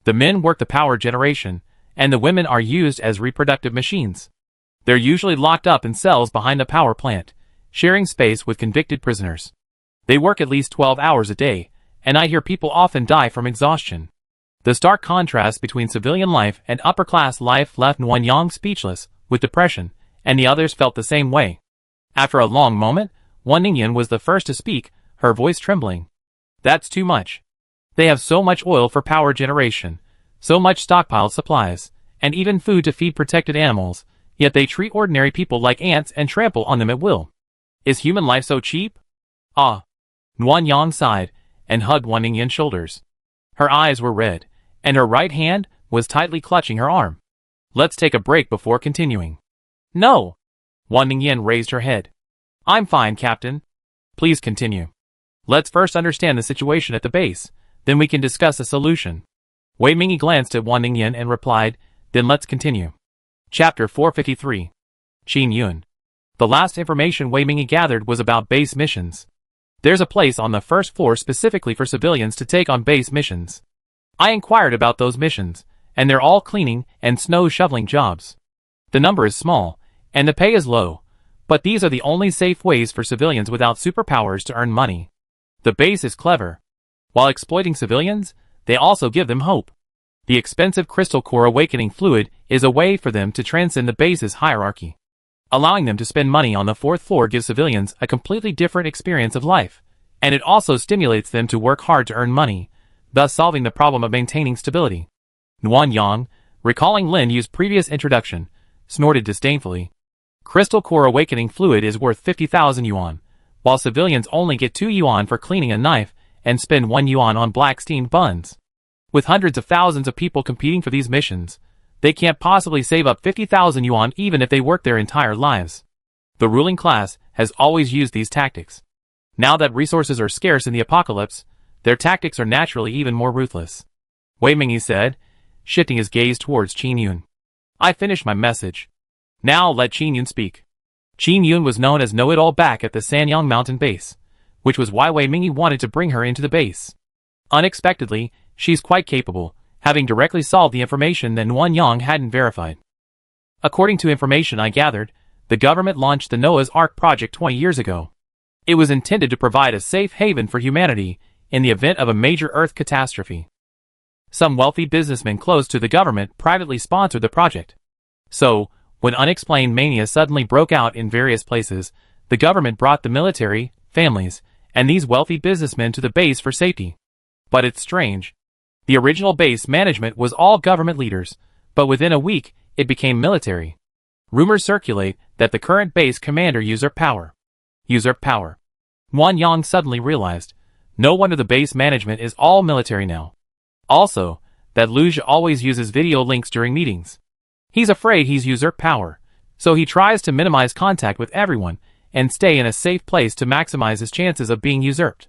The men work the power generation, and the women are used as reproductive machines. They're usually locked up in cells behind the power plant, sharing space with convicted prisoners. They work at least 12 hours a day, and I hear people often die from exhaustion. The stark contrast between civilian life and upper-class life left Nguyen Yang speechless with depression, and the others felt the same way. After a long moment, Wan Ningyan was the first to speak, her voice trembling. That's too much. They have so much oil for power generation, so much stockpiled supplies, and even food to feed protected animals, yet they treat ordinary people like ants and trample on them at will. Is human life so cheap? Ah. Nguyen Yang sighed, and hugged Wan Ningyan's shoulders. Her eyes were red, and her right hand was tightly clutching her arm. Let's take a break before continuing. No. Wan Ningyan raised her head. I'm fine, Captain. Please continue. Let's first understand the situation at the base, then we can discuss a solution. Wei Mingyi glanced at Wan Ningyan and replied, then let's continue. Chapter 453. Qin Yun. The last information Wei Mingyi gathered was about base missions. There's a place on the first floor specifically for civilians to take on base missions. I inquired about those missions, and they're all cleaning and snow shoveling jobs. The number is small, and the pay is low, but these are the only safe ways for civilians without superpowers to earn money. The base is clever. While exploiting civilians, they also give them hope. The expensive crystal core awakening fluid is a way for them to transcend the base's hierarchy. Allowing them to spend money on the 4th floor gives civilians a completely different experience of life, and it also stimulates them to work hard to earn money, thus solving the problem of maintaining stability. Nguyen Yang, recalling Lin Yu's previous introduction, snorted disdainfully. Crystal core awakening fluid is worth 50,000 yuan, while civilians only get 2 yuan for cleaning a knife and spend 1 yuan on black steamed buns. With hundreds of thousands of people competing for these missions, they can't possibly save up 50,000 yuan even if they work their entire lives. The ruling class has always used these tactics. Now that resources are scarce in the apocalypse, their tactics are naturally even more ruthless. Wei Mingyi said, shifting his gaze towards Qin Yun. I finished my message. Now let Qin Yun speak. Qin Yun was known as know-it-all back at the Sanyang Mountain base, which was why Wei Mingyi wanted to bring her into the base. Unexpectedly, she's quite capable, having directly solved the information that Nguyen Yang hadn't verified. According to information I gathered, the government launched the Noah's Ark project 20 years ago. It was intended to provide a safe haven for humanity in the event of a major Earth catastrophe. Some wealthy businessmen close to the government privately sponsored the project. So, when unexplained mania suddenly broke out in various places, the government brought the military, families, and these wealthy businessmen to the base for safety. But it's strange. The original base management was all government leaders, but within a week, it became military. Rumors circulate that the current base commander usurped power. Wang Yang suddenly realized, no wonder the base management is all military now. Also, that Luge always uses video links during meetings. He's afraid he's usurped power, so he tries to minimize contact with everyone and stay in a safe place to maximize his chances of being usurped.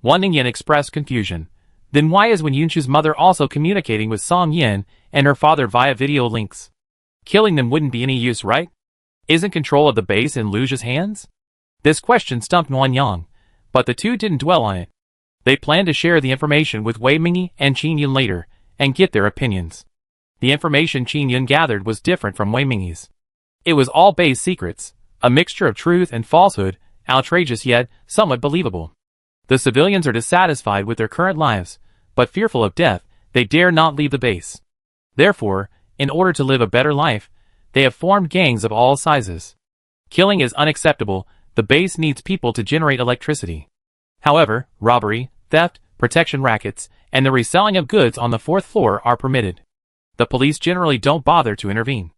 Wang Ningyan expressed confusion. Then why is Wen Yunshu's mother also communicating with Song Yin and her father via video links? Killing them wouldn't be any use, right? Isn't control of the base in Luge's hands? This question stumped Wang Yang, but the two didn't dwell on it. They planned to share the information with Wei Mingyi and Qin Yun later, and get their opinions. The information Qin Yun gathered was different from Wei Mingyi's. It was all base secrets, a mixture of truth and falsehood, outrageous yet somewhat believable. The civilians are dissatisfied with their current lives, but fearful of death, they dare not leave the base. Therefore, in order to live a better life, they have formed gangs of all sizes. Killing is unacceptable, the base needs people to generate electricity. However, robbery, theft, protection rackets, and the reselling of goods on the fourth floor are permitted. The police generally don't bother to intervene.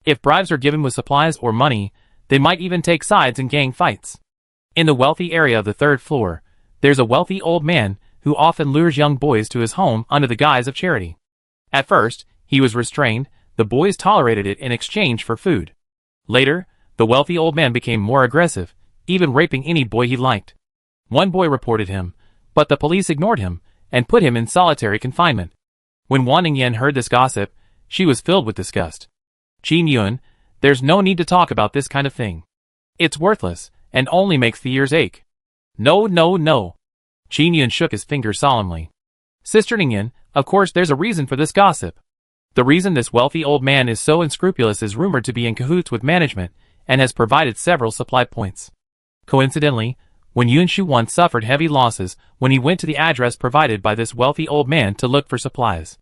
If bribes are given with supplies or money, they might even take sides in gang fights. In the wealthy area of the third floor, there's a wealthy old man who often lures young boys to his home under the guise of charity. At first, he was restrained, the boys tolerated it in exchange for food. Later, the wealthy old man became more aggressive, even raping any boy he liked. One boy reported him, but the police ignored him and put him in solitary confinement. When Wang Ningyan heard this gossip, she was filled with disgust. Qin Yun, there's no need to talk about this kind of thing. It's worthless, and only makes the ears ache. No. Qin Yun shook his finger solemnly. Sister Ningyan, of course there's a reason for this gossip. The reason this wealthy old man is so unscrupulous is rumored to be in cahoots with management, and has provided several supply points. Coincidentally, Wen Yunshu once suffered heavy losses when he went to the address provided by this wealthy old man to look for supplies.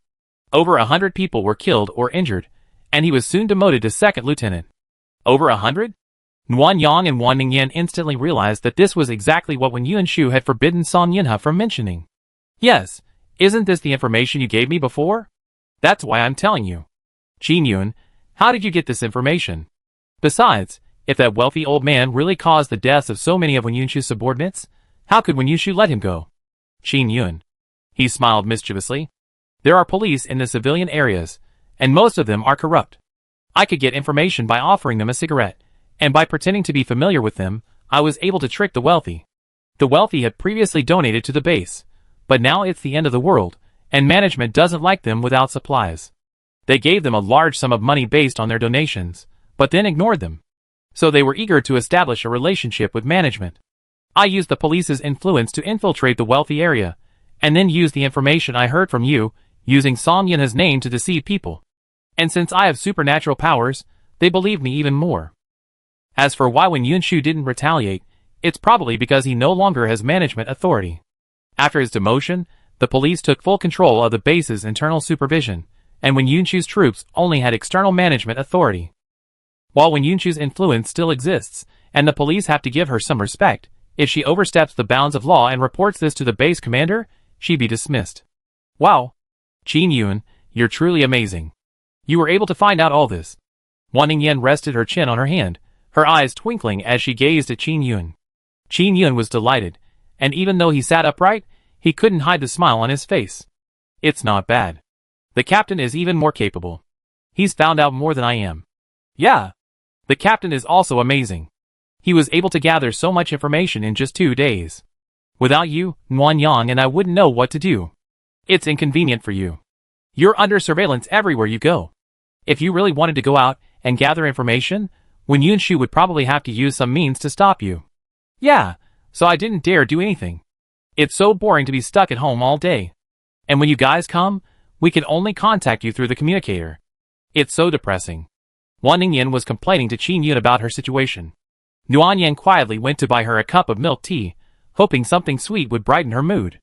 Over 100 people were killed or injured, and he was soon demoted to second lieutenant. Over 100? Wang Yang and Wang Ningyan instantly realized that this was exactly what Wen Yunshu had forbidden Song Yinha from mentioning. Yes, isn't this the information you gave me before? That's why I'm telling you. Qin Yun, how did you get this information? Besides, if that wealthy old man really caused the deaths of so many of Wen Yunshu's subordinates, how could Wen Yunshu let him go? Qin Yun. He smiled mischievously. There are police in the civilian areas, and most of them are corrupt. I could get information by offering them a cigarette, and by pretending to be familiar with them, I was able to trick the wealthy. The wealthy had previously donated to the base, but now it's the end of the world, and management doesn't like them without supplies. They gave them a large sum of money based on their donations, but then ignored them. So they were eager to establish a relationship with management. I used the police's influence to infiltrate the wealthy area, and then used the information I heard from you, using Song Yinha's name to deceive people. And since I have supernatural powers, they believed me even more. As for why Wen Yunshu didn't retaliate, it's probably because he no longer has management authority. After his demotion, the police took full control of the base's internal supervision, and Wen Yunshu's troops only had external management authority. While Wen Yunshu's influence still exists, and the police have to give her some respect, if she oversteps the bounds of law and reports this to the base commander, she'd be dismissed. Wow! Qin Yun, you're truly amazing. You were able to find out all this. Wang Ningyan rested her chin on her hand, her eyes twinkling as she gazed at Qin Yun. Qin Yun was delighted, and even though he sat upright, he couldn't hide the smile on his face. It's not bad. The captain is even more capable. He's found out more than I am. Yeah. The captain is also amazing. He was able to gather so much information in just 2 days. Without you, Wang Yang and I wouldn't know what to do. It's inconvenient for you. You're under surveillance everywhere you go. If you really wanted to go out and gather information, Wen Yunshu would probably have to use some means to stop you. Yeah, so I didn't dare do anything. It's so boring to be stuck at home all day. And when you guys come, we can only contact you through the communicator. It's so depressing. Wan Ningyan was complaining to Qin Yun about her situation. Nuanyang quietly went to buy her a cup of milk tea, hoping something sweet would brighten her mood.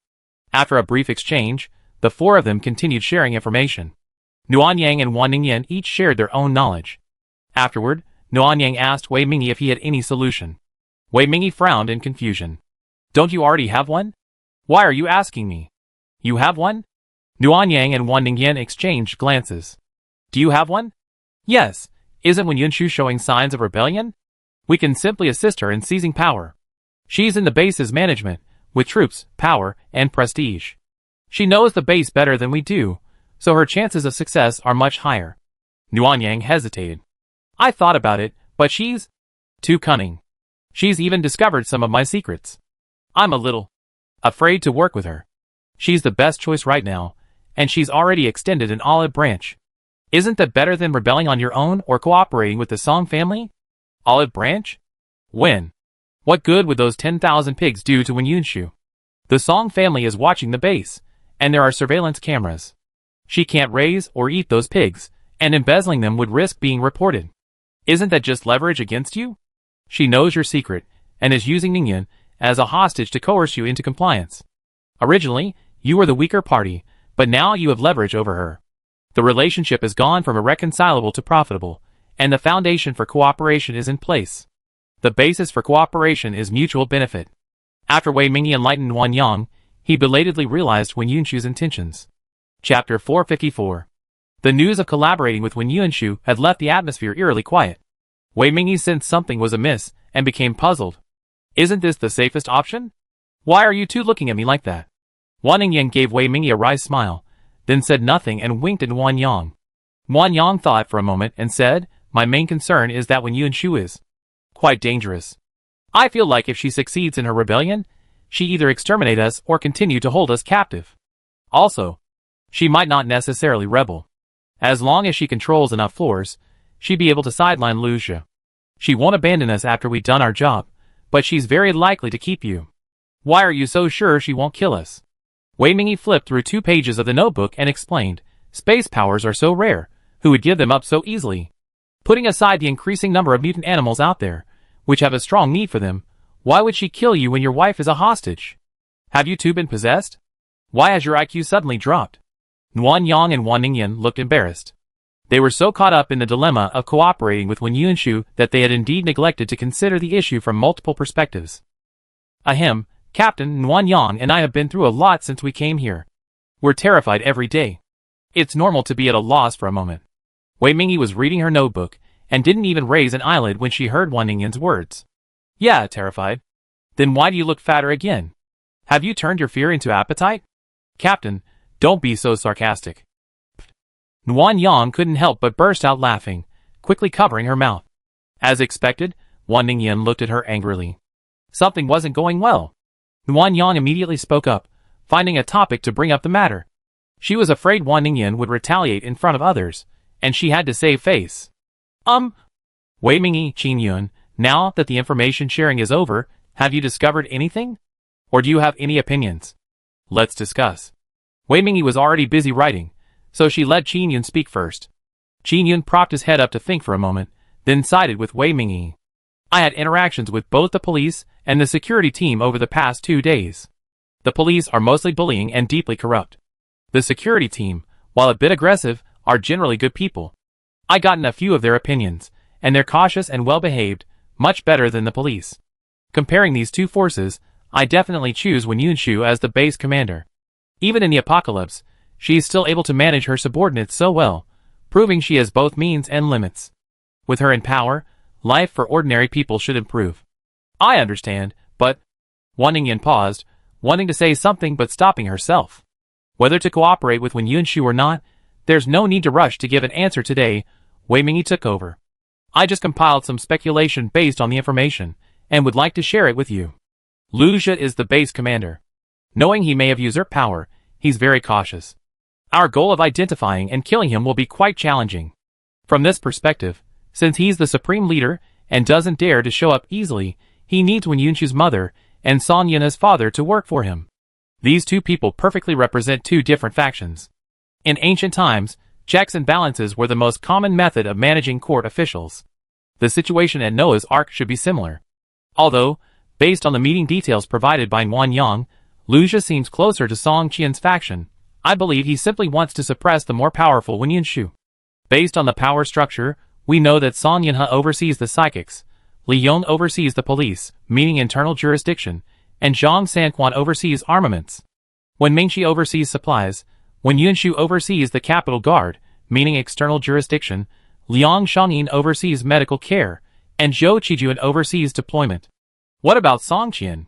After a brief exchange, the four of them continued sharing information. Nuanyang and Wan Ningyan each shared their own knowledge. Afterward, Nuanyang asked Wei Mingyi if he had any solution. Wei Mingyi frowned in confusion. Don't you already have one? Why are you asking me? You have one? Nuanyang and Wan Ningyan exchanged glances. Do you have one? Yes. Isn't Wen Yunshu showing signs of rebellion? We can simply assist her in seizing power. She's in the base's management, with troops, power, and prestige. She knows the base better than we do, so her chances of success are much higher. Nuanyang hesitated. I thought about it, but she's too cunning. She's even discovered some of my secrets. I'm a little afraid to work with her. She's the best choice right now, and she's already extended an olive branch. Isn't that better than rebelling on your own or cooperating with the Song family? Olive branch? When? What good would those 10,000 pigs do to Wen Yunshu? The Song family is watching the base, and there are surveillance cameras. She can't raise or eat those pigs, and embezzling them would risk being reported. Isn't that just leverage against you? She knows your secret, and is using Ningyan as a hostage to coerce you into compliance. Originally, you were the weaker party, but now you have leverage over her. The relationship has gone from irreconcilable to profitable, and the foundation for cooperation is in place. The basis for cooperation is mutual benefit. After Wei Mingyi enlightened Nuanyang, he belatedly realized Wen Yunshu's intentions. Chapter 454. The news of collaborating with Wen Yunshu had left the atmosphere eerily quiet. Wei Mingyi sensed something was amiss and became puzzled. Isn't this the safest option? Why are you two looking at me like that? Wan Ningyan gave Wei Mingyi a wry smile, then said nothing and winked at Nuanyang. Nuanyang thought for a moment and said, My main concern is that Wen Yunshu is quite dangerous. I feel like if she succeeds in her rebellion, she either exterminate us or continue to hold us captive. Also, she might not necessarily rebel. As long as she controls enough floors, she'd be able to sideline Lu Xia. She won't abandon us after we've done our job, but she's very likely to keep you. Why are you so sure she won't kill us? Wei Mingyi flipped through 2 pages of the notebook and explained, Space powers are so rare, who would give them up so easily? Putting aside the increasing number of mutant animals out there, which have a strong need for them, why would she kill you when your wife is a hostage? Have you two been possessed? Why has your IQ suddenly dropped? Nuanyang and Wan Ningyan looked embarrassed. They were so caught up in the dilemma of cooperating with Wen Yunshu that they had indeed neglected to consider the issue from multiple perspectives. Ahem, Captain, Nuanyang and I have been through a lot since we came here. We're terrified every day. It's normal to be at a loss for a moment. Wei Mingyi was reading her notebook and didn't even raise an eyelid when she heard Wan Ningyan's words. Yeah, terrified. Then why do you look fatter again? Have you turned your fear into appetite? Captain, don't be so sarcastic. Nuanyang couldn't help but burst out laughing, quickly covering her mouth. As expected, Wan Ningyan looked at her angrily. Something wasn't going well. Nuanyang immediately spoke up, finding a topic to bring up the matter. She was afraid Wan Ningyan would retaliate in front of others, and she had to save face. Wei Mingyi, Qin Yun, now that the information sharing is over, have you discovered anything? Or do you have any opinions? Let's discuss. Wei Mingyi was already busy writing, so she let Qin Yun speak first. Qin Yun propped his head up to think for a moment, then sided with Wei Mingyi. I had interactions with both the police and the security team over the past 2 days. The police are mostly bullying and deeply corrupt. The security team, while a bit aggressive, are generally good people. I gotten a few of their opinions, and they're cautious and well-behaved, much better than the police. Comparing these two forces, I definitely choose Wen Yunshu as the base commander. Even in the apocalypse, she is still able to manage her subordinates so well, proving she has both means and limits. With her in power, life for ordinary people should improve. I understand, but... Wan Ningyan paused, wanting to say something but stopping herself. Whether to cooperate with Wen Yunshu or not, there's no need to rush to give an answer today. Wei Mingyi took over. I just compiled some speculation based on the information, and would like to share it with you. Lu Xia is the base commander. Knowing he may have usurped power, he's very cautious. Our goal of identifying and killing him will be quite challenging. From this perspective, since he's the supreme leader and doesn't dare to show up easily, he needs Wen Yunshu's mother and Song Yunna's father to work for him. These two people perfectly represent two different factions. In ancient times, Checks and balances were the most common method of managing court officials. The situation at Noah's Ark should be similar. Although, based on the meeting details provided by Nguyen Yang, Liu Jia seems closer to Song Qian's faction. I believe he simply wants to suppress the more powerful Wen Yunshu. Based on the power structure, we know that Song Yunhe oversees the psychics, Li Yong oversees the police, meaning internal jurisdiction, and Zhang Sanquan oversees armaments. Wen Mingxi oversees supplies, Wen Yunshu oversees the capital guard, meaning external jurisdiction, Liang Shangyin oversees medical care, and Zhou Qijuan oversees deployment. What about Song Qian?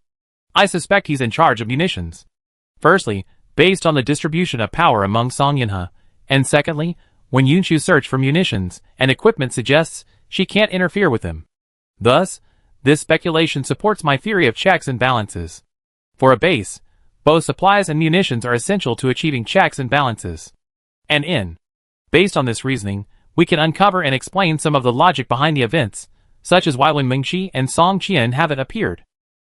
I suspect he's in charge of munitions. Firstly, based on the distribution of power among Song Yunhe, and secondly, when Yunshu's search for munitions and equipment suggests she can't interfere with them. Thus, this speculation supports my theory of checks and balances. For a base, both supplies and munitions are essential to achieving checks and balances. Based on this reasoning, we can uncover and explain some of the logic behind the events, such as why Wen Mingxi and Song Qian haven't appeared.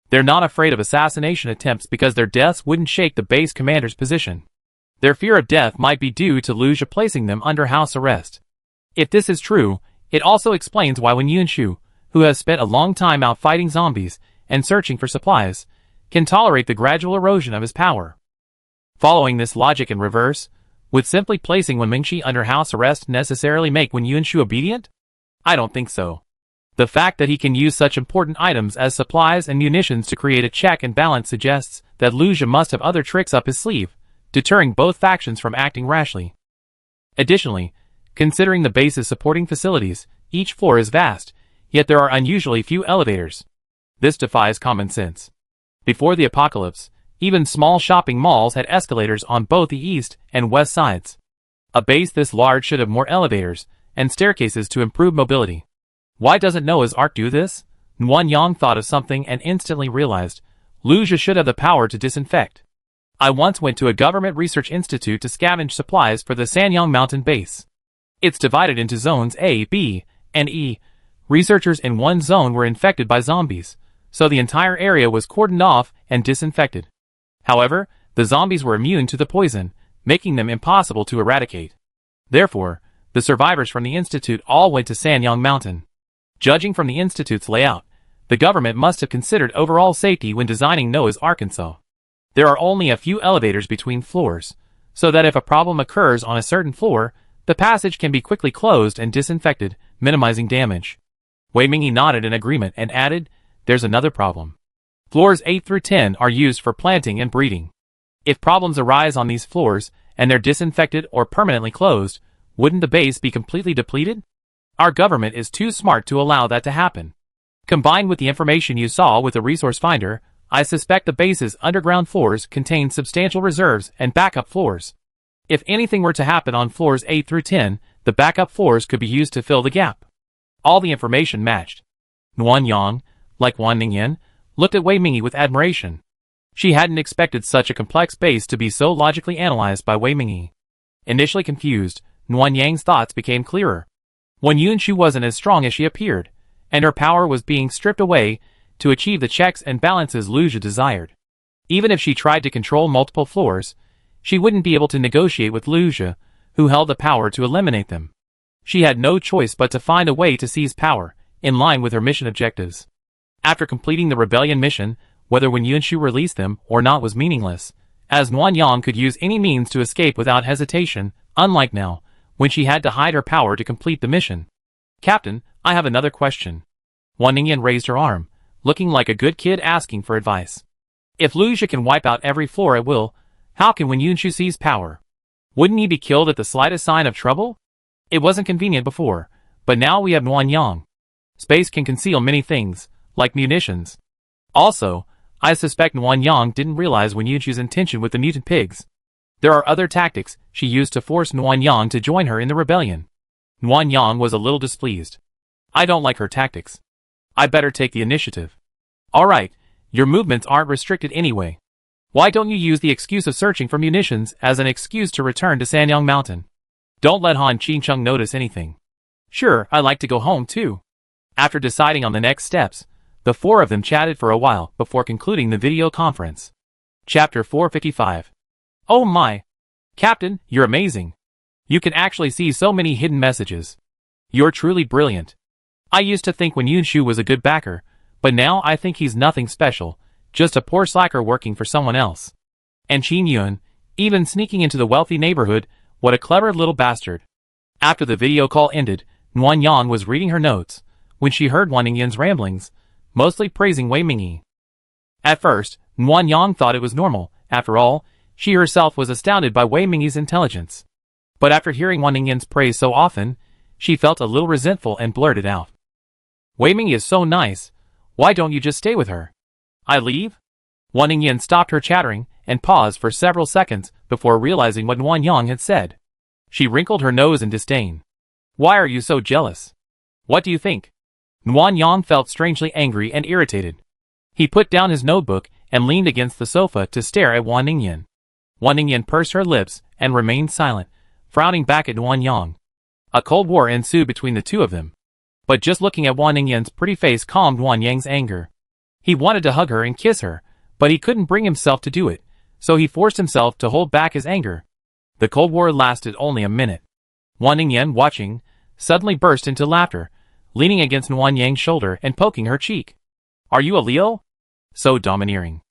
They're not afraid of assassination attempts because their deaths wouldn't shake the base commander's position. Their fear of death might be due to Liu Jia placing them under house arrest. If this is true, it also explains why Wen Yunshu, who has spent a long time out fighting zombies and searching for supplies, can tolerate the gradual erosion of his power. Following this logic in reverse, would simply placing Wen Mingxi under house arrest necessarily make Wen Yunshu obedient? I don't think so. The fact that he can use such important items as supplies and munitions to create a check and balance suggests that Liu Jia must have other tricks up his sleeve, deterring both factions from acting rashly. Additionally, considering the base's supporting facilities, each floor is vast, yet there are unusually few elevators. This defies common sense. Before the apocalypse, even small shopping malls had escalators on both the east and west sides. A base this large should have more elevators and staircases to improve mobility. Why doesn't Noah's Ark do this? Nguyen Yang thought of something and instantly realized Liu Jia should have the power to disinfect. I once went to a government research institute to scavenge supplies for the Sanyang mountain base. It's divided into zones A, B, and E. Researchers in one zone were infected by zombies, so the entire area was cordoned off and disinfected. However, the zombies were immune to the poison, making them impossible to eradicate. Therefore, the survivors from the institute all went to Sanyang Mountain. Judging from the institute's layout, the government must have considered overall safety when designing Noah's Arkansas. There are only a few elevators between floors, so that if a problem occurs on a certain floor, the passage can be quickly closed and disinfected, minimizing damage. Wei Mingyi nodded in agreement and added, "There's another problem. Floors 8 through 10 are used for planting and breeding. If problems arise on these floors, and they're disinfected or permanently closed, wouldn't the base be completely depleted? Our government is too smart to allow that to happen. Combined with the information you saw with the resource finder, I suspect the base's underground floors contain substantial reserves and backup floors. If anything were to happen on floors 8 through 10, the backup floors could be used to fill the gap." All the information matched. Nguyen Yang, like Wan Ningyan, looked at Wei Mingyi with admiration. She hadn't expected such a complex base to be so logically analyzed by Wei Mingyi. Initially confused, Nguyen Yang's thoughts became clearer. Wen Yunshu wasn't as strong as she appeared, and her power was being stripped away to achieve the checks and balances Liu Jia desired. Even if she tried to control multiple floors, she wouldn't be able to negotiate with Liu Jia, who held the power to eliminate them. She had no choice but to find a way to seize power, in line with her mission objectives. After completing the rebellion mission, whether Wen Yunshu released them or not was meaningless, as Nguyen Yang could use any means to escape without hesitation, unlike now, when she had to hide her power to complete the mission. "Captain, I have another question." Wan Ningyan raised her arm, looking like a good kid asking for advice. "If Liu Jia can wipe out every floor at will, how can Wen Yunshu seize power? Wouldn't he be killed at the slightest sign of trouble? It wasn't convenient before, but now we have Nguyen Yang. Space can conceal many things, like munitions. Also, I suspect Nguyen Yang didn't realize Wen Yunshu's intention with the mutant pigs. There are other tactics she used to force Nguyen Yang to join her in the rebellion." Nguyen Yang was a little displeased. "I don't like her tactics. I better take the initiative." "Alright, your movements aren't restricted anyway. Why don't you use the excuse of searching for munitions as an excuse to return to Sanyang Mountain? Don't let Han Qingcheng notice anything." "Sure, I like to go home too." After deciding on the next steps, the four of them chatted for a while before concluding the video conference. Chapter 455. "Oh my! Captain, you're amazing. You can actually see so many hidden messages. You're truly brilliant. I used to think Wen Yunshu was a good backer, but now I think he's nothing special, just a poor slacker working for someone else. And Qin Yun, even sneaking into the wealthy neighborhood, what a clever little bastard. After the video call ended, Nuan Yang was reading her notes, when she heard Wan Ningyan's ramblings, mostly praising Wei Mingyi. At first, Nuan Yang thought it was normal. After all, she herself was astounded by Wei Mingyi's intelligence. But after hearing Wan Ningyan's praise so often, she felt a little resentful and blurted out. Wei Mingyi is so nice, why don't you just stay with her? I leave? Wan Ningyan stopped her chattering and paused for several seconds before realizing what Nuan Yang had said. She wrinkled her nose in disdain. Why are you so jealous? What do you think? Nuan Yang felt strangely angry and irritated. He put down his notebook and leaned against the sofa to stare at Wan Ningyan. Wan Ningyan pursed her lips and remained silent, frowning back at Nuan Yang. A cold war ensued between the two of them. But just looking at Wan Ningyan's pretty face calmed Nuan Yang's anger. He wanted to hug her and kiss her, but he couldn't bring himself to do it, so he forced himself to hold back his anger. The cold war lasted only a minute. Wan Ningyan, watching, suddenly burst into laughter, leaning against Nuan Yang's shoulder and poking her cheek. Are you a Leo? So domineering.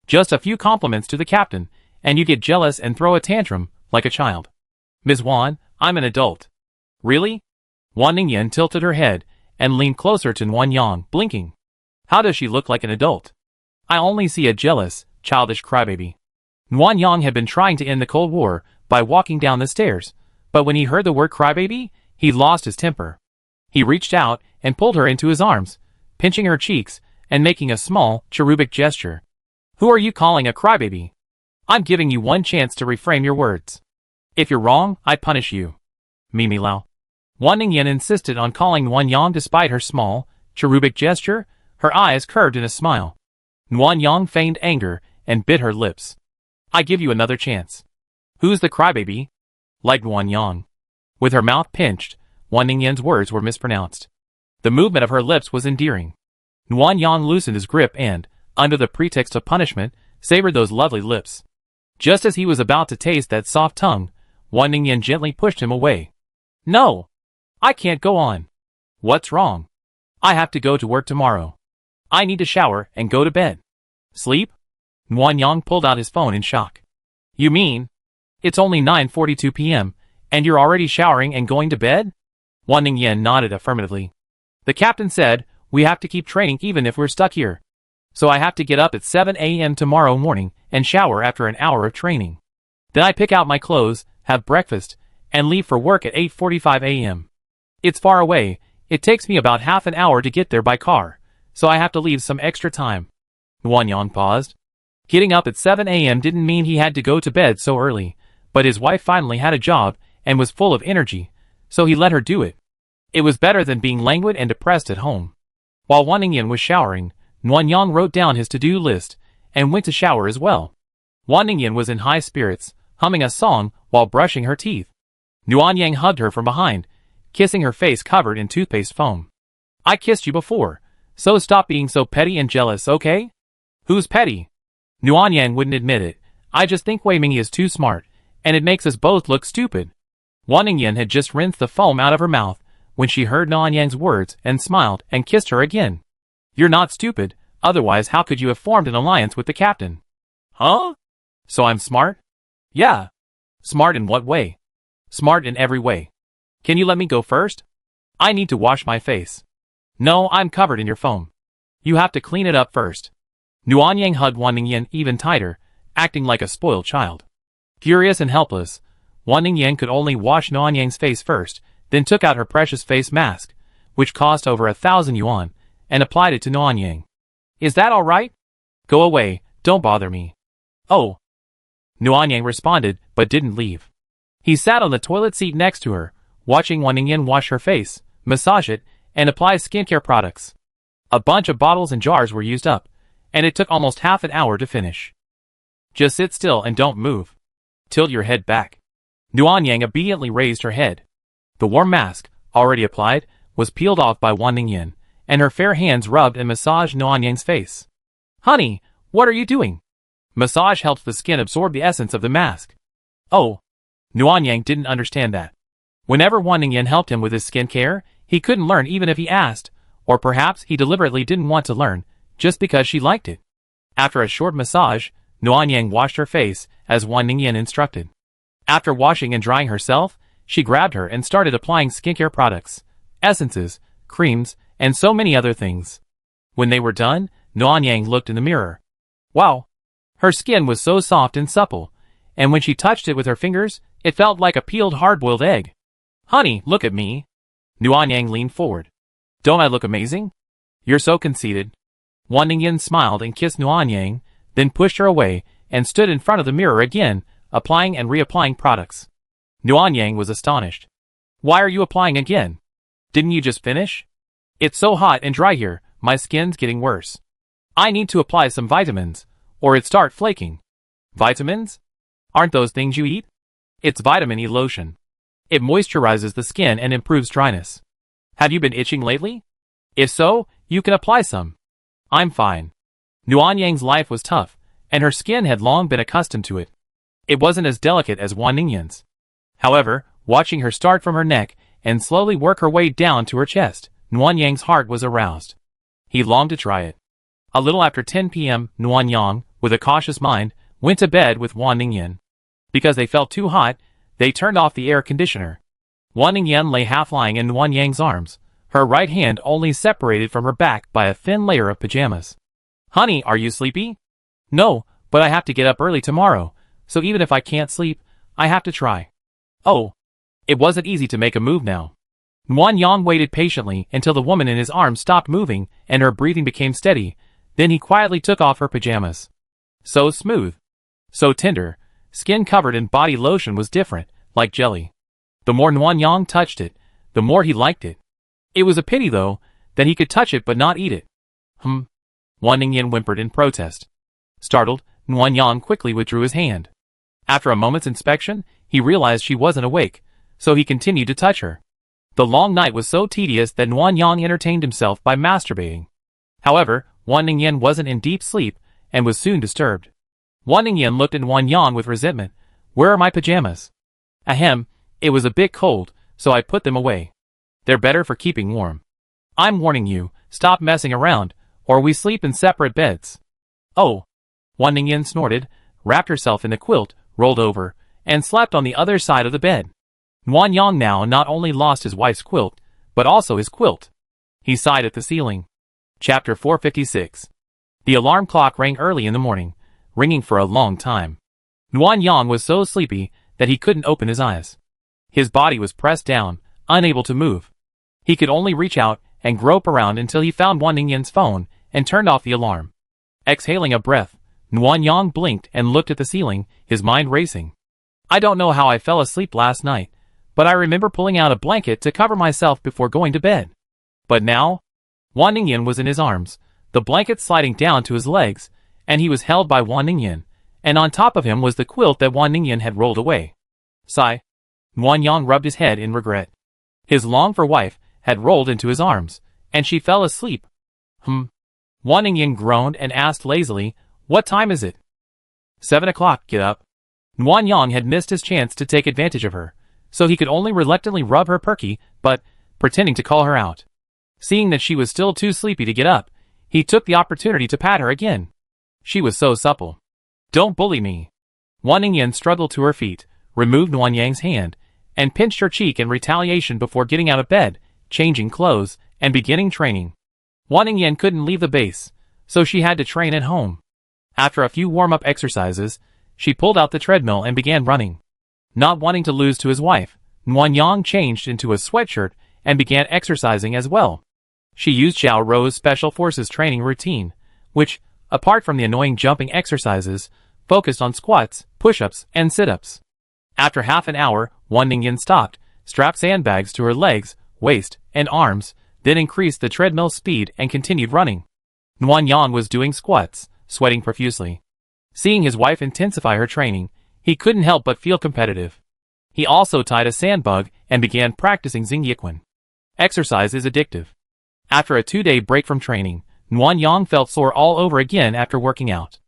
Just a few compliments to the captain, and you get jealous and throw a tantrum, like a child. Ms. Wan, I'm an adult. Really? Wan Ningyan tilted her head and leaned closer to Nuan Yang, blinking. How does she look like an adult? I only see a jealous, childish crybaby. Nuan Yang had been trying to end the Cold War by walking down the stairs, but when he heard the word crybaby, he lost his temper. He reached out and pulled her into his arms, pinching her cheeks and making a small, cherubic gesture. Who are you calling a crybaby? I'm giving you one chance to reframe your words. If you're wrong, I punish you. Mimi Lao. Wan Ningyan insisted on calling Nuan Yang despite her small, cherubic gesture, her eyes curved in a smile. Nuan Yang feigned anger and bit her lips. I give you another chance. Who's the crybaby? Like Nuan Yang. With her mouth pinched, Wan Ningyan's words were mispronounced. The movement of her lips was endearing. Nuan Yang loosened his grip and, under the pretext of punishment, savored those lovely lips. Just as he was about to taste that soft tongue, Wan Ningyan gently pushed him away. No! I can't go on. What's wrong? I have to go to work tomorrow. I need to shower and go to bed. Sleep? Nuan Yang pulled out his phone in shock. You mean? It's only 9:42 p.m., and you're already showering and going to bed? Wan Ningyan nodded affirmatively. The captain said, we have to keep training even if we're stuck here. So I have to get up at 7 a.m. tomorrow morning and shower after an hour of training. Then I pick out my clothes, have breakfast, and leave for work at 8:45 a.m. It's far away, it takes me about half an hour to get there by car, so I have to leave some extra time. Nuan Yang paused. Getting up at 7 a.m. didn't mean he had to go to bed so early, but his wife finally had a job and was full of energy, so he let her do it. It was better than being languid and depressed at home. While Wan Ningyan was showering, Nuan Yang wrote down his to-do list and went to shower as well. Wan Ningyan was in high spirits, humming a song while brushing her teeth. Nuan Yang hugged her from behind, kissing her face covered in toothpaste foam. I kissed you before, so stop being so petty and jealous, okay? Who's petty? Nuan Yang wouldn't admit it. I just think Wei Mingyi is too smart, and it makes us both look stupid. Wan Ningyan had just rinsed the foam out of her mouth when she heard Nuan Yang's words and smiled and kissed her again. You're not stupid, otherwise how could you have formed an alliance with the captain? Huh? So I'm smart? Yeah. Smart in what way? Smart in every way. Can you let me go first? I need to wash my face. No, I'm covered in your foam. You have to clean it up first. Nuan Yang hugged Wan Ningyan even tighter, acting like a spoiled child. Furious and helpless, Wan Ningyan could only wash Nuan Yang's face first, then took out her precious face mask, which cost over 1,000 yuan, and applied it to Nuan Yang. Is that all right? Go away, don't bother me. Oh. Nuan Yang responded, but didn't leave. He sat on the toilet seat next to her, watching Wan Ningyan wash her face, massage it, and apply skincare products. A bunch of bottles and jars were used up, and it took almost half an hour to finish. Just sit still and don't move. Tilt your head back. Nuan Yang obediently raised her head. The warm mask, already applied, was peeled off by Wan Ningyan, and her fair hands rubbed and massaged Nuan Yang's face. Honey, what are you doing? Massage helped the skin absorb the essence of the mask. Oh. Nuanyang didn't understand that. Whenever Wan Ningyan helped him with his skincare, he couldn't learn even if he asked, or perhaps he deliberately didn't want to learn, just because she liked it. After a short massage, Nuanyang washed her face, as Wan Ningyan instructed. After washing and drying herself, she grabbed her and started applying skincare products, essences, creams, and so many other things. When they were done, Nuanyang looked in the mirror. Wow! Her skin was so soft and supple, and when she touched it with her fingers, it felt like a peeled hard-boiled egg. Honey, look at me. Nuanyang leaned forward. Don't I look amazing? You're so conceited. Wan Ningyan smiled and kissed Nuanyang, then pushed her away and stood in front of the mirror again, applying and reapplying products. Nuanyang was astonished. Why are you applying again? Didn't you just finish? It's so hot and dry here, my skin's getting worse. I need to apply some vitamins, or it'd start flaking. Vitamins? Aren't those things you eat? It's vitamin E lotion. It moisturizes the skin and improves dryness. Have you been itching lately? If so, you can apply some. I'm fine. Nuanyang's life was tough, and her skin had long been accustomed to it. It wasn't as delicate as Wan Ningyan's. However, watching her start from her neck and slowly work her way down to her chest, Nuanyang's heart was aroused. He longed to try it. A little after 10 p.m., Nuanyang, with a cautious mind, went to bed with Wan Ningyan. Because they felt too hot, they turned off the air conditioner. Wan Ningyan lay half-lying in Nuanyang's arms, her right hand only separated from her back by a thin layer of pajamas. Honey, are you sleepy? No, but I have to get up early tomorrow, so even if I can't sleep, I have to try. Oh. It wasn't easy to make a move now. Nuanyang waited patiently until the woman in his arms stopped moving and her breathing became steady, then he quietly took off her pajamas. So smooth. So tender. Skin covered in body lotion was different, like jelly. The more Nuanyang touched it, the more he liked it. It was a pity, though, that he could touch it but not eat it. Wan Ningyan whimpered in protest. Startled, Nuanyang quickly withdrew his hand. After a moment's inspection, he realized she wasn't awake, so he continued to touch her. The long night was so tedious that Nuanyang entertained himself by masturbating. However, Wan Ningyan wasn't in deep sleep and was soon disturbed. Wan Ningyan looked at Nuanyang with resentment. Where are my pajamas? Ahem, it was a bit cold, so I put them away. They're better for keeping warm. I'm warning you, stop messing around, or we sleep in separate beds. Oh. Wan Ningyan snorted, wrapped herself in the quilt, rolled over, and slept on the other side of the bed. Nuanyang now not only lost his wife's quilt, but also his quilt. He sighed at the ceiling. Chapter 456. The alarm clock rang early in the morning, ringing for a long time. Nuanyang was so sleepy that he couldn't open his eyes. His body was pressed down, unable to move. He could only reach out and grope around until he found Wan Ningyan's phone and turned off the alarm. Exhaling a breath, Nuanyang blinked and looked at the ceiling, his mind racing. I don't know how I fell asleep last night, but I remember pulling out a blanket to cover myself before going to bed. But now, Wan Ningyan was in his arms, the blanket sliding down to his legs, and he was held by Wan Ningyan, and on top of him was the quilt that Wan Ningyan had rolled away. Sigh. Nuanyang rubbed his head in regret. His longed-for wife had rolled into his arms, and she fell asleep. Wan Ningyan groaned and asked lazily, what time is it? 7 o'clock, get up. Nuanyang had missed his chance to take advantage of her, so he could only reluctantly rub her perky, but, pretending to call her out. Seeing that she was still too sleepy to get up, he took the opportunity to pat her again. She was so supple. Don't bully me. Wan Ningyan struggled to her feet, removed Nuanyang's hand, and pinched her cheek in retaliation before getting out of bed, changing clothes, and beginning training. Wan Ningyan couldn't leave the base, so she had to train at home. After a few warm-up exercises, she pulled out the treadmill and began running. Not wanting to lose to his wife, Nuanyang changed into a sweatshirt and began exercising as well. She used Xiao Rou's Special Forces training routine, which, apart from the annoying jumping exercises, focused on squats, push-ups, and sit-ups. After half an hour, Wan Ningyan stopped, strapped sandbags to her legs, waist, and arms, then increased the treadmill speed and continued running. Nuanyang was doing squats, sweating profusely. Seeing his wife intensify her training, he couldn't help but feel competitive. He also tied a sandbug and began practicing Xingyiquan. Exercise is addictive. After a 2-day break from training, Nuanyang felt sore all over again after working out.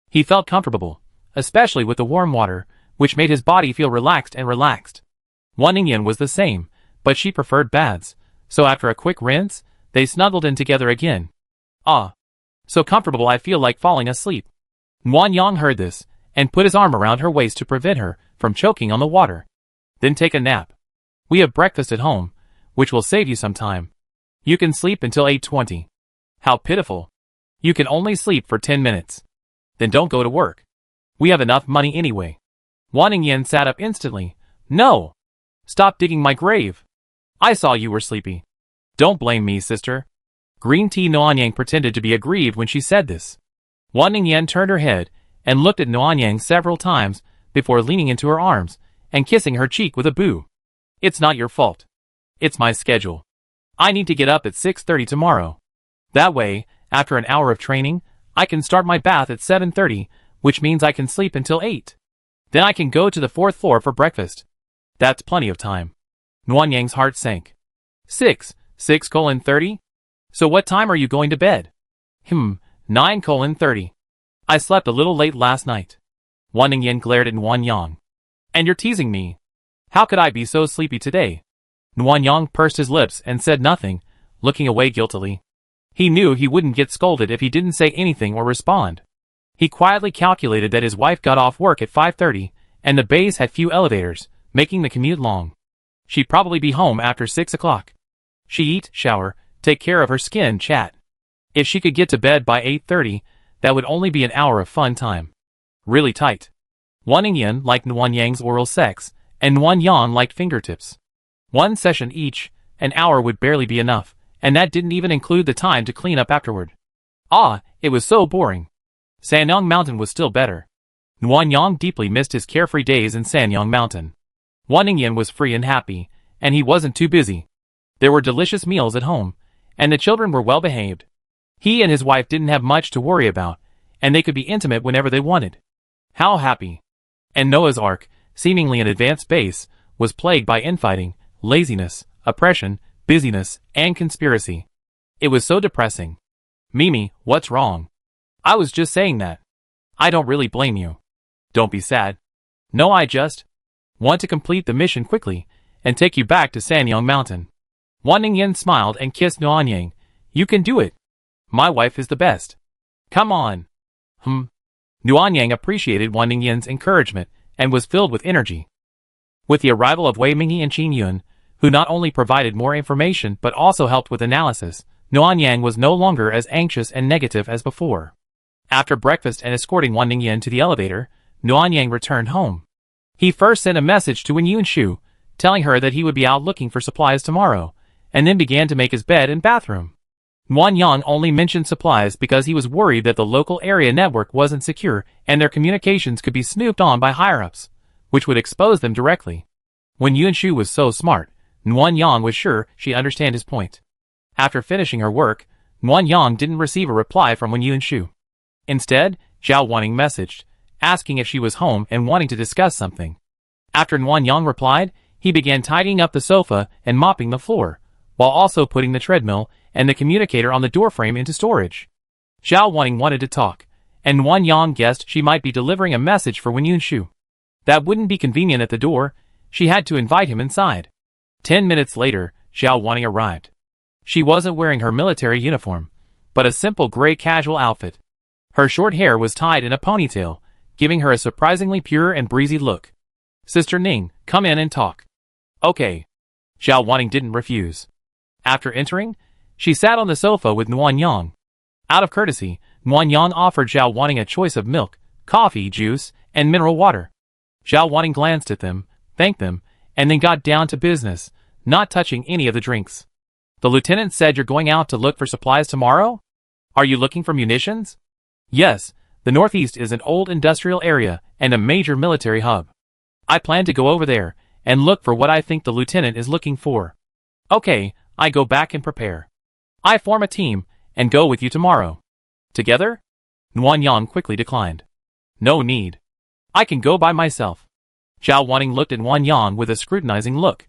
He felt comfortable, especially with the warm water, which made his body feel relaxed and relaxed. Wan Ningyan was the same, but she preferred baths, so after a quick rinse, they snuggled in together again. Ah, so comfortable I feel like falling asleep. Wan Yang heard this, and put his arm around her waist to prevent her from choking on the water. Then take a nap. We have breakfast at home, which will save you some time. You can sleep until 8:20. How pitiful. You can only sleep for 10 minutes. Then don't go to work. We have enough money anyway. Wan Ningyan sat up instantly. No! Stop digging my grave. I saw you were sleepy. Don't blame me, sister. Green Tea Noanyang pretended to be aggrieved when she said this. Wan Ningyan turned her head and looked at Noanyang several times before leaning into her arms and kissing her cheek with a boo. It's not your fault. It's my schedule. I need to get up at 6:30 tomorrow. That way, after an hour of training, I can start my bath at 7:30, which means I can sleep until 8. Then I can go to the 4th floor for breakfast. That's plenty of time. Noanyang's heart sank. 6:30? So what time are you going to bed? 9:30. I slept a little late last night. Wan Ningyan glared at Noanyang. And you're teasing me. How could I be so sleepy today? Noanyang pursed his lips and said nothing, looking away guiltily. He knew he wouldn't get scolded if he didn't say anything or respond. He quietly calculated that his wife got off work at 5:30, and the bays had few elevators, making the commute long. She'd probably be home after 6 o'clock. She eat, shower, take care of her skin, chat. If she could get to bed by 8:30, that would only be an hour of fun time. Really tight. Wan Ningyan liked Noanyang's oral sex, and Noanyang liked fingertips. One session each, an hour would barely be enough, and that didn't even include the time to clean up afterward. Ah, it was so boring. Sanyang Mountain was still better. Noanyang deeply missed his carefree days in Sanyang Mountain. Wan Ningyan was free and happy, and he wasn't too busy. There were delicious meals at home, and the children were well behaved. He and his wife didn't have much to worry about, and they could be intimate whenever they wanted. How happy. And Noah's Ark, seemingly an advanced base, was plagued by infighting, laziness, oppression, busyness, and conspiracy. It was so depressing. Mimi, what's wrong? I was just saying that. I don't really blame you. Don't be sad. No, I just want to complete the mission quickly and take you back to Sanyang Mountain. Wan Ningyan smiled and kissed Noanyang. You can do it. My wife is the best. Come on. Noanyang appreciated Wan Ningyan's encouragement and was filled with energy. With the arrival of Wei Mingyi and Qin Yun, who not only provided more information but also helped with analysis, Noanyang was no longer as anxious and negative as before. After breakfast and escorting Wan Ningyan to the elevator, Noanyang returned home. He first sent a message to Wen Yunshu, telling her that he would be out looking for supplies tomorrow, and then began to make his bed and bathroom. Noanyang only mentioned supplies because he was worried that the local area network wasn't secure and their communications could be snooped on by higher-ups, which would expose them directly. Wen Yunshu was so smart, Noanyang was sure she'd understand his point. After finishing her work, Noanyang didn't receive a reply from Wen Yunshu. Instead, Zhao Wanning messaged, asking if she was home and wanting to discuss something. After Noanyang replied, he began tidying up the sofa and mopping the floor, while also putting the treadmill and the communicator on the doorframe into storage. Zhao Wanning wanted to talk, and Noanyang guessed she might be delivering a message for Wen Yunshu. That wouldn't be convenient at the door. She had to invite him inside. 10 minutes later, Zhao Wanning arrived. She wasn't wearing her military uniform, but a simple gray casual outfit. Her short hair was tied in a ponytail, giving her a surprisingly pure and breezy look. Sister Ning, come in and talk. Okay. Zhao Wanning didn't refuse. After entering, she sat on the sofa with Noanyang. Out of courtesy, Noanyang offered Zhao Wanning a choice of milk, coffee, juice, and mineral water. Zhao Wanning glanced at them, thanked them, and then got down to business, not touching any of the drinks. The lieutenant said you're going out to look for supplies tomorrow? Are you looking for munitions? Yes, the Northeast is an old industrial area and a major military hub. I plan to go over there and look for what I think the lieutenant is looking for. Okay, I go back and prepare. I form a team and go with you tomorrow. Together? Noanyang quickly declined. No need. I can go by myself. Zhao Wanning looked at Noanyang with a scrutinizing look.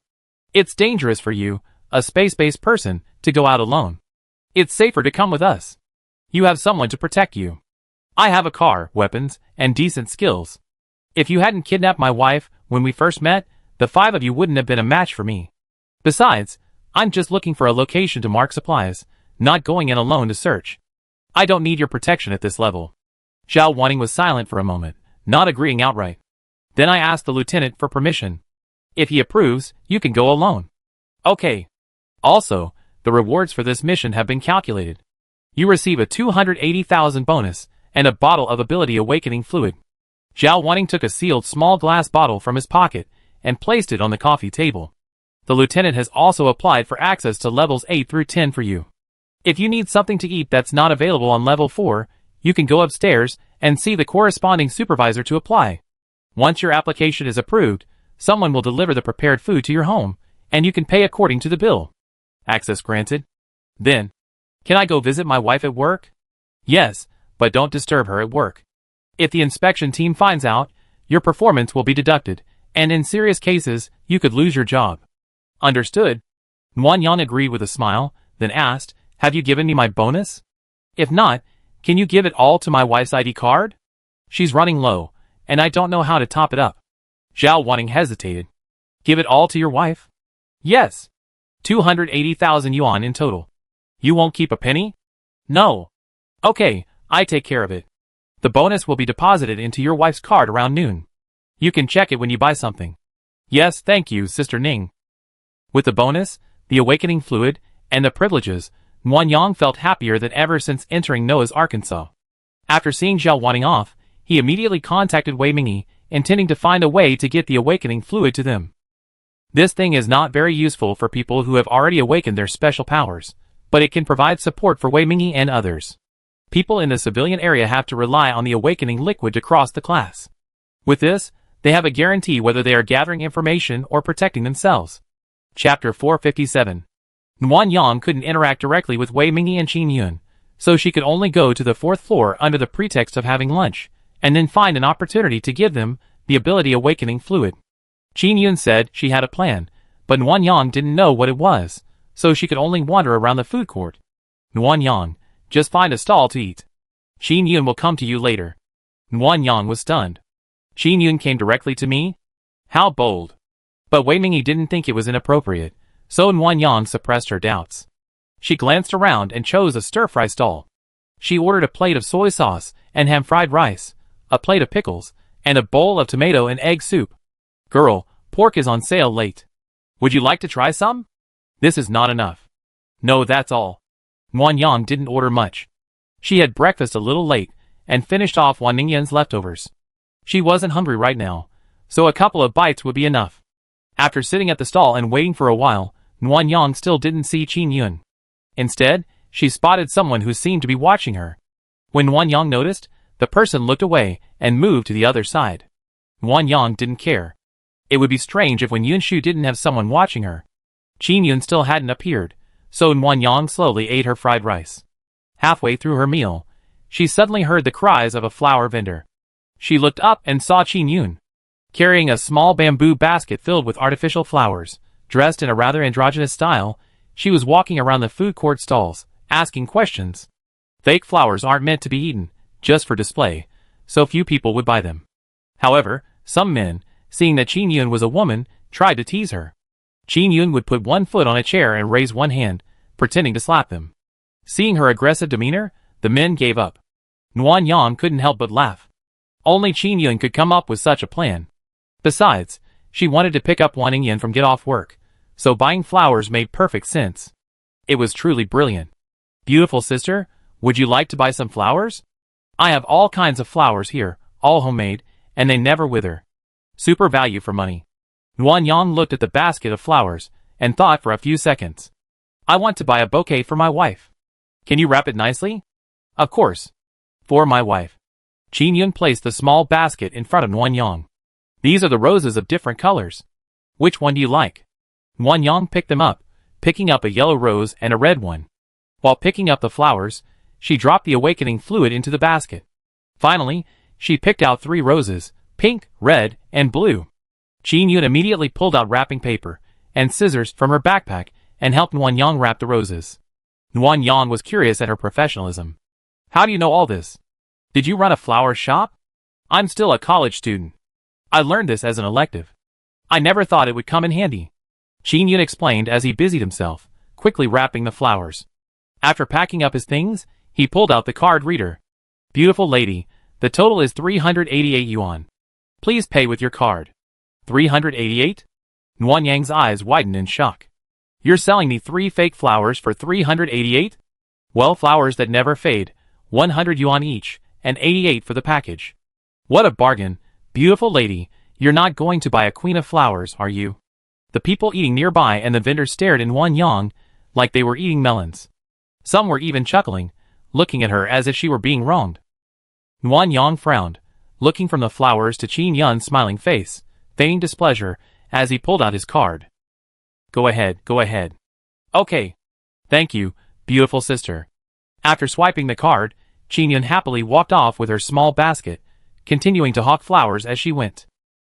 It's dangerous for you, a space-based person, to go out alone. It's safer to come with us. You have someone to protect you. I have a car, weapons, and decent skills. If you hadn't kidnapped my wife when we first met, the 5 of you wouldn't have been a match for me. Besides, I'm just looking for a location to mark supplies, not going in alone to search. I don't need your protection at this level." Zhao Wanning was silent for a moment, not agreeing outright. Then I asked the lieutenant for permission. "If he approves, you can go alone." "Okay. Also, the rewards for this mission have been calculated. You receive a 280,000 bonus, and a bottle of ability awakening fluid." Zhao Wanning took a sealed small glass bottle from his pocket, and placed it on the coffee table. "The lieutenant has also applied for access to levels 8 through 10 for you. If you need something to eat that's not available on level 4, you can go upstairs and see the corresponding supervisor to apply. Once your application is approved, someone will deliver the prepared food to your home, and you can pay according to the bill." "Access granted. Then, can I go visit my wife at work?" "Yes, but don't disturb her at work. If the inspection team finds out, your performance will be deducted, and in serious cases, you could lose your job." "Understood." Nguyen agreed with a smile, then asked, "Have you given me my bonus? If not, can you give it all to my wife's ID card? She's running low, and I don't know how to top it up." Zhao Wanning hesitated. "Give it all to your wife?" "Yes. 280,000 yuan in total. You won't keep a penny?" "No." "Okay, I take care of it. The bonus will be deposited into your wife's card around noon. You can check it when you buy something." "Yes, thank you, Sister Ning." With the bonus, the awakening fluid, and the privileges, Nguyen felt happier than ever since entering Noah's Arkansas. After seeing Zhao Wanning off, he immediately contacted Wei Mingyi, intending to find a way to get the awakening fluid to them. This thing is not very useful for people who have already awakened their special powers, but it can provide support for Wei Mingyi and others. People in the civilian area have to rely on the awakening liquid to cross the class. With this, they have a guarantee whether they are gathering information or protecting themselves. Chapter 457. Nguyen couldn't interact directly with Wei Mingyi and Qin Yun, so she could only go to the 4th floor under the pretext of having lunch, and then find an opportunity to give them the ability awakening fluid. Qin Yun said she had a plan, but Nguyen didn't know what it was, so she could only wander around the food court. "Nguyen, just find a stall to eat. Qin Yun will come to you later." Nguyen was stunned. "Qin Yun came directly to me? How bold." But Wei Mingyi didn't think it was inappropriate, so Nguyen suppressed her doubts. She glanced around and chose a stir-fry stall. She ordered a plate of soy sauce and ham-fried rice, a plate of pickles, and a bowl of tomato and egg soup. "Girl, pork is on sale late. Would you like to try some? This is not enough." "No, that's all." Nguyen didn't order much. She had breakfast a little late, and finished off Wan Ningyan's leftovers. She wasn't hungry right now, so a couple of bites would be enough. After sitting at the stall and waiting for a while, Nguyen still didn't see Qin Yun. Instead, she spotted someone who seemed to be watching her. When Nguyen noticed, the person looked away and moved to the other side. Nguyen didn't care. It would be strange if when Yunshu didn't have someone watching her. Qin Yun still hadn't appeared, so Nguyen slowly ate her fried rice. Halfway through her meal, she suddenly heard the cries of a flower vendor. She looked up and saw Qin Yun, carrying a small bamboo basket filled with artificial flowers. Dressed in a rather androgynous style, she was walking around the food court stalls, asking questions. Fake flowers aren't meant to be eaten, just for display, so few people would buy them. However, some men, seeing that Qin Yun was a woman, tried to tease her. Qin Yun would put one foot on a chair and raise one hand, pretending to slap them. Seeing her aggressive demeanor, the men gave up. Nguyen couldn't help but laugh. Only Qin Yun could come up with such a plan. Besides, she wanted to pick up Wan Ningyan from get off work, so buying flowers made perfect sense. It was truly brilliant. "Beautiful sister, would you like to buy some flowers? I have all kinds of flowers here, all homemade, and they never wither. Super value for money." Nguyen looked at the basket of flowers, and thought for a few seconds. "I want to buy a bouquet for my wife. Can you wrap it nicely?" "Of course. For my wife." Qin Yun placed the small basket in front of Nguyen. "These are the roses of different colors. Which one do you like?" Nguyen picked them up, picking up a yellow rose and a red one. While picking up the flowers, she dropped the awakening fluid into the basket. Finally, she picked out 3 roses, pink, red, and blue. Qin Yun immediately pulled out wrapping paper and scissors from her backpack and helped Nguyen wrap the roses. Nguyen was curious at her professionalism. "How do you know all this? Did you run a flower shop?" "I'm still a college student. I learned this as an elective. I never thought it would come in handy. Qin Yun explained as he busied himself, quickly wrapping the flowers. After packing up his things, he pulled out the card reader. Beautiful lady, the total is 388 yuan. Please pay with your card. 388? Nuan Yang's eyes widened in shock. You're selling me 3 fake flowers for 388? Well, flowers that never fade, 100 yuan each, and 88 for the package. What a bargain, beautiful lady, you're not going to buy a queen of flowers, are you? The people eating nearby and the vendors stared in Nuan Yang like they were eating melons. Some were even chuckling, looking at her as if she were being wronged. Nuan Yang frowned, looking from the flowers to Qin Yun's smiling face, feigning displeasure as he pulled out his card. Go ahead, go ahead. Okay. Thank you, beautiful sister. After swiping the card, Qin Yun happily walked off with her small basket, continuing to hawk flowers as she went.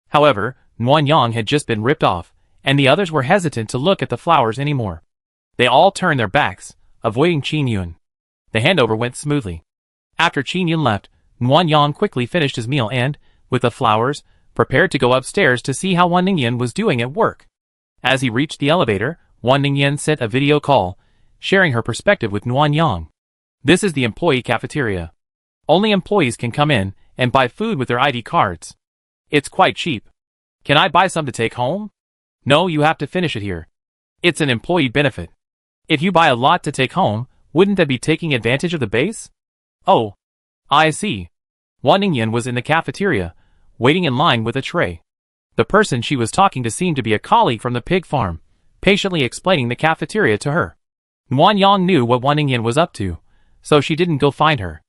However, Nuan Yang had just been ripped off, and the others were hesitant to look at the flowers anymore. They all turned their backs, avoiding Qin Yun. The handover went smoothly. After Qin Yun left, Nuan Yang quickly finished his meal and, with the flowers, prepared to go upstairs to see how Wan Ningyan was doing at work. As he reached the elevator, Wan Ningyan sent a video call, sharing her perspective with Nuan Yang. This is the employee cafeteria. Only employees can come in and buy food with their ID cards. It's quite cheap. Can I buy some to take home? No, you have to finish it here. It's an employee benefit. If you buy a lot to take home, wouldn't that be taking advantage of the base? Oh, I see. Wan Ningyan was in the cafeteria, waiting in line with a tray. The person she was talking to seemed to be a colleague from the pig farm, patiently explaining the cafeteria to her. Nuan Yang knew what Wan Ningyan was up to, so she didn't go find her.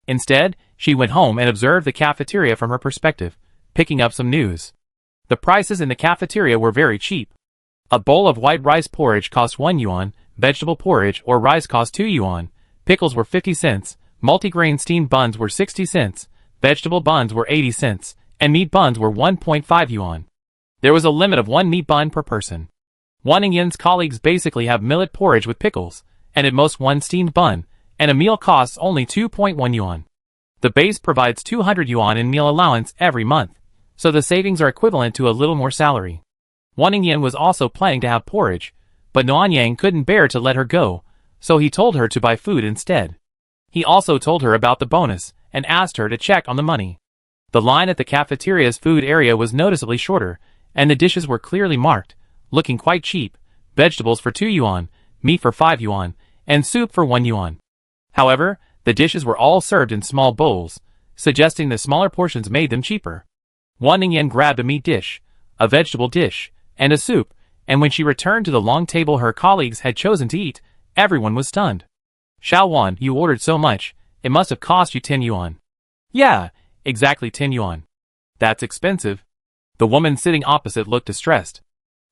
Instead, she went home and observed the cafeteria from her perspective, picking up some news. The prices in the cafeteria were very cheap. A bowl of white rice porridge cost 1 yuan, vegetable porridge or rice cost 2 yuan, pickles were 50 cents, multigrain steamed buns were 60 cents, vegetable buns were 80 cents, and meat buns were 1.5 yuan. There was a limit of 1 meat bun per person. Wan Ningyan's colleagues basically have millet porridge with pickles, and at most 1 steamed bun, and a meal costs only 2.1 yuan. The base provides 200 yuan in meal allowance every month, so the savings are equivalent to a little more salary. Wan Ningyan was also planning to have porridge, but Nuan Yang couldn't bear to let her go, so he told her to buy food instead. He also told her about the bonus, and asked her to check on the money. The line at the cafeteria's food area was noticeably shorter, and the dishes were clearly marked, looking quite cheap, vegetables for 2 yuan, meat for 5 yuan, and soup for 1 yuan. However, the dishes were all served in small bowls, suggesting the smaller portions made them cheaper. Wan Ningyan grabbed a meat dish, a vegetable dish, and a soup, and when she returned to the long table her colleagues had chosen to eat, everyone was stunned. Xiao Wan, you ordered so much, it must have cost you 10 yuan. Yeah, exactly 10 yuan. That's expensive. The woman sitting opposite looked distressed.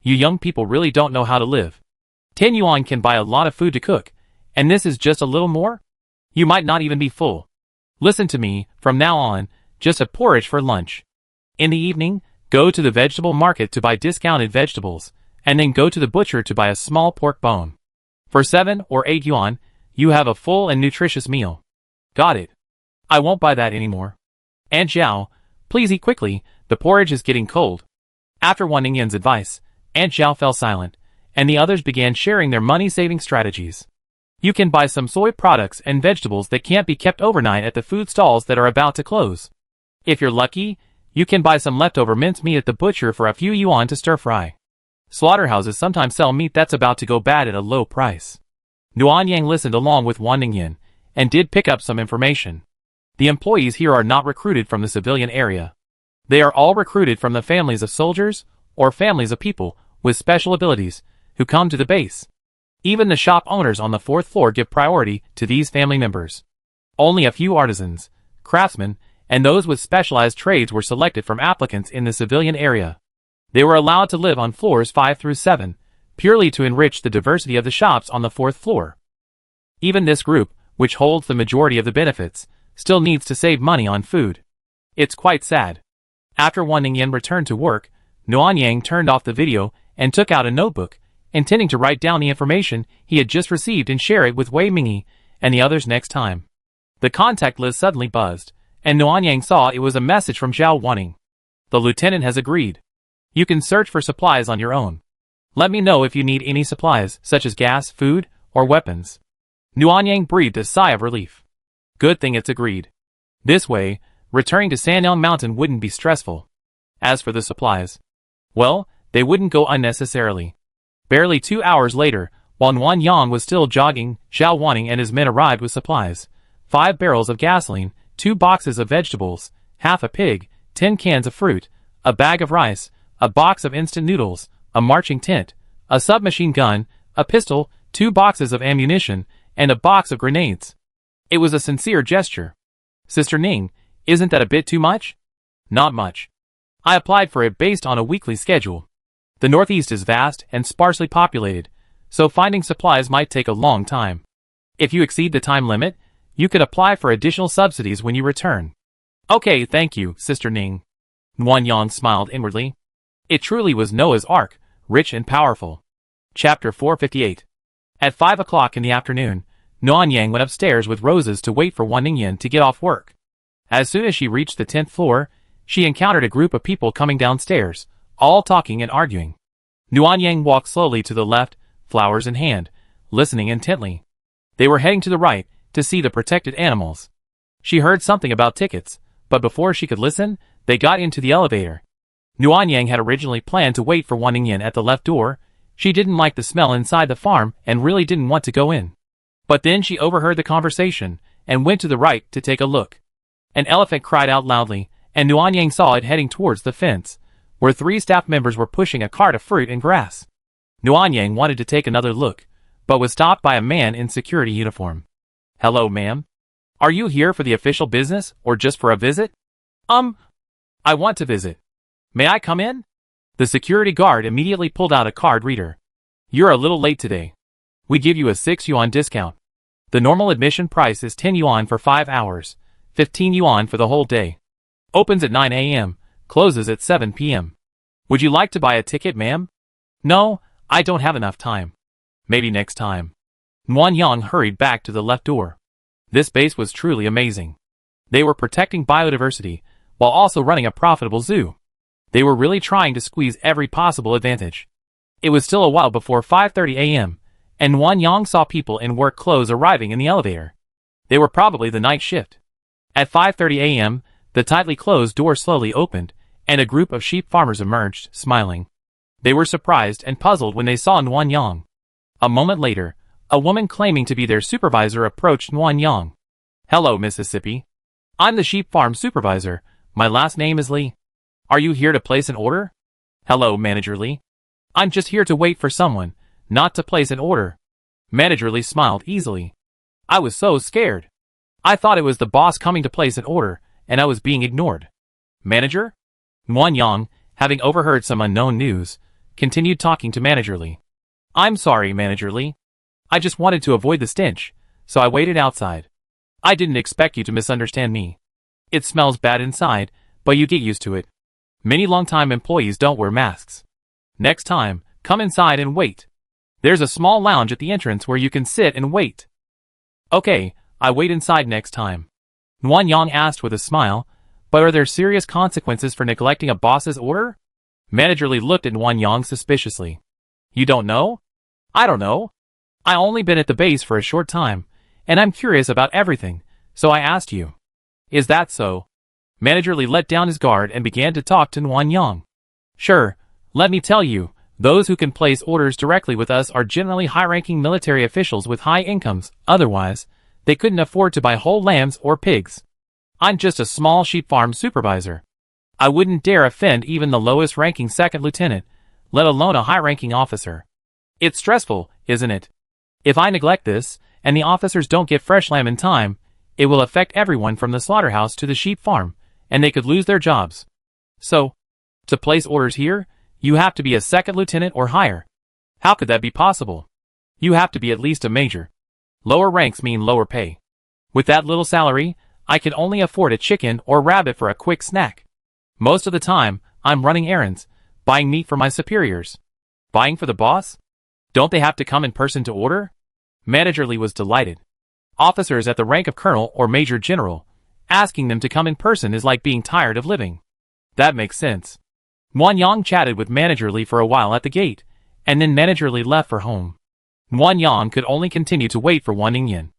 You young people really don't know how to live. 10 yuan can buy a lot of food to cook, and this is just a little more? You might not even be full. Listen to me, from now on, just a porridge for lunch. In the evening, go to the vegetable market to buy discounted vegetables, and then go to the butcher to buy a small pork bone. For 7 or 8 yuan, you have a full and nutritious meal. Got it. I won't buy that anymore. Aunt Zhao, please eat quickly, the porridge is getting cold. After Wan Ningyan's advice, Aunt Zhao fell silent, and the others began sharing their money-saving strategies. You can buy some soy products and vegetables that can't be kept overnight at the food stalls that are about to close. If you're lucky, you can buy some leftover mincemeat at the butcher for a few yuan to stir-fry. Slaughterhouses sometimes sell meat that's about to go bad at a low price. Nuan Yang listened along with Wan Ningyan, and did pick up some information. The employees here are not recruited from the civilian area. They are all recruited from the families of soldiers, or families of people with special abilities, who come to the base. Even the shop owners on the 4th floor give priority to these family members. Only a few artisans, craftsmen, and those with specialized trades were selected from applicants in the civilian area. They were allowed to live on floors 5 through 7, purely to enrich the diversity of the shops on the 4th floor. Even this group, which holds the majority of the benefits, still needs to save money on food. It's quite sad. After Wan Ningyan returned to work, Nuan Yang turned off the video and took out a notebook, intending to write down the information he had just received and share it with Wei Mingyi and the others next time. The contact list suddenly buzzed, and Nuan Yang saw it was a message from Zhao Wanning. The lieutenant has agreed. You can search for supplies on your own. Let me know if you need any supplies, such as gas, food, or weapons. Nuanyang breathed a sigh of relief. Good thing it's agreed. This way, returning to Sanyang Mountain wouldn't be stressful. As for the supplies, well, they wouldn't go unnecessarily. Barely 2 hours later, while Nuanyang was still jogging, Zhao Wanning and his men arrived with supplies. 5 barrels of gasoline, 2 boxes of vegetables, half a pig, 10 cans of fruit, a bag of rice, a box of instant noodles, a marching tent, a submachine gun, a pistol, 2 boxes of ammunition, and a box of grenades. It was a sincere gesture. Sister Ning, isn't that a bit too much? Not much. I applied for it based on a weekly schedule. The Northeast is vast and sparsely populated, so finding supplies might take a long time. If you exceed the time limit, you could apply for additional subsidies when you return. Okay, thank you, Sister Ning. Nuanyang smiled inwardly. It truly was Noah's Ark, rich and powerful. Chapter 458. At 5 o'clock in the afternoon, Nuanyang went upstairs with roses to wait for Wan Ningyan to get off work. As soon as she reached the 10th floor, she encountered a group of people coming downstairs, all talking and arguing. Nuanyang walked slowly to the left, flowers in hand, listening intently. They were heading to the right, to see the protected animals. She heard something about tickets, but before she could listen, they got into the elevator. Nuanyang had originally planned to wait for Wan Ningyan at the left door. She didn't like the smell inside the farm and really didn't want to go in. But then she overheard the conversation, and went to the right to take a look. An elephant cried out loudly, and Nuanyang saw it heading towards the fence, where 3 staff members were pushing a cart of fruit and grass. Nuanyang wanted to take another look, but was stopped by a man in security uniform. Hello, ma'am. Are you here for the official business, or just for a visit? I want to visit. May I come in? The security guard immediately pulled out a card reader. You're a little late today. We give you a 6 yuan discount. The normal admission price is 10 yuan for 5 hours, 15 yuan for the whole day. Opens at 9 a.m., closes at 7 p.m. Would you like to buy a ticket, ma'am? No, I don't have enough time. Maybe next time. Nuanyang hurried back to the left door. This base was truly amazing. They were protecting biodiversity, while also running a profitable zoo. They were really trying to squeeze every possible advantage. It was still a while before 5:30 a.m., and Nuanyang saw people in work clothes arriving in the elevator. They were probably the night shift. At 5:30 a.m., the tightly closed door slowly opened, and a group of sheep farmers emerged, smiling. They were surprised and puzzled when they saw Nuanyang. A moment later, a woman claiming to be their supervisor approached Nuanyang. Hello, Mississippi. I'm the sheep farm supervisor. My last name is Lee. Are you here to place an order? Hello, Manager Lee. I'm just here to wait for someone, not to place an order. Manager Lee smiled easily. I was so scared. I thought it was the boss coming to place an order, and I was being ignored. Manager? Nuanyang, having overheard some unknown news, continued talking to Manager Lee. I'm sorry, Manager Lee. I just wanted to avoid the stench, so I waited outside. I didn't expect you to misunderstand me. It smells bad inside, but you get used to it. Many long-time employees don't wear masks. Next time, come inside and wait. There's a small lounge at the entrance where you can sit and wait. Okay, I wait inside next time. Nuanyang asked with a smile, but are there serious consequences for neglecting a boss's order? Manager Lee looked at Nuanyang suspiciously. You don't know? I don't know. I only been at the base for a short time, and I'm curious about everything, so I asked you. Is that so? Manager Lee let down his guard and began to talk to Nuanyang. Sure, let me tell you, those who can place orders directly with us are generally high-ranking military officials with high incomes, otherwise, they couldn't afford to buy whole lambs or pigs. I'm just a small sheep farm supervisor. I wouldn't dare offend even the lowest-ranking second lieutenant, let alone a high-ranking officer. It's stressful, isn't it? If I neglect this, and the officers don't get fresh lamb in time, it will affect everyone from the slaughterhouse to the sheep farm, and they could lose their jobs. So, to place orders here, you have to be a second lieutenant or higher. How could that be possible? You have to be at least a major. Lower ranks mean lower pay. With that little salary, I can only afford a chicken or rabbit for a quick snack. Most of the time, I'm running errands, buying meat for my superiors. Buying for the boss? Don't they have to come in person to order? Manager Lee was delighted. Officers at the rank of colonel or major general, asking them to come in person is like being tired of living. That makes sense. Nguyen Yang chatted with Manager Lee for a while at the gate, and then Manager Lee left for home. Nguyen Yang could only continue to wait for Wan Ningyan.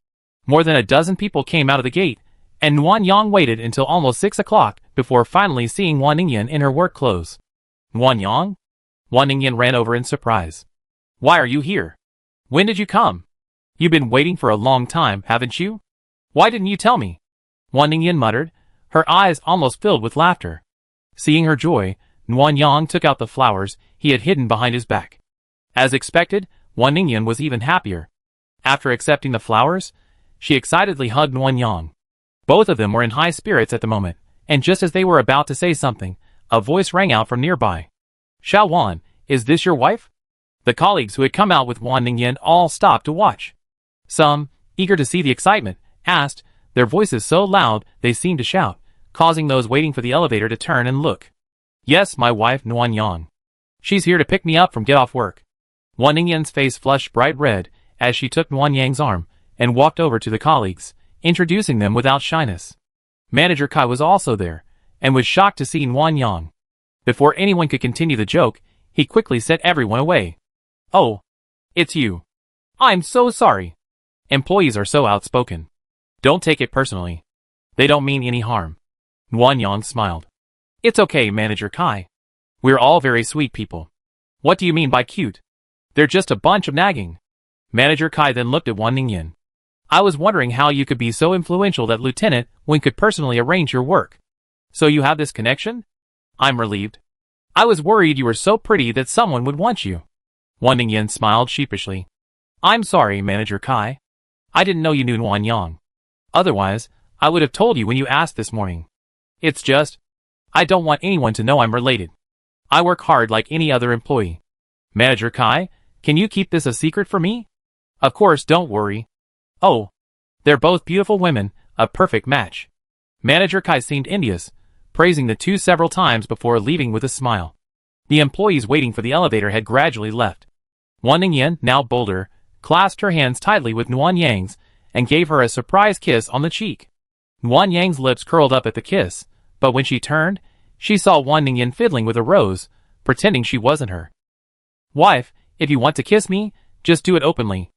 More than a dozen people came out of the gate, and Nguyen Yang waited until almost 6 o'clock before finally seeing Wan Ningyan in her work clothes. Nguyen Yang? Wan Ningyan ran over in surprise. Why are you here? When did you come? You've been waiting for a long time, haven't you? Why didn't you tell me? Wan Ningyan muttered, her eyes almost filled with laughter. Seeing her joy, Nguyen Yang took out the flowers he had hidden behind his back. As expected, Wan Ningyan was even happier. After accepting the flowers, she excitedly hugged Nguyen Yang. Both of them were in high spirits at the moment, and just as they were about to say something, a voice rang out from nearby. Xiao Wan, is this your wife? The colleagues who had come out with Wan Ningyan all stopped to watch. Some, eager to see the excitement, asked, their voices so loud they seemed to shout, causing those waiting for the elevator to turn and look. Yes, my wife Nguyen Yang. She's here to pick me up from get off work. Wan Ningyan's face flushed bright red as she took Nguyen Yang's arm and walked over to the colleagues, introducing them without shyness. Manager Kai was also there, and was shocked to see Nguyen Yang. Before anyone could continue the joke, he quickly set everyone away. Oh, it's you. I'm so sorry. Employees are so outspoken. Don't take it personally. They don't mean any harm. Nguyen Yang smiled. It's okay, Manager Kai. We're all very sweet people. What do you mean by cute? They're just a bunch of nagging. Manager Kai then looked at Wan Ningyan. I was wondering how you could be so influential that Lieutenant Wen could personally arrange your work. So you have this connection? I'm relieved. I was worried you were so pretty that someone would want you. Wan Ningyan smiled sheepishly. I'm sorry, Manager Kai. I didn't know you knew Nguyen Yang. Otherwise, I would have told you when you asked this morning. It's just, I don't want anyone to know I'm related. I work hard like any other employee. Manager Kai, can you keep this a secret for me? Of course, don't worry. Oh, they're both beautiful women, a perfect match. Manager Kai seemed envious, praising the two several times before leaving with a smile. The employees waiting for the elevator had gradually left. Wan Ningyan, now bolder, clasped her hands tightly with Nguyen Yang's and gave her a surprise kiss on the cheek. Nguyen Yang's lips curled up at the kiss, but when she turned, she saw Wan Ningyan fiddling with a rose, pretending she wasn't her. Wife, if you want to kiss me, just do it openly.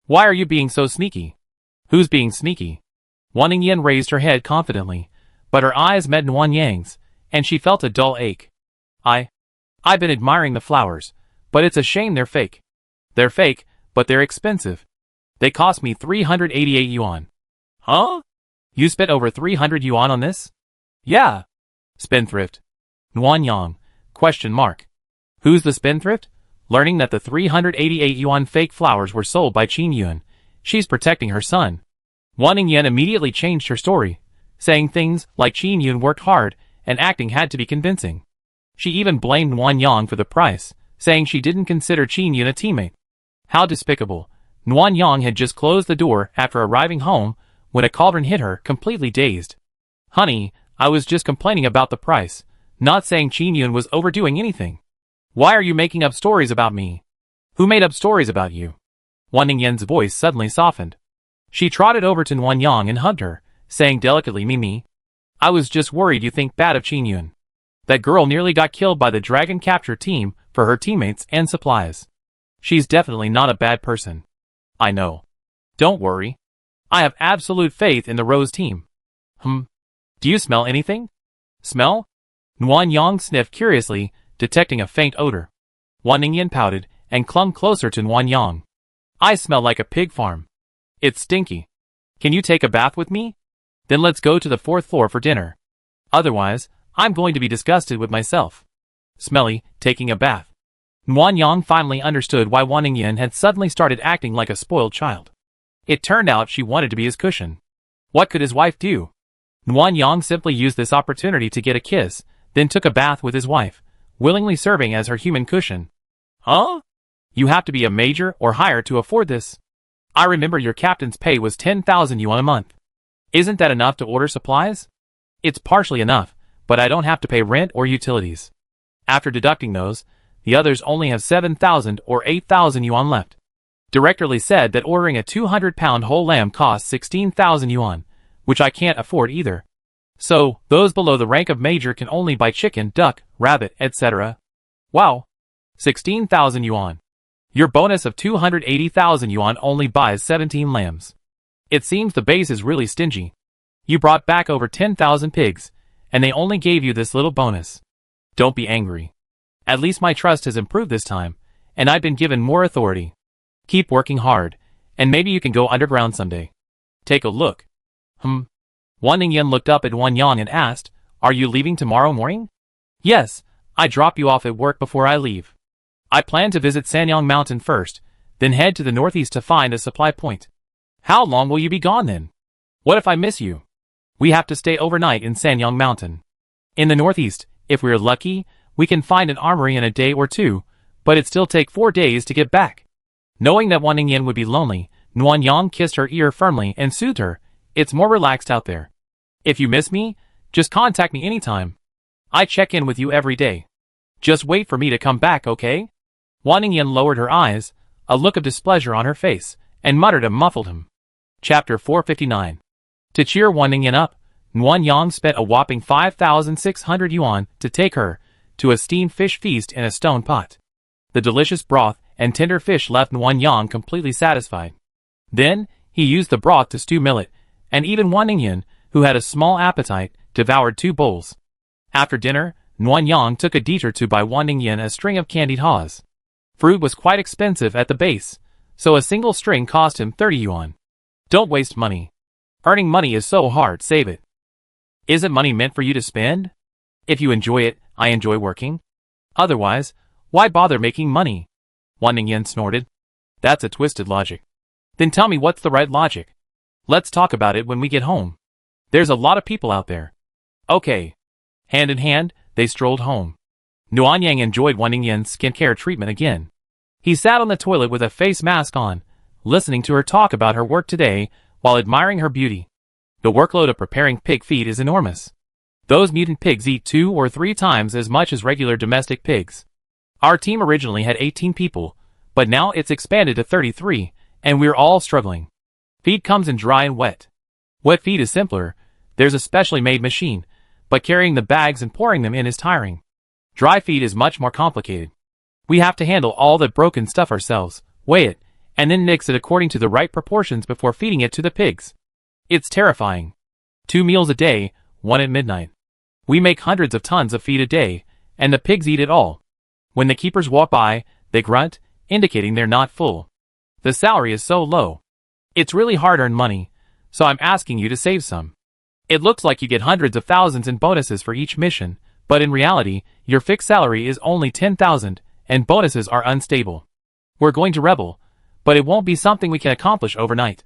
Why are you being so sneaky? Who's being sneaky? Wan Ningyan raised her head confidently, but her eyes met Nguyen Yang's, and she felt a dull ache. I've been admiring the flowers, but it's a shame they're fake. They're fake, but they're expensive. They cost me 388 yuan. Huh? You spent over 300 yuan on this? Yeah. Spendthrift. Nguyen Yang, question mark. Who's the spendthrift? Learning that the 388 yuan fake flowers were sold by Qin Yuan, she's protecting her son. Wan Ningyan immediately changed her story, saying things like Qin Yuan worked hard and acting had to be convincing. She even blamed Nguyen Yang for the price, saying she didn't consider Qin Yuan a teammate. How despicable. Nguyen Yang had just closed the door after arriving home when a cauldron hit her, completely dazed. Honey, I was just complaining about the price, not saying Qin Yuan was overdoing anything. Why are you making up stories about me? Who made up stories about you? Wan Ningyan's voice suddenly softened. She trotted over to Nguyen Yang and hugged her, saying delicately, Mimi, I was just worried you think bad of Qin Yuan. That girl nearly got killed by the dragon capture team for her teammates and supplies. She's definitely not a bad person. I know. Don't worry. I have absolute faith in the Rose team. Do you smell anything? Smell? Nguyen Yang sniffed curiously, detecting a faint odor. Wan Ningyan pouted and clung closer to Nguyen Yang. I smell like a pig farm. It's stinky. Can you take a bath with me? Then let's go to the 4th floor for dinner. Otherwise, I'm going to be disgusted with myself. Smelly, taking a bath. Nguyen Yang finally understood why Wan Ningyan had suddenly started acting like a spoiled child. It turned out she wanted to be his cushion. What could his wife do? Nguyen Yang simply used this opportunity to get a kiss, then took a bath with his wife, willingly serving as her human cushion. Huh? You have to be a major or higher to afford this. I remember your captain's pay was 10,000 yuan a month. Isn't that enough to order supplies? It's partially enough, but I don't have to pay rent or utilities. After deducting those, the others only have 7,000 or 8,000 yuan left. Director Lee said that ordering a 200-pound whole lamb costs 16,000 yuan, which I can't afford either. So, those below the rank of major can only buy chicken, duck, rabbit, etc. Wow. 16,000 yuan. Your bonus of 280,000 yuan only buys 17 lambs. It seems the base is really stingy. You brought back over 10,000 pigs, and they only gave you this little bonus. Don't be angry. At least my trust has improved this time, and I've been given more authority. Keep working hard, and maybe you can go underground someday. Take a look. Wan Ningyan looked up at Wan Yang and asked, "Are you leaving tomorrow morning?" "Yes, I drop you off at work before I leave. I plan to visit Sanyang Mountain first, then head to the northeast to find a supply point." "How long will you be gone then? What if I miss you?" "We have to stay overnight in Sanyang Mountain. In the northeast, if we're lucky, we can find an armory in a day or two, but it'd still take 4 days to get back." Knowing that Wan Ningyan would be lonely, Nuan Yang kissed her ear firmly and soothed her. "It's more relaxed out there. If you miss me, just contact me anytime. I check in with you every day. Just wait for me to come back, okay?" Wan Ningyan lowered her eyes, a look of displeasure on her face, and muttered a muffled Chapter 459. To cheer Wan Ningyan up, Nuan Yang spent a whopping 5,600 yuan to take her to a steamed fish feast in a stone pot. The delicious broth and tender fish left Nuan Yang completely satisfied. Then, he used the broth to stew millet, and even Wan Ningyan, who had a small appetite, devoured 2 bowls. After dinner, Nuan Yang took a detour to buy Wan Ningyan a string of candied haws. Fruit was quite expensive at the base, so a single string cost him 30 yuan. Don't waste money. Earning money is so hard, save it. Isn't money meant for you to spend? If you enjoy it, I enjoy working. Otherwise, why bother making money? Wan Ningyan snorted. That's a twisted logic. Then tell me what's the right logic. Let's talk about it when we get home. There's a lot of people out there. Okay. Hand in hand, they strolled home. Nuan Yang enjoyed Wan Ningyan's skincare treatment again. He sat on the toilet with a face mask on, listening to her talk about her work today while admiring her beauty. The workload of preparing pig feed is enormous. Those mutant pigs eat 2 or 3 times as much as regular domestic pigs. Our team originally had 18 people, but now it's expanded to 33, and we're all struggling. Feed comes in dry and wet. Wet feed is simpler. There's a specially made machine, but carrying the bags and pouring them in is tiring. Dry feed is much more complicated. We have to handle all that broken stuff ourselves, weigh it, and then mix it according to the right proportions before feeding it to the pigs. It's terrifying. 2 meals a day, 1 at midnight. We make hundreds of tons of feed a day, and the pigs eat it all. When the keepers walk by, they grunt, indicating they're not full. The salary is so low. It's really hard-earned money, so I'm asking you to save some. It looks like you get hundreds of thousands in bonuses for each mission, but in reality, your fixed salary is only 10,000, and bonuses are unstable. We're going to rebel, but it won't be something we can accomplish overnight.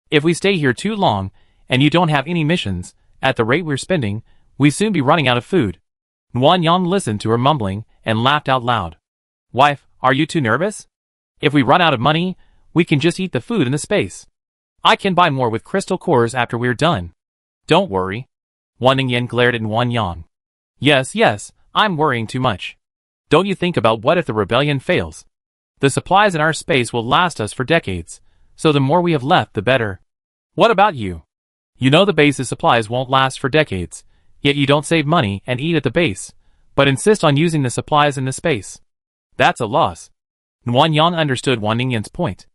If we stay here too long, and you don't have any missions, at the rate we're spending, we soon be running out of food. Nuan Yang listened to her mumbling, and laughed out loud. Wife, are you too nervous? If we run out of money, we can just eat the food in the space. I can buy more with crystal cores after we're done. Don't worry. Wan Ningyan glared at Nuan Yang. Yes, I'm worrying too much. Don't you think about what if the rebellion fails? The supplies in our space will last us for decades, so the more we have left the better. What about you? You know the base's supplies won't last for decades, yet you don't save money and eat at the base, but insist on using the supplies in the space. That's a loss. Nuan Yang understood Wan Ningyan's point.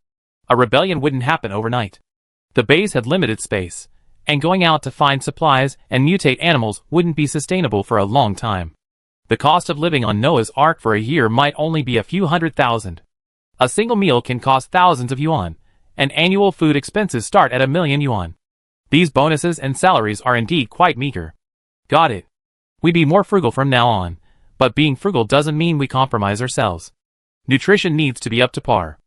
A rebellion wouldn't happen overnight. The base had limited space, and going out to find supplies and mutate animals wouldn't be sustainable for a long time. The cost of living on Noah's Ark for a year might only be a few 100,000. A single meal can cost thousands of yuan, and annual food expenses start at 1,000,000 yuan. These bonuses and salaries are indeed quite meager. Got it. We be more frugal from now on, but being frugal doesn't mean we compromise ourselves. Nutrition needs to be up to par.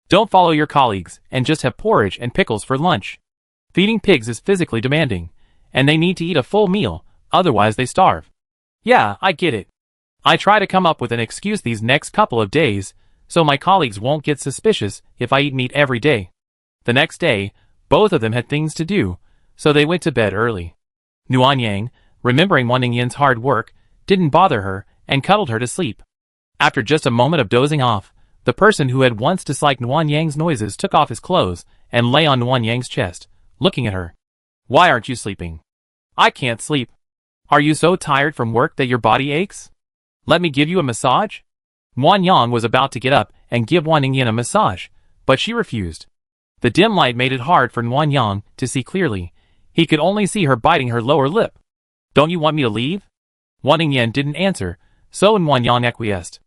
Don't follow your colleagues and just have porridge and pickles for lunch. Feeding pigs is physically demanding, and they need to eat a full meal, otherwise they starve. Yeah, I get it. I try to come up with an excuse these next couple of days, so my colleagues won't get suspicious if I eat meat every day. The next day, both of them had things to do, so they went to bed early. Nuan Yang, remembering Wan Ningyan's hard work, didn't bother her and cuddled her to sleep. After just a moment of dozing off, the person who had once disliked Nuan Yang's noises took off his clothes and lay on Nuan Yang's chest, looking at her. Why aren't you sleeping? I can't sleep. Are you so tired from work that your body aches? Let me give you a massage? Wan Yang was about to get up and give Wan Ningyan a massage, but she refused. The dim light made it hard for Wan Yang to see clearly. He could only see her biting her lower lip. Don't you want me to leave? Wan Ningyan didn't answer, so Wan Yang acquiesced.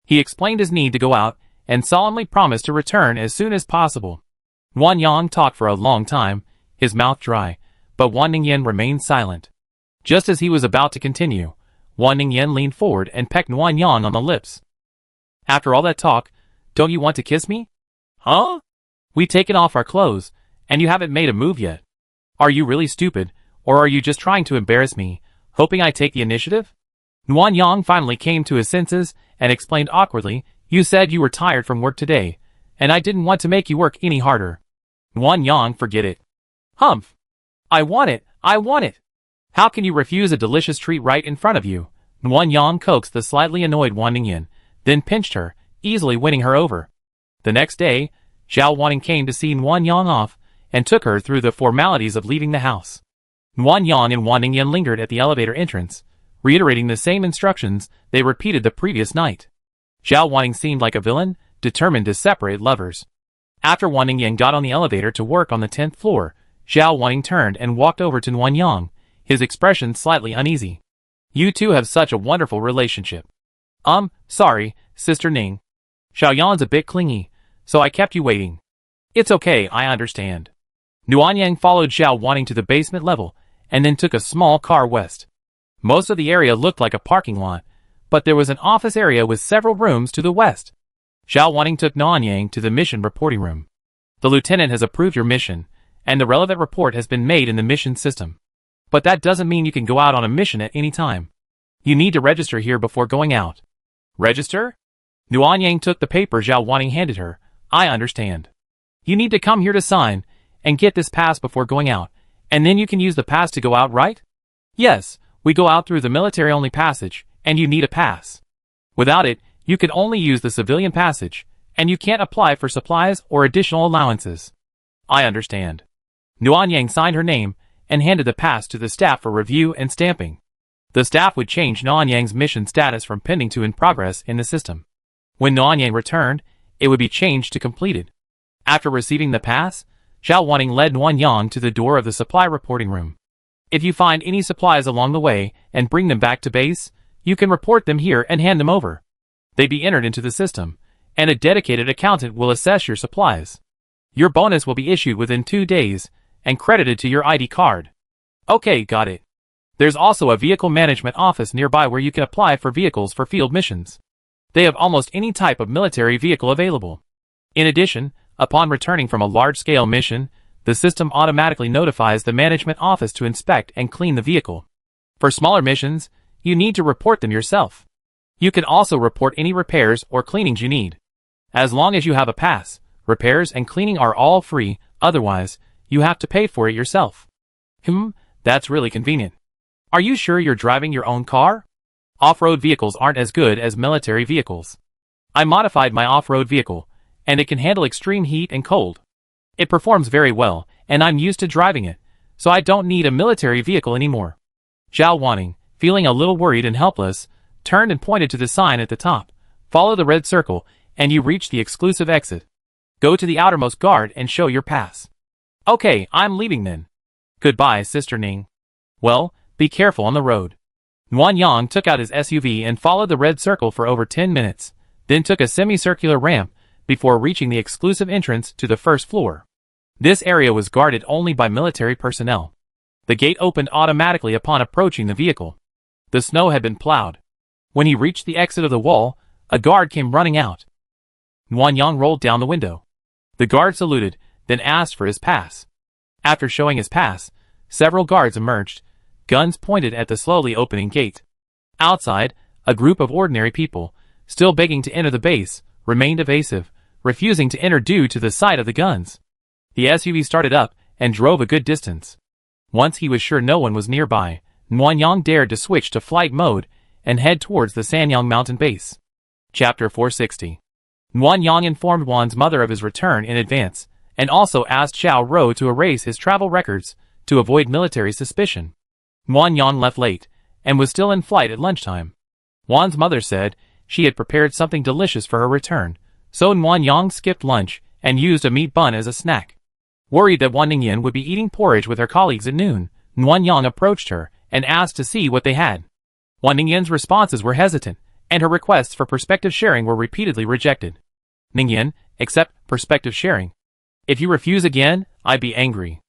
He explained his need to go out and solemnly promised to return as soon as possible. Wan Yang talked for a long time, his mouth dry, but Wan Ningyan remained silent. Just as he was about to continue, Wan Ningyan leaned forward and pecked Wan Yang on the lips. After all that talk, don't you want to kiss me? Huh? We've taken off our clothes, and you haven't made a move yet. Are you really stupid, or are you just trying to embarrass me, hoping I take the initiative? Wan Yang finally came to his senses and explained awkwardly, you said you were tired from work today, and I didn't want to make you work any harder. Wan Yang, forget it. Humph. I want it, I want it. How can you refuse a delicious treat right in front of you? Wan Yang coaxed the slightly annoyed Wan Ningyan, then pinched her, easily winning her over. The next day, Zhao Wanning came to see Wan Yang off, and took her through the formalities of leaving the house. Wan Yang and Wan Ningyan lingered at the elevator entrance, reiterating the same instructions they repeated the previous night. Zhao Wanning seemed like a villain, determined to separate lovers. After Wan Ningyan got on the elevator to work on the 10th floor, Zhao Wanning turned and walked over to Wan Yang, his expression slightly uneasy. You two have such a wonderful relationship. Sorry, Sister Ning. Xiaoyan's a bit clingy, so I kept you waiting. It's okay, I understand. Wan Yang followed Zhao Wanning to the basement level, and then took a small car west. Most of the area looked like a parking lot, but there was an office area with several rooms to the west. Zhao Wanning took Wan Yang to the mission reporting room. The lieutenant has approved your mission, and the relevant report has been made in the mission system. But that doesn't mean you can go out on a mission at any time. You need to register here before going out. Register? Wan Yang took the paper Zhao Wanning handed her. I understand. You need to come here to sign, and get this pass before going out, and then you can use the pass to go out, right? Yes, we go out through the military-only passage, and you need a pass. Without it, you can only use the civilian passage, and you can't apply for supplies or additional allowances. I understand. Wan Yang signed her name, and handed the pass to the staff for review and stamping. The staff would change Wan Yang's mission status from pending to in progress in the system. When Wan Yang returned, it would be changed to completed. After receiving the pass, Zhao Wanning led Wan Yang to the door of the supply reporting room. If you find any supplies along the way and bring them back to base, you can report them here and hand them over. They'd be entered into the system, and a dedicated accountant will assess your supplies. Your bonus will be issued within 2 days, and credited to your ID card. Okay, got it. There's also a vehicle management office nearby where you can apply for vehicles for field missions. They have almost any type of military vehicle available. In addition, upon returning from a large-scale mission, the system automatically notifies the management office to inspect and clean the vehicle. For smaller missions, you need to report them yourself. You can also report any repairs or cleanings you need. As long as you have a pass, repairs and cleaning are all free, otherwise, you have to pay for it yourself. That's really convenient. Are you sure you're driving your own car? Off-road vehicles aren't as good as military vehicles. I modified my off-road vehicle, and it can handle extreme heat and cold. It performs very well, and I'm used to driving it, so I don't need a military vehicle anymore. Zhao Wanning, feeling a little worried and helpless, turned and pointed to the sign at the top. Follow the red circle, and you reach the exclusive exit. Go to the outermost guard and show your pass. Okay, I'm leaving then. Goodbye, Sister Ning. Well, be careful on the road. Wan Yang took out his SUV and followed the red circle for over 10 minutes, then took a semicircular ramp before reaching the exclusive entrance to the first floor. This area was guarded only by military personnel. The gate opened automatically upon approaching the vehicle. The snow had been plowed. When he reached the exit of the wall, a guard came running out. Wan Yang rolled down the window. The guard saluted, then asked for his pass. After showing his pass, several guards emerged, guns pointed at the slowly opening gate. Outside, a group of ordinary people, still begging to enter the base, remained evasive, refusing to enter due to the sight of the guns. The SUV started up and drove a good distance. Once he was sure no one was nearby, Wan Yang dared to switch to flight mode and head towards the Sanyang mountain base. Chapter 460. Wan Yang informed Wan's mother of his return in advance, and also asked Xiao Ro to erase his travel records to avoid military suspicion. Nguyen Yang left late, and was still in flight at lunchtime. Juan's mother said she had prepared something delicious for her return, so Nguyen Yang skipped lunch and used a meat bun as a snack. Worried that Wan Ningyan would be eating porridge with her colleagues at noon, Nguyen Yang approached her and asked to see what they had. Wan Ningyan's responses were hesitant, and her requests for perspective sharing were repeatedly rejected. Ningyan, accept perspective sharing. If you refuse again, I'd be angry.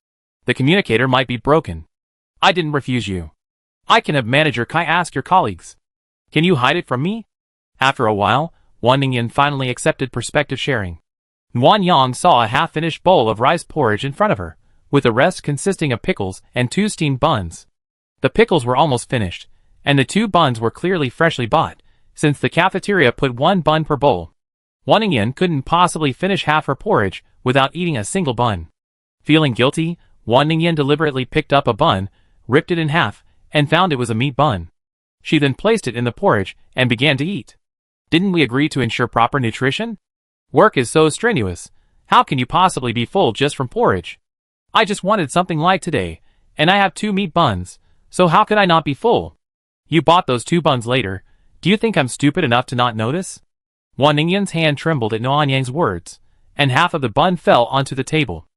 The communicator might be broken. I didn't refuse you. I can have manager Kai ask your colleagues. Can you hide it from me? After a while, Wan Ningyan finally accepted perspective sharing. Nguyen Yang saw a half-finished bowl of rice porridge in front of her, with the rest consisting of pickles and 2 steamed buns. The pickles were almost finished, and the 2 buns were clearly freshly bought, since the cafeteria put 1 bun per bowl. Wan Ningyan couldn't possibly finish half her porridge without eating a single bun. Feeling guilty, Wan Ningyan deliberately picked up a bun, ripped it in half, and found it was a meat bun. She then placed it in the porridge and began to eat. Didn't we agree to ensure proper nutrition? Work is so strenuous. How can you possibly be full just from porridge? I just wanted something light today, and I have 2 meat buns, so how could I not be full? You bought those 2 buns later. Do you think I'm stupid enough to not notice? Wan Ningyan's hand trembled at Nguyen Yang's words, and half of the bun fell onto the table.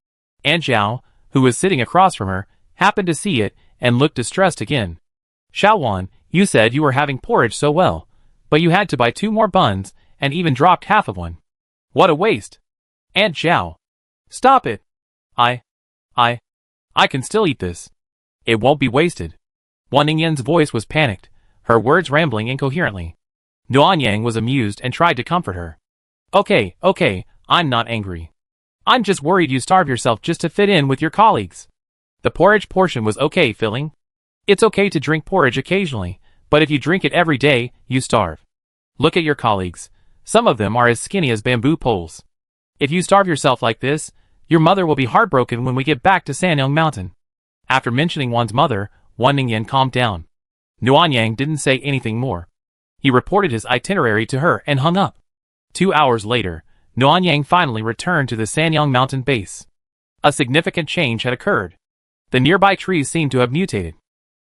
Aunt Zhao, who was sitting across from her, happened to see it and looked distressed again. Xiao Wan, you said you were having porridge so well, but you had to buy 2 more buns and even dropped half of one. What a waste! Aunt Zhao. Stop it! I can still eat this. It won't be wasted. Wan Ningyan's voice was panicked, her words rambling incoherently. Nguyen Yang was amused and tried to comfort her. Okay, I'm not angry. I'm just worried you starve yourself just to fit in with your colleagues. The porridge portion was okay filling. It's okay to drink porridge occasionally, but if you drink it every day, you starve. Look at your colleagues. Some of them are as skinny as bamboo poles. If you starve yourself like this, your mother will be heartbroken when we get back to Sanyang Mountain. After mentioning Wan's mother, Wan Ningyan calmed down. Nguyen Yang didn't say anything more. He reported his itinerary to her and hung up. 2 hours later, Nguyen Yang finally returned to the Sanyang Mountain base. A significant change had occurred. The nearby trees seemed to have mutated.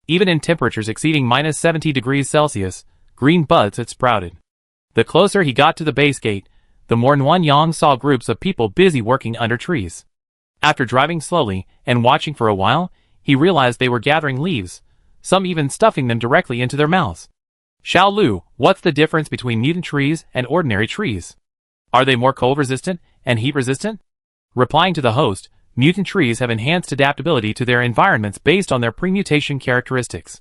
Even in temperatures exceeding minus 70 degrees Celsius, green buds had sprouted. The closer he got to the base gate, the more Nguyen Yang saw groups of people busy working under trees. After driving slowly and watching for a while, he realized they were gathering leaves, some even stuffing them directly into their mouths. Xiao Lu, what's the difference between mutant trees and ordinary trees? Are they more cold-resistant and heat-resistant? Replying to the host, mutant trees have enhanced adaptability to their environments based on their pre-mutation characteristics.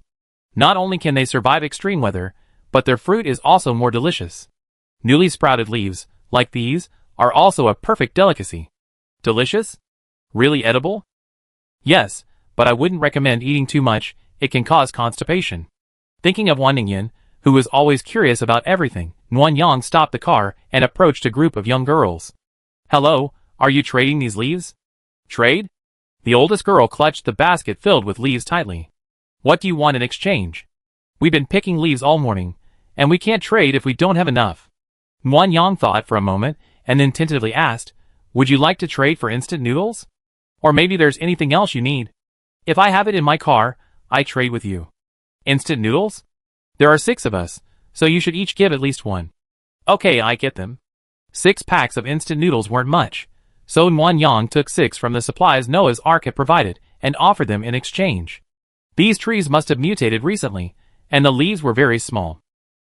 Not only can they survive extreme weather, but their fruit is also more delicious. Newly sprouted leaves, like these, are also a perfect delicacy. Delicious? Really edible? Yes, but I wouldn't recommend eating too much, it can cause constipation. Thinking of Wan Ningyan, who was always curious about everything, Nguyen Yang stopped the car and approached a group of young girls. Hello, are you trading these leaves? Trade? The oldest girl clutched the basket filled with leaves tightly. What do you want in exchange? We've been picking leaves all morning, and we can't trade if we don't have enough. Nguyen Yang thought for a moment, and then tentatively asked, would you like to trade for instant noodles? Or maybe there's anything else you need. If I have it in my car, I trade with you. Instant noodles? There are 6 of us, so you should each give at least 1. Okay, I get them. 6 packs of instant noodles weren't much, so Nguyen Yang took 6 from the supplies Noah's Ark had provided and offered them in exchange. These trees must have mutated recently, and the leaves were very small.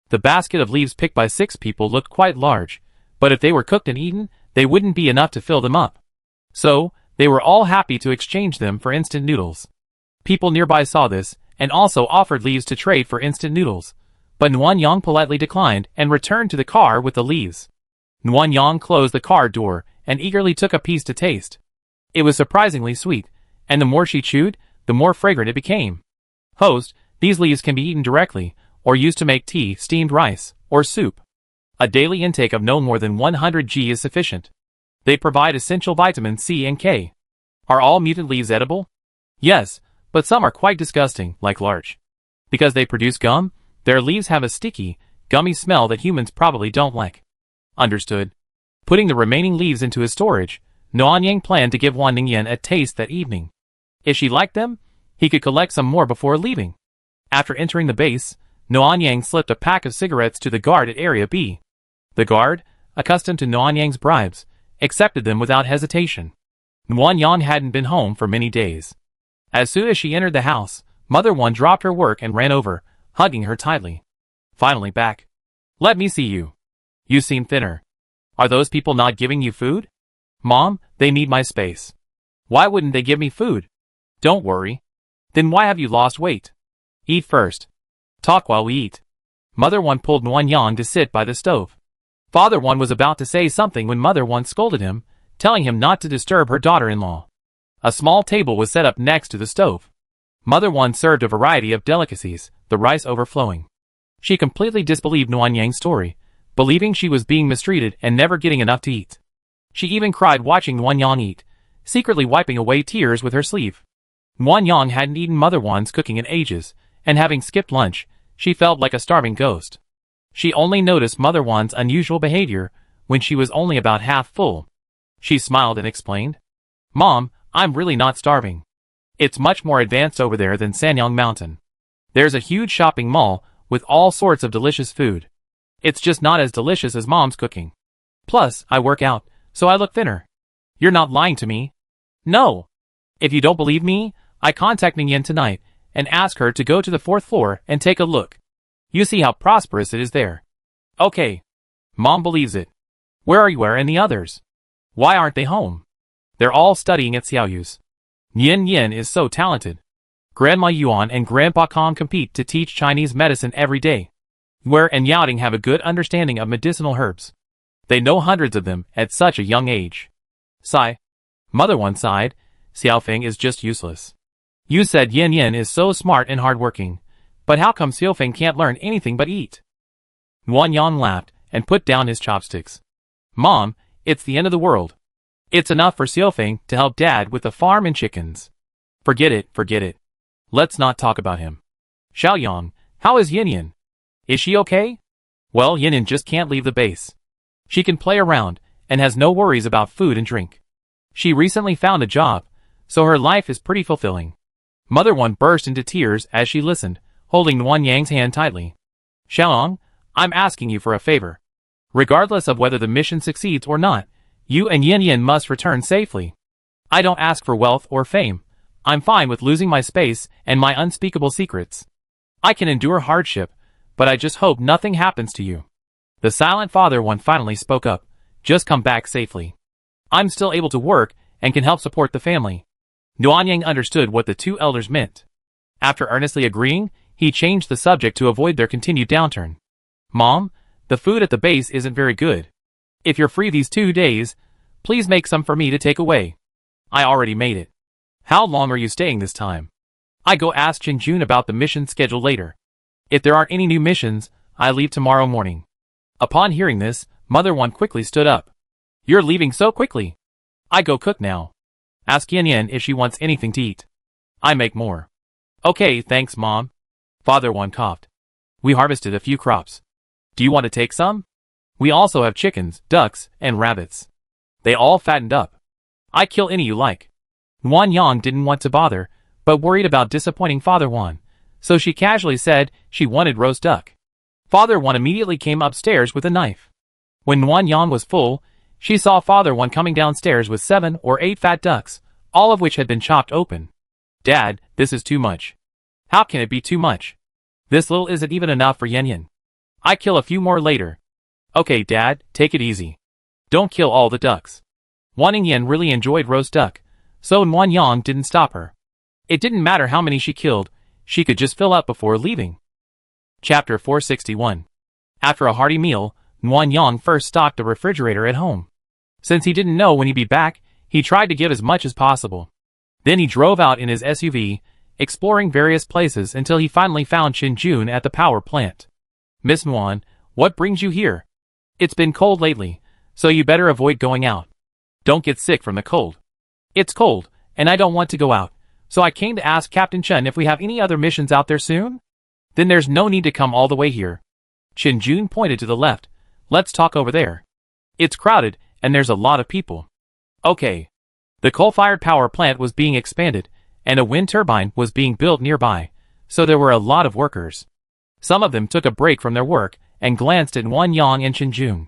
The basket of leaves picked by 6 people looked quite large, but if they were cooked and eaten, they wouldn't be enough to fill them up. So, they were all happy to exchange them for instant noodles. People nearby saw this, and also offered leaves to trade for instant noodles, but Nguyen Yang politely declined and returned to the car with the leaves. Nguyen Yang closed the car door and eagerly took a piece to taste. It was surprisingly sweet, and the more she chewed, the more fragrant it became. Host, these leaves can be eaten directly, or used to make tea, steamed rice, or soup. A daily intake of no more than 100 g is sufficient. They provide essential vitamins C and K. Are all mutant leaves edible? Yes, but some are quite disgusting, like larch. Because they produce gum, their leaves have a sticky, gummy smell that humans probably don't like. Understood. Putting the remaining leaves into his storage, Nguyen Yang planned to give Wan Ningyan a taste that evening. If she liked them, he could collect some more before leaving. After entering the base, Noanyang slipped a pack of cigarettes to the guard at Area B. The guard, accustomed to Noanyang's bribes, accepted them without hesitation. Noanyang hadn't been home for many days. As soon as she entered the house, Mother One dropped her work and ran over, hugging her tightly. Finally back. Let me see you. You seem thinner. Are those people not giving you food? Mom, they need my space. Why wouldn't they give me food? Don't worry. Then why have you lost weight? Eat first. Talk while we eat. Mother One pulled Noanyang to sit by the stove. Father One was about to say something when Mother One scolded him, telling him not to disturb her daughter-in-law. A small table was set up next to the stove. Mother One served a variety of delicacies, the rice overflowing. She completely disbelieved Noanyang's story, believing she was being mistreated and never getting enough to eat. She even cried watching Noanyang eat, secretly wiping away tears with her sleeve. Noanyang hadn't eaten Mother One's cooking in ages, and having skipped lunch, she felt like a starving ghost. She only noticed Mother One's unusual behavior when she was only about half full. She smiled and explained, Mom, I'm really not starving. It's much more advanced over there than Sanyang Mountain. There's a huge shopping mall with all sorts of delicious food. It's just not as delicious as Mom's cooking. Plus, I work out, so I look thinner. You're not lying to me? No. If you don't believe me, I contact Ningyan tonight and ask her to go to the 4th floor and take a look. You see how prosperous it is there. Okay. Mom believes it. Where are Yuer and the others? Why aren't they home? They're all studying at Xiaoyu's. Yin Yin is so talented. Grandma Yuan and Grandpa Kong compete to teach Chinese medicine every day. Yuer and Yaoting have a good understanding of medicinal herbs. They know hundreds of them at such a young age. Sigh. Mother One sighed, Xiaofeng is just useless. You said Yin Yin is so smart and hardworking, but how come Xiaofeng can't learn anything but eat? Noanyang laughed and put down his chopsticks. Mom, it's the end of the world. It's enough for Xiaofeng to help Dad with the farm and chickens. Forget it, forget it. Let's not talk about him. Xiaoyang, how is Yin Yin? Is she okay? Well, Yin Yin just can't leave the base. She can play around and has no worries about food and drink. She recently found a job, so her life is pretty fulfilling. Mother One burst into tears as she listened, holding Noanyang's hand tightly. Xiaoyang, I'm asking you for a favor. Regardless of whether the mission succeeds or not, you and Yin Yin must return safely. I don't ask for wealth or fame. I'm fine with losing my space and my unspeakable secrets. I can endure hardship, but I just hope nothing happens to you. The silent Father One finally spoke up. Just come back safely. I'm still able to work and can help support the family. Noanyang understood what the two elders meant. After earnestly agreeing, he changed the subject to avoid their continued downturn. Mom, the food at the base isn't very good. If you're free these 2 days, please make some for me to take away. I already made it. How long are you staying this time? I go ask Qingjun about the mission schedule later. If there aren't any new missions, I leave tomorrow morning. Upon hearing this, Mother One quickly stood up. You're leaving so quickly. I go cook now. Ask Yin Yin if she wants anything to eat. I make more. Okay, thanks, Mom. Father One coughed. We harvested a few crops. Do you want to take some? We also have chickens, ducks, and rabbits. They all fattened up. I kill any you like. Noanyang didn't want to bother, but worried about disappointing Father One, so she casually said she wanted roast duck. Father One immediately came upstairs with a knife. When Noanyang was full, she saw Father One coming downstairs with 7 or 8 fat ducks, all of which had been chopped open. Dad, this is too much. How can it be too much? This little isn't even enough for Yin Yin. I kill a few more later. Okay, Dad, take it easy. Don't kill all the ducks. Wan Yin really enjoyed roast duck, so Noanyang didn't stop her. It didn't matter how many she killed, she could just fill up before leaving. Chapter 461. After a hearty meal, Noanyang first stocked the refrigerator at home. Since he didn't know when he'd be back, he tried to give as much as possible. Then he drove out in his SUV, exploring various places until he finally found Qingjun at the power plant. Miss Nguyen, what brings you here? It's been cold lately, so you better avoid going out. Don't get sick from the cold. It's cold, and I don't want to go out, so I came to ask Captain Chen if we have any other missions out there soon? Then there's no need to come all the way here. Qingjun pointed to the left. Let's talk over there. It's crowded, and there's a lot of people. Okay. The coal-fired power plant was being expanded, and a wind turbine was being built nearby, so there were a lot of workers. Some of them took a break from their work and glanced at Wan Yang and Qinjun.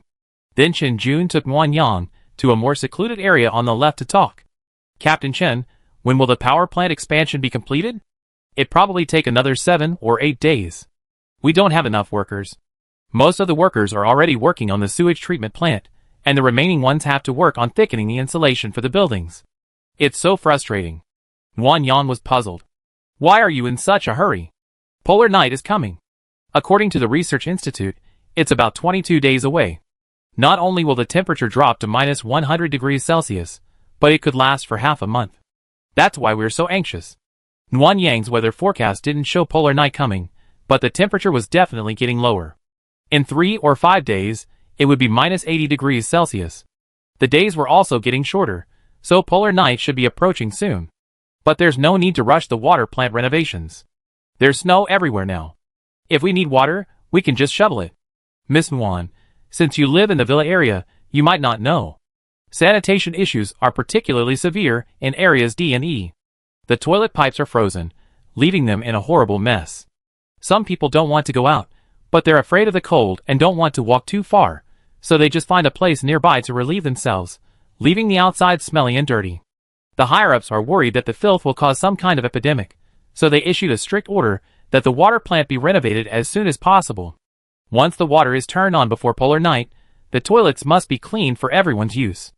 Then Qinjun took Wan Yang to a more secluded area on the left to talk. Captain Chen, when will the power plant expansion be completed? It probably take another 7 or 8 days. We don't have enough workers. Most of the workers are already working on the sewage treatment plant, and the remaining ones have to work on thickening the insulation for the buildings. It's so frustrating. Wan Yang was puzzled. Why are you in such a hurry? Polar night is coming. According to the Research Institute, it's about 22 days away. Not only will the temperature drop to minus 100 degrees Celsius, but it could last for half a month. That's why we're so anxious. Wan Yang's weather forecast didn't show polar night coming, but the temperature was definitely getting lower. In 3 or 5 days, it would be minus 80 degrees Celsius. The days were also getting shorter, so polar night should be approaching soon. But there's no need to rush the water plant renovations. There's snow everywhere now. If we need water, we can just shovel it. Miss Wan, since you live in the villa area, you might not know. Sanitation issues are particularly severe in areas D and E. The toilet pipes are frozen, leaving them in a horrible mess. Some people don't want to go out, but they're afraid of the cold and don't want to walk too far, so they just find a place nearby to relieve themselves, leaving the outside smelly and dirty. The higher-ups are worried that the filth will cause some kind of epidemic, so they issued a strict order that the water plant be renovated as soon as possible. Once the water is turned on before polar night, the toilets must be cleaned for everyone's use.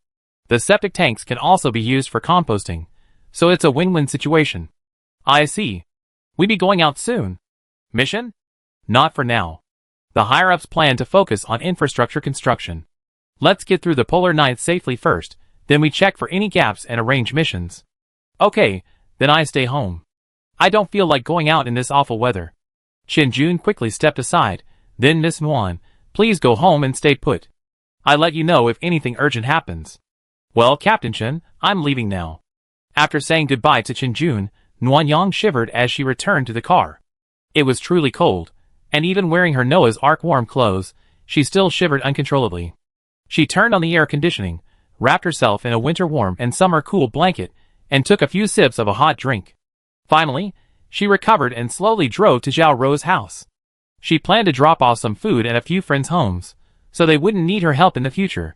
The septic tanks can also be used for composting, so it's a win-win situation. I see. We be going out soon. Mission? Not for now. The higher-ups plan to focus on infrastructure construction. Let's get through the polar night safely first, then we check for any gaps and arrange missions. Okay, then I stay home. I don't feel like going out in this awful weather. Qinjun quickly stepped aside, then Miss Wan, please go home and stay put. I'll let you know if anything urgent happens. Well, Captain Chen, I'm leaving now. After saying goodbye to Qinjun, Wan Yang shivered as she returned to the car. It was truly cold, and even wearing her Noah's Ark warm clothes, she still shivered uncontrollably. She turned on the air conditioning, wrapped herself in a winter warm and summer cool blanket, and took a few sips of a hot drink. Finally, she recovered and slowly drove to Zhao Rou's house. She planned to drop off some food at a few friends' homes, so they wouldn't need her help in the future.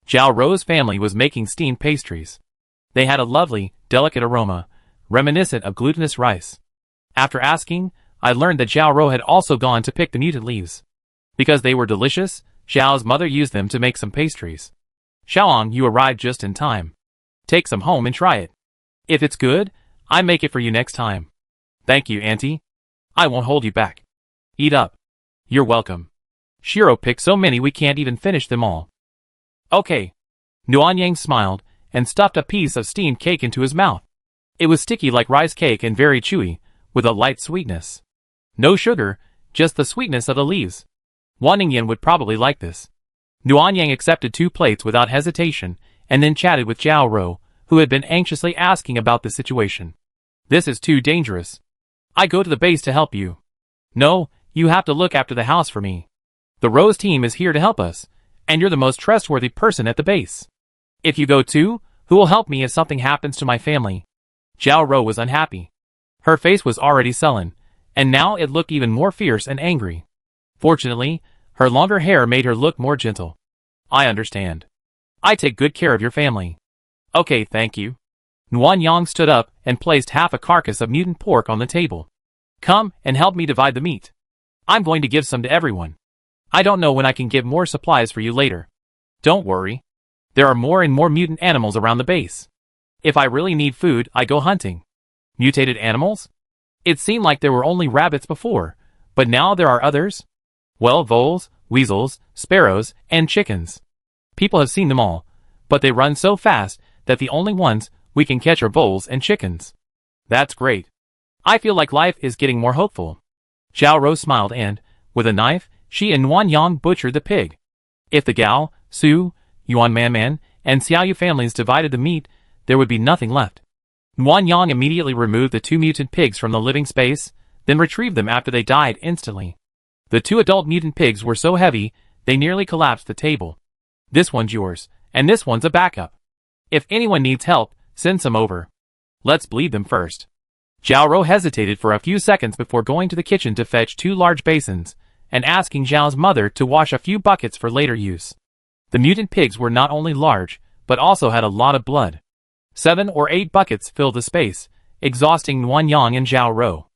Zhao Rou's family was making steamed pastries. They had a lovely, delicate aroma, reminiscent of glutinous rice. After asking, I learned that Zhao Rou had also gone to pick the mutant leaves. Because they were delicious, Zhao's mother used them to make some pastries. Xiaoang, you arrived just in time. Take some home and try it. If it's good, I make it for you next time. Thank you, Auntie. I won't hold you back. Eat up. You're welcome. Shiro picked so many we can't even finish them all. Okay. Wan Yang smiled and stuffed a piece of steamed cake into his mouth. It was sticky like rice cake and very chewy, with a light sweetness. No sugar, just the sweetness of the leaves. Wan Ningyan would probably like this. Wan Yang accepted 2 plates without hesitation, and then chatted with Zhao Rou, who had been anxiously asking about the situation. This is too dangerous. I go to the base to help you. No, you have to look after the house for me. The Rose team is here to help us, and you're the most trustworthy person at the base. If you go too, who will help me if something happens to my family? Zhao Rou was unhappy. Her face was already sullen, and now it looked even more fierce and angry. Fortunately, her longer hair made her look more gentle. I understand. I take good care of your family. Okay, thank you. Wan Yang stood up and placed half a carcass of mutant pork on the table. Come and help me divide the meat. I'm going to give some to everyone. I don't know when I can get more supplies for you later. Don't worry. There are more and more mutant animals around the base. If I really need food, I go hunting. Mutated animals? It seemed like there were only rabbits before, but now there are others? Well, voles, weasels, sparrows, and chickens. People have seen them all, but they run so fast that the only ones we can catch are voles and chickens. That's great. I feel like life is getting more hopeful. Zhao Rou smiled and, with a knife, she and Wan Yang butchered the pig. If the Gao, Su, Yuan Man, and Xiaoyu families divided the meat, there would be nothing left. Wan Yang immediately removed the 2 mutant pigs from the living space, then retrieved them after they died instantly. The 2 adult mutant pigs were so heavy, they nearly collapsed the table. This one's yours, and this one's a backup. If anyone needs help, send some over. Let's bleed them first. Zhao Rou hesitated for a few seconds before going to the kitchen to fetch 2 large basins, and asking Zhao's mother to wash a few buckets for later use. The mutant pigs were not only large, but also had a lot of blood. 7 or 8 buckets filled the space, exhausting Nuanyang and Zhao Rou.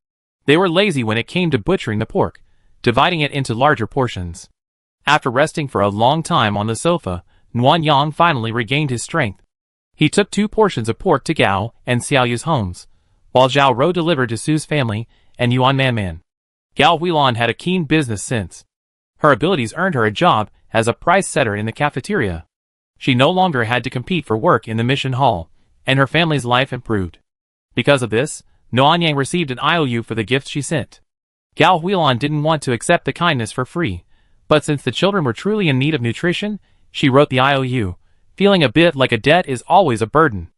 They were lazy when it came to butchering the pork, dividing it into larger portions. After resting for a long time on the sofa, Nuanyang finally regained his strength. He took 2 portions of pork to Gao and Xiaoyu's homes, while Zhao Rou delivered to Su's family and Yuan Manman. Gao Huilan had a keen business sense. Her abilities earned her a job as a price setter in the cafeteria. She no longer had to compete for work in the mission hall, and her family's life improved. Because of this, Nuanyang received an IOU for the gifts she sent. Gao Huilan didn't want to accept the kindness for free, but since the children were truly in need of nutrition, she wrote the IOU, feeling a bit like a debt is always a burden.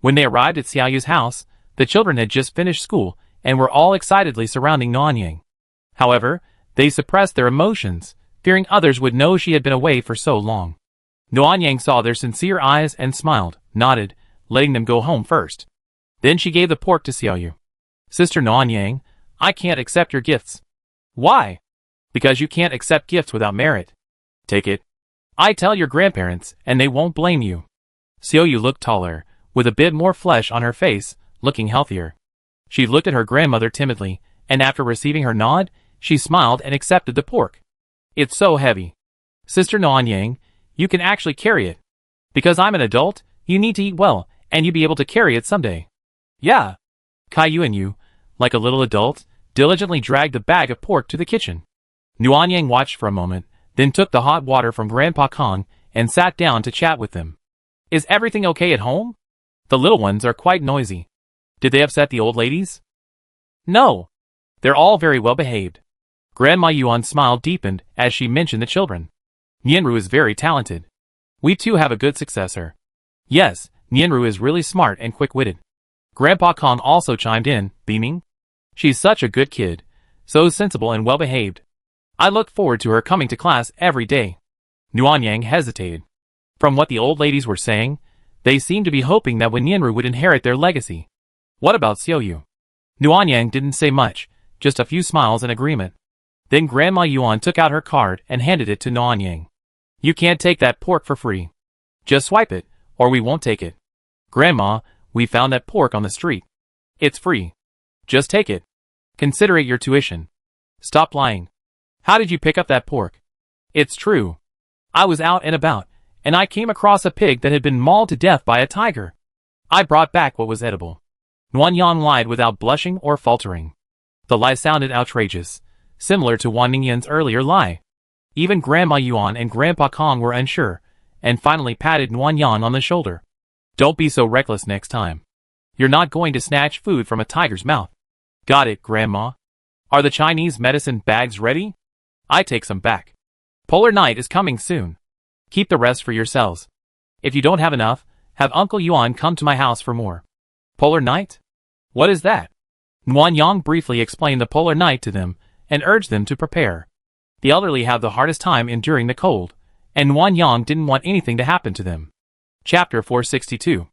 When they arrived at Xiaoyu's house, the children had just finished school and were all excitedly surrounding Nuanyang. However, they suppressed their emotions, fearing others would know she had been away for so long. Nuanyang saw their sincere eyes and smiled, nodded, letting them go home first. Then she gave the pork to Xiaoyu. Sister Nuanyang, I can't accept your gifts. Why? Because you can't accept gifts without merit. Take it. I tell your grandparents, and they won't blame you. Xiaoyu looked taller, with a bit more flesh on her face, looking healthier. She looked at her grandmother timidly, and after receiving her nod, she smiled and accepted the pork. It's so heavy. Sister Nuanyang, you can actually carry it. Because I'm an adult, you need to eat well, and you'll be able to carry it someday. Yeah. Caillou and you, like a little adult, diligently dragged the bag of pork to the kitchen. Nuanyang watched for a moment, then took the hot water from Grandpa Kong and sat down to chat with them. Is everything okay at home? The little ones are quite noisy. Did they upset the old ladies? No. They're all very well behaved. Grandma Yuan smile deepened as she mentioned the children. Nianru is very talented. We too have a good successor. Yes, Nianru is really smart and quick-witted. Grandpa Kong also chimed in, beaming. She's such a good kid, so sensible and well-behaved. I look forward to her coming to class every day. Nuanyang hesitated. From what the old ladies were saying, they seemed to be hoping that when Nianru would inherit their legacy. What about Xiaoyu? Nuanyang didn't say much, just a few smiles in agreement. Then Grandma Yuan took out her card and handed it to Nuanyang. You can't take that pork for free. Just swipe it, or we won't take it. Grandma, we found that pork on the street. It's free. Just take it. Consider it your tuition. Stop lying. How did you pick up that pork? It's true. I was out and about, and I came across a pig that had been mauled to death by a tiger. I brought back what was edible. Nuanyang lied without blushing or faltering. The lie sounded outrageous, similar to Wan Ningyan's earlier lie. Even Grandma Yuan and Grandpa Kong were unsure, and finally patted Nuanyang on the shoulder. Don't be so reckless next time. You're not going to snatch food from a tiger's mouth. Got it, Grandma. Are the Chinese medicine bags ready? I take some back. Polar night is coming soon. Keep the rest for yourselves. If you don't have enough, have Uncle Yuan come to my house for more. Polar night? What is that? Nuanyang briefly explained the polar night to them, and urged them to prepare. The elderly have the hardest time enduring the cold, and Nuanyang didn't want anything to happen to them. Chapter 462.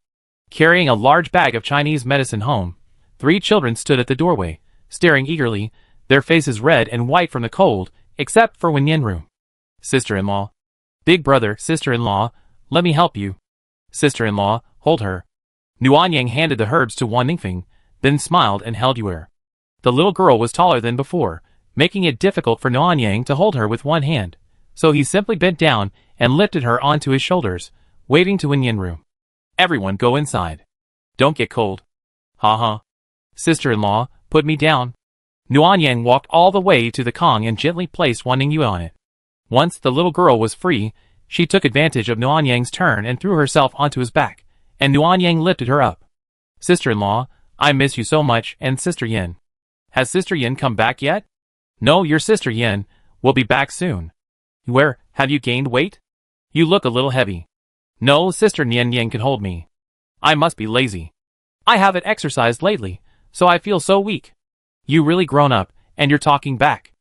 Carrying a large bag of Chinese medicine home, 3 children stood at the doorway, staring eagerly, their faces red and white from the cold, except for Wen Nianru. Sister-in-law. Big brother, sister-in-law, let me help you. Sister-in-law, hold her. Nuanyang handed the herbs to Wan Ningfeng, then smiled and held Yuer. The little girl was taller than before, making it difficult for Nuanyang to hold her with one hand, so he simply bent down and lifted her onto his shoulders, waving to Wen Nianru. Everyone go inside. Don't get cold. Ha. Sister-in-law, put me down. Nuanyang walked all the way to the Kong and gently placed Wan Ningyu on it. Once the little girl was free, she took advantage of Nuanyang's turn and threw herself onto his back, and Nuanyang lifted her up. Sister-in-law, I miss you so much, and Sister Yin. Has Sister Yin come back yet? No, your Sister Yin will be back soon. Where, have you gained weight? You look a little heavy. No, Sister Nian Yin can hold me. I must be lazy. I haven't exercised lately, so I feel so weak. You really grown up, and you're talking back.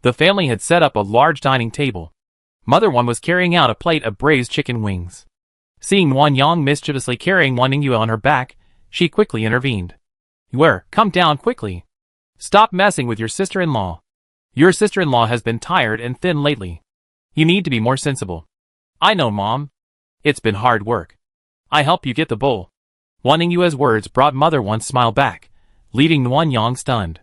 The family had set up a large dining table. Mother Wan was carrying out a plate of braised chicken wings. Seeing Nuanyang mischievously carrying Wan Ningyu on her back, she quickly intervened. Where? Come down quickly. Stop messing with your sister-in-law. Your sister-in-law has been tired and thin lately. You need to be more sensible. I know, Mom. It's been hard work. I help you get the bowl. Wan Ningyue's words brought Mother Wan's smile back, leaving Nguyen Yang stunned.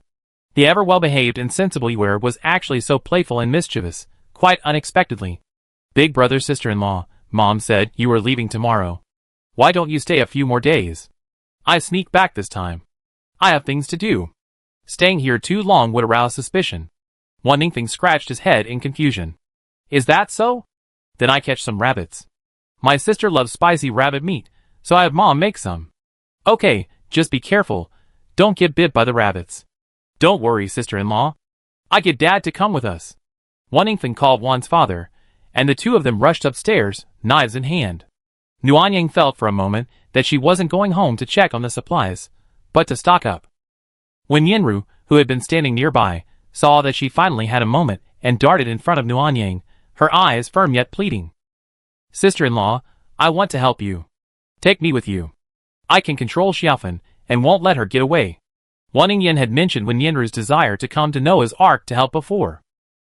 The ever well-behaved and sensible Yue was actually so playful and mischievous, quite unexpectedly. Big brother sister-in-law, Mom said you were leaving tomorrow. Why don't you stay a few more days? I sneak back this time. I have things to do. Staying here too long would arouse suspicion. Wan Ningfeng scratched his head in confusion. Is that so? Then I catch some rabbits. My sister loves spicy rabbit meat, so I have Mom make some. Okay, just be careful. Don't get bit by the rabbits. Don't worry, sister-in-law. I get Dad to come with us. Wan Ningfeng called Wan's father, and the two of them rushed upstairs, knives in hand. Nguyen Yang felt for a moment that she wasn't going home to check on the supplies, but to stock up. When Yenru, who had been standing nearby, saw that she finally had a moment and darted in front of Nguyen Yang, her eyes firm yet pleading. Sister-in-law, I want to help you. Take me with you. I can control Xiaofen and won't let her get away. Wan Ningyan had mentioned Wen Yenru's desire to come to Noah's Ark to help before.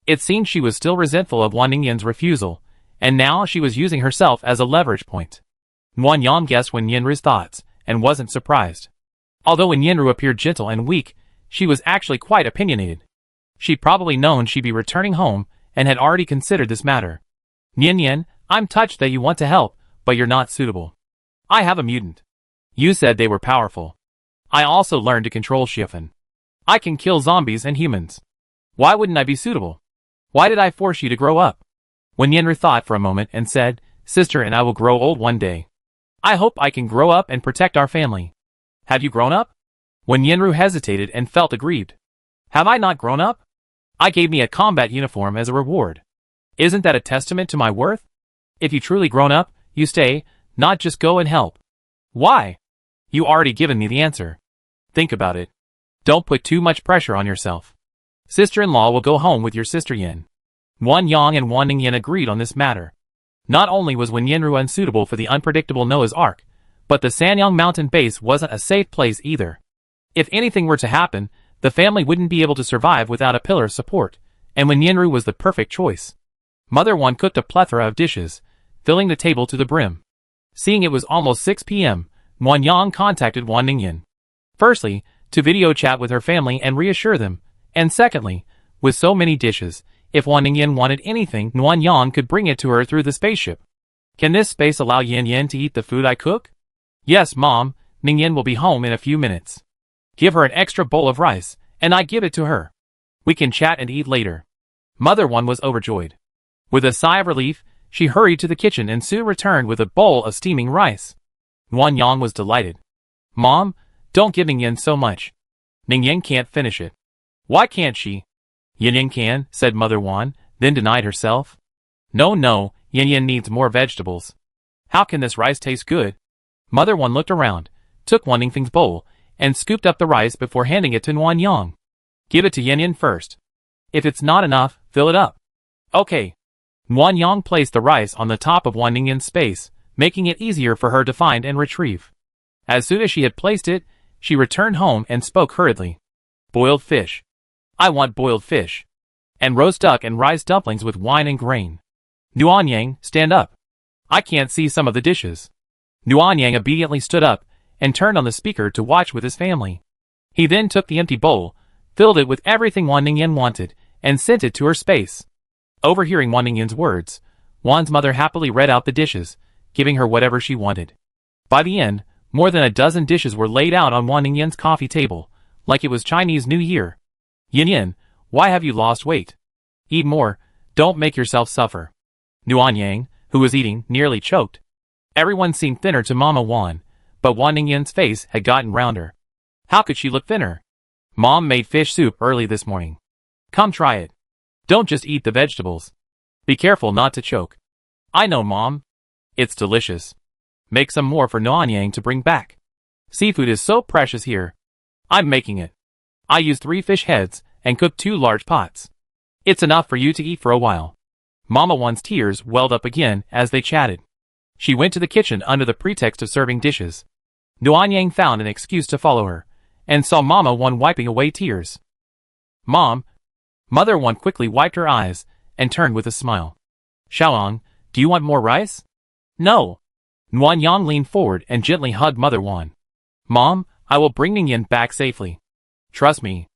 It seemed she was still resentful of Wan Ningyan's refusal, and now she was using herself as a leverage point. Nguyen Yang guessed Wen Yenru's thoughts, and wasn't surprised. Although Wen Yenru appeared gentle and weak, she was actually quite opinionated. She'd probably known she'd be returning home, and had already considered this matter. Yen, I'm touched that you want to help, but you're not suitable. I have a mutant. You said they were powerful. I also learned to control Xiaofen. I can kill zombies and humans. Why wouldn't I be suitable? Why did I force you to grow up? Wen Yenru thought for a moment and said, Sister and I will grow old one day. I hope I can grow up and protect our family. Have you grown up? Wen Yenru hesitated and felt aggrieved. Have I not grown up? I gave me a combat uniform as a reward. Isn't that a testament to my worth? If you truly grown up, you stay, not just go and help. Why? You already given me the answer. Think about it. Don't put too much pressure on yourself. Sister-in-law will go home with your sister Yin. Nguyen Yang and Wan Ningyan agreed on this matter. Not only was Wen Yenru unsuitable for the unpredictable Noah's Ark, but the Sanyang mountain base wasn't a safe place either. If anything were to happen, the family wouldn't be able to survive without a pillar of support, and Wen Yenru was the perfect choice. Mother Wan cooked a plethora of dishes, filling the table to the brim. Seeing it was almost 6 p.m., Nguyen Yang contacted Wan Ningyan. Firstly, to video chat with her family and reassure them, and secondly, with so many dishes, if Wan Ningyan wanted anything, Nguyen Yang could bring it to her through the spaceship. Can this space allow Yin Yin to eat the food I cook? Yes, Mom, Ningyan will be home in a few minutes. Give her an extra bowl of rice, and I give it to her. We can chat and eat later. Mother Wan was overjoyed. With a sigh of relief, she hurried to the kitchen and soon returned with a bowl of steaming rice. Nguyen Yang was delighted. Mom, don't give Ningyan so much. Ningyan can't finish it. Why can't she? Yin Yin can, said Mother Wan, then denied herself. No, Yin Yin needs more vegetables. How can this rice taste good? Mother Wan looked around, took Wan Ningfeng's bowl, and scooped up the rice before handing it to Nguyen Yang. Give it to Yin Yin first. If it's not enough, fill it up. Okay. Nguyen Yang placed the rice on the top of Wan Ningyan's space, making it easier for her to find and retrieve. As soon as she had placed it, she returned home and spoke hurriedly. Boiled fish. I want boiled fish. And roast duck and rice dumplings with wine and grain. Nguyen Yang, stand up. I can't see some of the dishes. Nguyen Yang obediently stood up and turned on the speaker to watch with his family. He then took the empty bowl, filled it with everything Wan Ningyan wanted, and sent it to her space. Overhearing Wan Ningyan's words, Wan's mother happily read out the dishes, giving her whatever she wanted. By the end, more than a dozen dishes were laid out on Wan Ningyan's coffee table, like it was Chinese New Year. Yin Yin, why have you lost weight? Eat more, don't make yourself suffer. Nguyen Yang, who was eating, nearly choked. Everyone seemed thinner to Mama Wan, but Wan Ningyan's face had gotten rounder. How could she look thinner? Mom made fish soup early this morning. Come try it. Don't just eat the vegetables. Be careful not to choke. I know, Mom. It's delicious. Make some more for Nguyen Yang to bring back. Seafood is so precious here. I'm making it. I used 3 fish heads and cooked 2 large pots. It's enough for you to eat for a while. Mama Wan's tears welled up again as they chatted. She went to the kitchen under the pretext of serving dishes. Nguyen Yang found an excuse to follow her, and saw Mama One wiping away tears. Mom, Mother One quickly wiped her eyes and turned with a smile. Xiaoang, do you want more rice? No. Nuan Yang leaned forward and gently hugged Mother One. Mom, I will bring Ningyan back safely. Trust me.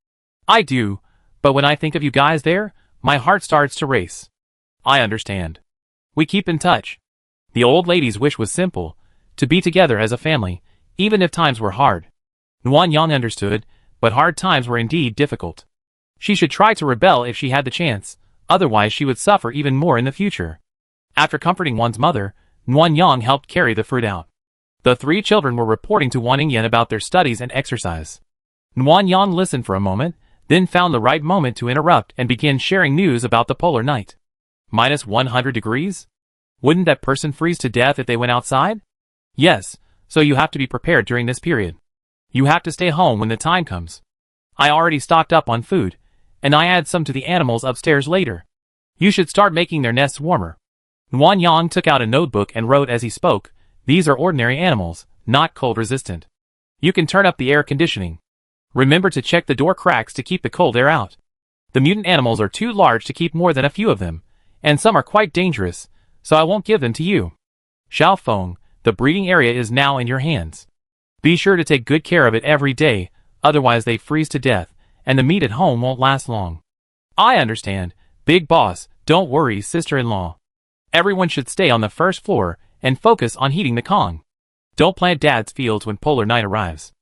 I do, but when I think of you guys there, my heart starts to race. I understand. We keep in touch. The old lady's wish was simple, to be together as a family, even if times were hard. Nuan Yang understood, but hard times were indeed difficult. She should try to rebel if she had the chance, otherwise she would suffer even more in the future. After comforting one's mother, Nuan Yang helped carry the fruit out. The three children were reporting to Wan Ningyan about their studies and exercise. Nuan Yang listened for a moment, then found the right moment to interrupt and begin sharing news about the polar night. -100 degrees? Wouldn't that person freeze to death if they went outside? Yes, so you have to be prepared during this period. You have to stay home when the time comes. I already stocked up on food, and I add some to the animals upstairs later. You should start making their nests warmer. Nuan Yang took out a notebook and wrote as he spoke, these are ordinary animals, not cold resistant. You can turn up the air conditioning. Remember to check the door cracks to keep the cold air out. The mutant animals are too large to keep more than a few of them, and some are quite dangerous, so I won't give them to you. Xiao Feng, the breeding area is now in your hands. Be sure to take good care of it every day, otherwise they freeze to death, and the meat at home won't last long. I understand, big boss, don't worry, sister-in-law. Everyone should stay on the first floor and focus on heating the Kong. Don't plant dad's fields when polar night arrives.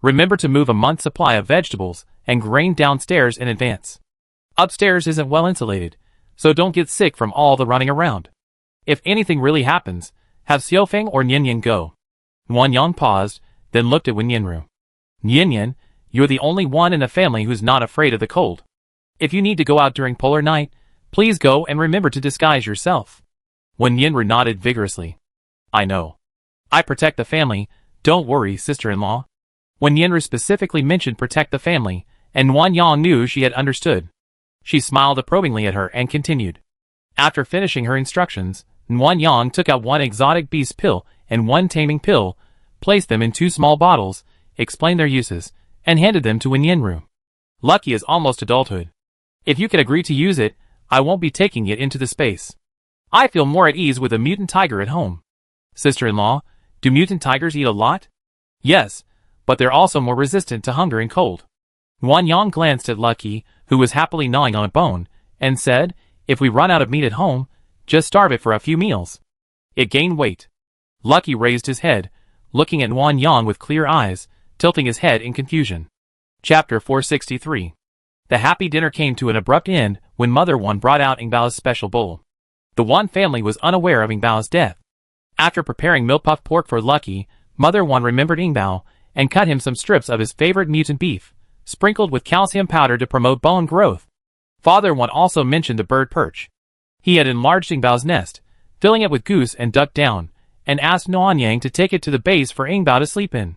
Remember to move a month's supply of vegetables and grain downstairs in advance. Upstairs isn't well insulated, so don't get sick from all the running around. If anything really happens, have Xiaofeng or Nianyan go. Nuan Yang paused, then looked at Wenyanru. Nianyan, you're the only one in the family who's not afraid of the cold. If you need to go out during polar night, please go and remember to disguise yourself. Wenyanru nodded vigorously. I know. I protect the family, don't worry, sister-in-law. Wenyanru specifically mentioned protect the family, and Nuan Yang knew she had understood. She smiled approvingly at her and continued. After finishing her instructions, Nuan Yang took out one exotic beast pill and one taming pill, placed them in 2 small bottles, explained their uses, and handed them to Wenyanru. Lucky is almost adulthood. If you can agree to use it, I won't be taking it into the space. I feel more at ease with a mutant tiger at home. Sister-in-law, do mutant tigers eat a lot? Yes, but they're also more resistant to hunger and cold. Nuan Yang glanced at Lucky, who was happily gnawing on a bone, and said, if we run out of meat at home, just starve it for a few meals. It gained weight. Lucky raised his head, looking at Nuan Yang with clear eyes, tilting his head in confusion. Chapter 463. The happy dinner came to an abrupt end when Mother One brought out Ingbao's special bowl. The Wan family was unaware of Ingbao's death. After preparing mill-puff pork for Lucky, Mother One remembered Ingbao and cut him some strips of his favorite mutant beef, sprinkled with calcium powder to promote bone growth. Father One also mentioned the bird perch. He had enlarged Ingbao's nest, filling it with goose and duck down, and asked Nuan Yang to take it to the base for Ingbao to sleep in.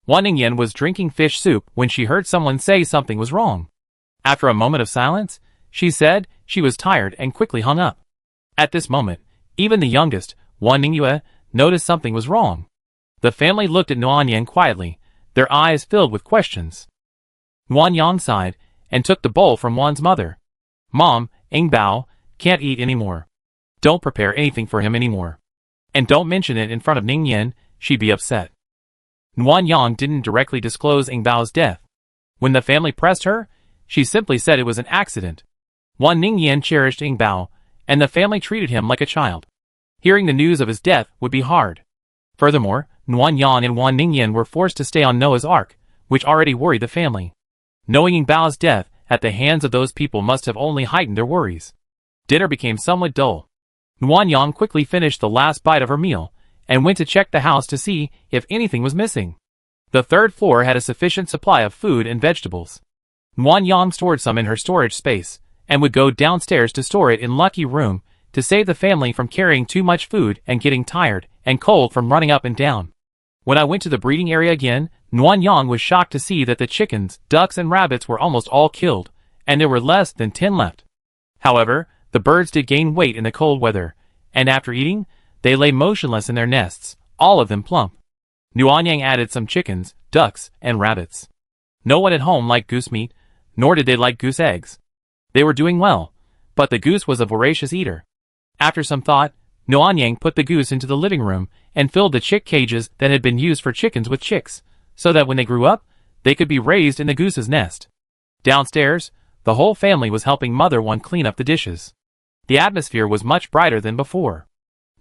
Wan Ningyan was drinking fish soup when she heard someone say something was wrong. After a moment of silence, she said she was tired and quickly hung up. At this moment, even the youngest, Wan Ningyue, noticed something was wrong. The family looked at Nuan Yang quietly, their eyes filled with questions. Nuan Yang sighed and took the bowl from Wan's mother. Mom, Ingbao can't eat anymore. Don't prepare anything for him anymore. And don't mention it in front of Ningyan, she'd be upset. Nuan Yang didn't directly disclose Ingbao's death. When the family pressed her, she simply said it was an accident. Wan Ningyan cherished Ingbao, and the family treated him like a child. Hearing the news of his death would be hard. Furthermore, Nuan Yang and Wan Ningyan were forced to stay on Noah's Ark, which already worried the family. Knowing Ingbao's death at the hands of those people must have only heightened their worries. Dinner became somewhat dull. Nuan Yang quickly finished the last bite of her meal, and went to check the house to see if anything was missing. The 3rd floor had a sufficient supply of food and vegetables. Nuan Yang stored some in her storage space, and would go downstairs to store it in Lucky room, to save the family from carrying too much food and getting tired and cold from running up and down. When I went to the breeding area again, Nuan Yang was shocked to see that the chickens, ducks and rabbits were almost all killed, and there were less than 10 left. However, the birds did gain weight in the cold weather, and after eating, they lay motionless in their nests, all of them plump. Nuan Yang added some chickens, ducks, and rabbits. No one at home liked goose meat, nor did they like goose eggs. They were doing well, but the goose was a voracious eater. After some thought, Noanyang put the goose into the living room and filled the chick cages that had been used for chickens with chicks, so that when they grew up, they could be raised in the goose's nest. Downstairs, the whole family was helping Mother One clean up the dishes. The atmosphere was much brighter than before.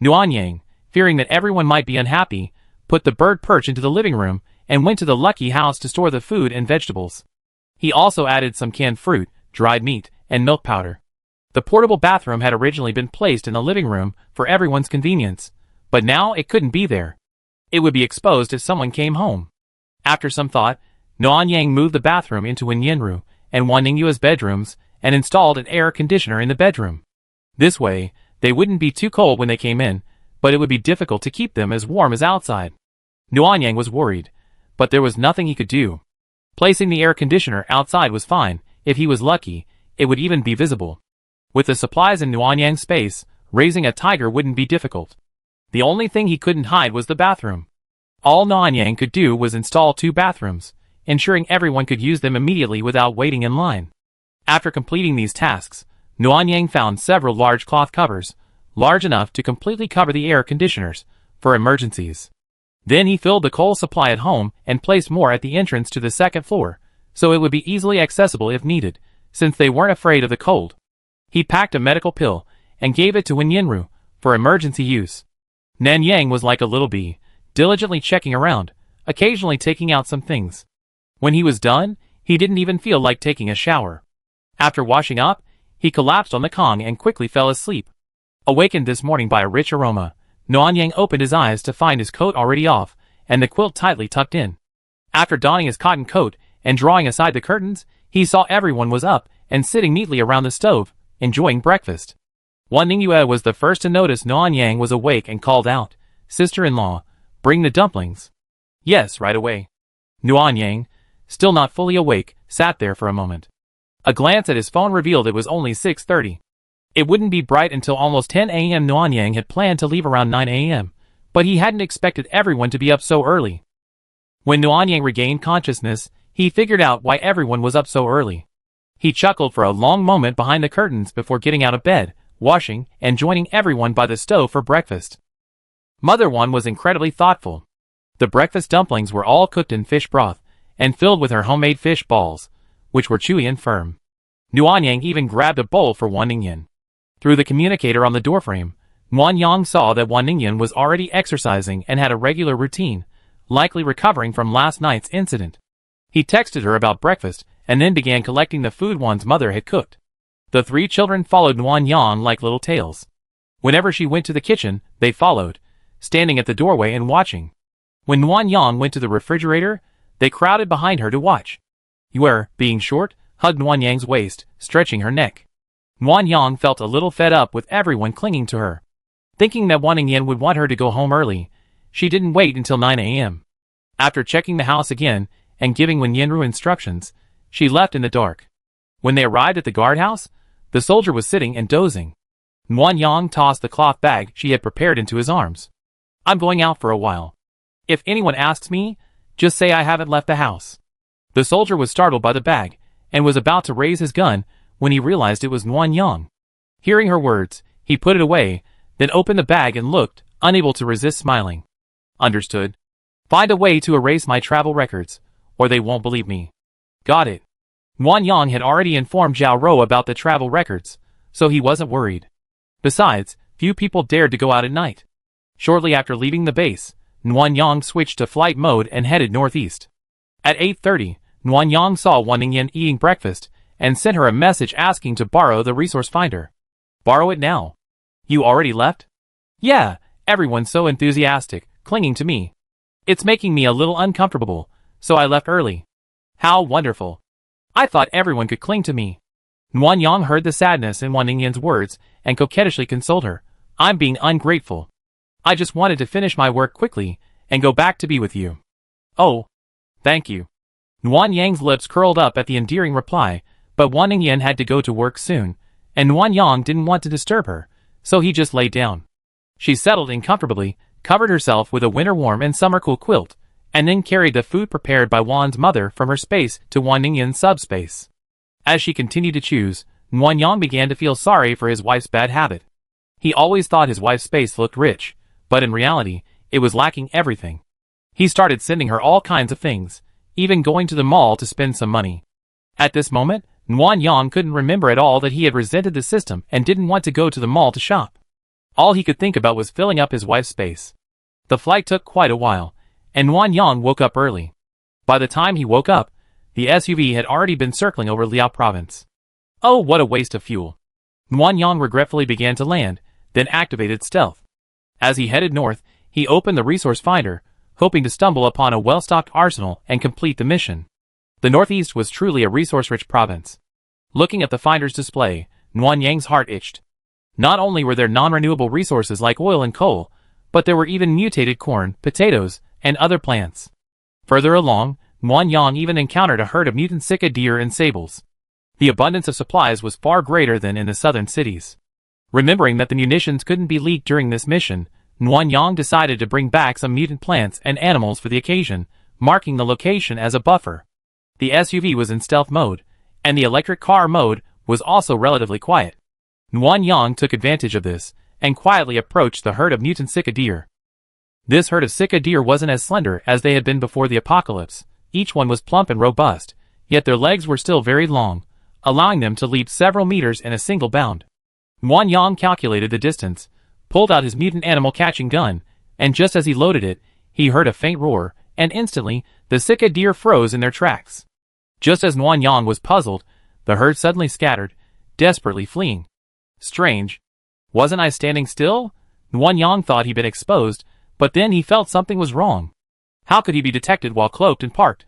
Noanyang, fearing that everyone might be unhappy, put the bird perch into the living room and went to the lucky house to store the food and vegetables. He also added some canned fruit, dried meat, and milk powder. The portable bathroom had originally been placed in the living room for everyone's convenience, but now it couldn't be there. It would be exposed if someone came home. After some thought, Noanyang moved the bathroom into Wenyenru and Waningyua's bedrooms and installed an air conditioner in the bedroom. This way, they wouldn't be too cold when they came in, but it would be difficult to keep them as warm as outside. Noanyang was worried, but there was nothing he could do. Placing the air conditioner outside was fine. If he was lucky, it would even be visible. With the supplies in Noanyang's space, raising a tiger wouldn't be difficult. The only thing he couldn't hide was the bathroom. All Noanyang could do was install 2 bathrooms, ensuring everyone could use them immediately without waiting in line. After completing these tasks, Noanyang found several large cloth covers, large enough to completely cover the air conditioners, for emergencies. Then he filled the coal supply at home and placed more at the entrance to the second floor, so it would be easily accessible if needed, since they weren't afraid of the cold. He packed a medical pill and gave it to Wenyenru for emergency use. Nanyang was like a little bee, diligently checking around, occasionally taking out some things. When he was done, he didn't even feel like taking a shower. After washing up, he collapsed on the Kong and quickly fell asleep. Awakened this morning by a rich aroma, Noanyang opened his eyes to find his coat already off and the quilt tightly tucked in. After donning his cotton coat and drawing aside the curtains, he saw everyone was up and sitting neatly around the stove, enjoying breakfast. Waningyue was the first to notice Noanyang was awake and called out, "Sister-in-law, bring the dumplings." "Yes, right away." Noanyang, still not fully awake, sat there for a moment. A glance at his phone revealed it was only 6:30. It wouldn't be bright until almost 10 a.m. Noanyang had planned to leave around 9 a.m., but he hadn't expected everyone to be up so early. When Noanyang regained consciousness, he figured out why everyone was up so early. He chuckled for a long moment behind the curtains before getting out of bed, washing, and joining everyone by the stove for breakfast. Mother One was incredibly thoughtful. The breakfast dumplings were all cooked in fish broth and filled with her homemade fish balls, which were chewy and firm. Noanyang even grabbed a bowl for Waningyan. Through the communicator on the doorframe, Noanyang saw that Waningyan was already exercising and had a regular routine, likely recovering from last night's incident. He texted her about breakfast and then began collecting the food Wan's mother had cooked. The 3 children followed Noanyang like little tails. Whenever she went to the kitchen, they followed, standing at the doorway and watching. When Noanyang went to the refrigerator, they crowded behind her to watch. Yue, being short, hugged Noanyang's waist, stretching her neck. Noanyang felt a little fed up with everyone clinging to her. Thinking that Waningyan would want her to go home early, she didn't wait until 9 a.m. After checking the house again and giving Wenyenru instructions, she left in the dark. When they arrived at the guardhouse, the soldier was sitting and dozing. Noanyang tossed the cloth bag she had prepared into his arms. "I'm going out for a while. If anyone asks me, just say I haven't left the house." The soldier was startled by the bag and was about to raise his gun when he realized it was Noanyang. Hearing her words, he put it away, then opened the bag and looked, unable to resist smiling. "Understood. Find a way to erase my travel records, or they won't believe me." "Got it." Noanyang had already informed Zhao Ro about the travel records, so he wasn't worried. Besides, few people dared to go out at night. Shortly after leaving the base, Noanyang switched to flight mode and headed northeast. At 8:30, Noanyang saw Waningyan eating breakfast and sent her a message asking to borrow the resource finder. "Borrow it now." "You already left?" "Yeah, everyone's so enthusiastic, clinging to me. It's making me a little uncomfortable, so I left early." "How wonderful. I thought everyone could cling to me." Noanyang heard the sadness in Waningyan's words and coquettishly consoled her. "I'm being ungrateful. I just wanted to finish my work quickly and go back to be with you." "Oh, thank you." Noanyang's lips curled up at the endearing reply, but Waningyan had to go to work soon, and Noanyang didn't want to disturb her, so he just lay down. She settled in comfortably, covered herself with a winter warm and summer cool quilt, and then carried the food prepared by Wan's mother from her space to Wan Ningyan's subspace. As she continued to choose, Nguyen Yang began to feel sorry for his wife's bad habit. He always thought his wife's space looked rich, but in reality, it was lacking everything. He started sending her all kinds of things, even going to the mall to spend some money. At this moment, Nguyen Yang couldn't remember at all that he had resented the system and didn't want to go to the mall to shop. All he could think about was filling up his wife's space. The flight took quite a while, and Nguyen Yang woke up early. By the time he woke up, the SUV had already been circling over Liao province. Oh, what a waste of fuel. Nguyen Yang regretfully began to land, then activated stealth. As he headed north, he opened the resource finder, hoping to stumble upon a well-stocked arsenal and complete the mission. The Northeast was truly a resource-rich province. Looking at the finder's display, Nguyen Yang's heart itched. Not only were there non-renewable resources like oil and coal, but there were even mutated corn, potatoes, and other plants. Further along, Nguyen Yang even encountered a herd of mutant Sika deer and sables. The abundance of supplies was far greater than in the southern cities. Remembering that the munitions couldn't be leaked during this mission, Nguyen Yang decided to bring back some mutant plants and animals for the occasion, marking the location as a buffer. The SUV was in stealth mode, and the electric car mode was also relatively quiet. Nguyen Yang took advantage of this, and quietly approached the herd of mutant Sika deer. This herd of Sika deer wasn't as slender as they had been before the apocalypse. Each one was plump and robust, yet their legs were still very long, allowing them to leap several meters in a single bound. Nguyen Yang calculated the distance, pulled out his mutant animal catching gun, and just as he loaded it, he heard a faint roar, and instantly, the Sika deer froze in their tracks. Just as Nguyen Yang was puzzled, the herd suddenly scattered, desperately fleeing. Strange. Wasn't I standing still? Nguyen Yang thought he'd been exposed, but then he felt something was wrong. How could he be detected while cloaked and parked?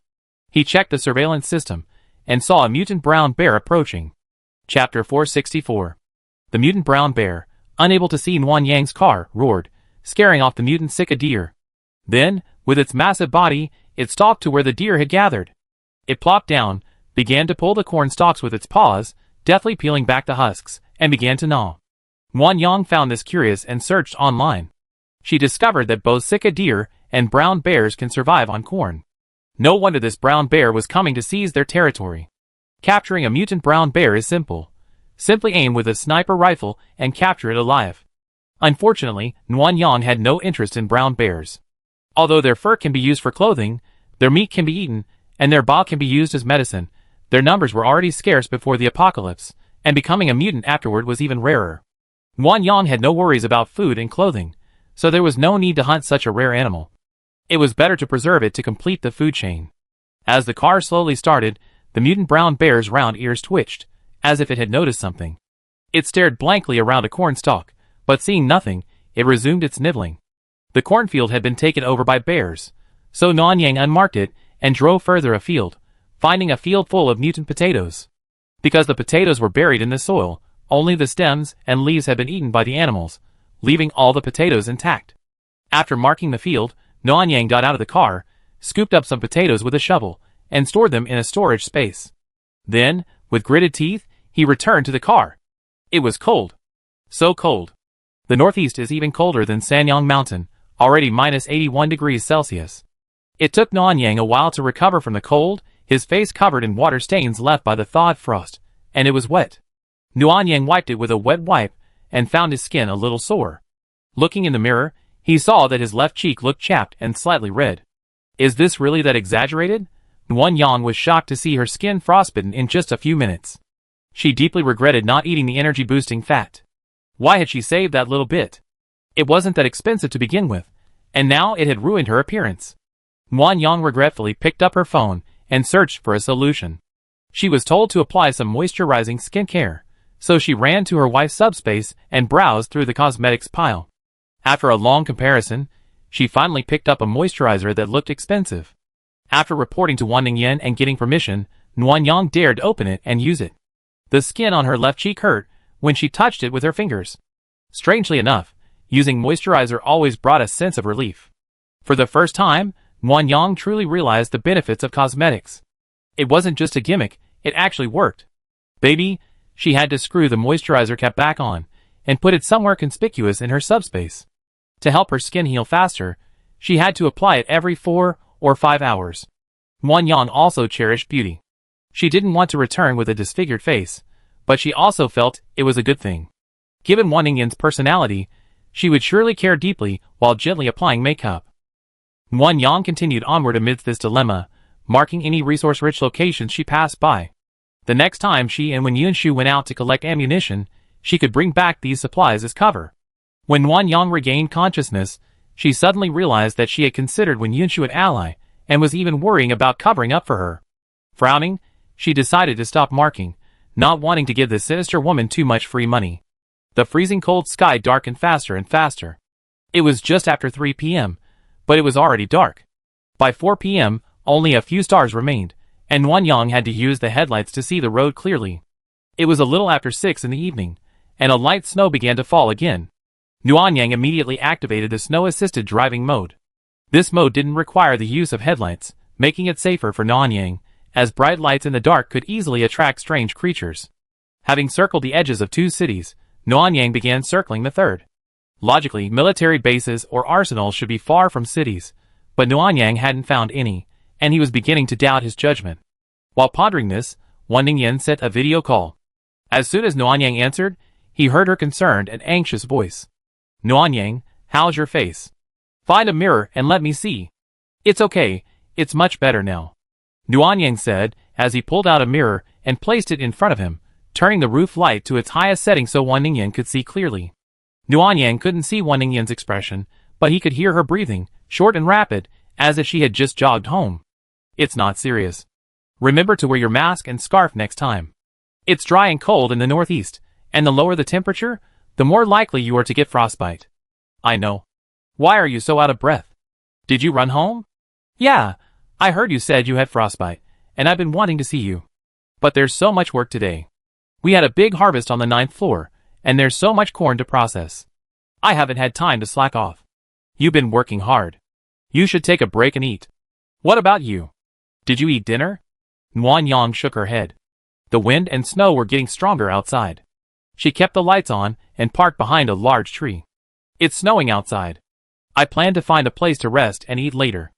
He checked the surveillance system, and saw a mutant brown bear approaching. Chapter 464. The mutant brown bear, unable to see Nguyen Yang's car, roared, scaring off the mutant Sika deer. Then, with its massive body, it stalked to where the deer had gathered. It plopped down, began to pull the corn stalks with its paws, deftly peeling back the husks, and began to gnaw. Nguyen Yang found this curious and searched online. She discovered that both Sika deer and brown bears can survive on corn. No wonder this brown bear was coming to seize their territory. Capturing a mutant brown bear is simple. Simply aim with a sniper rifle and capture it alive. Unfortunately, Nguyen Yang had no interest in brown bears. Although their fur can be used for clothing, their meat can be eaten, and their ba can be used as medicine, their numbers were already scarce before the apocalypse, and becoming a mutant afterward was even rarer. Nguyen Yang had no worries about food and clothing, so there was no need to hunt such a rare animal. It was better to preserve it to complete the food chain. As the car slowly started, the mutant brown bear's round ears twitched, as if it had noticed something. It stared blankly around a corn stalk, but seeing nothing, it resumed its nibbling. The cornfield had been taken over by bears, so Nguyen Yang unmarked it and drove further afield, finding a field full of mutant potatoes. Because the potatoes were buried in the soil, only the stems and leaves had been eaten by the animals, leaving all the potatoes intact. After marking the field, Nguyen Yang got out of the car, scooped up some potatoes with a shovel, and stored them in a storage space. Then, with gritted teeth, he returned to the car. It was cold. So cold. The Northeast is even colder than Sanyang Mountain, already minus 81 degrees Celsius. It took Nguyen Yang a while to recover from the cold, his face covered in water stains left by the thawed frost, and it was wet. Nguyen Yang wiped it with a wet wipe, and found his skin a little sore. Looking in the mirror, he saw that his left cheek looked chapped and slightly red. Is this really that exaggerated? Nguyen Yang was shocked to see her skin frostbitten in just a few minutes. She deeply regretted not eating the energy-boosting fat. Why had she saved that little bit? It wasn't that expensive to begin with, and now it had ruined her appearance. Nguyen Yang regretfully picked up her phone and searched for a solution. She was told to apply some moisturizing skincare, so she ran to her wife's subspace and browsed through the cosmetics pile. After a long comparison, she finally picked up a moisturizer that looked expensive. After reporting to Wan Ningyan and getting permission, Nguyen Yang dared open it and use it. The skin on her left cheek hurt when she touched it with her fingers. Strangely enough, using moisturizer always brought a sense of relief. For the first time, Nguyen Yang truly realized the benefits of cosmetics. It wasn't just a gimmick, it actually worked. Baby, she had to screw the moisturizer cap back on, and put it somewhere conspicuous in her subspace. To help her skin heal faster, she had to apply it every 4 or 5 hours. Wan Yang also cherished beauty. She didn't want to return with a disfigured face, but she also felt it was a good thing. Given Wan Ningyan's personality, she would surely care deeply while gently applying makeup. Wan Yang continued onward amidst this dilemma, marking any resource-rich locations she passed by. The next time she and Wen Yunshu went out to collect ammunition, she could bring back these supplies as cover. When Wan Yang regained consciousness, she suddenly realized that she had considered Wen Yunshu an ally, and was even worrying about covering up for her. Frowning, she decided to stop marking, not wanting to give this sinister woman too much free money. The freezing cold sky darkened faster and faster. It was just after 3 p.m., but it was already dark. By 4 p.m., only a few stars remained, and Wan Yang had to use the headlights to see the road clearly. It was a little after 6 in the evening, and a light snow began to fall again. Wan Yang immediately activated the snow-assisted driving mode. This mode didn't require the use of headlights, making it safer for Wan Yang, as bright lights in the dark could easily attract strange creatures. Having circled the edges of 2 cities, Wan Yang began circling the third. Logically, military bases or arsenals should be far from cities, but Wan Yang hadn't found any, and he was beginning to doubt his judgment. While pondering this, Wan Ningyan sent a video call. As soon as Wan Yang answered, he heard her concerned and anxious voice. Wan Yang, how's your face? Find a mirror and let me see. It's okay, it's much better now. Wan Yang said, as he pulled out a mirror and placed it in front of him, turning the roof light to its highest setting so Wan Ningyan could see clearly. Wan Yang couldn't see Wan Ningyan's expression, but he could hear her breathing, short and rapid, as if she had just jogged home. It's not serious. Remember to wear your mask and scarf next time. It's dry and cold in the northeast, and the lower the temperature, the more likely you are to get frostbite. I know. Why are you so out of breath? Did you run home? Yeah, I heard you said you had frostbite, and I've been wanting to see you. But there's so much work today. We had a big harvest on the 9th floor, and there's so much corn to process. I haven't had time to slack off. You've been working hard. You should take a break and eat. What about you? Did you eat dinner? Wan Yang shook her head. The wind and snow were getting stronger outside. She kept the lights on and parked behind a large tree. It's snowing outside. I plan to find a place to rest and eat later.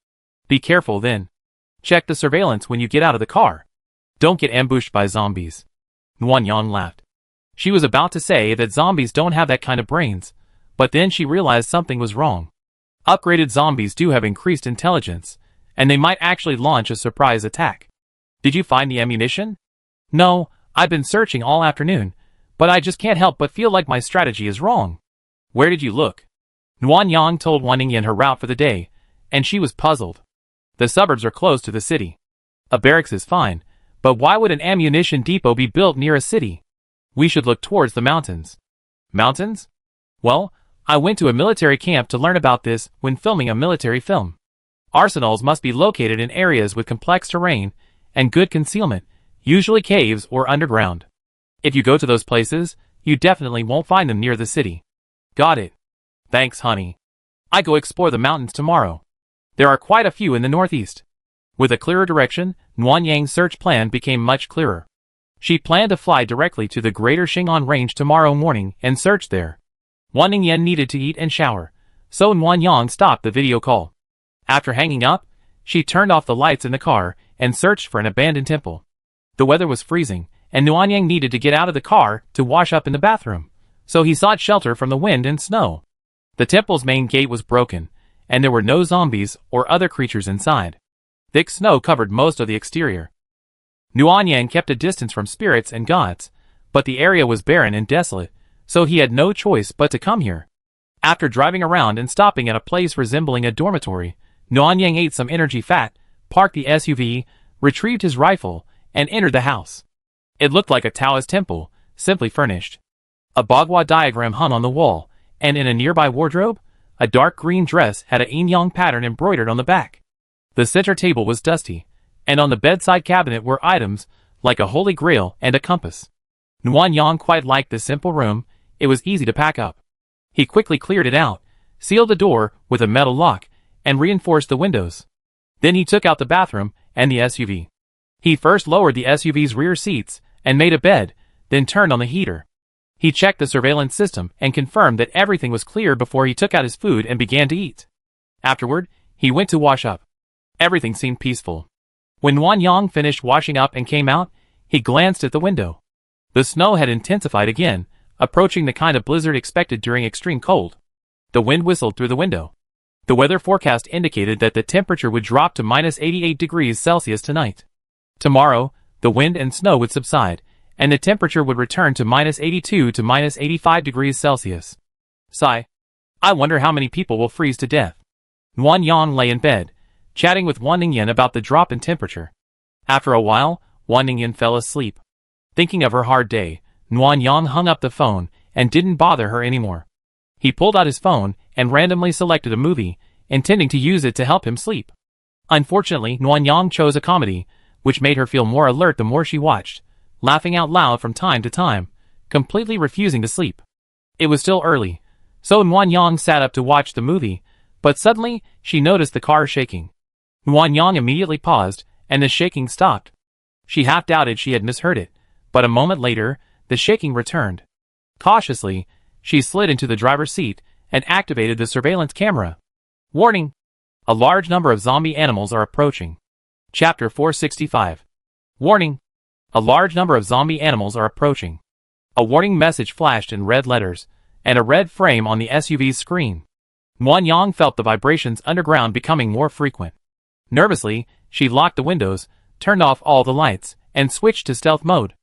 Be careful then. Check the surveillance when you get out of the car. Don't get ambushed by zombies. Wan Yang laughed. She was about to say that zombies don't have that kind of brains, but then she realized something was wrong. Upgraded zombies do have increased intelligence, and they might actually launch a surprise attack. Did you find the ammunition? No, I've been searching all afternoon, but I just can't help but feel like my strategy is wrong. Where did you look? Wan Yang told Wan Ningyan her route for the day, and she was puzzled. The suburbs are close to the city. A barracks is fine, but why would an ammunition depot be built near a city? We should look towards the mountains. Mountains? Well, I went to a military camp to learn about this when filming a military film. Arsenals must be located in areas with complex terrain and good concealment, usually caves or underground. If you go to those places, you definitely won't find them near the city. Got it. Thanks, honey. I go explore the mountains tomorrow. There are quite a few in the northeast. With a clearer direction, Wan Yang's search plan became much clearer. She planned to fly directly to the Greater Xing'an Range tomorrow morning and search there. Wan Ningyan needed to eat and shower, so Wan Yang stopped the video call. After hanging up, she turned off the lights in the car and searched for an abandoned temple. The weather was freezing, and Wan Yang needed to get out of the car to wash up in the bathroom, so he sought shelter from the wind and snow. The temple's main gate was broken, and there were no zombies or other creatures inside. Thick snow covered most of the exterior. Wan Yang kept a distance from spirits and gods, but the area was barren and desolate, so he had no choice but to come here. After driving around and stopping at a place resembling a dormitory, Wan Yang ate some energy fat, parked the SUV, retrieved his rifle, and entered the house. It looked like a Taoist temple, simply furnished. A Bagua diagram hung on the wall, and in a nearby wardrobe, a dark green dress had a yin-yang pattern embroidered on the back. The center table was dusty, and on the bedside cabinet were items like a holy grail and a compass. Wan Yang quite liked this simple room. It was easy to pack up. He quickly cleared it out, sealed the door with a metal lock, and reinforced the windows. Then he took out the bathroom and the SUV. He first lowered the SUV's rear seats and made a bed, then turned on the heater. He checked the surveillance system and confirmed that everything was clear before he took out his food and began to eat. Afterward, he went to wash up. Everything seemed peaceful. When Nuan Yang finished washing up and came out, he glanced at the window. The snow had intensified again, approaching the kind of blizzard expected during extreme cold. The wind whistled through the window. The weather forecast indicated that the temperature would drop to minus 88 degrees Celsius tonight. Tomorrow, the wind and snow would subside, and the temperature would return to minus 82 to minus 85 degrees Celsius. Sigh. I wonder how many people will freeze to death. Nuan Yang lay in bed, chatting with Wan Ningyan about the drop in temperature. After a while, Wan Ningyan fell asleep. Thinking of her hard day, Nuan Yang hung up the phone and didn't bother her anymore. He pulled out his phone and randomly selected a movie, intending to use it to help him sleep. Unfortunately, Nuan Yang chose a comedy, which made her feel more alert the more she watched, laughing out loud from time to time, completely refusing to sleep. It was still early, so Nuan Yang sat up to watch the movie, but suddenly she noticed the car shaking. Nuan Yang immediately paused, and the shaking stopped. She half doubted she had misheard it, but a moment later, the shaking returned. Cautiously, she slid into the driver's seat and activated the surveillance camera. Warning! A large number of zombie animals are approaching. Chapter 465. Warning! A large number of zombie animals are approaching. A warning message flashed in red letters, and a red frame on the SUV's screen. Nuan Yang felt the vibrations underground becoming more frequent. Nervously, she locked the windows, turned off all the lights, and switched to stealth mode.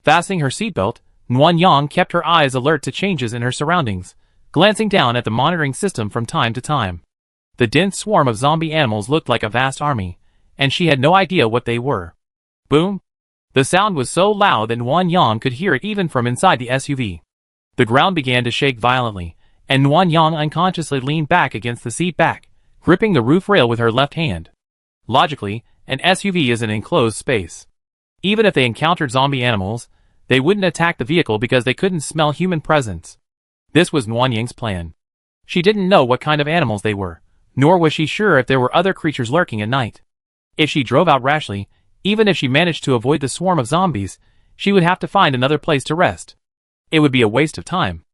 Fastening her seatbelt, Nuan Yang kept her eyes alert to changes in her surroundings, glancing down at the monitoring system from time to time. The dense swarm of zombie animals looked like a vast army, and she had no idea what they were. Boom! The sound was so loud that Nuan Yang could hear it even from inside the SUV. The ground began to shake violently, and Nuan Yang unconsciously leaned back against the seat back, gripping the roof rail with her left hand. Logically, an SUV is an enclosed space. Even if they encountered zombie animals, they wouldn't attack the vehicle because they couldn't smell human presence. This was Nuan Yang's plan. She didn't know what kind of animals they were, nor was she sure if there were other creatures lurking at night. If she drove out rashly, even if she managed to avoid the swarm of zombies, she would have to find another place to rest. It would be a waste of time.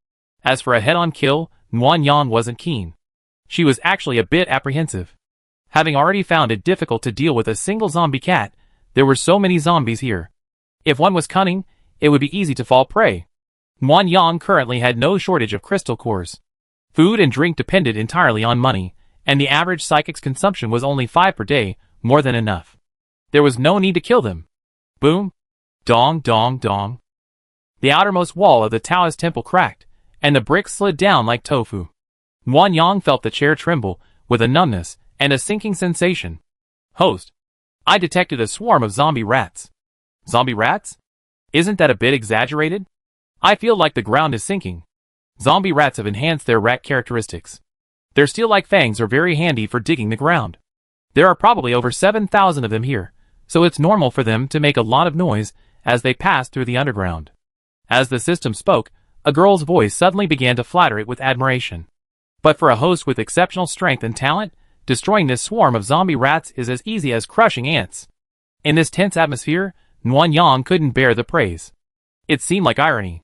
As for a head-on kill, Nuan Yang wasn't keen. She was actually a bit apprehensive. Having already found it difficult to deal with a single zombie cat, there were so many zombies here. If one was cunning, it would be easy to fall prey. Nuan Yang currently had no shortage of crystal cores. Food and drink depended entirely on money, and the average psychic's consumption was only 5 per day, more than enough. There was no need to kill them. Boom! Dong dong dong. The outermost wall of the Taoist temple cracked, and the bricks slid down like tofu. Nuan Yang felt the chair tremble, with a numbness and a sinking sensation. Host! I detected a swarm of zombie rats. Zombie rats? Isn't that a bit exaggerated? I feel like the ground is sinking. Zombie rats have enhanced their rat characteristics. Their steel-like fangs are very handy for digging the ground. There are probably over 7,000 of them here, so it's normal for them to make a lot of noise as they pass through the underground. As the system spoke, a girl's voice suddenly began to flatter it with admiration. But for a host with exceptional strength and talent, destroying this swarm of zombie rats is as easy as crushing ants. In this tense atmosphere, Nuan Yang couldn't bear the praise. It seemed like irony.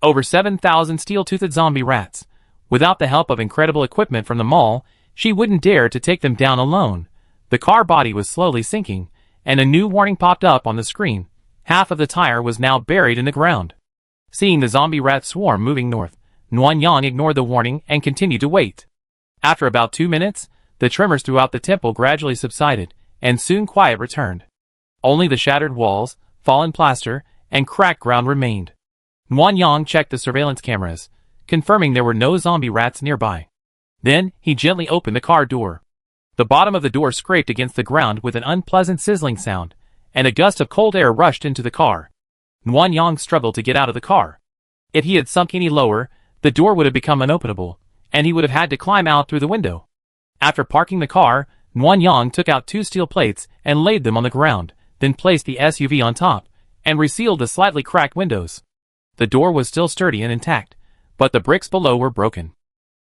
Over 7,000 steel-toothed zombie rats. Without the help of incredible equipment from the mall, she wouldn't dare to take them down alone. The car body was slowly sinking, and a new warning popped up on the screen. Half of the tire was now buried in the ground. Seeing the zombie rat swarm moving north, Nuan Yang ignored the warning and continued to wait. After about 2 minutes, the tremors throughout the temple gradually subsided, and soon quiet returned. Only the shattered walls, fallen plaster, and cracked ground remained. Nuan Yang checked the surveillance cameras, confirming there were no zombie rats nearby. Then, he gently opened the car door. The bottom of the door scraped against the ground with an unpleasant sizzling sound, and a gust of cold air rushed into the car. Nuan Yang struggled to get out of the car. If he had sunk any lower, the door would have become unopenable, and he would have had to climb out through the window. After parking the car, Nuan Yang took out 2 steel plates and laid them on the ground, then placed the SUV on top, and resealed the slightly cracked windows. The door was still sturdy and intact, but the bricks below were broken.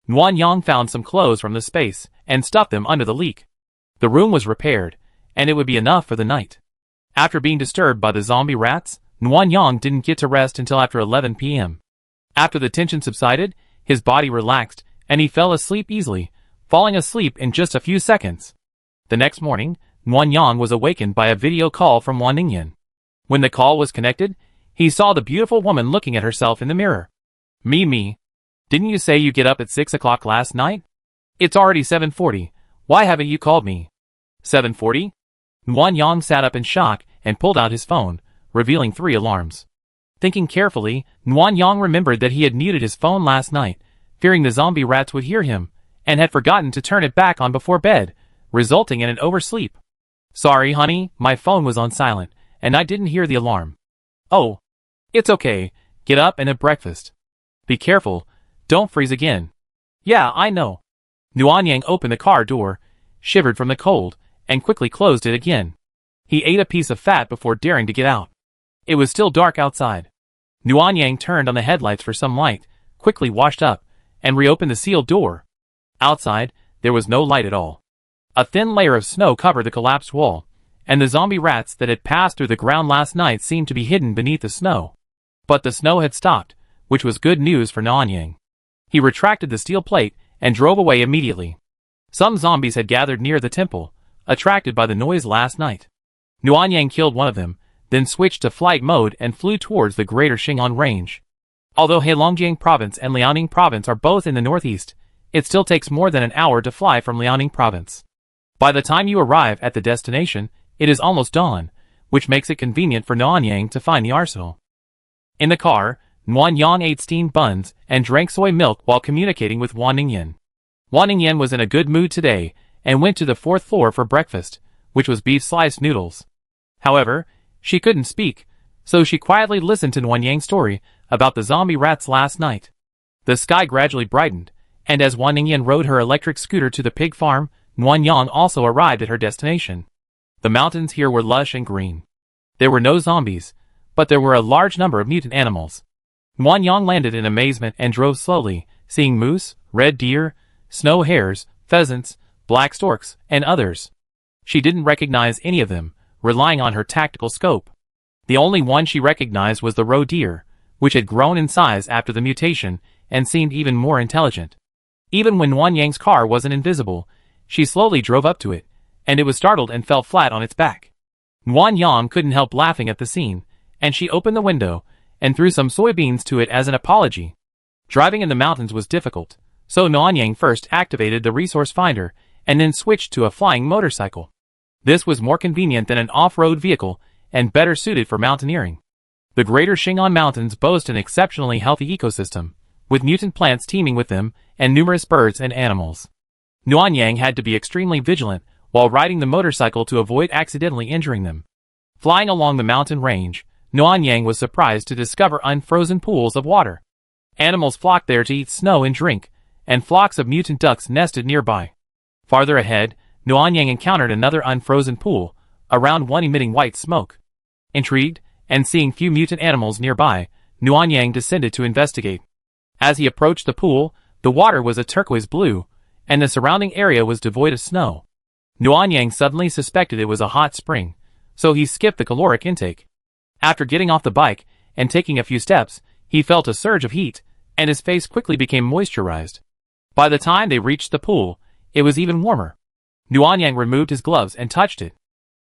Nuan Yang found some clothes from the space and stuffed them under the leak. The room was repaired, and it would be enough for the night. After being disturbed by the zombie rats, Nuan Yang didn't get to rest until after 11 p.m. After the tension subsided, his body relaxed, and he fell asleep easily, falling asleep in just a few seconds. The next morning, Nguyen Yang was awakened by a video call from Wan Ningyan. When the call was connected, he saw the beautiful woman looking at herself in the mirror. Me. Didn't you say you get up at 6 o'clock last night? It's already 7:40. Why haven't you called me? 7:40? Nguyen Yang sat up in shock and pulled out his phone, revealing 3 alarms. Thinking carefully, Nguyen Yang remembered that he had muted his phone last night, fearing the zombie rats would hear him, and had forgotten to turn it back on before bed, resulting in an oversleep. Sorry, honey, my phone was on silent, and I didn't hear the alarm. Oh. It's okay, get up and have breakfast. Be careful, don't freeze again. Yeah, I know. Nguyen Yang opened the car door, shivered from the cold, and quickly closed it again. He ate a piece of fat before daring to get out. It was still dark outside. Nguyen Yang turned on the headlights for some light, quickly washed up, and reopened the sealed door. Outside, there was no light at all. A thin layer of snow covered the collapsed wall, and the zombie rats that had passed through the ground last night seemed to be hidden beneath the snow. But the snow had stopped, which was good news for Nguyen Yang. He retracted the steel plate and drove away immediately. Some zombies had gathered near the temple, attracted by the noise last night. Nguyen Yang killed one of them, then switched to flight mode and flew towards the greater Xing'an range. Although Heilongjiang province and Liaoning province are both in the northeast, it still takes more than an hour to fly from Liaoning province. By the time you arrive at the destination, it is almost dawn, which makes it convenient for Nguyen Yang to find the arsenal. In the car, Nguyen Yang ate steamed buns and drank soy milk while communicating with Wan Ningyan. Wan Ningyan was in a good mood today and went to the 4th floor for breakfast, which was beef sliced noodles. However, she couldn't speak, so she quietly listened to Nguyen Yang's story about the zombie rats last night. The sky gradually brightened, and as Wan Ningyan rode her electric scooter to the pig farm, Nguyen Yang also arrived at her destination. The mountains here were lush and green. There were no zombies, but there were a large number of mutant animals. Nguyen Yang landed in amazement and drove slowly, seeing moose, red deer, snow hares, pheasants, black storks, and others. She didn't recognize any of them, relying on her tactical scope. The only one she recognized was the roe deer, which had grown in size after the mutation and seemed even more intelligent. Even when Nguyen Yang's car wasn't invisible, she slowly drove up to it, and it was startled and fell flat on its back. Nguyen Yang couldn't help laughing at the scene, and she opened the window and threw some soybeans to it as an apology. Driving in the mountains was difficult, so Nguyen Yang first activated the resource finder and then switched to a flying motorcycle. This was more convenient than an off-road vehicle and better suited for mountaineering. The Greater Xing'an Mountains boast an exceptionally healthy ecosystem, with mutant plants teeming with them and numerous birds and animals. Nguyen Yang had to be extremely vigilant while riding the motorcycle to avoid accidentally injuring them. Flying along the mountain range, Nguyen Yang was surprised to discover unfrozen pools of water. Animals flocked there to eat snow and drink, and flocks of mutant ducks nested nearby. Farther ahead, Nguyen Yang encountered another unfrozen pool, around one emitting white smoke. Intrigued, and seeing few mutant animals nearby, Nguyen Yang descended to investigate. As he approached the pool, the water was a turquoise blue, and the surrounding area was devoid of snow. Nguyen Yang suddenly suspected it was a hot spring, so he skipped the caloric intake. After getting off the bike and taking a few steps, he felt a surge of heat, and his face quickly became moisturized. By the time they reached the pool, it was even warmer. Nguyen Yang removed his gloves and touched it.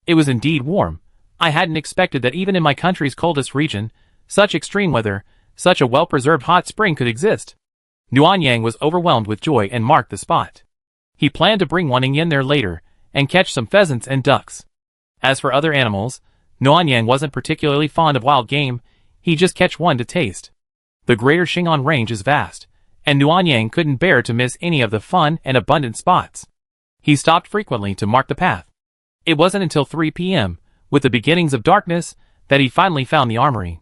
It was indeed warm. I hadn't expected that even in my country's coldest region, such extreme weather, such a well-preserved hot spring could exist. Nguyen Yang was overwhelmed with joy and marked the spot. He planned to bring Wan Ningyan there later, and catch some pheasants and ducks. As for other animals, Nguyen Yang wasn't particularly fond of wild game, he'd just catch one to taste. The Greater Xing'an range is vast, and Nguyen Yang couldn't bear to miss any of the fun and abundant spots. He stopped frequently to mark the path. It wasn't until 3 p.m., with the beginnings of darkness, that he finally found the armory.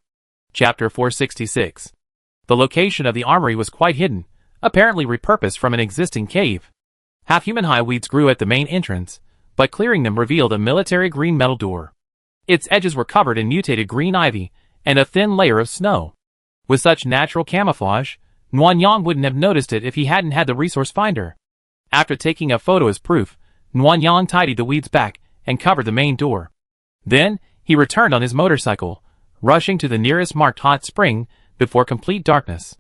Chapter 466. The location of the armory was quite hidden, apparently repurposed from an existing cave. Half-human-high weeds grew at the main entrance, but clearing them revealed a military green metal door. Its edges were covered in mutated green ivy and a thin layer of snow. With such natural camouflage, Nguyen Yang wouldn't have noticed it if he hadn't had the resource finder. After taking a photo as proof, Nguyen Yang tidied the weeds back and covered the main door. Then, he returned on his motorcycle, rushing to the nearest marked hot spring before complete darkness.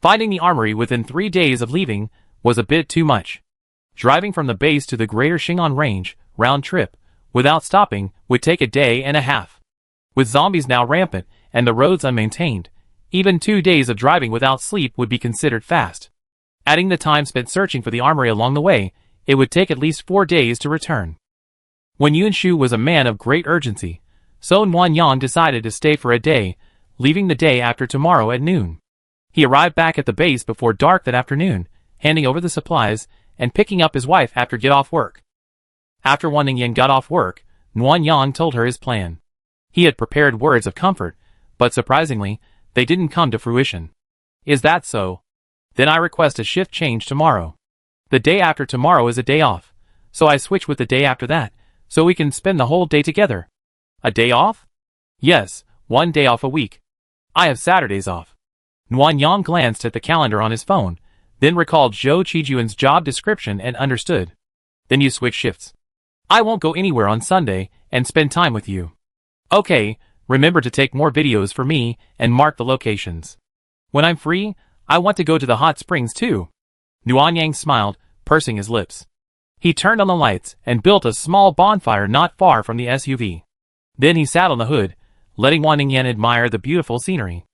Finding the armory within 3 days of leaving was a bit too much. Driving from the base to the Greater Xing'an range, round trip, without stopping, would take a day and a half. With zombies now rampant and the roads unmaintained, even 2 days of driving without sleep would be considered fast. Adding the time spent searching for the armory along the way, it would take at least 4 days to return. When Yunshu was a man of great urgency, so Nuanyang decided to stay for a day, leaving the day after tomorrow at noon. He arrived back at the base before dark that afternoon, handing over the supplies and picking up his wife after get off work. After Wan Ningyan got off work, Nuanyang told her his plan. He had prepared words of comfort, but surprisingly, they didn't come to fruition. Is that so? Then I request a shift change tomorrow. The day after tomorrow is a day off, so I switch with the day after that, so we can spend the whole day together. A day off? Yes, 1 day off a week. I have Saturdays off. Nuanyang glanced at the calendar on his phone, then recalled Zhou Qijuan's job description and understood. Then you switch shifts. I won't go anywhere on Sunday and spend time with you. Okay, remember to take more videos for me and mark the locations. When I'm free, I want to go to the hot springs too. Nuanyang smiled, pursing his lips. He turned on the lights and built a small bonfire not far from the SUV. Then he sat on the hood, letting Wan Ningyan admire the beautiful scenery.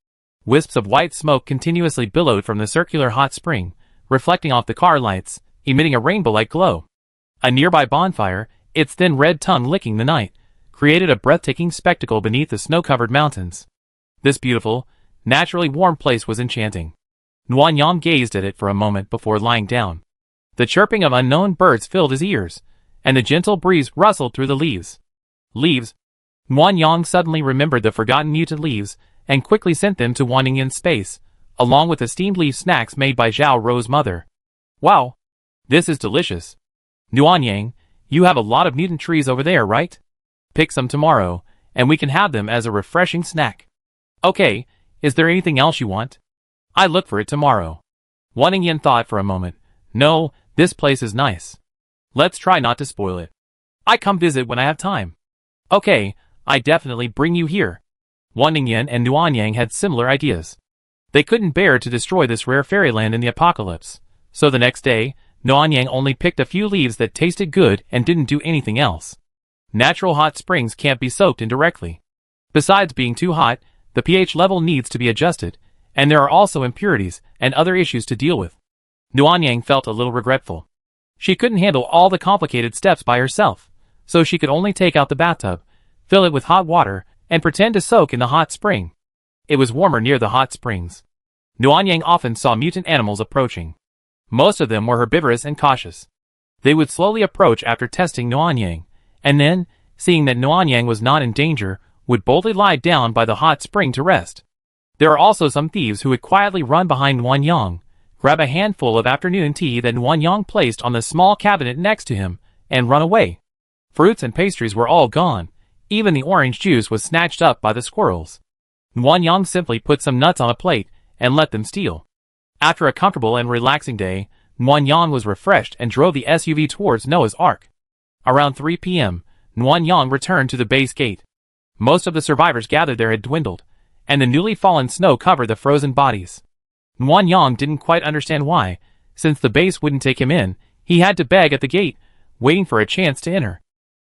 Wisps of white smoke continuously billowed from the circular hot spring, reflecting off the car lights, emitting a rainbow-like glow. A nearby bonfire, its thin red tongue licking the night, created a breathtaking spectacle beneath the snow-covered mountains. This beautiful, naturally warm place was enchanting. Nuanyang gazed at it for a moment before lying down. The chirping of unknown birds filled his ears, and the gentle breeze rustled through the leaves. Leaves? Nuanyang suddenly remembered the forgotten mutant leaves, and quickly sent them to Wan Ningyan's space, along with the steamed leaf snacks made by Zhao Rou's mother. Wow! This is delicious. Nuanyang, you have a lot of mutant trees over there, right? Pick some tomorrow, and we can have them as a refreshing snack. Okay, is there anything else you want? I look for it tomorrow. Wan Ningyan thought for a moment. No, this place is nice. Let's try not to spoil it. I come visit when I have time. Okay, I definitely bring you here. Wan Ningyan and Nuanyang had similar ideas. They couldn't bear to destroy this rare fairyland in the apocalypse, so the next day, Nuanyang only picked a few leaves that tasted good and didn't do anything else. Natural hot springs can't be soaked in directly. Besides being too hot, the pH level needs to be adjusted, and there are also impurities and other issues to deal with. Nuanyang felt a little regretful. She couldn't handle all the complicated steps by herself, so she could only take out the bathtub, fill it with hot water, and pretend to soak in the hot spring. It was warmer near the hot springs. Nuanyang often saw mutant animals approaching. Most of them were herbivorous and cautious. They would slowly approach after testing Nuanyang, and then, seeing that Nuanyang was not in danger, would boldly lie down by the hot spring to rest. There are also some thieves who would quietly run behind Nuanyang, grab a handful of afternoon tea that Nuanyang placed on the small cabinet next to him, and run away. Fruits and pastries were all gone. Even the orange juice was snatched up by the squirrels. Nuanyang simply put some nuts on a plate and let them steal. After a comfortable and relaxing day, Nuanyang was refreshed and drove the SUV towards Noah's Ark. Around 3 p.m., Nuanyang returned to the base gate. Most of the survivors gathered there had dwindled, and the newly fallen snow covered the frozen bodies. Nuanyang didn't quite understand why. Since the base wouldn't take him in, he had to beg at the gate, waiting for a chance to enter.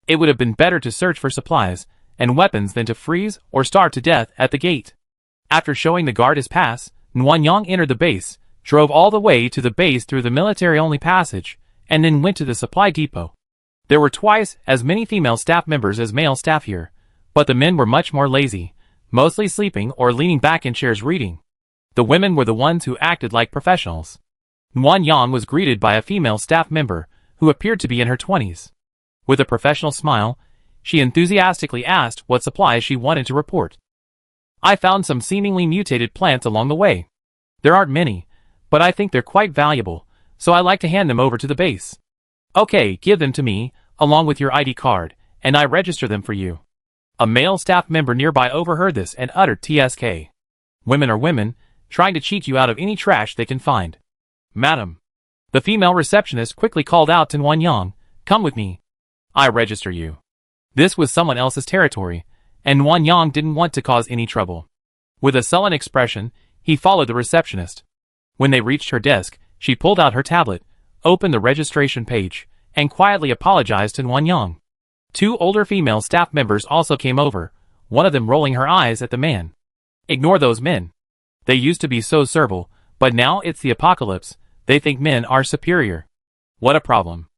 It would have been better to search for supplies and weapons than to freeze or starve to death at the gate. After showing the guard his pass, Nuanyang entered the base, drove all the way to the base through the military-only passage, and then went to the supply depot. There were twice as many female staff members as male staff here, but the men were much more lazy, mostly sleeping or leaning back in chairs reading. The women were the ones who acted like professionals. Nuanyang was greeted by a female staff member, who appeared to be in her 20s. With a professional smile, she enthusiastically asked what supplies she wanted to report. I found some seemingly mutated plants along the way. There aren't many, but I think they're quite valuable, so I like to hand them over to the base. Okay, give them to me, along with your ID card, and I register them for you. A male staff member nearby overheard this and uttered TSK. Women are women, trying to cheat you out of any trash they can find. Madam. The female receptionist quickly called out to Nuanyang, come with me. I register you. This was someone else's territory, and Nuanyang didn't want to cause any trouble. With a sullen expression, he followed the receptionist. When they reached her desk, she pulled out her tablet, opened the registration page, and quietly apologized to Nuanyang. 2 older female staff members also came over, one of them rolling her eyes at the man. Ignore those men. They used to be so servile, but now it's the apocalypse. They think men are superior. What a problem.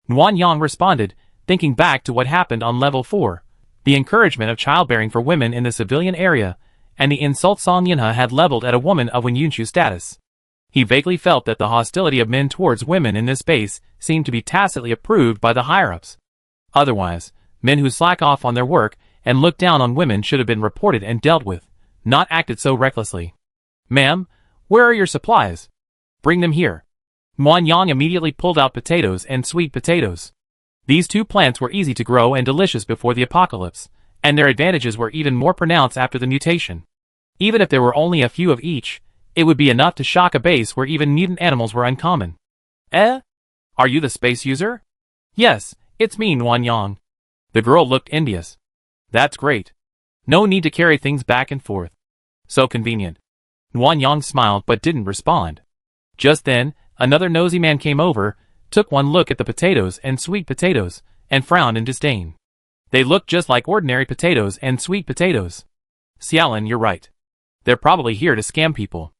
Nguyen Yang responded, thinking back to what happened on level 4, the encouragement of childbearing for women in the civilian area, and the insult Song Yinha had leveled at a woman of Wenyunshu status. He vaguely felt that the hostility of men towards women in this base seemed to be tacitly approved by the higher-ups. Otherwise, men who slack off on their work and look down on women should have been reported and dealt with, not acted so recklessly. Ma'am, where are your supplies? Bring them here. Nguyen Yang immediately pulled out potatoes and sweet potatoes. These 2 plants were easy to grow and delicious before the apocalypse, and their advantages were even more pronounced after the mutation. Even if there were only a few of each, it would be enough to shock a base where even mutant animals were uncommon. Eh? Are you the space user? Yes, it's me, Nguyen Yang. The girl looked envious. That's great. No need to carry things back and forth. So convenient. Nguyen Yang smiled but didn't respond. Just then, another nosy man came over, took one look at the potatoes and sweet potatoes, and frowned in disdain. They looked just like ordinary potatoes and sweet potatoes. Xiaolin, you're right. They're probably here to scam people.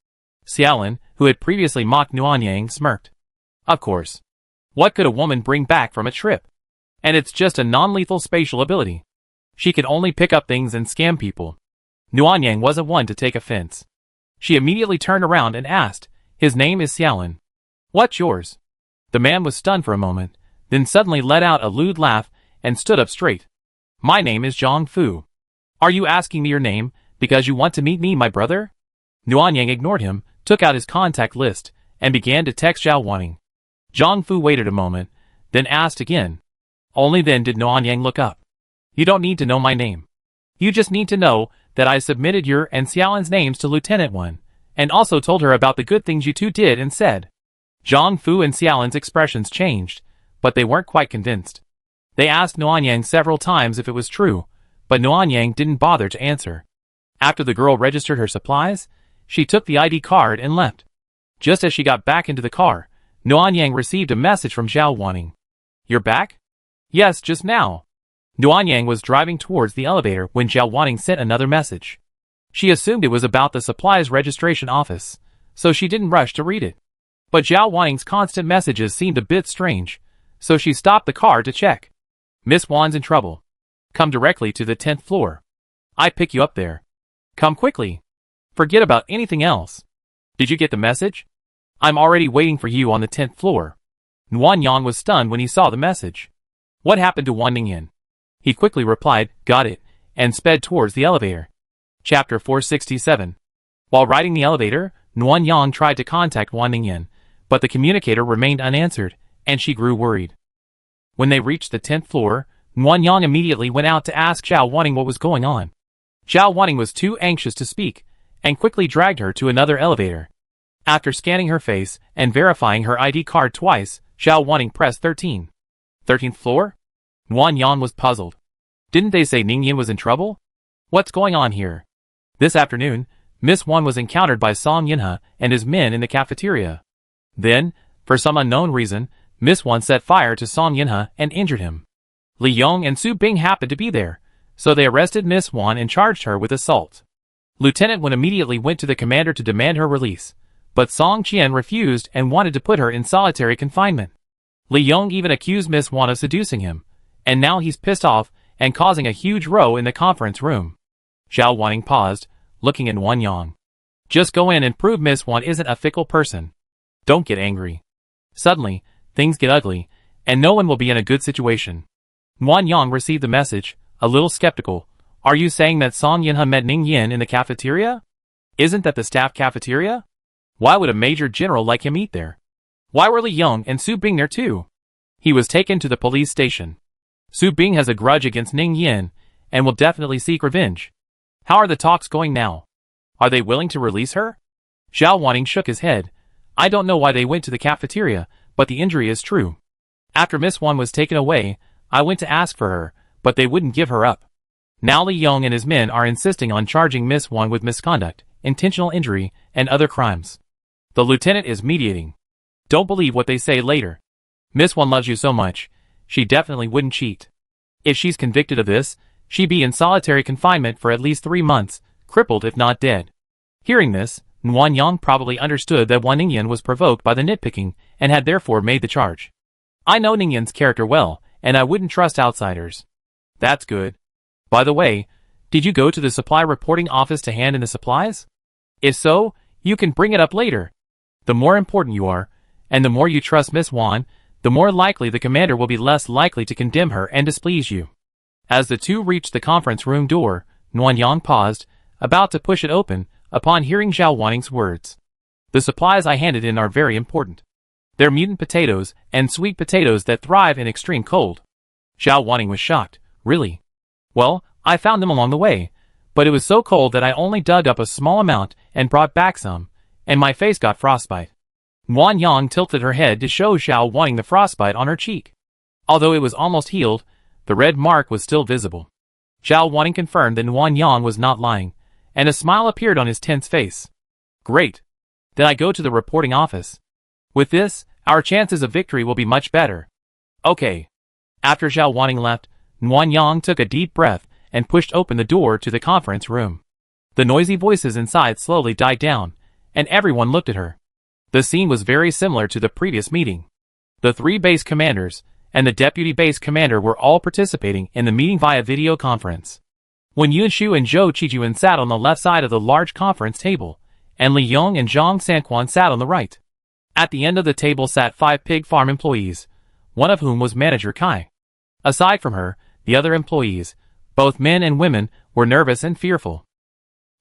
Xiaolin, who had previously mocked Nguyen Yang, smirked. Of course. What could a woman bring back from a trip? And it's just a non-lethal spatial ability. She could only pick up things and scam people. Nguyen Yang wasn't one to take offense. She immediately turned around and asked, his name is Xiaolin. What's yours? The man was stunned for a moment, then suddenly let out a lewd laugh and stood up straight. My name is Zhang Fu. Are you asking me your name because you want to meet me, my brother? Nguyen Yang ignored him, took out his contact list, and began to text Zhao Wanning. Zhang Fu waited a moment, then asked again. Only then did Nguyen Yang look up. You don't need to know my name. You just need to know that I submitted your and Xiaolin's names to Lieutenant 1, and also told her about the good things you 2 did and said. Zhang Fu and Xiaolin's expressions changed, but they weren't quite convinced. They asked Nguyen Yang several times if it was true, but Nguyen Yang didn't bother to answer. After the girl registered her supplies, she took the ID card and left. Just as she got back into the car, Nguyen Yang received a message from Zhao Wanning. You're back? Yes, just now. Nguyen Yang was driving towards the elevator when Zhao Wanning sent another message. She assumed it was about the supplies registration office, so she didn't rush to read it. But Zhao Wanning's constant messages seemed a bit strange, so she stopped the car to check. Miss Wan's in trouble. Come directly to the 10th floor. I pick you up there. Come quickly. Forget about anything else. Did you get the message? I'm already waiting for you on the 10th floor. Nguyen Yang was stunned when he saw the message. What happened to Wan Ningyan? He quickly replied, got it, and sped towards the elevator. Chapter 467. While riding the elevator, Nguyen Yang tried to contact Wan Ningyan, but the communicator remained unanswered, and she grew worried. When they reached the 10th floor, Nguyen Yang immediately went out to ask Zhao Wanning what was going on. Zhao Wanning was too anxious to speak, and quickly dragged her to another elevator. After scanning her face and verifying her ID card twice, Zhao Wanning pressed 13. 13th floor? Nguyen Yang was puzzled. Didn't they say Ningyan was in trouble? What's going on here? This afternoon, Miss Wan was encountered by Song Yinha and his men in the cafeteria. Then, for some unknown reason, Miss Wan set fire to Song Yinha and injured him. Li Yong and Su Bing happened to be there, so they arrested Miss Wan and charged her with assault. Lieutenant Wan immediately went to the commander to demand her release, but Song Qian refused and wanted to put her in solitary confinement. Li Yong even accused Miss Wan of seducing him, and now he's pissed off and causing a huge row in the conference room. Zhao Wanning paused, looking at Nguyen Yang. Just go in and prove Miss Wan isn't a fickle person. Don't get angry. Suddenly, things get ugly, and no one will be in a good situation. Nguyen Yang received the message, a little skeptical. Are you saying that Song Yinha met Ning Yin in the cafeteria? Isn't that the staff cafeteria? Why would a major general like him eat there? Why were Li Yong and Su Bing there too? He was taken to the police station. Su Bing has a grudge against Ning Yin, and will definitely seek revenge. How are the talks going now? Are they willing to release her? Zhao Wanning shook his head. I don't know why they went to the cafeteria, but the injury is true. After Miss Wan was taken away, I went to ask for her, but they wouldn't give her up. Now Li Yong and his men are insisting on charging Miss Wan with misconduct, intentional injury, and other crimes. The lieutenant is mediating. Don't believe what they say later. Miss Wan loves you so much, she definitely wouldn't cheat. If she's convicted of this, she'd be in solitary confinement for at least 3 months, crippled if not dead. Hearing this, Nguyen Yang probably understood that Wan Ningyan was provoked by the nitpicking and had therefore made the charge. I know Ningyan's character well, and I wouldn't trust outsiders. That's good. By the way, did you go to the supply reporting office to hand in the supplies? If so, you can bring it up later. The more important you are, and the more you trust Miss Wan, the more likely the commander will be less likely to condemn her and displease you. As the two reached the conference room door, Nguyen Yang paused, about to push it open, upon hearing Zhao Wanning's words. The supplies I handed in are very important. They're mutant potatoes and sweet potatoes that thrive in extreme cold. Zhao Wanning was shocked. Really? Well, I found them along the way, but it was so cold that I only dug up a small amount and brought back some, and my face got frostbite. Nguyen Yang tilted her head to show Zhao Wanning the frostbite on her cheek. Although it was almost healed, the red mark was still visible. Zhao Wanning confirmed that Nguyen Yang was not lying, and a smile appeared on his tense face. Great. Then I go to the reporting office. With this, our chances of victory will be much better. Okay. After Zhao Wanning left, Nguyen Yang took a deep breath and pushed open the door to the conference room. The noisy voices inside slowly died down, and everyone looked at her. The scene was very similar to the previous meeting. The 3 base commanders and the deputy base commander were all participating in the meeting via video conference. When Yun Shu and Zhou Qijuan sat on the left side of the large conference table, and Li Yong and Zhang Sanquan sat on the right. At the end of the table sat 5 pig farm employees, one of whom was Manager Kai. Aside from her, the other employees, both men and women, were nervous and fearful.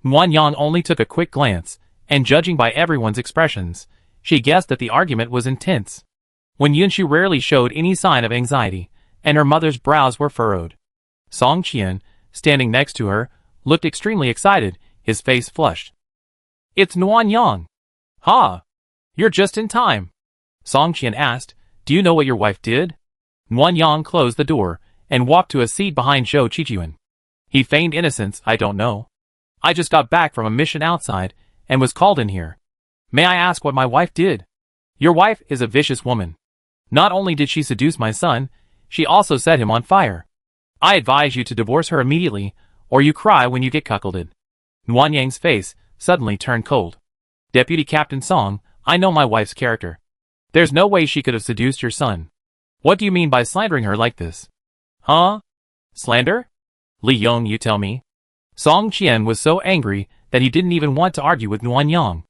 Nguyen Yang only took a quick glance, and judging by everyone's expressions, she guessed that the argument was intense. When Yunshu rarely showed any sign of anxiety, and her mother's brows were furrowed. Song Qian, standing next to her, looked extremely excited, his face flushed. It's Nguyen Yang. Ha! You're just in time. Song Qian asked, do you know what your wife did? Nguyen Yang closed the door, and walked to a seat behind Zhou Qijuan. He feigned innocence, I don't know. I just got back from a mission outside, and was called in here. May I ask what my wife did? Your wife is a vicious woman. Not only did she seduce my son, she also set him on fire. I advise you to divorce her immediately, or you cry when you get cuckolded. Nguyen Yang's face suddenly turned cold. Deputy Captain Song, I know my wife's character. There's no way she could have seduced your son. What do you mean by slandering her like this? Huh? Slander? Li Yong, you tell me. Song Qian was so angry that he didn't even want to argue with Nguyen Yang.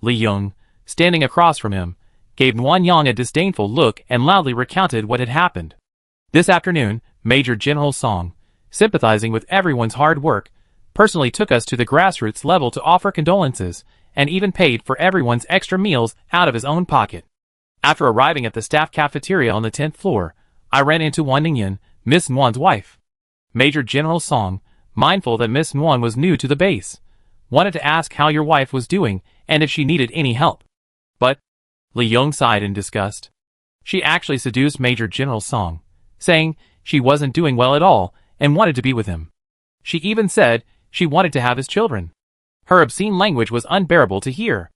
Li Yong, standing across from him, gave Nguyen Yang a disdainful look and loudly recounted what had happened. This afternoon, Major General Song, sympathizing with everyone's hard work, personally took us to the grassroots level to offer condolences, and even paid for everyone's extra meals out of his own pocket. After arriving at the staff cafeteria on the 10th floor, I ran into Wan Ningyan, Miss Nguyen's wife. Major General Song, mindful that Miss Nguyen was new to the base, wanted to ask how your wife was doing and if she needed any help. But, Li Yong sighed in disgust. She actually seduced Major General Song, saying she wasn't doing well at all and wanted to be with him. She even said she wanted to have his children. Her obscene language was unbearable to hear.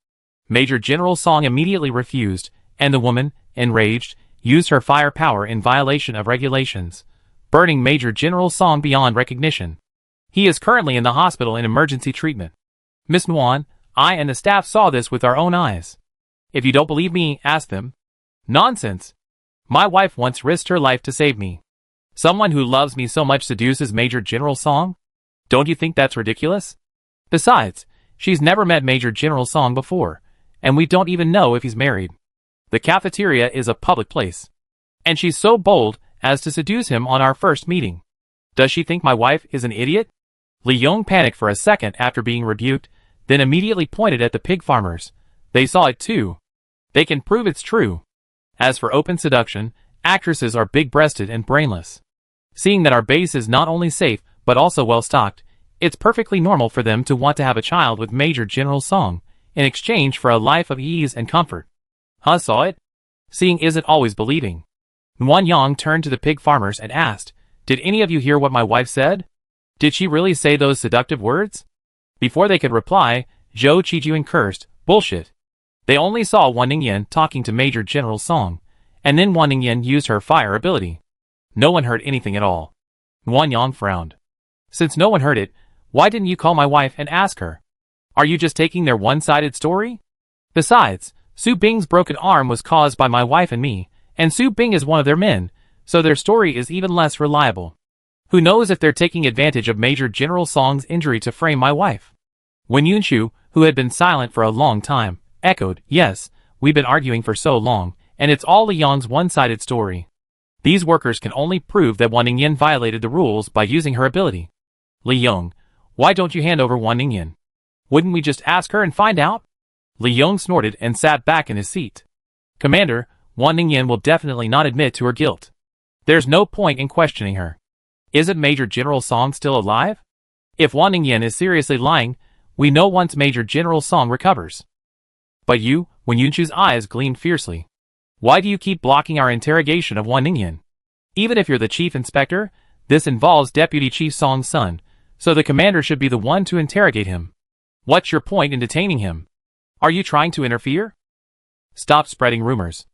Major General Song immediately refused, and the woman, enraged, used her fire power in violation of regulations, burning Major General Song beyond recognition. He is currently in the hospital in emergency treatment. Miss Nguyen, I and the staff saw this with our own eyes. If you don't believe me, ask them. Nonsense. My wife once risked her life to save me. Someone who loves me so much seduces Major General Song? Don't you think that's ridiculous? Besides, she's never met Major General Song before, and we don't even know if he's married. The cafeteria is a public place. And she's so bold as to seduce him on our first meeting. Does she think my wife is an idiot? Li Yong panicked for a second after being rebuked, then immediately pointed at the pig farmers. They saw it too. They can prove it's true. As for open seduction, actresses are big-breasted and brainless. Seeing that our base is not only safe, but also well-stocked, it's perfectly normal for them to want to have a child with Major General Song, in exchange for a life of ease and comfort. Huh, saw it? Seeing isn't always believing. Nguyen Yang turned to the pig farmers and asked, did any of you hear what my wife said? Did she really say those seductive words? Before they could reply, Zhou Qijuan cursed, bullshit. They only saw Wan Ningyan talking to Major General Song, and then Wan Ningyan used her fire ability. No one heard anything at all. Nguyen frowned. Since no one heard it, why didn't you call my wife and ask her? Are you just taking their one-sided story? Besides, Su Bing's broken arm was caused by my wife and me, and Su Bing is one of their men, so their story is even less reliable. Who knows if they're taking advantage of Major General Song's injury to frame my wife? When Yunshu, who had been silent for a long time, echoed, yes, we've been arguing for so long, and it's all Li Yong's one-sided story. These workers can only prove that Wan Ningyan violated the rules by using her ability. Li Yong, why don't you hand over Wan Ningyan? Wouldn't we just ask her and find out? Li Yong snorted and sat back in his seat. Commander, Wan Ningyan will definitely not admit to her guilt. There's no point in questioning her. Isn't Major General Song still alive? If Wan Ningyan is seriously lying, we know once Major General Song recovers. But you, when Yunshu's eyes gleamed fiercely. Why do you keep blocking our interrogation of Wan Ningyan? Even if you're the chief inspector, this involves Deputy Chief Song's son, so the commander should be the one to interrogate him. What's your point in detaining him? Are you trying to interfere? Stop spreading rumors.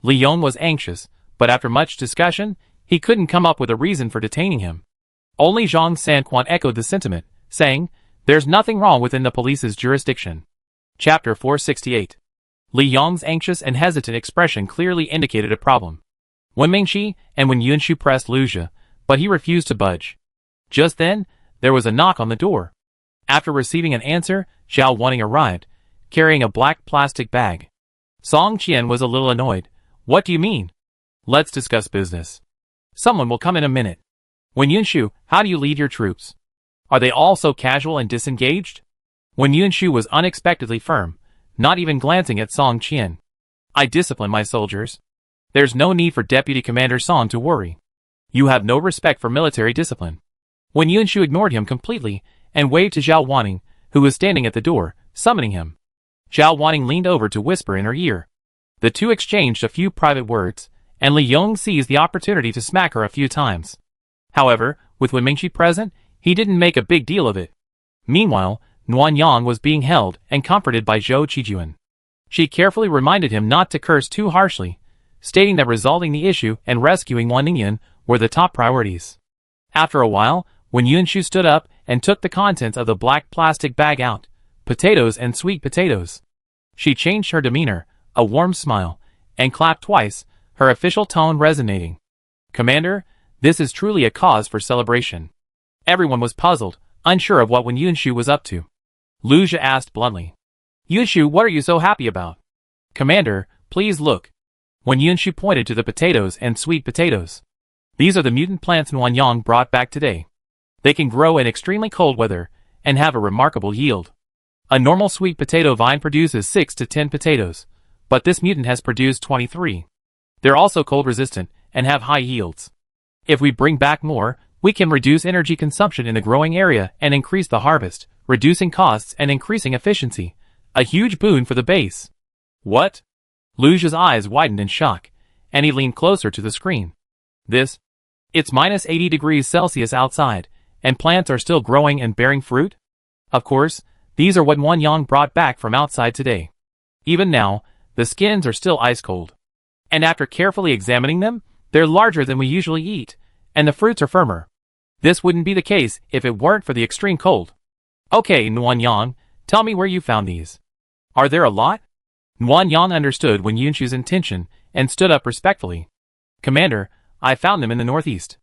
Li Yong was anxious, but after much discussion, he couldn't come up with a reason for detaining him. Only Zhang Sanquan echoed the sentiment, saying, there's nothing wrong within the police's jurisdiction. Chapter 468. Li Yong's anxious and hesitant expression clearly indicated a problem. Wen Mingxi and Wen Yunshu pressed Luja, but he refused to budge. Just then, there was a knock on the door. After receiving an answer, Xiao Wanning arrived, carrying a black plastic bag. Song Qian was a little annoyed. What do you mean? Let's discuss business. Someone will come in a minute. Wen Yunshu, how do you lead your troops? Are they all so casual and disengaged? Wen Yunshu was unexpectedly firm, not even glancing at Song Qian. I discipline my soldiers. There's no need for Deputy Commander Song to worry. You have no respect for military discipline. Wen Yunshu ignored him completely and waved to Zhao Wanning, who was standing at the door, summoning him. Zhao Wanning leaned over to whisper in her ear. The two exchanged a few private words, and Li Yong seized the opportunity to smack her a few times. However, with Wen Mingxi present, he didn't make a big deal of it. Meanwhile, Nguyen Yang was being held and comforted by Zhou Qijuan. She carefully reminded him not to curse too harshly, stating that resolving the issue and rescuing Wan Ningyan were the top priorities. After a while, when Yunshu stood up and took the contents of the black plastic bag out, potatoes and sweet potatoes. She changed her demeanor, a warm smile, and clapped twice, her official tone resonating. Commander, this is truly a cause for celebration. Everyone was puzzled, unsure of what Wen Yunshu was up to. Luja asked bluntly. Yunshu, what are you so happy about? Commander, please look. Wen Yunshu pointed to the potatoes and sweet potatoes. These are the mutant plants Nguyen Yang brought back today. They can grow in extremely cold weather and have a remarkable yield. A normal sweet potato vine produces 6 to 10 potatoes, but this mutant has produced 23. They're also cold resistant and have high yields. If we bring back more, we can reduce energy consumption in the growing area and increase the harvest, reducing costs and increasing efficiency. A huge boon for the base. What? Luja's eyes widened in shock, and he leaned closer to the screen. It's minus 80 degrees Celsius outside, and plants are still growing and bearing fruit? Of course, these are what Nguyen Yang brought back from outside today. Even now, the skins are still ice cold. And after carefully examining them, they're larger than we usually eat, and the fruits are firmer. This wouldn't be the case if it weren't for the extreme cold. Okay, Nguyen Yang, tell me where you found these. Are there a lot? Nguyen Yang understood Wen Yunshu's intention and stood up respectfully. Commander, I found them in the northeast.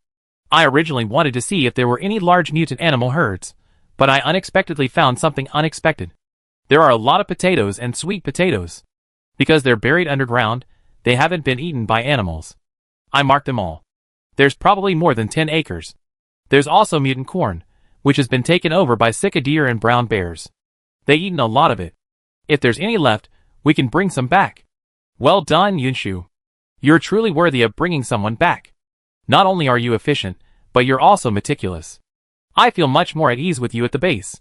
I originally wanted to see if there were any large mutant animal herds, but I unexpectedly found something unexpected. There are a lot of potatoes and sweet potatoes. Because they're buried underground, they haven't been eaten by animals. I marked them all. There's probably more than 10 acres. There's also mutant corn, which has been taken over by sika deer and brown bears. They've eaten a lot of it. If there's any left, we can bring some back. Well done, Yunshu. You're truly worthy of bringing someone back. Not only are you efficient, but you're also meticulous. I feel much more at ease with you at the base.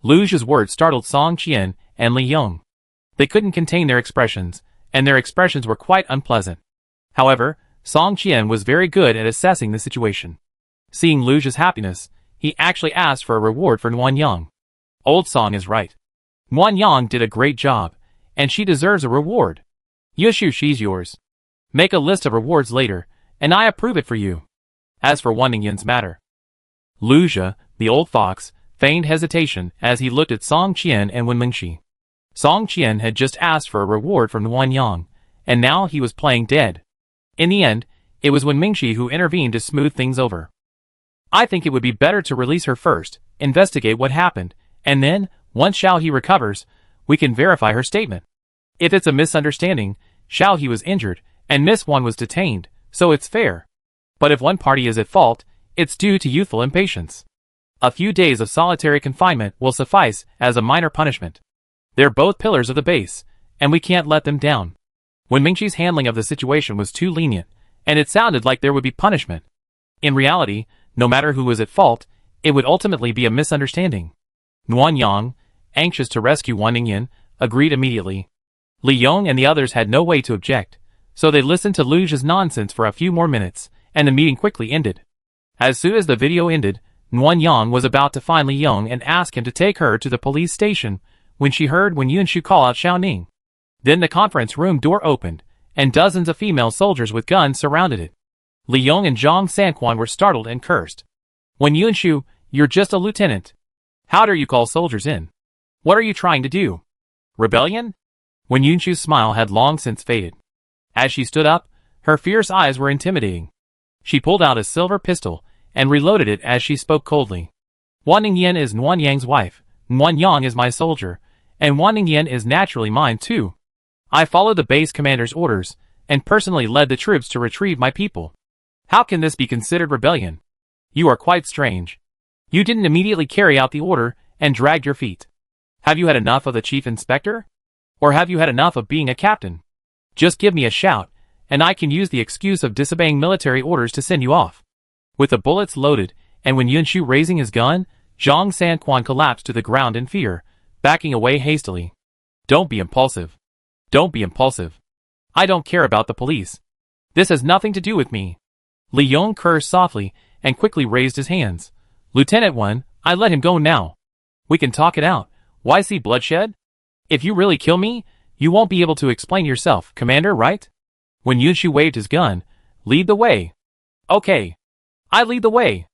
Luja's words startled Song Qian and Li Yong. They couldn't contain their expressions, and their expressions were quite unpleasant. However, Song Qian was very good at assessing the situation. Seeing Luja's happiness, he actually asked for a reward for Nguyen Yang. Old Song is right. Nguyen Yang did a great job, and she deserves a reward. Yunshu, she's yours. Make a list of rewards later, and I approve it for you. As for Wan Ningyan's matter, Luja, the old fox, feigned hesitation as he looked at Song Qian and Wen Mingxi. Song Qian had just asked for a reward from Nuan Yang, and now he was playing dead. In the end, it was Wen Mingxi who intervened to smooth things over. I think it would be better to release her first, investigate what happened, and then, once Xiao He recovers, we can verify her statement. If it's a misunderstanding, Xiao He was injured, and Miss Wan was detained, so it's fair. But if one party is at fault, it's due to youthful impatience. A few days of solitary confinement will suffice as a minor punishment. They're both pillars of the base, and we can't let them down. Wen Mingxi's handling of the situation was too lenient, and it sounded like there would be punishment. In reality, no matter who was at fault, it would ultimately be a misunderstanding. Nuan Yang, anxious to rescue Wan Ningyan, agreed immediately. Li Yong and the others had no way to object, so they listened to Luja's nonsense for a few more minutes, and the meeting quickly ended. As soon as the video ended, Nuan Yang was about to find Li Yong and ask him to take her to the police station when she heard Wen Yunshu call out Xiao Ning. Then the conference room door opened, and dozens of female soldiers with guns surrounded it. Li Yong and Zhang Sanquan were startled and cursed. Wen Yunshu, you're just a lieutenant. How dare you call soldiers in? What are you trying to do? Rebellion? Wen Yunshu's smile had long since faded. As she stood up, her fierce eyes were intimidating. She pulled out a silver pistol and reloaded it as she spoke coldly. Wan Ningyan is Nuan Yang's wife, Nuan Yang is my soldier, and Wan Ningyan is naturally mine too. I followed the base commander's orders, and personally led the troops to retrieve my people. How can this be considered rebellion? You are quite strange. You didn't immediately carry out the order and dragged your feet. Have you had enough of the chief inspector? Or have you had enough of being a captain? Just give me a shout, and I can use the excuse of disobeying military orders to send you off. With the bullets loaded, and Wen Yunshu raising his gun, Zhang Sanquan collapsed to the ground in fear, backing away hastily. Don't be impulsive. Don't be impulsive. I don't care about the police. This has nothing to do with me. Li Yong cursed softly and quickly raised his hands. Lieutenant Wen, I let him go now. We can talk it out. Why see bloodshed? If you really kill me, you won't be able to explain yourself, Commander, right? When Yunshu waved his gun, lead the way. Okay. I lead the way.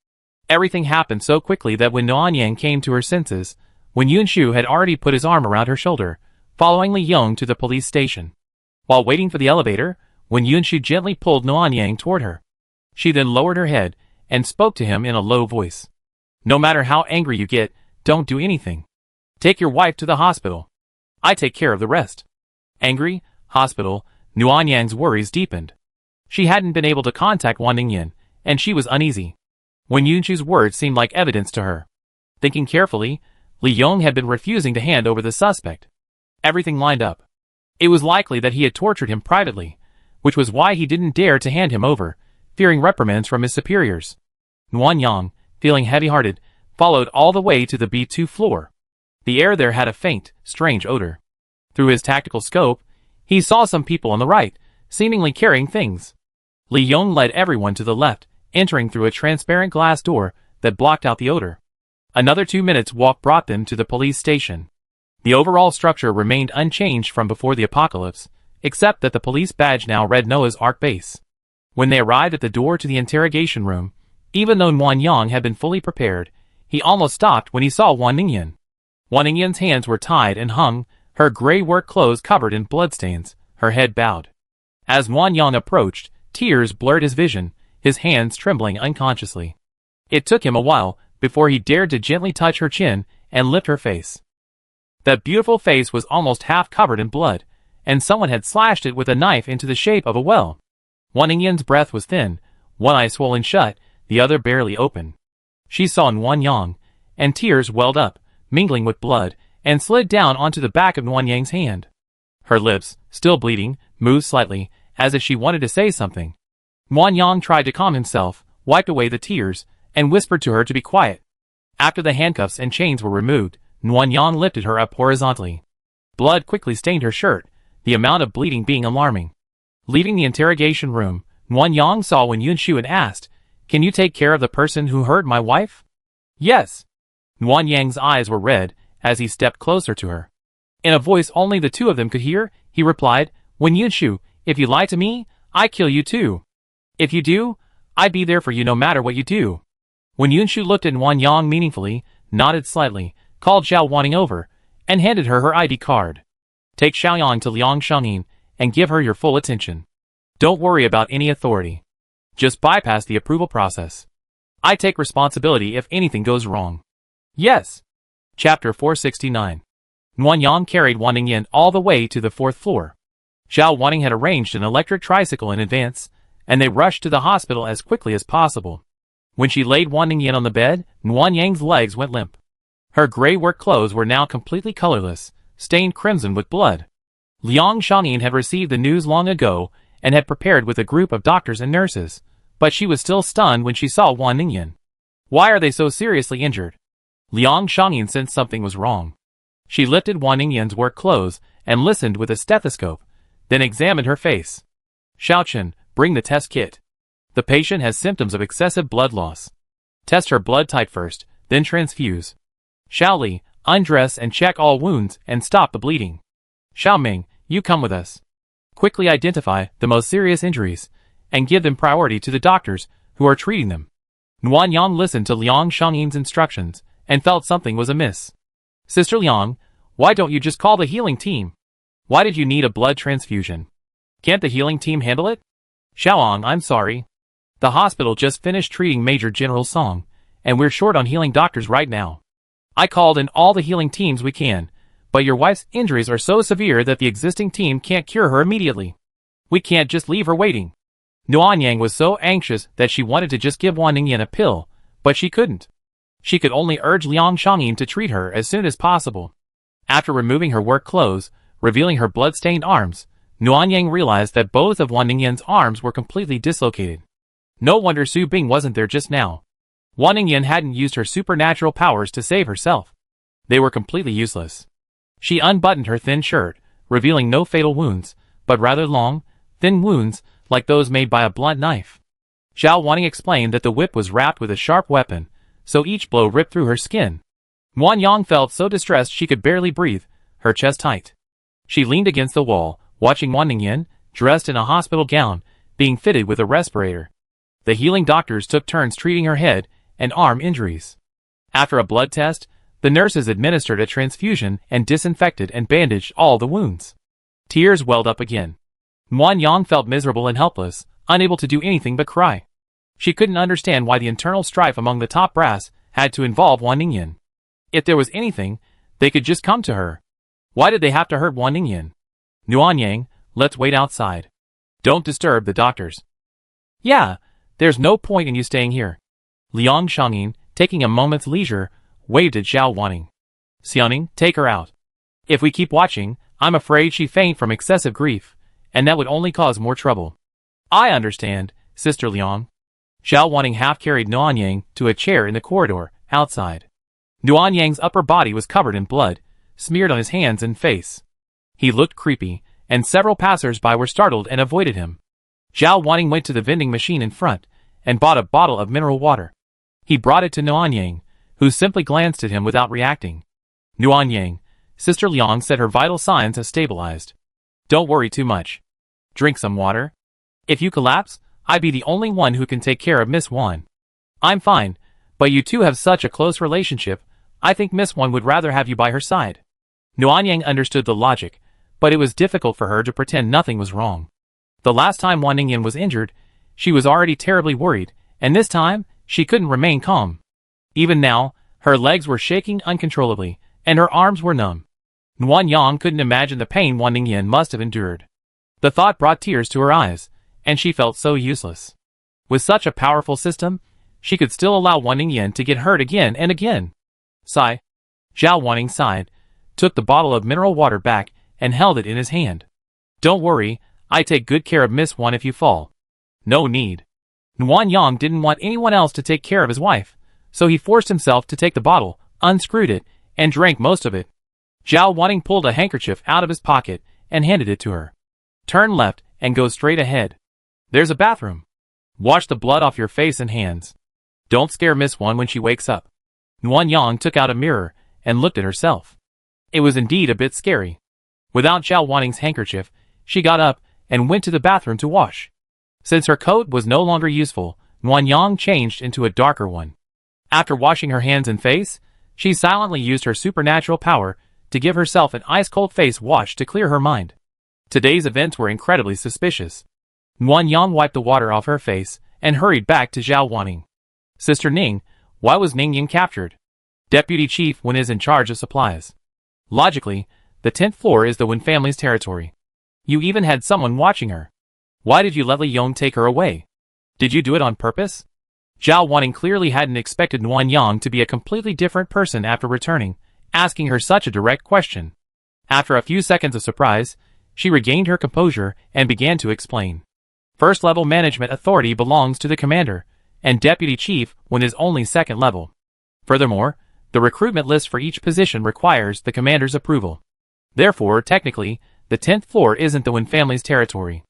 Everything happened so quickly that when Nuan Yang came to her senses, Wen Yunshu had already put his arm around her shoulder, following Li Yong to the police station. While waiting for the elevator, Wen Yunshu gently pulled Nuan Yang toward her. She then lowered her head and spoke to him in a low voice. No matter how angry you get, don't do anything. Take your wife to the hospital. I take care of the rest. Angry, hospital, Nuan Yang's worries deepened. She hadn't been able to contact Wan Ningyan, and she was uneasy. Wen Yunshu's words seemed like evidence to her. Thinking carefully, Li Yong had been refusing to hand over the suspect. Everything lined up. It was likely that he had tortured him privately, which was why he didn't dare to hand him over, fearing reprimands from his superiors. Nuan Yang, feeling heavy-hearted, followed all the way to the B2 floor. The air there had a faint, strange odor. Through his tactical scope, he saw some people on the right, seemingly carrying things. Li Yong led everyone to the left, entering through a transparent glass door that blocked out the odor. Another 2 minutes' walk brought them to the police station. The overall structure remained unchanged from before the apocalypse, except that the police badge now read Noah's Ark Base. When they arrived at the door to the interrogation room, even though Nuan Yang had been fully prepared, he almost stopped when he saw Wan Ningyan. Wan Ningyan's hands were tied and hung, her gray work clothes covered in bloodstains, her head bowed. As Nuan Yang approached, tears blurred his vision, his hands trembling unconsciously. It took him a while before he dared to gently touch her chin and lift her face. That beautiful face was almost half covered in blood, and someone had slashed it with a knife into the shape of a well. Wan Ningyan's breath was thin, one eye swollen shut, the other barely open. She saw Nuan Yang, and tears welled up, mingling with blood, and slid down onto the back of Nuan Yang's hand. Her lips, still bleeding, moved slightly, as if she wanted to say something. Nuan Yang tried to calm himself, wiped away the tears, and whispered to her to be quiet. After the handcuffs and chains were removed, Nuan Yang lifted her up horizontally. Blood quickly stained her shirt, the amount of bleeding being alarming. Leaving the interrogation room, Nuan Yang saw Wen Yunshu and asked, "Can you take care of the person who hurt my wife?" "Yes." Nuan Yang's eyes were red as he stepped closer to her. In a voice only the two of them could hear, he replied, "Wen Yunshu, if you lie to me, I kill you too. If you do, I be there for you no matter what you do." When Yunshu looked at Wan Yang meaningfully, nodded slightly, called Xiao Wanning over, and handed her her ID card. Take Xiaoyang to Liang Shangyin and give her your full attention. Don't worry about any authority. Just bypass the approval process. I take responsibility if anything goes wrong. Yes. Chapter 469. Wan Yang carried Wan Ningyan all the way to the 4th floor. Xiao Wanning had arranged an electric tricycle in advance, and they rushed to the hospital as quickly as possible. When she laid Wan Ningyan on the bed, Wan Yang's legs went limp. Her gray work clothes were now completely colorless, stained crimson with blood. Liang Shangyin had received the news long ago and had prepared with a group of doctors and nurses, but she was still stunned when she saw Wan Ningyan. Why are they so seriously injured? Liang Shangyin sensed something was wrong. She lifted Wan Ningyan's work clothes and listened with a stethoscope, then examined her face. Xiaochen, bring the test kit. The patient has symptoms of excessive blood loss. Test her blood type first, then transfuse. Xiaoli, undress and check all wounds and stop the bleeding. Xiaoming, you come with us. Quickly identify the most serious injuries and give them priority to the doctors who are treating them. Wan Yang listened to Liang Shangyin's instructions and felt something was amiss. Sister Liang, why don't you just call the healing team? Why did you need a blood transfusion? Can't the healing team handle it? Xiaoang, I'm sorry. The hospital just finished treating Major General Song, and we're short on healing doctors right now. I called in all the healing teams we can, but your wife's injuries are so severe that the existing team can't cure her immediately. We can't just leave her waiting. Nuanyang was so anxious that she wanted to just give Wan Ningyan a pill, but she couldn't. She could only urge Liang Shangyin to treat her as soon as possible. After removing her work clothes, revealing her blood-stained arms, Nuanyang realized that both of Wan Ningyan's arms were completely dislocated. No wonder Su Bing wasn't there just now. Wan Ningyan hadn't used her supernatural powers to save herself. They were completely useless. She unbuttoned her thin shirt, revealing no fatal wounds, but rather long, thin wounds, like those made by a blunt knife. Xiao Wanning explained that the whip was wrapped with a sharp weapon, so each blow ripped through her skin. Wan Yang felt so distressed she could barely breathe, her chest tight. She leaned against the wall, watching Wan Ningyan, dressed in a hospital gown, being fitted with a respirator. The healing doctors took turns treating her head and arm injuries. After a blood test, the nurses administered a transfusion and disinfected and bandaged all the wounds. Tears welled up again. Wan Yang felt miserable and helpless, unable to do anything but cry. She couldn't understand why the internal strife among the top brass had to involve Wan Ningyan. If there was anything, they could just come to her. Why did they have to hurt Wan Ningyan? Nuanyang, let's wait outside. Don't disturb the doctors. Yeah, there's no point in you staying here. Liang Shangyin, taking a moment's leisure, waved at Xiao Wanning. Xiaoning, take her out. If we keep watching, I'm afraid she'd faint from excessive grief, and that would only cause more trouble. I understand, Sister Liang. Xiao Wanning half-carried Nuanyang to a chair in the corridor, outside. Nuanyang's upper body was covered in blood, smeared on his hands and face. He looked creepy, and several passers-by were startled and avoided him. Xiao Wanning went to the vending machine in front, and bought a bottle of mineral water. He brought it to Nuanyang, who simply glanced at him without reacting. Nuanyang, Sister Liang said her vital signs have stabilized. Don't worry too much. Drink some water. If you collapse, I'd be the only one who can take care of Miss Wan. I'm fine, but you two have such a close relationship, I think Miss Wan would rather have you by her side. Nuanyang understood the logic, but it was difficult for her to pretend nothing was wrong. The last time Wan Ningyan was injured, she was already terribly worried, and this time, she couldn't remain calm. Even now, her legs were shaking uncontrollably, and her arms were numb. Nuanyang couldn't imagine the pain Wan Ningyan must have endured. The thought brought tears to her eyes, and she felt so useless. With such a powerful system, she could still allow Wan Ningyan to get hurt again and again. Sigh. Xiao Wanning sighed, took the bottle of mineral water back, and held it in his hand. Don't worry, I take good care of Miss Wan if you fall. No need. Nuanyang didn't want anyone else to take care of his wife, so he forced himself to take the bottle, unscrewed it, and drank most of it. Xiao Wanning pulled a handkerchief out of his pocket and handed it to her. Turn left and go straight ahead. There's a bathroom. Wash the blood off your face and hands. Don't scare Miss Wan when she wakes up. Nuanyang took out a mirror and looked at herself. It was indeed a bit scary. Without Xiao Wanning's handkerchief, she got up and went to the bathroom to wash. Since her coat was no longer useful, Nuanyang changed into a darker one. After washing her hands and face, she silently used her supernatural power to give herself an ice-cold face wash to clear her mind. Today's events were incredibly suspicious. Nguyen Yang wiped the water off her face and hurried back to Zhao Wanning. Sister Ning, why was Ning Yin captured? Deputy Chief Wen is in charge of supplies. Logically, the 10th floor is the Wen family's territory. You even had someone watching her. Why did you let Li Yong take her away? Did you do it on purpose? Zhao Wanning clearly hadn't expected Nguyen Yang to be a completely different person after returning, asking her such a direct question. After a few seconds of surprise, she regained her composure and began to explain. First-level management authority belongs to the commander, and Deputy Chief Wen is only second level. Furthermore, the recruitment list for each position requires the commander's approval. Therefore, technically, the 10th floor isn't the Wen family's territory.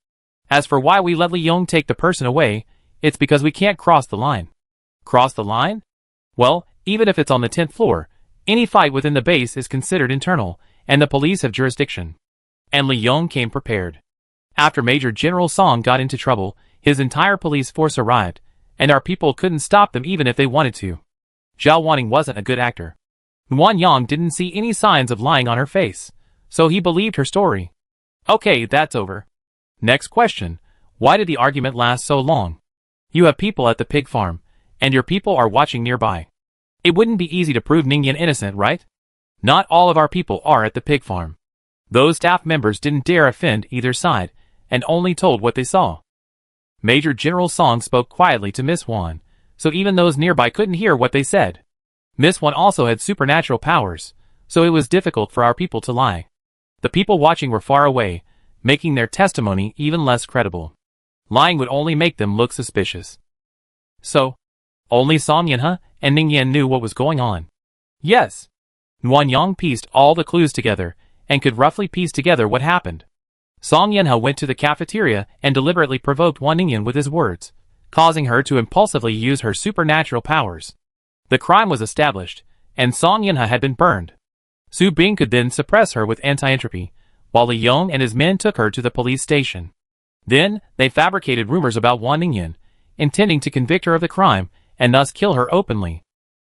As for why we let Li Yong take the person away, it's because we can't cross the line. Cross the line? Well, even if it's on the 10th floor, any fight within the base is considered internal, and the police have jurisdiction. And Li Yong came prepared. After Major General Song got into trouble, his entire police force arrived, and our people couldn't stop them even if they wanted to. Zhao Wanning wasn't a good actor. Nguyen Yang didn't see any signs of lying on her face, so he believed her story. Okay, that's over. Next question. Why did the argument last so long? You have people at the pig farm, and your people are watching nearby. It wouldn't be easy to prove Ning Yin innocent, right? Not all of our people are at the pig farm. Those staff members didn't dare offend either side, and only told what they saw. Major General Song spoke quietly to Miss Wan, so even those nearby couldn't hear what they said. Miss Wan also had supernatural powers, so it was difficult for our people to lie. The people watching were far away, making their testimony even less credible. Lying would only make them look suspicious. So, only Song Yinhe and Ning Yin knew what was going on. Yes. Nguyen Yang pieced all the clues together, and could roughly piece together what happened. Song Yinhe went to the cafeteria and deliberately provoked Wan Ningyan with his words, causing her to impulsively use her supernatural powers. The crime was established, and Song Yinhe had been burned. Su Bing could then suppress her with anti-entropy, while Li Yong and his men took her to the police station. Then, they fabricated rumors about Wan Ningyan, intending to convict her of the crime, and thus kill her openly.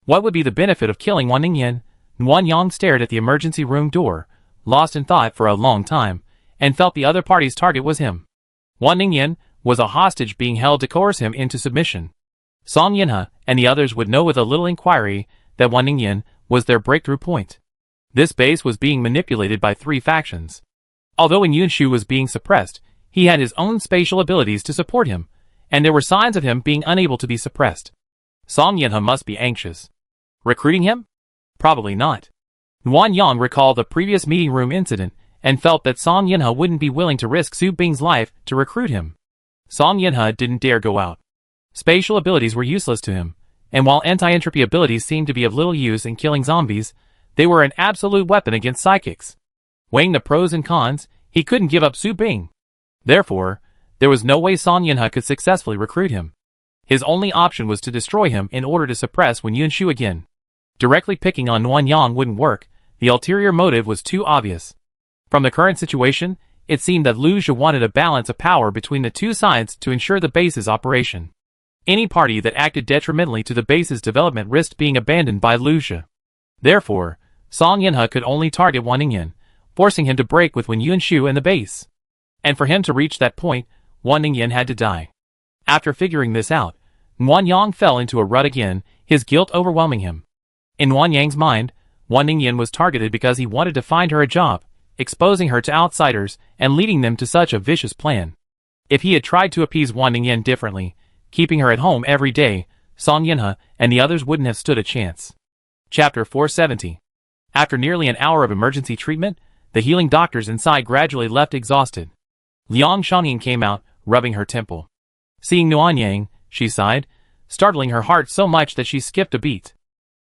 What would be the benefit of killing Wan Ningyan? Nguyen Yang stared at the emergency room door, lost in thought for a long time, and felt the other party's target was him. Wan Ningyan was a hostage being held to coerce him into submission. Song Yinhe and the others would know with a little inquiry that Wan Ningyan was their breakthrough point. This base was being manipulated by three factions. Although Yunshu was being suppressed, he had his own spatial abilities to support him, and there were signs of him being unable to be suppressed. Song Yinhe must be anxious. Recruiting him? Probably not. Nguyen Yang recalled the previous meeting room incident and felt that Song Yinhe wouldn't be willing to risk Su Bing's life to recruit him. Song Yinhe didn't dare go out. Spatial abilities were useless to him, and while anti-entropy abilities seemed to be of little use in killing zombies, they were an absolute weapon against psychics. Weighing the pros and cons, he couldn't give up Su Bing. Therefore, there was no way Song Yinhe could successfully recruit him. His only option was to destroy him in order to suppress Wen Yunshu again. Directly picking on Nguyen Yang wouldn't work, the ulterior motive was too obvious. From the current situation, it seemed that Lu Zhi wanted a balance of power between the two sides to ensure the base's operation. Any party that acted detrimentally to the base's development risked being abandoned by Lu Zhi. Therefore, Song Yinhe could only target Wan Ningyan, forcing him to break with Wen Yunshu and the base. And for him to reach that point, Wan Ningyan had to die. After figuring this out, Nguyen Yang fell into a rut again, his guilt overwhelming him. In Nguyen Yang's mind, Wan Ningyan was targeted because he wanted to find her a job, exposing her to outsiders and leading them to such a vicious plan. If he had tried to appease Wan Ningyan differently, keeping her at home every day, Song Yinhe and the others wouldn't have stood a chance. Chapter 470. After nearly an hour of emergency treatment, the healing doctors inside gradually left exhausted. Liang Shangyin came out, rubbing her temple. Seeing Nguyen Yang, she sighed, startling her heart so much that she skipped a beat.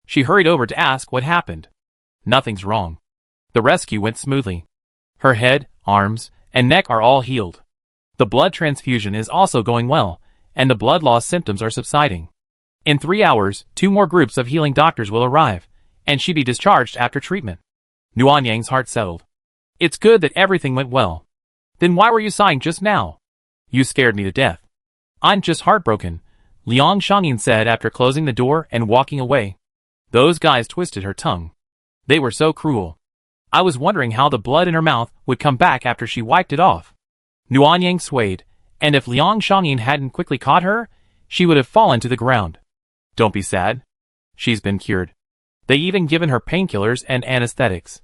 She hurried over to ask what happened. Nothing's wrong. The rescue went smoothly. Her head, arms, and neck are all healed. The blood transfusion is also going well, and the blood loss symptoms are subsiding. In 3 hours, 2 more groups of healing doctors will arrive, and she'll be discharged after treatment. Nguyen Yang's heart settled. It's good that everything went well. Then why were you sighing just now? You scared me to death. I'm just heartbroken. Liang Shangyin said after closing the door and walking away. Those guys twisted her tongue. They were so cruel. I was wondering how the blood in her mouth would come back after she wiped it off. Nuanyang swayed, and if Liang Shangyin hadn't quickly caught her, she would have fallen to the ground. Don't be sad. She's been cured. They even given her painkillers and anesthetics.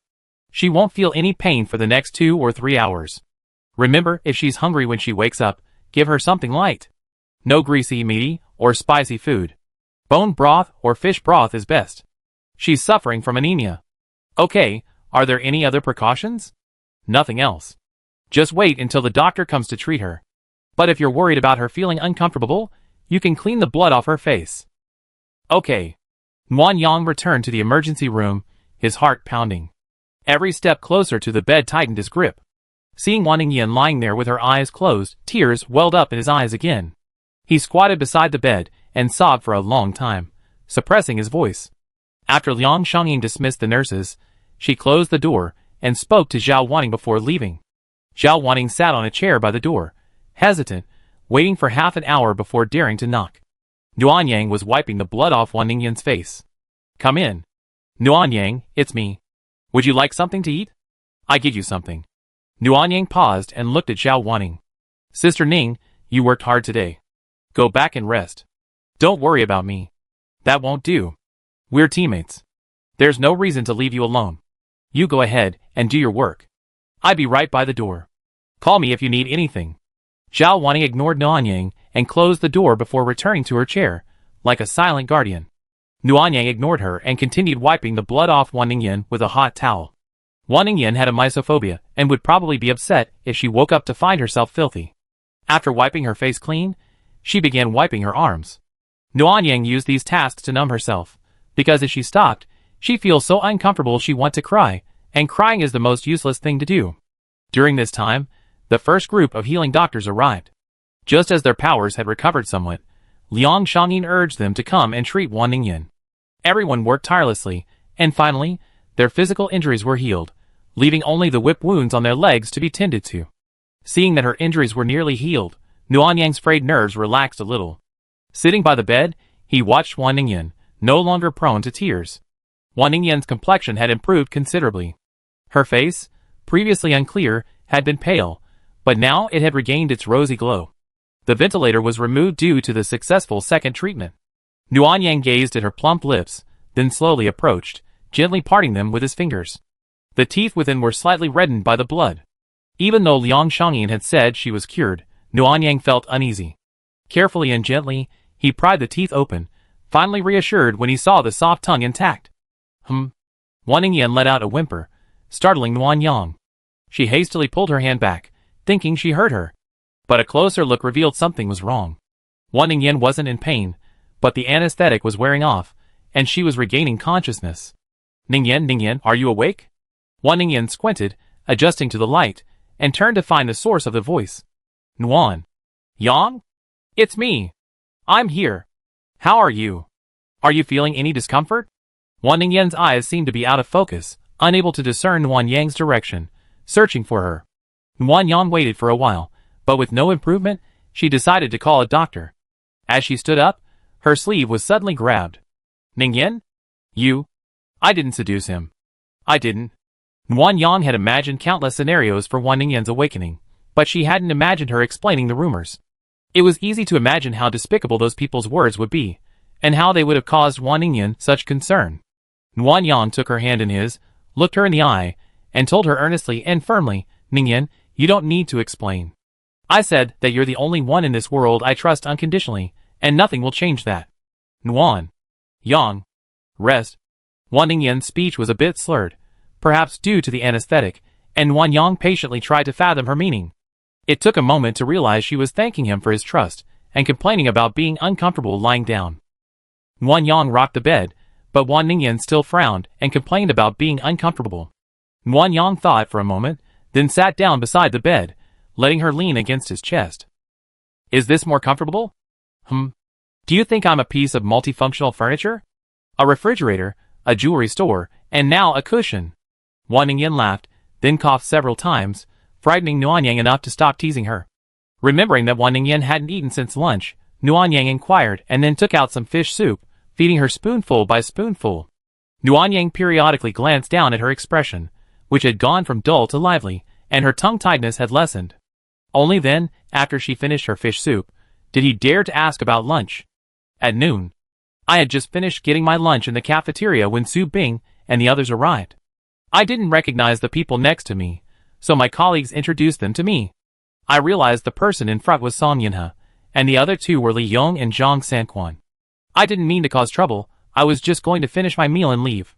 She won't feel any pain for the next 2 or 3 hours. Remember, if she's hungry when she wakes up, give her something light. No greasy, meaty, or spicy food. Bone broth or fish broth is best. She's suffering from anemia. Okay, are there any other precautions? Nothing else. Just wait until the doctor comes to treat her. But if you're worried about her feeling uncomfortable, you can clean the blood off her face. Okay. Nuanyang returned to the emergency room, his heart pounding. Every step closer to the bed tightened his grip. Seeing Wan Ningyan lying there with her eyes closed, tears welled up in his eyes again. He squatted beside the bed and sobbed for a long time, suppressing his voice. After Liang Shangyin dismissed the nurses, she closed the door and spoke to Zhao Wanning before leaving. Zhao Wanning sat on a chair by the door, hesitant, waiting for half an hour before daring to knock. Nuanyang was wiping the blood off Wan Ningyan's face. Come in. Nuanyang, it's me. Would you like something to eat? I give you something. Nuanyang paused and looked at Zhao Wanning. Sister Ning, you worked hard today. Go back and rest. Don't worry about me. That won't do. We're teammates. There's no reason to leave you alone. You go ahead and do your work. I'll be right by the door. Call me if you need anything. Zhao Wanning ignored Nuanyang and closed the door before returning to her chair, like a silent guardian. Nuanyang ignored her and continued wiping the blood off Wan Ningyan with a hot towel. Wan Ningyan had a mysophobia and would probably be upset if she woke up to find herself filthy. After wiping her face clean, she began wiping her arms. Nuanyang used these tasks to numb herself, because if she stopped, she feels so uncomfortable she wants to cry, and crying is the most useless thing to do. During this time, the first group of healing doctors arrived. Just as their powers had recovered somewhat, Liang Shangyin urged them to come and treat Wan Ningyan. Everyone worked tirelessly, and finally, their physical injuries were healed, leaving only the whip wounds on their legs to be tended to. Seeing that her injuries were nearly healed, Nuanyang's frayed nerves relaxed a little. Sitting by the bed, he watched Wan Ningyan, no longer prone to tears. Wan Ningyan's complexion had improved considerably. Her face, previously unclear, had been pale, but now it had regained its rosy glow. The ventilator was removed due to the successful second treatment. Nuanyang gazed at her plump lips, then slowly approached, gently parting them with his fingers. The teeth within were slightly reddened by the blood. Even though Liang Shangyin had said she was cured, Nuanyang felt uneasy. Carefully and gently, he pried the teeth open, finally reassured when he saw the soft tongue intact. Wan Ningyan let out a whimper, startling Nuanyang. She hastily pulled her hand back, thinking she hurt her. But a closer look revealed something was wrong. Wan Ningyan wasn't in pain, but the anesthetic was wearing off, and she was regaining consciousness. Ningyan, are you awake? Wan Ningyan squinted, adjusting to the light, and turned to find the source of the voice. Nuan. Yang? It's me. I'm here. How are you? Are you feeling any discomfort? Wan Ningyan's eyes seemed to be out of focus, unable to discern Nuanyang's direction, searching for her. Nuanyang waited for a while, but with no improvement, she decided to call a doctor. As she stood up, her sleeve was suddenly grabbed. Ningyan? You? I didn't seduce him. I didn't. Nuanyang had imagined countless scenarios for Wan Ningyan's awakening, but she hadn't imagined her explaining the rumors. It was easy to imagine how despicable those people's words would be, and how they would have caused Wan Ningyan such concern. Nuanyang took her hand in his, looked her in the eye, and told her earnestly and firmly, Ningyan, you don't need to explain. I said that you're the only one in this world I trust unconditionally, and nothing will change that. Nuan. Yang. Rest. Wan Ningyan's speech was a bit slurred, perhaps due to the anesthetic, and Nuanyang patiently tried to fathom her meaning. It took a moment to realize she was thanking him for his trust, and complaining about being uncomfortable lying down. Nuanyang rocked the bed, but Wan Ningyan still frowned and complained about being uncomfortable. Nuanyang thought for a moment, then sat down beside the bed, letting her lean against his chest. Is this more comfortable? Do you think I'm a piece of multifunctional furniture? A refrigerator, a jewelry store, and now a cushion. Wan Ningyan laughed, then coughed several times, frightening Nuanyang enough to stop teasing her. Remembering that Wan Ningyan hadn't eaten since lunch, Nuanyang inquired and then took out some fish soup, feeding her spoonful by spoonful. Nuanyang periodically glanced down at her expression, which had gone from dull to lively, and her tongue-tiedness had lessened. Only then, after she finished her fish soup, did he dare to ask about lunch. At noon, I had just finished getting my lunch in the cafeteria when Su Bing and the others arrived. I didn't recognize the people next to me, so my colleagues introduced them to me. I realized the person in front was Song Yinhe, and the other two were Li Yong and Zhang Sanquan. I didn't mean to cause trouble, I was just going to finish my meal and leave.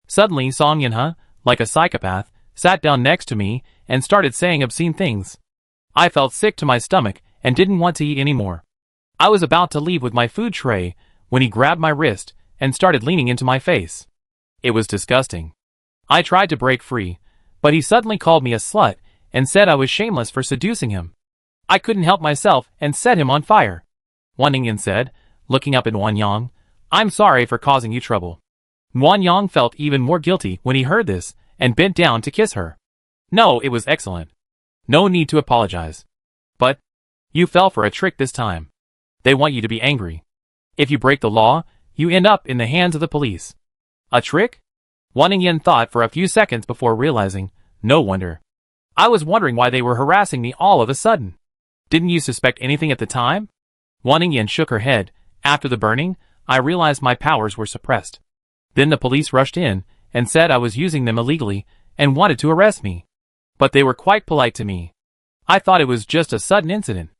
Suddenly Song Yinhe, like a psychopath, sat down next to me and started saying obscene things. I felt sick to my stomach and didn't want to eat anymore. I was about to leave with my food tray when he grabbed my wrist and started leaning into my face. It was disgusting. I tried to break free, but he suddenly called me a slut and said I was shameless for seducing him. I couldn't help myself and set him on fire. Wan Ningyan said, looking up at Nuanyang, "I'm sorry for causing you trouble." Nuanyang felt even more guilty when he heard this and bent down to kiss her. "No, it was excellent. No need to apologize. But you fell for a trick this time. They want you to be angry. If you break the law, you end up in the hands of the police." A trick? Wan Ningyan thought for a few seconds before realizing, no wonder. I was wondering why they were harassing me all of a sudden. Didn't you suspect anything at the time? Wan Ningyan shook her head. After the burning, I realized my powers were suppressed. Then the police rushed in and said I was using them illegally and wanted to arrest me. But they were quite polite to me. I thought it was just a sudden incident.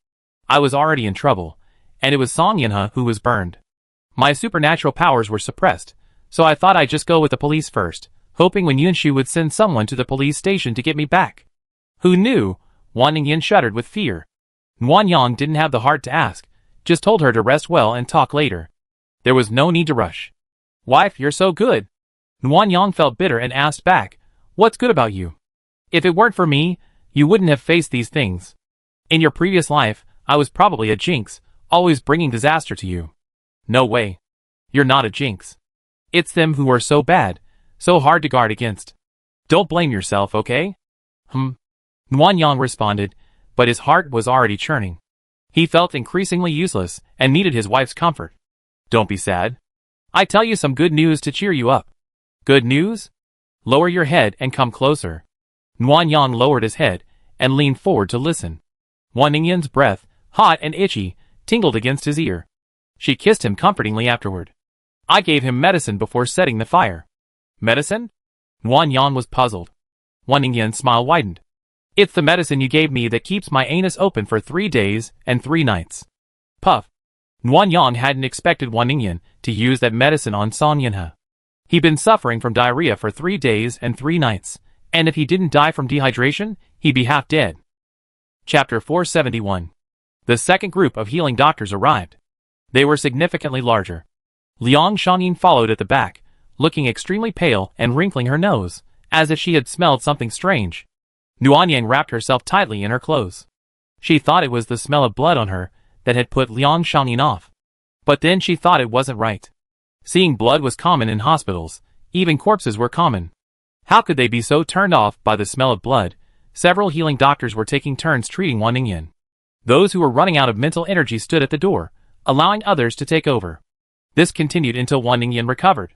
I was already in trouble, and it was Song Yinhe who was burned. My supernatural powers were suppressed, so I thought I'd just go with the police first, hoping Wen Yunshu would send someone to the police station to get me back. Who knew? Wan Ningyan shuddered with fear. Nuanyang didn't have the heart to ask, just told her to rest well and talk later. There was no need to rush. "Wife, you're so good." Nuanyang felt bitter and asked back, "What's good about you? If it weren't for me, you wouldn't have faced these things. In your previous life, I was probably a jinx, always bringing disaster to you." "No way. You're not a jinx. It's them who are so bad, so hard to guard against. Don't blame yourself, okay?" Nuanyang responded, but his heart was already churning. He felt increasingly useless and needed his wife's comfort. "Don't be sad. I tell you some good news to cheer you up." "Good news? Lower your head and come closer." Nuanyang lowered his head and leaned forward to listen. Wan Ningyan's breath, hot and itchy, tingled against his ear. She kissed him comfortingly afterward. "I gave him medicine before setting the fire." "Medicine?" Nuanyang was puzzled. Wan Ningyan's smile widened. "It's the medicine you gave me that keeps my anus open for 3 days and 3 nights. Puff. Nuanyang hadn't expected Wan Ningyan to use that medicine on Song Yinhe. He'd been suffering from diarrhea for 3 days and 3 nights, and if he didn't die from dehydration, he'd be half dead. Chapter 471. The second group of healing doctors arrived. They were significantly larger. Liang Shangyin followed at the back, looking extremely pale and wrinkling her nose, as if she had smelled something strange. Nuanyang wrapped herself tightly in her clothes. She thought it was the smell of blood on her that had put Liang Shangyin off. But then she thought it wasn't right. Seeing blood was common in hospitals, even corpses were common. How could they be so turned off by the smell of blood? Several healing doctors were taking turns treating Wan Ningyan. Those who were running out of mental energy stood at the door, allowing others to take over. This continued until Wan Ningyan recovered.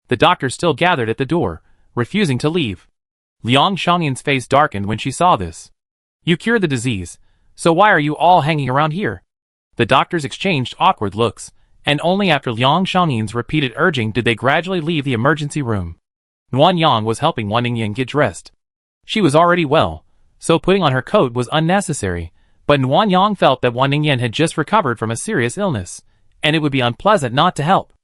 The doctors still gathered at the door, refusing to leave. Liang Shangyin's face darkened when she saw this. "You cured the disease, so why are you all hanging around here?" The doctors exchanged awkward looks, and only after Liang Shangyin's repeated urging did they gradually leave the emergency room. Nuanyang was helping Wan Ningyan get dressed. She was already well, so putting on her coat was unnecessary, but Nuanyang felt that Wan Ningyan had just recovered from a serious illness, and it would be unpleasant not to help.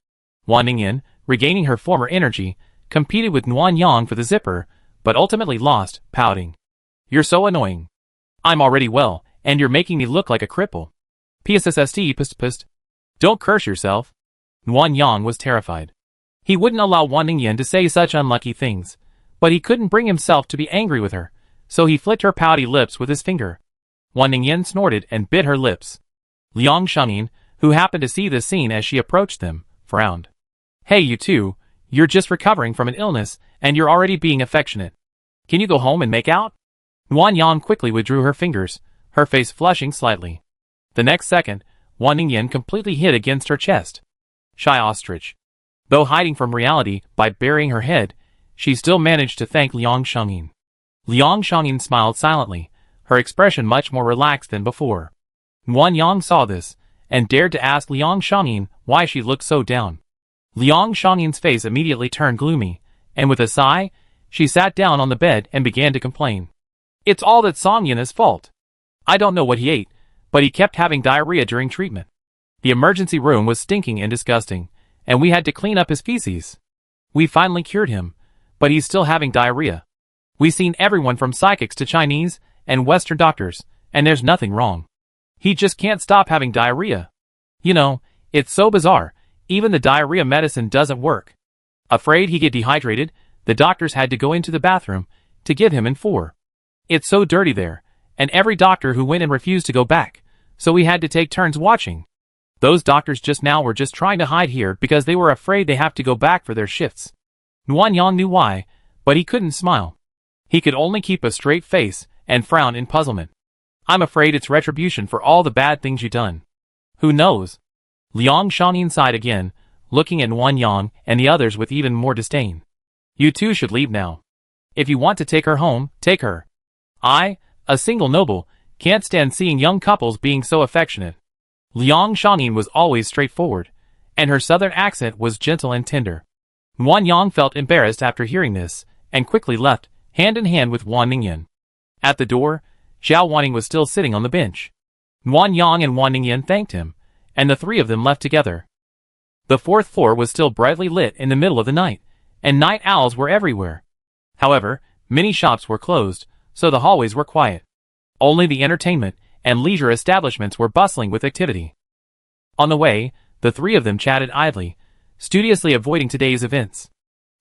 Wan Ningyan, regaining her former energy, competed with Nuanyang for the zipper, but ultimately lost, pouting. "You're so annoying. I'm already well, and you're making me look like a cripple. PSSST pst. Don't curse yourself." Nuanyang was terrified. He wouldn't allow Wan Ningyan to say such unlucky things, but he couldn't bring himself to be angry with her, so he flicked her pouty lips with his finger. Wan Ningyan snorted and bit her lips. Liang Shangyin, who happened to see this scene as she approached them, frowned. "Hey you two, you're just recovering from an illness, and you're already being affectionate. Can you go home and make out?" Nuanyang quickly withdrew her fingers, her face flushing slightly. The next second, Wan Ningyan completely hid against her chest. Shy ostrich. Though hiding from reality by burying her head, she still managed to thank Liang Shengyin. Liang Shengyin smiled silently, her expression much more relaxed than before. Wan Yang saw this, and dared to ask Liang Shengyin why she looked so down. Liang Shengyin's face immediately turned gloomy, and with a sigh, she sat down on the bed and began to complain. It's all that Songyin's fault. I don't know what he ate, but he kept having diarrhea during treatment. The emergency room was stinking and disgusting, and we had to clean up his feces. We finally cured him, but he's still having diarrhea. We've seen everyone from psychics to Chinese and Western doctors, and there's nothing wrong. He just can't stop having diarrhea. You know, it's so bizarre, even the diarrhea medicine doesn't work. Afraid he'd get dehydrated, the doctors had to go into the bathroom to give him N4. It's so dirty there, and every doctor who went in refused to go back, so we had to take turns watching. Those doctors just now were just trying to hide here because they were afraid they have to go back for their shifts. Nuan Yang knew why, but he couldn't smile. He could only keep a straight face and frown in puzzlement. I'm afraid it's retribution for all the bad things you've done. Who knows? Liang Shengyin sighed again, looking at Nuan Yang and the others with even more disdain. You two should leave now. If you want to take her home, take her. I, a single noble, can't stand seeing young couples being so affectionate. Liang Shengyin was always straightforward, and her southern accent was gentle and tender. Nuan Yang felt embarrassed after hearing this, and quickly left, hand in hand with Wan Ningyan. At the door, Zhao Wanning was still sitting on the bench. Nuan Yang and Wan Ningyan thanked him, and the three of them left together. The fourth floor was still brightly lit in the middle of the night, and night owls were everywhere. However, many shops were closed, so the hallways were quiet. Only the entertainment and leisure establishments were bustling with activity. On the way, the three of them chatted idly, studiously avoiding today's events.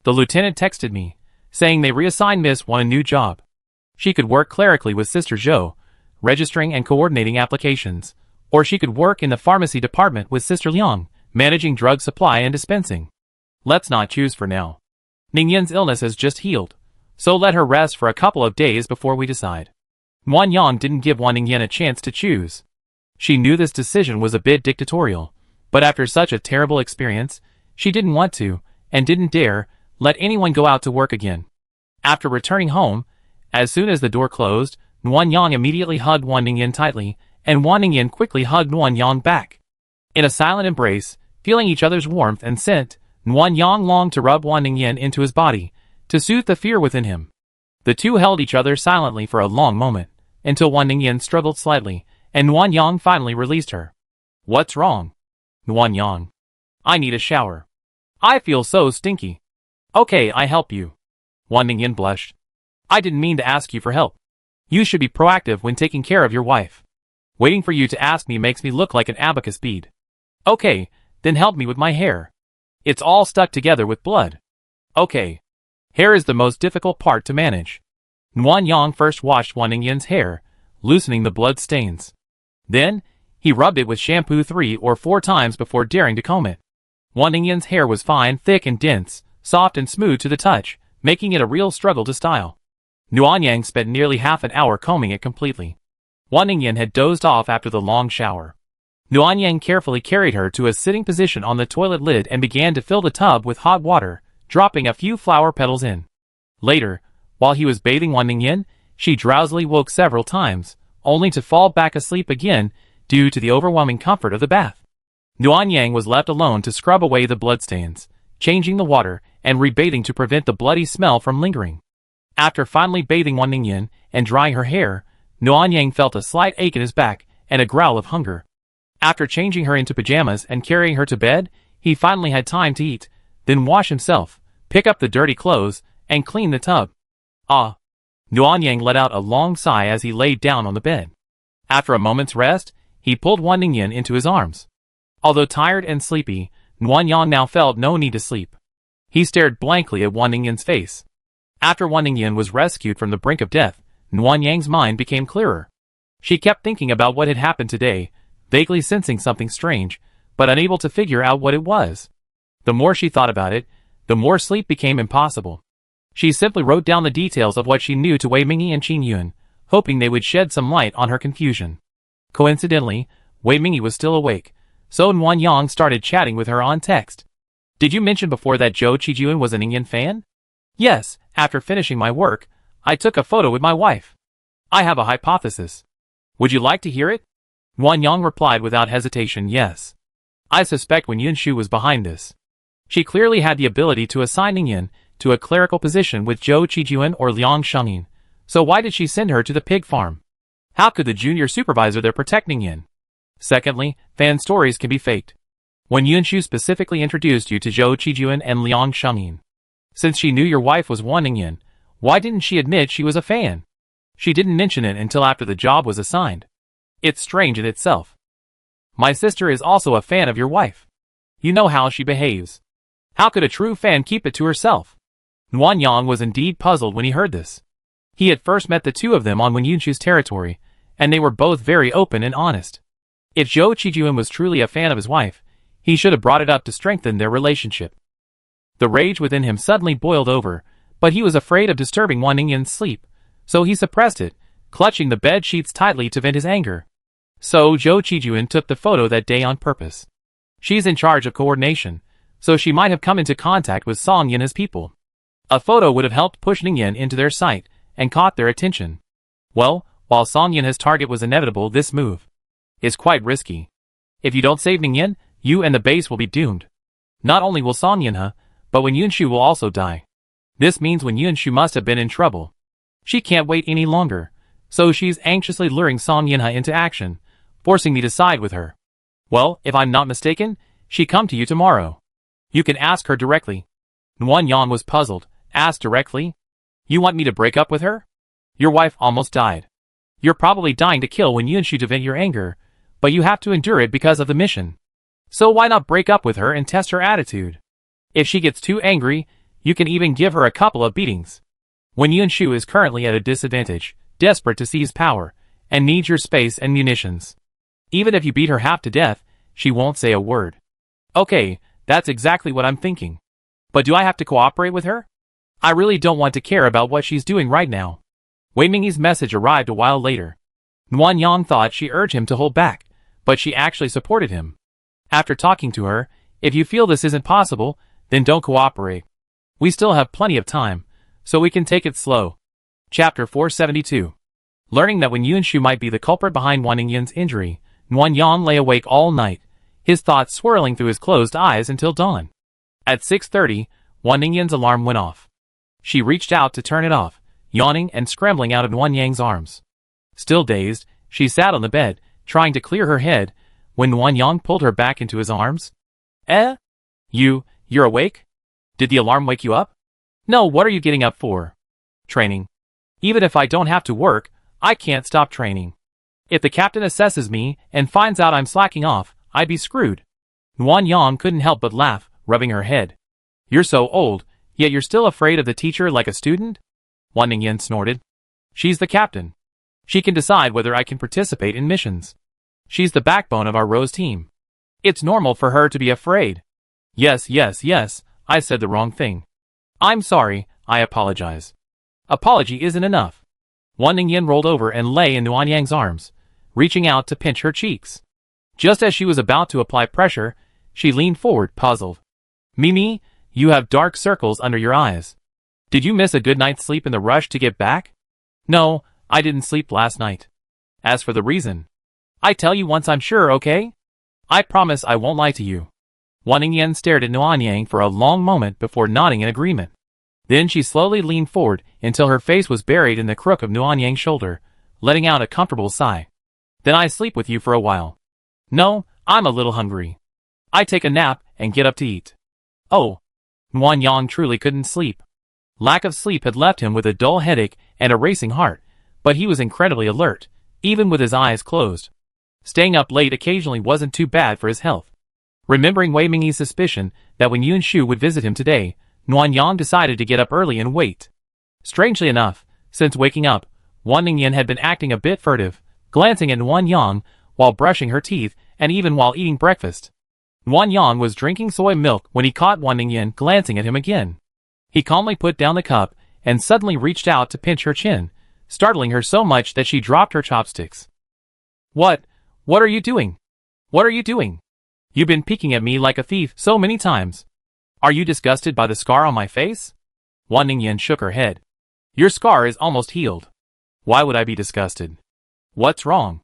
The lieutenant texted me, saying they reassigned Miss Wan a new job. She could work clerically with Sister Zhou, registering and coordinating applications, or she could work in the pharmacy department with Sister Liang, managing drug supply and dispensing. Let's not choose for now. Ningyan's illness has just healed, so let her rest for a couple of days before we decide. Nuan Yang didn't give Wan Ningyan a chance to choose. She knew this decision was a bit dictatorial, but after such a terrible experience, she didn't want to, and didn't dare, let anyone go out to work again. After returning home, as soon as the door closed, Nuan Yang immediately hugged Wan Ningyan tightly, and Wan Ningyan quickly hugged Nuan Yang back. In a silent embrace, feeling each other's warmth and scent, Nuan Yang longed to rub Wan Ningyan into his body, to soothe the fear within him. The two held each other silently for a long moment, until Wan Ningyan struggled slightly, and Nuan Yang finally released her. What's wrong? Nuan Yang. I need a shower. I feel so stinky. Okay, I help you. Wan Ningyan blushed. I didn't mean to ask you for help. You should be proactive when taking care of your wife. Waiting for you to ask me makes me look like an abacus bead. Okay, then help me with my hair. It's all stuck together with blood. Okay. Hair is the most difficult part to manage. Nuan Yang first washed Wan Ningyan's hair, loosening the blood stains. Then, he rubbed it with shampoo 3 or 4 times before daring to comb it. Wan Ningyan's hair was fine, thick and dense, soft and smooth to the touch, making it a real struggle to style. Nuan Yang spent nearly half an hour combing it completely. Wan Ningyan had dozed off after the long shower. Nuan Yang carefully carried her to a sitting position on the toilet lid and began to fill the tub with hot water, dropping a few flower petals in. Later, while he was bathing Wan Ningyan, she drowsily woke several times, only to fall back asleep again due to the overwhelming comfort of the bath. Nuan Yang was left alone to scrub away the bloodstains, changing the water and rebathing to prevent the bloody smell from lingering. After finally bathing Wan Ningyan and drying her hair, Nuan Yang felt a slight ache in his back and a growl of hunger. After changing her into pajamas and carrying her to bed, he finally had time to eat, then wash himself, pick up the dirty clothes, and clean the tub. Ah! Nuan Yang let out a long sigh as he laid down on the bed. After a moment's rest, he pulled Wan Ningyan into his arms. Although tired and sleepy, Nuan Yang now felt no need to sleep. He stared blankly at Wan Ningyan's face. After Wan Ningyan was rescued from the brink of death, Nuan Yang's mind became clearer. She kept thinking about what had happened today, vaguely sensing something strange, but unable to figure out what it was. The more she thought about it, the more sleep became impossible. She simply wrote down the details of what she knew to Wei Mingyi and Qin Yun, hoping they would shed some light on her confusion. Coincidentally, Wei Mingyi was still awake, so Nuan Yang started chatting with her on text. Did you mention before that Zhou Qijuan was a Ningyan fan? Yes, after finishing my work, I took a photo with my wife. I have a hypothesis. Would you like to hear it? Nuan Yang replied without hesitation, yes. I suspect Wen Yunshu was behind this. She clearly had the ability to assign Ningyan to a clerical position with Zhou Qijuan or Liang Shengyin, so why did she send her to the pig farm? How could the junior supervisor there protect Ningyan? Secondly, fan stories can be faked. When Yunshu specifically introduced you to Zhou Qijuan and Liang Shengyin, since she knew your wife was one Ningyan, why didn't she admit she was a fan? She didn't mention it until after the job was assigned. It's strange in itself. My sister is also a fan of your wife. You know how she behaves. How could a true fan keep it to herself? Nuan Yang was indeed puzzled when he heard this. He had first met the two of them on Wen Yunshu's territory, and they were both very open and honest. If Zhou Qijuan was truly a fan of his wife, he should have brought it up to strengthen their relationship. The rage within him suddenly boiled over, but he was afraid of disturbing Wan Ningyan's sleep, so he suppressed it, clutching the bed sheets tightly to vent his anger. So Zhou Qijuan took the photo that day on purpose. She's in charge of coordination, so she might have come into contact with Song Yin as people. A photo would have helped push Ningyan into their sight and caught their attention. Well, while Song Yin's target was inevitable, this move is quite risky. If you don't save Ningyan, you and the base will be doomed. Not only will Song Yin, but Wen Yunshu will also die. This means Wen Yunshu must have been in trouble. She can't wait any longer, so she's anxiously luring Song Yin into action, forcing me to side with her. Well, if I'm not mistaken, she come to you tomorrow. You can ask her directly. Nuan Yang was puzzled. Ask directly? You want me to break up with her? Your wife almost died. You're probably dying to kill Wen Yunshu to vent your anger, but you have to endure it because of the mission. So why not break up with her and test her attitude? If she gets too angry, you can even give her a couple of beatings. Wen Yunshu is currently at a disadvantage, desperate to seize power, and needs your space and munitions. Even if you beat her half to death, she won't say a word. Okay, that's exactly what I'm thinking. But do I have to cooperate with her? I really don't want to care about what she's doing right now. Wei Mingyi's message arrived a while later. Nuan Yang thought she urged him to hold back, but she actually supported him. After talking to her, if you feel this isn't possible, then don't cooperate. We still have plenty of time, so we can take it slow. Chapter 472. Learning that Wen Yunshu might be the culprit behind Wan Ningyan's injury, Nuan Yang lay awake all night, his thoughts swirling through his closed eyes until dawn. At 6:30, Wan Ningyan's alarm went off. She reached out to turn it off, yawning and scrambling out of Nuan Yang's arms. Still dazed, she sat on the bed, trying to clear her head, when Nuan Yang pulled her back into his arms. You're awake? Did the alarm wake you up? No, what are you getting up for? Training. Even if I don't have to work, I can't stop training. If the captain assesses me and finds out I'm slacking off, I'd be screwed. Nuan Yang couldn't help but laugh, rubbing her head. You're so old, yet you're still afraid of the teacher like a student? Wan Ningyan snorted. She's the captain. She can decide whether I can participate in missions. She's the backbone of our Rose team. It's normal for her to be afraid. Yes, I said the wrong thing. I'm sorry, I apologize. Apology isn't enough. Wan Ningyan rolled over and lay in Nuan Yang's arms, reaching out to pinch her cheeks. Just as she was about to apply pressure, she leaned forward, puzzled. Mimi, you have dark circles under your eyes. Did you miss a good night's sleep in the rush to get back? No, I didn't sleep last night. As for the reason, I tell you once I'm sure, okay? I promise I won't lie to you. Wan Ningyan stared at Nuan Yang for a long moment before nodding in agreement. Then she slowly leaned forward until her face was buried in the crook of Nuan Yang's shoulder, letting out a comfortable sigh. Then I sleep with you for a while. No, I'm a little hungry. I take a nap and get up to eat. Oh. Nuan Yang truly couldn't sleep. Lack of sleep had left him with a dull headache and a racing heart, but he was incredibly alert, even with his eyes closed. Staying up late occasionally wasn't too bad for his health. Remembering Wei Mingyi's suspicion that Wen Yunshu would visit him today, Nuan Yang decided to get up early and wait. Strangely enough, since waking up, Wan Ningyan had been acting a bit furtive, glancing at Nuan Yang while brushing her teeth and even while eating breakfast. Nuan Yang was drinking soy milk when he caught Wan Ningyan glancing at him again. He calmly put down the cup and suddenly reached out to pinch her chin, startling her so much that she dropped her chopsticks. What are you doing? What are you doing? You've been peeking at me like a thief so many times. Are you disgusted by the scar on my face? Wan Ningyan shook her head. Your scar is almost healed. Why would I be disgusted? What's wrong?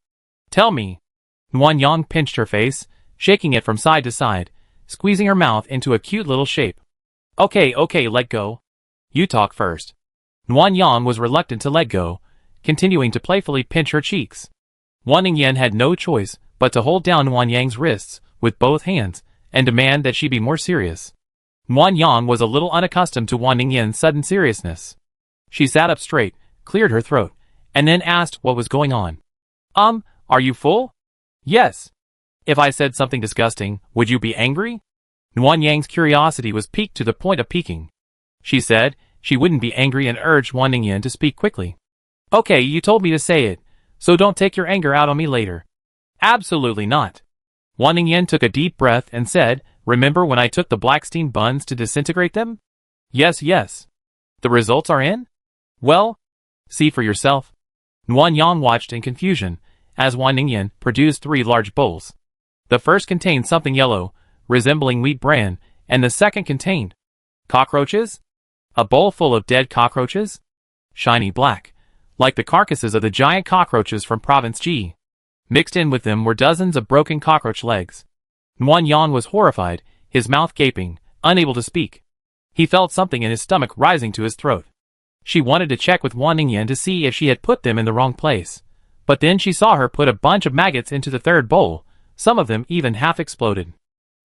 Tell me. Wan Yang pinched her face, shaking it from side to side, squeezing her mouth into a cute little shape. Okay, let go. You talk first. Wan Yang was reluctant to let go, continuing to playfully pinch her cheeks. Wan Ningyan had no choice but to hold down Wan Yang's wrists with both hands and demand that she be more serious. Wan Yang was a little unaccustomed to Wan Ningyan's sudden seriousness. She sat up straight, cleared her throat, and then asked what was going on. Are you full? Yes. If I said something disgusting, would you be angry? Wan Yang's curiosity was piqued to the point of piquing. She said she wouldn't be angry and urged Wan Ningyan to speak quickly. Okay, you told me to say it, so don't take your anger out on me later. Absolutely not. Wan Ningyan took a deep breath and said, remember when I took the Blackstein buns to disintegrate them? Yes. The results are in? Well, see for yourself. Wan Yang watched in confusion as Wan Ningyan produced 3 large bowls. The first contained something yellow, resembling wheat bran, and the second contained cockroaches? A bowl full of dead cockroaches? Shiny black, like the carcasses of the giant cockroaches from Province G. Mixed in with them were dozens of broken cockroach legs. Wan Yang was horrified, his mouth gaping, unable to speak. He felt something in his stomach rising to his throat. She wanted to check with Wan Ningyan to see if she had put them in the wrong place, but then she saw her put a bunch of maggots into the third bowl, some of them even half exploded.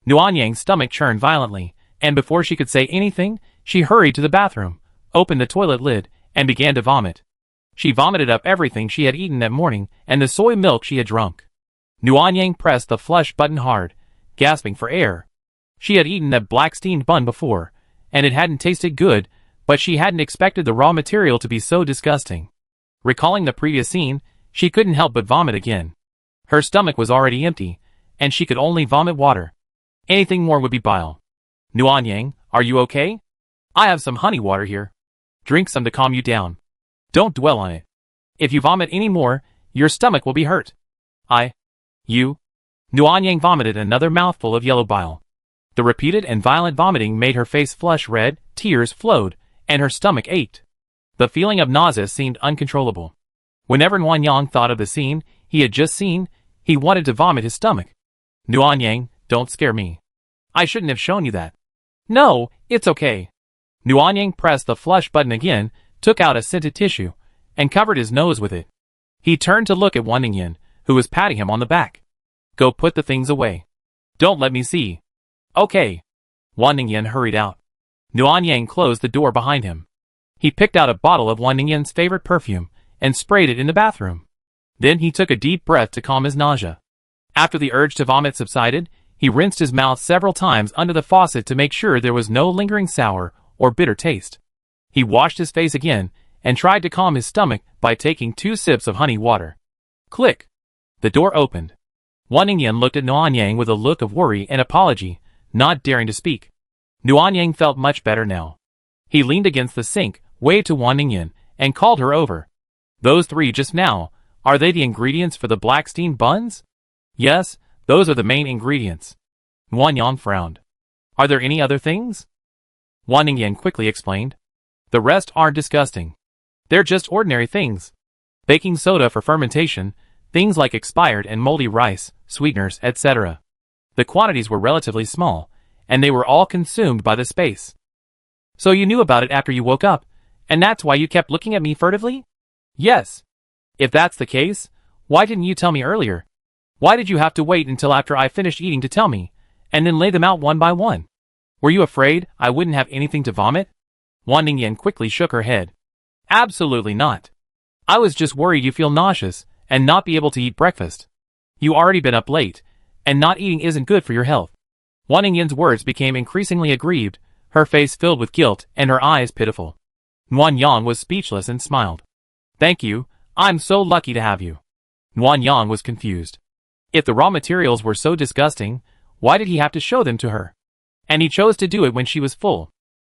Wan Yang's stomach churned violently, and before she could say anything, she hurried to the bathroom, opened the toilet lid, and began to vomit. She vomited up everything she had eaten that morning and the soy milk she had drunk. Wan Yang pressed the flush button hard, gasping for air. She had eaten that Blackstein bun before, and it hadn't tasted good, but she hadn't expected the raw material to be so disgusting. Recalling the previous scene, she couldn't help but vomit again. Her stomach was already empty, and she could only vomit water. Anything more would be bile. Wan Yang, are you okay? I have some honey water here. Drink some to calm you down. Don't dwell on it. If you vomit any more, your stomach will be hurt. You? Wan Yang vomited another mouthful of yellow bile. The repeated and violent vomiting made her face flush red, tears flowed, and her stomach ached. The feeling of nausea seemed uncontrollable. Whenever Wan Yang thought of the scene he had just seen, he wanted to vomit his stomach. Wan Yang, don't scare me. I shouldn't have shown you that. No, it's okay. Wan Yang pressed the flush button again, took out a scented tissue, and covered his nose with it. He turned to look at Wan Ningyan, who was patting him on the back. Go put the things away. Don't let me see. Okay. Wan Ningyan hurried out. Wan Yang closed the door behind him. He picked out a bottle of Wan Ningyan's favorite perfume and sprayed it in the bathroom. Then he took a deep breath to calm his nausea. After the urge to vomit subsided, he rinsed his mouth several times under the faucet to make sure there was no lingering sour or bitter taste. He washed his face again and tried to calm his stomach by taking 2 sips of honey water. Click! The door opened. Wan Ningyan looked at Wan Yang with a look of worry and apology, not daring to speak. Wan Yang felt much better now. He leaned against the sink, waved to Wan Ningyan, and called her over. Those 3 just now, are they the ingredients for the Blackstein buns? Yes, those are the main ingredients. Wan Yang frowned. Are there any other things? Wan Ningyan quickly explained. The rest aren't disgusting. They're just ordinary things. Baking soda for fermentation, things like expired and moldy rice, sweeteners, etc. The quantities were relatively small, and they were all consumed by the space. So you knew about it after you woke up, and that's why you kept looking at me furtively? Yes. If that's the case, why didn't you tell me earlier? Why did you have to wait until after I finished eating to tell me, and then lay them out one by one? Were you afraid I wouldn't have anything to vomit? Wan Ningyan quickly shook her head. Absolutely not. I was just worried you feel nauseous and not be able to eat breakfast. You already been up late, and not eating isn't good for your health. Wan Ningyan's words became increasingly aggrieved, her face filled with guilt and her eyes pitiful. Wan Yang was speechless and smiled. Thank you, I'm so lucky to have you. Wan Yang was confused. If the raw materials were so disgusting, why did he have to show them to her? And he chose to do it when she was full.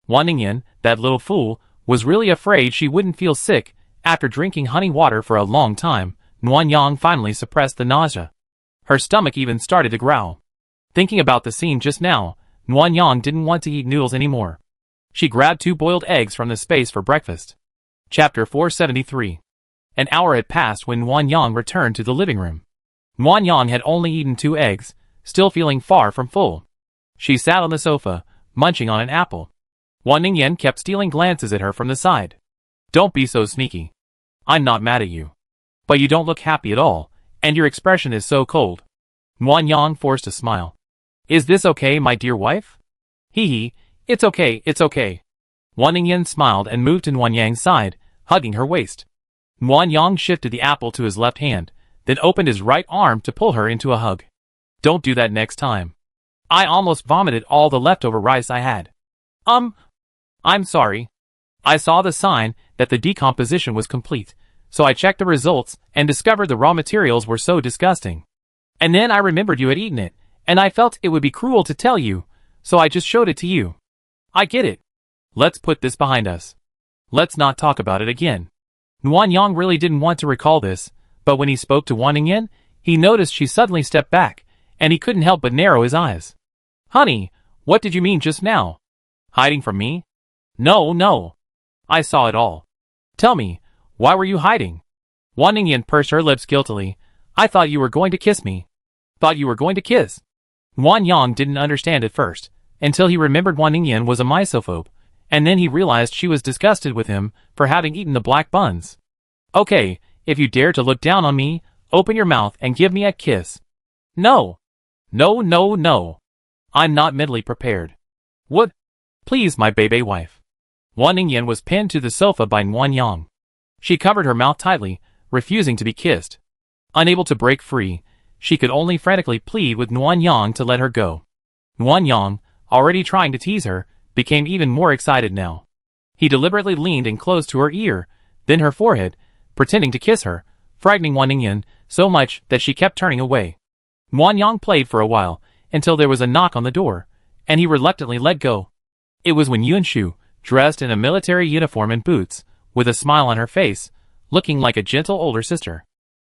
Wan Ningyan, that little fool, was really afraid she wouldn't feel sick. After drinking honey water for a long time, Wan Yang finally suppressed the nausea. Her stomach even started to growl. Thinking about the scene just now, Nuanyang didn't want to eat noodles anymore. She grabbed 2 boiled eggs from the space for breakfast. Chapter 473. An hour had passed when Nuanyang returned to the living room. Nuanyang had only eaten 2 eggs, still feeling far from full. She sat on the sofa, munching on an apple. Wan Ningyan kept stealing glances at her from the side. Don't be so sneaky. I'm not mad at you. But you don't look happy at all, and your expression is so cold. Nuanyang forced a smile. Is this okay, my dear wife? Hee hee, it's okay, it's okay. Wan Ningyan smiled and moved to Nuanyang's side, hugging her waist. Nuanyang shifted the apple to his left hand, then opened his right arm to pull her into a hug. Don't do that next time. I almost vomited all the leftover rice I had. I'm sorry. I saw the sign that the decomposition was complete, so I checked the results and discovered the raw materials were so disgusting. And then I remembered you had eaten it, and I felt it would be cruel to tell you, so I just showed it to you. I get it. Let's put this behind us. Let's not talk about it again. Nuanyang really didn't want to recall this, but when he spoke to Wan Ningyan, he noticed she suddenly stepped back, and he couldn't help but narrow his eyes. Honey, what did you mean just now? Hiding from me? No. I saw it all. Tell me, why were you hiding? Wan Ningyan pursed her lips guiltily. I thought you were going to kiss me. Thought you were going to kiss. Nuanyang didn't understand at first, until he remembered Wan Ningyan was a misophobe, and then he realized she was disgusted with him for having eaten the black buns. Okay, if you dare to look down on me, open your mouth and give me a kiss. No. No. I'm not mentally prepared. What? Please, my baby wife. Wan Ningyan was pinned to the sofa by Nuanyang. She covered her mouth tightly, refusing to be kissed. Unable to break free, she could only frantically plead with Nuanyang to let her go. Nuanyang, already trying to tease her, became even more excited now. He deliberately leaned in close to her ear, then her forehead, pretending to kiss her, frightening Wan Ningyan so much that she kept turning away. Nuanyang played for a while, until there was a knock on the door, and he reluctantly let go. It was when Yunshu, dressed in a military uniform and boots, with a smile on her face, looking like a gentle older sister.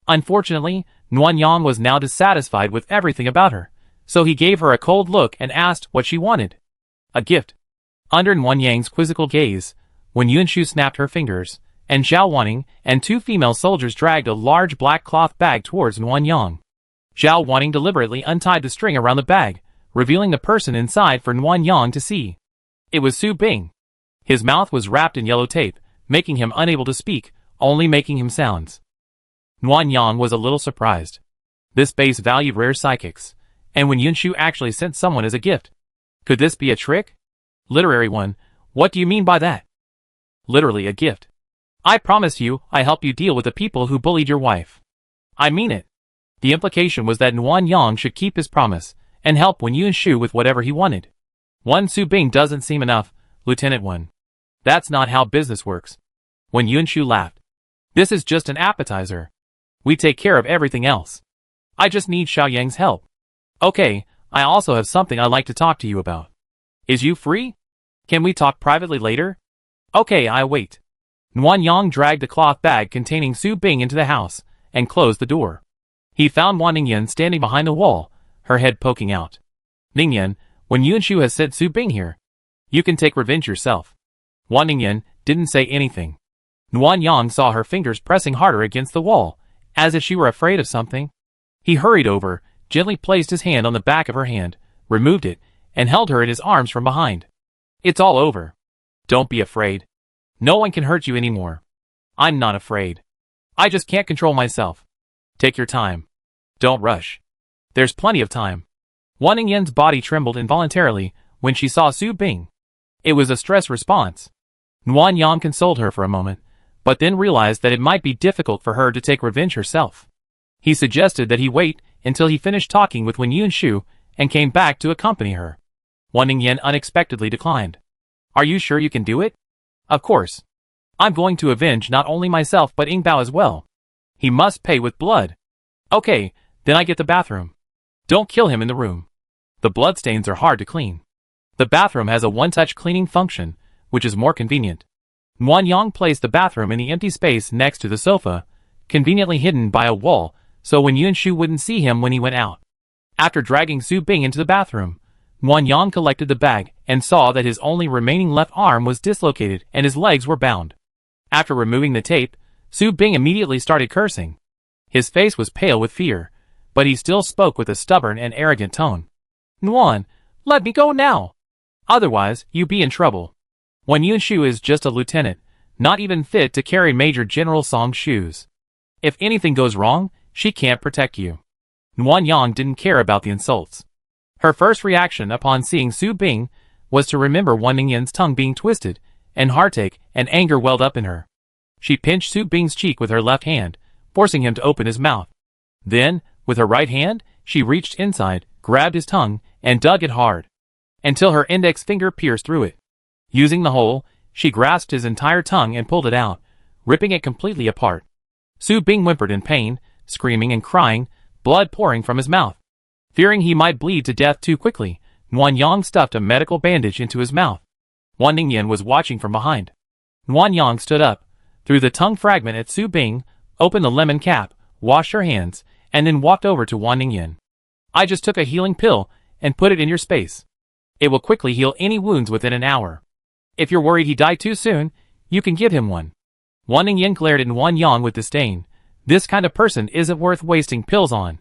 Unfortunately, Nuanyang was now dissatisfied with everything about her, so he gave her a cold look and asked what she wanted. A gift. Under Nuanyang's quizzical gaze, when Yunshu snapped her fingers, and Zhao Wanning and 2 female soldiers dragged a large black cloth bag towards Nuanyang. Zhao Wanning deliberately untied the string around the bag, revealing the person inside for Nuanyang to see. It was Su Bing. His mouth was wrapped in yellow tape, making him unable to speak, only making him sounds. Nuanyang was a little surprised. This base valued rare psychics, and when Yunshu actually sent someone as a gift. Could this be a trick? Literary one, what do you mean by that? Literally a gift. I promise you, I help you deal with the people who bullied your wife. I mean it. The implication was that Nuanyang should keep his promise, and help when Yunshu with whatever he wanted. One Su Bing doesn't seem enough, Lieutenant One. That's not how business works. When Yunshu laughed. This is just an appetizer. We take care of everything else. I just need Xiaoyang's help. Okay, I also have something I'd like to talk to you about. Is you free? Can we talk privately later? Okay, I wait. Nuanyang dragged the cloth bag containing Su Bing into the house, and closed the door. He found Wan Ningyan standing behind the wall, her head poking out. Ningyan, when Yunshu has sent Su Bing here, you can take revenge yourself. Wan Ningyan didn't say anything. Nuanyang saw her fingers pressing harder against the wall, as if she were afraid of something. He hurried over, gently placed his hand on the back of her hand, removed it, and held her in his arms from behind. It's all over. Don't be afraid. No one can hurt you anymore. I'm not afraid. I just can't control myself. Take your time. Don't rush. There's plenty of time. Wan Ningyan's body trembled involuntarily when she saw Su Bing. It was a stress response. Nuanyang consoled her for a moment, but then realized that it might be difficult for her to take revenge herself. He suggested that he wait until he finished talking with Wen Yunshu and came back to accompany her. Wan Ningyan unexpectedly declined. Are you sure you can do it? Of course. I'm going to avenge not only myself but Yingbao as well. He must pay with blood. Okay, then I get the bathroom. Don't kill him in the room. The bloodstains are hard to clean. The bathroom has a one-touch cleaning function, which is more convenient. Nuanyang placed the bathroom in the empty space next to the sofa, conveniently hidden by a wall, so Wen Yunshu wouldn't see him when he went out. After dragging Su Bing into the bathroom, Nguyen Yang collected the bag and saw that his only remaining left arm was dislocated and his legs were bound. After removing the tape, Su Bing immediately started cursing. His face was pale with fear, but he still spoke with a stubborn and arrogant tone. Nguyen, let me go now. Otherwise, you be in trouble. Wen Yunshu is just a lieutenant, not even fit to carry Major General Song's shoes. If anything goes wrong, she can't protect you. Nguyen Yang didn't care about the insults. Her first reaction upon seeing Su Bing was to remember Wan Ningyan's tongue being twisted, and heartache and anger welled up in her. She pinched Su Bing's cheek with her left hand, forcing him to open his mouth. Then, with her right hand, she reached inside, grabbed his tongue, and dug it hard, until her index finger pierced through it. Using the hole, she grasped his entire tongue and pulled it out, ripping it completely apart. Su Bing whimpered in pain, screaming and crying, blood pouring from his mouth. Fearing he might bleed to death too quickly, Nguyen Yang stuffed a medical bandage into his mouth. Wan Ningyan was watching from behind. Nguyen Yang stood up, threw the tongue fragment at Su Bing, opened the lemon cap, washed her hands, and then walked over to Wan Ningyan. I just took a healing pill and put it in your space. It will quickly heal any wounds within an hour. If you're worried he died too soon, you can give him one. Wan Ningyan glared at Nguyen Yang with disdain. This kind of person isn't worth wasting pills on.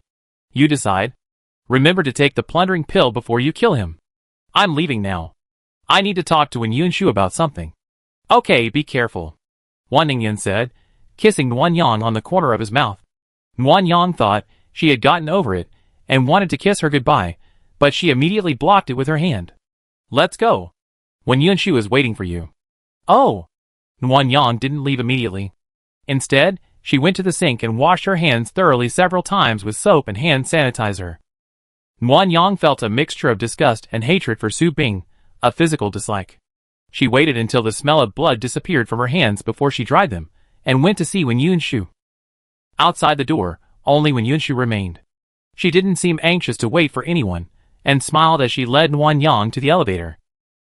You decide. Remember to take the plundering pill before you kill him. I'm leaving now. I need to talk to Wen Yunshu about something. Okay, be careful. Wan Ningyan said, kissing Nguyen Yang on the corner of his mouth. Nguyen Yang thought she had gotten over it and wanted to kiss her goodbye, but she immediately blocked it with her hand. Let's go. Wen Yunshu is waiting for you. Oh. Nguyen Yang didn't leave immediately. Instead, she went to the sink and washed her hands thoroughly several times with soap and hand sanitizer. Nguyen Yang felt a mixture of disgust and hatred for Su Bing, a physical dislike. She waited until the smell of blood disappeared from her hands before she dried them, and went to see Wen Yunshu. Outside the door, only Wen Yunshu remained. She didn't seem anxious to wait for anyone, and smiled as she led Nguyen Yang to the elevator.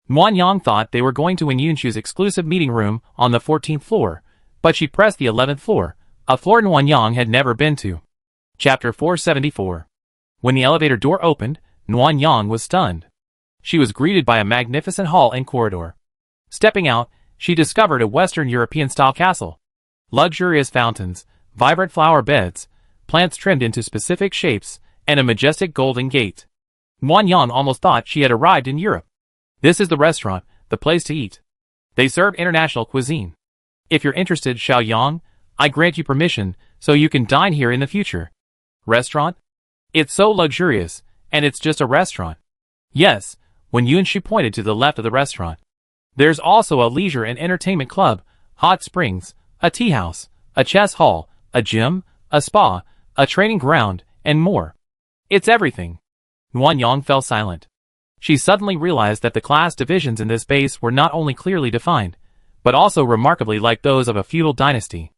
Nguyen Yang thought they were going to Wen Yunshu's exclusive meeting room on the 14th floor, but she pressed the 11th floor, a floor Nguyen Yang had never been to. Chapter 474. When the elevator door opened, Nguyen Yang was stunned. She was greeted by a magnificent hall and corridor. Stepping out, she discovered a Western European-style castle. Luxurious fountains, vibrant flower beds, plants trimmed into specific shapes, and a majestic golden gate. Nguyen Yang almost thought she had arrived in Europe. This is the restaurant, the place to eat. They serve international cuisine. If you're interested, Xiao Yang, I grant you permission so you can dine here in the future. Restaurant? It's so luxurious, and it's just a restaurant. Yes, Wen Yunshu pointed to the left of the restaurant. There's also a leisure and entertainment club, hot springs, a tea house, a chess hall, a gym, a spa, a training ground, and more. It's everything. Nguyen Yang fell silent. She suddenly realized that the class divisions in this base were not only clearly defined, but also remarkably like those of a feudal dynasty.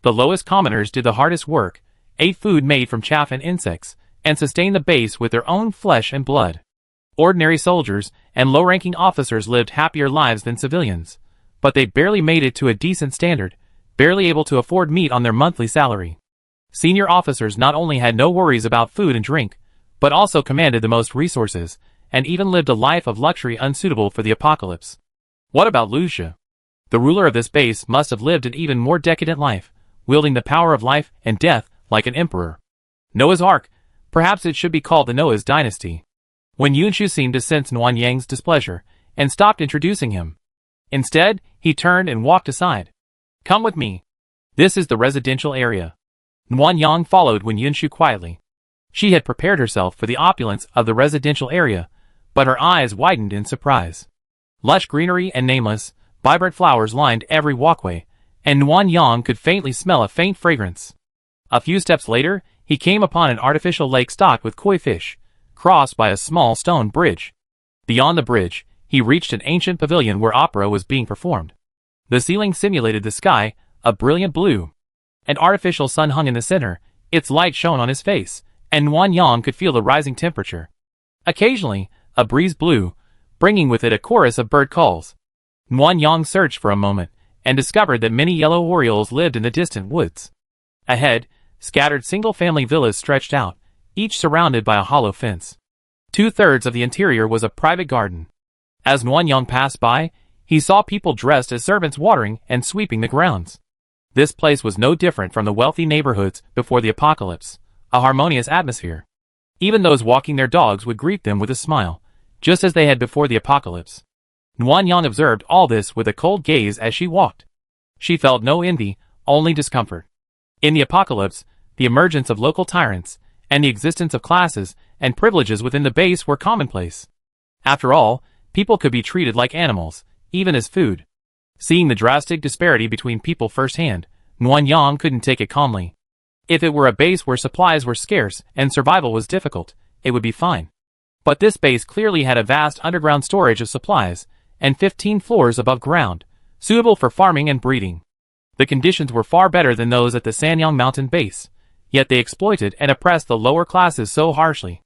The lowest commoners did the hardest work, ate food made from chaff and insects, and sustained the base with their own flesh and blood. Ordinary soldiers and low-ranking officers lived happier lives than civilians, but they barely made it to a decent standard, barely able to afford meat on their monthly salary. Senior officers not only had no worries about food and drink, but also commanded the most resources, and even lived a life of luxury unsuitable for the apocalypse. What about Lucia? The ruler of this base must have lived an even more decadent life, wielding the power of life and death like an emperor. Noah's Ark, perhaps it should be called the Noah's Dynasty. Wen Yunshu seemed to sense Nguyen Yang's displeasure, and stopped introducing him. Instead, he turned and walked aside. Come with me. This is the residential area. Nguyen Yang followed Wen Yunshu quietly. She had prepared herself for the opulence of the residential area, but her eyes widened in surprise. Lush greenery and nameless, vibrant flowers lined every walkway, and Nguyen Yang could faintly smell a faint fragrance. A few steps later, he came upon an artificial lake stocked with koi fish, crossed by a small stone bridge. Beyond the bridge, he reached an ancient pavilion where opera was being performed. The ceiling simulated the sky, a brilliant blue. An artificial sun hung in the center, its light shone on his face, and Nguyen Yang could feel the rising temperature. Occasionally, a breeze blew, bringing with it a chorus of bird calls. Nguyen Yang searched for a moment, and discovered that many yellow orioles lived in the distant woods. Ahead, Scattered single-family villas stretched out, each surrounded by a hollow fence. 2/3 of the interior was a private garden. As Nuanyang passed by, he saw people dressed as servants watering and sweeping the grounds. This place was no different from the wealthy neighborhoods before the apocalypse, a harmonious atmosphere. Even those walking their dogs would greet them with a smile, just as they had before the apocalypse. Nuanyang observed all this with a cold gaze as she walked. She felt no envy, only discomfort. In the apocalypse, the emergence of local tyrants, and the existence of classes and privileges within the base were commonplace. After all, people could be treated like animals, even as food. Seeing the drastic disparity between people firsthand, Nuanyang couldn't take it calmly. If it were a base where supplies were scarce and survival was difficult, it would be fine. But this base clearly had a vast underground storage of supplies, and 15 floors above ground, suitable for farming and breeding. The conditions were far better than those at the Sanyang mountain base, yet they exploited and oppressed the lower classes so harshly.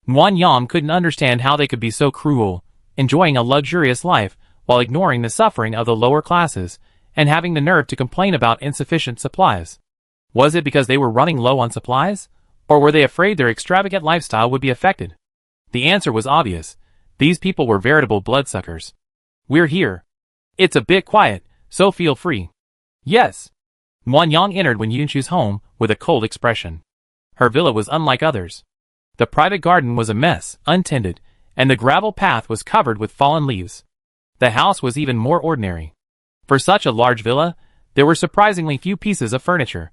Nuanyang couldn't understand how they could be so cruel, enjoying a luxurious life while ignoring the suffering of the lower classes, and having the nerve to complain about insufficient supplies. Was it because they were running low on supplies, or were they afraid their extravagant lifestyle would be affected? The answer was obvious. These people were veritable bloodsuckers. We're here. It's a bit quiet, so feel free. Yes. Nuanyang entered Wen Yunshu's home with a cold expression. Her villa was unlike others. The private garden was a mess, untended, and the gravel path was covered with fallen leaves. The house was even more ordinary. For such a large villa, there were surprisingly few pieces of furniture.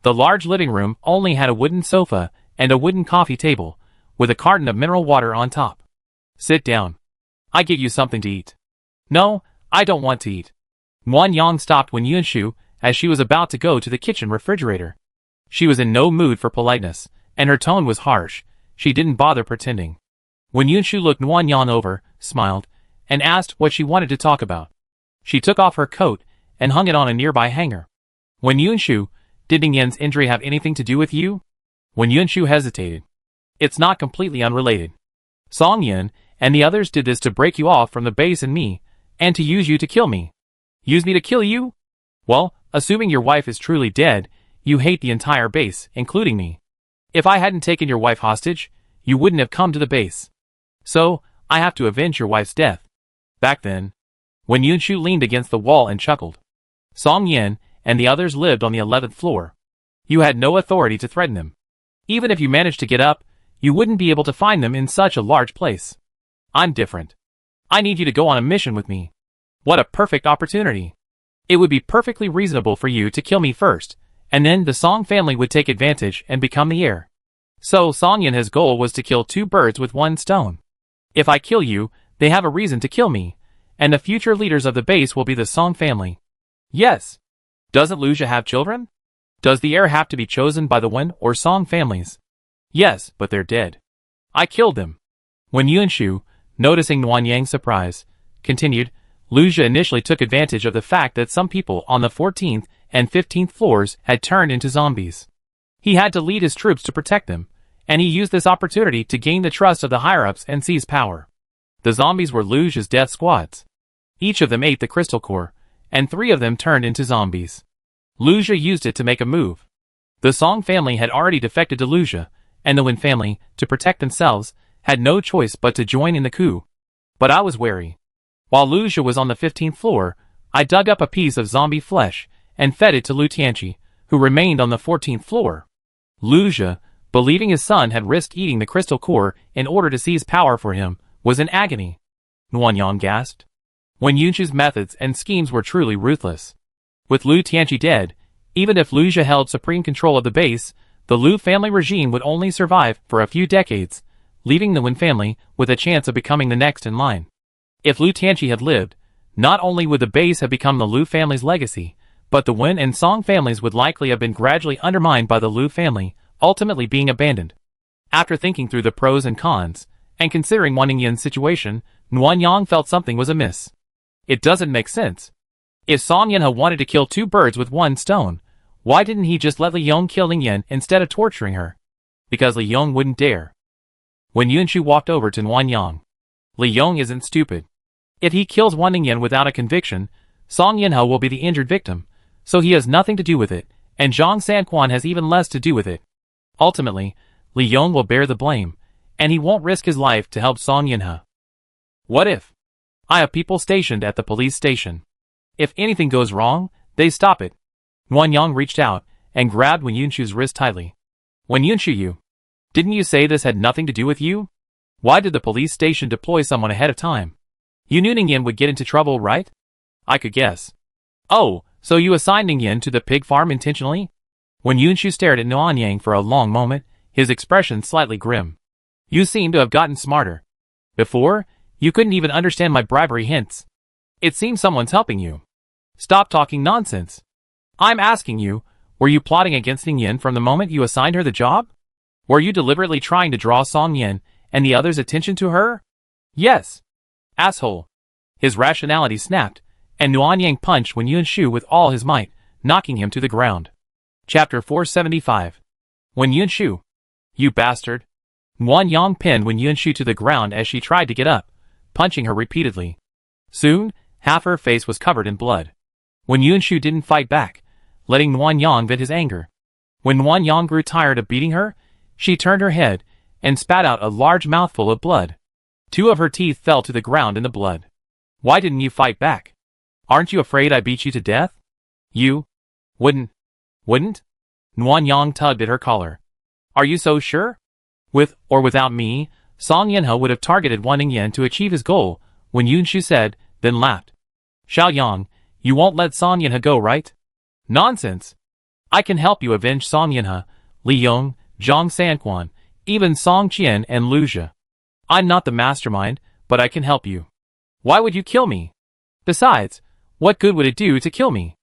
The large living room only had a wooden sofa and a wooden coffee table, with a carton of mineral water on top. Sit down. I give you something to eat. No, I don't want to eat. Nuanyang stopped Wen Yunshu as she was about to go to the kitchen refrigerator. She was in no mood for politeness, and her tone was harsh. She didn't bother pretending. Wen Yunshu looked Nuanyang over, smiled, and asked what she wanted to talk about. She took off her coat and hung it on a nearby hanger. Wen Yunshu, did Ningyan's injury have anything to do with you? Wen Yunshu hesitated. It's not completely unrelated. Song Yin and the others did this to break you off from the base and me, and to use you to kill me. Use me to kill you? Well, assuming your wife is truly dead, you hate the entire base, including me. If I hadn't taken your wife hostage, you wouldn't have come to the base. So, I have to avenge your wife's death. Back then, Wen Yunshu leaned against the wall and chuckled. Song Yin and the others lived on the 11th floor. You had no authority to threaten them. Even if you managed to get up, you wouldn't be able to find them in such a large place. I'm different. I need you to go on a mission with me. What a perfect opportunity. It would be perfectly reasonable for you to kill me first, and then the Song family would take advantage and become the heir. So Song Yin's goal was to kill 2 birds with 1 stone. If I kill you, they have a reason to kill me, and the future leaders of the base will be the Song family. Yes. Doesn't Luja have children? Does the heir have to be chosen by the Wen or Song families? Yes, but they're dead. I killed them. When Yunshu, noticing Nuanyang's surprise, continued, Luja initially took advantage of the fact that some people on the 14th and 15th floors had turned into zombies. He had to lead his troops to protect them, and he used this opportunity to gain the trust of the higher-ups and seize power. The zombies were Luja's death squads. Each of them ate the crystal core, and 3 of them turned into zombies. Luja used it to make a move. The Song family had already defected to Luja, and the Wen family, to protect themselves, had no choice but to join in the coup. But I was wary. While Luja was on the 15th floor, I dug up a piece of zombie flesh and fed it to Lu Tianqi, who remained on the 14th floor. Luja, believing his son had risked eating the crystal core in order to seize power for him, was in agony. Nuanyang gasped. Wen Yunshu's methods and schemes were truly ruthless. With Lu Tianqi dead, even if Luja held supreme control of the base, the Lu family regime would only survive for a few decades, leaving the Wen family with a chance of becoming the next in line. If Lu Tianqi had lived, not only would the base have become the Lu family's legacy, but the Wen and Song families would likely have been gradually undermined by the Lu family, ultimately being abandoned. After thinking through the pros and cons, and considering Wan Ningyan's situation, Nuanyang felt something was amiss. It doesn't make sense. If Song Yin wanted to kill 2 birds with 1 stone, why didn't he just let Li Yong kill Ningyan instead of torturing her? Because Li Yong wouldn't dare. When Yunshu walked over to Nuanyang, Li Yong isn't stupid. If he kills Wan Ningyan without a conviction, Song Yinhe will be the injured victim, so he has nothing to do with it, and Zhang Sanquan has even less to do with it. Ultimately, Li Yong will bear the blame, and he won't risk his life to help Song Yinhe. What if? I have people stationed at the police station. If anything goes wrong, they stop it. Nguyen Yang reached out and grabbed Wen Yunshu's wrist tightly. Wen Yunshu, didn't you say this had nothing to do with you? Why did the police station deploy someone ahead of time? You knew Ningyan would get into trouble, right? I could guess. Oh, so you assigned Ningyan to the pig farm intentionally? Wen Yunshu stared at Nguyen Yang for a long moment, his expression slightly grim. You seem to have gotten smarter. Before, you couldn't even understand my bribery hints. It seems someone's helping you. Stop talking nonsense. I'm asking you, were you plotting against Ningyan from the moment you assigned her the job? Were you deliberately trying to draw Song Yin and the others' attention to her? Yes. Asshole. His rationality snapped, and Nguyen Yang punched Wen Yunshu with all his might, knocking him to the ground. Chapter 475. Wen Yunshu. You bastard. Nguyen Yang pinned Wen Yunshu to the ground as she tried to get up, punching her repeatedly. Soon, half her face was covered in blood. Wen Yunshu didn't fight back, letting Nguyen Yang vent his anger. When Nguyen Yang grew tired of beating her, she turned her head and spat out a large mouthful of blood. 2 of her teeth fell to the ground in the blood. Why didn't you fight back? Aren't you afraid I beat you to death? You wouldn't? Nguyen Yang tugged at her collar. Are you so sure? With or without me, Song Yinhe would have targeted Wan Ningyan to achieve his goal, Wen Yunshu said, then laughed. Xiao Yang, you won't let Song Yinhe go, right? Nonsense. I can help you avenge Song Yinhe, Li Yong, Zhang Sanquan, even Song Qian and Lu Jie. I'm not the mastermind, but I can help you. Why would you kill me? Besides, what good would it do to kill me?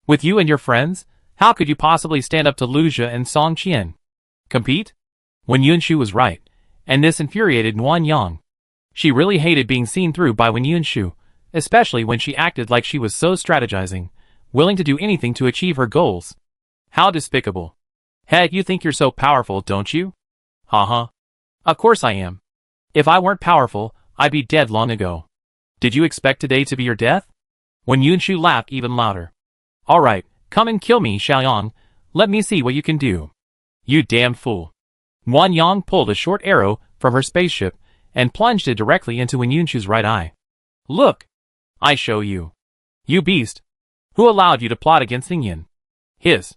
With you and your friends, how could you possibly stand up to Lu Jie and Song Qian? Compete? Wen Yunshu was right, and this infuriated Nguyen Yang. She really hated being seen through by Wen Yunshu, especially when she acted like she was so strategizing, willing to do anything to achieve her goals. How despicable. Heck, you think you're so powerful, don't you? Haha. Of course I am. If I weren't powerful, I'd be dead long ago. Did you expect today to be your death? Wen Yunshu laughed even louder. Alright, come and kill me, Xiaoyang. Let me see what you can do. You damn fool. Nguyen Yang pulled a short arrow from her spaceship and plunged it directly into Wen Yunshu's right eye. Look! I show you. You beast. Who allowed you to plot against Ningyan? Hiss.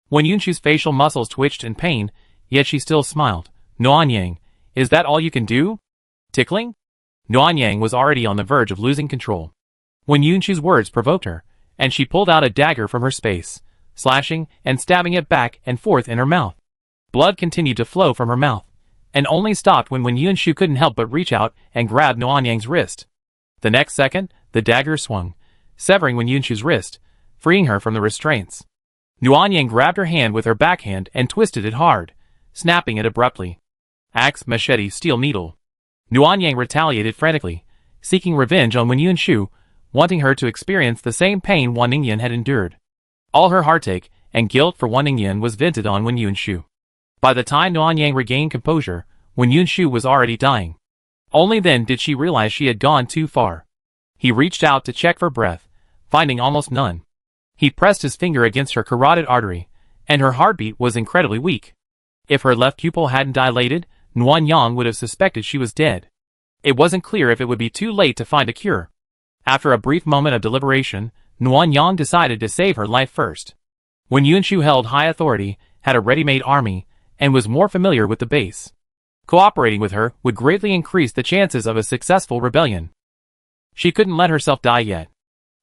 Wen Yunshu's facial muscles twitched in pain, yet she still smiled. Nguyen Yang, is that all you can do? Tickling? Nguyen Yang was already on the verge of losing control. Wen Yunshu's words provoked her, and she pulled out a dagger from her space, slashing and stabbing it back and forth in her mouth. Blood continued to flow from her mouth, and only stopped when Wen Yunshu couldn't help but reach out and grab Nguyen Yang's wrist. The next second, the dagger swung, severing Wen Yunshu's wrist, freeing her from the restraints. Nguyen Yang grabbed her hand with her backhand and twisted it hard, snapping it abruptly. Axe, machete, steel needle. Nguyen Yang retaliated frantically, seeking revenge on Wen Yunshu, wanting her to experience the same pain Wan Ningyan had endured. All her heartache and guilt for Wan Ningyan was vented on Wen Yunshu. By the time Nguyen Yang regained composure, Wen Yunshu was already dying. Only then did she realize she had gone too far. He reached out to check for breath, finding almost none. He pressed his finger against her carotid artery, and her heartbeat was incredibly weak. If her left pupil hadn't dilated, Nguyen Yang would have suspected she was dead. It wasn't clear if it would be too late to find a cure. After a brief moment of deliberation, Nguyen Yang decided to save her life first. Wen Yunshu held high authority, had a ready-made army, and was more familiar with the base. Cooperating with her would greatly increase the chances of a successful rebellion. She couldn't let herself die yet.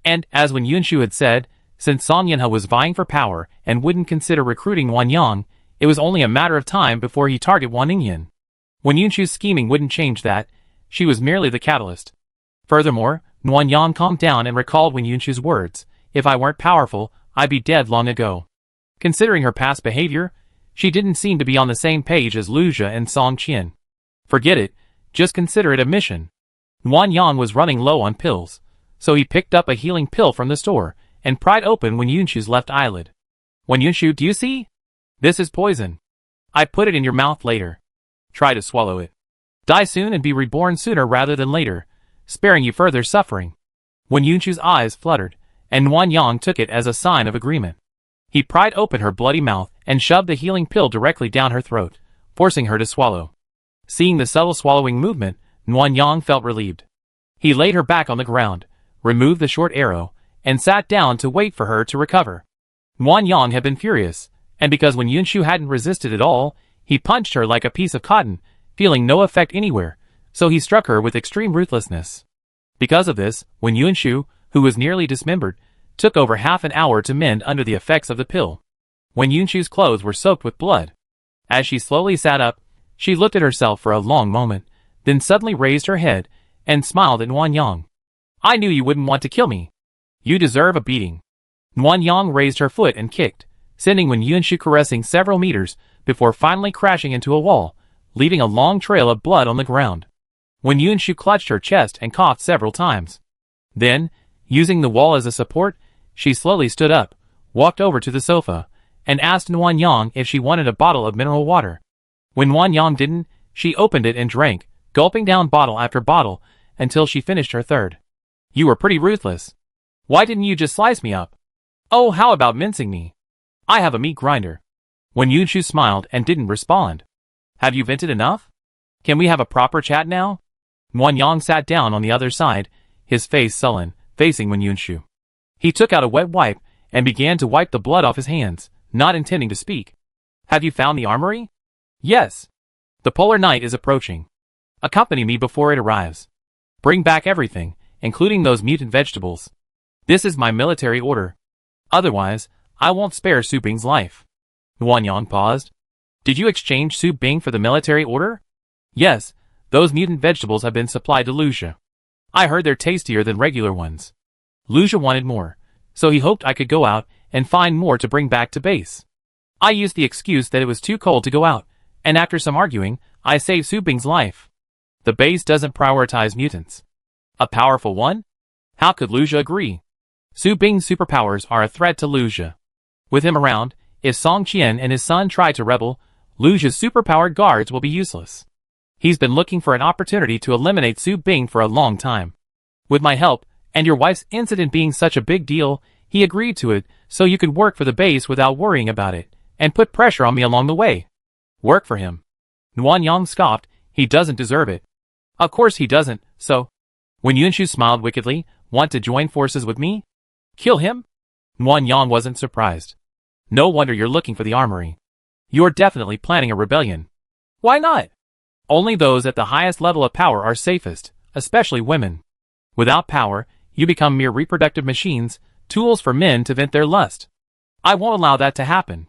And, as Wen Yunshu had said, since Song Yinhe was vying for power and wouldn't consider recruiting Nguyen Yang, it was only a matter of time before he targeted Wan Ningyan. Wen Yunshu's scheming wouldn't change that, she was merely the catalyst. Furthermore, Nguyen Yang calmed down and recalled Wen Yunshu's words, if I weren't powerful, I'd be dead long ago. Considering her past behavior, she didn't seem to be on the same page as Lu Jie and Song Qian. Forget it, just consider it a mission. Nguyen Yang was running low on pills, so he picked up a healing pill from the store and pried open Wen Yunshu's left eyelid. Wen Yunshu, do you see? This is poison. I put it in your mouth later. Try to swallow it. Die soon and be reborn sooner rather than later, sparing you further suffering. Wen Yunshu's eyes fluttered, and Nguyen Yang took it as a sign of agreement. He pried open her bloody mouth and shoved the healing pill directly down her throat, forcing her to swallow. Seeing the subtle swallowing movement, Nguyen Yang felt relieved. He laid her back on the ground, removed the short arrow, and sat down to wait for her to recover. Nguyen Yang had been furious, and because when Yunshu hadn't resisted at all, he punched her like a piece of cotton, feeling no effect anywhere, so he struck her with extreme ruthlessness. Because of this, when Yunshu, who was nearly dismembered, took over half an hour to mend under the effects of the pill. When Yunshu's clothes were soaked with blood. As she slowly sat up, she looked at herself for a long moment, then suddenly raised her head and smiled at Nguyen Yang. I knew you wouldn't want to kill me. You deserve a beating. Nguyen Yang raised her foot and kicked, sending Wen Yunshu caressing several meters before finally crashing into a wall, leaving a long trail of blood on the ground. Wen Yunshu clutched her chest and coughed several times. Then, using the wall as a support, she slowly stood up, walked over to the sofa, and asked Nguyen Yang if she wanted a bottle of mineral water. When Nguyen Yang didn't, she opened it and drank, gulping down bottle after bottle until she finished her third. You were pretty ruthless. Why didn't you just slice me up? Oh, how about mincing me? I have a meat grinder. Wen Yunshu smiled and didn't respond. Have you vented enough? Can we have a proper chat now? Nguyen Yang sat down on the other side, his face sullen, facing Wen Yunshu. He took out a wet wipe and began to wipe the blood off his hands, not intending to speak. Have you found the armory? Yes. The polar night is approaching. Accompany me before it arrives. Bring back everything, including those mutant vegetables. This is my military order. Otherwise, I won't spare Su Bing's life. Nguyen Yang paused. Did you exchange Su Bing for the military order? Yes, those mutant vegetables have been supplied to Lucia. I heard they're tastier than regular ones. Lucia wanted more, so he hoped I could go out and find more to bring back to base. I used the excuse that it was too cold to go out, and after some arguing, I saved Su Bing's life. The base doesn't prioritize mutants. A powerful one? How could Lucia agree? Su Bing's superpowers are a threat to Lucia. With him around, if Song Qian and his son try to rebel, Lucia's superpowered guards will be useless. He's been looking for an opportunity to eliminate Su Bing for a long time. With my help, and your wife's incident being such a big deal, he agreed to it so you could work for the base without worrying about it, and put pressure on me along the way. Work for him. Nguyen Yang scoffed, he doesn't deserve it. Of course he doesn't, so. When Yunshu smiled wickedly, want to join forces with me? Kill him? Nguyen Yang wasn't surprised. No wonder you're looking for the armory. You're definitely planning a rebellion. Why not? Only those at the highest level of power are safest, especially women. Without power, you become mere reproductive machines, tools for men to vent their lust. I won't allow that to happen.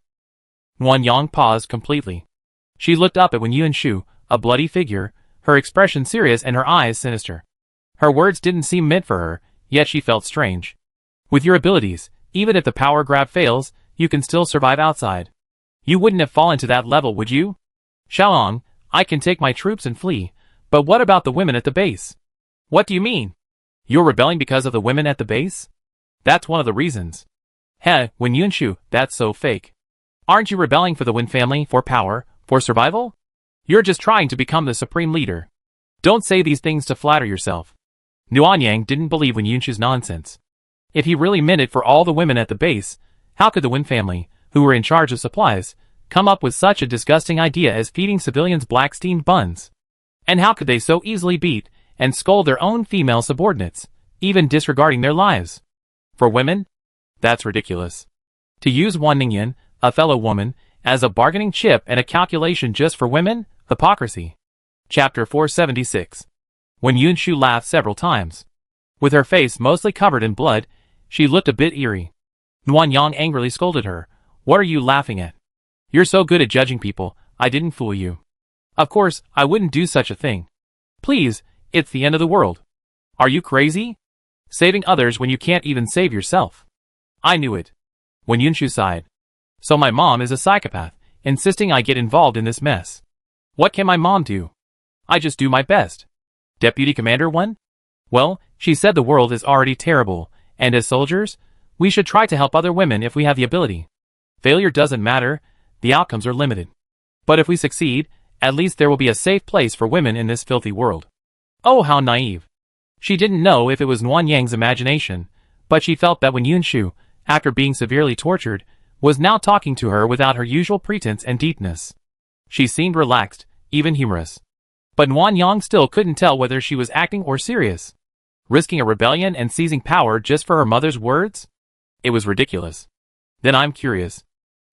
Nguyen Yang paused completely. She looked up at Wen Yunshu, a bloody figure, her expression serious and her eyes sinister. Her words didn't seem meant for her, yet she felt strange. With your abilities, even if the power grab fails, you can still survive outside. You wouldn't have fallen to that level, would you? Xiaoong, I can take my troops and flee, but what about the women at the base? What do you mean? You're rebelling because of the women at the base? That's one of the reasons. Heh, Wen Yunshu, that's so fake. Aren't you rebelling for the Wen family, for power, for survival? You're just trying to become the supreme leader. Don't say these things to flatter yourself. Nguyen Yang didn't believe Wen Yunshu's nonsense. If he really meant it for all the women at the base, how could the Wen family, who were in charge of supplies, come up with such a disgusting idea as feeding civilians black steamed buns? And how could they so easily beat and scold their own female subordinates, even disregarding their lives? For women? That's ridiculous. To use Wan Ningyan, a fellow woman, as a bargaining chip and a calculation just for women? Hypocrisy. Chapter 476. Wen Yunshu laughed several times. With her face mostly covered in blood, she looked a bit eerie. Nguyen Yang angrily scolded her. What are you laughing at? You're so good at judging people, I didn't fool you. Of course, I wouldn't do such a thing. Please, it's the end of the world. Are you crazy? Saving others when you can't even save yourself. I knew it. Wen Yunshu sighed. So my mom is a psychopath, insisting I get involved in this mess. What can my mom do? I just do my best. Deputy Commander 1? Well, she said the world is already terrible, and as soldiers, we should try to help other women if we have the ability. Failure doesn't matter, the outcomes are limited. But if we succeed, at least there will be a safe place for women in this filthy world. Oh, how naive. She didn't know if it was Nguyen Yang's imagination, but she felt that Wen Yunshu, after being severely tortured, was now talking to her without her usual pretense and deepness. She seemed relaxed, even humorous. But Nuan Yang still couldn't tell whether she was acting or serious. Risking a rebellion and seizing power just for her mother's words? It was ridiculous. Then I'm curious.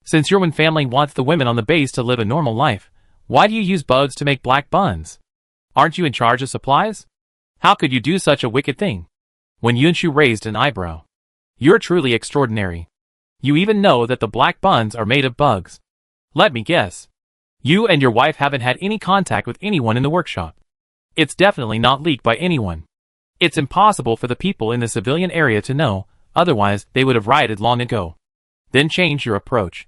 Since your family wants the women on the base to live a normal life, why do you use bugs to make black buns? Aren't you in charge of supplies? How could you do such a wicked thing? When Yunshu raised an eyebrow. You're truly extraordinary. You even know that the black buns are made of bugs. Let me guess. You and your wife haven't had any contact with anyone in the workshop. It's definitely not leaked by anyone. It's impossible for the people in the civilian area to know, otherwise they would have rioted long ago. Then change your approach.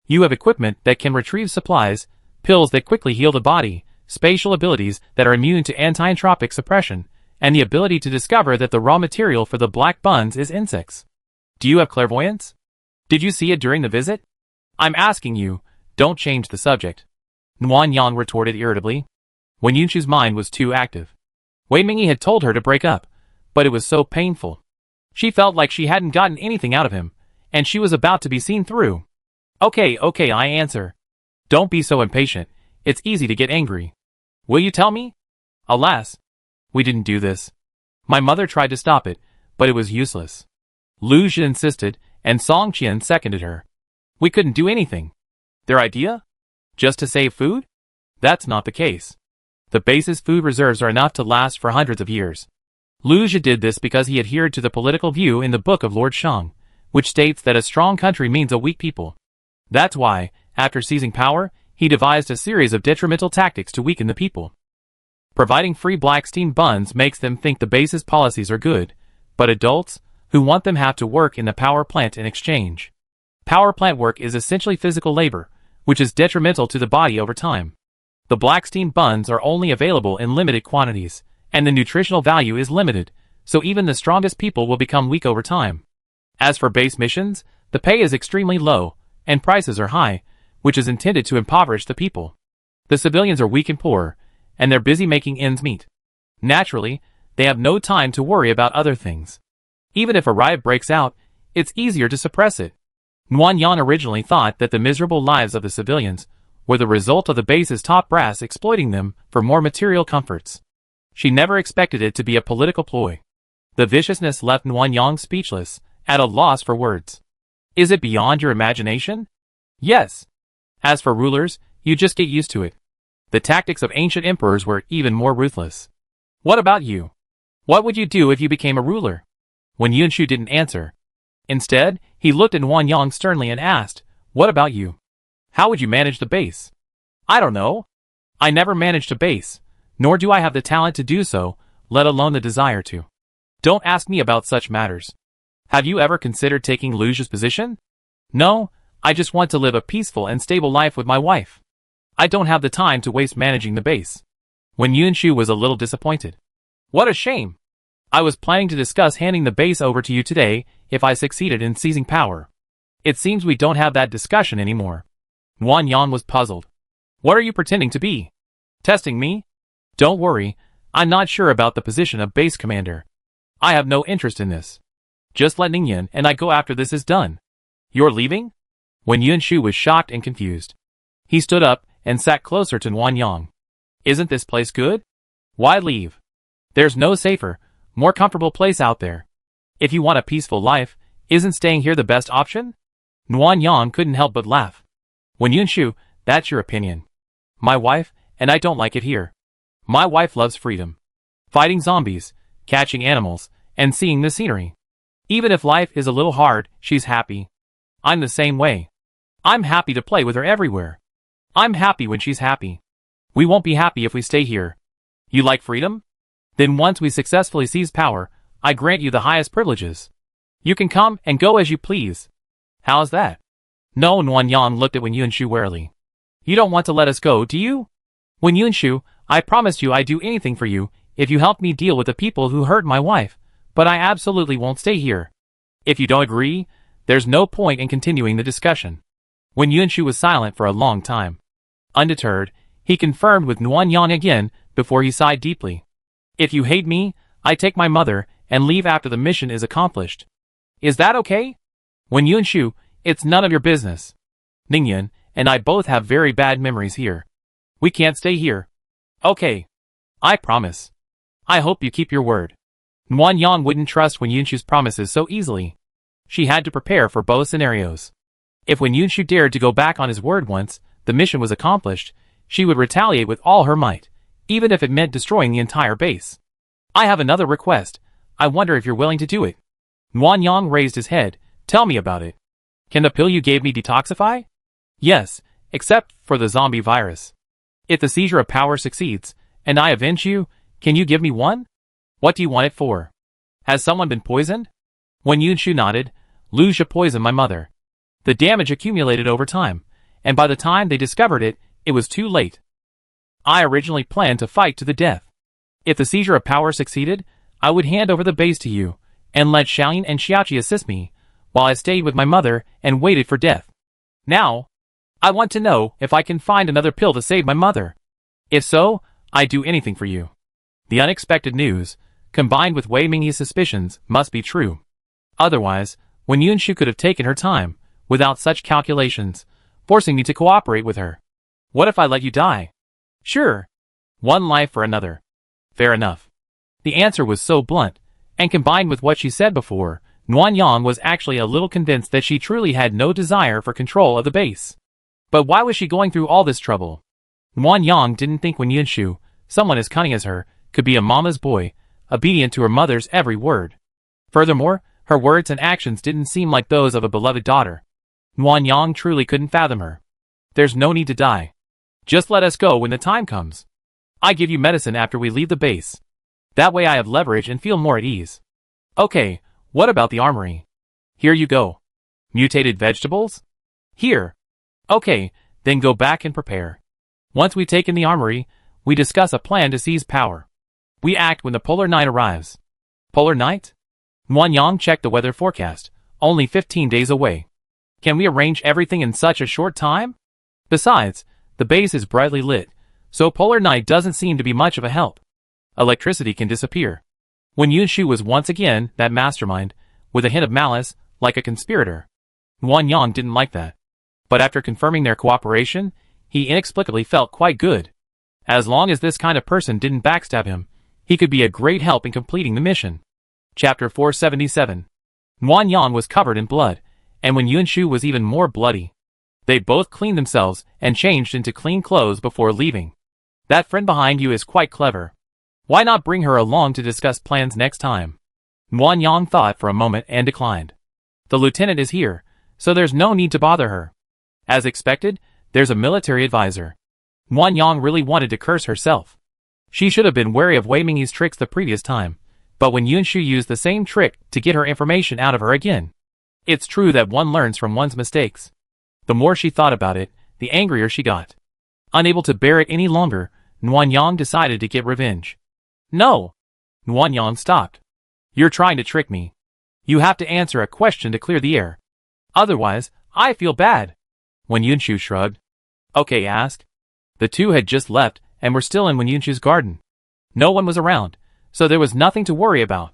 You have equipment that can retrieve supplies, pills that quickly heal the body, spatial abilities that are immune to anti-entropic suppression, and the ability to discover that the raw material for the black buns is insects. Do you have clairvoyance? Did you see it during the visit? I'm asking you, don't change the subject. Nuan Yang retorted irritably. When Yunshu's mind was too active. Wei Mingyi had told her to break up, but it was so painful. She felt like she hadn't gotten anything out of him, and she was about to be seen through. Okay, I answer. Don't be so impatient, it's easy to get angry. Will you tell me? Alas, we didn't do this. My mother tried to stop it, but it was useless. Lu Zhi insisted, and Song Qian seconded her. We couldn't do anything. Their idea? Just to save food? That's not the case. The base's food reserves are enough to last for hundreds of years. Lu Zhi did this because he adhered to the political view in the book of Lord Shang, which states that a strong country means a weak people. That's why, after seizing power, he devised a series of detrimental tactics to weaken the people. Providing free black steamed buns makes them think the base's policies are good, but adults who want them have to work in the power plant in exchange. Power plant work is essentially physical labor, which is detrimental to the body over time. The black steamed buns are only available in limited quantities, and the nutritional value is limited, so even the strongest people will become weak over time. As for base missions, the pay is extremely low, and prices are high, which is intended to impoverish the people. The civilians are weak and poor, and they're busy making ends meet. Naturally, they have no time to worry about other things. Even if a riot breaks out, it's easier to suppress it. Nuan Yang originally thought that the miserable lives of the civilians were the result of the base's top brass exploiting them for more material comforts. She never expected it to be a political ploy. The viciousness left Nuan Yang speechless, at a loss for words. Is it beyond your imagination? Yes. As for rulers, you just get used to it. The tactics of ancient emperors were even more ruthless. What about you? What would you do if you became a ruler? When Yunshu didn't answer. Instead, he looked at Nuan Yang sternly and asked, what about you? How would you manage the base? I don't know. I never managed a base, nor do I have the talent to do so, let alone the desire to. Don't ask me about such matters. Have you ever considered taking Lu Zhi's position? No, I just want to live a peaceful and stable life with my wife. I don't have the time to waste managing the base. When Yunshu was a little disappointed. What a shame. I was planning to discuss handing the base over to you today if I succeeded in seizing power. It seems we don't have that discussion anymore. Nuan Yang was puzzled. What are you pretending to be? Testing me? Don't worry, I'm not sure about the position of base commander. I have no interest in this. Just let Ningyan and I go after this is done. You're leaving? When Yunshu was shocked and confused. He stood up and sat closer to Nuan Yang. Isn't this place good? Why leave? There's no safer, more comfortable place out there. If you want a peaceful life, isn't staying here the best option? Nuan Yang couldn't help but laugh. When Yunshu, that's your opinion. My wife, and I don't like it here. My wife loves freedom. Fighting zombies, catching animals, and seeing the scenery. Even if life is a little hard, she's happy. I'm the same way. I'm happy to play with her everywhere. I'm happy when she's happy. We won't be happy if we stay here. You like freedom? Then once we successfully seize power, I grant you the highest privileges. You can come and go as you please. How's that? No, Nuan Yang looked at Wen Yunshu warily. You don't want to let us go, do you? Wen Yunshu, I promised you I'd do anything for you if you help me deal with the people who hurt my wife, but I absolutely won't stay here. If you don't agree, there's no point in continuing the discussion. Wen Yunshu was silent for a long time. Undeterred, he confirmed with Nuan Yang again before he sighed deeply. If you hate me, I take my mother and leave after the mission is accomplished. Is that okay? Wen Yunshu, It's none of your business. Ningyan and I both have very bad memories here. We can't stay here. Okay. I promise. I hope you keep your word. Nguyen Yang wouldn't trust Wen Yunshu's promises so easily. She had to prepare for both scenarios. If Wen Yunshu dared to go back on his word once the mission was accomplished, she would retaliate with all her might, even if it meant destroying the entire base. I have another request. I wonder if you're willing to do it. Nguyen Yang raised his head. Tell me about it. Can the pill you gave me detoxify? Yes, except for the zombie virus. If the seizure of power succeeds, and I avenge you, can you give me one? What do you want it for? Has someone been poisoned? When Yunshu nodded, Lu Zhi poisoned my mother. The damage accumulated over time, and by the time they discovered it, it was too late. I originally planned to fight to the death. If the seizure of power succeeded, I would hand over the base to you, and let Xiaoyin and Xiaoqi assist me, while I stayed with my mother and waited for death. Now, I want to know if I can find another pill to save my mother. If so, I'd do anything for you. The unexpected news, combined with Wei Mingyi's suspicions, must be true. Otherwise, Wen Yunshu could have taken her time, without such calculations, forcing me to cooperate with her. What if I let you die? Sure. One life for another. Fair enough. The answer was so blunt, and combined with what she said before, Nguyen Yang was actually a little convinced that she truly had no desire for control of the base. But why was she going through all this trouble? Nguyen Yang didn't think Wen Yunshu, someone as cunning as her, could be a mama's boy, obedient to her mother's every word. Furthermore, her words and actions didn't seem like those of a beloved daughter. Nguyen Yang truly couldn't fathom her. There's no need to die. Just let us go when the time comes. I give you medicine after we leave the base. That way I have leverage and feel more at ease. Okay, what about the armory? Here you go. Mutated vegetables? Here. Okay, then go back and prepare. Once we've taken the armory, we discuss a plan to seize power. We act when the polar night arrives. Polar night? Nguyen Yang checked the weather forecast. Only 15 days away. Can we arrange everything in such a short time? Besides, the base is brightly lit, so polar night doesn't seem to be much of a help. Electricity can disappear. Wen Yunshu was once again that mastermind, with a hint of malice, like a conspirator. Nguyen Yang didn't like that. But after confirming their cooperation, he inexplicably felt quite good. As long as this kind of person didn't backstab him, he could be a great help in completing the mission. Chapter 477. Nguyen Yang was covered in blood, and Wen Yunshu was even more bloody. They both cleaned themselves and changed into clean clothes before leaving. That friend behind you is quite clever. Why not bring her along to discuss plans next time? Nguyen Yang thought for a moment and declined. The lieutenant is here, so there's no need to bother her. As expected, there's a military advisor. Nguyen Yang really wanted to curse herself. She should have been wary of Wei Mingyi's tricks the previous time, but when Yunshu used the same trick to get her information out of her again. It's true that one learns from one's mistakes. The more she thought about it, the angrier she got. Unable to bear it any longer, Nguyen Yang decided to get revenge. No! Nguyen Yang stopped. You're trying to trick me. You have to answer a question to clear the air. Otherwise, I feel bad. Wen Yunshu shrugged. Okay, ask. The two had just left and were still in Wen Yunshu's garden. No one was around, so there was nothing to worry about.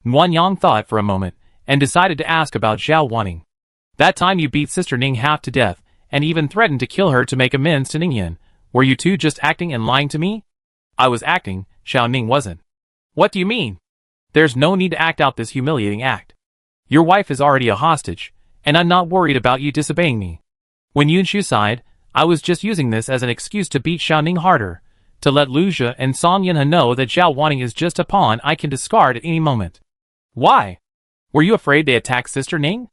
Nguyen Yang thought for a moment and decided to ask about Zhao Wanning. That time you beat Sister Ning half to death and even threatened to kill her to make amends to Ningyan. Were you two just acting and lying to me? I was acting, Xiao Ning wasn't. What do you mean? There's no need to act out this humiliating act. Your wife is already a hostage, and I'm not worried about you disobeying me. When Yunshu sighed, I was just using this as an excuse to beat Xiao Ning harder, to let Lu Zhi and Song Yinhe know that Zhao Wanning is just a pawn I can discard at any moment. Why? Were you afraid they attacked Sister Ning?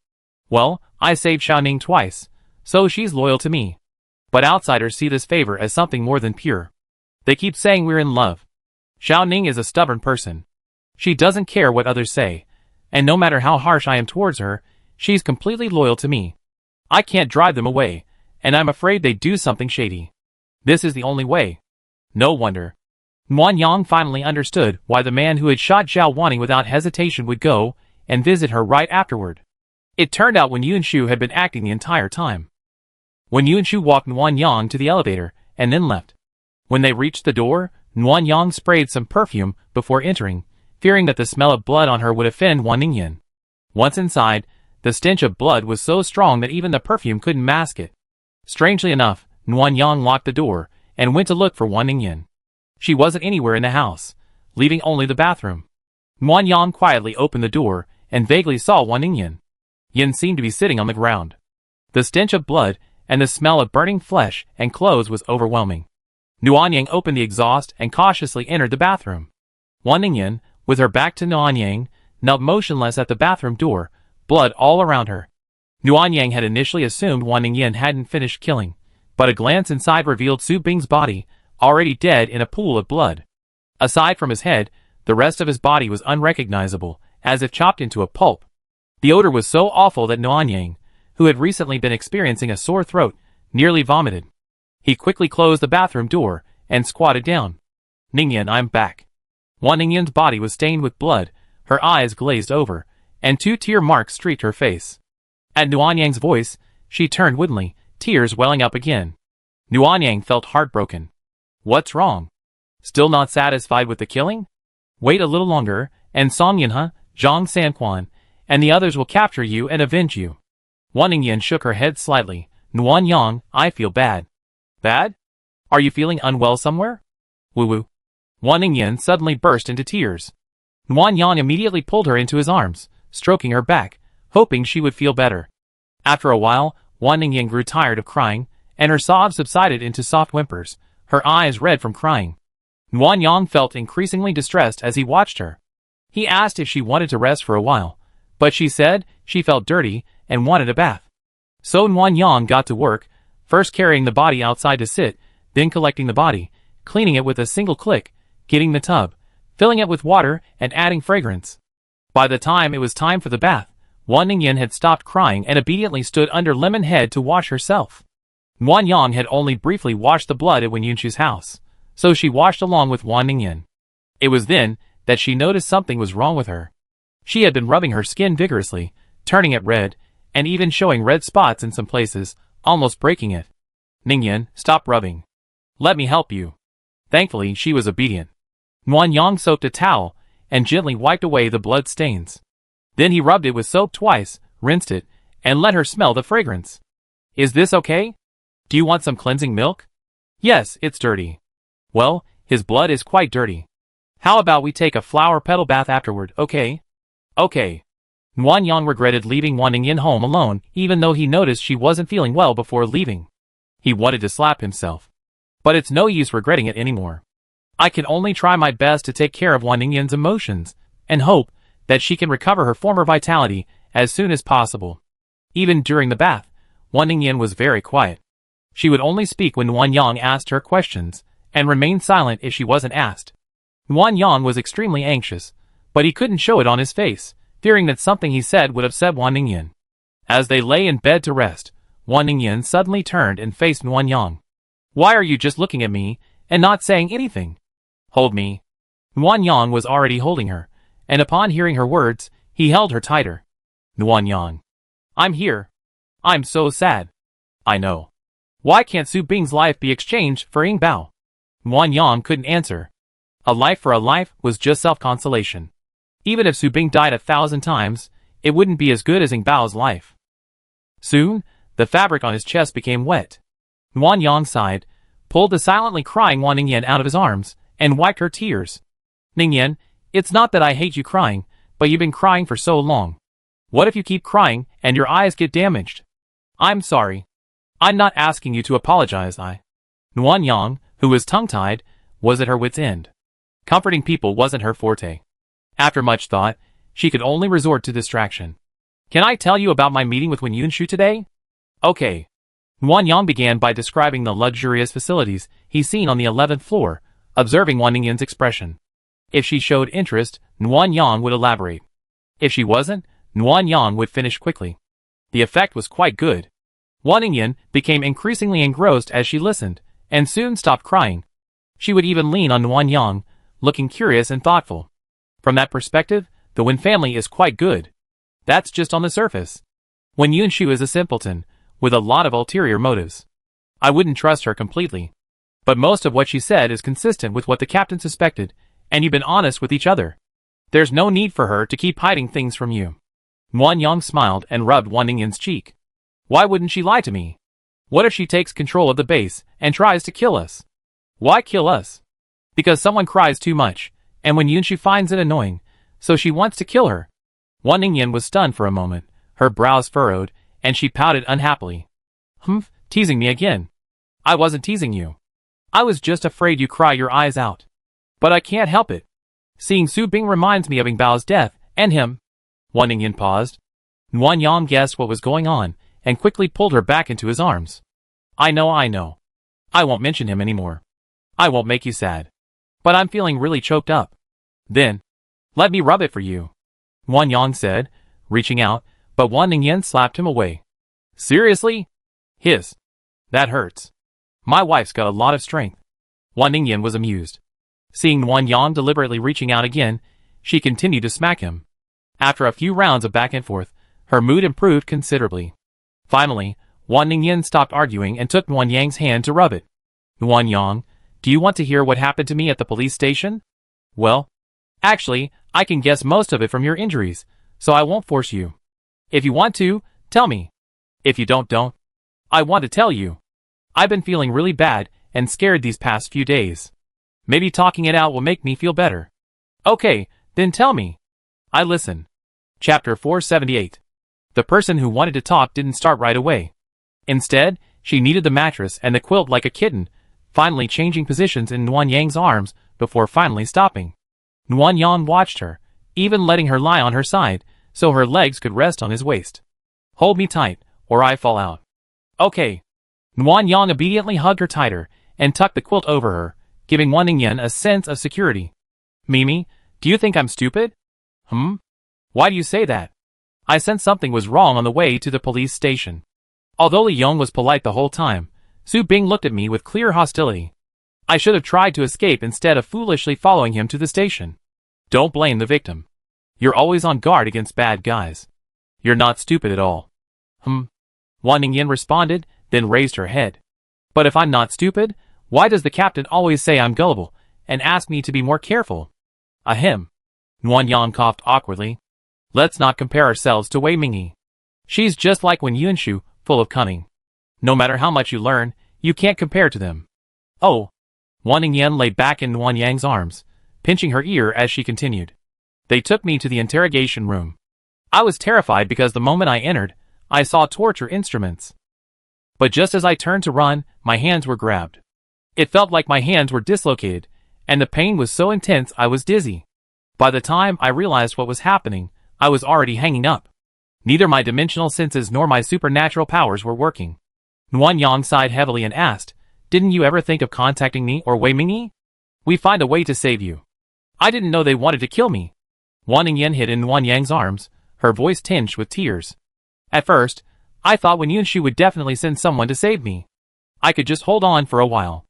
Well, I saved Xiao Ning twice, so she's loyal to me. But outsiders see this favor as something more than pure. They keep saying we're in love. Xiao Ning is a stubborn person. She doesn't care what others say, and no matter how harsh I am towards her, she's completely loyal to me. I can't drive them away, and I'm afraid they do something shady. This is the only way. No wonder. Nguyen Yang finally understood why the man who had shot Zhao Wanning without hesitation would go and visit her right afterward. It turned out Wen Yunshu had been acting the entire time. Wen Yunshu walked Nguyen Yang to the elevator and then left. When they reached the door, Nguyen Yang sprayed some perfume before entering, fearing that the smell of blood on her would offend Wan Ningyan. Once inside, the stench of blood was so strong that even the perfume couldn't mask it. Strangely enough, Nguyen Yang locked the door and went to look for Wan Ningyin. She wasn't anywhere in the house, leaving only the bathroom. Nguyen Yang quietly opened the door and vaguely saw Wan Ningyin. Yin seemed to be sitting on the ground. The stench of blood and the smell of burning flesh and clothes was overwhelming. Nguyen Yang opened the exhaust and cautiously entered the bathroom. Wan Ningyin, with her back to Nguyen Yang, knelt motionless at the bathroom door, blood all around her. Nguyen Yang had initially assumed Wan Ningyin hadn't finished killing, but a glance inside revealed Su Bing's body, already dead in a pool of blood. Aside from his head, the rest of his body was unrecognizable, as if chopped into a pulp. The odor was so awful that Nguyen Yang, who had recently been experiencing a sore throat, nearly vomited. He quickly closed the bathroom door and squatted down. Ningyin, I'm back. Wan Ningyin's body was stained with blood, her eyes glazed over, and 2 tear marks streaked her face. At Nguyen Yang's voice, she turned woodenly, tears welling up again. Nguyen Yang felt heartbroken. What's wrong? Still not satisfied with the killing? Wait a little longer, and Song Yinhe, Zhang Sanquan, and the others will capture you and avenge you. Wan Ningyin shook her head slightly. Nguyen Yang, I feel bad. Bad? Are you feeling unwell somewhere? Woo-woo. Wan Ningyin suddenly burst into tears. Nguyen Yang immediately pulled her into his arms, stroking her back, hoping she would feel better. After a while, Wan Ningyin grew tired of crying, and her sobs subsided into soft whimpers, her eyes red from crying. Nguyen Yang felt increasingly distressed as he watched her. He asked if she wanted to rest for a while, but she said she felt dirty and wanted a bath. So Nguyen Yang got to work, first carrying the body outside to sit, then collecting the body, cleaning it with a single click, getting the tub, filling it with water, and adding fragrance. By the time it was time for the bath, Wan Ningyin had stopped crying and obediently stood under Lemon Head to wash herself. Nguyen Yang had only briefly washed the blood at Wen Yunshu's house, so she washed along with Wan Ningyin. It was then that she noticed something was wrong with her. She had been rubbing her skin vigorously, turning it red, and even showing red spots in some places, almost breaking it. Ningyin, stop rubbing. Let me help you. Thankfully, she was obedient. Nguyen Yang soaked a towel and gently wiped away the blood stains. Then he rubbed it with soap twice, rinsed it, and let her smell the fragrance. Is this okay? Do you want some cleansing milk? Yes, it's dirty. Well, his blood is quite dirty. How about we take a flower petal bath afterward, okay? Okay. Nguyen Yang regretted leaving Wan Ningyin home alone, even though he noticed she wasn't feeling well before leaving. He wanted to slap himself. But it's no use regretting it anymore. I can only try my best to take care of Wan Ningyin's emotions, and hope that she can recover her former vitality as soon as possible. Even during the bath, Wan Ningyin was very quiet. She would only speak when Nguyen Yang asked her questions, and remain silent if she wasn't asked. Nguyen Yang was extremely anxious, but he couldn't show it on his face, fearing that something he said would upset Wan Ningyin. As they lay in bed to rest, Wan Ningyin suddenly turned and faced Nguyen Yang. Why are you just looking at me, and not saying anything? Hold me. Nguyen Yang was already holding her, and upon hearing her words, he held her tighter. Nguyen Yang. I'm here. I'm so sad. I know. Why can't Su Bing's life be exchanged for Ying Bao? Nguyen Yang couldn't answer. A life for a life was just self-consolation. Even if Su Bing died 1,000 times, it wouldn't be as good as Ying Bao's life. Soon, the fabric on his chest became wet. Nguyen Yang sighed, pulled the silently crying Wan Ningyin out of his arms, and wiped her tears. Ningyin, it's not that I hate you crying, but you've been crying for so long. What if you keep crying, and your eyes get damaged? I'm sorry. I'm not asking you to apologize, Nguyen Yang, who was tongue-tied, was at her wit's end. Comforting people wasn't her forte. After much thought, she could only resort to distraction. Can I tell you about my meeting with Wen Yunshu today? Okay. Nguyen Yang began by describing the luxurious facilities he's seen on the 11th floor, observing Wan Ningyin's expression. If she showed interest, Nguyen Yang would elaborate. If she wasn't, Nguyen Yang would finish quickly. The effect was quite good. Wan Ningyin became increasingly engrossed as she listened, and soon stopped crying. She would even lean on Nguyen Yang, looking curious and thoughtful. From that perspective, the Wen family is quite good. That's just on the surface. Wen Yunshu is a simpleton, with a lot of ulterior motives. I wouldn't trust her completely. But most of what she said is consistent with what the captain suspected, and you've been honest with each other. There's no need for her to keep hiding things from you. Nguyen Yang smiled and rubbed Wan Ningyan's cheek. Why wouldn't she lie to me? What if she takes control of the base and tries to kill us? Why kill us? Because someone cries too much, and when Yunshu finds it annoying, so she wants to kill her. Wan Ningyan was stunned for a moment, her brows furrowed, and she pouted unhappily. Teasing me again. I wasn't teasing you. I was just afraid you cry your eyes out. But I can't help it. Seeing Su Bing reminds me of Ing Bao's death, and him. Wan Ningyan paused. Nguyen Yang guessed what was going on, and quickly pulled her back into his arms. I know. I won't mention him anymore. I won't make you sad. But I'm feeling really choked up. Then, let me rub it for you. Nguyen Yang said, reaching out, but Wan Ningyan slapped him away. Seriously? Hiss. That hurts. My wife's got a lot of strength. Wan Ningyan was amused. Seeing Nguyen Yang deliberately reaching out again, she continued to smack him. After a few rounds of back and forth, her mood improved considerably. Finally, Wan Ningyan stopped arguing and took Nguyen Yang's hand to rub it. Nguyen Yang, do you want to hear what happened to me at the police station? Well, actually, I can guess most of it from your injuries, so I won't force you. If you want to, tell me. If you don't. I want to tell you. I've been feeling really bad and scared these past few days. Maybe talking it out will make me feel better. Okay, then tell me. I listen. Chapter 478. The person who wanted to talk didn't start right away. Instead, she kneaded the mattress and the quilt like a kitten, finally changing positions in Nguyen Yang's arms before finally stopping. Nguyen Yang watched her, even letting her lie on her side, so her legs could rest on his waist. Hold me tight, or I fall out. Okay. Nguyen Yang obediently hugged her tighter, and tucked the quilt over her, giving Wan Ningyan a sense of security. Mimi, do you think I'm stupid? Why do you say that? I sensed something was wrong on the way to the police station. Although Li Yong was polite the whole time, Su Bing looked at me with clear hostility. I should have tried to escape instead of foolishly following him to the station. Don't blame the victim. You're always on guard against bad guys. You're not stupid at all. Wan Ningyan responded, then raised her head. But if I'm not stupid, why does the captain always say I'm gullible, and ask me to be more careful? Ahem. Nguyen Yang coughed awkwardly. Let's not compare ourselves to Wei Mingyi. She's just like Wen Yunshu, full of cunning. No matter how much you learn, you can't compare to them. Oh. Wan Ningyan lay back in Nguyen Yang's arms, pinching her ear as she continued. They took me to the interrogation room. I was terrified because the moment I entered, I saw torture instruments. But just as I turned to run, my hands were grabbed. It felt like my hands were dislocated, and the pain was so intense I was dizzy. By the time I realized what was happening, I was already hanging up. Neither my dimensional senses nor my supernatural powers were working. Nguyen Yang sighed heavily and asked, Didn't you ever think of contacting me or Wei Mingyi? We find a way to save you. I didn't know they wanted to kill me. Wan Ningyan hid in Nguyen Yang's arms, her voice tinged with tears. At first, I thought Wen Yunshu would definitely send someone to save me. I could just hold on for a while.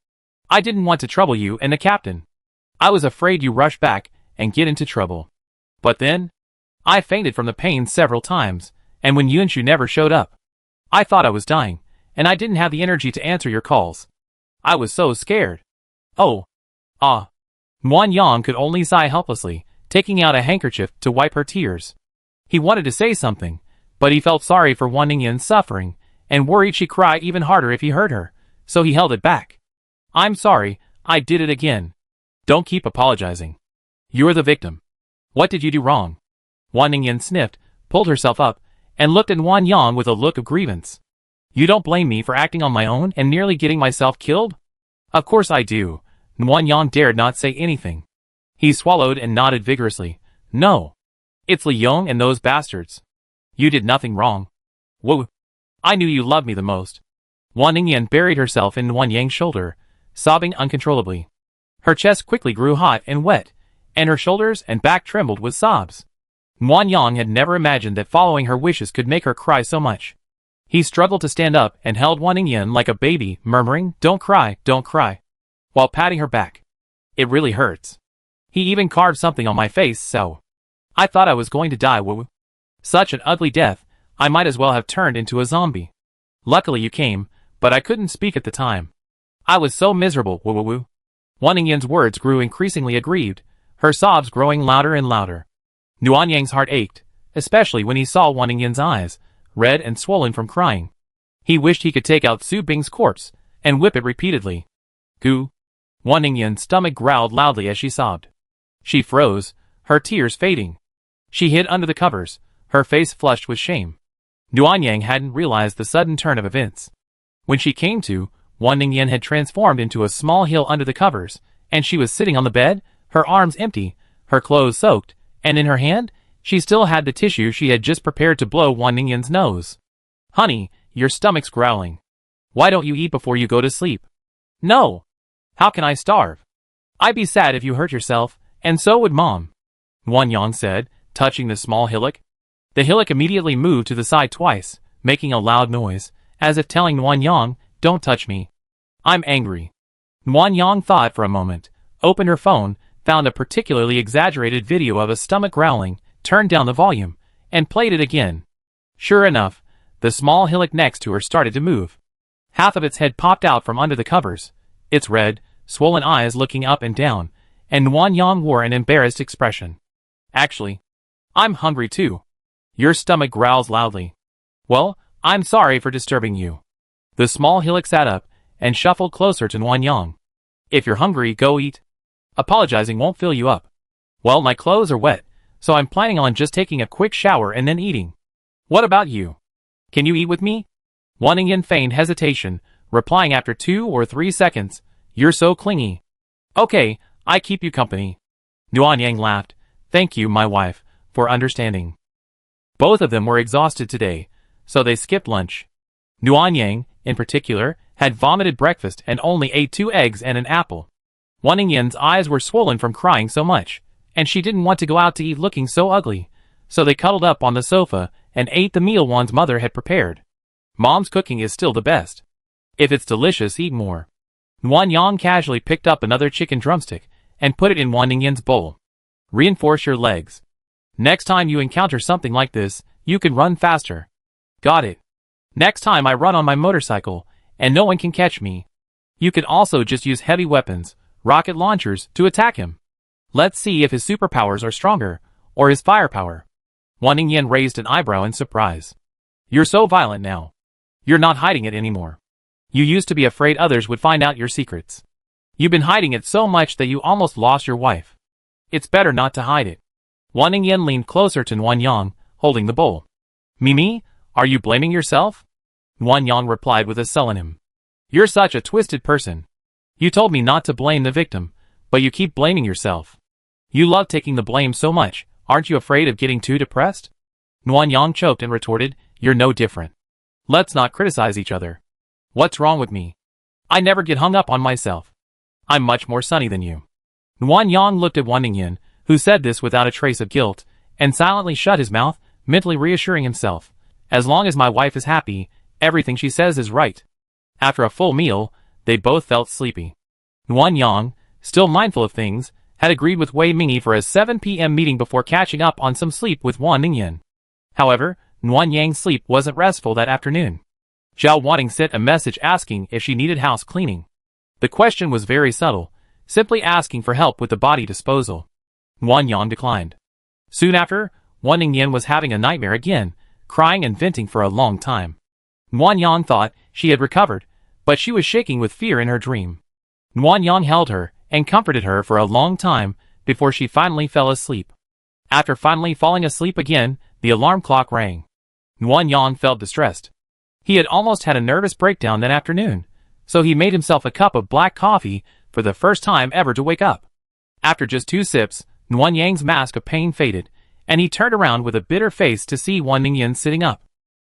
I didn't want to trouble you and the captain. I was afraid you rush back and get into trouble. But then, I fainted from the pain several times, and Wen Yunshu never showed up. I thought I was dying, and I didn't have the energy to answer your calls. I was so scared. Oh. Nguyen Yang could only sigh helplessly, taking out a handkerchief to wipe her tears. He wanted to say something, but he felt sorry for Wan Ningyan's suffering, and worried she'd cry even harder if he hurt her, so he held it back. I'm sorry, I did it again. Don't keep apologizing. You're the victim. What did you do wrong? Wan Ningyan sniffed, pulled herself up, and looked at Nguyen Yang with a look of grievance. You don't blame me for acting on my own and nearly getting myself killed? Of course I do. Nguyen Yang dared not say anything. He swallowed and nodded vigorously. No. It's Li Yong and those bastards. You did nothing wrong. Whoa. I knew you loved me the most. Wan Ningyan buried herself in Nguyen Yang's shoulder, sobbing uncontrollably. Her chest quickly grew hot and wet, and her shoulders and back trembled with sobs. Nguyen Yang had never imagined that following her wishes could make her cry so much. He struggled to stand up and held Wan Ningyan like a baby, murmuring, Don't cry, while patting her back. It really hurts. He even carved something on my face, so. I thought I was going to die, woo. Such an ugly death, I might as well have turned into a zombie. Luckily you came, but I couldn't speak at the time. I was so miserable, woo. Wan Ningyan's words grew increasingly aggrieved, her sobs growing louder and louder. Nguyen Yang's heart ached, especially when he saw Wan Ningyan's eyes, red and swollen from crying. He wished he could take out Su Bing's corpse and whip it repeatedly. Goo! Wan Ningyan's stomach growled loudly as she sobbed. She froze, her tears fading. She hid under the covers, her face flushed with shame. Nuanyang hadn't realized the sudden turn of events. When she came to, Wan Ningyan had transformed into a small hill under the covers, and she was sitting on the bed, her arms empty, her clothes soaked, and in her hand, she still had the tissue she had just prepared to blow Wan Ningyan's nose. Honey, your stomach's growling. Why don't you eat before you go to sleep? No! How can I starve? I'd be sad if you hurt yourself, and so would Mom. Nuanyang said, touching the small hillock. The hillock immediately moved to the side twice, making a loud noise, as if telling Nuanyang, don't touch me. I'm angry. Nuanyang thought for a moment, opened her phone, found a particularly exaggerated video of a stomach growling, turned down the volume, and played it again. Sure enough, the small hillock next to her started to move. Half of its head popped out from under the covers, its red, swollen eyes looking up and down, and Nuanyang wore an embarrassed expression. Actually, I'm hungry too. Your stomach growls loudly. Well, I'm sorry for disturbing you. The small hillock sat up and shuffled closer to Nuanyang. If you're hungry, go eat. Apologizing won't fill you up. Well, my clothes are wet, so I'm planning on just taking a quick shower and then eating. What about you? Can you eat with me? Wan Ningyan feigned hesitation, replying after 2 or 3 seconds, You're so clingy. Okay, I keep you company. Nuanyang laughed. Thank you, my wife, for understanding. Both of them were exhausted today, so they skipped lunch. Nuanyang, in particular, had vomited breakfast and only ate 2 eggs and an apple. Wan Ningyan's eyes were swollen from crying so much, and she didn't want to go out to eat looking so ugly, so they cuddled up on the sofa and ate the meal Wan's mother had prepared. Mom's cooking is still the best. If it's delicious, eat more. Nuanyang casually picked up another chicken drumstick and put it in Wan Ningyan's bowl. Reinforce your legs. Next time you encounter something like this, you can run faster. Got it. Next time I run on my motorcycle, and no one can catch me. You can also just use heavy weapons, rocket launchers, to attack him. Let's see if his superpowers are stronger, or his firepower. Wan Ningyan raised an eyebrow in surprise. You're so violent now. You're not hiding it anymore. You used to be afraid others would find out your secrets. You've been hiding it so much that you almost lost your wife. It's better not to hide it. Wan Ningyan leaned closer to Nuanyang, holding the bowl. Mimi, are you blaming yourself? Nuanyang replied with a sullen. You're such a twisted person. You told me not to blame the victim, but you keep blaming yourself. You love taking the blame so much, aren't you afraid of getting too depressed? Nuanyang choked and retorted, You're no different. Let's not criticize each other. What's wrong with me? I never get hung up on myself. I'm much more sunny than you. Nuanyang looked at Wan Ningyan, who said this without a trace of guilt, and silently shut his mouth, mentally reassuring himself. As long as my wife is happy, everything she says is right. After a full meal, they both felt sleepy. Nuanyang, still mindful of things, had agreed with Wei Mingyi for a 7 p.m. meeting before catching up on some sleep with Wan Ningyan. However, Nuanyang's sleep wasn't restful that afternoon. Zhao Wanting sent a message asking if she needed house cleaning. The question was very subtle, simply asking for help with the body disposal. Nuanyang declined. Soon after, Wan Ningyan was having a nightmare again, crying and venting for a long time. Nuanyang thought she had recovered, but she was shaking with fear in her dream. Nuanyang held her and comforted her for a long time before she finally fell asleep. After finally falling asleep again, the alarm clock rang. Nuanyang felt distressed. He had almost had a nervous breakdown that afternoon, so he made himself a cup of black coffee for the first time ever to wake up. After just 2 sips, Nuanyang's mask of pain faded, and he turned around with a bitter face to see Wan Ningyan sitting up.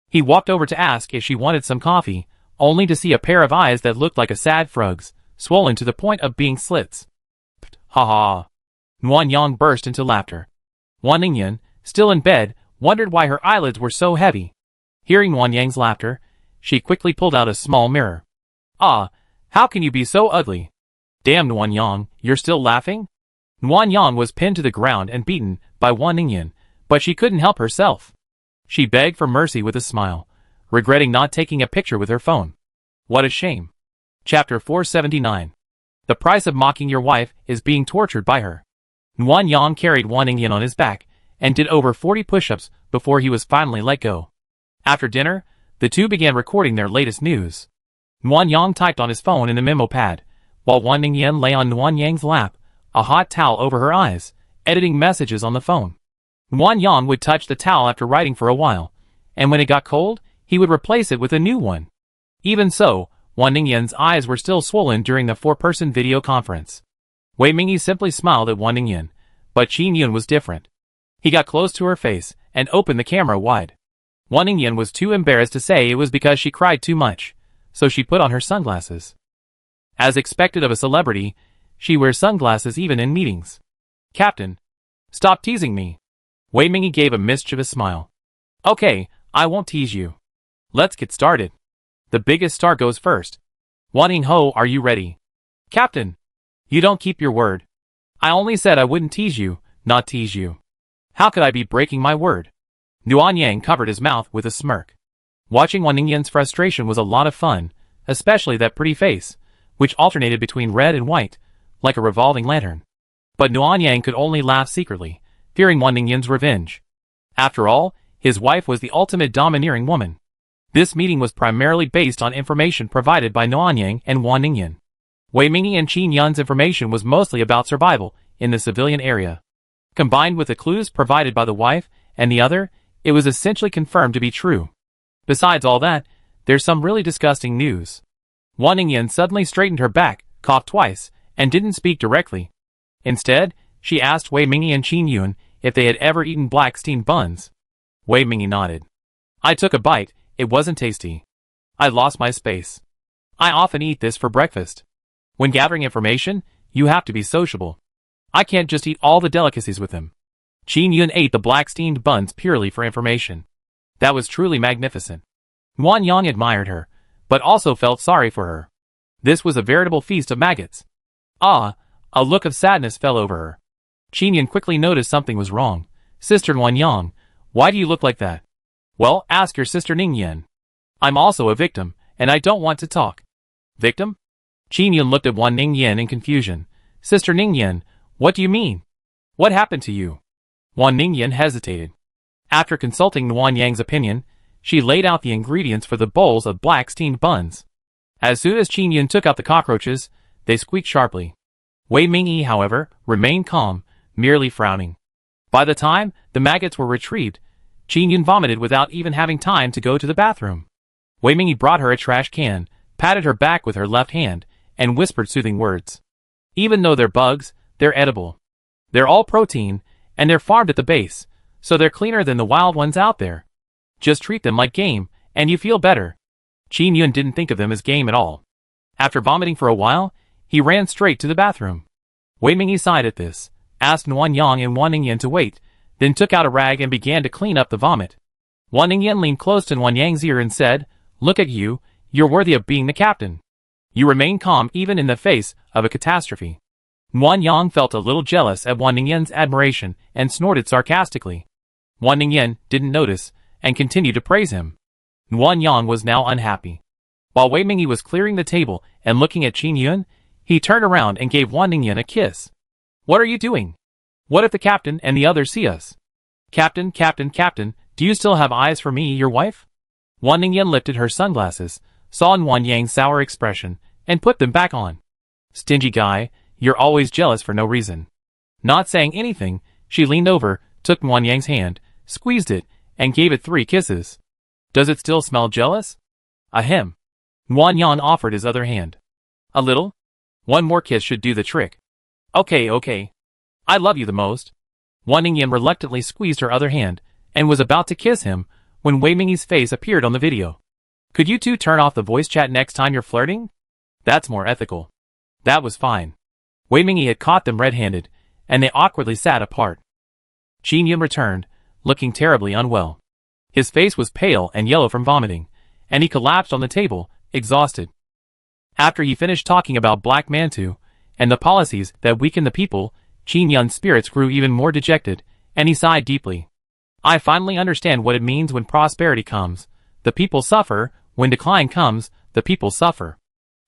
He walked over to ask if she wanted some coffee, only to see a pair of eyes that looked like a sad frog's, swollen to the point of being slits. Ha ha. Nuanyang burst into laughter. Wan Ningyan, still in bed, wondered why her eyelids were so heavy. Hearing Nuanyang's laughter, she quickly pulled out a small mirror. Ah, how can you be so ugly? Damn, Nuanyang, you're still laughing? Nuanyang was pinned to the ground and beaten by Wan Ningyan, but she couldn't help herself. She begged for mercy with a smile, regretting not taking a picture with her phone. What a shame. Chapter 479. The price of mocking your wife is being tortured by her. Nuanyang carried Wan Ningyan on his back, and did over 40 push-ups before he was finally let go. After dinner, the two began recording their latest news. Nguyen Yang typed on his phone in the memo pad, while Wan Ningyan lay on Nguyen Yang's lap, a hot towel over her eyes, editing messages on the phone. Nguyen Yang would touch the towel after writing for a while, and when it got cold, he would replace it with a new one. Even so, Wan Ningyan's eyes were still swollen during the four-person video conference. Wei Mingyi simply smiled at Wan Ningyan, but Qin Yun was different. He got close to her face and opened the camera wide. Wan Ningyan was too embarrassed to say it was because she cried too much, so she put on her sunglasses. As expected of a celebrity, she wears sunglasses even in meetings. "Captain, stop teasing me." Wei Mingyi gave a mischievous smile. "Okay, I won't tease you. Let's get started. The biggest star goes first. Wan Ningho, are you ready?" "Captain, you don't keep your word. I only said I wouldn't tease you, not tease you. How could I be breaking my word?" Nguyen Yang covered his mouth with a smirk. Watching Wan Ningyan's frustration was a lot of fun, especially that pretty face, which alternated between red and white, like a revolving lantern. But Nguyen Yang could only laugh secretly, fearing Wan Ningyan's revenge. After all, his wife was the ultimate domineering woman. This meeting was primarily based on information provided by Nguyen Yang and Wan Ningyan. Wei Mingyi and Qin Yun's information was mostly about survival in the civilian area. Combined with the clues provided by the wife and the other, it was essentially confirmed to be true. Besides all that, there's some really disgusting news. Wan Ningyan suddenly straightened her back, coughed twice, and didn't speak directly. Instead, she asked Wei Mingyi and Qin Yun if they had ever eaten black steamed buns. Wei Mingyi nodded. "I took a bite, it wasn't tasty. I lost my space. I often eat this for breakfast. When gathering information, you have to be sociable. I can't just eat all the delicacies with them." Qin Yun ate the black steamed buns purely for information. That was truly magnificent. Nguyen Yang admired her, but also felt sorry for her. This was a veritable feast of maggots. A look of sadness fell over her. Qin Yun quickly noticed something was wrong. "Sister Nguyen Yang, why do you look like that?" "Well, ask your sister Ningyan. I'm also a victim, and I don't want to talk." "Victim?" Qin Yun looked at Wan Ningyan in confusion. "Sister Ningyan, what do you mean? What happened to you?" Wan Ningyan hesitated. After consulting Nguyen Yang's opinion, she laid out the ingredients for the bowls of black steamed buns. As soon as Qin Yun took out the cockroaches, they squeaked sharply. Wei Mingyi, however, remained calm, merely frowning. By the time the maggots were retrieved, Qin Yun vomited without even having time to go to the bathroom. Wei Mingyi brought her a trash can, patted her back with her left hand, and whispered soothing words. "Even though they're bugs, they're edible. They're all protein, and they're farmed at the base, so they're cleaner than the wild ones out there. Just treat them like game, and you feel better." Qin Yun didn't think of them as game at all. After vomiting for a while, he ran straight to the bathroom. Wei Mingyi sighed at this, asked Nguyen Yang and Wan Ningyan to wait, then took out a rag and began to clean up the vomit. Wan Ningyan leaned close to Nguyen Yang's ear and said, "Look at you, you're worthy of being the captain. You remain calm even in the face of a catastrophe." Nguyen Yang felt a little jealous at Wan Ningyan's admiration and snorted sarcastically. Wan Ningyan didn't notice and continued to praise him. Nguyen Yang was now unhappy. While Wei Mingyi was clearing the table and looking at Qin Yun, he turned around and gave Wan Ningyan a kiss. "What are you doing? What if the captain and the others see us?" Captain, do you still have eyes for me, your wife?" Wan Ningyan lifted her sunglasses, saw Nguyen Yang's sour expression, and put them back on. "Stingy guy, you're always jealous for no reason." Not saying anything, she leaned over, took Nguyen Yang's hand, squeezed it, and gave it 3 kisses. "Does it still smell jealous?" "Ahem." Nguyen Yang offered his other hand. "A little? One more kiss should do the trick." Okay. I love you the most." Wan Ningyan reluctantly squeezed her other hand, and was about to kiss him, when Wei Mingyi's face appeared on the video. "Could you two turn off the voice chat next time you're flirting? That's more ethical." That was fine. Wei Mingyi had caught them red-handed, and they awkwardly sat apart. Qin Yun returned, looking terribly unwell. His face was pale and yellow from vomiting, and he collapsed on the table, exhausted. After he finished talking about Black Mantu and the policies that weaken the people, Qin Yun's spirits grew even more dejected, and he sighed deeply. "I finally understand what it means when prosperity comes. The people suffer. When decline comes, the people suffer.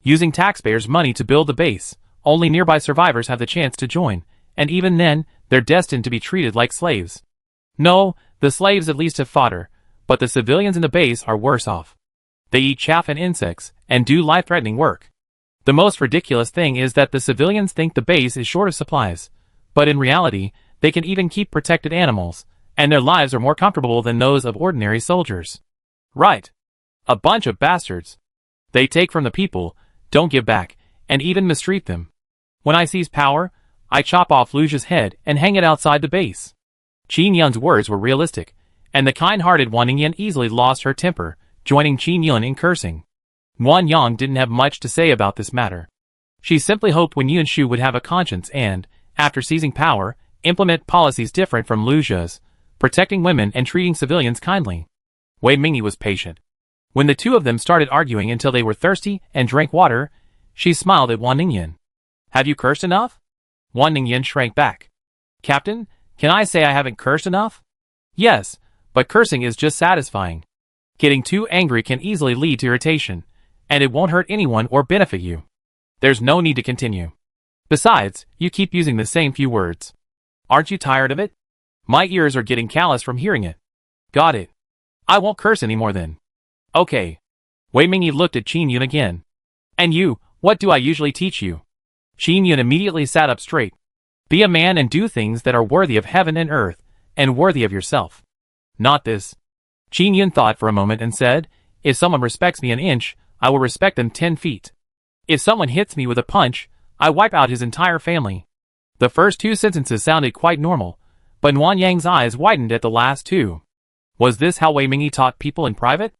Using taxpayers' money to build the base, only nearby survivors have the chance to join, and even then, they're destined to be treated like slaves." No, the slaves at least have fodder, but the civilians in the base are worse off. They eat chaff and insects, and do life-threatening work. The most ridiculous thing is that the civilians think the base is short of supplies, but in reality, they can even keep protected animals, and their lives are more comfortable than those of ordinary soldiers. Right. A bunch of bastards. They take from the people, don't give back, and even mistreat them. When I seize power, I chop off Luja's head and hang it outside the base. Qin Yun's words were realistic, and the kind-hearted Wan Ningyan easily lost her temper, joining Qin Yun in cursing. Wan Yang didn't have much to say about this matter. She simply hoped Wen Yunshu would have a conscience and, after seizing power, implement policies different from Luja's, protecting women and treating civilians kindly. Wei Mingyi was patient. When the two of them started arguing until they were thirsty and drank water, she smiled at Wan Ningyan. Have you cursed enough? Wan Ningyan shrank back. Captain, can I say I haven't cursed enough? Yes, but cursing is just satisfying. Getting too angry can easily lead to irritation, and it won't hurt anyone or benefit you. There's no need to continue. Besides, you keep using the same few words. Aren't you tired of it? My ears are getting callous from hearing it. Got it. I won't curse anymore then. Okay. Wei Mingyi looked at Qin Yun again. And you, what do I usually teach you? Qin Yun immediately sat up straight. Be a man and do things that are worthy of heaven and earth, and worthy of yourself. Not this. Qin Yun thought for a moment and said, if someone respects me an inch, I will respect them 10 feet. If someone hits me with a punch, I wipe out his entire family. The first two sentences sounded quite normal, but Wan Yang's eyes widened at the last two. Was this how Wei Mingyi taught people in private?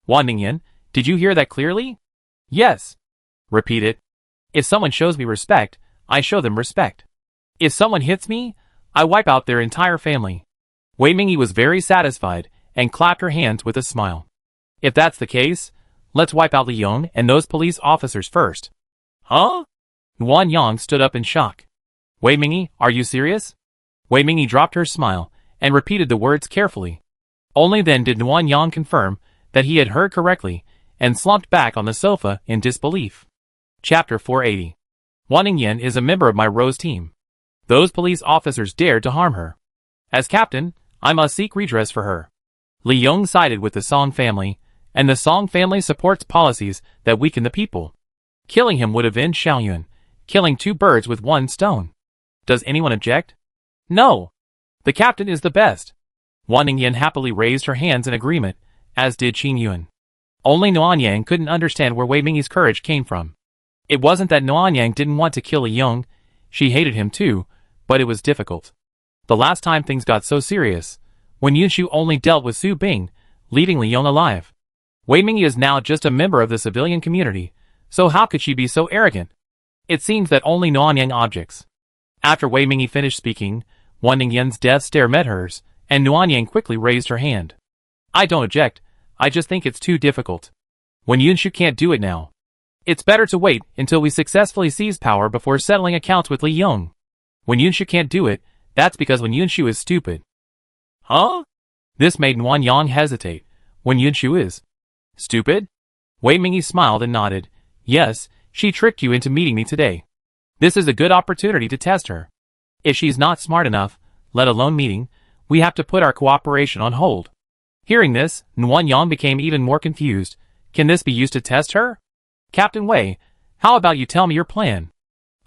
Wan Ningyan, did you hear that clearly? Yes. Repeat it. If someone shows me respect, I show them respect. If someone hits me, I wipe out their entire family. Wei Mingyi was very satisfied and clapped her hands with a smile. If that's the case, let's wipe out Li Yong and those police officers first. Huh? Wan Yang stood up in shock. Wei Mingyi, are you serious? Wei Mingyi dropped her smile and repeated the words carefully. Only then did Wan Yang confirm that he had heard correctly and slumped back on the sofa in disbelief. Chapter 480. Wan Ningyan is a member of my Rose team. Those police officers dared to harm her. As captain, I must seek redress for her. Li Yong sided with the Song family, and the Song family supports policies that weaken the people. Killing him would avenge Xiaoyun, killing two birds with one stone. Does anyone object? No. The captain is the best. Wan Ningyan happily raised her hands in agreement, as did Qin Yun. Only Nuanyang couldn't understand where Wei Mingyi's courage came from. It wasn't that Nuanyang didn't want to kill Li Yong, she hated him too, but it was difficult. The last time things got so serious, when Yunshu only dealt with Su Bing, leaving Li Yong alive. Wei Mingyi is now just a member of the civilian community, so how could she be so arrogant? It seems that only Nuanyang objects. After Wei Mingyi finished speaking, Wan Ningyan's death stare met hers, and Nuanyang quickly raised her hand. I don't object, I just think it's too difficult. When Yunshu can't do it now. It's better to wait until we successfully seize power before settling accounts with Li Yong. When Yunshu can't do it, that's because Wen Yunshu is stupid. Huh? This made Nuanyang hesitate. When Yunshu is stupid? Wei Mingyi smiled and nodded. Yes, she tricked you into meeting me today. This is a good opportunity to test her. If she's not smart enough, let alone meeting, we have to put our cooperation on hold. Hearing this, Nuanyang became even more confused. Can this be used to test her? Captain Wei, how about you tell me your plan?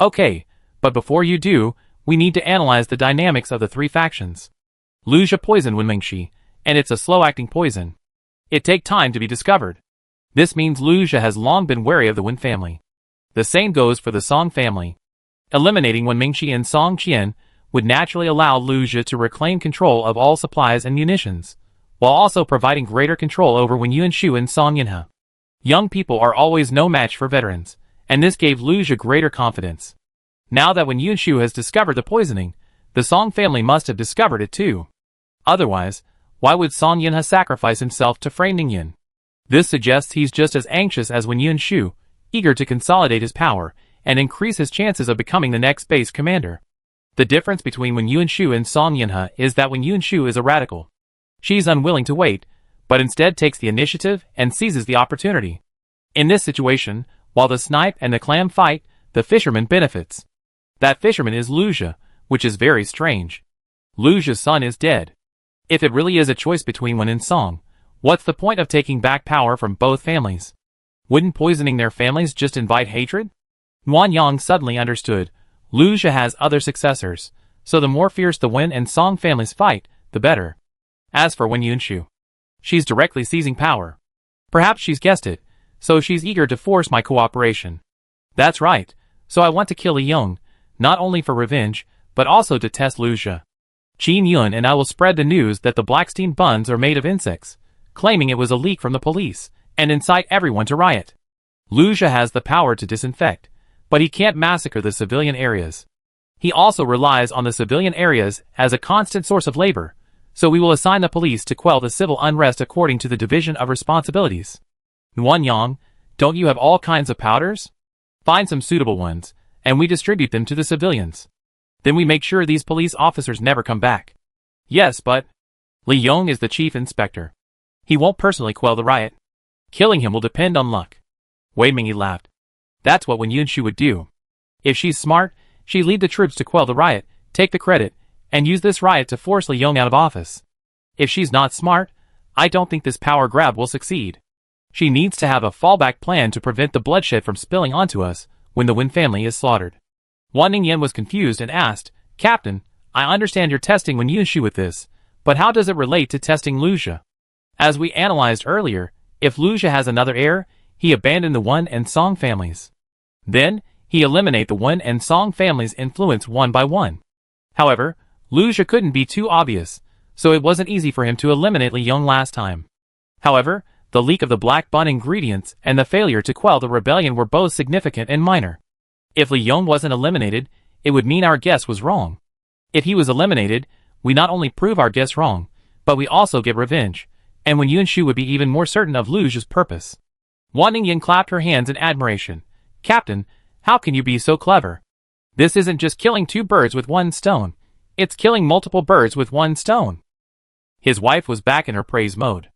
Okay, but before you do, we need to analyze the dynamics of the three factions. Luja poisoned Wen Mingxi, and it's a slow-acting poison. It takes time to be discovered. This means Luja has long been wary of the Wen family. The same goes for the Song family. Eliminating Wen Mingxi and Song Qian would naturally allow Luja to reclaim control of all supplies and munitions, while also providing greater control over Wen Yunshu and Song Yinhe. Young people are always no match for veterans, and this gave Luja greater confidence. Now that Wen Yunshu has discovered the poisoning, the Song family must have discovered it too. Otherwise, why would Song Yinhe sacrifice himself to frame Ningyan? This suggests he's just as anxious as Wen Yunshu, eager to consolidate his power and increase his chances of becoming the next base commander. The difference between Wen Yunshu and Song Yinhe is that Wen Yunshu is a radical. She's unwilling to wait, but instead takes the initiative and seizes the opportunity. In this situation, while the snipe and the clam fight, the fisherman benefits. That fisherman is Luja, which is very strange. Luja's son is dead. If it really is a choice between Wen and Song, what's the point of taking back power from both families? Wouldn't poisoning their families just invite hatred? Nuanyang suddenly understood. Lu Zhi has other successors, so the more fierce the Wen and Song families fight, the better. As for Wen Yunshu, she's directly seizing power. Perhaps she's guessed it, so she's eager to force my cooperation. That's right, so I want to kill Li Yong, not only for revenge, but also to test Lu Zhi. Qin Yun and I will spread the news that the Blackstein buns are made of insects, claiming it was a leak from the police, and incite everyone to riot. Lu Zhi has the power to disinfect, but he can't massacre the civilian areas. He also relies on the civilian areas as a constant source of labor, so we will assign the police to quell the civil unrest according to the division of responsibilities. Nuanyang, don't you have all kinds of powders? Find some suitable ones, and we distribute them to the civilians. Then we make sure these police officers never come back. Yes, but Li Yong is the chief inspector. He won't personally quell the riot. Killing him will depend on luck. Wei Mingyi laughed. That's what Wen Yunshu would do. If she's smart, she'd lead the troops to quell the riot, take the credit, and use this riot to force Li Yong out of office. If she's not smart, I don't think this power grab will succeed. She needs to have a fallback plan to prevent the bloodshed from spilling onto us when the Wen family is slaughtered. Wan Ningyan was confused and asked, Captain, I understand you're testing Wen Yunshu with this, but how does it relate to testing Lu Zhi? As we analyzed earlier, if Lu Zhi has another heir, he abandoned the Wen and Song families. Then, he eliminate the Wen and Song families' influence one by one. However, Lu Zhi couldn't be too obvious, so it wasn't easy for him to eliminate Li Yong last time. However, the leak of the black bun ingredients and the failure to quell the rebellion were both significant and minor. If Li Yong wasn't eliminated, it would mean our guess was wrong. If he was eliminated, we not only prove our guess wrong, but we also get revenge, and Wen Yunshu would be even more certain of Lu Zhi's purpose. Wan Ningyan clapped her hands in admiration. Captain, how can you be so clever? This isn't just killing two birds with one stone. It's killing multiple birds with one stone. His wife was back in her praise mode.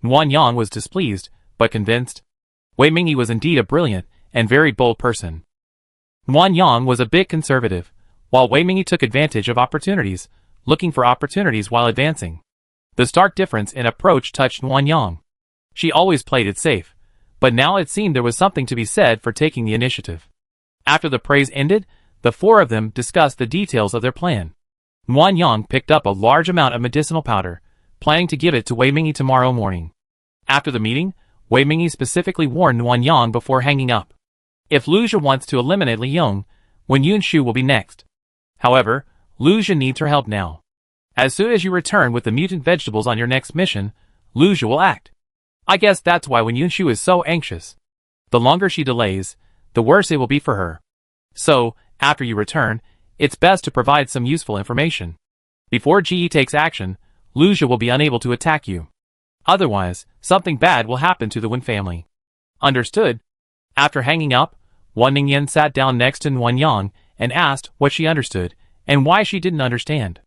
Nuanyang was displeased, but convinced. Wei Mingyi was indeed a brilliant and very bold person. Nuanyang was a bit conservative, while Wei Mingyi took advantage of opportunities, looking for opportunities while advancing. The stark difference in approach touched Nuanyang. She always played it safe, but now it seemed there was something to be said for taking the initiative. After the praise ended, the four of them discussed the details of their plan. Nuanyang picked up a large amount of medicinal powder, planning to give it to Wei Mingyi tomorrow morning. After the meeting, Wei Mingyi specifically warned Nuanyang before hanging up. If Lu Zhi wants to eliminate Li Yong, Wen Yunshu will be next. However, Lu Zhi needs her help now. As soon as you return with the mutant vegetables on your next mission, Lu Zhi will act. I guess that's why Wen Yunshu is so anxious. The longer she delays, the worse it will be for her. So, after you return, it's best to provide some useful information. Before GE takes action, Lu Zhi will be unable to attack you. Otherwise, something bad will happen to the Wen family. Understood? After hanging up, Wan Ningyan sat down next to Nuanyang and asked what she understood and why she didn't understand.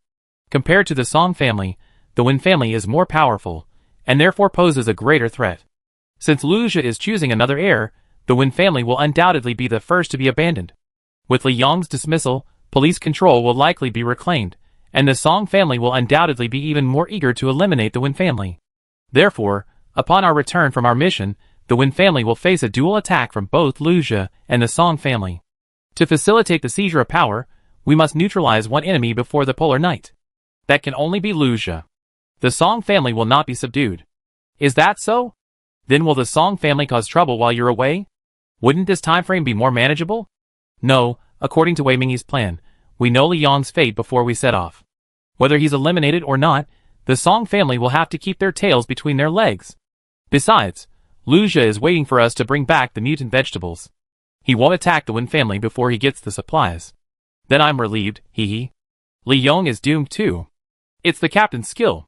Compared to the Song family, the Wen family is more powerful and therefore poses a greater threat. Since Lu Zhi is choosing another heir, the Wen family will undoubtedly be the first to be abandoned. With Li Yong's dismissal, police control will likely be reclaimed, and the Song family will undoubtedly be even more eager to eliminate the Wen family. Therefore, upon our return from our mission, the Wen family will face a dual attack from both Lu Zhi and the Song family. To facilitate the seizure of power, we must neutralize one enemy before the polar night. That can only be Lu Zhi. The Song family will not be subdued. Is that so? Then will the Song family cause trouble while you're away? Wouldn't this time frame be more manageable? No, according to Wei Mingyi's plan, we know Li Yong's fate before we set off. Whether he's eliminated or not, the Song family will have to keep their tails between their legs. Besides, Lu Zhi is waiting for us to bring back the mutant vegetables. He won't attack the Wen family before he gets the supplies. Then I'm relieved, hee. Li Yong is doomed too. It's the captain's skill.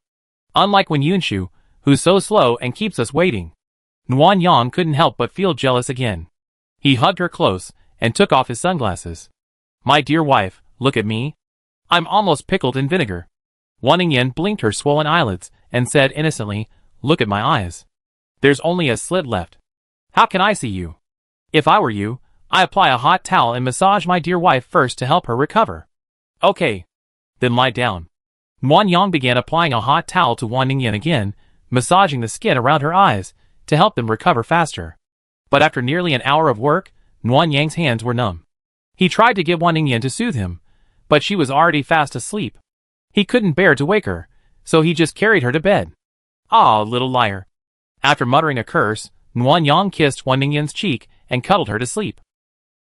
Unlike Wen Yunshu, who's so slow and keeps us waiting. Nuanyang couldn't help but feel jealous again. He hugged her close and took off his sunglasses. My dear wife, look at me. I'm almost pickled in vinegar. Wan Ningyan blinked her swollen eyelids and said innocently, look at my eyes. There's only a slit left. How can I see you? If I were you, I apply a hot towel and massage my dear wife first to help her recover. Okay. Then lie down. Wan Yang began applying a hot towel to Wan Ningyan again, massaging the skin around her eyes to help them recover faster. But after nearly an hour of work, Wan Yang's hands were numb. He tried to get Wan Ningyan to soothe him, but she was already fast asleep. He couldn't bear to wake her, so he just carried her to bed. Ah, little liar. After muttering a curse, Wan Yang kissed Wan Ningyan's cheek and cuddled her to sleep.